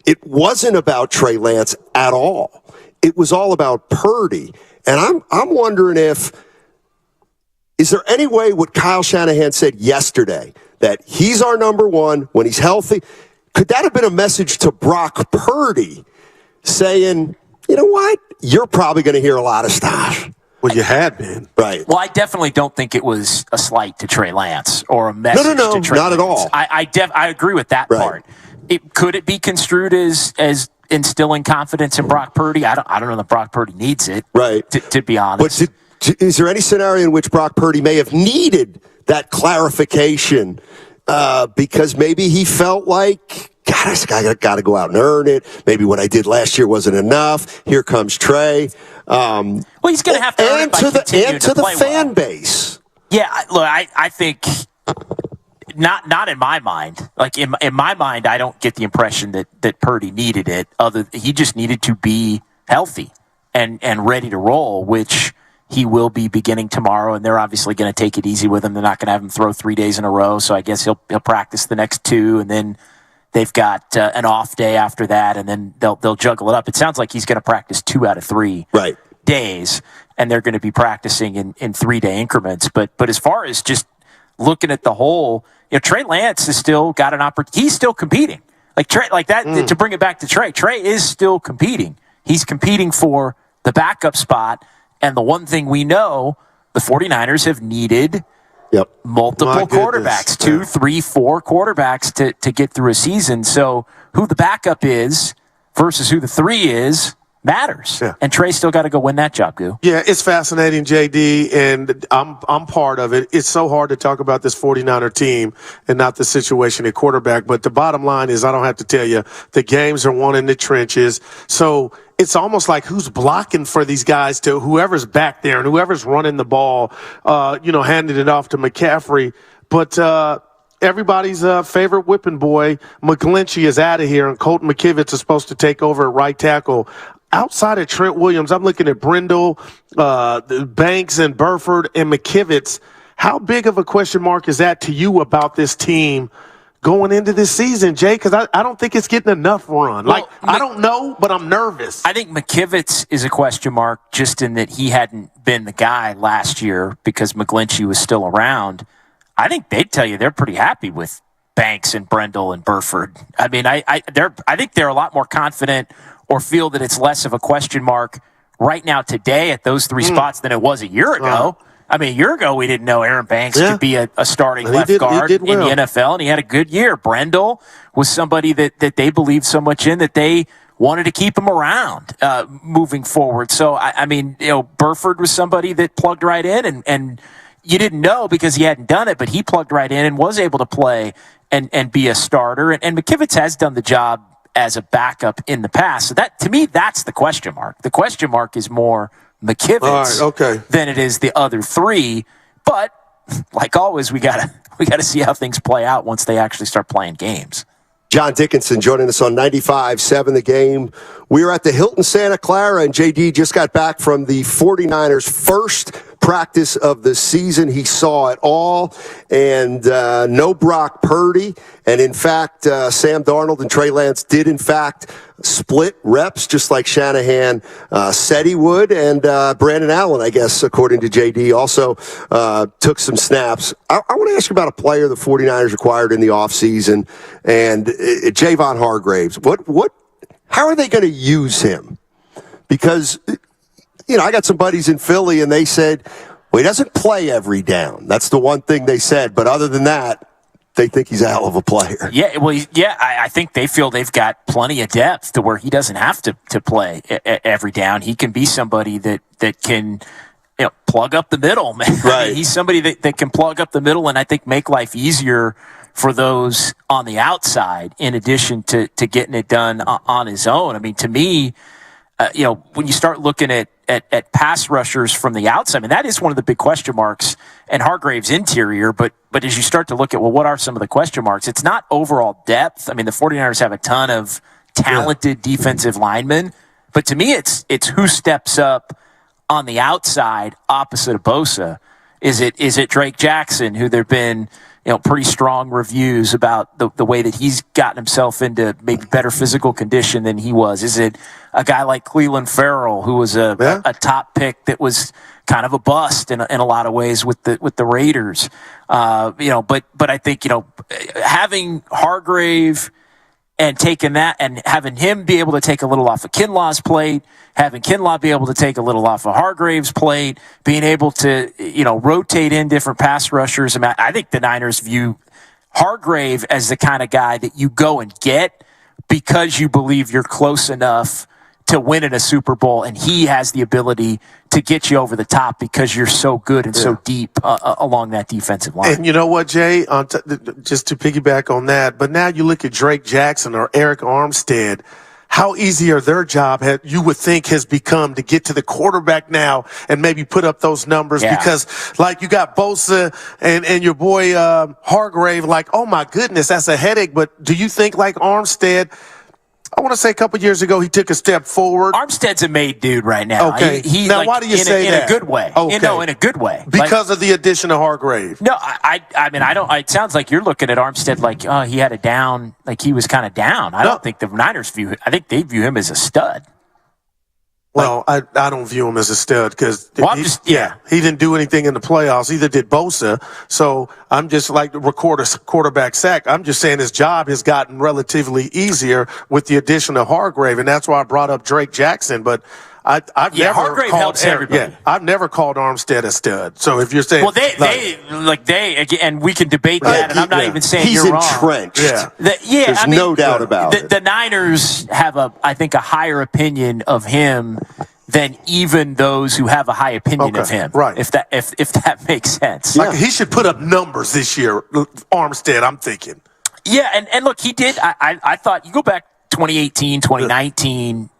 it wasn't about Trey Lance at all. It was all about Purdy. And I'm wondering is there any way what Kyle Shanahan said yesterday, that he's our number 1 when he's healthy, could that have been a message to Brock Purdy saying, you know what, you're probably going to hear a lot of stuff? Well, you had been. Right. Well, I definitely don't think it was a slight to Trey Lance or a message to Trey not Lance. at all. I agree with that part. Could it be construed as instilling confidence in Brock Purdy? I don't know that Brock Purdy needs it. Right. To be honest. But is there any scenario in which Brock Purdy may have needed that clarification because maybe he felt like, God, I got to go out and earn it. Maybe what I did last year wasn't enough. Here comes Trey. Well, he's going to have to earn it by continuing to play fan base. Yeah, look, I think not in my mind. Like in my mind, I don't get the impression that Purdy needed it. He just needed to be healthy and ready to roll, which he will be beginning tomorrow. And they're obviously going to take it easy with him. They're not going to have him throw 3 days in a row. So I guess he'll practice the next 2, and then they've got an off day after that, and then they'll juggle it up. It sounds like he's going to practice 2 out of 3 days, and they're going to be practicing in 3-day increments. But as far as just looking at the whole, Trey Lance has still got an opportunity. He's still competing. Like Trey, like that. To bring it back to Trey, Trey is still competing. He's competing for the backup spot, and the one thing we know, the 49ers have needed multiple quarterbacks, 2, 3, 4 quarterbacks to get through a season. So who the backup is versus who the 3 is matters. Yeah. And Trey's still got to go win that job, Goo. Yeah, it's fascinating, JD, and I'm part of it. It's so hard to talk about this 49er team and not the situation at quarterback. But the bottom line is, I don't have to tell you, the games are won in the trenches. So it's almost like who's blocking for these guys to whoever's back there and whoever's running the ball, handing it off to McCaffrey. But everybody's favorite whipping boy, McGlinchey, is out of here, and Colton McKivitz is supposed to take over at right tackle. Outside of Trent Williams, I'm looking at Brindle, Banks, and Burford, and McKivitz. How big of a question mark is that to you about this team going into this season, Jay? Because I don't think it's getting enough run. I don't know, but I'm nervous. I think McKivitz is a question mark just in that he hadn't been the guy last year because McGlinchey was still around. I think they'd tell you they're pretty happy with Banks and Brindle and Burford. I mean, I think they're a lot more confident or feel that it's less of a question mark right now today at those 3 spots than it was a year ago. I mean, a year ago, we didn't know Aaron Banks could be a starting left guard in the NFL, and he had a good year. Brindle was somebody that they believed so much in that they wanted to keep him around moving forward. So, I mean, Burford was somebody that plugged right in, and you didn't know because he hadn't done it, but he plugged right in and was able to play and be a starter. And McKivitz has done the job as a backup in the past. So that, to me, that's the question mark. The question mark is more McKivitz than it is the other 3. But like always, we gotta see how things play out once they actually start playing games. John Dickinson joining us on 95.7 The Game. We are at the Hilton Santa Clara, and JD just got back from the 49ers' first practice of the season. He saw it all, and no Brock Purdy. And, in fact, Sam Darnold and Trey Lance did, in fact, split reps, just like Shanahan said he would. And Brandon Allen, I guess, according to JD, also took some snaps. I want to ask you about a player the 49ers acquired in the offseason, and Javon Hargraves. How are they going to use him? Because, I got some buddies in Philly, and they said, well, he doesn't play every down. That's the one thing they said. But other than that, they think he's a hell of a player. Yeah, well, I think they feel they've got plenty of depth to where he doesn't have to play every down. He can be somebody that can plug up the middle, man. Right. I mean, he's somebody that can plug up the middle and I think make life easier for those on the outside in addition to getting it done on his own. I mean, to me, when you start looking at pass rushers from the outside, I mean, that is one of the big question marks, and Hargrave's interior, but as you start to look at, well, what are some of the question marks? It's not overall depth. I mean, the 49ers have a ton of talented defensive linemen, but to me, it's who steps up on the outside opposite of Bosa. Is it Drake Jackson, who there've been pretty strong reviews about the way that he's gotten himself into maybe better physical condition than he was? Is it a guy like Cleveland Farrell, who was a top pick that was kind of a bust in a lot of ways with the Raiders? But I think, having Hargrave and taking that and having him be able to take a little off of Kinlaw's plate, having Kinlaw be able to take a little off of Hargrave's plate, being able to, rotate in different pass rushers. I mean, I think the Niners view Hargrave as the kind of guy that you go and get because you believe you're close enough to win in a Super Bowl, and he has the ability to get you over the top because you're so good and so deep along that defensive line. And you know what, Jay? Just to piggyback on that, but now you look at Drake Jackson or Eric Armstead, how easier their job you would think has become to get to the quarterback now and maybe put up those numbers because like you got Bosa and your boy Hargrave, like, oh my goodness, that's a headache. But do you think like Armstead, I want to say a couple years ago, he took a step forward. Armstead's a made dude right now. Okay. He's now, why do you say that? In a good way. Okay. In a good way. Because of the addition of Hargrave. No, I mean, I don't. It sounds like you're looking at Armstead like, oh, he had a down, like he was kind of down. I don't think the Niners view. I think they view him as a stud. Well, I don't view him as a stud because he didn't do anything in the playoffs. Either did Bosa. So I'm just like record a quarterback sack. I'm just saying his job has gotten relatively easier with the addition of Hargrave, and that's why I brought up Drake Jackson. But I've never Hargrave called helps everybody. Yeah, I've never called Armstead a stud. So if you're saying, well, and we can debate that, and I'm not even saying he's you're wrong. entrenched. There's no doubt about it. The Niners have I think a higher opinion of him than even those who have a high opinion of him. Right. If that makes sense. Like he should put up numbers this year, Armstead, I'm thinking. Yeah, and look, he did. I thought you go back 2018, 2019.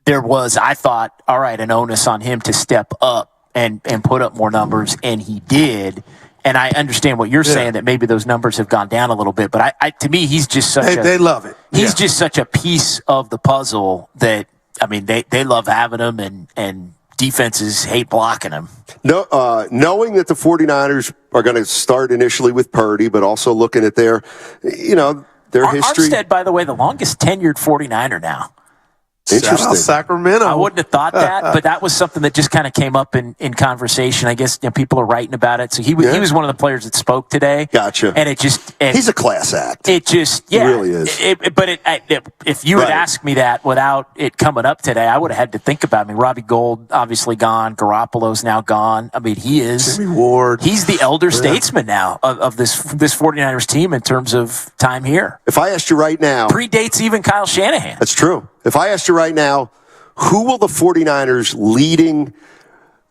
There was, I thought, all right, an onus on him to step up and put up more numbers, and he did. And I understand what you're saying, that maybe those numbers have gone down a little bit. But to me, he's just such they love it. He's just such a piece of the puzzle that, I mean, they love having him, and defenses hate blocking him. No, knowing that the 49ers are going to start initially with Purdy, but also looking at their history. Armstead, by the way, the longest tenured 49er now. Interesting. Sacramento. I wouldn't have thought that, but that was something that just kind of came up in conversation. I guess people are writing about it. So he was one of the players that spoke today. Gotcha. And he's a class act. It just, He really is. If you had asked me that without it coming up today, I would have had to think about it. I mean, Robbie Gould obviously gone. Garoppolo's now gone. I mean, he is. Jimmy Ward. He's the elder statesman now of this 49ers team in terms of time here. If I asked you right now, predates even Kyle Shanahan. That's true. If I asked you right now, who will the 49ers leading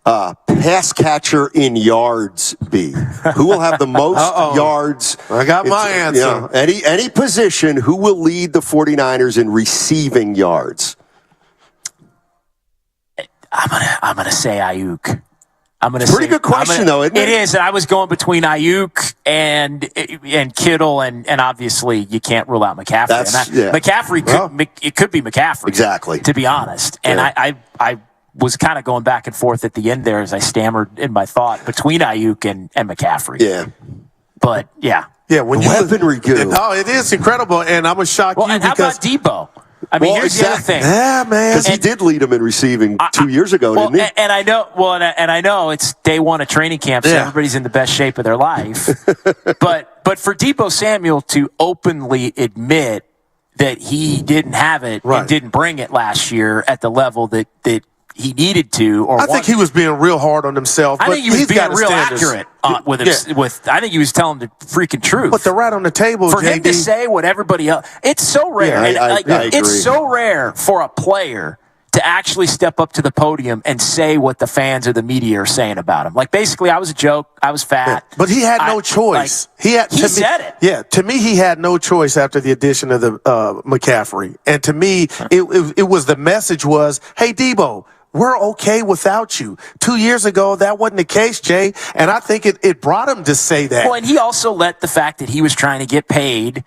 pass catcher in yards be? Who will have the most yards? I got my answer. Any position, who will lead the 49ers in receiving yards? I'm gonna say Ayuk. I'm going to Pretty good question, though, isn't it? It is. And I was going between Ayuk and Kittle, and obviously you can't rule out McCaffrey. McCaffrey it could be McCaffrey. Exactly. To be honest. And I was kind of going back and forth at the end there as I stammered in my thought between Ayuk and McCaffrey. Yeah. But, yeah. Yeah, when you weaponry goo. Oh, it is incredible, and I'm going to shock you and how because about Debo? I mean, here's the other thing. Yeah, man. Because he did lead him in receiving 2 years ago, didn't he? And I know. Well, and I know it's day one of training camp, so everybody's in the best shape of their life. but for Debo Samuel to openly admit that he didn't have it and didn't bring it last year at the level that he needed to, I think he was being real hard on himself. I think he was being real accurate with him. I think he was telling the freaking truth. But they're right on the table, for JD. him to say what everybody else. It's so rare. Yeah, I agree. It's so rare for a player to actually step up to the podium and say what the fans or the media are saying about him. Like, basically, I was a joke. I was fat. But he had no choice. He said it. Yeah, to me, he had no choice after the addition of the McCaffrey. And to me, it was the message was, hey, Debo, we're okay without you. 2 years ago, that wasn't the case, Jay. And I think it brought him to say that. Well, and he also let the fact that he was trying to get paid.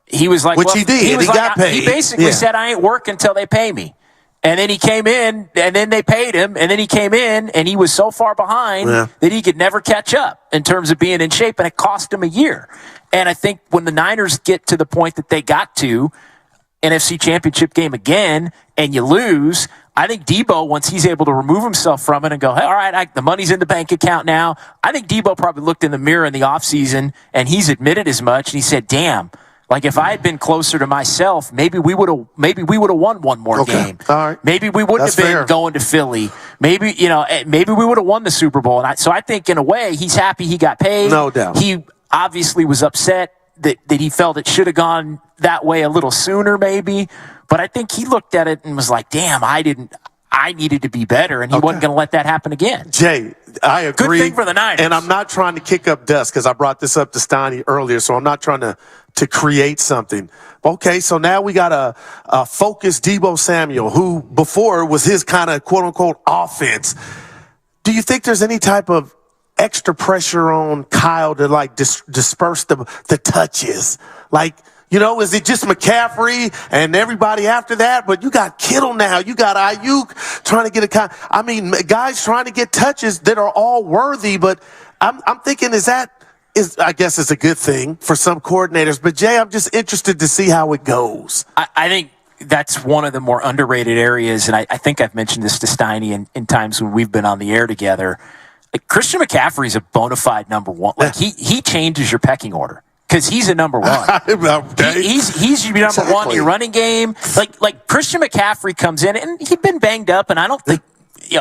He was like, which he did. He got paid. He basically said, I ain't working until they pay me. And then he came in, and then they paid him, and then he came in, and he was so far behind that he could never catch up in terms of being in shape, and it cost him a year. And I think when the Niners get to the point that they got to, NFC Championship game again, and you lose, I think Debo, once he's able to remove himself from it and go, hey, all right, the money's in the bank account now, I think Debo probably looked in the mirror in the offseason, and he's admitted as much, and he said, damn, like if I had been closer to myself, maybe we would have won one more game. All right. Maybe we wouldn't have been going to Philly. Maybe we would have won the Super Bowl. And so I think in a way he's happy he got paid. No doubt. He obviously was upset that he felt it should have gone that way a little sooner, maybe. But I think he looked at it and was like, damn, I needed to be better, and he wasn't going to let that happen again. Jay, I agree. Good thing for the Niners. And I'm not trying to kick up dust because I brought this up to Steiny earlier, so I'm not trying to create something. Okay, so now we got a focused Debo Samuel, who before was his kind of quote-unquote offense. Do you think there's any type of extra pressure on Kyle to, like, disperse the touches? Like, is it just McCaffrey and everybody after that? But you got Kittle now. You got Ayuk trying to get guys trying to get touches that are all worthy. But I'm thinking, I guess it's a good thing for some coordinators. But, Jay, I'm just interested to see how it goes. I think that's one of the more underrated areas, and I think I've mentioned this to Steiny in times when we've been on the air together. Like, Christian McCaffrey is a bona fide number one. Like, he changes your pecking order. Because he's a number one. He's your number one in your running game. Like Christian McCaffrey comes in, and he'd been banged up, and I don't think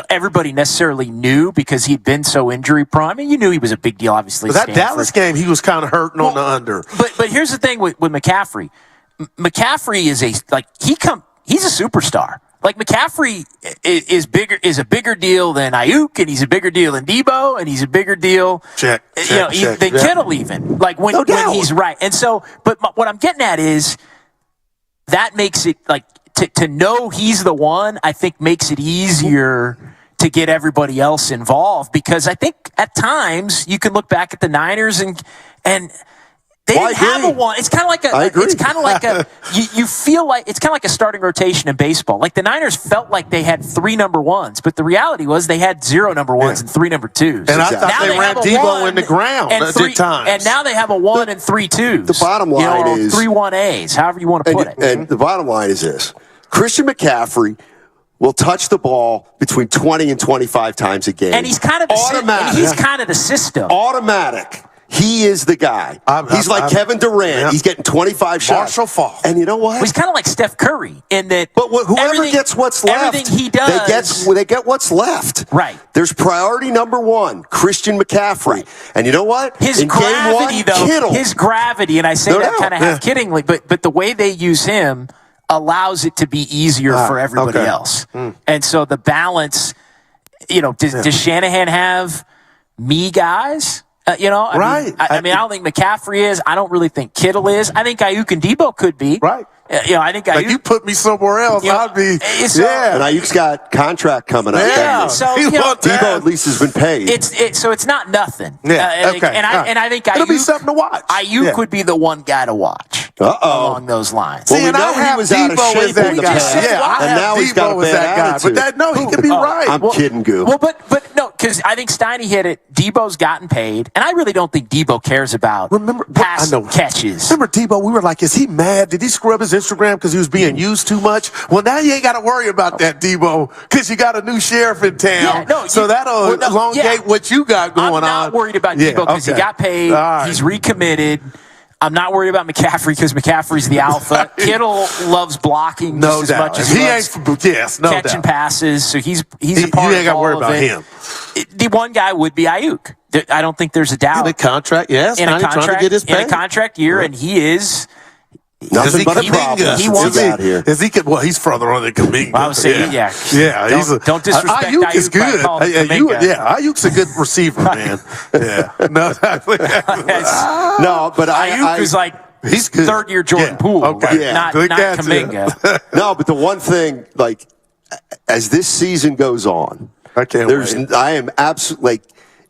everybody necessarily knew because he'd been so injury prone. I mean, you knew he was a big deal, obviously. But that Dallas game, he was kind of hurting on the under. But here's the thing with McCaffrey. McCaffrey is he's a superstar. Like, McCaffrey is a bigger deal than Ayuk, and he's a bigger deal than Debo, and he's a bigger deal than Kittle even. Like, when he's right. And so, but what I'm getting at is that makes it, like, to know he's the one, I think makes it easier to get everybody else involved, because I think at times you can look back at the Niners and they didn't have a one. It's kind of like you feel like it's kind of like a starting rotation in baseball. Like, the Niners felt like they had 3 number ones, but the reality was they had 0 number ones and 3 number twos. And I thought they ran Debo in the ground at times. And now they have a 1 and 3 twos. The bottom line is 3 1As, however you want to put it. And the bottom line is this: Christian McCaffrey will touch the ball between 20 and 25 times a game. And he's kind of he's kind of the system. Automatic. He is the guy. He's like Kevin Durant. He's getting 25 shots. Marshall Faulk. And you know what? Well, he's kind of like Steph Curry in that. But whoever gets what's left, everything he does, they get what's left. Right. There's priority number 1, Christian McCaffrey. Right. And you know what? His gravity, Kittle. His gravity, and I say that kind of half-kiddingly, but the way they use him allows it to be easier for everybody else. And so the balance, does Shanahan have me guys? Right. I don't think McCaffrey is. I don't really think Kittle is. I think Ayuk and Debo could be. Right. I think Ayuk. Like you put me somewhere else, I'd be. And Ayuk's got contract coming up. Yeah. So Debo at least has been paid. It's not nothing. Yeah. Okay. And I think it'll Ayuk, be something to watch. Ayuk would be the one guy to watch along those lines. Well, we know he was out of shape in the past. And now he's got a bad attitude. But he could be right. I'm kidding, Goo. Well, but no, because I think Steiny hit it. Debo's gotten paid, and I really don't think Debo cares about pass catches. Remember Debo? We were like, is he mad? Did he screw up his Instagram because he was being used too much? Well, now you ain't got to worry about that, Debo, because you got a new sheriff in town. So that'll elongate what you got going on. I'm not worried about Debo because he got paid. Right. He's recommitted. I'm not worried about McCaffrey because McCaffrey's the alpha. Kittle loves blocking just as much as he loves catching passes. So he's a part of all of it. You ain't got to worry about him. The one guy would be Ayuk. I don't think there's a doubt. In a contract, yes. In a contract, trying to get his pay. In a contract year, and he is. Nothing but a problem. He wants out here. He's further on than Kuminga. I would say, don't disrespect Ayuk is good. Ayuk's a good receiver, man. No, but Ayuk is like he's good. Third-year Jordan Poole, not Kuminga. No, but the one thing, like, as this season goes on, I am absolutely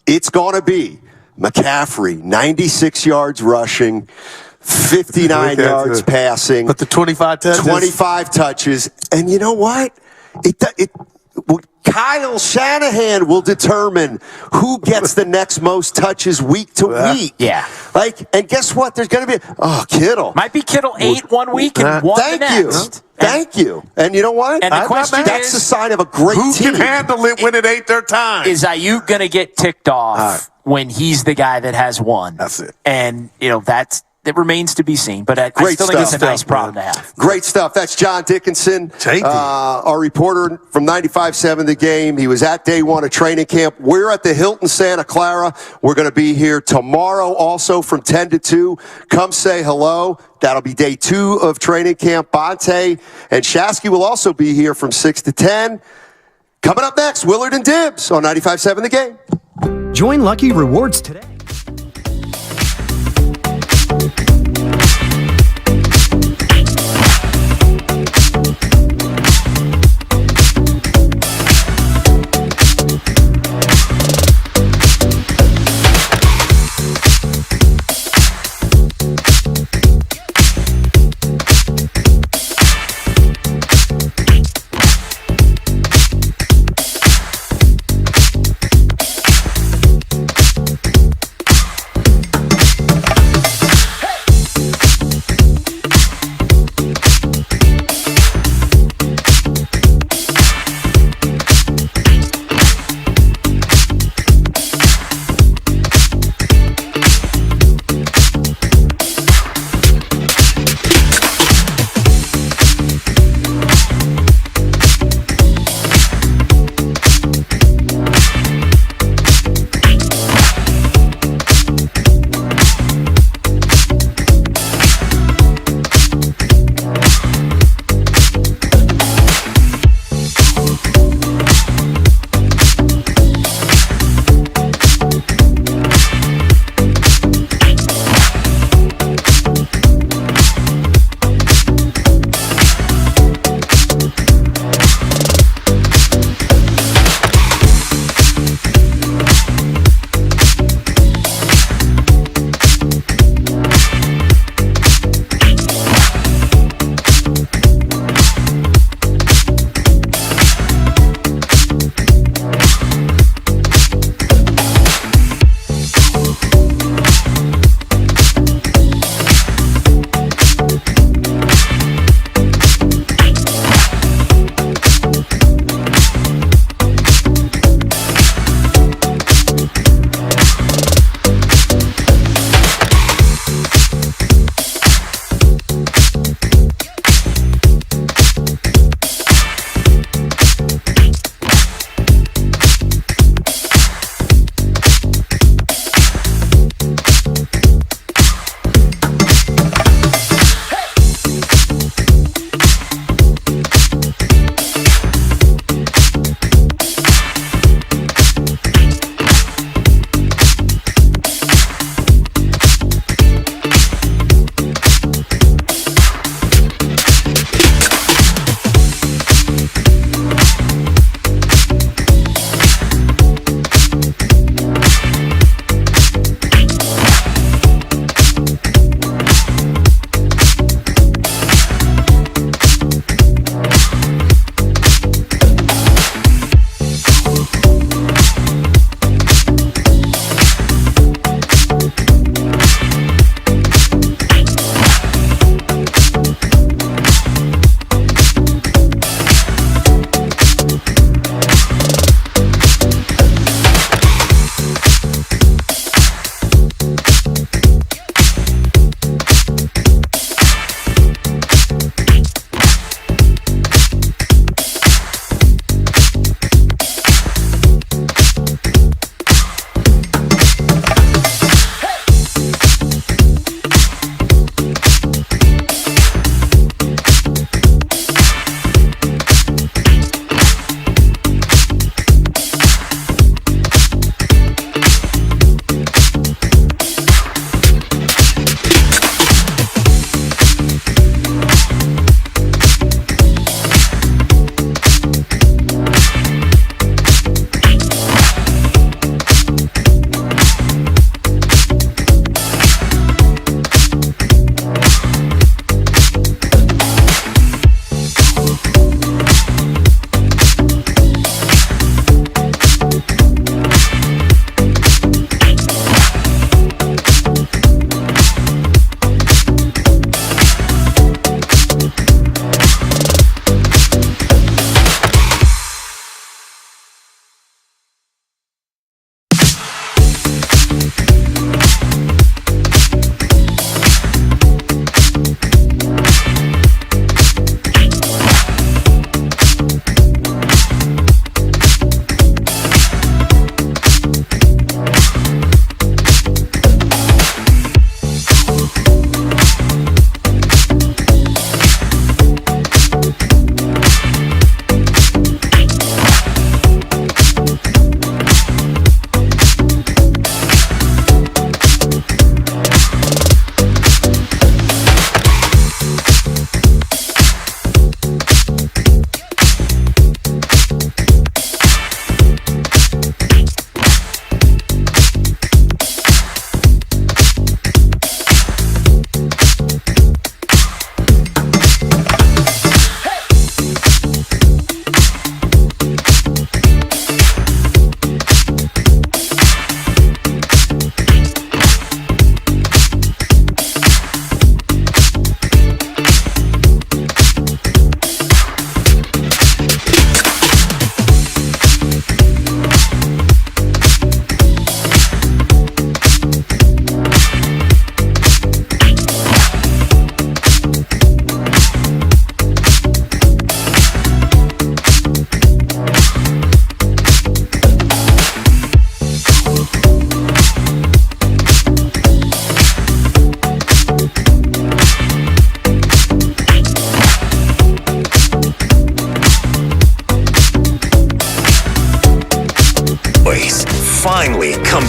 it's going to be McCaffrey, 96 yards rushing. 59 yards passing. But the 25 touches? 25 touches. And you know what? Kyle Shanahan will determine who gets the next most touches week to week. Yeah. And guess what? There's going to be Kittle. Might be Kittle 8 1 week and 1 the next. Thank you. And you know what? And the question that's the sign of a great team. Who can handle it when it ain't their time? Is Ayuk going to get ticked off when he's the guy that has one? That's it. And, it remains to be seen, but I still think it's a nice problem to have. Great stuff. That's John Dickinson, our reporter from 95.7 The Game. He was at day one of training camp. We're at the Hilton Santa Clara. We're going to be here tomorrow also from 10 to 2. Come say hello. That'll be day 2 of training camp. Bonte and Shasky will also be here from 6 to 10. Coming up next, Willard and Dibbs on 95.7 The Game. Join Lucky Rewards today.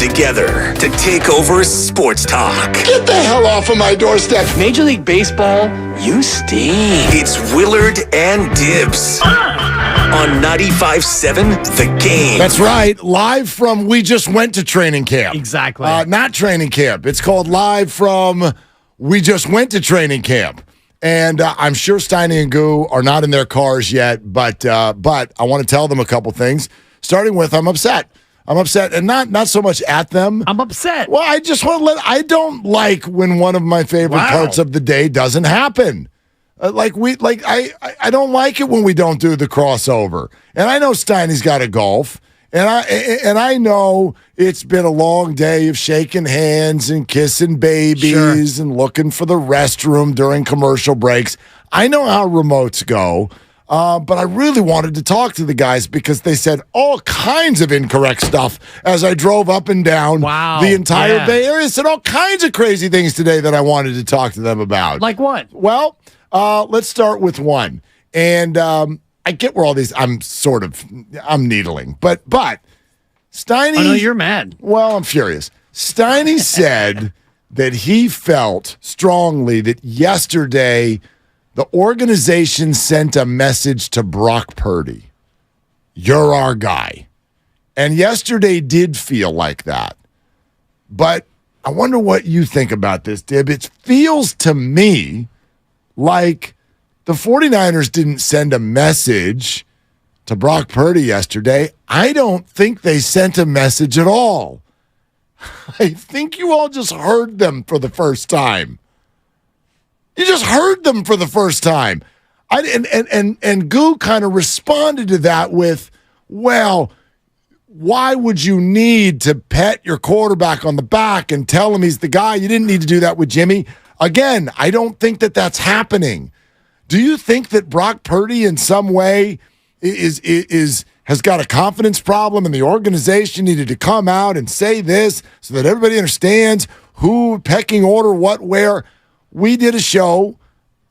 together to take over sports talk. Get the hell off of my doorstep. Major League Baseball, you stink. It's Willard and Dibs on 95.7 The Game. That's right. Live from We Just Went to Training Camp. Exactly. Not Training Camp. It's called Live from We Just Went to Training Camp. And I'm sure Steiny and Goo are not in their cars yet, but I want to tell them a couple things. Starting with, I'm upset. I'm upset, and not so much at them. I'm upset. Well, I just want to I don't like when one of my favorite parts of the day doesn't happen. I don't like it when we don't do the crossover. And I know Steiny's got to golf, and I know it's been a long day of shaking hands and kissing babies and looking for the restroom during commercial breaks. I know how remotes go. But I really wanted to talk to the guys because they said all kinds of incorrect stuff as I drove up and down the entire Bay Area. Said all kinds of crazy things today that I wanted to talk to them about. Like what? Well, let's start with one. And I get where all these, I'm needling. But Steiny. Oh, no, you're mad. Well, I'm furious. Steiny said that he felt strongly that yesterday the organization sent a message to Brock Purdy. You're our guy. And yesterday did feel like that. But I wonder what you think about this, Dib. It feels to me like the 49ers didn't send a message to Brock Purdy yesterday. I don't think they sent a message at all. I think you all just heard them for the first time. You just heard them for the first time. And Goo kind of responded to that with, well, why would you need to pet your quarterback on the back and tell him he's the guy? You didn't need to do that with Jimmy. Again, I don't think that that's happening. Do you think that Brock Purdy in some way has got a confidence problem and the organization needed to come out and say this so that everybody understands who, pecking order, what, where? We did a show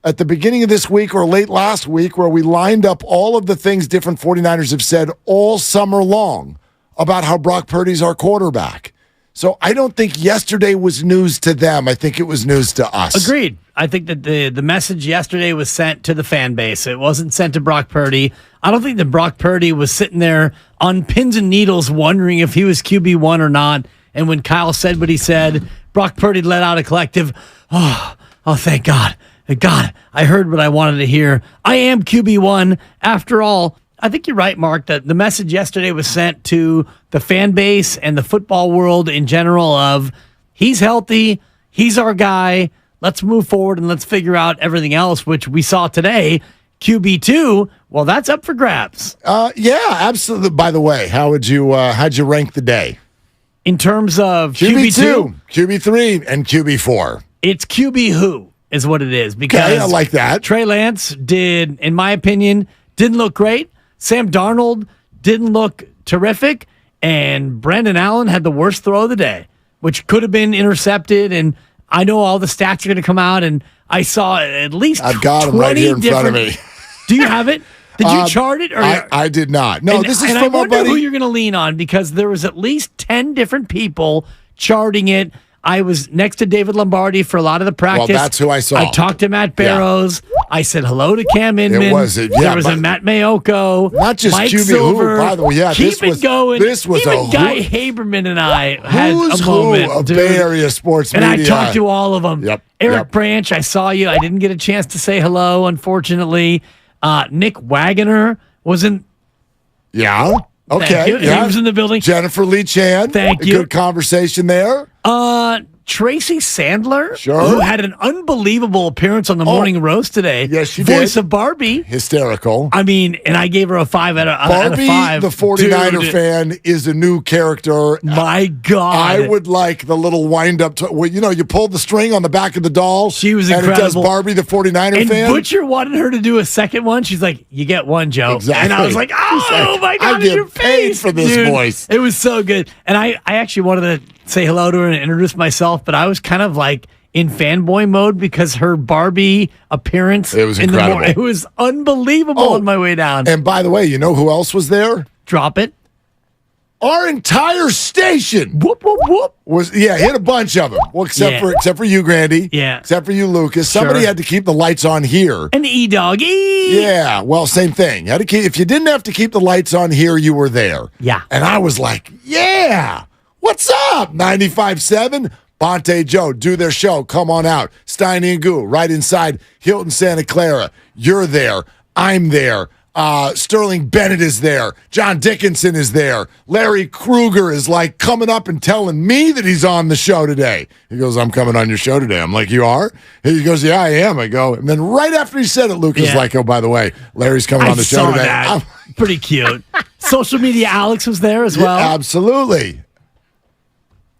at the beginning of this week or late last week where we lined up all of the things different 49ers have said all summer long about how Brock Purdy's our quarterback. So I don't think yesterday was news to them. I think it was news to us. Agreed. I think that the message yesterday was sent to the fan base. It wasn't sent to Brock Purdy. I don't think that Brock Purdy was sitting there on pins and needles wondering if he was QB1 or not. And when Kyle said what he said, Brock Purdy let out a collective, oh, thank God. God, I heard what I wanted to hear. I am QB1. After all, I think you're right, Mark, that the message yesterday was sent to the fan base and the football world in general of he's healthy, he's our guy, let's move forward and let's figure out everything else, which we saw today. QB2, well, that's up for grabs. Yeah, absolutely. By the way, how'd you rank the day? In terms of QB2, QB3, and QB4. It's QB who is what it is. Because okay, I like that. Trey Lance did, in my opinion, didn't look great. Sam Darnold didn't look terrific. And Brandon Allen had the worst throw of the day, which could have been intercepted. And I know all the stats are going to come out. And I saw at least I've got them right here in front of me. Do you have it? Did you chart it? Or I did not. No, this is from I wonder buddy. who you're going to lean on because there was at least 10 different people charting it. I was next to David Lombardi for a lot of the practice. Well, that's who I saw. I talked to Matt Barrows. Yeah. I said hello to Cam Inman. There was a Matt Mayoko. Not just Mike QB Silver. who, by the way. Yeah, Keep it going. This was even Guy Haberman and I had a moment. Of Bay Area sports media. And I talked to all of them. Yep. Eric Branch, I saw you. I didn't get a chance to say hello, unfortunately. Nick Wagoner wasn't. Yeah. Okay. Yeah. He was in the building. Jennifer Lee Chan. Thank you. Good conversation there. Tracy Sandler, sure, who had an unbelievable appearance on the morning roast today. Yes, she Voice did. of Barbie. Hysterical. I mean, and I gave her a 5 out of 5. Barbie, the 49er fan, is a new character. My God. I would like the little wind-up. You pull the string on the back of the doll. She was incredible. And it does Barbie, the 49er fan. And Butcher wanted her to do a second one. She's like, you get one, Joe. Exactly. And I was like, oh, my God, I in your get paid face. for this dude. voice. It was so good. And I actually wanted to say hello to her and introduce myself, but I was kind of like in fanboy mode because her Barbie appearance. It was incredible. It was unbelievable on my way down. And by the way, you know who else was there? Drop it. our entire station was hit a bunch of them. Well, except for you, Grandy. Yeah. Except for you, Lucas. Somebody Sure. had to keep the lights on here. And E-Doggy. Yeah, well, same thing. You had to keep, if you didn't have to keep the lights on here, you were there. Yeah. And I was like, yeah, what's up? 95.7, Bonte Joe, do their show. Come on out. Steiny and Goo, right inside Hilton, Santa Clara. You're there. I'm there. Sterling Bennett is there. John Dickinson is there. Larry Krueger is like coming up and telling me that he's on the show today. He goes, I'm coming on your show today. I'm like, you are? He goes, yeah, I am. I go, and then right after he said it, Luke is like, oh, by the way, Larry's coming on the show today. That. Pretty cute. Social media Alex was there as well. Yeah, absolutely.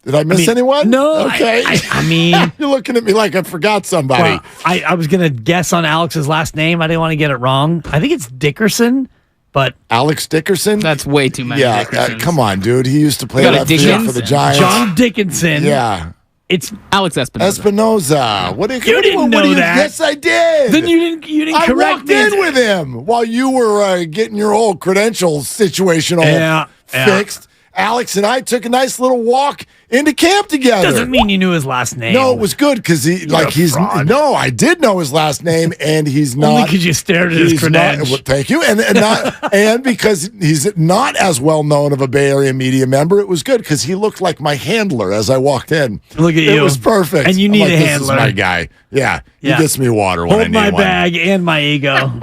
Did I miss anyone? No. Okay. I mean, you're looking at me like I forgot somebody. Well, I was going to guess on Alex's last name. I didn't want to get it wrong. I think it's Dickerson, but Alex Dickerson? That's way too many. Yeah, come on, dude. He used to play left field for the Giants. John Dickinson. Yeah. It's Alex Espinoza. What did you didn't know that? Yes, I did. Then you didn't I correct walked me. in with him while you were getting your whole credentials situation all fixed. Alex and I took a nice little walk into camp together. Doesn't mean you knew his last name. No, it was good because I did know his last name, and he's not. Only because you stared at his credentials. Well, thank you, and because he's not as well known of a Bay Area media member. It was good because he looked like my handler as I walked in. Look at you. It was perfect. And you need a handler. This is my guy. Yeah, he gets me water when I Hold need my one. bag and my ego.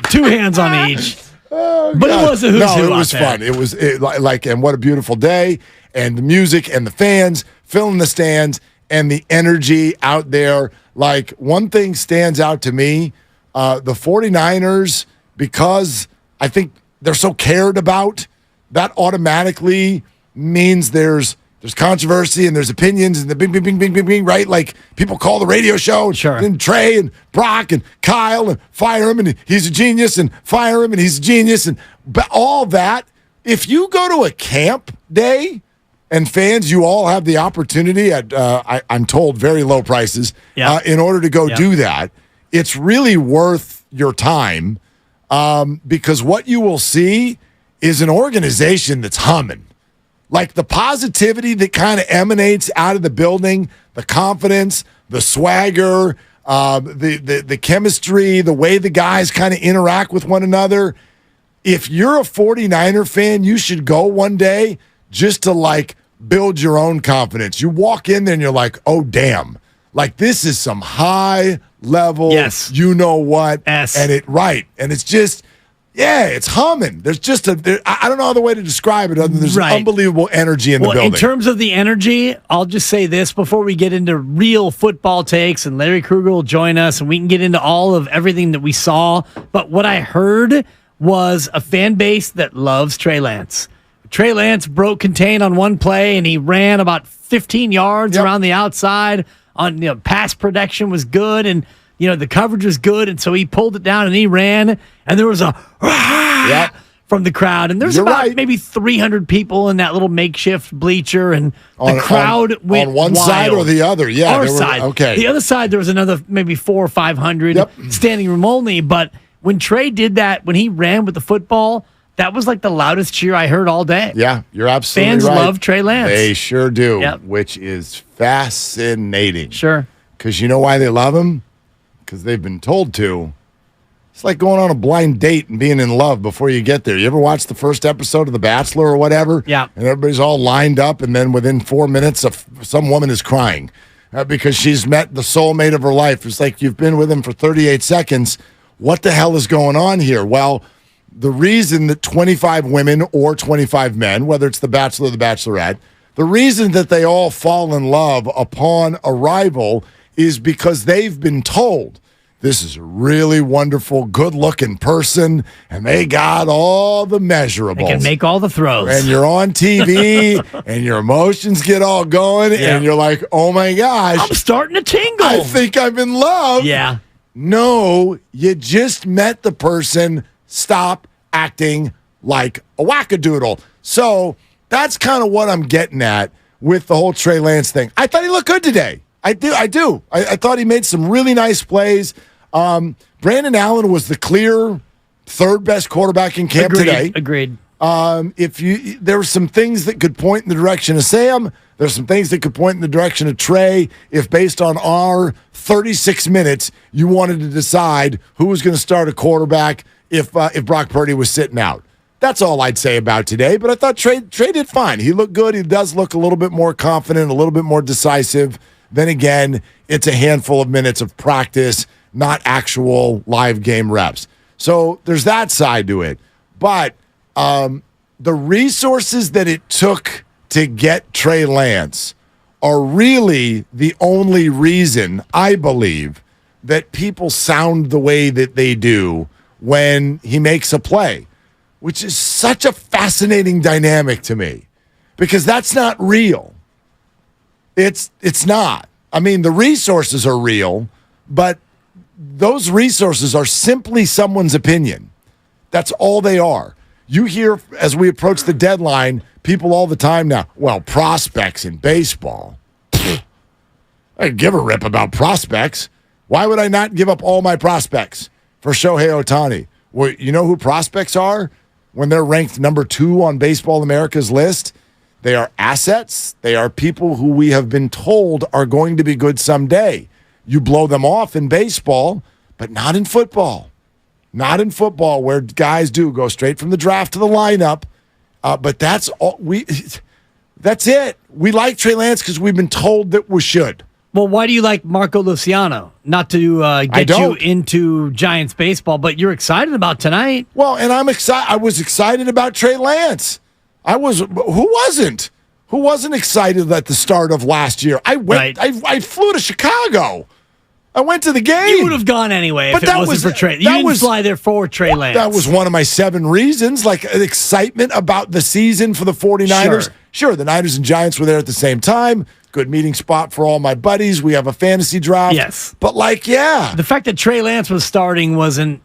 2 hands on each. Oh, but God. it was a who's who. It was fun. It was like, and what a beautiful day, and the music and the fans filling the stands and the energy out there. Like, one thing stands out to me, the 49ers, because I think they're so cared about, that automatically means there's controversy and there's opinions and the bing, bing, bing, bing, bing, bing, right? Like, people call the radio show and Trey and Brock and Kyle and fire him and he's a genius and fire him and he's a genius and all that. If you go to a camp day and fans, you all have the opportunity at, I'm told, very low prices in order to go do that. It's really worth your time because what you will see is an organization that's humming. Like the positivity that kind of emanates out of the building, the confidence, the swagger, the chemistry, the way the guys kind of interact with one another. If you're a 49er fan, you should go one day just to like build your own confidence. You walk in there and you're like, oh, damn. Like, this is some high level, you know what, and it's just, yeah, it's humming. There's just I don't know other way to describe it other than there's unbelievable energy in the building. In terms of the energy, I'll just say this before we get into real football takes, and Larry Krueger will join us, and we can get into all of everything that we saw. But what I heard was a fan base that loves Trey Lance. Trey Lance broke contain on one play, and he ran about 15 yards around the outside. Pass protection was good, and the coverage was good, and so he pulled it down and he ran, and there was a from the crowd, and there's about maybe 300 people in that little makeshift bleacher, and the crowd went on one wild. Side or the other. Yeah, our side. Okay. The other side, there was another maybe 400 or 500 standing room only. But when Trey did that, when he ran with the football, that was like the loudest cheer I heard all day. Yeah, you're absolutely right. Fans love Trey Lance. They sure do, which is fascinating. Sure. Because you know why they love him? Because they've been told to. It's like going on a blind date and being in love before you get there. You ever watch the first episode of The Bachelor or whatever? Yeah. And everybody's all lined up, and then within 4 minutes, some woman is crying because she's met the soulmate of her life. It's like you've been with him for 38 seconds. What the hell is going on here? Well, the reason that 25 women or 25 men, whether it's The Bachelor or The Bachelorette, the reason that they all fall in love upon arrival is because they've been told this is a really wonderful, good-looking person, and they got all the measurables. They can make all the throws. And you're on TV, and your emotions get all going, and you're like, oh, my gosh. I'm starting to tingle. I think I'm in love. Yeah. No, you just met the person. Stop acting like a wackadoodle. So that's kind of what I'm getting at with the whole Trey Lance thing. I thought he looked good today. I do. I thought he made some really nice plays. Brandon Allen was the clear third best quarterback in camp today. Agreed. There were some things that could point in the direction of Sam. There's some things that could point in the direction of Trey. If based on our 36 minutes, you wanted to decide who was going to start a quarterback if Brock Purdy was sitting out. That's all I'd say about today. But I thought Trey did fine. He looked good. He does look a little bit more confident, a little bit more decisive. Then again, it's a handful of minutes of practice, not actual live game reps. So there's that side to it. But the resources that it took to get Trey Lance are really the only reason, I believe, that people sound the way that they do when he makes a play, which is such a fascinating dynamic to me because that's not real. It's not. I mean, the resources are real, but those resources are simply someone's opinion. That's all they are. You hear, as we approach the deadline, people all the time now, well, prospects in baseball. I give a rip about prospects. Why would I not give up all my prospects for Shohei Ohtani? Well, you know who prospects are? When they're ranked number 2 on Baseball America's list, they are assets. They are people who we have been told are going to be good someday. You blow them off in baseball, but not in football. Not in football, where guys do go straight from the draft to the lineup. But that's all that's it. We like Trey Lance because we've been told that we should. Well, why do you like Marco Luciano? Not to get you into Giants baseball, but you're excited about tonight. Well, and I'm excited. I was excited about Trey Lance. Who wasn't? Who wasn't excited at the start of last year? I went. Right. I flew to Chicago. I went to the game. You would have gone anyway if it wasn't for Trey. You didn't fly there for Trey Lance. That was one of my 7 reasons, like excitement about the season for the 49ers. Sure, the Niners and Giants were there at the same time. Good meeting spot for all my buddies. We have a fantasy draft. Yes. But the fact that Trey Lance was starting was an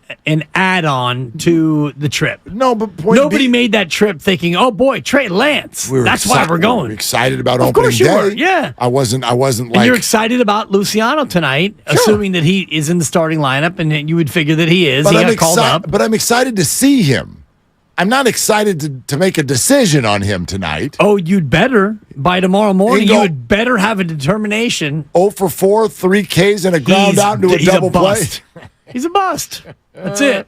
add-on to the trip. No, but nobody made that trip thinking, "Oh boy, Trey Lance." That's why we're going. We were excited about opening day. Of course you were. Yeah. I wasn't And like you're excited about Luciano tonight, assuming that he is in the starting lineup, and you would figure that he is. But he got called up. But I'm excited to see him. I'm not excited to make a decision on him tonight. Oh, you'd better. By tomorrow morning, you would better have a determination. 0 for 4, 3 Ks, and a ground out into a double play. He's a bust. That's it.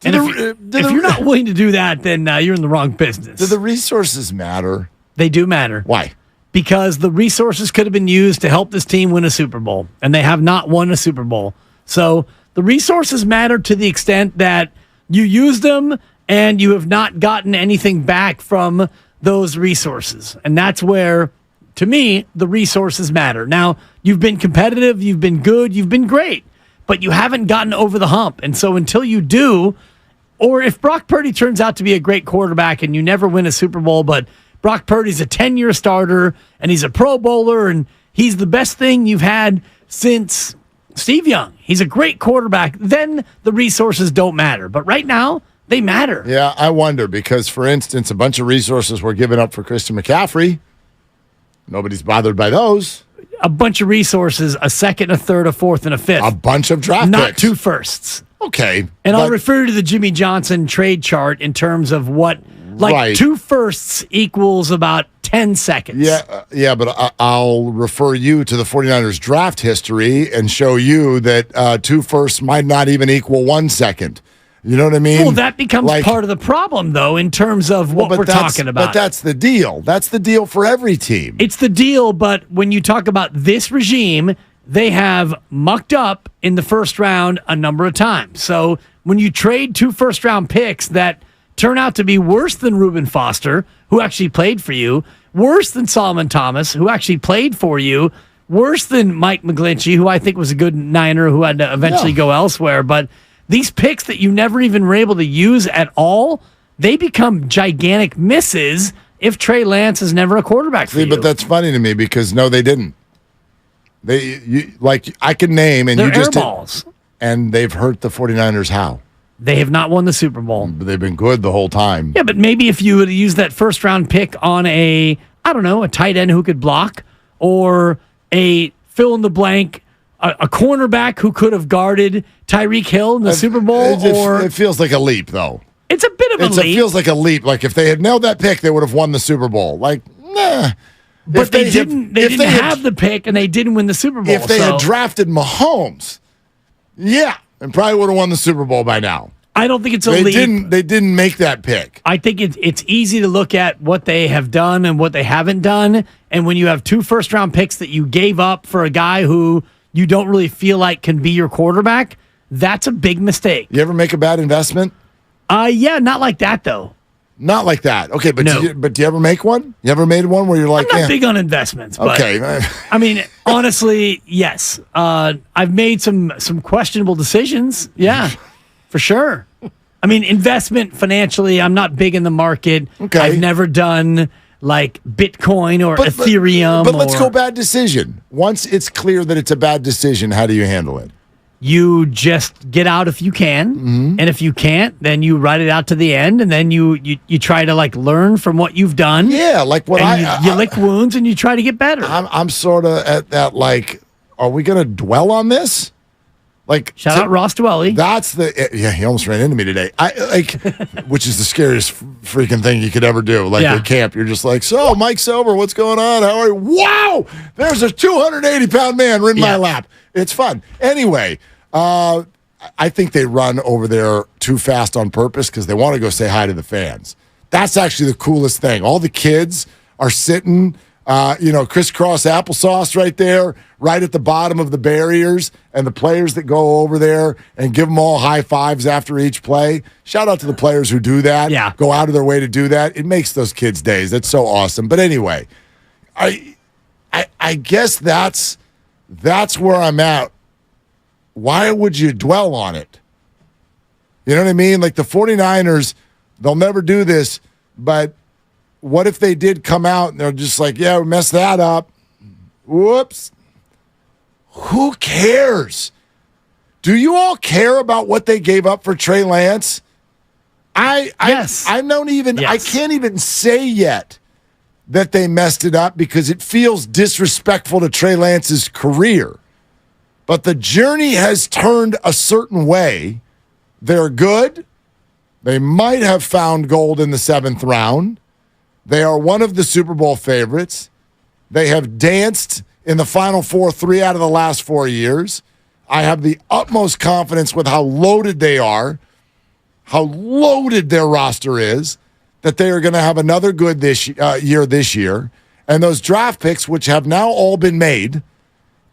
And if you're not willing to do that, then you're in the wrong business. Do the resources matter? They do matter. Why? Because the resources could have been used to help this team win a Super Bowl, and they have not won a Super Bowl. So the resources matter to the extent that you use them and you have not gotten anything back from those resources. And that's where, to me, the resources matter. Now, you've been competitive, you've been good, you've been great, but you haven't gotten over the hump. And so until you do, or if Brock Purdy turns out to be a great quarterback and you never win a Super Bowl, but Brock Purdy's a 10-year starter and he's a Pro Bowler and he's the best thing you've had since Steve Young. He's a great quarterback. Then the resources don't matter. But right now, they matter. Yeah, I wonder because, for instance, a bunch of resources were given up for Christian McCaffrey. Nobody's bothered by those. A bunch of resources, a second, a third, a fourth, and a fifth. A bunch of draft Not picks. 2 firsts. Okay. And I'll refer to the Jimmy Johnson trade chart in terms of what, 2 firsts equals about 10 seconds. Yeah, but I'll refer you to the 49ers draft history and show you that 2 firsts might not even equal 1 second. You know what I mean? Well, that becomes part of the problem, though, in terms of what we're talking about. But that's the deal. That's the deal for every team. It's the deal, but when you talk about this regime, they have mucked up in the first round a number of times. So when you trade 2 first-round picks that turn out to be worse than Reuben Foster, who actually played for you, worse than Solomon Thomas, who actually played for you, worse than Mike McGlinchey, who I think was a good Niner who had to eventually go elsewhere, but these picks that you never even were able to use at all, they become gigantic misses if Trey Lance is never a quarterback for you. But that's funny to me because, no, they didn't. I can name, and they're you just airballs. And they've hurt the 49ers how? They have not won the Super Bowl. But they've been good the whole time. Yeah, but maybe if you would have used that first-round pick on a tight end who could block or a fill-in-the-blank a cornerback who could have guarded Tyreek Hill in the Super Bowl, it feels like a leap, though. It's a bit of a leap. It feels like a leap. Like if they had nailed that pick, they would have won the Super Bowl. Like, nah. But they didn't have the pick, and they didn't win the Super Bowl. If they had drafted Mahomes, and probably would have won the Super Bowl by now. I don't think it's a leap. They didn't make that pick. I think it's easy to look at what they have done and what they haven't done. And when you have 2 first-round picks that you gave up for a guy who you don't really feel like can be your quarterback, that's a big mistake. You ever make a bad investment? Yeah, not like that, though. Not like that. Okay, but No. do you ever make one? You ever made one where you're like, I'm not big on investments. But, okay. I mean, honestly, yes. I've made some questionable decisions. Yeah, for sure. I mean, investment financially, I'm not big in the market. Okay. I've never done like Bitcoin or Ethereum. But let's go bad decision. Once it's clear that it's a bad decision, how do you handle it? You just get out if you can, and if you can't, then you ride it out to the end, and then you try to like learn from what you've done. Yeah, like what you lick wounds and you try to get better. I'm sort of at that like, are we going to dwell on this? Like, shout out Ross Dwelly. That's he almost ran into me today. Which is the scariest freaking thing you could ever do. Like at camp, you're just like, so Mike's sober. What's going on? How are you? Wow, there's a 280-pound man in my lap. It's fun. Anyway, I think they run over there too fast on purpose because they want to go say hi to the fans. That's actually the coolest thing. All the kids are sitting, crisscross applesauce right there, right at the bottom of the barriers, and the players that go over there and give them all high fives after each play. Shout out to the players who do that. Yeah. Go out of their way to do that. It makes those kids' days. That's so awesome. But anyway, I guess that's where I'm at. Why would you dwell on it? You know what I mean? Like the 49ers, they'll never do this, but what if they did come out and they're just like, yeah, we messed that up. Whoops. Who cares? Do you all care about what they gave up for Trey Lance? Yes. I can't even say yet that they messed it up because it feels disrespectful to Trey Lance's career. But the journey has turned a certain way. They're good. They might have found gold in the 7th round. They are one of the Super Bowl favorites. They have danced in the Final Four 3 out of the last 4 years. I have the utmost confidence with how loaded they are, how loaded their roster is, that they are going to have another good this year. And those draft picks, which have now all been made,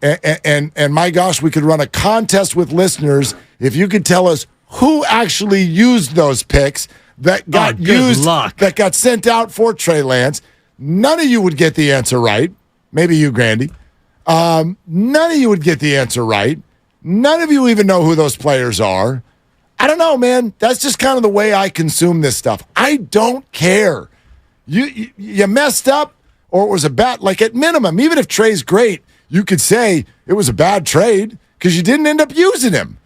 and my gosh, we could run a contest with listeners if you could tell us who actually used those picks that got that got sent out for Trey Lance. None of you would get the answer right. Maybe you, Grandy. None of you would get the answer right. None of you even know who those players are. I don't know, man. That's just kind of the way I consume this stuff. I don't care. You messed up, or it was a bad, like at minimum, even if Trey's great, you could say it was a bad trade because you didn't end up using him.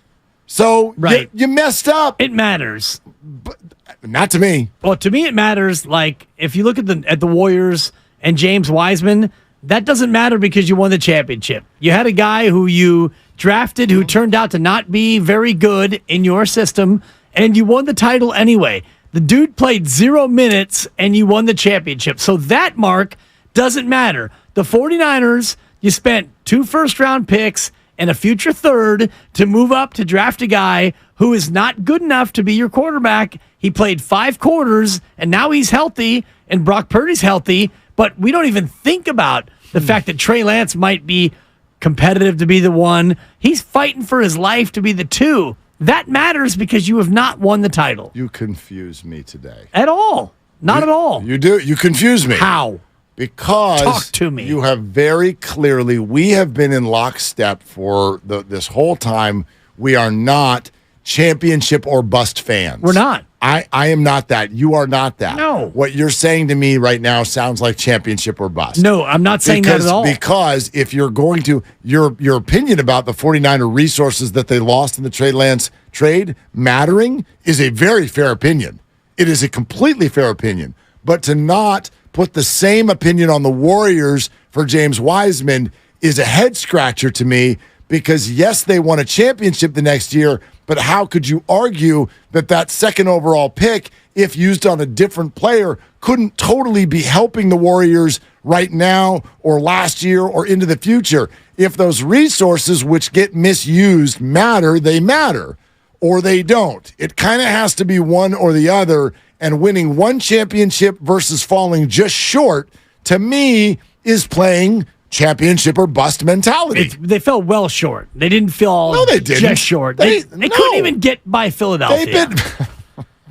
So you messed up. It matters. But not to me. Well, to me, it matters. Like if you look at the Warriors and James Wiseman, that doesn't matter because you won the championship. You had a guy who you drafted who turned out to not be very good in your system, and you won the title anyway. The dude played 0 minutes, and you won the championship. So that mark doesn't matter. The 49ers, you spent 2 first-round picks and a future third to move up to draft a guy who is not good enough to be your quarterback. He played 5 quarters, and now he's healthy, and Brock Purdy's healthy, but we don't even think about the fact that Trey Lance might be competitive to be the 1. He's fighting for his life to be the 2. That matters because you have not won the title. You confuse me today. At all. Not at all. You do. You confuse me. How? Because Talk to me. You have very clearly, we have been in lockstep for this whole time. We are not championship or bust fans. We're not. I am not that. You are not that. No. What you're saying to me right now sounds like championship or bust. No, I'm not saying that at all. Because if you're going to, your opinion about the 49er resources that they lost in the Trey Lance trade mattering is a very fair opinion. It is a completely fair opinion. But to not put the same opinion on the Warriors for James Wiseman is a head scratcher to me because, yes, they won a championship the next year, but how could you argue that second overall pick, if used on a different player, couldn't totally be helping the Warriors right now or last year or into the future? If those resources which get misused matter, they matter, or they don't. It kind of has to be one or the other, and winning one championship versus falling just short, to me, is playing championship or bust mentality. They fell well short. They didn't fall No, they didn't. just short. They couldn't even get by Philadelphia.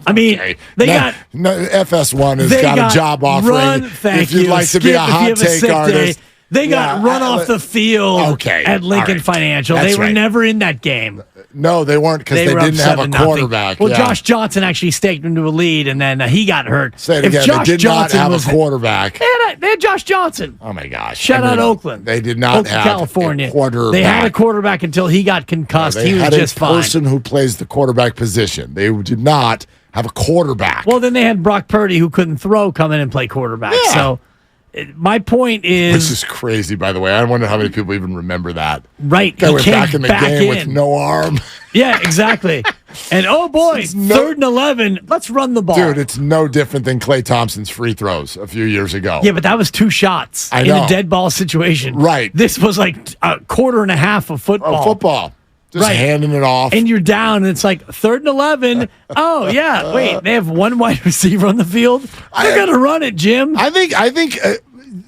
I mean, they got FS1 has got a job offering. If you'd like to be a hot take artist. They got run off the field at Lincoln Financial. That's they were right. never in that game. No, they weren't because they were didn't up have a 7-0. quarterback. Well, Josh Johnson actually staked into a lead, and then he got hurt. Say it again. They did not have a quarterback. They had Josh Johnson. Oh, my gosh. Shout out Oakland. They did not have California. a quarterback. They had a quarterback until he got concussed. They he was had just a fine. person who plays the quarterback position. They did not have a quarterback. Well, then they had Brock Purdy, who couldn't throw, come in and play quarterback. Yeah. So my point is... Which is crazy, by the way. I wonder how many people even remember that. Right. Guy He went came back in the game with no arm. Yeah, exactly. And oh boy, 3rd and 11, let's run the ball. Dude, it's no different than Klay Thompson's free throws a few years ago. Yeah, but that was 2 shots I in know. a dead ball situation. Right. This was like a quarter and a half of football. Football. Just handing it off. And you're down, and it's like 3rd and 11. Oh, yeah. Wait, they have one wide receiver on the field? They're going to run it, Jim. I think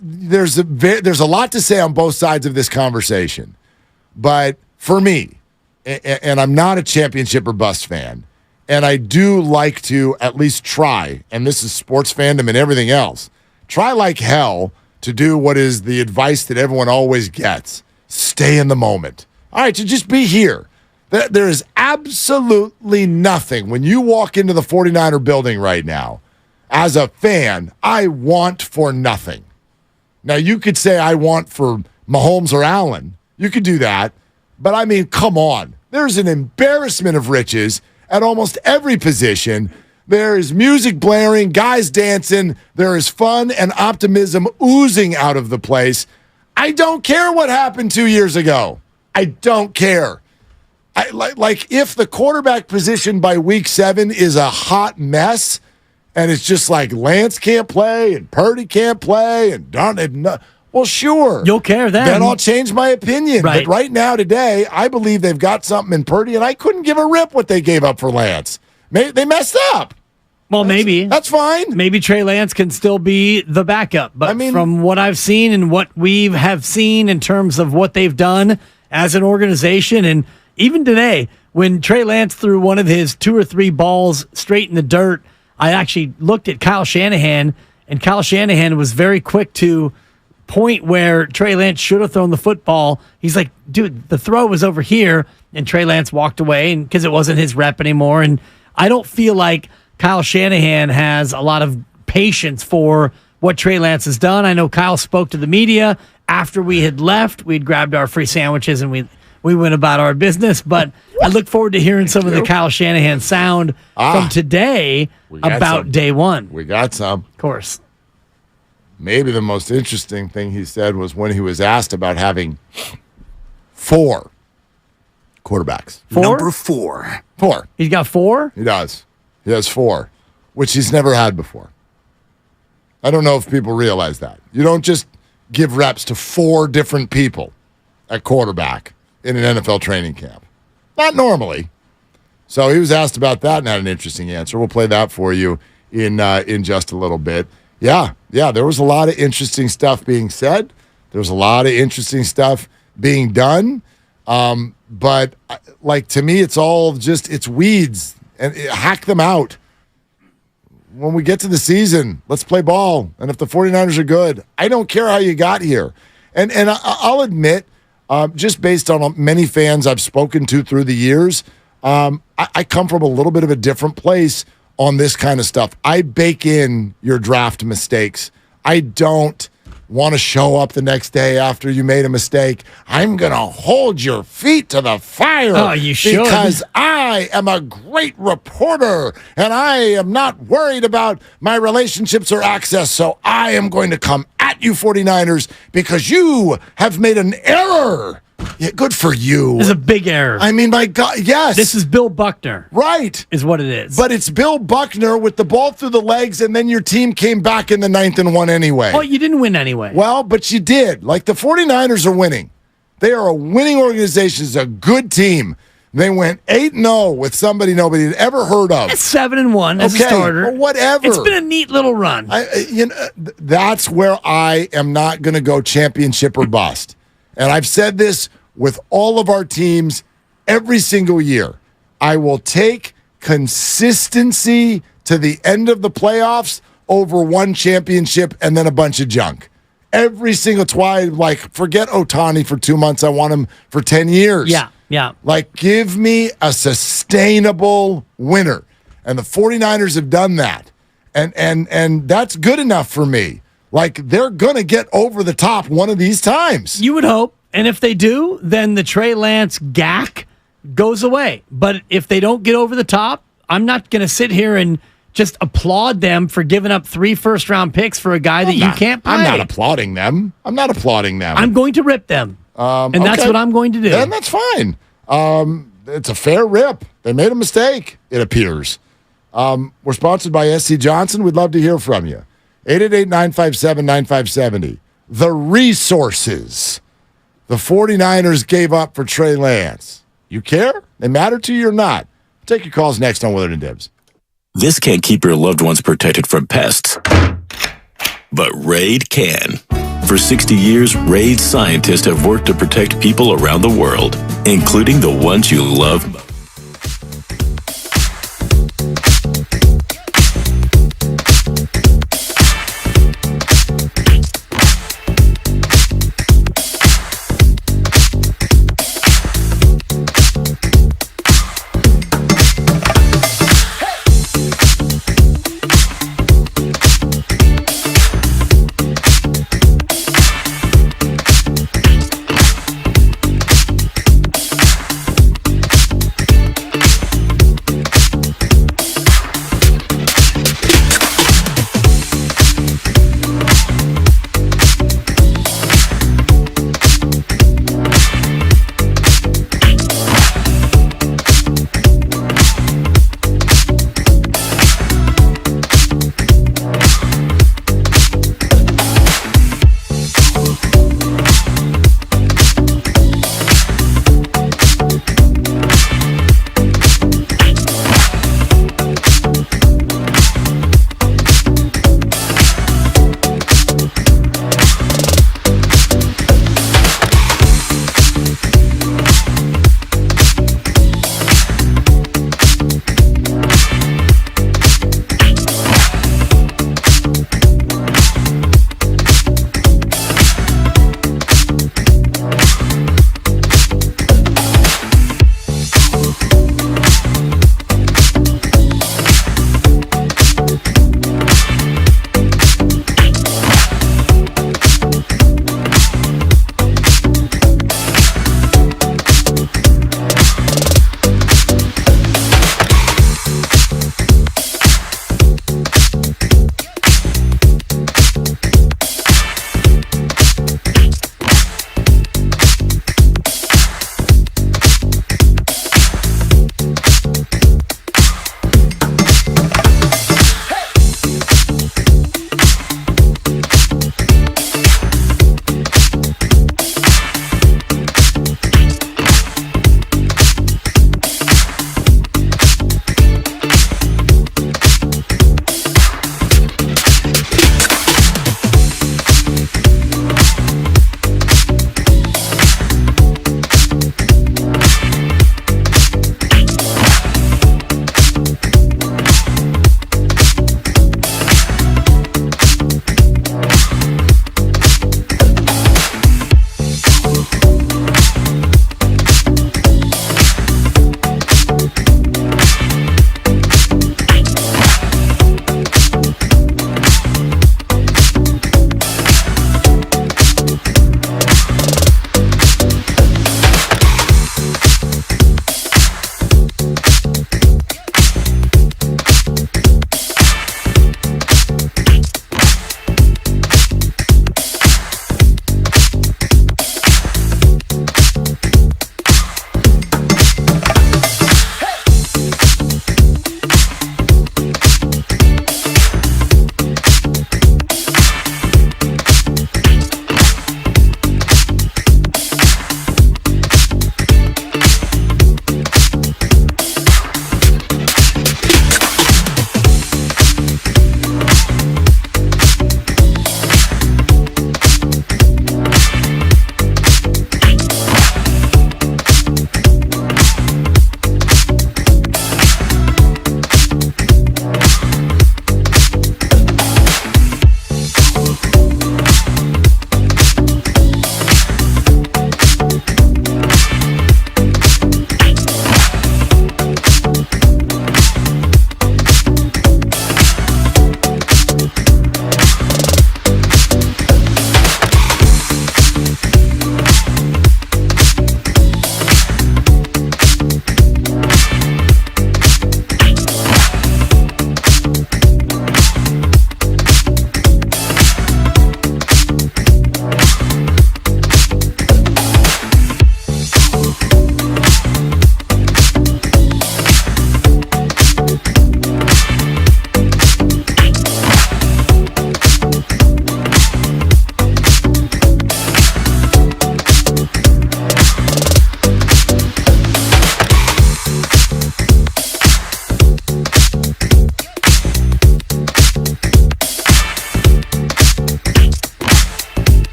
there's a lot to say on both sides of this conversation. But for me, and I'm not a championship or bust fan, and I do like to at least try, and this is sports fandom and everything else, try like hell to do what is the advice that everyone always gets. Stay in the moment. All right, so just be here. There is absolutely nothing. When you walk into the 49er building right now, as a fan, I want for nothing. Now, you could say I want for Mahomes or Allen. You could do that. But, I mean, come on. There's an embarrassment of riches at almost every position. There is music blaring, guys dancing. There is fun and optimism oozing out of the place. I don't care what happened 2 years ago. I don't care. Like if the quarterback position by week 7 is a hot mess and it's just like Lance can't play and Purdy can't play and well, sure. You'll care then. Then I'll change my opinion. Right. But right now, today, I believe they've got something in Purdy, and I couldn't give a rip what they gave up for Lance. They messed up. Well, maybe. That's fine. Maybe Trey Lance can still be the backup. But from what I've seen and what we have seen in terms of what they've done as an organization, and even today, when Trey Lance threw one of his 2 or 3 balls straight in the dirt, I actually looked at Kyle Shanahan, and Kyle Shanahan was very quick to point where Trey Lance should have thrown the football. He's like, dude, the throw was over here, and Trey Lance walked away because it wasn't his rep anymore. And I don't feel like Kyle Shanahan has a lot of patience for what Trey Lance has done. I know Kyle spoke to the media after we had left. We'd grabbed our free sandwiches and we went about our business. But I look forward to hearing some of the Kyle Shanahan sound from today about day one. We got some. Of course. Maybe the most interesting thing he said was when he was asked about having 4 quarterbacks. 4? Number 4. 4. He's got 4? He does. He has 4, which he's never had before. I don't know if people realize that. You don't just give reps to 4 different people at quarterback in an NFL training camp. Not normally. So he was asked about that and had an interesting answer. We'll play that for you in just a little bit. Yeah, there was a lot of interesting stuff being said. There was a lot of interesting stuff being done. But like to me, it's all just, it's weeds. And hack them out. When we get to the season, let's play ball. And if the 49ers are good, I don't care how you got here. And I'll admit, just based on many fans I've spoken to through the years, I come from a little bit of a different place on this kind of stuff. I bake in your draft mistakes. I don't want to show up the next day after you made a mistake. I'm going to hold your feet to the fire. Oh, you should. Because I am a great reporter and I am not worried about my relationships or access. So I am going to come at you 49ers because you have made an error Yeah, good for you. This is a big error. I mean, my God, yes. This is Bill Buckner. Right. Is what it is. But it's Bill Buckner with the ball through the legs, and then your team came back in the 9th and won anyway. Well, you didn't win anyway. Well, but you did. Like, the 49ers are winning. They are a winning organization. It's a good team. They went 8-0 with somebody nobody had ever heard of. It's 7-1 as a starter. Well, whatever. It's been a neat little run. That's where I am not going to go championship or bust. And I've said this with all of our teams every single year. I will take consistency to the end of the playoffs over one championship and then a bunch of junk. Every single time, like, forget Ohtani for 2 months. I want him for 10 years. Yeah. Like, give me a sustainable winner. And the 49ers have done that. And that's good enough for me. Like, they're going to get over the top one of these times. You would hope. And if they do, then the Trey Lance gack goes away. But if they don't get over the top, I'm not going to sit here and just applaud them for giving up 3 first-round picks for a guy that you can't play. I'm not applauding them. I'm going to rip them. And that's what I'm going to do. Then that's fine. It's a fair rip. They made a mistake, it appears. We're sponsored by SC Johnson. We'd love to hear from you. 888-957-9570. The resources the 49ers gave up for Trey Lance. You care? They matter to you or not? Take your calls next on Willard and Dibs. This can't keep your loved ones protected from pests, but Raid can. For 60 years, Raid scientists have worked to protect people around the world, including the ones you love most.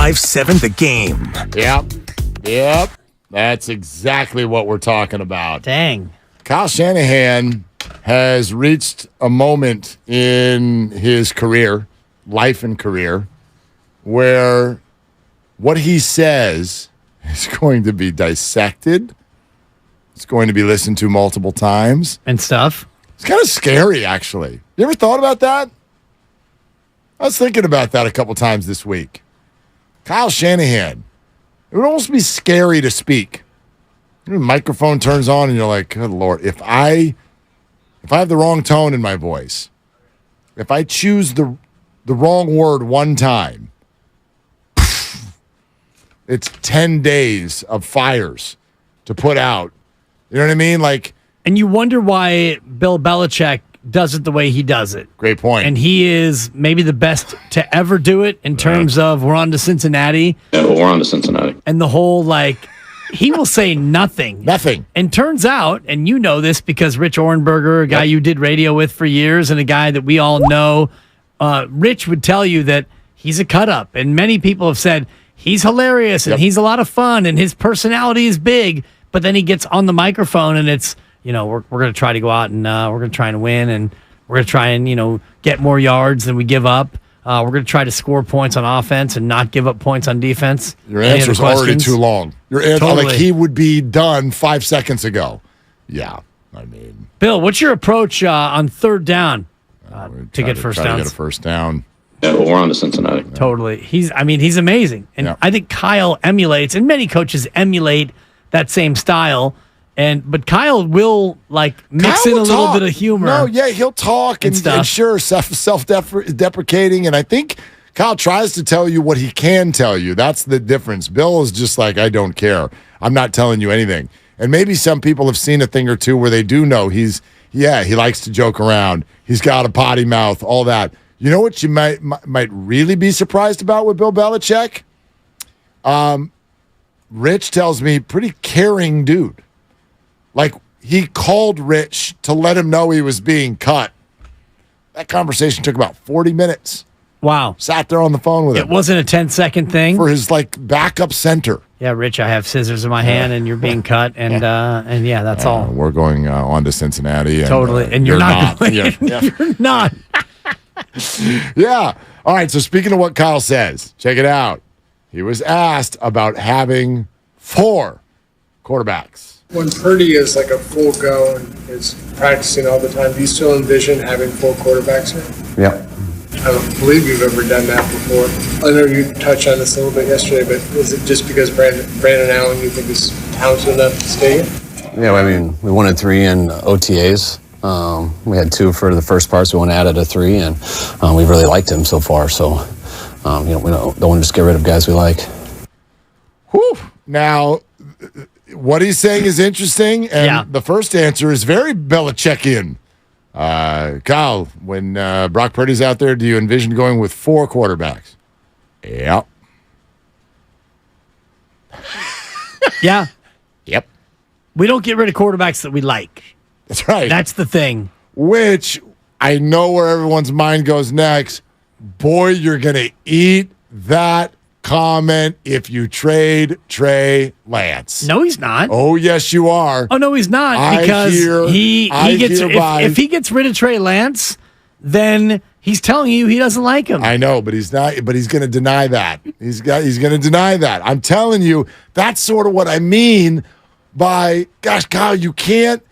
105.7 The Game. Yep. That's exactly what we're talking about. Dang. Kyle Shanahan has reached a moment in his career, life and career, where what he says is going to be dissected. It's going to be listened to multiple times. And stuff. It's kind of scary, actually. You ever thought about that? I was thinking about that a couple times this week. Kyle Shanahan. It would almost be scary to speak. The microphone turns on and you're like, good Lord, if I have the wrong tone in my voice, if I choose the wrong word one time, it's 10 days of fires to put out. You know what I mean? And you wonder why Bill Belichick does it the way he does it. Great point. And he is maybe the best to ever do it in terms of we're on to Cincinnati. Yeah, well, we're on to Cincinnati. And the whole, he will say nothing. Nothing. And turns out, and you know this because Rich Orenberger, a guy you did radio with for years and a guy that we all know, Rich would tell you that he's a cut-up. And many people have said he's hilarious and he's a lot of fun and his personality is big. But then he gets on the microphone and it's, we're going to try to go out and we're going to try and win and we're going to try and, get more yards than we give up. We're going to try to score points on offense and not give up points on defense. Your answer's already too long. Your answer, Totally. he would be done 5 seconds ago. Yeah, I mean. Bill, what's your approach on third down to get first try to downs? get a first down. Yeah, well, we're on to Cincinnati. Totally. He's amazing. And I think Kyle emulates, and many coaches emulate that same style. But Kyle will mix in a little bit of humor. No, yeah, he'll talk and sure, self-deprecating. And I think Kyle tries to tell you what he can tell you. That's the difference. Bill is just like, I don't care. I'm not telling you anything. And maybe some people have seen a thing or two where they do know he likes to joke around. He's got a potty mouth, all that. You know what you might really be surprised about with Bill Belichick? Rich tells me pretty caring dude. He called Rich to let him know he was being cut. That conversation took about 40 minutes. Wow. Sat there on the phone with him. It wasn't a 10-second thing? For his, backup center. Yeah, Rich, I have scissors in my hand and you're being cut. And that's all. We're going on to Cincinnati. And, totally. And you're not. Yeah. You're not. Yeah. All right, so speaking of what Kyle says, check it out. He was asked about having 4 quarterbacks. When Purdy is a full go and is practicing all the time, do you still envision having 4 quarterbacks here? Yeah. I don't believe you've ever done that before. I know you touched on this a little bit yesterday, but is it just because Brandon Allen you think is talented enough to stay here? Yeah, I mean, we wanted 3 in OTAs. We had 2 for the first part, so we went added a 3, and we've really liked him so far. So, we don't want to just get rid of guys we like. Whew. Now, what he's saying is interesting, and the first answer is very Belichickian. Kyle, when Brock Purdy's out there, do you envision going with 4 quarterbacks? Yep. Yeah. Yep. We don't get rid of quarterbacks that we like. That's right. That's the thing. Which I know where everyone's mind goes next. Boy, you're going to eat that comment if you trade Trey Lance. No, he's not. Oh, yes, you are. Oh, no, he's not. Because he gets if he gets rid of Trey Lance, then he's telling you he doesn't like him. I know, but he's not. But he's going to deny that. He's going to deny that. I'm telling you, that's sort of what I mean by, gosh, Kyle, you can't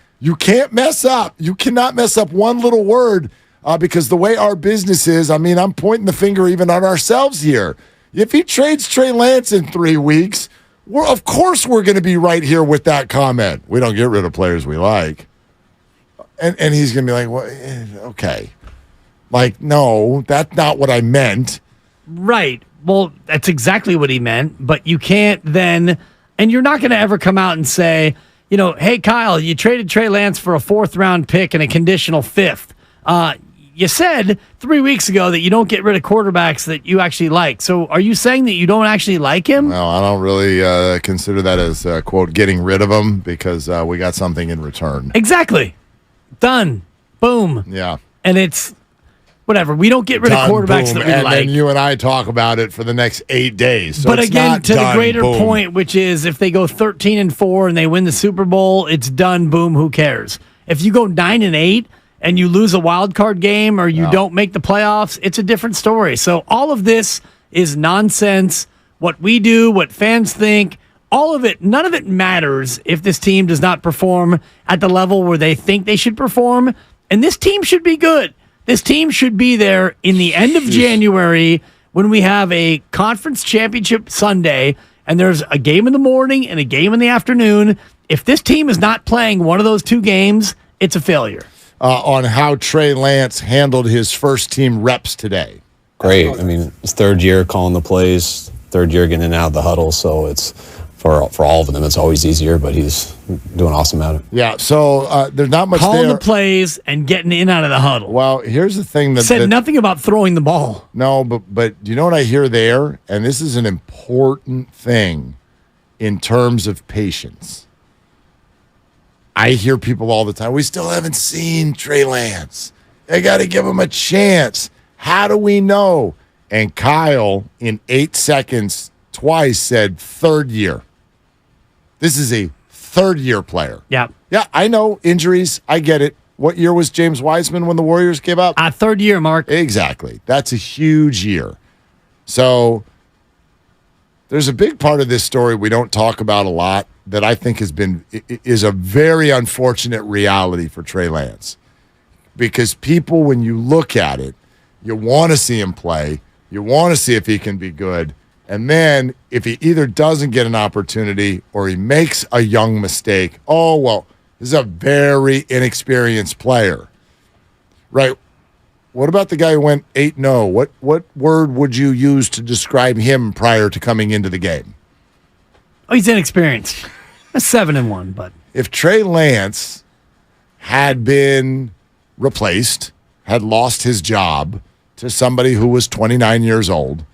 mess up. You cannot mess up one little word because the way our business is, I mean, I'm pointing the finger even at ourselves here. If he trades Trey Lance in 3 weeks, of course we're going to be right here with that comment. We don't get rid of players we like. And he's going to be like, well, okay. No, that's not what I meant. Right. Well, that's exactly what he meant. But you can't then, and you're not going to ever come out and say, hey, Kyle, you traded Trey Lance for a 4th-round pick and a conditional 5th. You said 3 weeks ago that you don't get rid of quarterbacks that you actually like. So are you saying that you don't actually like him? Well, I don't really consider that as, quote, getting rid of him because we got something in return. Exactly. Done. Boom. Yeah. And it's, whatever. We don't get rid of quarterbacks that we and like. then you and I talk about it for the next 8 days. So But it's again, not to done, the greater boom. point, which is if they go 13-4 and they win the Super Bowl, it's done. Boom. Who cares? If you go 9-8 and you lose a wild card game or you don't make the playoffs, it's a different story. So all of this is nonsense. What we do, what fans think, all of it, none of it matters if this team does not perform at the level where they think they should perform. And this team should be good. This team should be there in the end of January when we have a conference championship Sunday and there's a game in the morning and a game in the afternoon. If this team is not playing one of those 2 games, it's a failure. On how Trey Lance handled his first team reps today. Great. I mean, it's third year calling the plays, third year getting in and out of the huddle, so it's for all of them, it's always easier, but he's doing awesome at it. Yeah, so there's not much Calling there. the plays and getting in out of the huddle. Well, here's the thing that Said nothing about throwing the ball. No, but you know what I hear there? And this is an important thing in terms of patience. I hear people all the time, we still haven't seen Trey Lance. They got to give him a chance. How do we know? And Kyle, in 8 seconds, twice said third year. This is a third-year player. Yeah. Yeah, I know. Injuries. I get it. What year was James Wiseman when the Warriors gave up? Third year, Mark. Exactly. That's a huge year. So there's a big part of this story we don't talk about a lot that I think is a very unfortunate reality for Trey Lance. Because people, when you look at it, you want to see him play. You want to see if he can be good. And then if he either doesn't get an opportunity or he makes a young mistake, oh, well, this is a very inexperienced player. Right? What about the guy who went 8-0? What word would you use to describe him prior to coming into the game? Oh, he's inexperienced. A 7-1, but if Trey Lance had been replaced, had lost his job to somebody who was 29 years old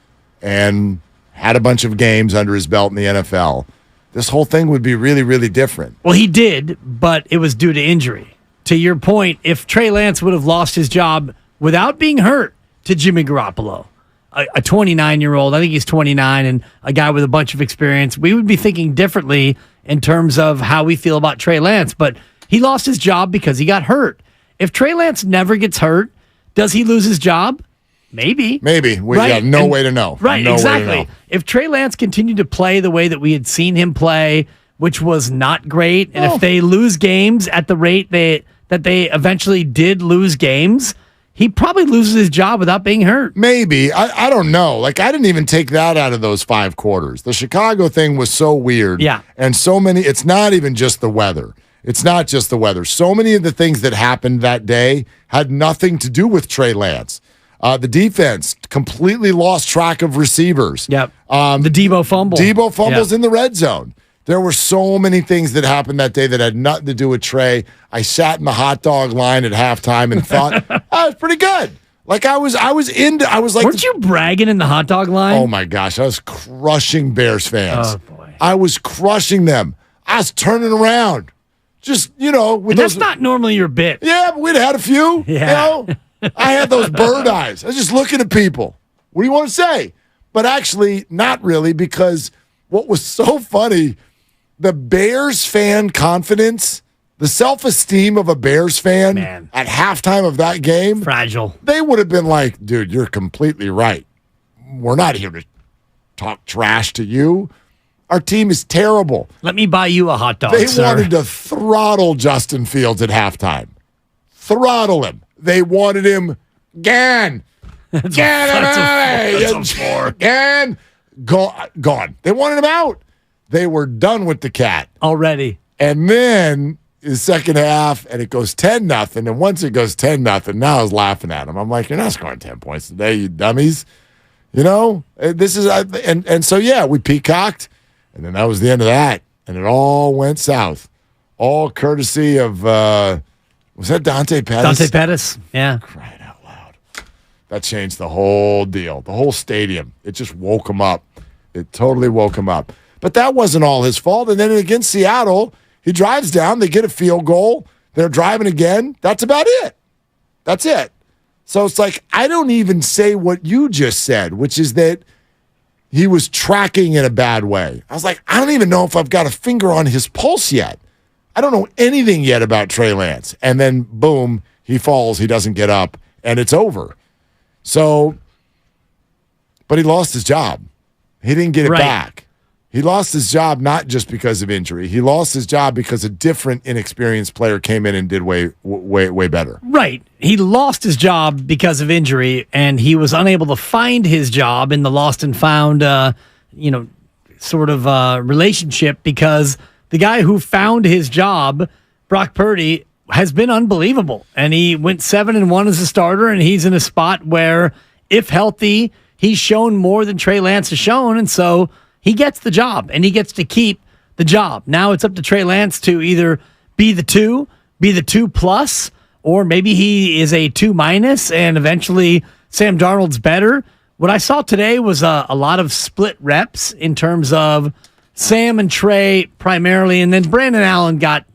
and had a bunch of games under his belt in the NFL, this whole thing would be really, really different. Well, he did, but it was due to injury. To your point, if Trey Lance would have lost his job without being hurt to Jimmy Garoppolo, a 29-year-old, I think he's 29, and a guy with a bunch of experience, we would be thinking differently in terms of how we feel about Trey Lance. But he lost his job because he got hurt. If Trey Lance never gets hurt, does he lose his job? Maybe. We got no way to know. Right, no exactly. Way to know. If Trey Lance continued to play the way that we had seen him play, which was not great, and if they lose games at the rate that they eventually did lose games, he probably loses his job without being hurt. Maybe. I don't know. Like, I didn't even take that out of those 5 quarters. The Chicago thing was so weird. Yeah. And so many, it's not even just the weather. It's not just the weather. So many of the things that happened that day had nothing to do with Trey Lance. The defense completely lost track of receivers. Yep. The Debo fumble. Debo fumbles in the red zone. There were so many things that happened that day that had nothing to do with Trey. I sat in the hot dog line at halftime and thought, oh, it's pretty good. Like I was like, weren't you bragging in the hot dog line? Oh my gosh, I was crushing Bears fans. Oh boy, I was crushing them. I was turning around. Just, with that's not normally your bit. Yeah, but we'd had a few. Yeah. I had those bird eyes. I was just looking at people. What do you want to say? But actually, not really, because what was so funny, the Bears fan confidence, the self-esteem of a Bears fan at halftime of that game, fragile. They would have been like, dude, you're completely right. We're not here to talk trash to you. Our team is terrible. Let me buy you a hot dog, They sir. wanted to throttle Justin Fields at halftime. Throttle him. They wanted him gone. Get him out! Gone. Gone. They wanted him out. They were done with the cat already. And then the second half, and it goes 10-0. And once it goes 10-0, now I was laughing at him. I'm like, you're not scoring 10 points today, you dummies. This is and so yeah, we peacocked, and then that was the end of that, and it all went south, all courtesy of was that Dante Pettis? Dante Pettis, yeah. Crying out loud. That changed the whole deal, the whole stadium. It just woke him up. It totally woke him up. But that wasn't all his fault. And then against Seattle, he drives down, they get a field goal, they're driving again. That's about it. That's it. So it's like, I don't even say what you just said, which is that he was tracking in a bad way. I was like, I don't even know if I've got a finger on his pulse yet. I don't know anything yet about Trey Lance. And then, boom, he falls, he doesn't get up, and it's over. So, but he lost his job. He didn't get it back. He lost his job not just because of injury. He lost his job because a different inexperienced player came in and did way better. Right. He lost his job because of injury, and he was unable to find his job in the lost and found, relationship, because the guy who found his job, Brock Purdy, has been unbelievable. And he went 7-1 as a starter, and he's in a spot where, if healthy, he's shown more than Trey Lance has shown, and so he gets the job, and he gets to keep the job. Now it's up to Trey Lance to either be the 2 plus, or maybe he is a 2-, and eventually Sam Darnold's better. What I saw today was a lot of split reps in terms of Sam and Trey primarily, and then Brandon Allen got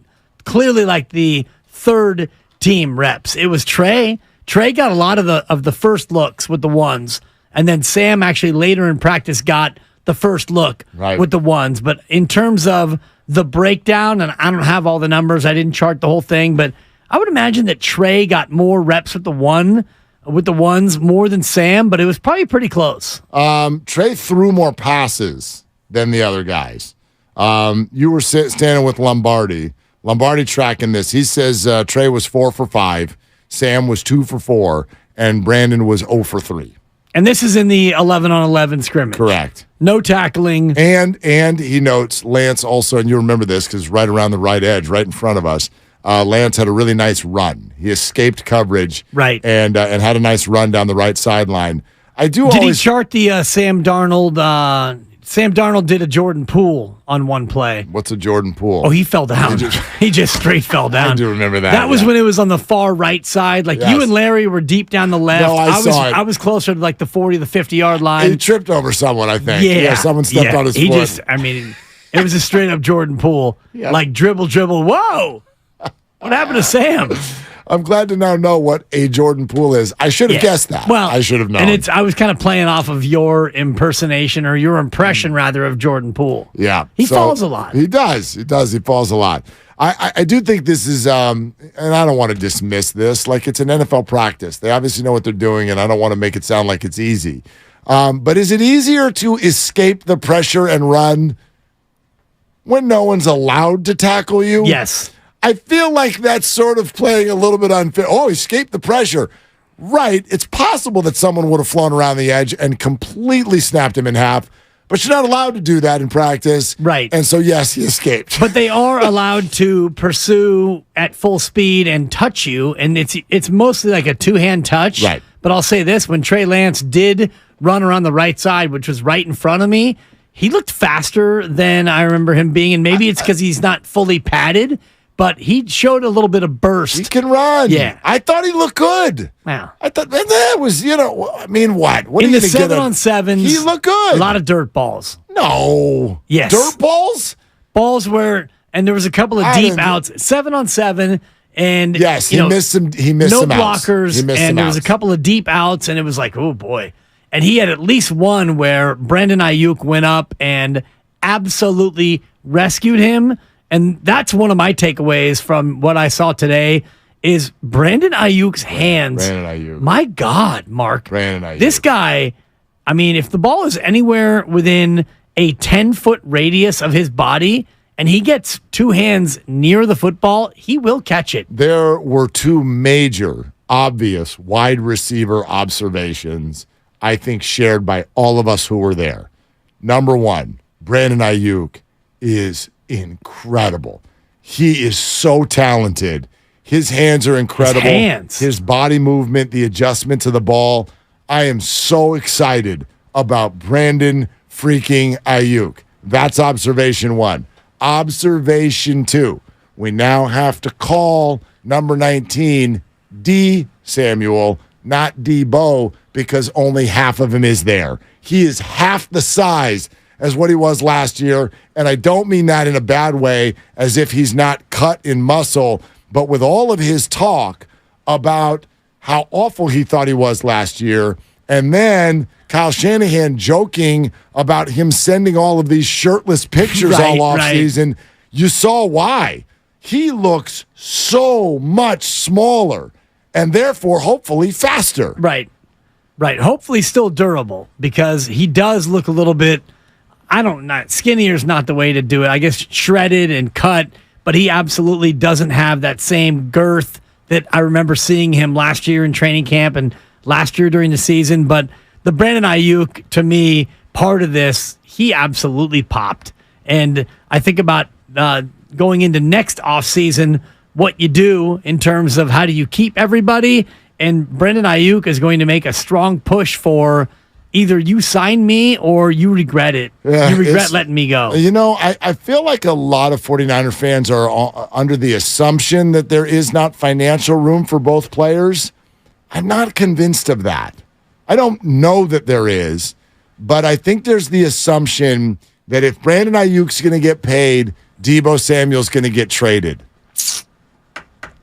clearly like the third team reps. It was Trey. Trey got a lot of the first looks with the ones, and then Sam actually later in practice got the first look with the ones. But in terms of the breakdown, and I don't have all the numbers, I didn't chart the whole thing, but I would imagine that Trey got more reps with the ones more than Sam, but it was probably pretty close. Trey threw more passes than the other guys. You were standing with Lombardi tracking this. He says Trey was 4 for 5, Sam was 2 for 4, and Brandon was 0 for 3. And this is in the 11-on-11 scrimmage. Correct. No tackling. And he notes Lance also, and you remember this because right around the right edge, right in front of us, Lance had a really nice run. He escaped coverage, and had a nice run down the right sideline. Did he chart the Sam Darnold? Sam Darnold did a Jordan Poole on one play. What's a Jordan Poole? Oh, he fell down. He just straight fell down. I do remember that. That was when it was on the far right side. Like you and Larry were deep down the left. No, I saw it. I was closer to like the 40, the 50-yard line. He tripped over someone, I think. Yeah, someone stepped on his foot. It was a straight up Jordan Poole. Like dribble. Whoa! What happened to Sam? I'm glad to now know what a Jordan Poole is. I should have guessed that. Well, I should have known. And I was kind of playing off of your impersonation, or your impression rather, of Jordan Poole. Yeah. He falls a lot. He does. He falls a lot. I do think this is, and I don't want to dismiss this, like it's an NFL practice. They obviously know what they're doing, and I don't want to make it sound like it's easy. But is it easier to escape the pressure and run when no one's allowed to tackle you? Yes. I feel like that's sort of playing a little bit unfair. Oh, escape the pressure. Right. It's possible that someone would have flown around the edge and completely snapped him in half, but you're not allowed to do that in practice. Right. And so, yes, he escaped. But they are allowed to pursue at full speed and touch you, and it's mostly like a two-hand touch. Right. But I'll say this, when Trey Lance did run around the right side, which was right in front of me, he looked faster than I remember him being, and maybe it's because he's not fully padded, but he showed a little bit of burst. He can run. Yeah. I thought he looked good. Wow. I thought that was, what? What in are you the 7-on-7s, he looked good. A lot of dirt balls. No. Yes. Dirt balls? Balls where, and there was a couple of deep outs. 7-on-7, and yes, he missed some. He missed no some outs. blockers, and there was a couple of deep outs, and it was like, oh boy. And he had at least one where Brandon Ayuk went up and absolutely rescued him. And that's one of my takeaways from what I saw today is Brandon Ayuk's hands. Brandon Ayuk. My God, Mark. Brandon Ayuk. This guy, I mean, if the ball is anywhere within a 10-foot radius of his body and he gets two hands near the football, he will catch it. There were two major, obvious wide receiver observations, I think, shared by all of us who were there. Number one, Brandon Ayuk is incredible. He is so talented. His hands are incredible. His body movement, the adjustment to the ball. I am so excited about Brandon freaking Ayuk. That's observation one. Observation two, we now have to call number 19 D Samuel, not D Bo, because only half of him is there. He is half the size as what he was last year, and I don't mean that in a bad way, as if he's not cut in muscle, but with all of his talk about how awful he thought he was last year. And then Kyle Shanahan joking about him sending all of these shirtless pictures all offseason. You saw why. He looks so much smaller and therefore hopefully faster. Right. Hopefully still durable because he does look a little bit, skinnier is not the way to do it. I guess shredded and cut, but he absolutely doesn't have that same girth that I remember seeing him last year in training camp and last year during the season. But the Brandon Ayuk, to me, part of this, he absolutely popped. And I think about going into next offseason, what you do in terms of how do you keep everybody. And Brandon Ayuk is going to make a strong push for either you sign me or you regret it. Yeah, you regret letting me go. I feel like a lot of 49er fans are under the assumption that there is not financial room for both players. I'm not convinced of that. I don't know that there is, but I think there's the assumption that if Brandon Ayuk's going to get paid, Deebo Samuel's going to get traded.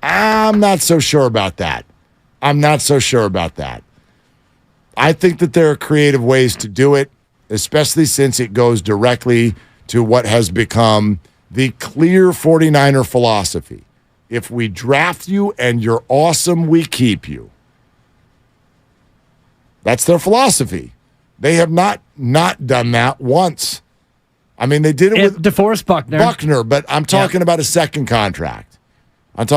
I'm not so sure about that. I think that there are creative ways to do it, especially since it goes directly to what has become the clear 49er philosophy. If we draft you and you're awesome, we keep you. That's their philosophy. They have not done that once. I mean, they did it with DeForest Buckner. But I'm talking about a second contract. That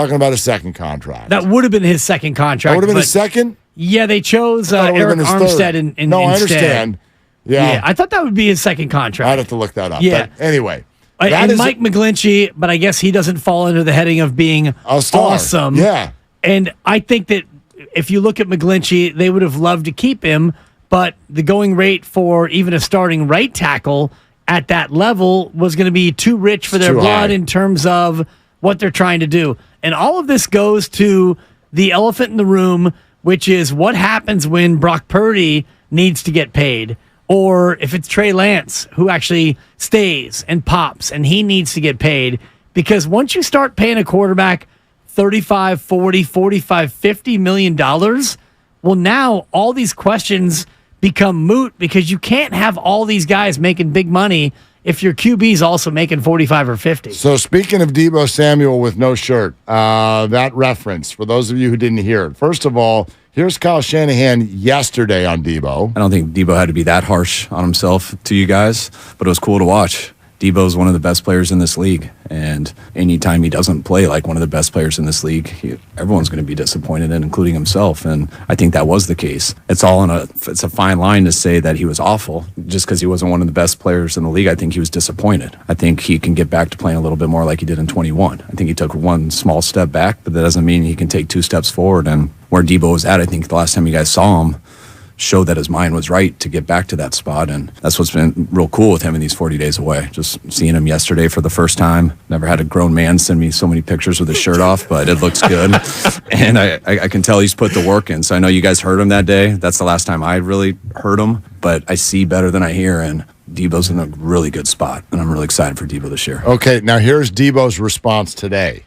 would have been his second contract. That would have been his second? Yeah, they chose Eric Armstead instead. I understand. Yeah. I thought that would be his second contract. I'd have to look that up. Yeah. But anyway. And Mike McGlinchey, but I guess he doesn't fall under the heading of being awesome. Yeah. And I think that if you look at McGlinchey, they would have loved to keep him, but the going rate for even a starting right tackle at that level was going to be too rich for their blood in terms of what they're trying to do. And all of this goes to the elephant in the room, which is what happens when Brock Purdy needs to get paid, or if it's Trey Lance who actually stays and pops and he needs to get paid. Because once you start paying a quarterback $35, $40, $45, $50 million, well, now all these questions become moot because you can't have all these guys making big money if your QB's also making 45 or 50. So speaking of Deebo Samuel with no shirt, that reference, for those of you who didn't hear it, first of all, here's Kyle Shanahan yesterday on Deebo. I don't think Deebo had to be that harsh on himself to you guys, but it was cool to watch. Deebo's one of the best players in this league, and anytime he doesn't play like one of the best players in this league, everyone's going to be disappointed, including himself, and I think that was the case. It's a fine line to say that he was awful just because he wasn't one of the best players in the league. I think he was disappointed. I think he can get back to playing a little bit more like he did in 21. I think he took one small step back, but that doesn't mean he can take two steps forward, and where Deebo was at, I think the last time you guys saw him, showed that his mind was right to get back to that spot, and that's what's been real cool with him in these 40 days away. Just seeing him yesterday for the first time. Never had a grown man send me so many pictures with his shirt off, but it looks good. And I can tell he's put the work in. So I know you guys heard him that day. That's the last time I really heard him, but I see better than I hear, and Deebo's in a really good spot, and I'm really excited for Deebo this year. Okay, now here's Deebo's response today.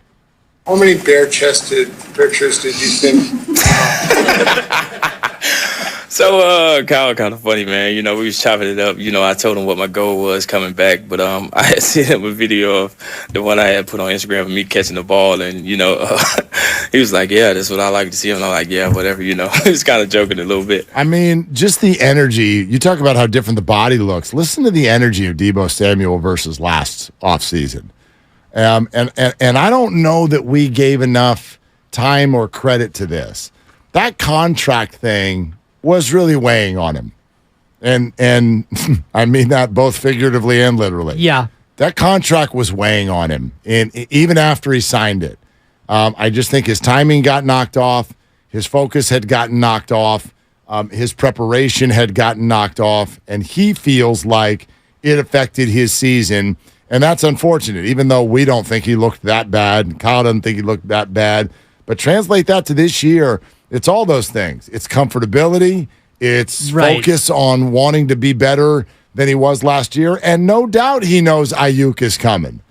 How many bare-chested pictures did you send? So, Kyle, kind of funny, man. We was chopping it up. I told him what my goal was coming back, but I had sent him a video of the one I had put on Instagram of me catching the ball, and, he was like, yeah, that's what I like to see. And I'm like, yeah, whatever, He was kind of joking a little bit. I mean, just the energy. You talk about how different the body looks. Listen to the energy of Deebo Samuel versus last offseason. And I don't know that we gave enough time or credit to this. That contract thing was really weighing on him. And I mean that both figuratively and literally. Yeah. That contract was weighing on him, and even after he signed it. I just think his timing got knocked off. His focus had gotten knocked off. His preparation had gotten knocked off, and he feels like it affected his season. And that's unfortunate, even though we don't think he looked that bad. Kyle doesn't think he looked that bad. But translate that to this year, it's all those things. It's comfortability. It's focus on wanting to be better than he was last year. And no doubt he knows Ayuk is coming.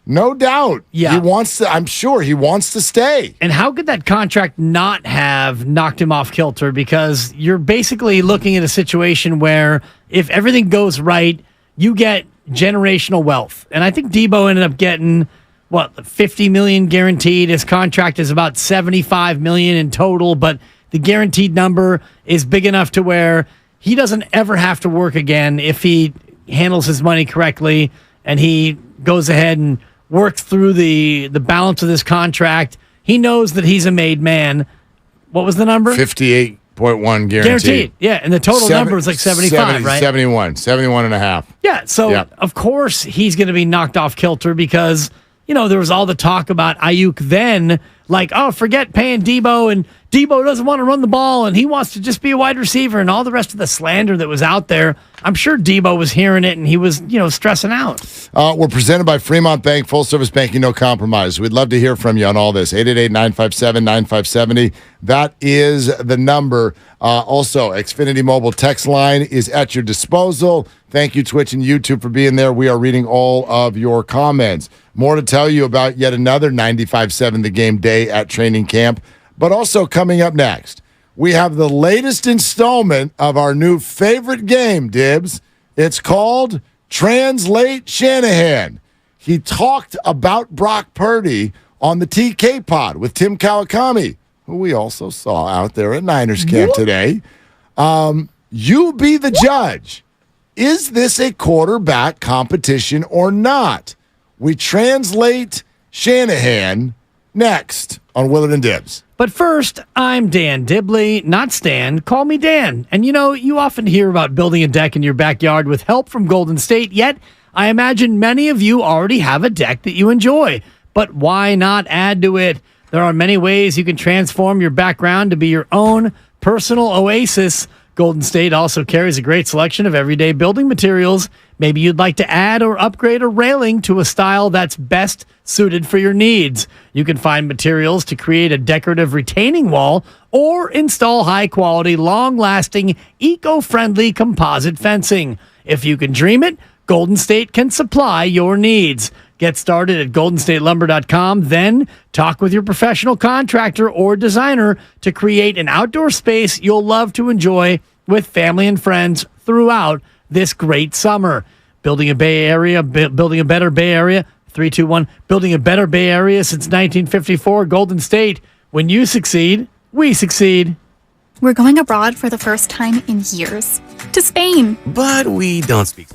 No doubt. Yeah. He wants to, I'm sure he wants to stay. And how could that contract not have knocked him off kilter? Because you're basically looking at a situation where if everything goes right, you get generational wealth. And I think Debo ended up getting, $50 million guaranteed. His contract is about $75 million in total, but the guaranteed number is big enough to where he doesn't ever have to work again if he handles his money correctly and he goes ahead and works through the balance of this contract. He knows that he's a made man. What was the number? 58.1 guaranteed. Yeah, and the total number is like 75, right? 71 and a half. Yeah, so of course he's going to be knocked off kilter because, there was all the talk about Ayuk then, like, oh, forget paying Debo, and Debo doesn't want to run the ball, and he wants to just be a wide receiver, and all the rest of the slander that was out there. I'm sure Debo was hearing it, and he was, stressing out. We're presented by Fremont Bank, full-service banking, no compromise. We'd love to hear from you on all this. 888-957-9570. That is the number. Also, Xfinity Mobile text line is at your disposal. Thank you, Twitch and YouTube, for being there. We are reading all of your comments. More to tell you about yet another 95.7 The Game day at training camp. But also coming up next, we have the latest installment of our new favorite game, Dibs. It's called Translate Shanahan. He talked about Brock Purdy on the TK pod with Tim Kawakami, who we also saw out there at Niners camp today. You be the judge. Is this a quarterback competition or not? We translate Shanahan next on Willard and Dibs. But first, I'm Dan Dibley, not Stan. Call me Dan. And you often hear about building a deck in your backyard with help from Golden State, yet I imagine many of you already have a deck that you enjoy. But why not add to it? There are many ways you can transform your background to be your own personal oasis. Golden State also carries a great selection of everyday building materials. Maybe you'd like to add or upgrade a railing to a style that's best suited for your needs. You can find materials to create a decorative retaining wall or install high-quality, long-lasting, eco-friendly composite fencing. If you can dream it, Golden State can supply your needs. Get started at goldenstatelumber.com, then talk with your professional contractor or designer to create an outdoor space you'll love to enjoy with family and friends throughout this great summer. Building a Bay Area, building a better Bay Area, 321, building a better Bay Area since 1954, Golden State. When you succeed, we succeed. We're going abroad for the first time in years. To Spain. But we don't speak.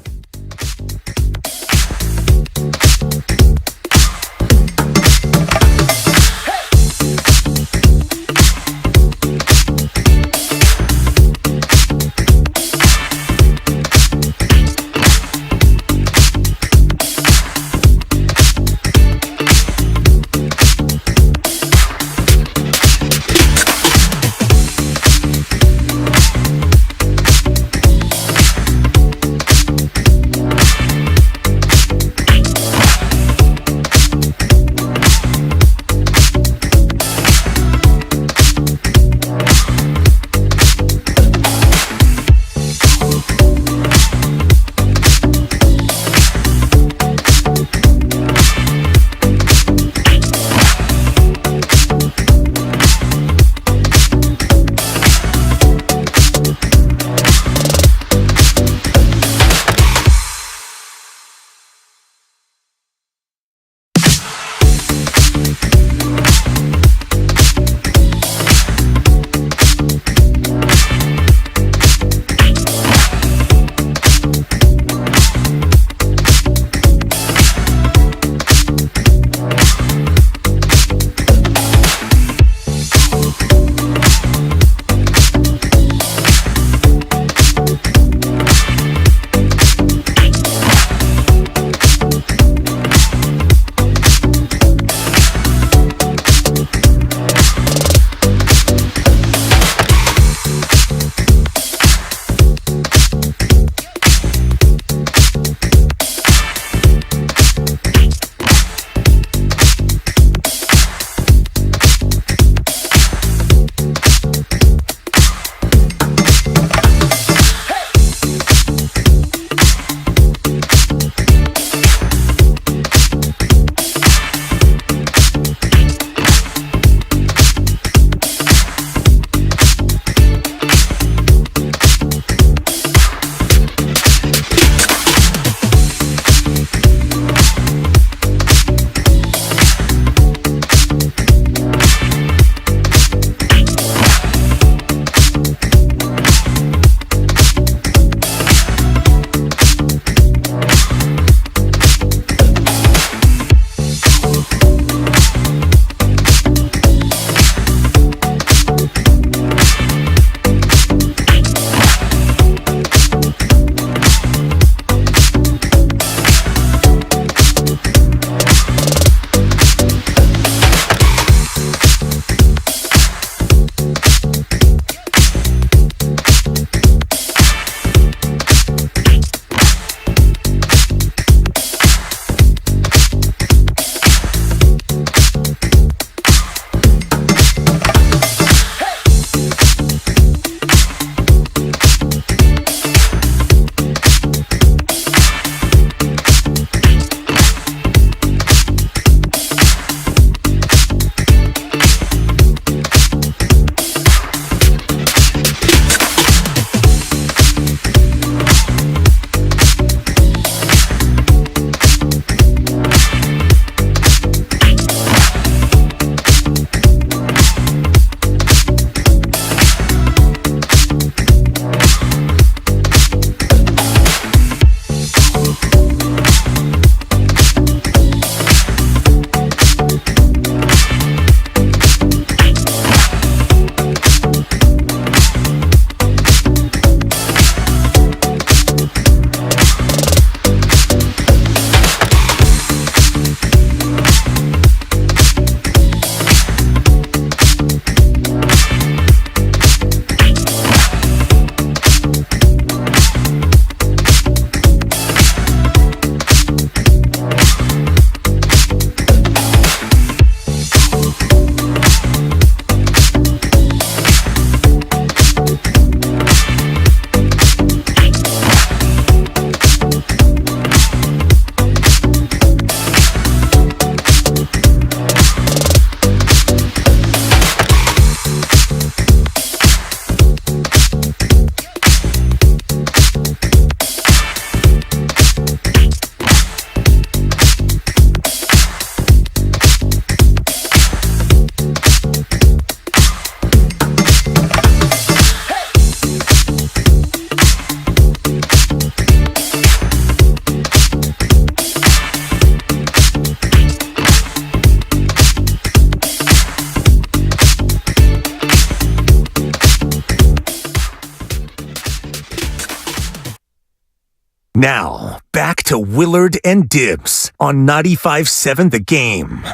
Now, back to Willard and Dibs on 95.7 The Game.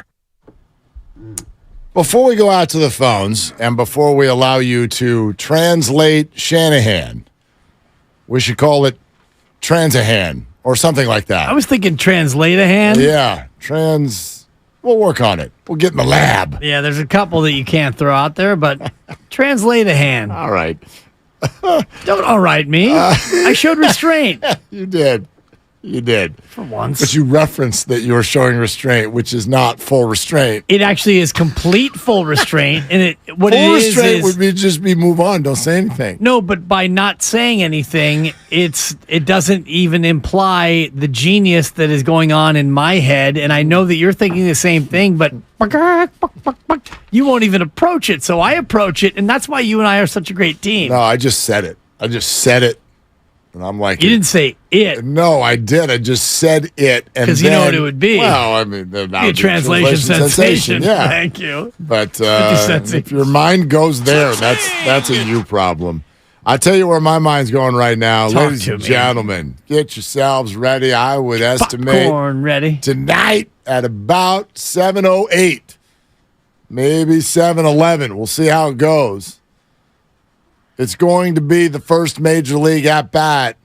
Before we go out to the phones and before we allow you to translate Shanahan, we should call it Transahan or something like that. I was thinking translate a hand. Yeah, we'll work on it. We'll get in the lab. Yeah, there's a couple that you can't throw out there, but translate a hand. All right. Don't all right me. I showed restraint. You did. You did. For once. But you referenced that you were showing restraint, which is not full restraint. It actually is complete full restraint. And full restraint would be just move on, don't say anything. No, but by not saying anything, it doesn't even imply the genius that is going on in my head. And I know that you're thinking the same thing, but you won't even approach it. So I approach it, and that's why you and I are such a great team. No, I just said it. And I'm like, you didn't say it. No, I did. I just said it, because you know what it would be. Well, I mean, that would be a translation sensation. Yeah, thank you. But if your mind goes there, that's a you problem. I tell you where my mind's going right now, ladies and gentlemen. Get yourselves ready. I would estimate popcorn ready tonight at about 7:08, maybe 7:11. We'll see how it goes. It's going to be the first major league at-bat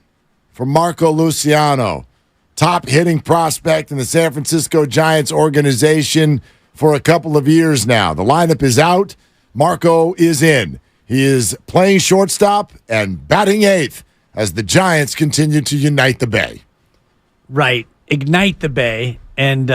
for Marco Luciano, top hitting prospect in the San Francisco Giants organization for a couple of years now. The lineup is out. Marco is in. He is playing shortstop and batting eighth as the Giants continue to unite the Bay. Right. Ignite the Bay and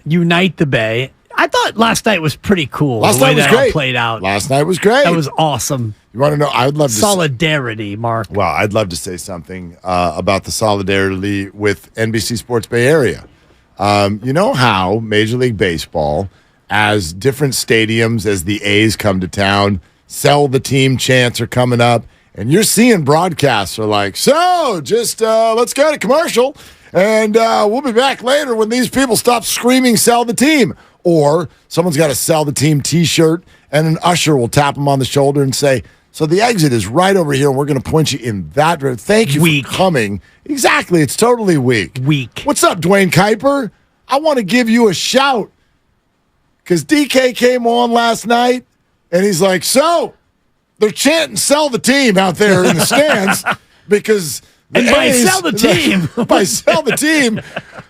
unite the Bay. I thought last night was pretty cool. Last the way night was that great. All played out. Last night was great. That was awesome. You want to know? I'd love to solidarity, Mark. Well, I'd love to say something about the solidarity with NBC Sports Bay Area. You know how Major League Baseball, as different stadiums, as the A's come to town, sell the team chants are coming up, and you're seeing broadcasts are like, so just let's go to commercial, and we'll be back later when these people stop screaming, sell the team. Or someone's got a sell the team T-shirt, and an usher will tap them on the shoulder and say, so the exit is right over here, and we're going to point you in that direction. Thank you for coming. Exactly. It's totally weak. What's up, Dwayne Kuiper? I want to give you a shout because DK came on last night, and he's like, so they're chanting sell the team out there in the stands because and by sell the team. By sell the team,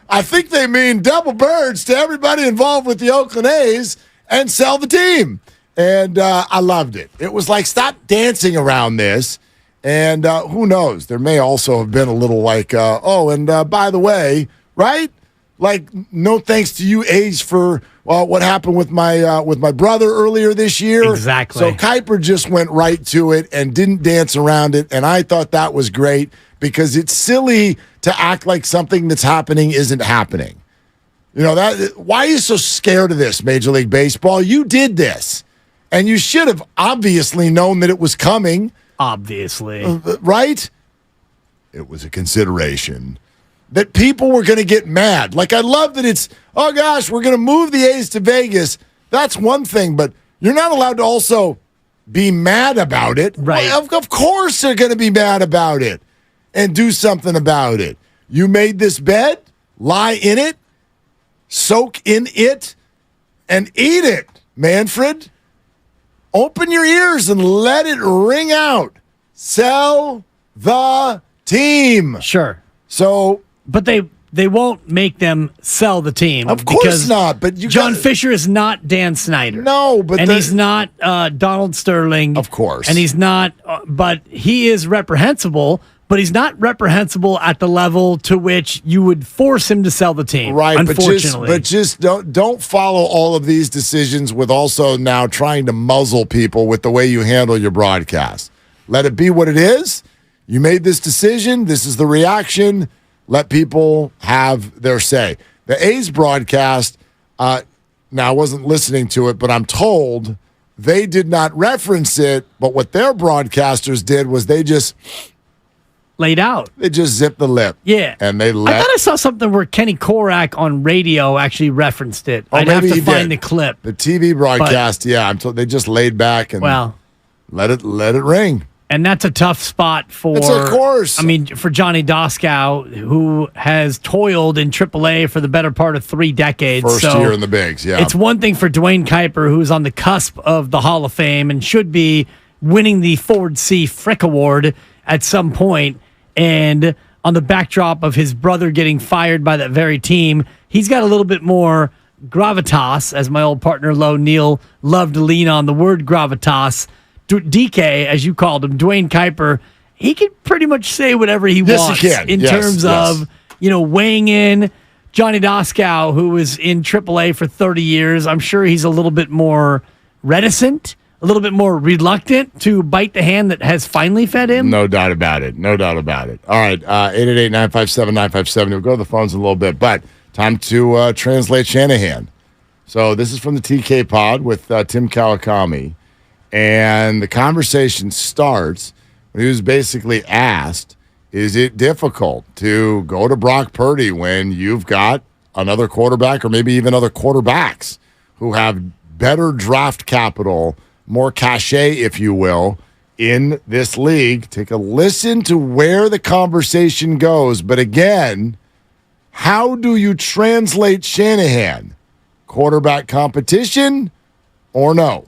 I think they mean double birds to everybody involved with the Oakland A's and sell the team. And I loved it. It was like, stop dancing around this. And who knows? There may also have been a little like, by the way, right? Like, no thanks to you, A's, for what happened with my brother earlier this year. Exactly. So Kuiper just went right to it and didn't dance around it. And I thought that was great because it's silly to act like something that's happening isn't happening. You know, why are you so scared of this, Major League Baseball? You did this. And you should have obviously known that it was coming. Obviously. Right? It was a consideration that people were going to get mad. Like, I love that it's, oh, gosh, we're going to move the A's to Vegas. That's one thing, but you're not allowed to also be mad about it. Right. Well, of course they're going to be mad about it and do something about it. You made this bed, lie in it, soak in it, and eat it, Manfred. Open your ears and let it ring out. Sell the team. Sure. So, but they won't make them sell the team. Of course not. But John Fisher is not Dan Snyder. No, but he's not Donald Sterling. Of course. And he's not. But he is reprehensible. But he's not reprehensible at the level to which you would force him to sell the team. Right, unfortunately. but just don't follow all of these decisions with also now trying to muzzle people with the way you handle your broadcast. Let it be what it is. You made this decision. This is the reaction. Let people have their say. The A's broadcast, now I wasn't listening to it, but I'm told they did not reference it, but what their broadcasters did was they just laid out. They just zipped the lip. Yeah. And they I thought I saw something where Kenny Korak on radio actually referenced it. I'd have to find the clip. The TV broadcast, I'm told they just laid back and let it ring. And that's a tough spot for, of course. I mean, for Johnny Doskow, who has toiled in AAA for the better part of 3 decades. First year in the bigs, yeah. It's one thing for Dwayne Kuiper, who's on the cusp of the Hall of Fame and should be winning the Ford C. Frick Award at some point, and on the backdrop of his brother getting fired by that very team, he's got a little bit more gravitas, as my old partner Lo Neal loved to lean on the word gravitas. DK, as you called him, Dwayne Kuiper, he can pretty much say whatever he wants in terms of, weighing in. Johnny Doskow, who was in AAA for 30 years, I'm sure he's a little bit more reticent, a little bit more reluctant to bite the hand that has finally fed him. No doubt about it. No doubt about it. All right, 888-957-957. We'll go to the phones in a little bit, but time to translate Shanahan. So this is from the TK Pod with Tim Kawakami. And the conversation starts when he was basically asked, is it difficult to go to Brock Purdy when you've got another quarterback or maybe even other quarterbacks who have better draft capital, more cachet, if you will, in this league? Take a listen to where the conversation goes. But again, how do you translate Shanahan? Quarterback competition or no?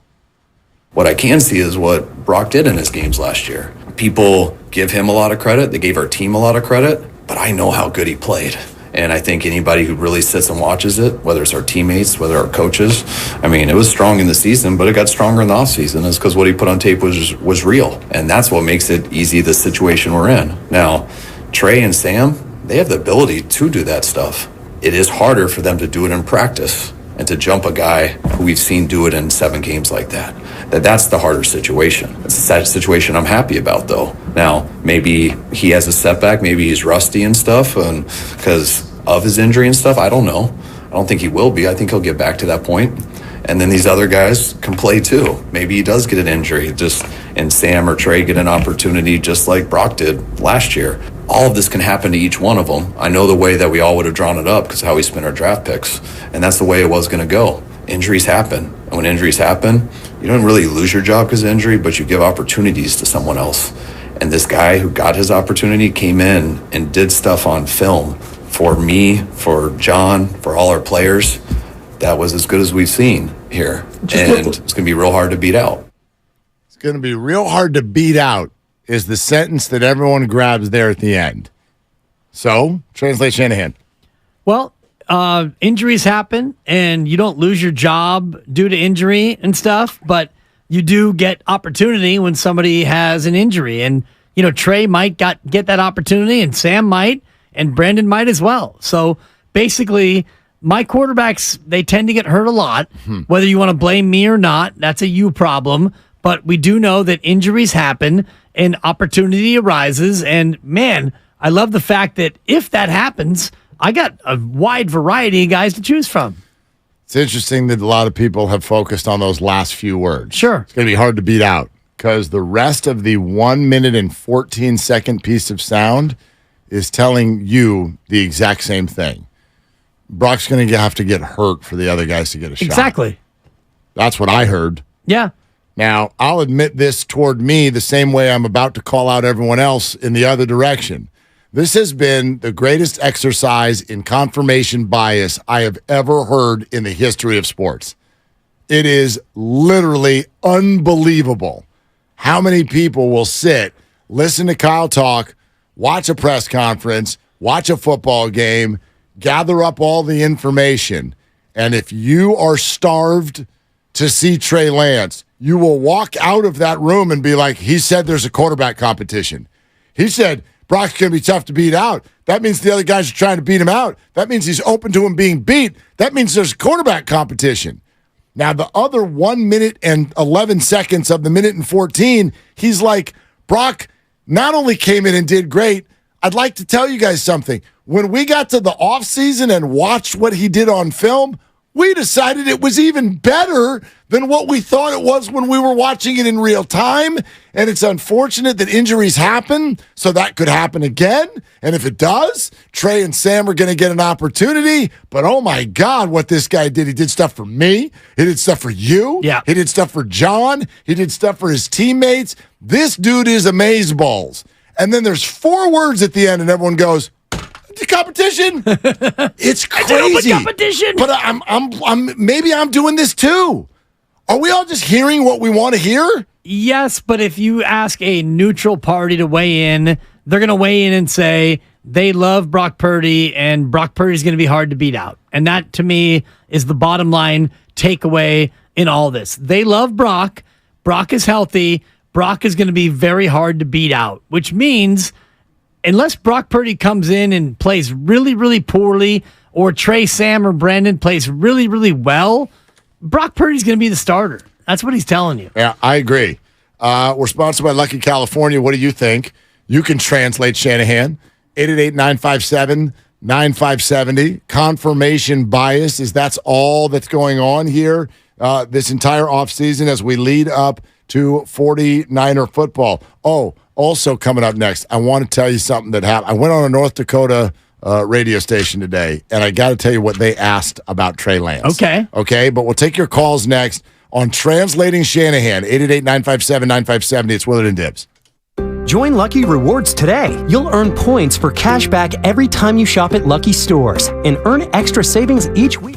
What I can see is what Brock did in his games last year. People give him a lot of credit. They gave our team a lot of credit, but I know how good he played. And I think anybody who really sits and watches it, whether it's our teammates, whether our coaches, I mean, it was strong in the season, but it got stronger in the offseason. It's because what he put on tape was real. And that's what makes it easy, the situation we're in. Now, Trey and Sam, they have the ability to do that stuff. It is harder for them to do it in practice and to jump a guy who we've seen do it in 7 games like that. That's the harder situation. It's a sad situation I'm happy about, though. Now, maybe he has a setback. Maybe he's rusty and stuff and because of his injury and stuff. I don't know. I don't think he will be. I think he'll get back to that point. And then these other guys can play, too. Maybe he does get an injury, and Sam or Trey get an opportunity just like Brock did last year. All of this can happen to each one of them. I know the way that we all would have drawn it up because how we spent our draft picks. And that's the way it was going to go. Injuries happen. And when injuries happen, you don't really lose your job because of injury, but you give opportunities to someone else. And this guy who got his opportunity came in and did stuff on film for me, for John, for all our players. That was as good as we've seen here. And it's going to be real hard to beat out. It's going to be real hard to beat out is the sentence that everyone grabs there at the end. So, translate Shanahan. Well, injuries happen, and you don't lose your job due to injury and stuff, but you do get opportunity when somebody has an injury. And, Trey might get that opportunity, and Sam might, and Brandon might as well. So, basically, my quarterbacks, they tend to get hurt a lot. Whether you want to blame me or not, that's a you problem. But we do know that injuries happen and opportunity arises. And, man, I love the fact that if that happens, I got a wide variety of guys to choose from. It's interesting that a lot of people have focused on those last few words. Sure. It's going to be hard to beat out because the rest of the 1 minute and 14-second piece of sound is telling you the exact same thing. Brock's going to have to get hurt for the other guys to get a shot. Exactly. That's what I heard. Yeah. Now, I'll admit this toward me the same way I'm about to call out everyone else in the other direction. This has been the greatest exercise in confirmation bias I have ever heard in the history of sports. It is literally unbelievable how many people will sit, listen to Kyle talk, watch a press conference, watch a football game, gather up all the information, and if you are starved to see Trey Lance, you will walk out of that room and be like, he said there's a quarterback competition. He said Brock's going to be tough to beat out. That means the other guys are trying to beat him out. That means he's open to him being beat. That means there's quarterback competition. Now, the other 1 minute and 11 seconds of the minute and 14, he's like, Brock not only came in and did great, I'd like to tell you guys something. When we got to the offseason and watched what he did on film, We decided it was even better than what we thought it was when we were watching it in real time. And it's unfortunate that injuries happen, so that could happen again. And if it does, Trey and Sam are going to get an opportunity. But oh my God, what this guy did. He did stuff for me. He did stuff for you. Yeah. He did stuff for John. He did stuff for his teammates. This dude is amazeballs. And then there's 4 words at the end, and everyone goes, "The competition." It's crazy. It's an open competition. But maybe I'm doing this too. Are we all just hearing what we want to hear? Yes, but if you ask a neutral party to weigh in, they're going to weigh in and say they love Brock Purdy, and Brock Purdy is going to be hard to beat out. And that, to me, is the bottom line takeaway in all this. They love Brock. Brock is healthy. Brock is going to be very hard to beat out, which means unless Brock Purdy comes in and plays really, really poorly, or Trey, Sam, or Brandon plays really, really well, Brock Purdy's going to be the starter. That's what he's telling you. Yeah, I agree. We're sponsored by Lucky California. What do you think? You can translate Shanahan. 888-957-9570. Confirmation bias is that's all that's going on here this entire offseason as we lead up to 49er football. Oh, also coming up next, I want to tell you something that happened. I went on a North Dakota radio station today, and I got to tell you what they asked about Trey Lance. Okay, but we'll take your calls next on Translating Shanahan. 888-957-9570. It's Willard and Dibs. Join Lucky Rewards today. You'll earn points for cash back every time you shop at Lucky stores and earn extra savings each week.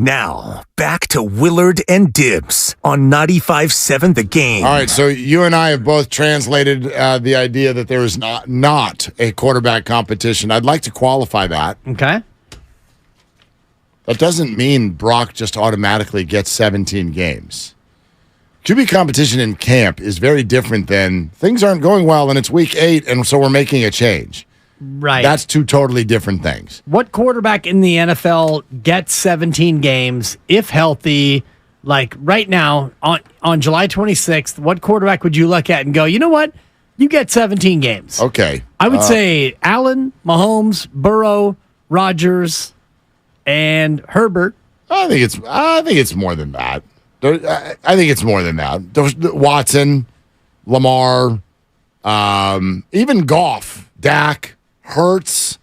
Now, back to Willard and Dibs on 95.7 The Game. All right, so you and I have both translated the idea that there is not a quarterback competition. I'd like to qualify that. Okay. That doesn't mean Brock just automatically gets 17 games. QB competition in camp is very different than things aren't going well and it's week 8, and so we're making a change. Right. That's two totally different things. What quarterback in the NFL gets 17 games if healthy? Like right now on July 26th, what quarterback would you look at and go, you know what? You get 17 games. Okay. I would say Allen, Mahomes, Burrow, Rodgers, and Herbert. I think it's more than that. I think it's more than that. Watson, Lamar, even Goff, Dak, Hurts.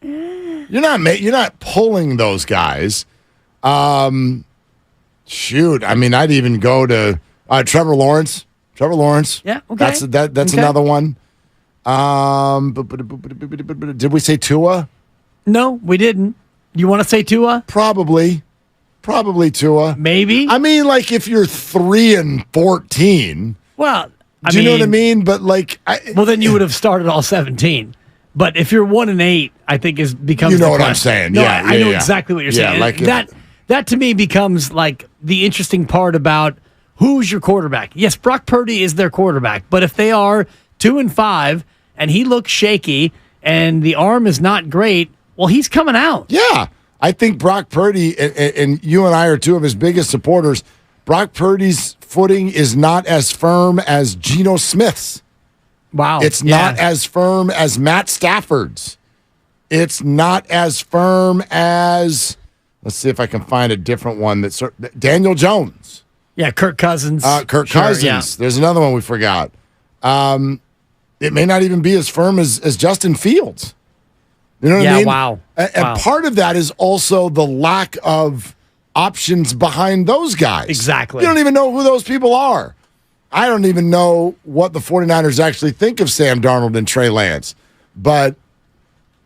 You're not pulling those guys. Shoot, I mean, I'd even go to Trevor Lawrence. Yeah, okay. That's another one. Did we say Tua? No, we didn't. You want to say Tua? Probably Tua. Maybe. I mean, like if you're 3-14. Well, Do you know what I mean? But like, well, then you would have started all 17. But if you're 1-8, I think becomes. You know the what question. I'm saying? No, Yeah, I know yeah. exactly what you're Yeah, saying. like that to me becomes like the interesting part about who's your quarterback. Yes, Brock Purdy is their quarterback, but if they are 2-5 and he looks shaky and the arm is not great, well, he's coming out. Yeah, I think Brock Purdy, and you and I are two of his biggest supporters. Brock Purdy's footing is not as firm as Geno Smith's. Wow. It's not as firm as Matt Stafford's. It's not as firm as, let's see if I can find a different one. Daniel Jones. Yeah, Kirk Cousins. Kirk Sure, Cousins. yeah. There's another one we forgot. It may not even be as firm as Justin Fields. You know what I mean? Wow. And part of that is also the lack of options behind those guys. Exactly. You don't even know who those people are. I don't even know what the 49ers actually think of Sam Darnold and Trey Lance. But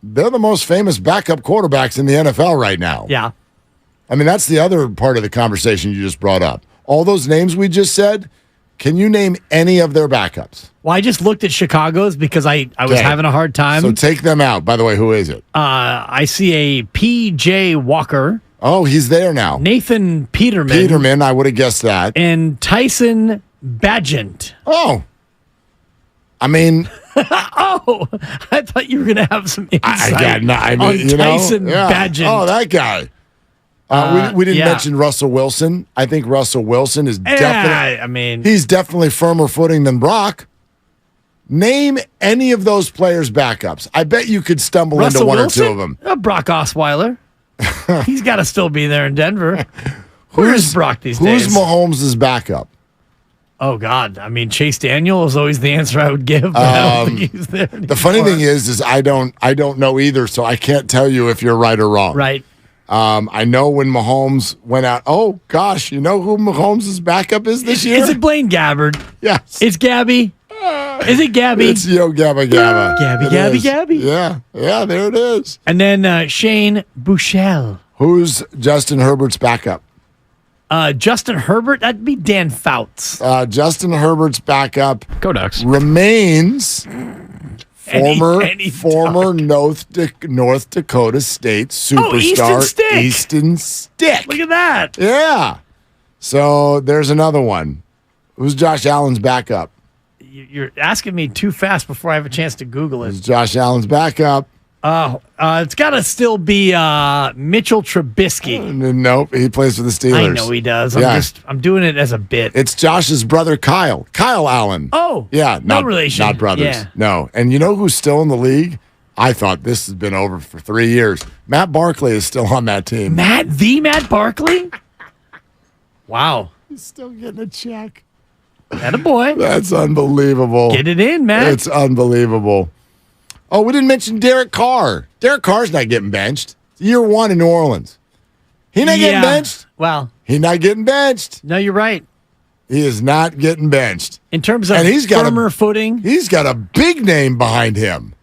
they're the most famous backup quarterbacks in the NFL right now. Yeah. I mean, that's the other part of the conversation you just brought up. All those names we just said, can you name any of their backups? Well, I just looked at Chicago's because I was having a hard time. So take them out. By the way, who is it? I see a P.J. Walker. Oh, he's there now. Nathan Peterman. Peterman, I would have guessed that. And Tyson Bagent. Oh. I mean. Oh, I thought you were going to have some insight on Tyson Bagent. Oh, that guy. We didn't mention Russell Wilson. I think Russell Wilson is definitely. He's definitely firmer footing than Brock. Name any of those players' backups. I bet you could stumble into one Wilson? or two of them. Brock Osweiler. He's got to still be there in Denver. Where's Brock these days? Who's Mahomes' backup? Oh God! I mean, Chase Daniel is always the answer I would give. But I don't think he's there anymore. The funny thing is I don't know either, so I can't tell you if you're right or wrong. Right. I know when Mahomes went out. Oh gosh, you know who Mahomes' backup is this year? Is it Blaine Gabbert? Yes. It's Gabby. Is it Gabby? It's Yo Gabba Gabba. Gabby. Yeah, there it is. And then Shane Buechele. Who's Justin Herbert's backup? Justin Herbert? That'd be Dan Fouts. Justin Herbert's backup. Go Ducks. Remains Any former North Dakota State superstar Easton Stick. Look at that. Yeah. So there's another one. Who's Josh Allen's backup? You're asking me too fast before I have a chance to Google it. Who's Josh Allen's backup? It's got to still be Mitchell Trubisky. Nope, he plays for the Steelers. I know he does. I'm doing it as a bit. It's Josh's brother Kyle Allen. Oh, yeah, no relation. Not brothers. Yeah. No, and you know who's still in the league? I thought this has been over for 3 years. Matt Barkley is still on that team. Matt Barkley? Wow, he's still getting a check. Attaboy. That's unbelievable. Get it in, Matt. It's unbelievable. Oh, we didn't mention Derek Carr. Derek Carr's not getting benched. It's year 1 in New Orleans. He not getting benched. Well, he not getting benched. No, you're right. He is not getting benched. In terms of firmer footing, he's got a big name behind him,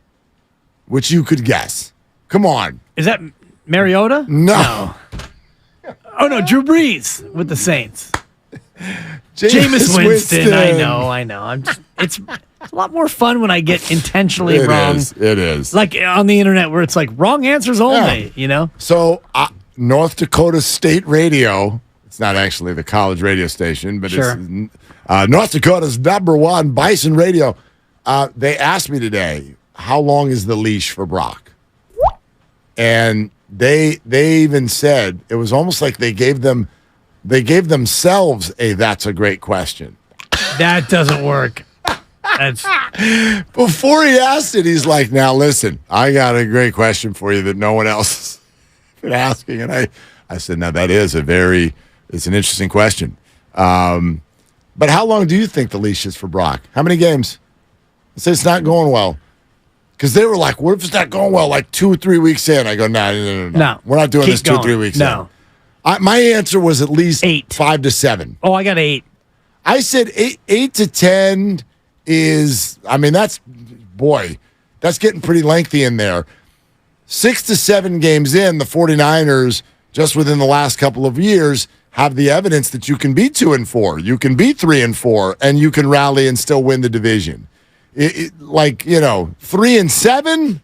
which you could guess. Come on. Is that Mariota? No. Oh, no, Drew Brees with the Saints. Jameis Winston. I know. It's a lot more fun when I get intentionally wrong. It is. Like on the internet where it's like wrong answers only, you know? So North Dakota State Radio, it's not actually the college radio station, but Sure. it's North Dakota's #1 Bison Radio. They asked me today, how long is the leash for Brock? And they even said, it was almost like they gave themselves a "that's a great question." That doesn't work. Before he asked it, he's like, "Now listen, I got a great question for you that no one else has been asking." And I said, "Now that is it's an interesting question." But how long do you think the leash is for Brock? How many games? I said it's not going well. Because they were like, what if it's not going well, like 2 or 3 weeks in? I go, no. We're not doing this 2 or 3 weeks in. My answer was at least 8. 5 to 7. Oh, I got 8. I said 8 to 10 is, that's getting pretty lengthy in there. 6 to 7 games in, the 49ers, just within the last couple of years, have the evidence that you can be 2-4, you can be 3-4, and you can rally and still win the division. 3 and 7,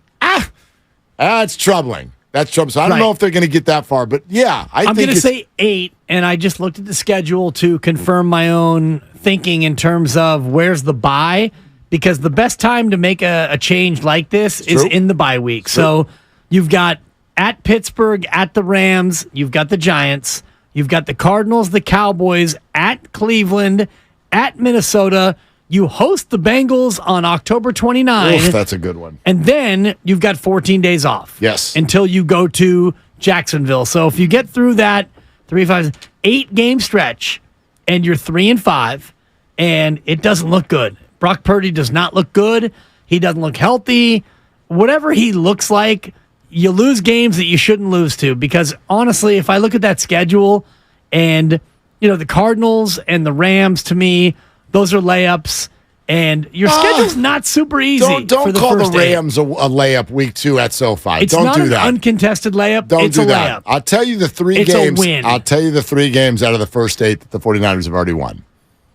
that's troubling. That's troubling. So I don't know if they're going to get that far, but yeah, I'm going to say 8, and I just looked at the schedule to confirm my own thinking in terms of where's the bye, because the best time to make a change like this is in the bye week. So you've got at Pittsburgh, at the Rams, you've got the Giants, you've got the Cardinals, the Cowboys, at Cleveland, at Minnesota. You host the Bengals on October 29. Oof, that's a good one. And then you've got 14 days off. Yes. Until you go to Jacksonville. So if you get through that 8-game stretch and you're 3-5 and it doesn't look good. Brock Purdy does not look good. He doesn't look healthy. Whatever he looks like, you lose games that you shouldn't lose to. Because honestly, if I look at that schedule and, the Cardinals and the Rams, to me, those are layups, and your schedule's not super easy. Don't call the Rams a layup week 2 at SoFi. It's don't not do an that. Uncontested layup. Don't it's do a that. layup. I'll tell you the 3 it's games. A win. I'll tell you the 3 games out of the first 8 that the 49ers have already won.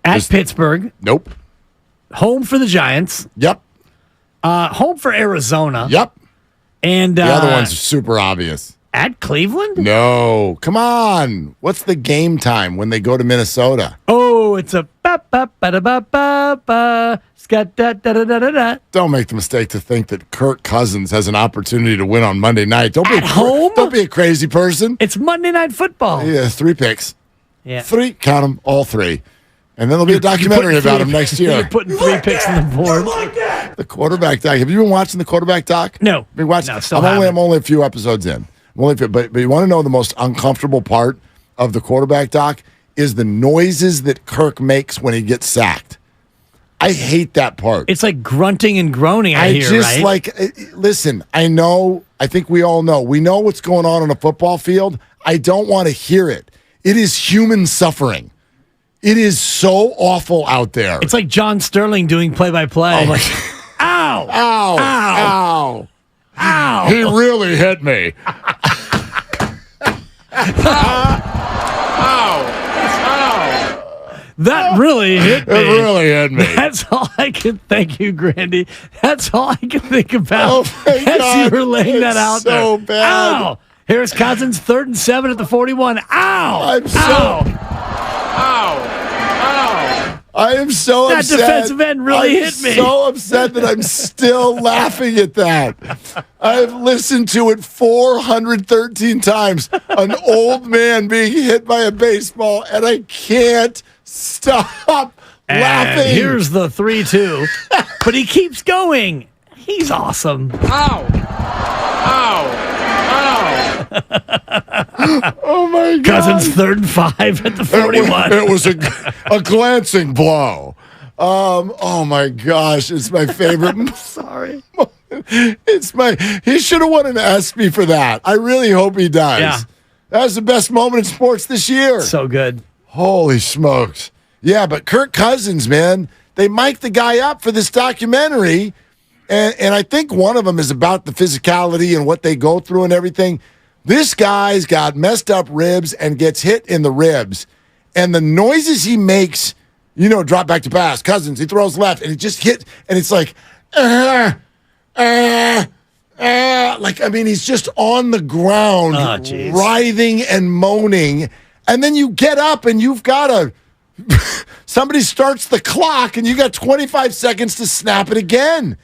At Pittsburgh. Nope. Home for the Giants. Yep. Home for Arizona. Yep. And the other one's super obvious. At Cleveland? No. Come on. What's the game time when they go to Minnesota? Oh, it's a ba-ba-ba-da-ba-ba-ba. Don't make the mistake to think that Kirk Cousins has an opportunity to win on Monday night. Don't be a crazy person. It's Monday Night Football. Yeah, 3 picks. Yeah. 3, count them, all 3. And then there'll be a documentary about him next year. You're putting 3 picks on the board. The quarterback doc. Have you been watching the quarterback doc? No. Been watching? No, still I'm only a few episodes in. But you want to know the most uncomfortable part of the quarterback doc is the noises that Kirk makes when he gets sacked. I hate that part. It's like grunting and groaning, I hear, right? Listen, I think we all know. We know what's going on a football field. I don't want to hear it. It is human suffering. It is so awful out there. It's like John Sterling doing play-by-play. Oh my Ow! Ow! Ow! Ow! He really hit me. That really hit me. It really hit me. That's all I can. Thank you, Grandy. That's all I can think about Oh my as God. you were laying that It's out so there. bad. Ow! Here's Cousins, 3rd and 7 at the 41. Ow! I'm so- Ow! I am so That upset. defensive end really I'm hit me. so upset that I'm still laughing at that. I've listened to it 413 times. An old man being hit by a baseball, and I can't stop laughing. And here's the 3-2. But he keeps going. He's awesome. Ow! Oh my God! Cousins 3rd and 5 at the 41. It was a glancing blow. Oh my gosh, it's my favorite. I'm sorry. He should have won an ESPY for that. I really hope he does. Yeah. That was the best moment in sports this year. So good. Holy smokes. Yeah, but Kirk Cousins, man, they mic'd the guy up for this documentary, and I think one of them is about the physicality and what they go through and everything. This guy's got messed up ribs and gets hit in the ribs. And the noises he makes, drop back to pass. Cousins, he throws left, and it just hit, and it's like, he's just on the ground, writhing and moaning. And then you get up, and you've got to, somebody starts the clock, and you got 25 seconds to snap it again.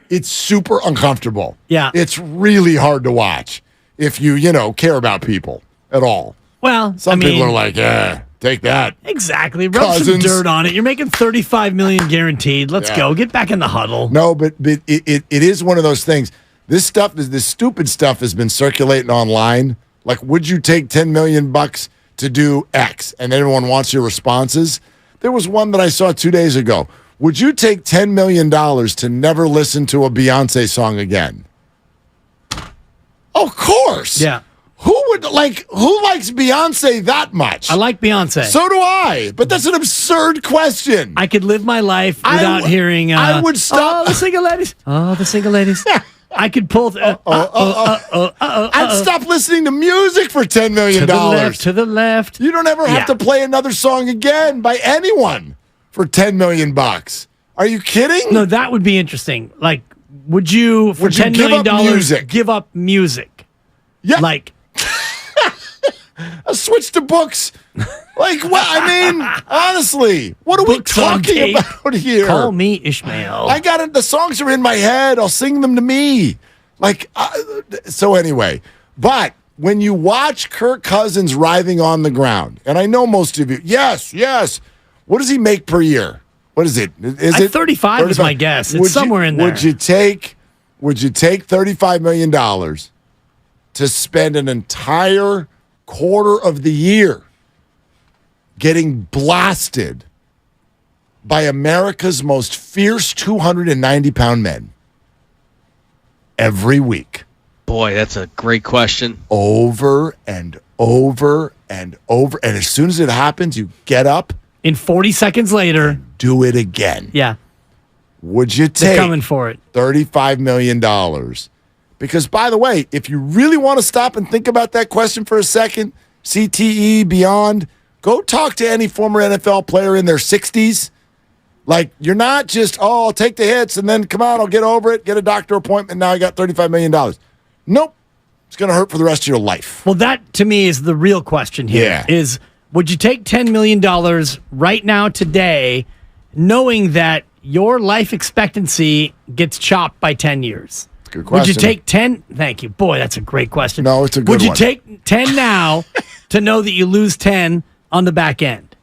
It's super uncomfortable. Yeah. It's really hard to watch if you, care about people at all. Well, some people are like, take that. Exactly. Rub some dirt on it. You're making $35 million guaranteed. Let's go. Get back in the huddle. No, but it is one of those things. This stupid stuff has been circulating online. Like, would you take $10 million to do X? And everyone wants your responses. There was one that I saw 2 days ago. Would you take $10 million to never listen to a Beyonce song again? Of course. Yeah. Who likes Beyonce that much? I like Beyonce. So do I. But that's an absurd question. I could live my life without hearing. I would stop. Oh, the single ladies. Oh, the single ladies. I could pull. I'd stop listening to music for $10 million. To the left. You don't ever have to play another song again by anyone for $10 million. Are you kidding? No, that would be interesting. Like, would you for $10 million give up music? Yeah. Like. I'll switch to books. Like, what? I mean, honestly, what are we talking about here? Call me Ishmael. I got it. The songs are in my head. I'll sing them to me. So anyway, but when you watch Kirk Cousins writhing on the ground, and I know most of you, yes. What does he make per year? What is it? Is it 35 is my guess. It's somewhere in there. Would you take $35 million to spend an entire quarter of the year getting blasted by America's most fierce 290-pound men every week? Boy, that's a great question. Over and over and over. And as soon as it happens, you get up. In 40 seconds later. Do it again. Yeah. Would you take They're coming for it. $35 million? Because, by the way, if you really want to stop and think about that question for a second, CTE, beyond, go talk to any former NFL player in their 60s. Like, you're not just, I'll take the hits and then come on, I'll get over it, get a doctor appointment, now I got $35 million. Nope. It's going to hurt for the rest of your life. Well, that, to me, is the real question here. Is, would you take $10 million right now, today, knowing that your life expectancy gets chopped by 10 years? Good question. Would you take 10? Thank you. Boy, that's a great question. No, it's a good one. Would you one. take 10 now to know that you lose 10 on the back end?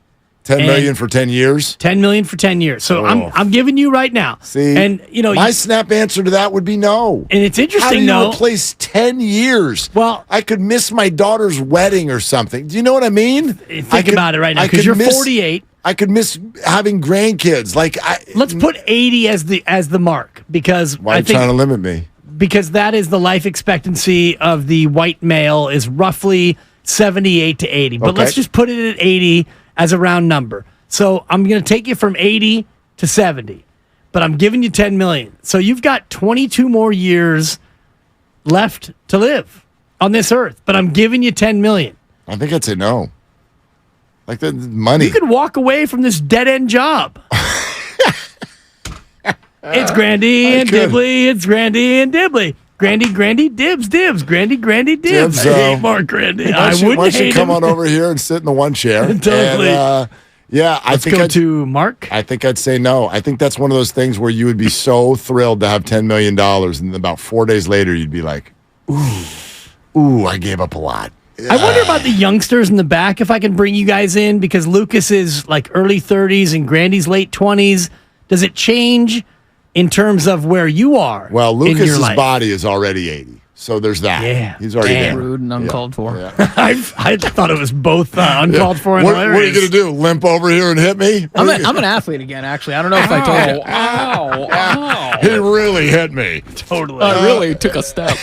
$10 million for 10 years? $10 million for 10 years. So I'm giving you right now. See, and my snap answer to that would be no. And it's interesting, How do you replace 10 years? Well, I could miss my daughter's wedding or something. Do you know what I mean? Think about it right now, because you're 48. I could miss having grandkids. Let's put 80 as the mark, because why are you trying to limit me? Because that is the life expectancy of the white male is roughly 78 to 80. But let's just put it at 80 as a round number. So I'm going to take you from 80 to 70, but I'm giving you 10 million. So you've got 22 more years left to live on this earth, but I'm giving you 10 million. I think I'd say no. Like the money. You could walk away from this dead-end job. It's Grandy and Dibley. It's Grandy and Dibley. Grandy, dibs. Grandy, dibs. I hate Mark Grandy. I wouldn't Why don't you hate come him. on over here and sit in the one chair? Totally. And, Let's go to Mark. I think I'd say no. I think that's one of those things where you would be so thrilled to have $10 million, and then about 4 days later, you'd be like, ooh, I gave up a lot. I wonder about the youngsters in the back, if I can bring you guys in, because Lucas is like early 30s and Grandy's late 20s. Does it change in terms of where you are? Well, in your Lucas's life? body is already 80. So there's that. Yeah. He's already there. Rude and uncalled for. Yeah. I thought it was both uncalled for and What are you hilarious. going to do? Limp over here and hit me? I'm an athlete again, actually. I don't know if I told you. Ow. He really hit me. Totally. I really took a step.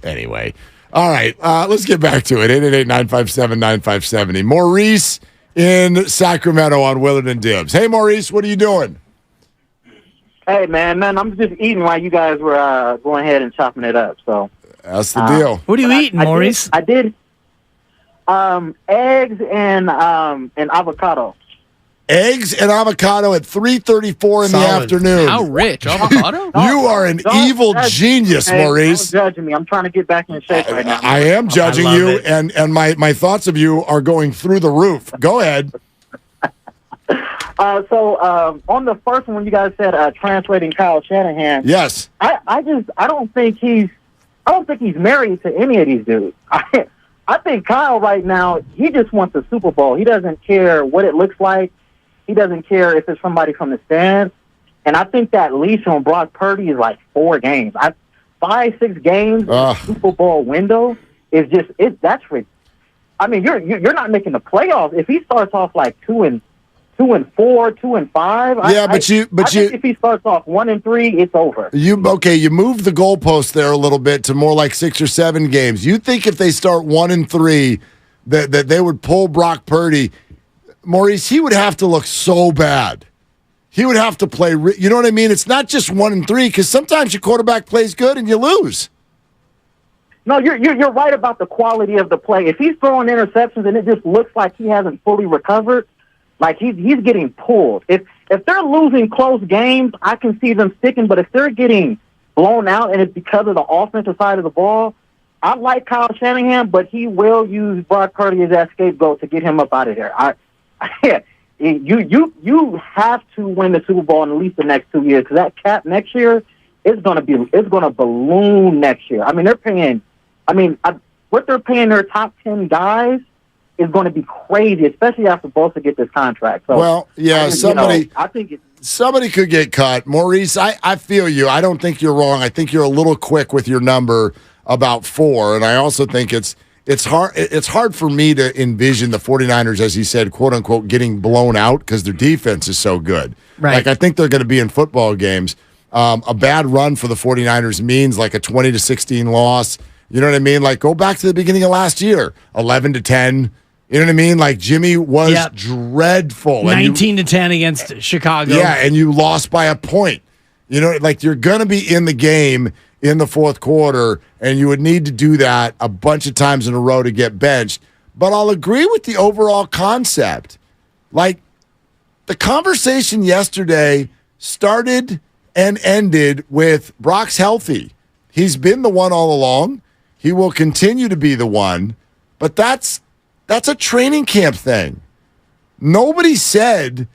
Anyway. All right. Let's get back to it. 888-957-9570. Maurice in Sacramento on Willard and Dibbs. Hey, Maurice, what are you doing? Hey, man, I'm just eating while you guys were going ahead and chopping it up. So That's the deal. What are you eating, Maurice? I did eggs and avocado. Eggs and avocado at 3:34 in the afternoon. How rich? Avocado? You are an evil genius, Maurice. Don't judge me. I'm trying to get back in shape right now. I am judging you, and my thoughts of you are going through the roof. Go ahead. So on the first one, you guys said translating Kyle Shanahan. Yes. I don't think he's married to any of these dudes. I think Kyle right now, he just wants a Super Bowl. He doesn't care what it looks like. He doesn't care if it's somebody from the stands. And I think that leash on Brock Purdy is like 4 games. 5-6 games in the Super Bowl window is just that's ridiculous. I mean, you're not making the playoffs if he starts off like 2-4, 2-5. Yeah, I think if he starts off 1-3, it's over. You moved the goalpost there a little bit to more like 6 or 7 games. You think if they start 1-3 that they would pull Brock Purdy? Maurice, he would have to look so bad. He would have to play. You know what I mean? It's not just 1-3 because sometimes your quarterback plays good and you lose. No, you're right about the quality of the play. If he's throwing interceptions and it just looks like he hasn't fully recovered, like he's getting pulled. If they're losing close games, I can see them sticking. But if they're getting blown out and it's because of the offensive side of the ball, I like Kyle Shanahan, but he will use Brock Purdy as that scapegoat to get him up out of there. You have to win the Super Bowl in at least the next 2 years because that cap next year is going to balloon next year. I mean, what they're paying their top 10 guys is going to be crazy, especially after Bosa get this contract. So, well, yeah, I think somebody could get cut. Maurice, I feel you. I don't think you're wrong. I think you're a little quick with your number about 4, and I also think it's hard for me to envision the 49ers, as you said, quote unquote, getting blown out because their defense is so good. Right. Like I think they're going to be in football games. A bad run for the 49ers means like a 20-16 loss. You know what I mean? Like go back to the beginning of last year, 11-10. You know what I mean? Like Jimmy was dreadful. 19-10 against Chicago. Yeah, and you lost by a point. You know, like you're going to be in the game in the fourth quarter, and you would need to do that a bunch of times in a row to get benched. But I'll agree with the overall concept. Like the conversation yesterday started and ended with Brock's healthy. He's been the one all along. He will continue to be the one, but that's a training camp thing. Nobody said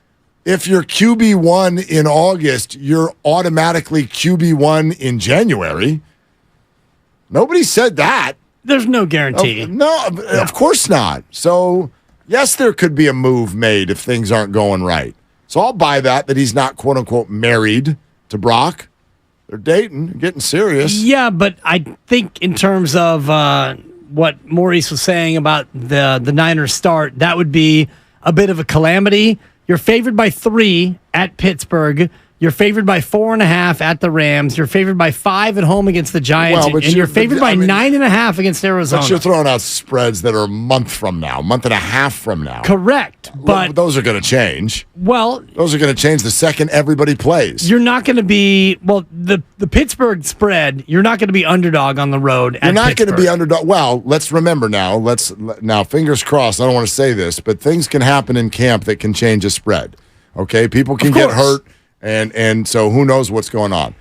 if you're QB1 in August, you're automatically QB1 in January. Nobody said that. There's no guarantee. No, of course not. So, yes, there could be a move made if things aren't going right. So I'll buy that he's not, quote unquote, married to Brock. They're dating, getting serious. Yeah, but I think in terms of what Maurice was saying about the Niners start, that would be a bit of a calamity. You're favored by 3 at Pittsburgh. You're favored by 4.5 at the Rams. You're favored by 5 at home against the Giants. Well, and you're favored by 9.5 against Arizona. But you're throwing out spreads that are a month and a half from now. Correct. But those are going to change. Well, those are going to change the second everybody plays. You're not going to be, the Pittsburgh spread, you're not going to be underdog on the road at You're not going to be Pittsburgh. underdog. Well, let's remember now. Now, fingers crossed, I don't want to say this, but things can happen in camp that can change a spread. Okay? People can get hurt. And so who knows what's going on.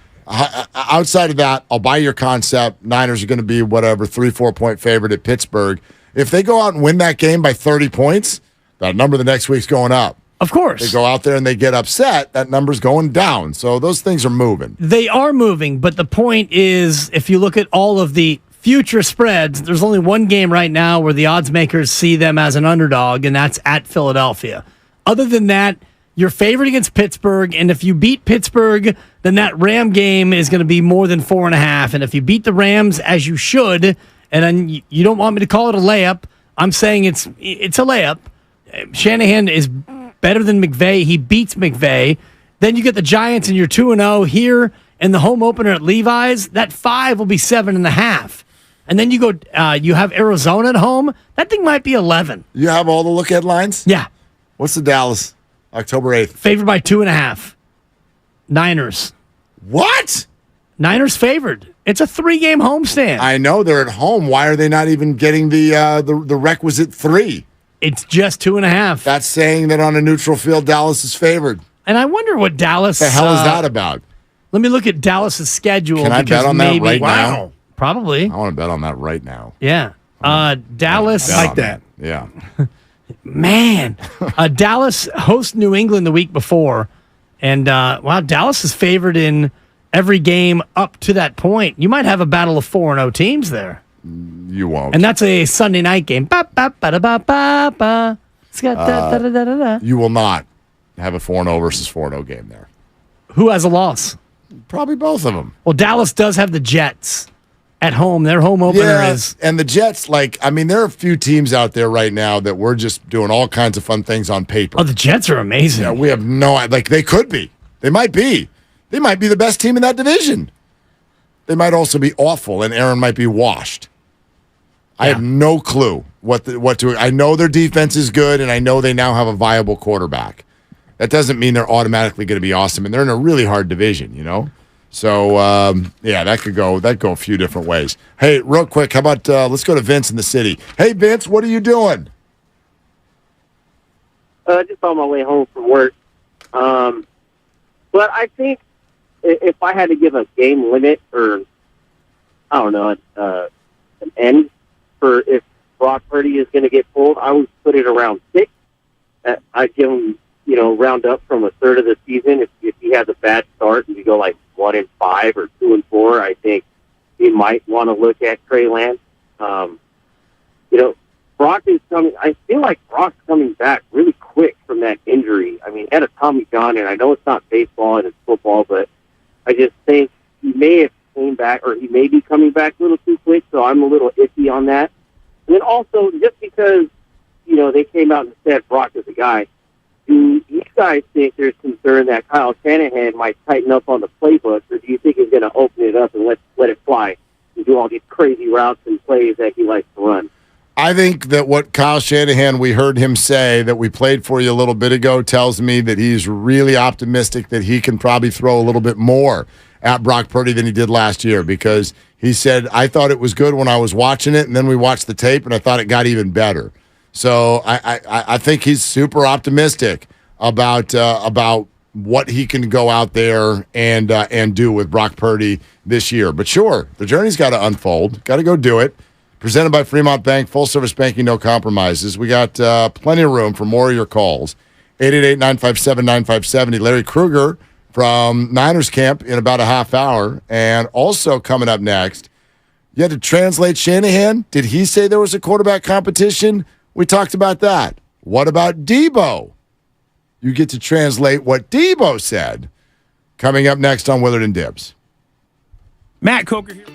Outside of that, I'll buy your concept. Niners are going to be 3-4 point favorite at Pittsburgh. If they go out and win that game by 30 points, that number the next week's going up. Of course. They go out there and they get upset, that number's going down. So those things are moving. They are moving, but the point is, if you look at all of the future spreads, there's only one game right now where the odds makers see them as an underdog, and that's at Philadelphia. Other than that, you're favored against Pittsburgh, and if you beat Pittsburgh, then that Ram game is going to be more than 4.5. And if you beat the Rams, as you should, and then you don't want me to call it a layup, I'm saying it's a layup. Shanahan is better than McVay. He beats McVay. Then you get the Giants, and you're 2-0 here, and the home opener at Levi's, that 5 will be 7.5. And then you go, you have Arizona at home. That thing might be 11. You have all the look-ahead lines? Yeah. What's the Dallas? October 8th. Favored by 2.5. Niners. What? Niners favored. It's a 3-game homestand. I know they're at home. Why are they not even getting the requisite 3? It's just 2.5. That's saying that on a neutral field, Dallas is favored. And I wonder what Dallas... What the hell is that about? Let me look at Dallas's schedule. Can I bet on that right now? Probably. I want to bet on that right now. Yeah. Dallas... I like that. Yeah. Man. Dallas hosts New England the week before. And, Dallas is favored in every game up to that point. You might have a battle of 4-0 teams there. You won't. And that's a Sunday night game. Ba-ba-ba-da-ba-ba-ba. It's got da-da-da-da-da. You will not have a 4-0 versus 4-0 game there. Who has a loss? Probably both of them. Well, Dallas does have the Jets at home. Their home opener is... And the Jets, there are a few teams out there right now that we're just doing all kinds of fun things on paper. Oh, the Jets are amazing. Yeah, we have they could be. They might be. They might be the best team in that division. They might also be awful, and Aaron might be washed. I have no clue what to. I know their defense is good, and I know they now have a viable quarterback. That doesn't mean they're automatically going to be awesome, and they're in a really hard division, you know. So that could go a few different ways. Hey, real quick, how about let's go to Vince in the city. Hey, Vince, what are you doing? Just on my way home from work. But I think if I had to give a game limit or I don't know an end for if Brock Purdy is going to get pulled, I would put it around 6. I'd give him, round up from a third of the season. If he has a bad start and you go like 1-5 or 2-4, I think he might want to look at Trey Lance. Brock is coming. I feel like Brock's coming back really quick from that injury. I mean, he had a Tommy John, and I know it's not baseball and it's football, but I just think he may have came back, or he may be coming back a little too quick. So I'm a little iffy on that. And then also, just because they came out and said Brock is the guy, do you guys think there's concern that Kyle Shanahan might tighten up on the playbook, or do you think he's going to open it up and let it fly and do all these crazy routes and plays that he likes to run? I think that what Kyle Shanahan, we heard him say that we played for you a little bit ago, tells me that he's really optimistic that he can probably throw a little bit more at Brock Purdy than he did last year, because he said, I thought it was good when I was watching it, and then we watched the tape, and I thought it got even better. So I think he's super optimistic about what he can go out there and do with Brock Purdy this year. But sure, the journey's got to unfold. Got to go do it. Presented by Fremont Bank, full-service banking, no compromises. We got plenty of room for more of your calls. 888-957-9570. Larry Krueger from Niners camp in about a half hour. And also coming up next, you had to translate Shanahan. Did he say there was a quarterback competition? We talked about that. What about Debo? You get to translate what Debo said. Coming up next on Willard and Dibs. Matt Coker here.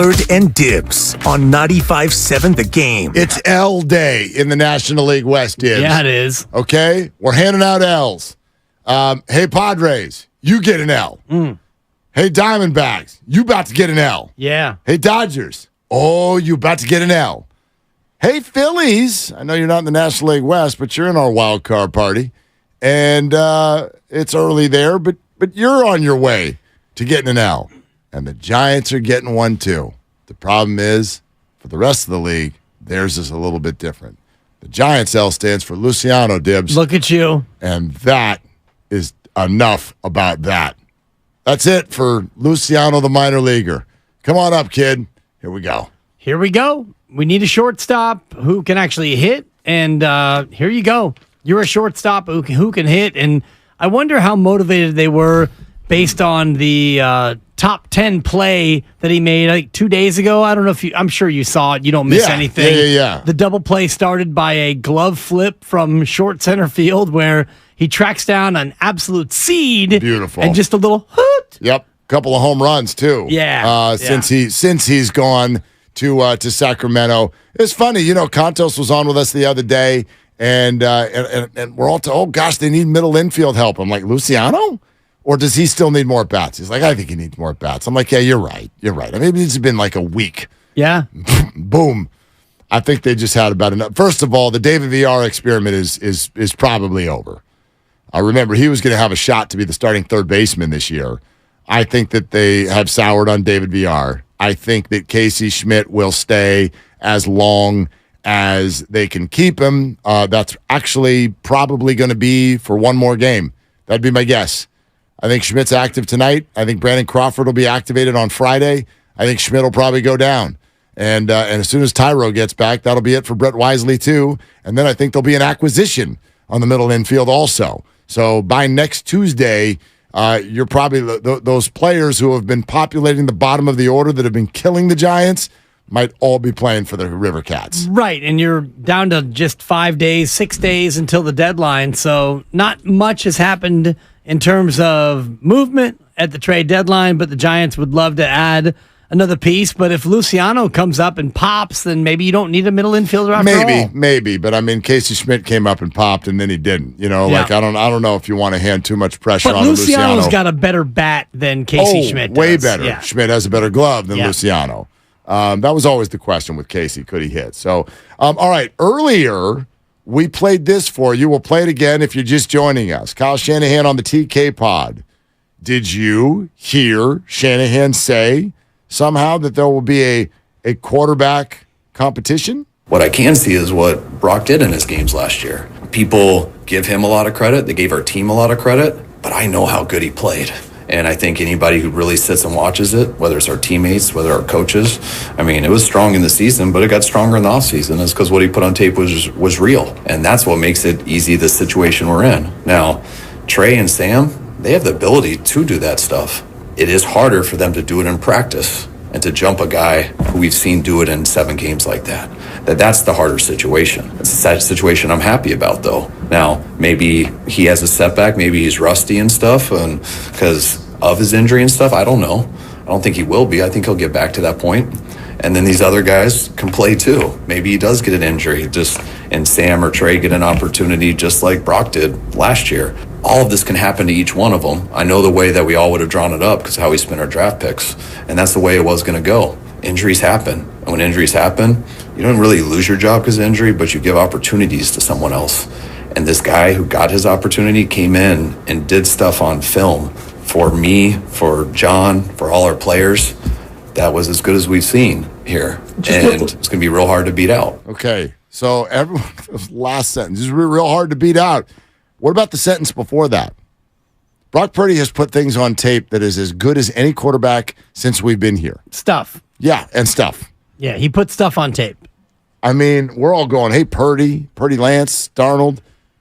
Pollard and Dibs on 95.7 The Game. It's L Day in the National League West, Dibs. Yeah, it is. Okay? We're handing out L's. Hey, Padres, you get an L. Hey, Diamondbacks, you about to get an L. Yeah. Hey, Dodgers, oh, you about to get an L. Hey, Phillies, I know you're not in the National League West, but you're in our wild card party. And it's early there, but you're on your way to getting an L. And the Giants are getting one, too. The problem is, for the rest of the league, theirs is a little bit different. The Giants L stands for Luciano, Dibs. Look at you. And that is enough about that. That's it for Luciano, the minor leaguer. Come on up, kid. Here we go. Here we go. We need a shortstop who can actually hit, and here you go. You're a shortstop who can hit, and I wonder how motivated they were based on the top 10 play that he made like 2 days ago. I don't know if I'm sure you saw it. You don't miss anything. Yeah. The double play started by a glove flip from short center field where he tracks down an absolute seed. Beautiful. And just a little hoot. Yep. Couple of home runs, too. Yeah. Since he's gone to Sacramento. It's funny, Contos was on with us the other day, and we're all oh gosh, they need middle infield help. I'm like, Luciano? Or does he still need more bats? He's like, I think he needs more bats. I'm like, yeah, you're right. I mean, it's been like a week. Yeah. Boom. I think they just had about enough. First of all, the David VR experiment is probably over. I remember he was going to have a shot to be the starting third baseman this year. I think that they have soured on David VR. I think that Casey Schmidt will stay as long as they can keep him. That's actually probably going to be for one more game. That'd be my guess. I think Schmidt's active tonight. I think Brandon Crawford will be activated on Friday. I think Schmidt will probably go down. And as soon as Tyro gets back, that'll be it for Brett Wisely too. And then I think there'll be an acquisition on the middle infield also. So by next Tuesday, you're probably those players who have been populating the bottom of the order that have been killing the Giants might all be playing for the River Cats. Right, and you're down to just 5 days, 6 days until the deadline, so not much has happened in terms of movement at the trade deadline, but the Giants would love to add another piece. But if Luciano comes up and pops, then maybe you don't need a middle infielder after all. Maybe. But I mean, Casey Schmidt came up and popped, and then he didn't. Like I don't know if you want to hand too much pressure on Luciano. Luciano's got a better bat than Casey Schmidt does. Way better. Yeah. Schmidt has a better glove than Luciano. That was always the question with Casey. Could he hit? So, all right. Earlier, we played this for you. We'll play it again if you're just joining us. Kyle Shanahan on the TK Pod. Did you hear Shanahan say somehow that there will be a quarterback competition? What I can see is what Brock did in his games last year. People give him a lot of credit. They gave our team a lot of credit, but I know how good he played. And I think anybody who really sits and watches it, whether it's our teammates, whether our coaches, I mean, it was strong in the season, but it got stronger in the offseason. It's because what he put on tape was real. And that's what makes it easy, the situation we're in. Now, Trey and Sam, they have the ability to do that stuff. It is harder for them to do it in practice and to jump a guy who we've seen do it in 7 games like that. That's the harder situation. It's a situation I'm happy about, though. Now, maybe he has a setback. Maybe he's rusty and stuff and because of his injury and stuff. I don't know. I don't think he will be. I think he'll get back to that point. And then these other guys can play, too. Maybe he does get an injury, and Sam or Trey get an opportunity just like Brock did last year. All of this can happen to each one of them. I know the way that we all would have drawn it up because how we spent our draft picks. And that's the way it was going to go. Injuries happen. And when injuries happen, you don't really lose your job because of injury, but you give opportunities to someone else. And this guy who got his opportunity came in and did stuff on film for me, for John, for all our players. That was as good as we've seen here. And it's going to be real hard to beat out. Okay. So everyone, last sentence is real hard to beat out. What about the sentence before that? Brock Purdy has put things on tape that is as good as any quarterback since we've been here. Stuff. Yeah, and stuff. Yeah, he put stuff on tape. I mean, we're all going, hey, Purdy Lance, Darnold.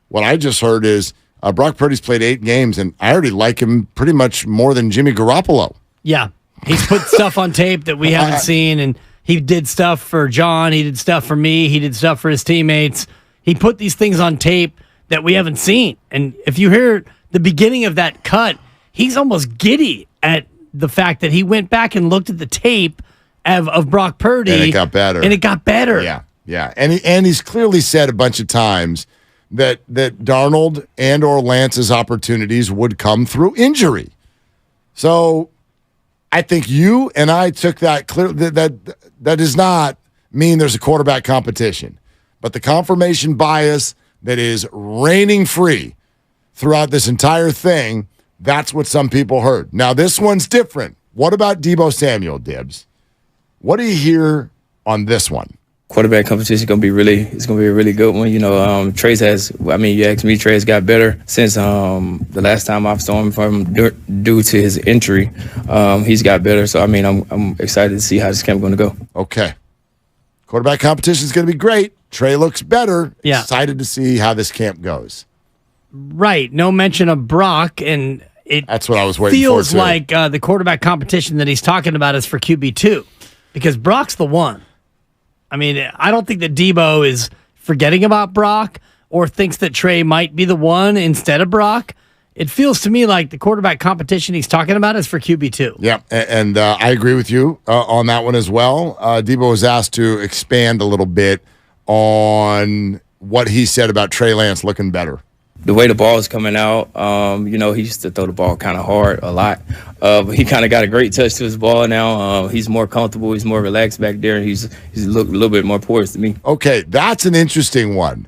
What I just heard is Brock Purdy's played 8 games, and I already like him pretty much more than Jimmy Garoppolo. Yeah, he's put stuff on tape that we haven't seen, and he did stuff for John. He did stuff for me. He did stuff for his teammates. He put these things on tape that we haven't seen. And if you hear the beginning of that cut, he's almost giddy at the fact that he went back and looked at the tape of Brock Purdy. And it got better. Yeah. And he's clearly said a bunch of times that Darnold and or Lance's opportunities would come through injury. So I think you and I took that clear. That does not mean there's a quarterback competition. But the confirmation bias that is reigning free throughout this entire thing, that's what some people heard. Now, this one's different. What about Deebo Samuel, Dibs? What do you hear on this one? Quarterback competition is going to be a really good one. You know, Trey's you asked me, Trey's got better since the last time I saw him from due to his injury. He's got better. So, I'm excited to see how this camp going to go. Okay. Quarterback competition is going to be great. Trey looks better. Yeah. Excited to see how this camp goes. Right. No mention of Brock, and that's what I was waiting for. Feels like the quarterback competition that he's talking about is for QB2 because Brock's the one. I don't think that Deebo is forgetting about Brock or thinks that Trey might be the one instead of Brock. It feels to me like the quarterback competition he's talking about is for QB2. Yeah, and I agree with you on that one as well. Deebo was asked to expand a little bit on what he said about Trey Lance looking better. The way the ball is coming out, he used to throw the ball kind of hard a lot. But he kind of got a great touch to his ball now. He's more comfortable. He's more relaxed back there. He's a little bit more poised to me. Okay, that's an interesting one.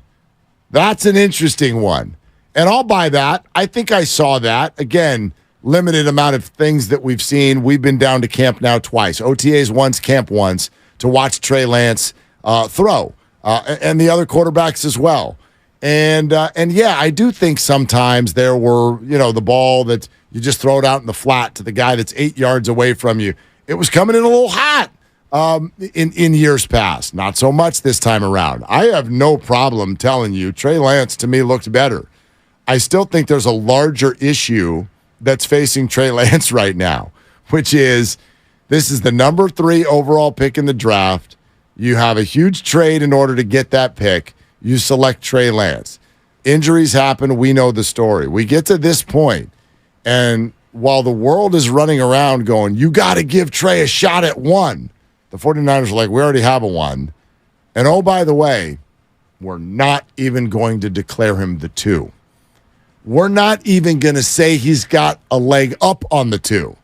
And I'll buy that. I think I saw that. Again, limited amount of things that we've seen. We've been down to camp now twice. OTAs once, camp once, to watch Trey Lance throw. And the other quarterbacks as well. And yeah, I do think sometimes there were, the ball that you just throw it out in the flat to the guy that's 8 yards away from you. It was coming in a little hot in years past. Not so much this time around. I have no problem telling you, Trey Lance to me looked better. I still think there's a larger issue that's facing Trey Lance right now, which is this is the number 3 overall pick in the draft. You have a huge trade in order to get that pick. You select Trey Lance. Injuries happen. We know the story. We get to this point, and while the world is running around going, you got to give Trey a shot at 1, the 49ers are like, we already have a 1. And oh, by the way, we're not even going to declare him the 2. We're not even going to say he's got a leg up on the 2.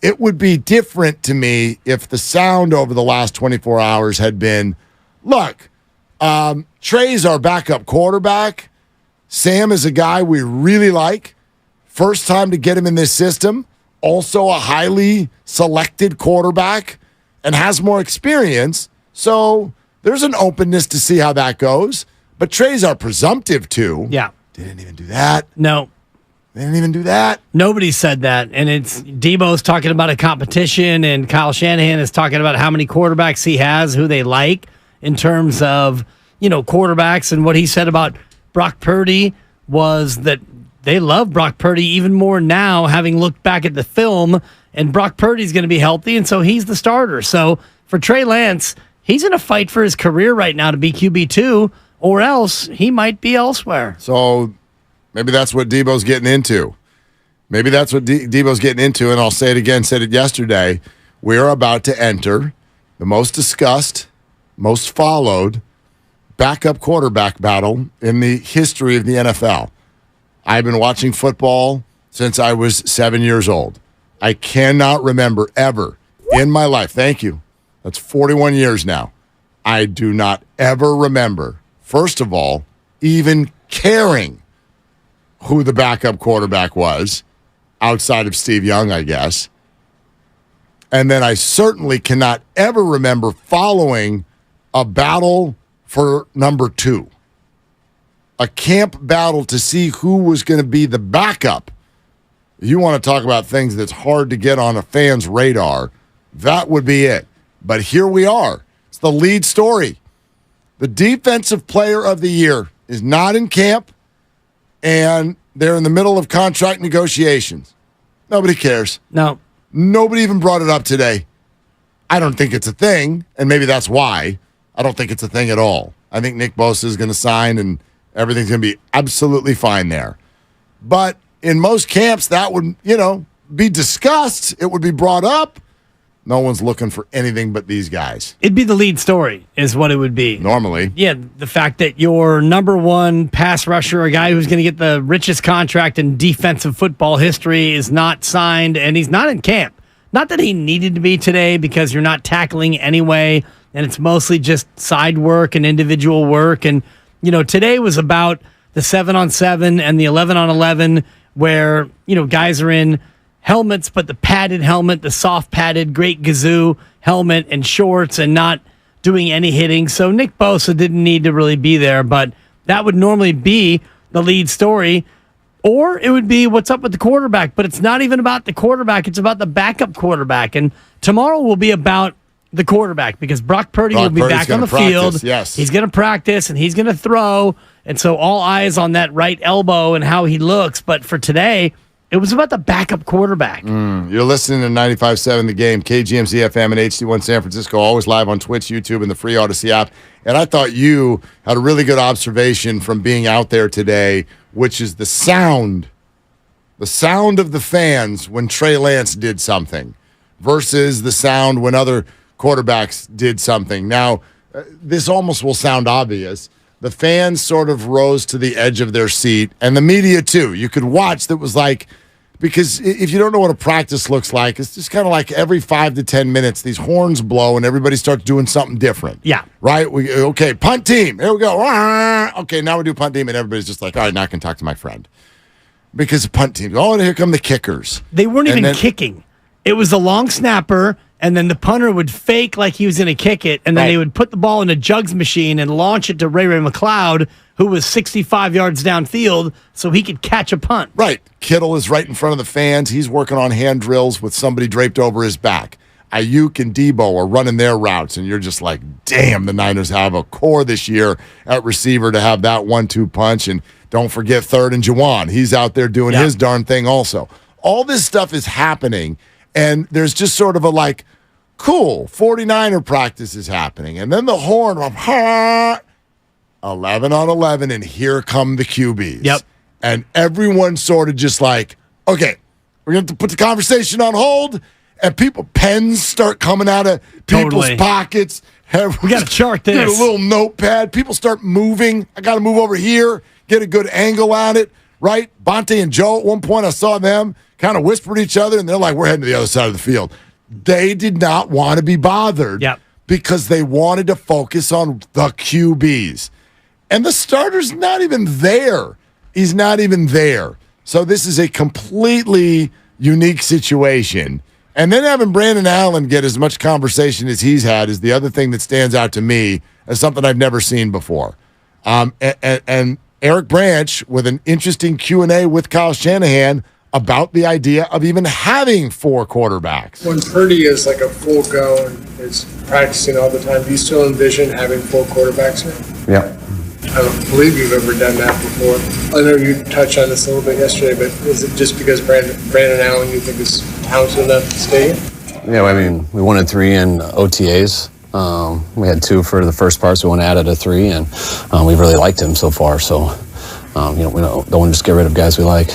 It would be different to me if the sound over the last 24 hours had been, look, Trey's our backup quarterback. Sam is a guy we really like. First time to get him in this system. Also a highly selected quarterback and has more experience. So there's an openness to see how that goes. But Trey's our presumptive 2. Yeah. Didn't even do that. No. They didn't even do that. Nobody said that. And it's Deebo's talking about a competition, and Kyle Shanahan is talking about how many quarterbacks he has, who they like in terms of, quarterbacks. And what he said about Brock Purdy was that they love Brock Purdy even more now, having looked back at the film, and Brock Purdy's going to be healthy, and so he's the starter. So for Trey Lance, he's in a fight for his career right now to be QB2, or else he might be elsewhere. So maybe that's what Deebo's getting into. Deebo's getting into, and I'll say it again, said it yesterday. We're about to enter the most discussed, most followed backup quarterback battle in the history of the NFL. I've been watching football since I was 7 years old. I cannot remember ever in my life, thank you, that's 41 years now, I do not ever remember, first of all, even caring who the backup quarterback was, outside of Steve Young, I guess. And then I certainly cannot ever remember following a battle for number 2. A camp battle to see who was going to be the backup. You want to talk about things that's hard to get on a fan's radar, that would be it. But here we are. It's the lead story. The defensive player of the year is not in camp, and they're in the middle of contract negotiations. Nobody cares. No. Nobody even brought it up today. I don't think it's a thing, and maybe that's why. I don't think it's a thing at all. I think Nick Bosa is going to sign, and everything's going to be absolutely fine there. But in most camps, that would, be discussed. It would be brought up. No one's looking for anything but these guys. It'd be the lead story, is what it would be. Normally. Yeah, the fact that your number one pass rusher, a guy who's going to get the richest contract in defensive football history, is not signed, and he's not in camp. Not that he needed to be today, because you're not tackling anyway, and it's mostly just side work and individual work. And, today was about the 7-on-7 and the 11-on-11, where, guys are in helmets, but the padded helmet, the soft padded Great Gazoo helmet and shorts, and not doing any hitting. So Nick Bosa didn't need to really be there, but that would normally be the lead story. Or it would be what's up with the quarterback, but it's not even about the quarterback. It's about the backup quarterback. And tomorrow will be about the quarterback, because Brock Purdy will be back on the field. Yes. He's going to practice and he's going to throw. And so all eyes on that right elbow and how he looks. But for today, it was about the backup quarterback. You're listening to 95.7 The Game, KGMZ FM and HD1 San Francisco, always live on Twitch, YouTube, and the free Odyssey app. And I thought you had a really good observation from being out there today, which is the sound of the fans when Trey Lance did something versus the sound when other quarterbacks did something. Now, this almost will sound obvious. The fans sort of rose to the edge of their seat, and the media too. You could watch that was like, because if you don't know what a practice looks like, it's just kind of like every 5 to 10 minutes, these horns blow and everybody starts doing something different. Yeah. Right? Okay, punt team. Here we go. Okay, now we do punt team, and everybody's just like, all right, now I can talk to my friend. Because the punt team. Oh, and here come the kickers. They weren't even kicking. It was the long snapper, and then the punter would fake like he was going to kick it, and then they would put the ball in a jugs machine and launch it to Ray McLeod, who was 65 yards downfield, so he could catch a punt. Right. Kittle is right in front of the fans. He's working on hand drills with somebody draped over his back. Ayuk and Debo are running their routes, and you're just like, damn, the Niners have a core this year at receiver to have that 1-2 punch. And don't forget third and Juwan. He's out there doing his darn thing also. All this stuff is happening, and there's just sort of a like, cool, 49er practice is happening. And then the horn, 11-on-11, and here come the QBs. Yep. And everyone's sort of just like, okay, we're going to put the conversation on hold, and pens start coming out of people's pockets. We got to chart this. Get a little notepad. People start moving. I got to move over here, get a good angle on it, right? Bonte and Joe, at one point I saw them kind of whisper to each other, and they're like, we're heading to the other side of the field. They did not want to be bothered because they wanted to focus on the QBs. And the starter's not even there. He's not even there. So this is a completely unique situation. And then having Brandon Allen get as much conversation as he's had is the other thing that stands out to me as something I've never seen before. And Eric Branch with an interesting Q&A with Kyle Shanahan about the idea of even having 4 quarterbacks. When Purdy is like a full go and is practicing all the time, do you still envision having 4 quarterbacks here? Yeah. I don't believe you've ever done that before. I know you touched on this a little bit yesterday, but is it just because Brandon Allen you think is talented enough to stay here? Yeah, I mean, we wanted 3 in OTAs. We had 2 for the first part, so we want to add a 3, and we've really liked him so far. So, we don't want to just get rid of guys we like.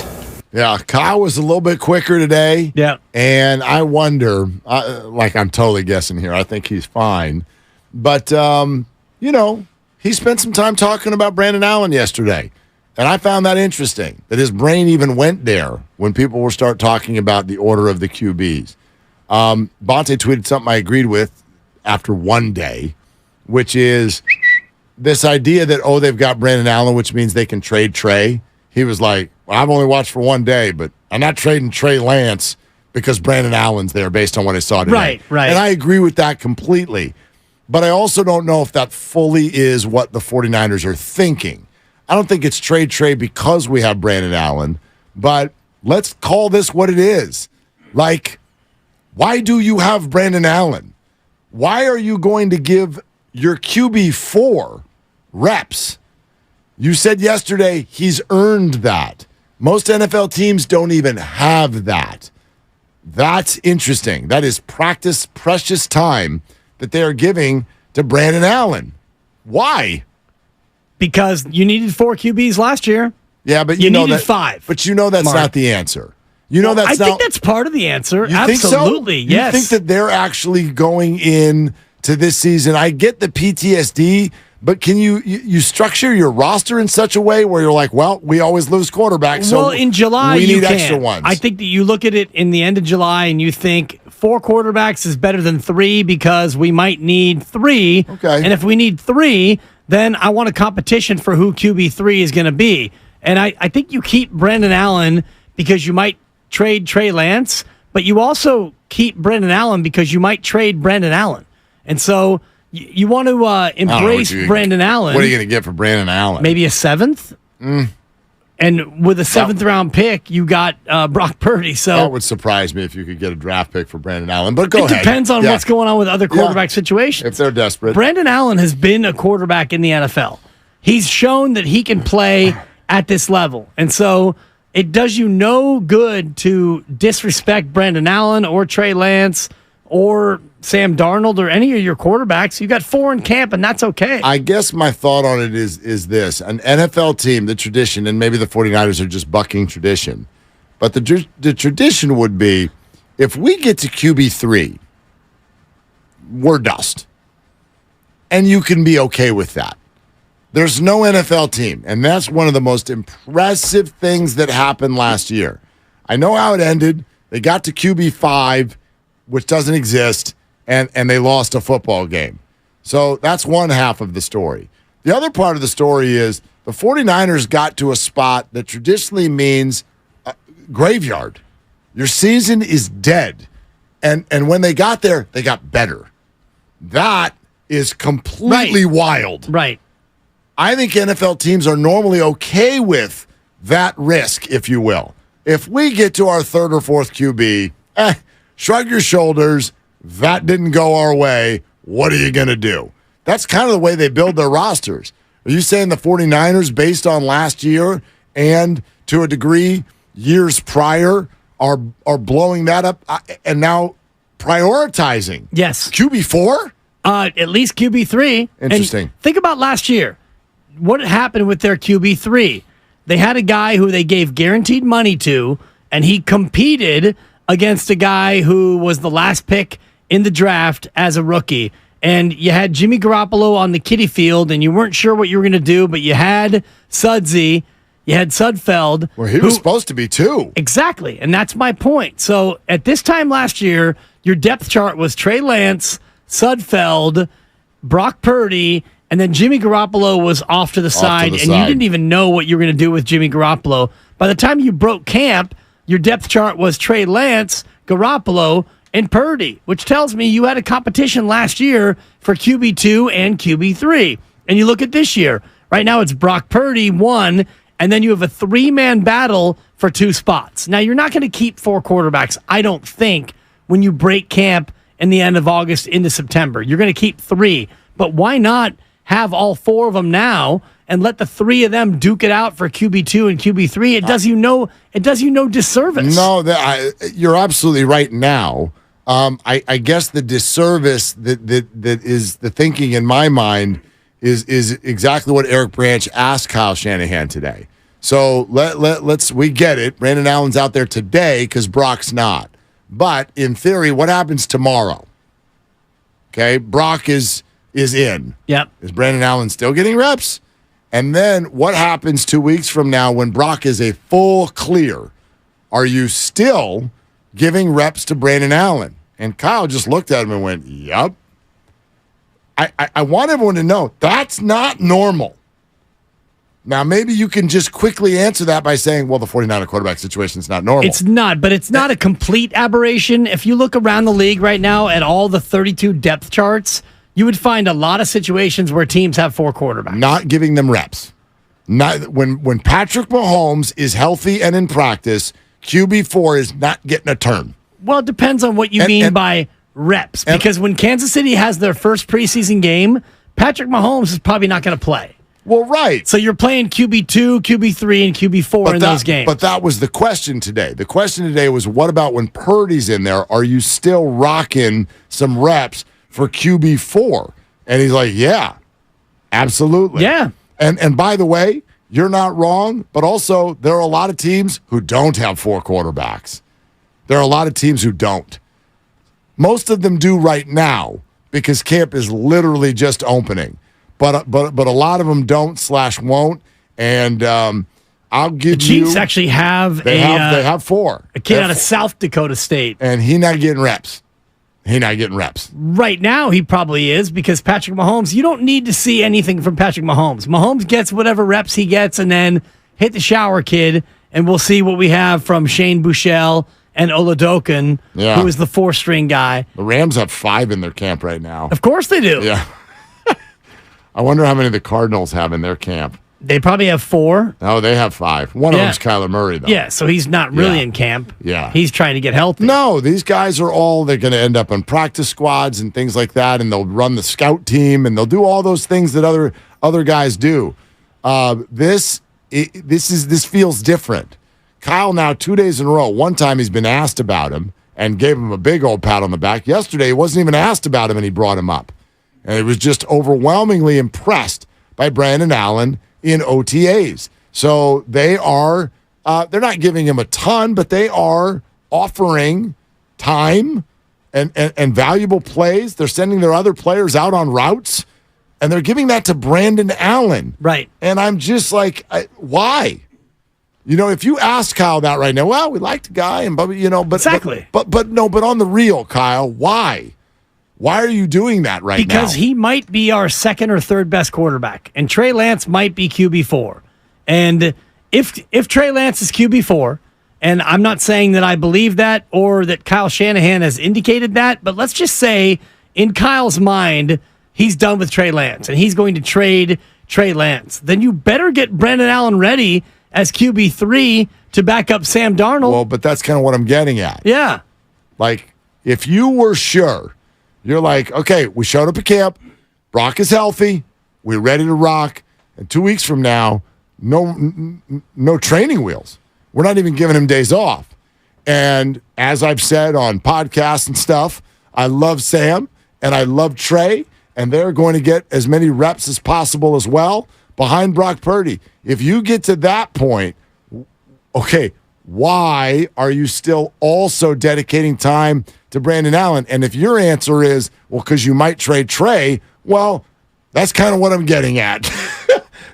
Yeah, Kyle was a little bit quicker today. Yeah. And I wonder, I'm totally guessing here. I think he's fine. But, he spent some time talking about Brandon Allen yesterday. And I found that interesting, that his brain even went there when people were start talking about the order of the QBs. Bonte tweeted something I agreed with after one day, which is this idea that, they've got Brandon Allen, which means they can trade Trey. He was like, well, I've only watched for one day, but I'm not trading Trey Lance because Brandon Allen's there based on what I saw today. Right. And I agree with that completely. But I also don't know if that fully is what the 49ers are thinking. I don't think it's trade because we have Brandon Allen, but let's call this what it is. Like, why do you have Brandon Allen? Why are you going to give your QB 4 reps? You said yesterday he's earned that. Most NFL teams don't even have that. That's interesting. That is precious time that they are giving to Brandon Allen. Why? Because you needed 4 QBs last year. Yeah, but you know needed that, 5. But that's Mark. not the answer. You know, I think that's part of the answer. You Absolutely, think so? yes. You think that they're actually going in to this season? I get the PTSD, but can you structure your roster in such a way where you're like, well, we always lose quarterbacks, so well, in July, we you need can. extra ones. I think that you look at it in the end of July and you think 4 quarterbacks is better than 3 because we might need 3. Okay. And if we need 3, then I want a competition for who QB3 is going to be. And I think you keep Brandon Allen because you might trade Trey Lance, but you also keep Brandon Allen because you might trade Brandon Allen. And so you want to embrace Brandon Allen. What are you going to get for Brandon Allen? Maybe a 7th? And with a 7th round pick, you got Brock Purdy. So that would surprise me if you could get a draft pick for Brandon Allen. But go ahead. It depends on what's going on with other quarterback situations. If they're desperate. Brandon Allen has been a quarterback in the NFL. He's shown that he can play at this level. And so it does you no good to disrespect Brandon Allen or Trey Lance or Sam Darnold or any of your quarterbacks. You got 4 in camp, and that's okay. I guess my thought on it is this. An NFL team, the tradition, and maybe the 49ers are just bucking tradition, but the tradition would be if we get to QB3, we're dust. And you can be okay with that. There's no NFL team, and that's one of the most impressive things that happened last year. I know how it ended. They got to QB5, which doesn't exist, and they lost a football game. So that's one half of the story. The other part of the story is the 49ers got to a spot that traditionally means graveyard. Your season is dead. And when they got there, they got better. That is completely wild. Right. I think NFL teams are normally okay with that risk, if you will. If we get to our 3rd or 4th QB, shrug your shoulders. That didn't go our way. What are you going to do? That's kind of the way they build their rosters. Are you saying the 49ers, based on last year and to a degree years prior, are blowing that up and now prioritizing? Yes. QB4? At least QB3. Interesting. And think about last year. What happened with their QB3? They had a guy who they gave guaranteed money to, and he competed against a guy who was the last pick in the draft as a rookie. And you had Jimmy Garoppolo on the kiddie field, and you weren't sure what you were going to do, but you had Sudsy, you had Sudfeld. Well, he was supposed to be too. Exactly, and that's my point. So at this time last year, your depth chart was Trey Lance, Sudfeld, Brock Purdy, and then Jimmy Garoppolo was off to the side, and you didn't even know what you were going to do with Jimmy Garoppolo. By the time you broke camp, your depth chart was Trey Lance, Garoppolo, and Purdy, which tells me you had a competition last year for QB2 and QB3. And you look at this year. Right now it's Brock Purdy, 1, and then you have a 3-man battle for 2 spots. Now, you're not going to keep 4 quarterbacks, I don't think, when you break camp in the end of August into September. You're going to keep 3. But why not have all 4 of them now and let the 3 of them duke it out for QB2 and QB3? It does you no disservice. No, you're absolutely right now. I guess the disservice that is the thinking in my mind is exactly what Eric Branch asked Kyle Shanahan today. So let's we get it. Brandon Allen's out there today because Brock's not. But in theory, what happens tomorrow? Okay, Brock is in. Yep. Is Brandon Allen still getting reps? And then what happens 2 weeks from now when Brock is a full clear? Are you still giving reps to Brandon Allen? And Kyle just looked at him and went, yup. I want everyone to know that's not normal. Now, maybe you can just quickly answer that by saying, well, the 49er quarterback situation is not normal. It's not, but it's not a complete aberration. If you look around the league right now at all the 32 depth charts, you would find a lot of situations where teams have 4 quarterbacks. Not giving them reps. Not when Patrick Mahomes is healthy and in practice, QB4 is not getting a turn. Well, it depends on what you mean by reps. Because when Kansas City has their first preseason game, Patrick Mahomes is probably not going to play. Well, right. So you're playing QB2, QB3, and QB4 in those games. But that was the question today. The question today was, what about when Purdy's in there? Are you still rocking some reps for QB4? And he's like, yeah, absolutely. Yeah. And by the way, you're not wrong, but also there are a lot of teams who don't have 4 quarterbacks. There are a lot of teams who don't. Most of them do right now because camp is literally just opening. But a lot of them don't/won't. And I'll give the Chiefs actually have they have 4. A kid out of South Dakota State. And he's not getting reps. Right now, he probably is because Patrick Mahomes, you don't need to see anything from Patrick Mahomes. Mahomes gets whatever reps he gets and then hit the shower, kid, and we'll see what we have from Shane Buechele and Oladokin, who is the 4-string guy. The Rams have 5 in their camp right now. Of course they do. Yeah. I wonder how many the Cardinals have in their camp. They probably have 4. Oh, they have 5. One of them's Kyler Murray, though. Yeah, so he's not really in camp. Yeah. He's trying to get healthy. No, these guys are all, they're going to end up on practice squads and things like that, and they'll run the scout team, and they'll do all those things that other guys do. This feels different. Kyle now 2 days in a row. One time he's been asked about him and gave him a big old pat on the back. Yesterday he wasn't even asked about him, and he brought him up. And he was just overwhelmingly impressed by Brandon Allen in OTAs. So they are, they're not giving him a ton, but they are offering time and valuable plays. They're sending their other players out on routes, and they're giving that to Brandon Allen. Right. And I'm just like, why? You know, if you ask Kyle that right now, well, we like the guy, and but exactly. But on the real, Kyle, why? Why are you doing that right now? Because he might be our 2nd or 3rd best quarterback, and Trey Lance might be QB4. And if Trey Lance is QB4, and I'm not saying that I believe that or that Kyle Shanahan has indicated that, but let's just say in Kyle's mind, he's done with Trey Lance, and he's going to trade Trey Lance. Then you better get Brandon Allen ready as QB3 to back up Sam Darnold. Well, but that's kind of what I'm getting at. Yeah. Like, if you were sure, you're like, okay, we showed up at camp, Brock is healthy, we're ready to rock, and 2 weeks from now, no training wheels. We're not even giving him days off. And as I've said on podcasts and stuff, I love Sam and I love Trey, and they're going to get as many reps as possible as well behind Brock Purdy. If you get to that point, okay, why are you still also dedicating time to Brandon Allen? And if your answer is, well, because you might trade Trey, well, that's kind of what I'm getting at.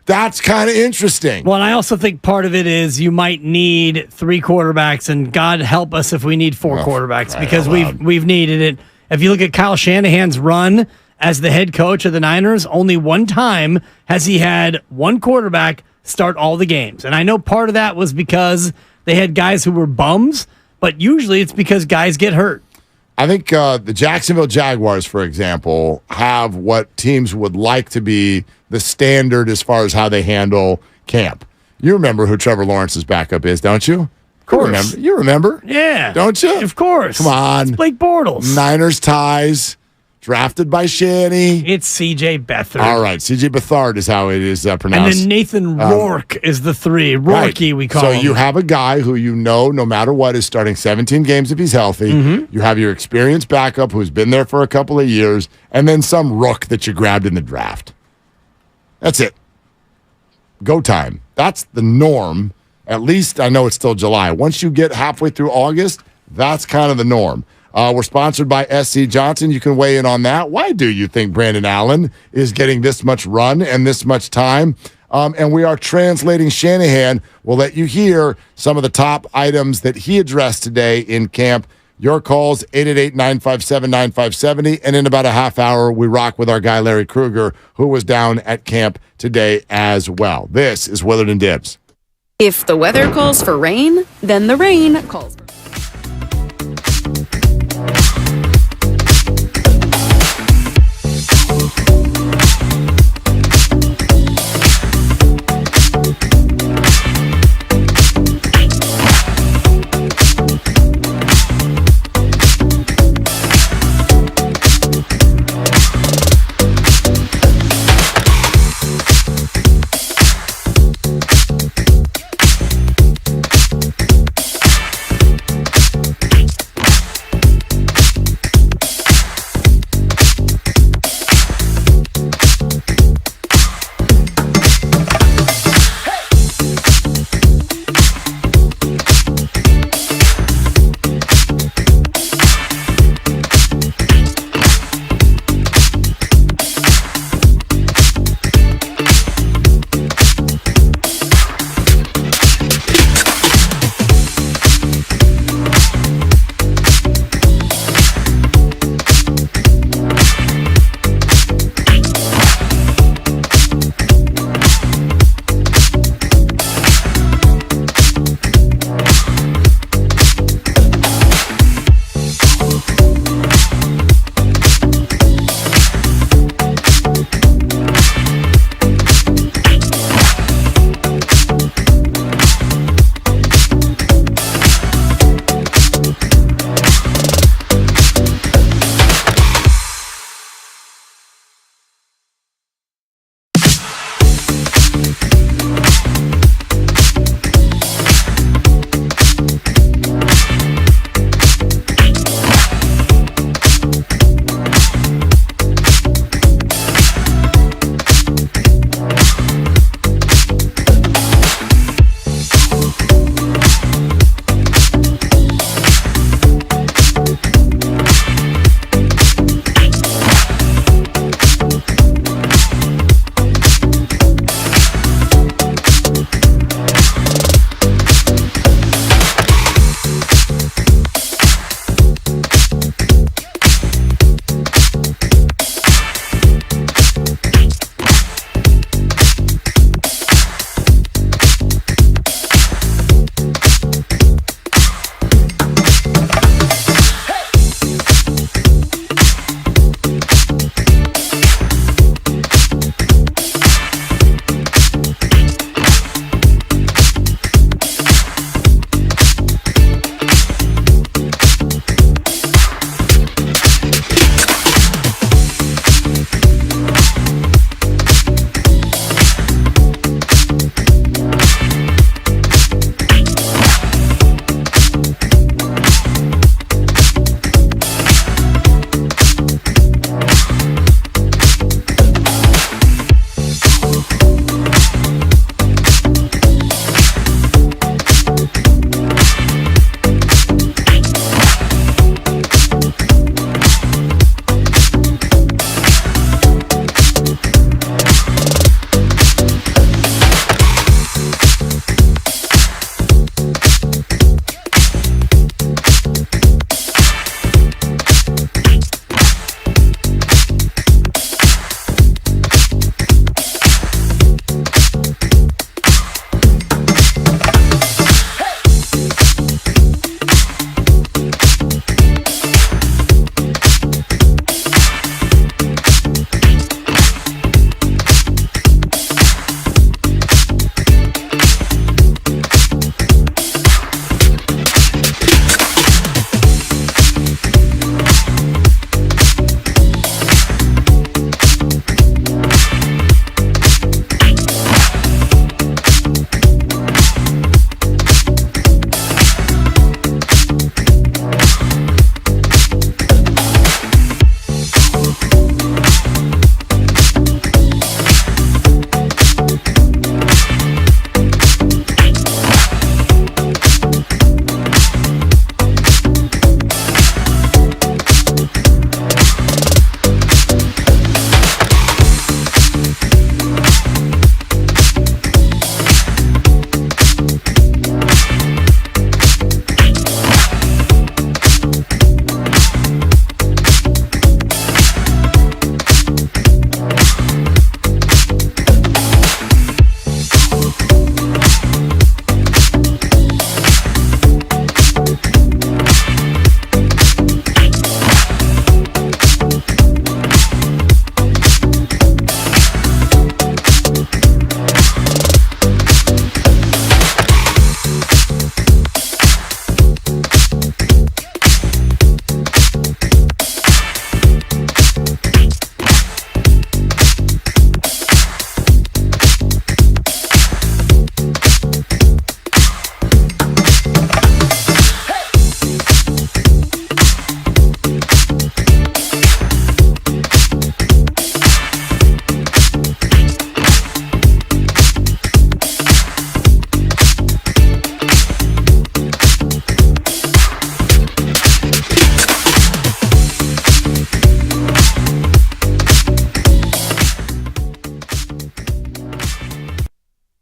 That's kind of interesting. Well, and I also think part of it is you might need 3 quarterbacks, and God help us if we need 4 quarterbacks, because we've needed it. If you look at Kyle Shanahan's run as the head coach of the Niners, only one time has he had 1 quarterback start all the games. And I know part of that was because they had guys who were bums, but usually it's because guys get hurt. I think the Jacksonville Jaguars, for example, have what teams would like to be the standard as far as how they handle camp. You remember who Trevor Lawrence's backup is, don't you? Of course. You remember? Yeah. Don't you? Of course. Come on. It's Blake Bortles. Niners ties. Drafted by Shanny. It's C.J. Beathard. All right. C.J. Beathard is how it is pronounced. And then Nathan Rourke is the 3. Rourke, we call him. So you have a guy who you know, no matter what, is starting 17 games if he's healthy. Mm-hmm. You have your experienced backup who's been there for a couple of years, and then some rook that you grabbed in the draft. That's it. Go time. That's the norm. At least I know it's still July. Once you get halfway through August, that's kind of the norm. We're sponsored by SC Johnson. You can weigh in on that. Why do you think Brandon Allen is getting this much run and this much time? And we are translating Shanahan. We'll let you hear some of the top items that he addressed today in camp. Your calls, 888-957-9570. And in about a half hour, we rock with our guy, Larry Krueger, who was down at camp today as well. This is Willard and Dibs. If the weather calls for rain, then the rain calls for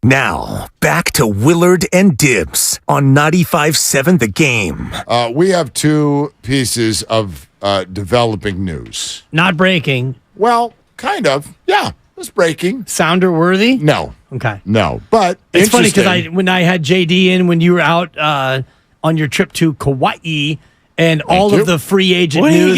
Now, back to Willard and Dibs on 95.7 The Game. We have two pieces of developing news. Not breaking. Well, kind of. Yeah, it's breaking. Sounder worthy? No. Okay. No, but It's funny because when I had JD in when you were out on your trip to Kauai, and all of the free agent news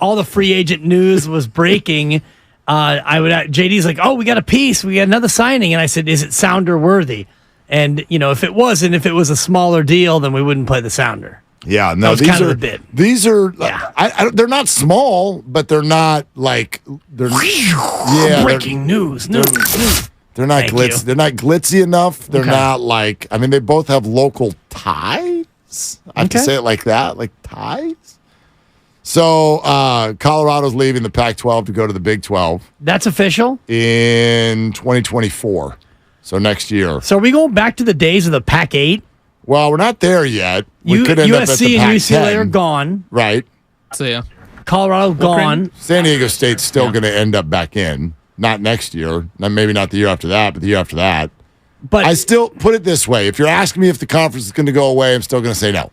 all the free agent news was breaking. JD's like, oh, we got a piece, we got another signing, and I said, is it Sounder worthy? And if it wasn't, if it was a smaller deal, then we wouldn't play the Sounder. Yeah, no, that was these kind are of the bit. These are they're not small, but they're not like they're breaking news. They're not glitzy. They're not glitzy enough. They're not like. I mean, they both have local ties. I have to say it like that, like ties. So Colorado's leaving the Pac-12 to go to the Big 12. That's official in 2024. So next year. So are we going back to the days of the Pac-8? Well, we're not there yet. We could end up at the USC and Pac-10. UCLA are gone. Right. So yeah. Colorado gone. San Diego State's still going to end up back in. Not next year. Maybe not the year after that, but the year after that. But I still put it this way. If you're asking me if the conference is going to go away, I'm still going to say no.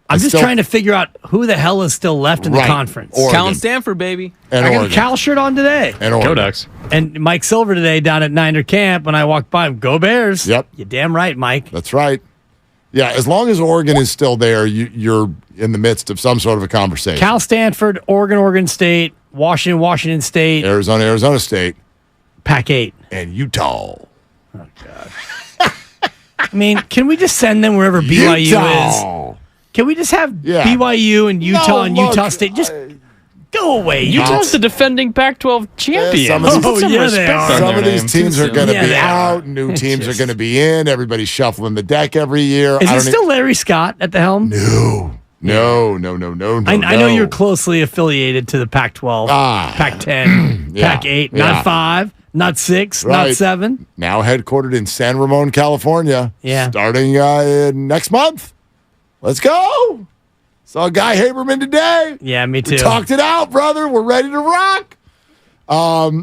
I'm just trying to figure out who the hell is still left in the conference. Cal and Stanford, baby. And I got a Cal shirt on today. And Oregon. Go Ducks. And Mike Silver today down at Niner Camp when I walked by him. Go Bears. Yep. You're damn right, Mike. That's right. Yeah, as long as Oregon is still there, you're in the midst of some sort of a conversation. Cal, Stanford, Oregon State, Washington State. Arizona State. Pac-8. And Utah. Oh, God. I mean, can we just send them wherever BYU is? Can we just have BYU and Utah and Utah State just go away? Utah's the defending Pac-12 champion. Some of these, they are. Some of these teams are going to be out. New teams are going to be in. Everybody's shuffling the deck every year. Is it still Larry Scott at the helm? No. I know you're closely affiliated to the Pac-12, Pac-10, Pac-8, not 5. Not 6, not 7. Now headquartered in San Ramon, California. Yeah. Starting next month. Let's go. Saw Guy Haberman today. Yeah, me too. We talked it out, brother. We're ready to rock.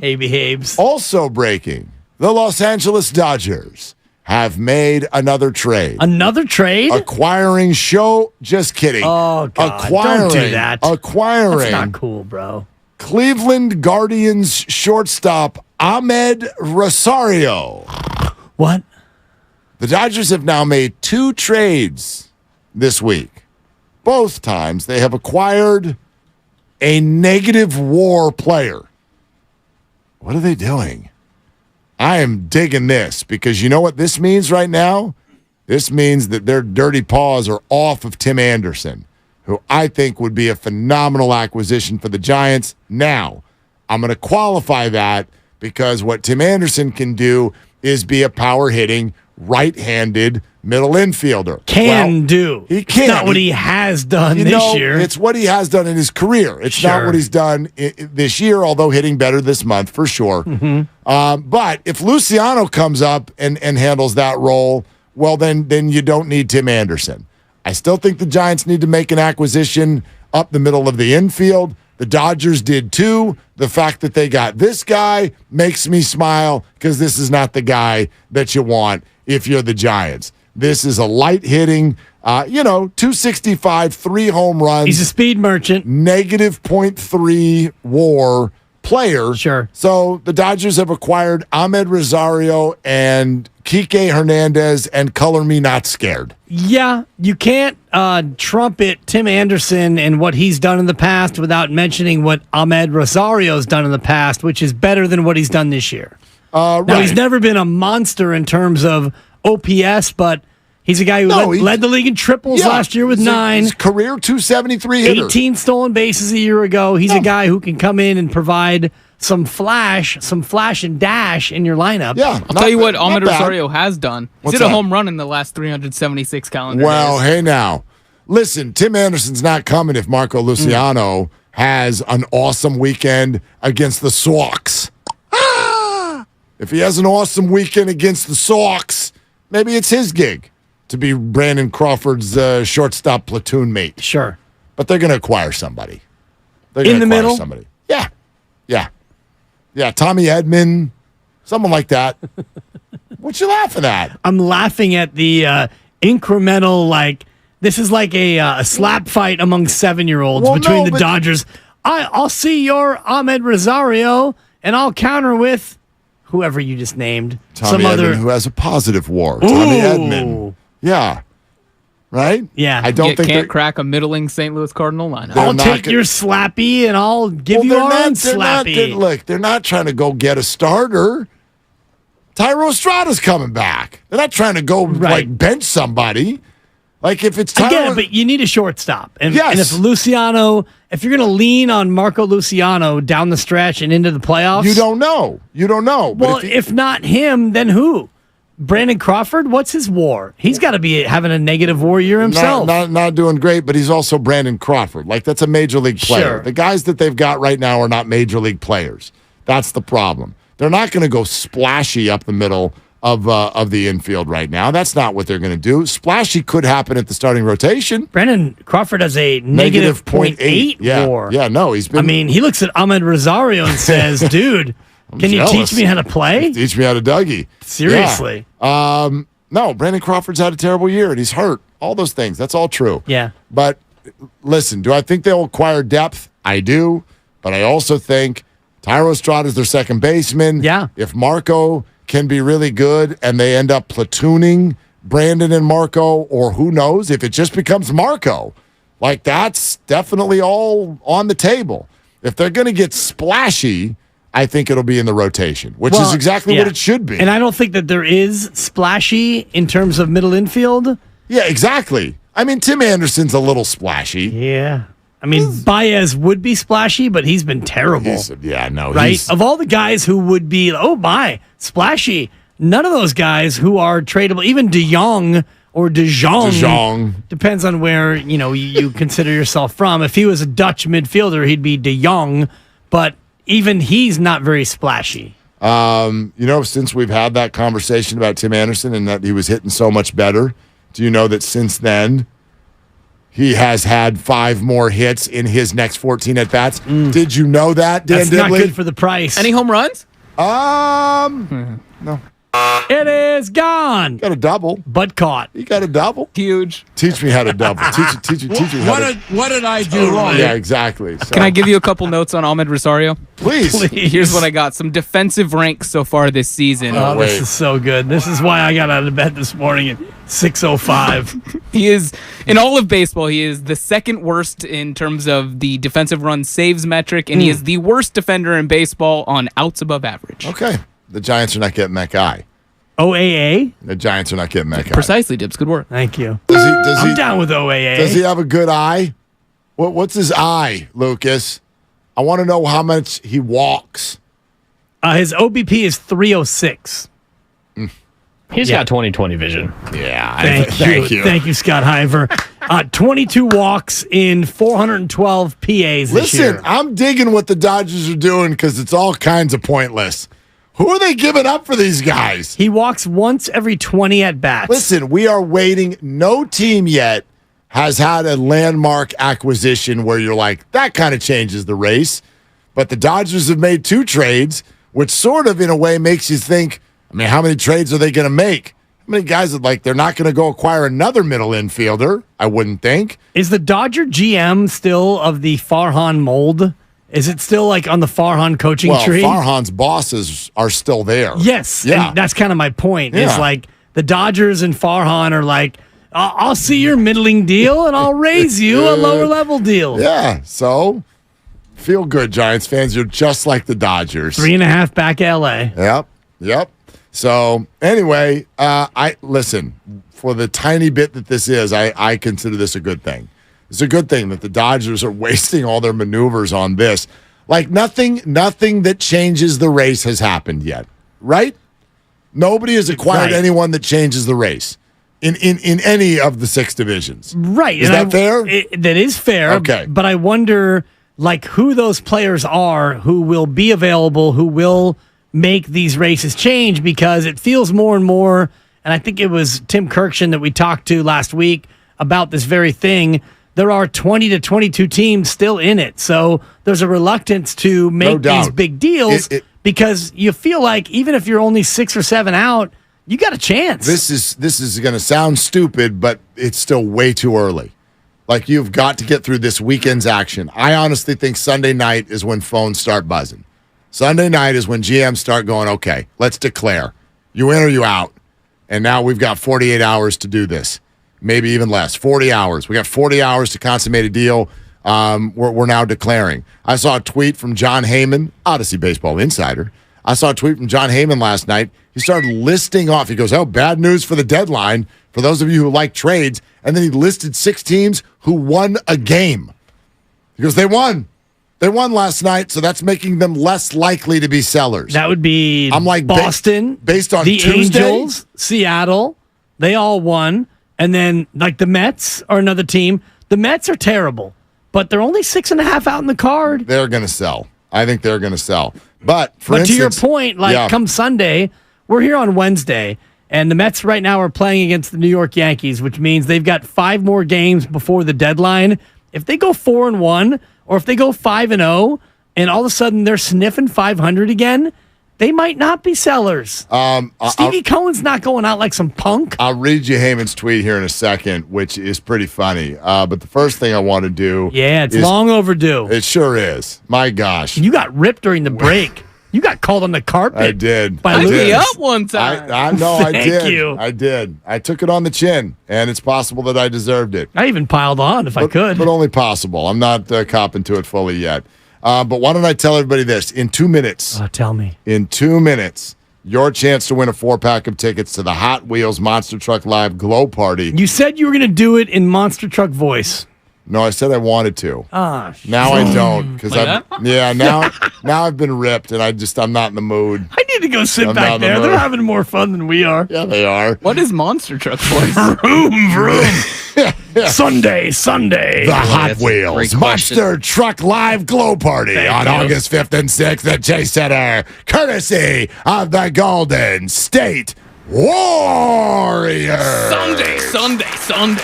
Hey, behaves. Also breaking, the Los Angeles Dodgers have made another trade. Another trade? Acquiring just kidding. Oh, God. Don't do that. That's not cool, bro. Cleveland Guardians shortstop Ahmed Rosario. What? The Dodgers have now made 2 trades this week. Both times they have acquired a negative WAR player. What are they doing? I am digging this because you know what this means right now? This means that their dirty paws are off of Tim Anderson, who I think would be a phenomenal acquisition for the Giants. Now, I'm going to qualify that because what Tim Anderson can do is be a power-hitting, right-handed middle infielder. He can. It's not what he has done this year. It's what he has done in his career. It's not what he's done this year, although hitting better this month for sure. Mm-hmm. But if Luciano comes up and handles that role, well, then you don't need Tim Anderson. I still think the Giants need to make an acquisition up the middle of the infield. The Dodgers did too. The fact that they got this guy makes me smile because this is not the guy that you want if you're the Giants. This is a light-hitting, 265, 3 home runs. He's a speed merchant. Negative .3 WAR player. Sure. So the Dodgers have acquired Ahmed Rosario and Kike Hernandez and color me not scared. Yeah, you can't trumpet Tim Anderson and what he's done in the past without mentioning what Ahmed Rosario's done in the past, which is better than what he's done this year. Now, he's never been a monster in terms of OPS, but he's a guy who led the league in triples last year with 9. His career 273 hitter. 18 stolen bases a year ago. He's a guy who can come in and provide some flash and dash in your lineup. Yeah, I'll tell you what Ahmed Rosario has done. He did a home run in the last 376 calendar days. Hey now. Listen, Tim Anderson's not coming if Marco Luciano has an awesome weekend against the Sox. If he has an awesome weekend against the Sox, maybe it's his gig to be Brandon Crawford's shortstop platoon mate. Sure. But they're going to acquire somebody. In the middle? Somebody. Yeah, Tommy Edman, someone like that. What you laughing at? I'm laughing at the incremental, like, this is like a slap fight among 7-year-olds between the Dodgers. I'll see your Ahmed Rosario, and I'll counter with whoever you just named. Tommy Edman, who has a positive WAR. Tommy Edman. Yeah. Right? Yeah. I don't think can't crack a middling St. Louis Cardinal lineup. I'll take your Slappy, and I'll give you our own Slappy. Look, they're not trying to go get a starter. Tyro Estrada's coming back. They're not trying to go like bench somebody. Like if it's Tyro, I get it, but you need a shortstop. And, yes. and if Luciano, if you're going to lean on Marco Luciano down the stretch and into the playoffs, you don't know. You don't know. Well, if not him, then who? Brandon Crawford? What's his WAR? He's got to be having a negative WAR year himself. Not doing great, but he's also Brandon Crawford. Like that's a major league player. Sure. The guys that they've got right now are not major league players. That's the problem. They're not going to go splashy up the middle of the infield right now. That's not what they're going to do. Splashy could happen at the starting rotation. Brandon Crawford has a negative 0.8 WAR. Yeah, no, he's been. I mean, he looks at Ahmed Rosario and says, dude, can you teach me how to play? Teach me how to Dougie. Seriously. Yeah. No, Brandon Crawford's had a terrible year, and he's hurt. All those things. That's all true. Yeah. But listen, do I think they'll acquire depth? I do. But I also think Tyro Estrada is their second baseman. Yeah. If Marco can be really good and they end up platooning Brandon and Marco, or who knows, if it just becomes Marco, like that's definitely all on the table. If they're going to get splashy, I think it'll be in the rotation, which is exactly what it should be. And I don't think that there is splashy in terms of middle infield. Yeah, exactly. I mean, Tim Anderson's a little splashy. Yeah. I mean, Baez would be splashy, but he's been terrible. Right? Of all the guys who would be, splashy, none of those guys who are tradable, even DeJong or DeJong, depends on where, you consider yourself from. If he was a Dutch midfielder, he'd be De Jong, but even he's not very splashy. Since we've had that conversation about Tim Anderson and that he was hitting so much better, do you know that since then he has had 5 more hits in his next 14 at-bats? Did you know that, Dan That's Dibley? not good for the price. Any home runs? No. It is gone. Got a double. But caught. You got a double? Huge. Teach me how to double. teach me how to... What did I do wrong? Yeah, exactly. So. Can I give you a couple notes on Ahmed Rosario? Please. Here's what I got. Some defensive ranks so far this season. Oh, this is so good. This is why I got out of bed this morning at 6:05. He is, in all of baseball, he is the second worst in terms of the defensive run saves metric, and he is the worst defender in baseball on outs above average. Okay. The Giants are not getting that guy. OAA? The Giants are not getting that guy. Precisely, Dibbs. Good work. Thank you. I'm down with OAA. Does he have a good eye? What's his eye, Lucas? I want to know how much he walks. His OBP is 306. He's got 20/20 vision. Yeah. Thank you. Thank you, Scott Hiver. 22 walks in 412 PAs this year. Listen, I'm digging what the Dodgers are doing because it's all kinds of pointless. Who are they giving up for these guys? He walks once every 20 at-bats. Listen, we are waiting. No team yet has had a landmark acquisition where you're like, that kind of changes the race. But the Dodgers have made 2 trades, which sort of, in a way, makes you think, how many trades are they going to make? How many guys are they're not going to go acquire another middle infielder, I wouldn't think. Is the Dodger GM still of the Farhan mold? Is it still on the Farhan coaching tree? Farhan's bosses are still there. Yes. Yeah. And that's kind of my point. Yeah. Is the Dodgers and Farhan are I'll see your middling deal and I'll raise you a lower level deal. Yeah. So feel good, Giants fans. You're just like the Dodgers. 3.5 back LA. Yep. So anyway, I listen, for the tiny bit that this is, I consider this a good thing. It's a good thing that the Dodgers are wasting all their maneuvers on this. Nothing that changes the race has happened yet, right? Nobody has acquired anyone that changes the race in any of the 6 divisions. Right. Is that fair? That is fair. Okay. But I wonder, who those players are who will be available, who will make these races change, because it feels more and more, and I think it was Tim Kirkshin that we talked to last week about this very thing. There are 20 to 22 teams still in it. So there's a reluctance to make these big deals because you feel like even if you're only 6 or 7 out, you got a chance. This is going to sound stupid, but it's still way too early. Like, you've got to get through this weekend's action. I honestly think Sunday night is when phones start buzzing. Sunday night is when GMs start going, okay, let's declare. You in or you out? And now we've got 48 hours to do this. Maybe even less. 40 hours. We got 40 hours to consummate a deal. We're now declaring. I saw a tweet from John Heyman, Odyssey Baseball Insider. I saw a tweet from John Heyman last night. He started listing off. He goes, bad news for the deadline for those of you who like trades. And then he listed 6 teams who won a game. He goes, they won. They won last night, so that's making them less likely to be sellers. That would be Boston, based on the Tuesday? Angels, Seattle. They all won. And then, like, the Mets are another team. The Mets are terrible, but they're only 6.5 out in the card. They're going to sell. I think they're going to sell. But to your point, come Sunday, we're here on Wednesday, and the Mets right now are playing against the New York Yankees, which means they've got 5 more games before the deadline. If they go 4-1, or if they go 5-0, and all of a sudden they're sniffing 500 again, they might not be sellers. Stevie Cohen's not going out like some punk. I'll read you Heyman's tweet here in a second, which is pretty funny. But the first thing I want to do... Yeah, it's long overdue. It sure is. My gosh. You got ripped during the break. You got called on the carpet. I did. I did. Up one time. I know I did. Thank you. I did. I took it on the chin, and it's possible that I deserved it. I even piled on if I could. But only possible. I'm not copping to it fully yet. But why don't I tell everybody this? In 2 minutes. Tell me. In 2 minutes, your chance to win a 4-pack of tickets to the Hot Wheels Monster Truck Live Glow Party. You said you were going to do it in monster truck voice. No, I said I wanted to. Now I don't, because like now I've been ripped, and I'm not in the mood. I need to go sit back there. They're having more fun than we are. Yeah, they are. What is monster truck voice? Vroom, vroom. Sunday. The Hot Wheels Monster Truck Live Glow Party on August 5th and 6th at Chase Center, courtesy of the Golden State Warriors. Sunday.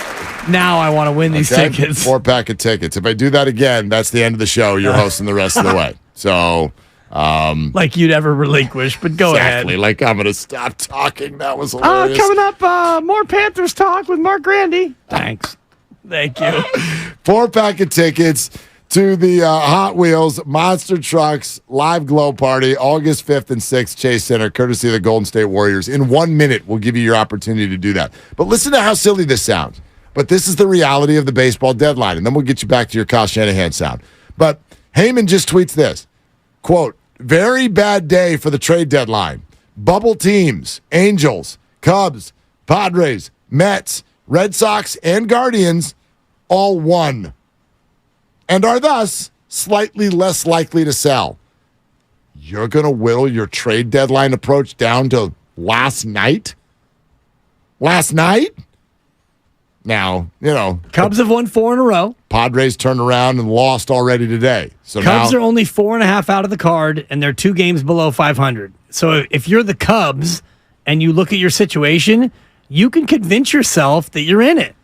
Now I want to win these tickets. 4-pack of tickets. If I do that again, that's the end of the show. You're hosting the rest of the way. So, like you'd ever relinquish, but go ahead. Exactly. Like I'm going to stop talking. That was hilarious. Coming up, more Panthers talk with Mark Grandy. Thanks. Thank you. 4-pack of tickets to the Hot Wheels Monster Trucks Live Glow Party, August 5th and 6th, Chase Center, courtesy of the Golden State Warriors. In 1 minute, we'll give you your opportunity to do that. But listen to how silly this sounds. But this is the reality of the baseball deadline, and then we'll get you back to your Kyle Shanahan sound. But Heyman just tweets this, quote, very bad day for the trade deadline. Bubble teams, Angels, Cubs, Padres, Mets, Red Sox, and Guardians all won and are thus slightly less likely to sell. You're going to whittle your trade deadline approach down to last night? Last night? Now, Cubs have won 4 in a row. Padres turned around and lost already today. So Cubs are only 4.5 out of the card, and they're 2 games below 500. So if you're the Cubs and you look at your situation, you can convince yourself that you're in it,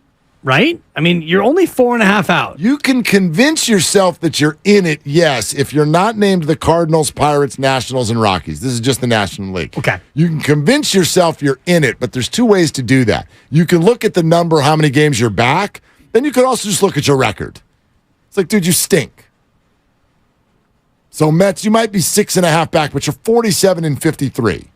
right? I mean, you're only 4.5 out. You can convince yourself that you're in it, yes, if you're not named the Cardinals, Pirates, Nationals, and Rockies. This is just the National League. Okay. You can convince yourself you're in it, but there's 2 ways to do that. You can look at the number, how many games you're back, then you could also just look at your record. It's like, dude, you stink. So Mets, you might be 6.5 back, but you're 47-53.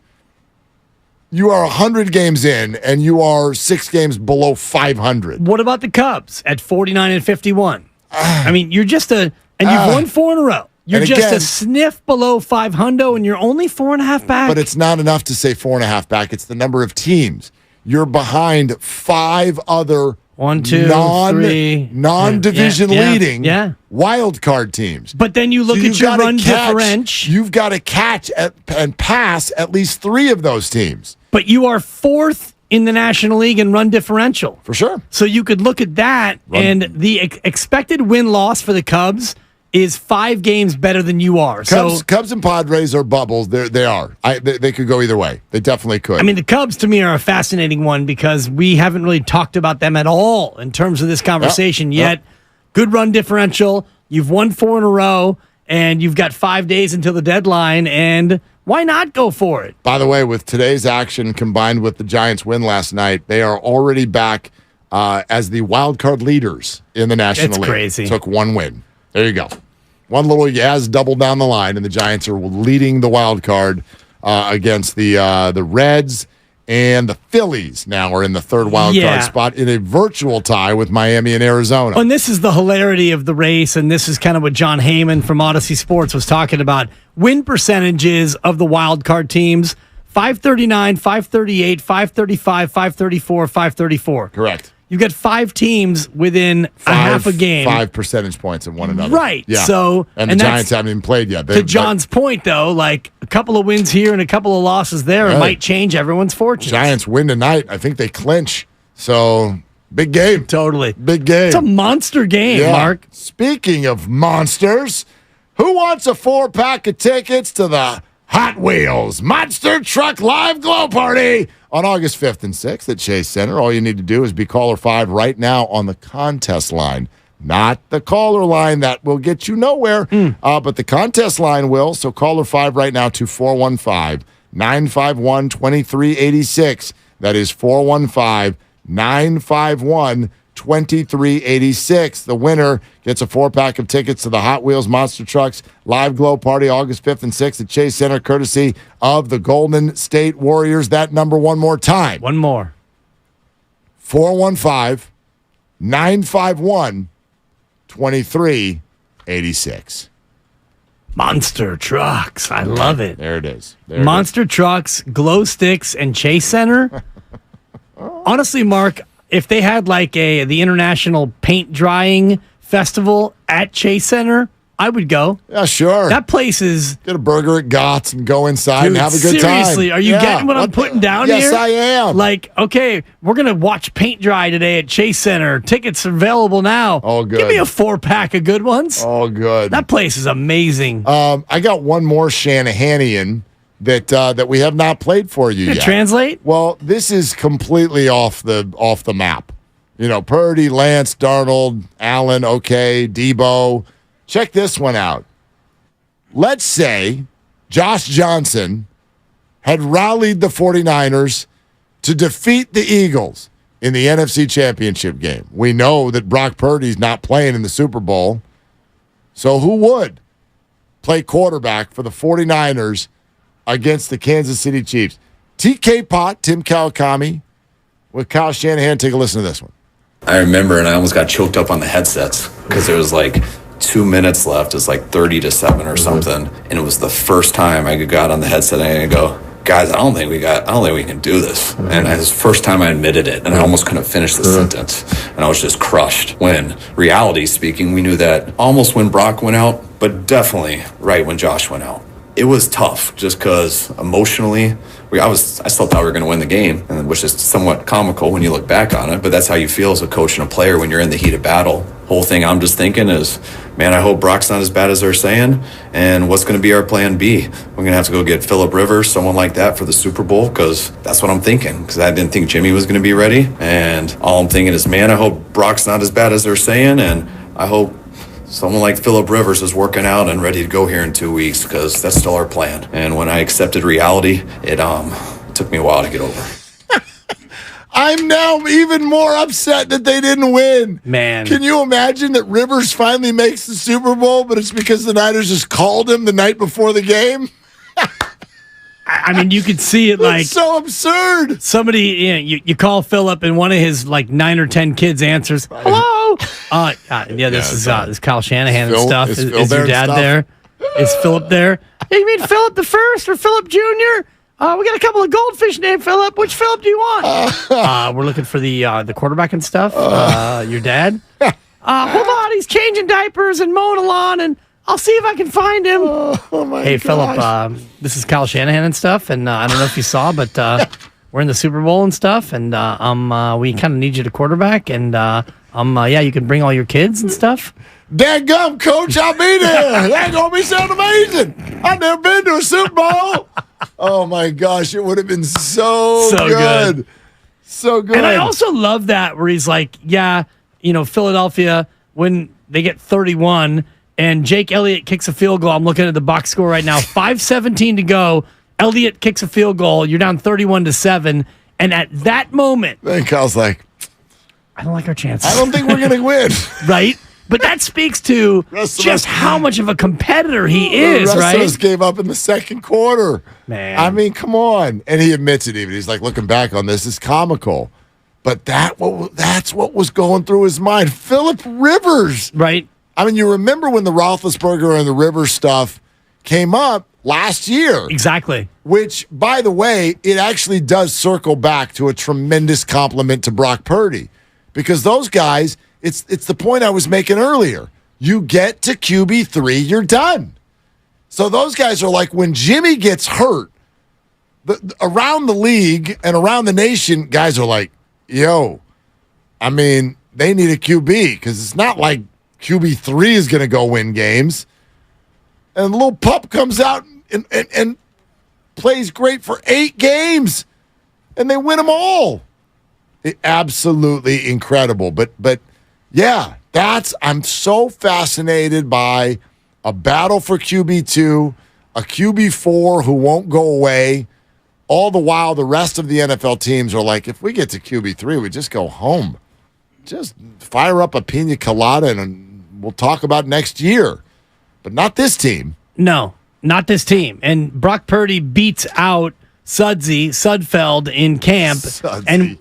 You are 100 games in, and you are 6 games below 500. What about the Cubs at 49-51? I mean, you're just and you've won 4 in a row. You're just again, a sniff below 500, and you're only 4.5 back. But it's not enough to say 4.5 back. It's the number of teams. You're behind 5 other non-division leading wild card teams. But then you look at your run differential. You've got to catch and pass at least 3 of those teams. But you are 4th in the National League in run differential. For sure. So you could look at that, and the expected win-loss for the Cubs is 5 games better than you are. Cubs and Padres are bubbles. They are. They could go either way. They definitely could. I mean, the Cubs, to me, are a fascinating one because we haven't really talked about them at all in terms of this conversation yet. Good run differential. You've won 4 in a row, and you've got 5 days until the deadline, and Why not go for it? By the way, with today's action combined with the Giants' win last night, they are already back as the wild card leaders in the National League. It's crazy. Took one win. There you go. One little Yaz double down the line, and the Giants are leading the wild card against the Reds. And the Phillies now are in the third wild card spot in a virtual tie with Miami and Arizona. And this is the hilarity of the race, and this is kind of what John Heyman from Odyssey Sports was talking about. Win percentages of the wild card teams, 539, 538, 535, 534, 534. Correct. You've got 5 teams within a half a game. 5 percentage points of one another. Right. Yeah. So, and the Giants haven't even played yet. To John's point, though, like a couple of wins here and a couple of losses there, it might change everyone's fortunes. Giants win tonight. I think they clinch. So, big game. Totally. Big game. It's a monster game, Mark. Speaking of monsters, who wants a 4-pack of tickets to the Hot Wheels Monster Truck Live Glow Party on August 5th and 6th at Chase Center? All you need to do is be caller 5 right now on the contest line. Not the caller line. That will get you nowhere, but the contest line will. So caller 5 right now to 415-951-2386. That is 415-951-2386. The winner gets a 4-pack of tickets to the Hot Wheels Monster Trucks Live Glow Party August 5th and 6th at Chase Center, courtesy of the Golden State Warriors. That number one more time. One more. 415-951-2386. Monster Trucks. I love it. There it is. Monster Trucks, Glow Sticks, and Chase Center. Honestly, Mark, if they had like the International Paint Drying Festival at Chase Center, I would go. Yeah, sure. That place is... Get a burger at Gott's and go inside and have a good time. Seriously, are you getting what I'm putting down here? Yes, I am. Like, okay, we're going to watch paint dry today at Chase Center. Tickets available now. Oh, good. Give me a 4-pack of good ones. Oh, good. That place is amazing. I got one more Shanahanian that we have not played for you yet. Translate? Well, this is completely off the map. You know, Purdy, Lance, Darnold, Allen, okay, Debo. Check this one out. Let's say Josh Johnson had rallied the 49ers to defeat the Eagles in the NFC Championship game. We know that Brock Purdy's not playing in the Super Bowl. So who would play quarterback for the 49ers against the Kansas City Chiefs? TK Pot, Tim Kawakami, with Kyle Shanahan. Take a listen to this one. I remember, and I almost got choked up on the headsets because there was like 2 minutes left. It's like 30-7 or something, and it was the first time I got on the headset and I go, guys, I don't think we can do this. And it was the first time I admitted it, and I almost couldn't finish the sentence, and I was just crushed. When reality speaking, we knew that almost when Brock went out, but definitely right when Josh went out. It was tough just because emotionally, I still thought we were going to win the game, which is somewhat comical when you look back on it, but that's how you feel as a coach and a player when you're in the heat of battle. Whole thing I'm just thinking is, man, I hope Brock's not as bad as they're saying, and what's going to be our plan B? We're going to have to go get Phillip Rivers, someone like that for the Super Bowl, because that's what I'm thinking, because I didn't think Jimmy was going to be ready, and all I'm thinking is, man, I hope Brock's not as bad as they're saying, and I hope someone like Phillip Rivers is working out and ready to go here in 2 weeks, because that's still our plan. And when I accepted reality, it took me a while to get over. I'm now even more upset that they didn't win. Man. Can you imagine that Rivers finally makes the Super Bowl, but it's because the Niners just called him the night before the game? I mean, you could see it like... It's so absurd. Somebody, you call Phillip and one of his like 9 or 10 kids answers, hello? This is Kyle Shanahan and stuff. Is your dad there? Is Phillip there? Hey, you mean Phillip the First or Phillip Jr.? We got a couple of goldfish named Phillip. Which Phillip do you want? We're looking for the quarterback and stuff. Your dad? Hold on, he's changing diapers and mowing a lawn, and I'll see if I can find him. Hey, Phillip, this is Kyle Shanahan and stuff, and I don't know if you saw, but we're in the Super Bowl and stuff, and we kind of need you to quarterback, and you can bring all your kids and stuff. Dadgum, coach, I'll be there. That's going to be something amazing. I've never been to a Super Bowl. Oh, my gosh. It would have been so good. So good. And I also love that where he's like, Philadelphia, when they get 31 and Jake Elliott kicks a field goal, I'm looking at the box score right now, 5:17 to go. Elliott kicks a field goal. You're down 31-7. And at that moment, then Kyle's like, I don't like our chances. I don't think we're going to win. Right? But that speaks to just how much of a competitor he is, the rest right? of us gave up in the second quarter. Man. I mean, come on. And he admits it even. He's like, looking back on this, it's comical. But that's what was going through his mind. Phillip Rivers. Right. I mean, you remember when the Roethlisberger and the Rivers stuff came up last year. Exactly. Which, by the way, it actually does circle back to a tremendous compliment to Brock Purdy. Because those guys, it's the point I was making earlier. You get to QB3, you're done. So those guys are like, when Jimmy gets hurt, around the league and around the nation, guys are like, yo, I mean, they need a QB because it's not like QB3 is going to go win games. And the little pup comes out and plays great for 8 games, and they win them all. Absolutely incredible. But yeah, I'm so fascinated by a battle for QB2, a QB4 who won't go away. All the while, the rest of the NFL teams are like, if we get to QB3, we just go home. Just fire up a pina colada and we'll talk about next year. But not this team. No, not this team. And Brock Purdy beats out Sudfeld in camp. And,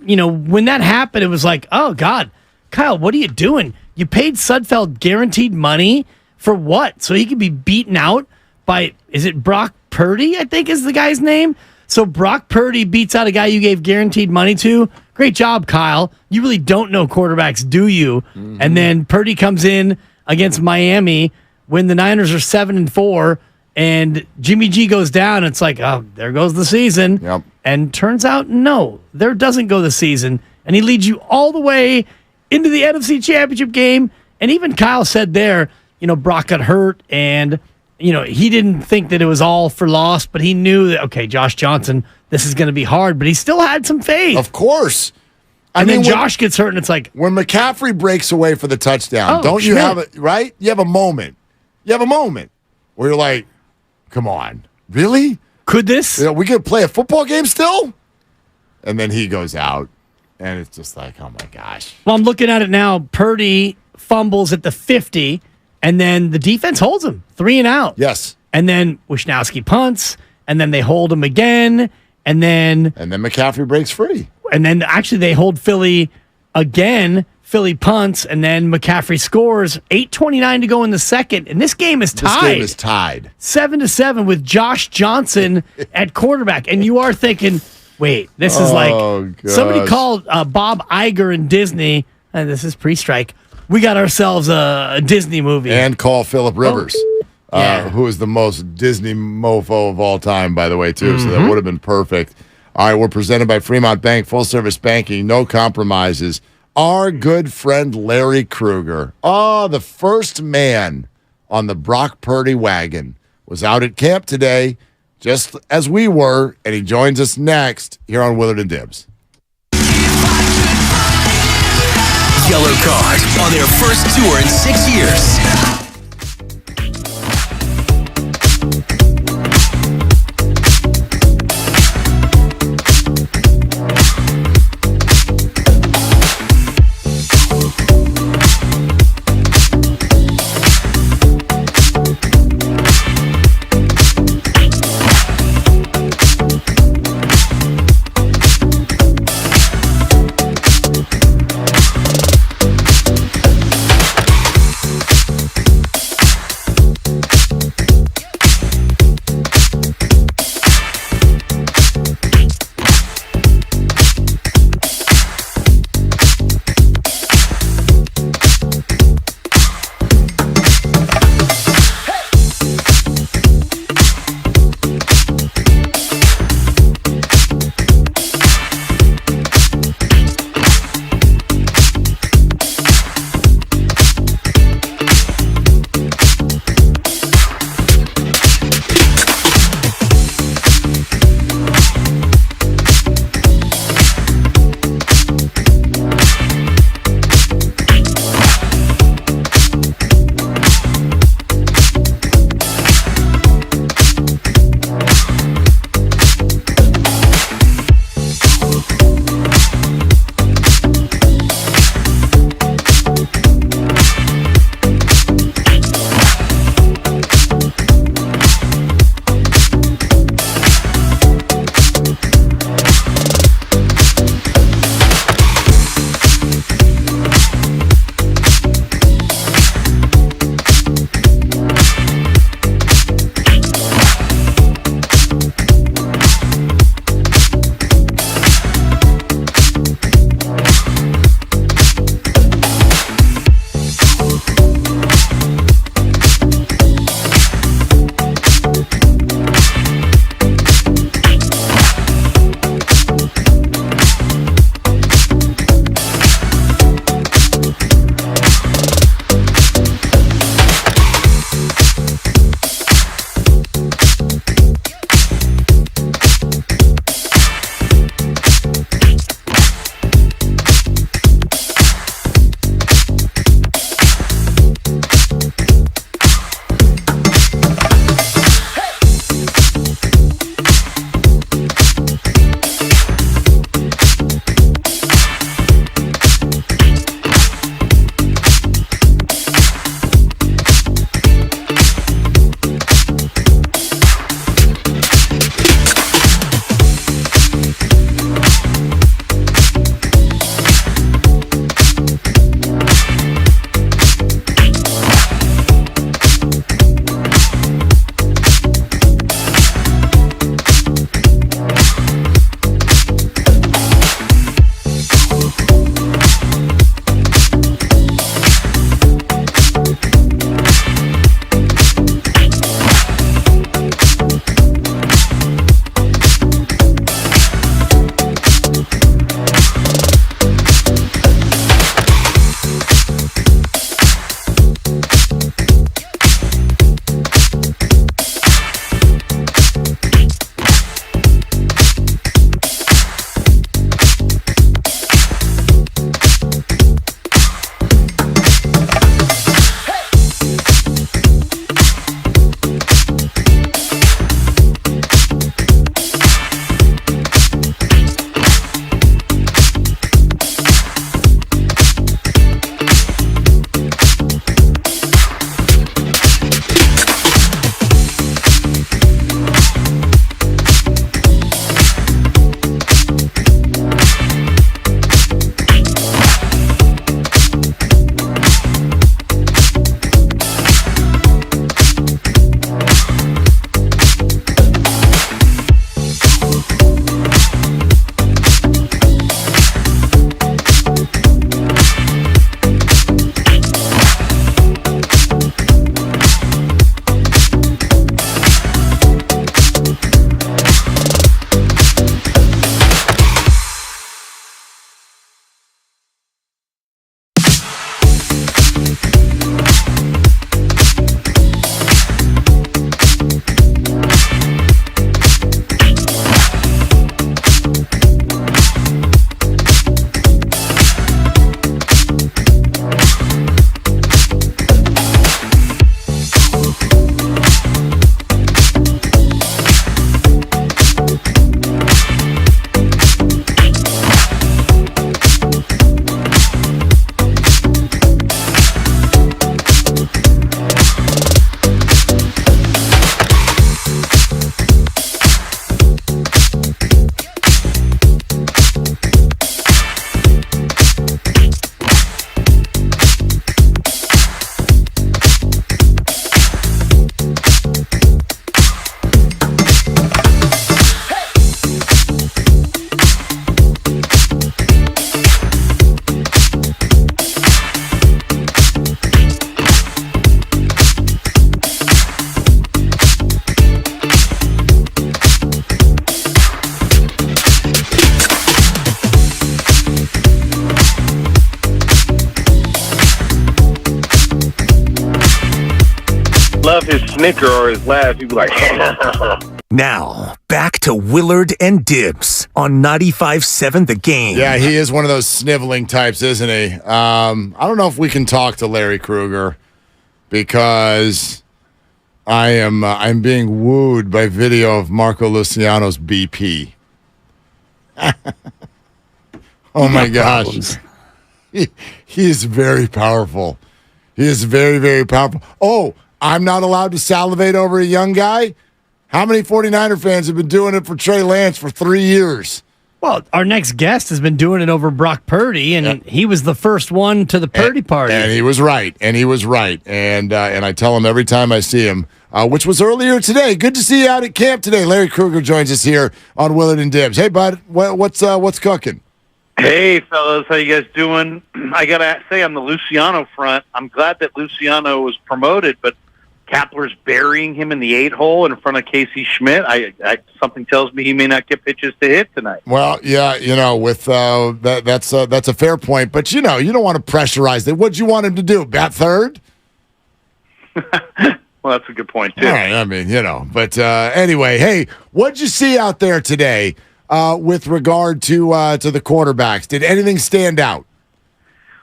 when that happened, it was like, oh, God, Kyle, what are you doing? You paid Sudfeld guaranteed money for what? So he could be beaten out by, is it Brock Purdy, I think is the guy's name? So Brock Purdy beats out a guy you gave guaranteed money to. Great job, Kyle. You really don't know quarterbacks, do you? Mm-hmm. And then Purdy comes in against Miami when the Niners are 7-4, and Jimmy G goes down. It's like, oh, there goes the season. Yep. And turns out, no, there doesn't go the season. And he leads you all the way into the NFC Championship game. And even Kyle said there, Brock got hurt, and he didn't think that it was all for loss, but he knew that, okay, Josh Johnson, this is going to be hard, but he still had some faith. Of course. Then Josh gets hurt, and it's like, when McCaffrey breaks away for the touchdown, don't you have it, right? You have a moment. Where you're like, come on, really? Could this? We could play a football game still? And then he goes out, and it's just like, oh, my gosh. Well, I'm looking at it now. Purdy fumbles at the 50, and then the defense holds him 3 and out. Yes. And then Wisnowski punts, and then they hold him again, and then McCaffrey breaks free. And then actually they hold Philly again. Philly punts, and then McCaffrey scores. 8:29 to go in the second, and this game is tied. This game is tied. 7-7 with Josh Johnson at quarterback. And you are thinking, wait, this is somebody called Bob Iger and Disney, and this is pre-strike. We got ourselves a Disney movie. And call Phillip Rivers, who is the most Disney mofo of all time, by the way, too. Mm-hmm. So that would have been perfect. All right, we're presented by Fremont Bank, full-service banking, no compromises. Our good friend Larry Krueger, the first man on the Brock Purdy wagon, was out at camp today, just as we were, and he joins us next here on Willard and Dibs. Yellow Card on their first tour in 6 years. snicker or his laugh, he'd be like, Now, back to Willard and Dibs on 95.7 The Game. Yeah, he is one of those sniveling types, isn't he? I don't know if we can talk to Larry Krueger because I'm being wooed by video of Marco Luciano's BP. Oh my gosh. He is very powerful. He is very, very powerful. Oh, I'm not allowed to salivate over a young guy? How many 49er fans have been doing it for Trey Lance for 3 years? Well, our next guest has been doing it over Brock Purdy, and he was the first one to the Purdy party. And he was right. And I tell him every time I see him, which was earlier today. Good to see you out at camp today. Larry Krueger joins us here on Willard and Dibs. Hey, bud, what's cooking? Hey, fellas, how you guys doing? I got to say, on the Luciano front, I'm glad that Luciano was promoted, but Kapler's burying him in the 8-hole in front of Casey Schmidt. Something tells me he may not get pitches to hit tonight. Well, yeah, with that's a fair point, but you don't want to pressurize it. What'd you want him to do? Bat third? Well, that's a good point too. All right, I mean, but anyway, hey, what'd you see out there today with regard to the quarterbacks? Did anything stand out?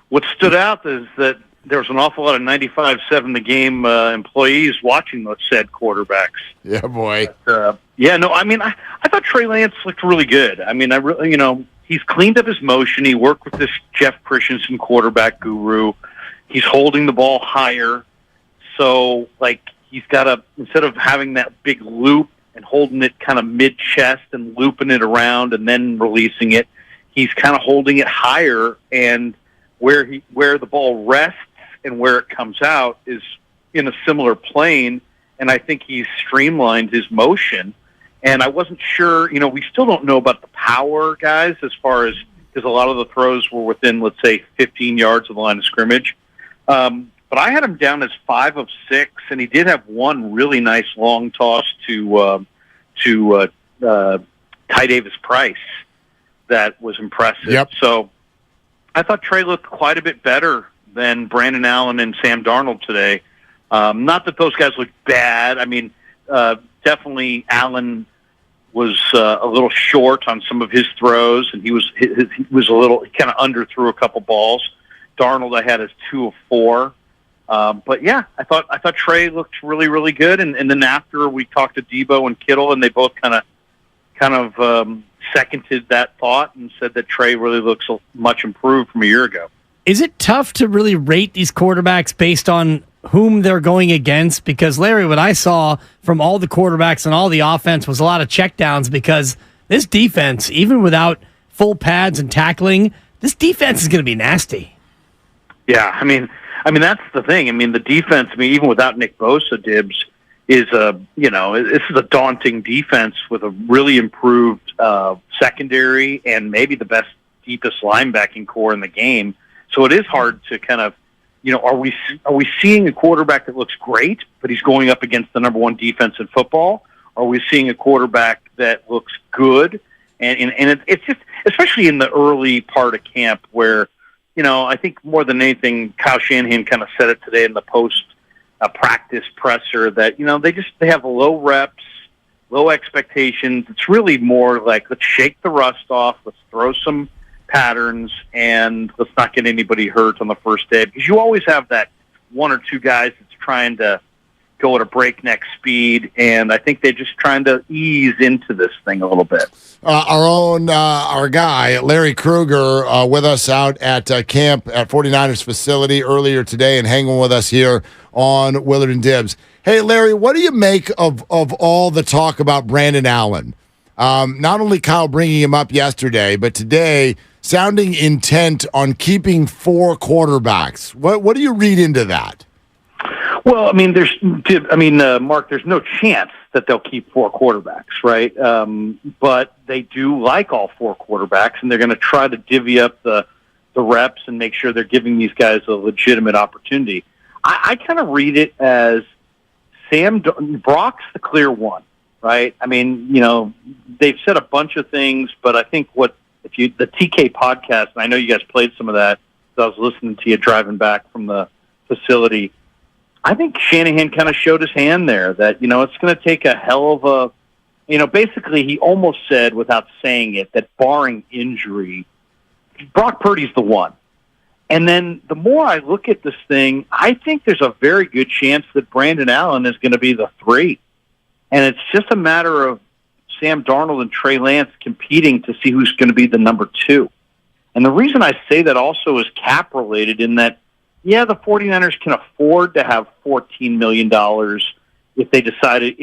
What stood out is that there was an awful lot of 95.7 The Game employees watching those said quarterbacks. Yeah, boy. But, I thought Trey Lance looked really good. I mean, he's cleaned up his motion. He worked with this Jeff Christensen quarterback guru. He's holding the ball higher. So, he's got instead of having that big loop and holding it kind of mid-chest and looping it around and then releasing it, he's kind of holding it higher, and where the ball rests and where it comes out is in a similar plane, and I think he's streamlined his motion. And I wasn't sure, we still don't know about the power, guys, as far as, because a lot of the throws were within, let's say, 15 yards of the line of scrimmage. But I had him down as 5 of 6, and he did have one really nice long toss to Ty Davis-Price that was impressive. Yep. So I thought Trey looked quite a bit better than Brandon Allen and Sam Darnold today. Not that those guys looked bad. I mean, definitely Allen was a little short on some of his throws, and he was a little, he kind of underthrew a couple balls. Darnold I had as 2 of 4. But yeah, I thought Trey looked really, really good. And then after we talked to Debo and Kittle, and they both kind of seconded that thought and said that Trey really looks much improved from a year ago. Is it tough to really rate these quarterbacks based on whom they're going against? Because, Larry, what I saw from all the quarterbacks and all the offense was a lot of checkdowns, because this defense, even without full pads and tackling, this defense is going to be nasty. Yeah, I mean that's the thing. I mean, the defense, even without Nick Bosa, Dibs, is this is a daunting defense with a really improved secondary and maybe the best, deepest linebacking core in the game. So it is hard to kind of, are we seeing a quarterback that looks great, but he's going up against the number 1 defense in football? Are we seeing a quarterback that looks good? And it's just, especially in the early part of camp where, I think more than anything, Kyle Shanahan kind of said it today in the post practice presser that, they have low reps, low expectations. It's really more like, let's shake the rust off, let's throw some patterns, and let's not get anybody hurt on the first day, because you always have that 1 or 2 guys that's trying to go at a breakneck speed, and I think they're just trying to ease into this thing a little bit. Our guy, Larry Krueger, with us out at camp at 49ers facility earlier today and hanging with us here on Willard and Dibs. Hey, Larry, what do you make of all the talk about Brandon Allen? Not only Kyle bringing him up yesterday, but today sounding intent on keeping 4 quarterbacks. What do you read into that? Well, Mark, there's no chance that they'll keep 4 quarterbacks, right? But they do like all 4 quarterbacks, and they're going to try to divvy up the reps and make sure they're giving these guys a legitimate opportunity. I kind of read it as Brock's the clear one, right? I mean, they've said a bunch of things, but I think the TK podcast, and I know you guys played some of that, so I was listening to you driving back from the facility. I think Shanahan kind of showed his hand there that, it's going to take a hell of a, basically he almost said without saying it that barring injury, Brock Purdy's the one. And then the more I look at this thing, I think there's a very good chance that Brandon Allen is going to be the 3. And it's just a matter of Sam Darnold and Trey Lance competing to see who's going to be the number 2. And the reason I say that also is cap related in that, the 49ers can afford to have $14 million if they decided,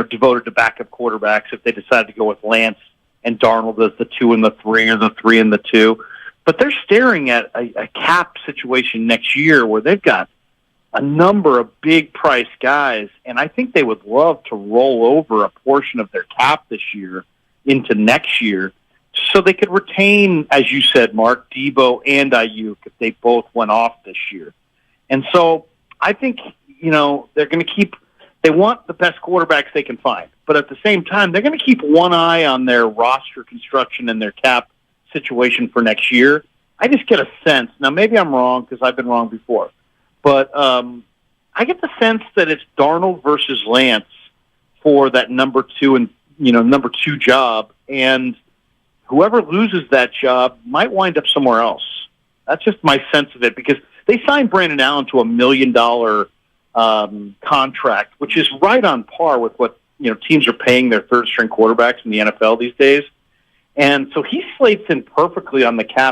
devoted to backup quarterbacks, if they decided to go with Lance and Darnold as the 2 and the 3 or the 3 and the 2. But they're staring at a cap situation next year where they've got a number of big price guys, and I think they would love to roll over a portion of their cap this year into next year so they could retain, as you said, Mark, Debo and Ayuk if they both went off this year. And so I think, they're going to they want the best quarterbacks they can find. But at the same time, they're going to keep one eye on their roster construction and their cap situation for next year. I just get a sense. Now, maybe I'm wrong because I've been wrong before. But I get the sense that it's Darnold versus Lance for that number 2 and number 2 job, and whoever loses that job might wind up somewhere else. That's just my sense of it because they signed Brandon Allen to $1 million contract, which is right on par with what teams are paying their third-string quarterbacks in the NFL these days. And so he slates in perfectly on the cap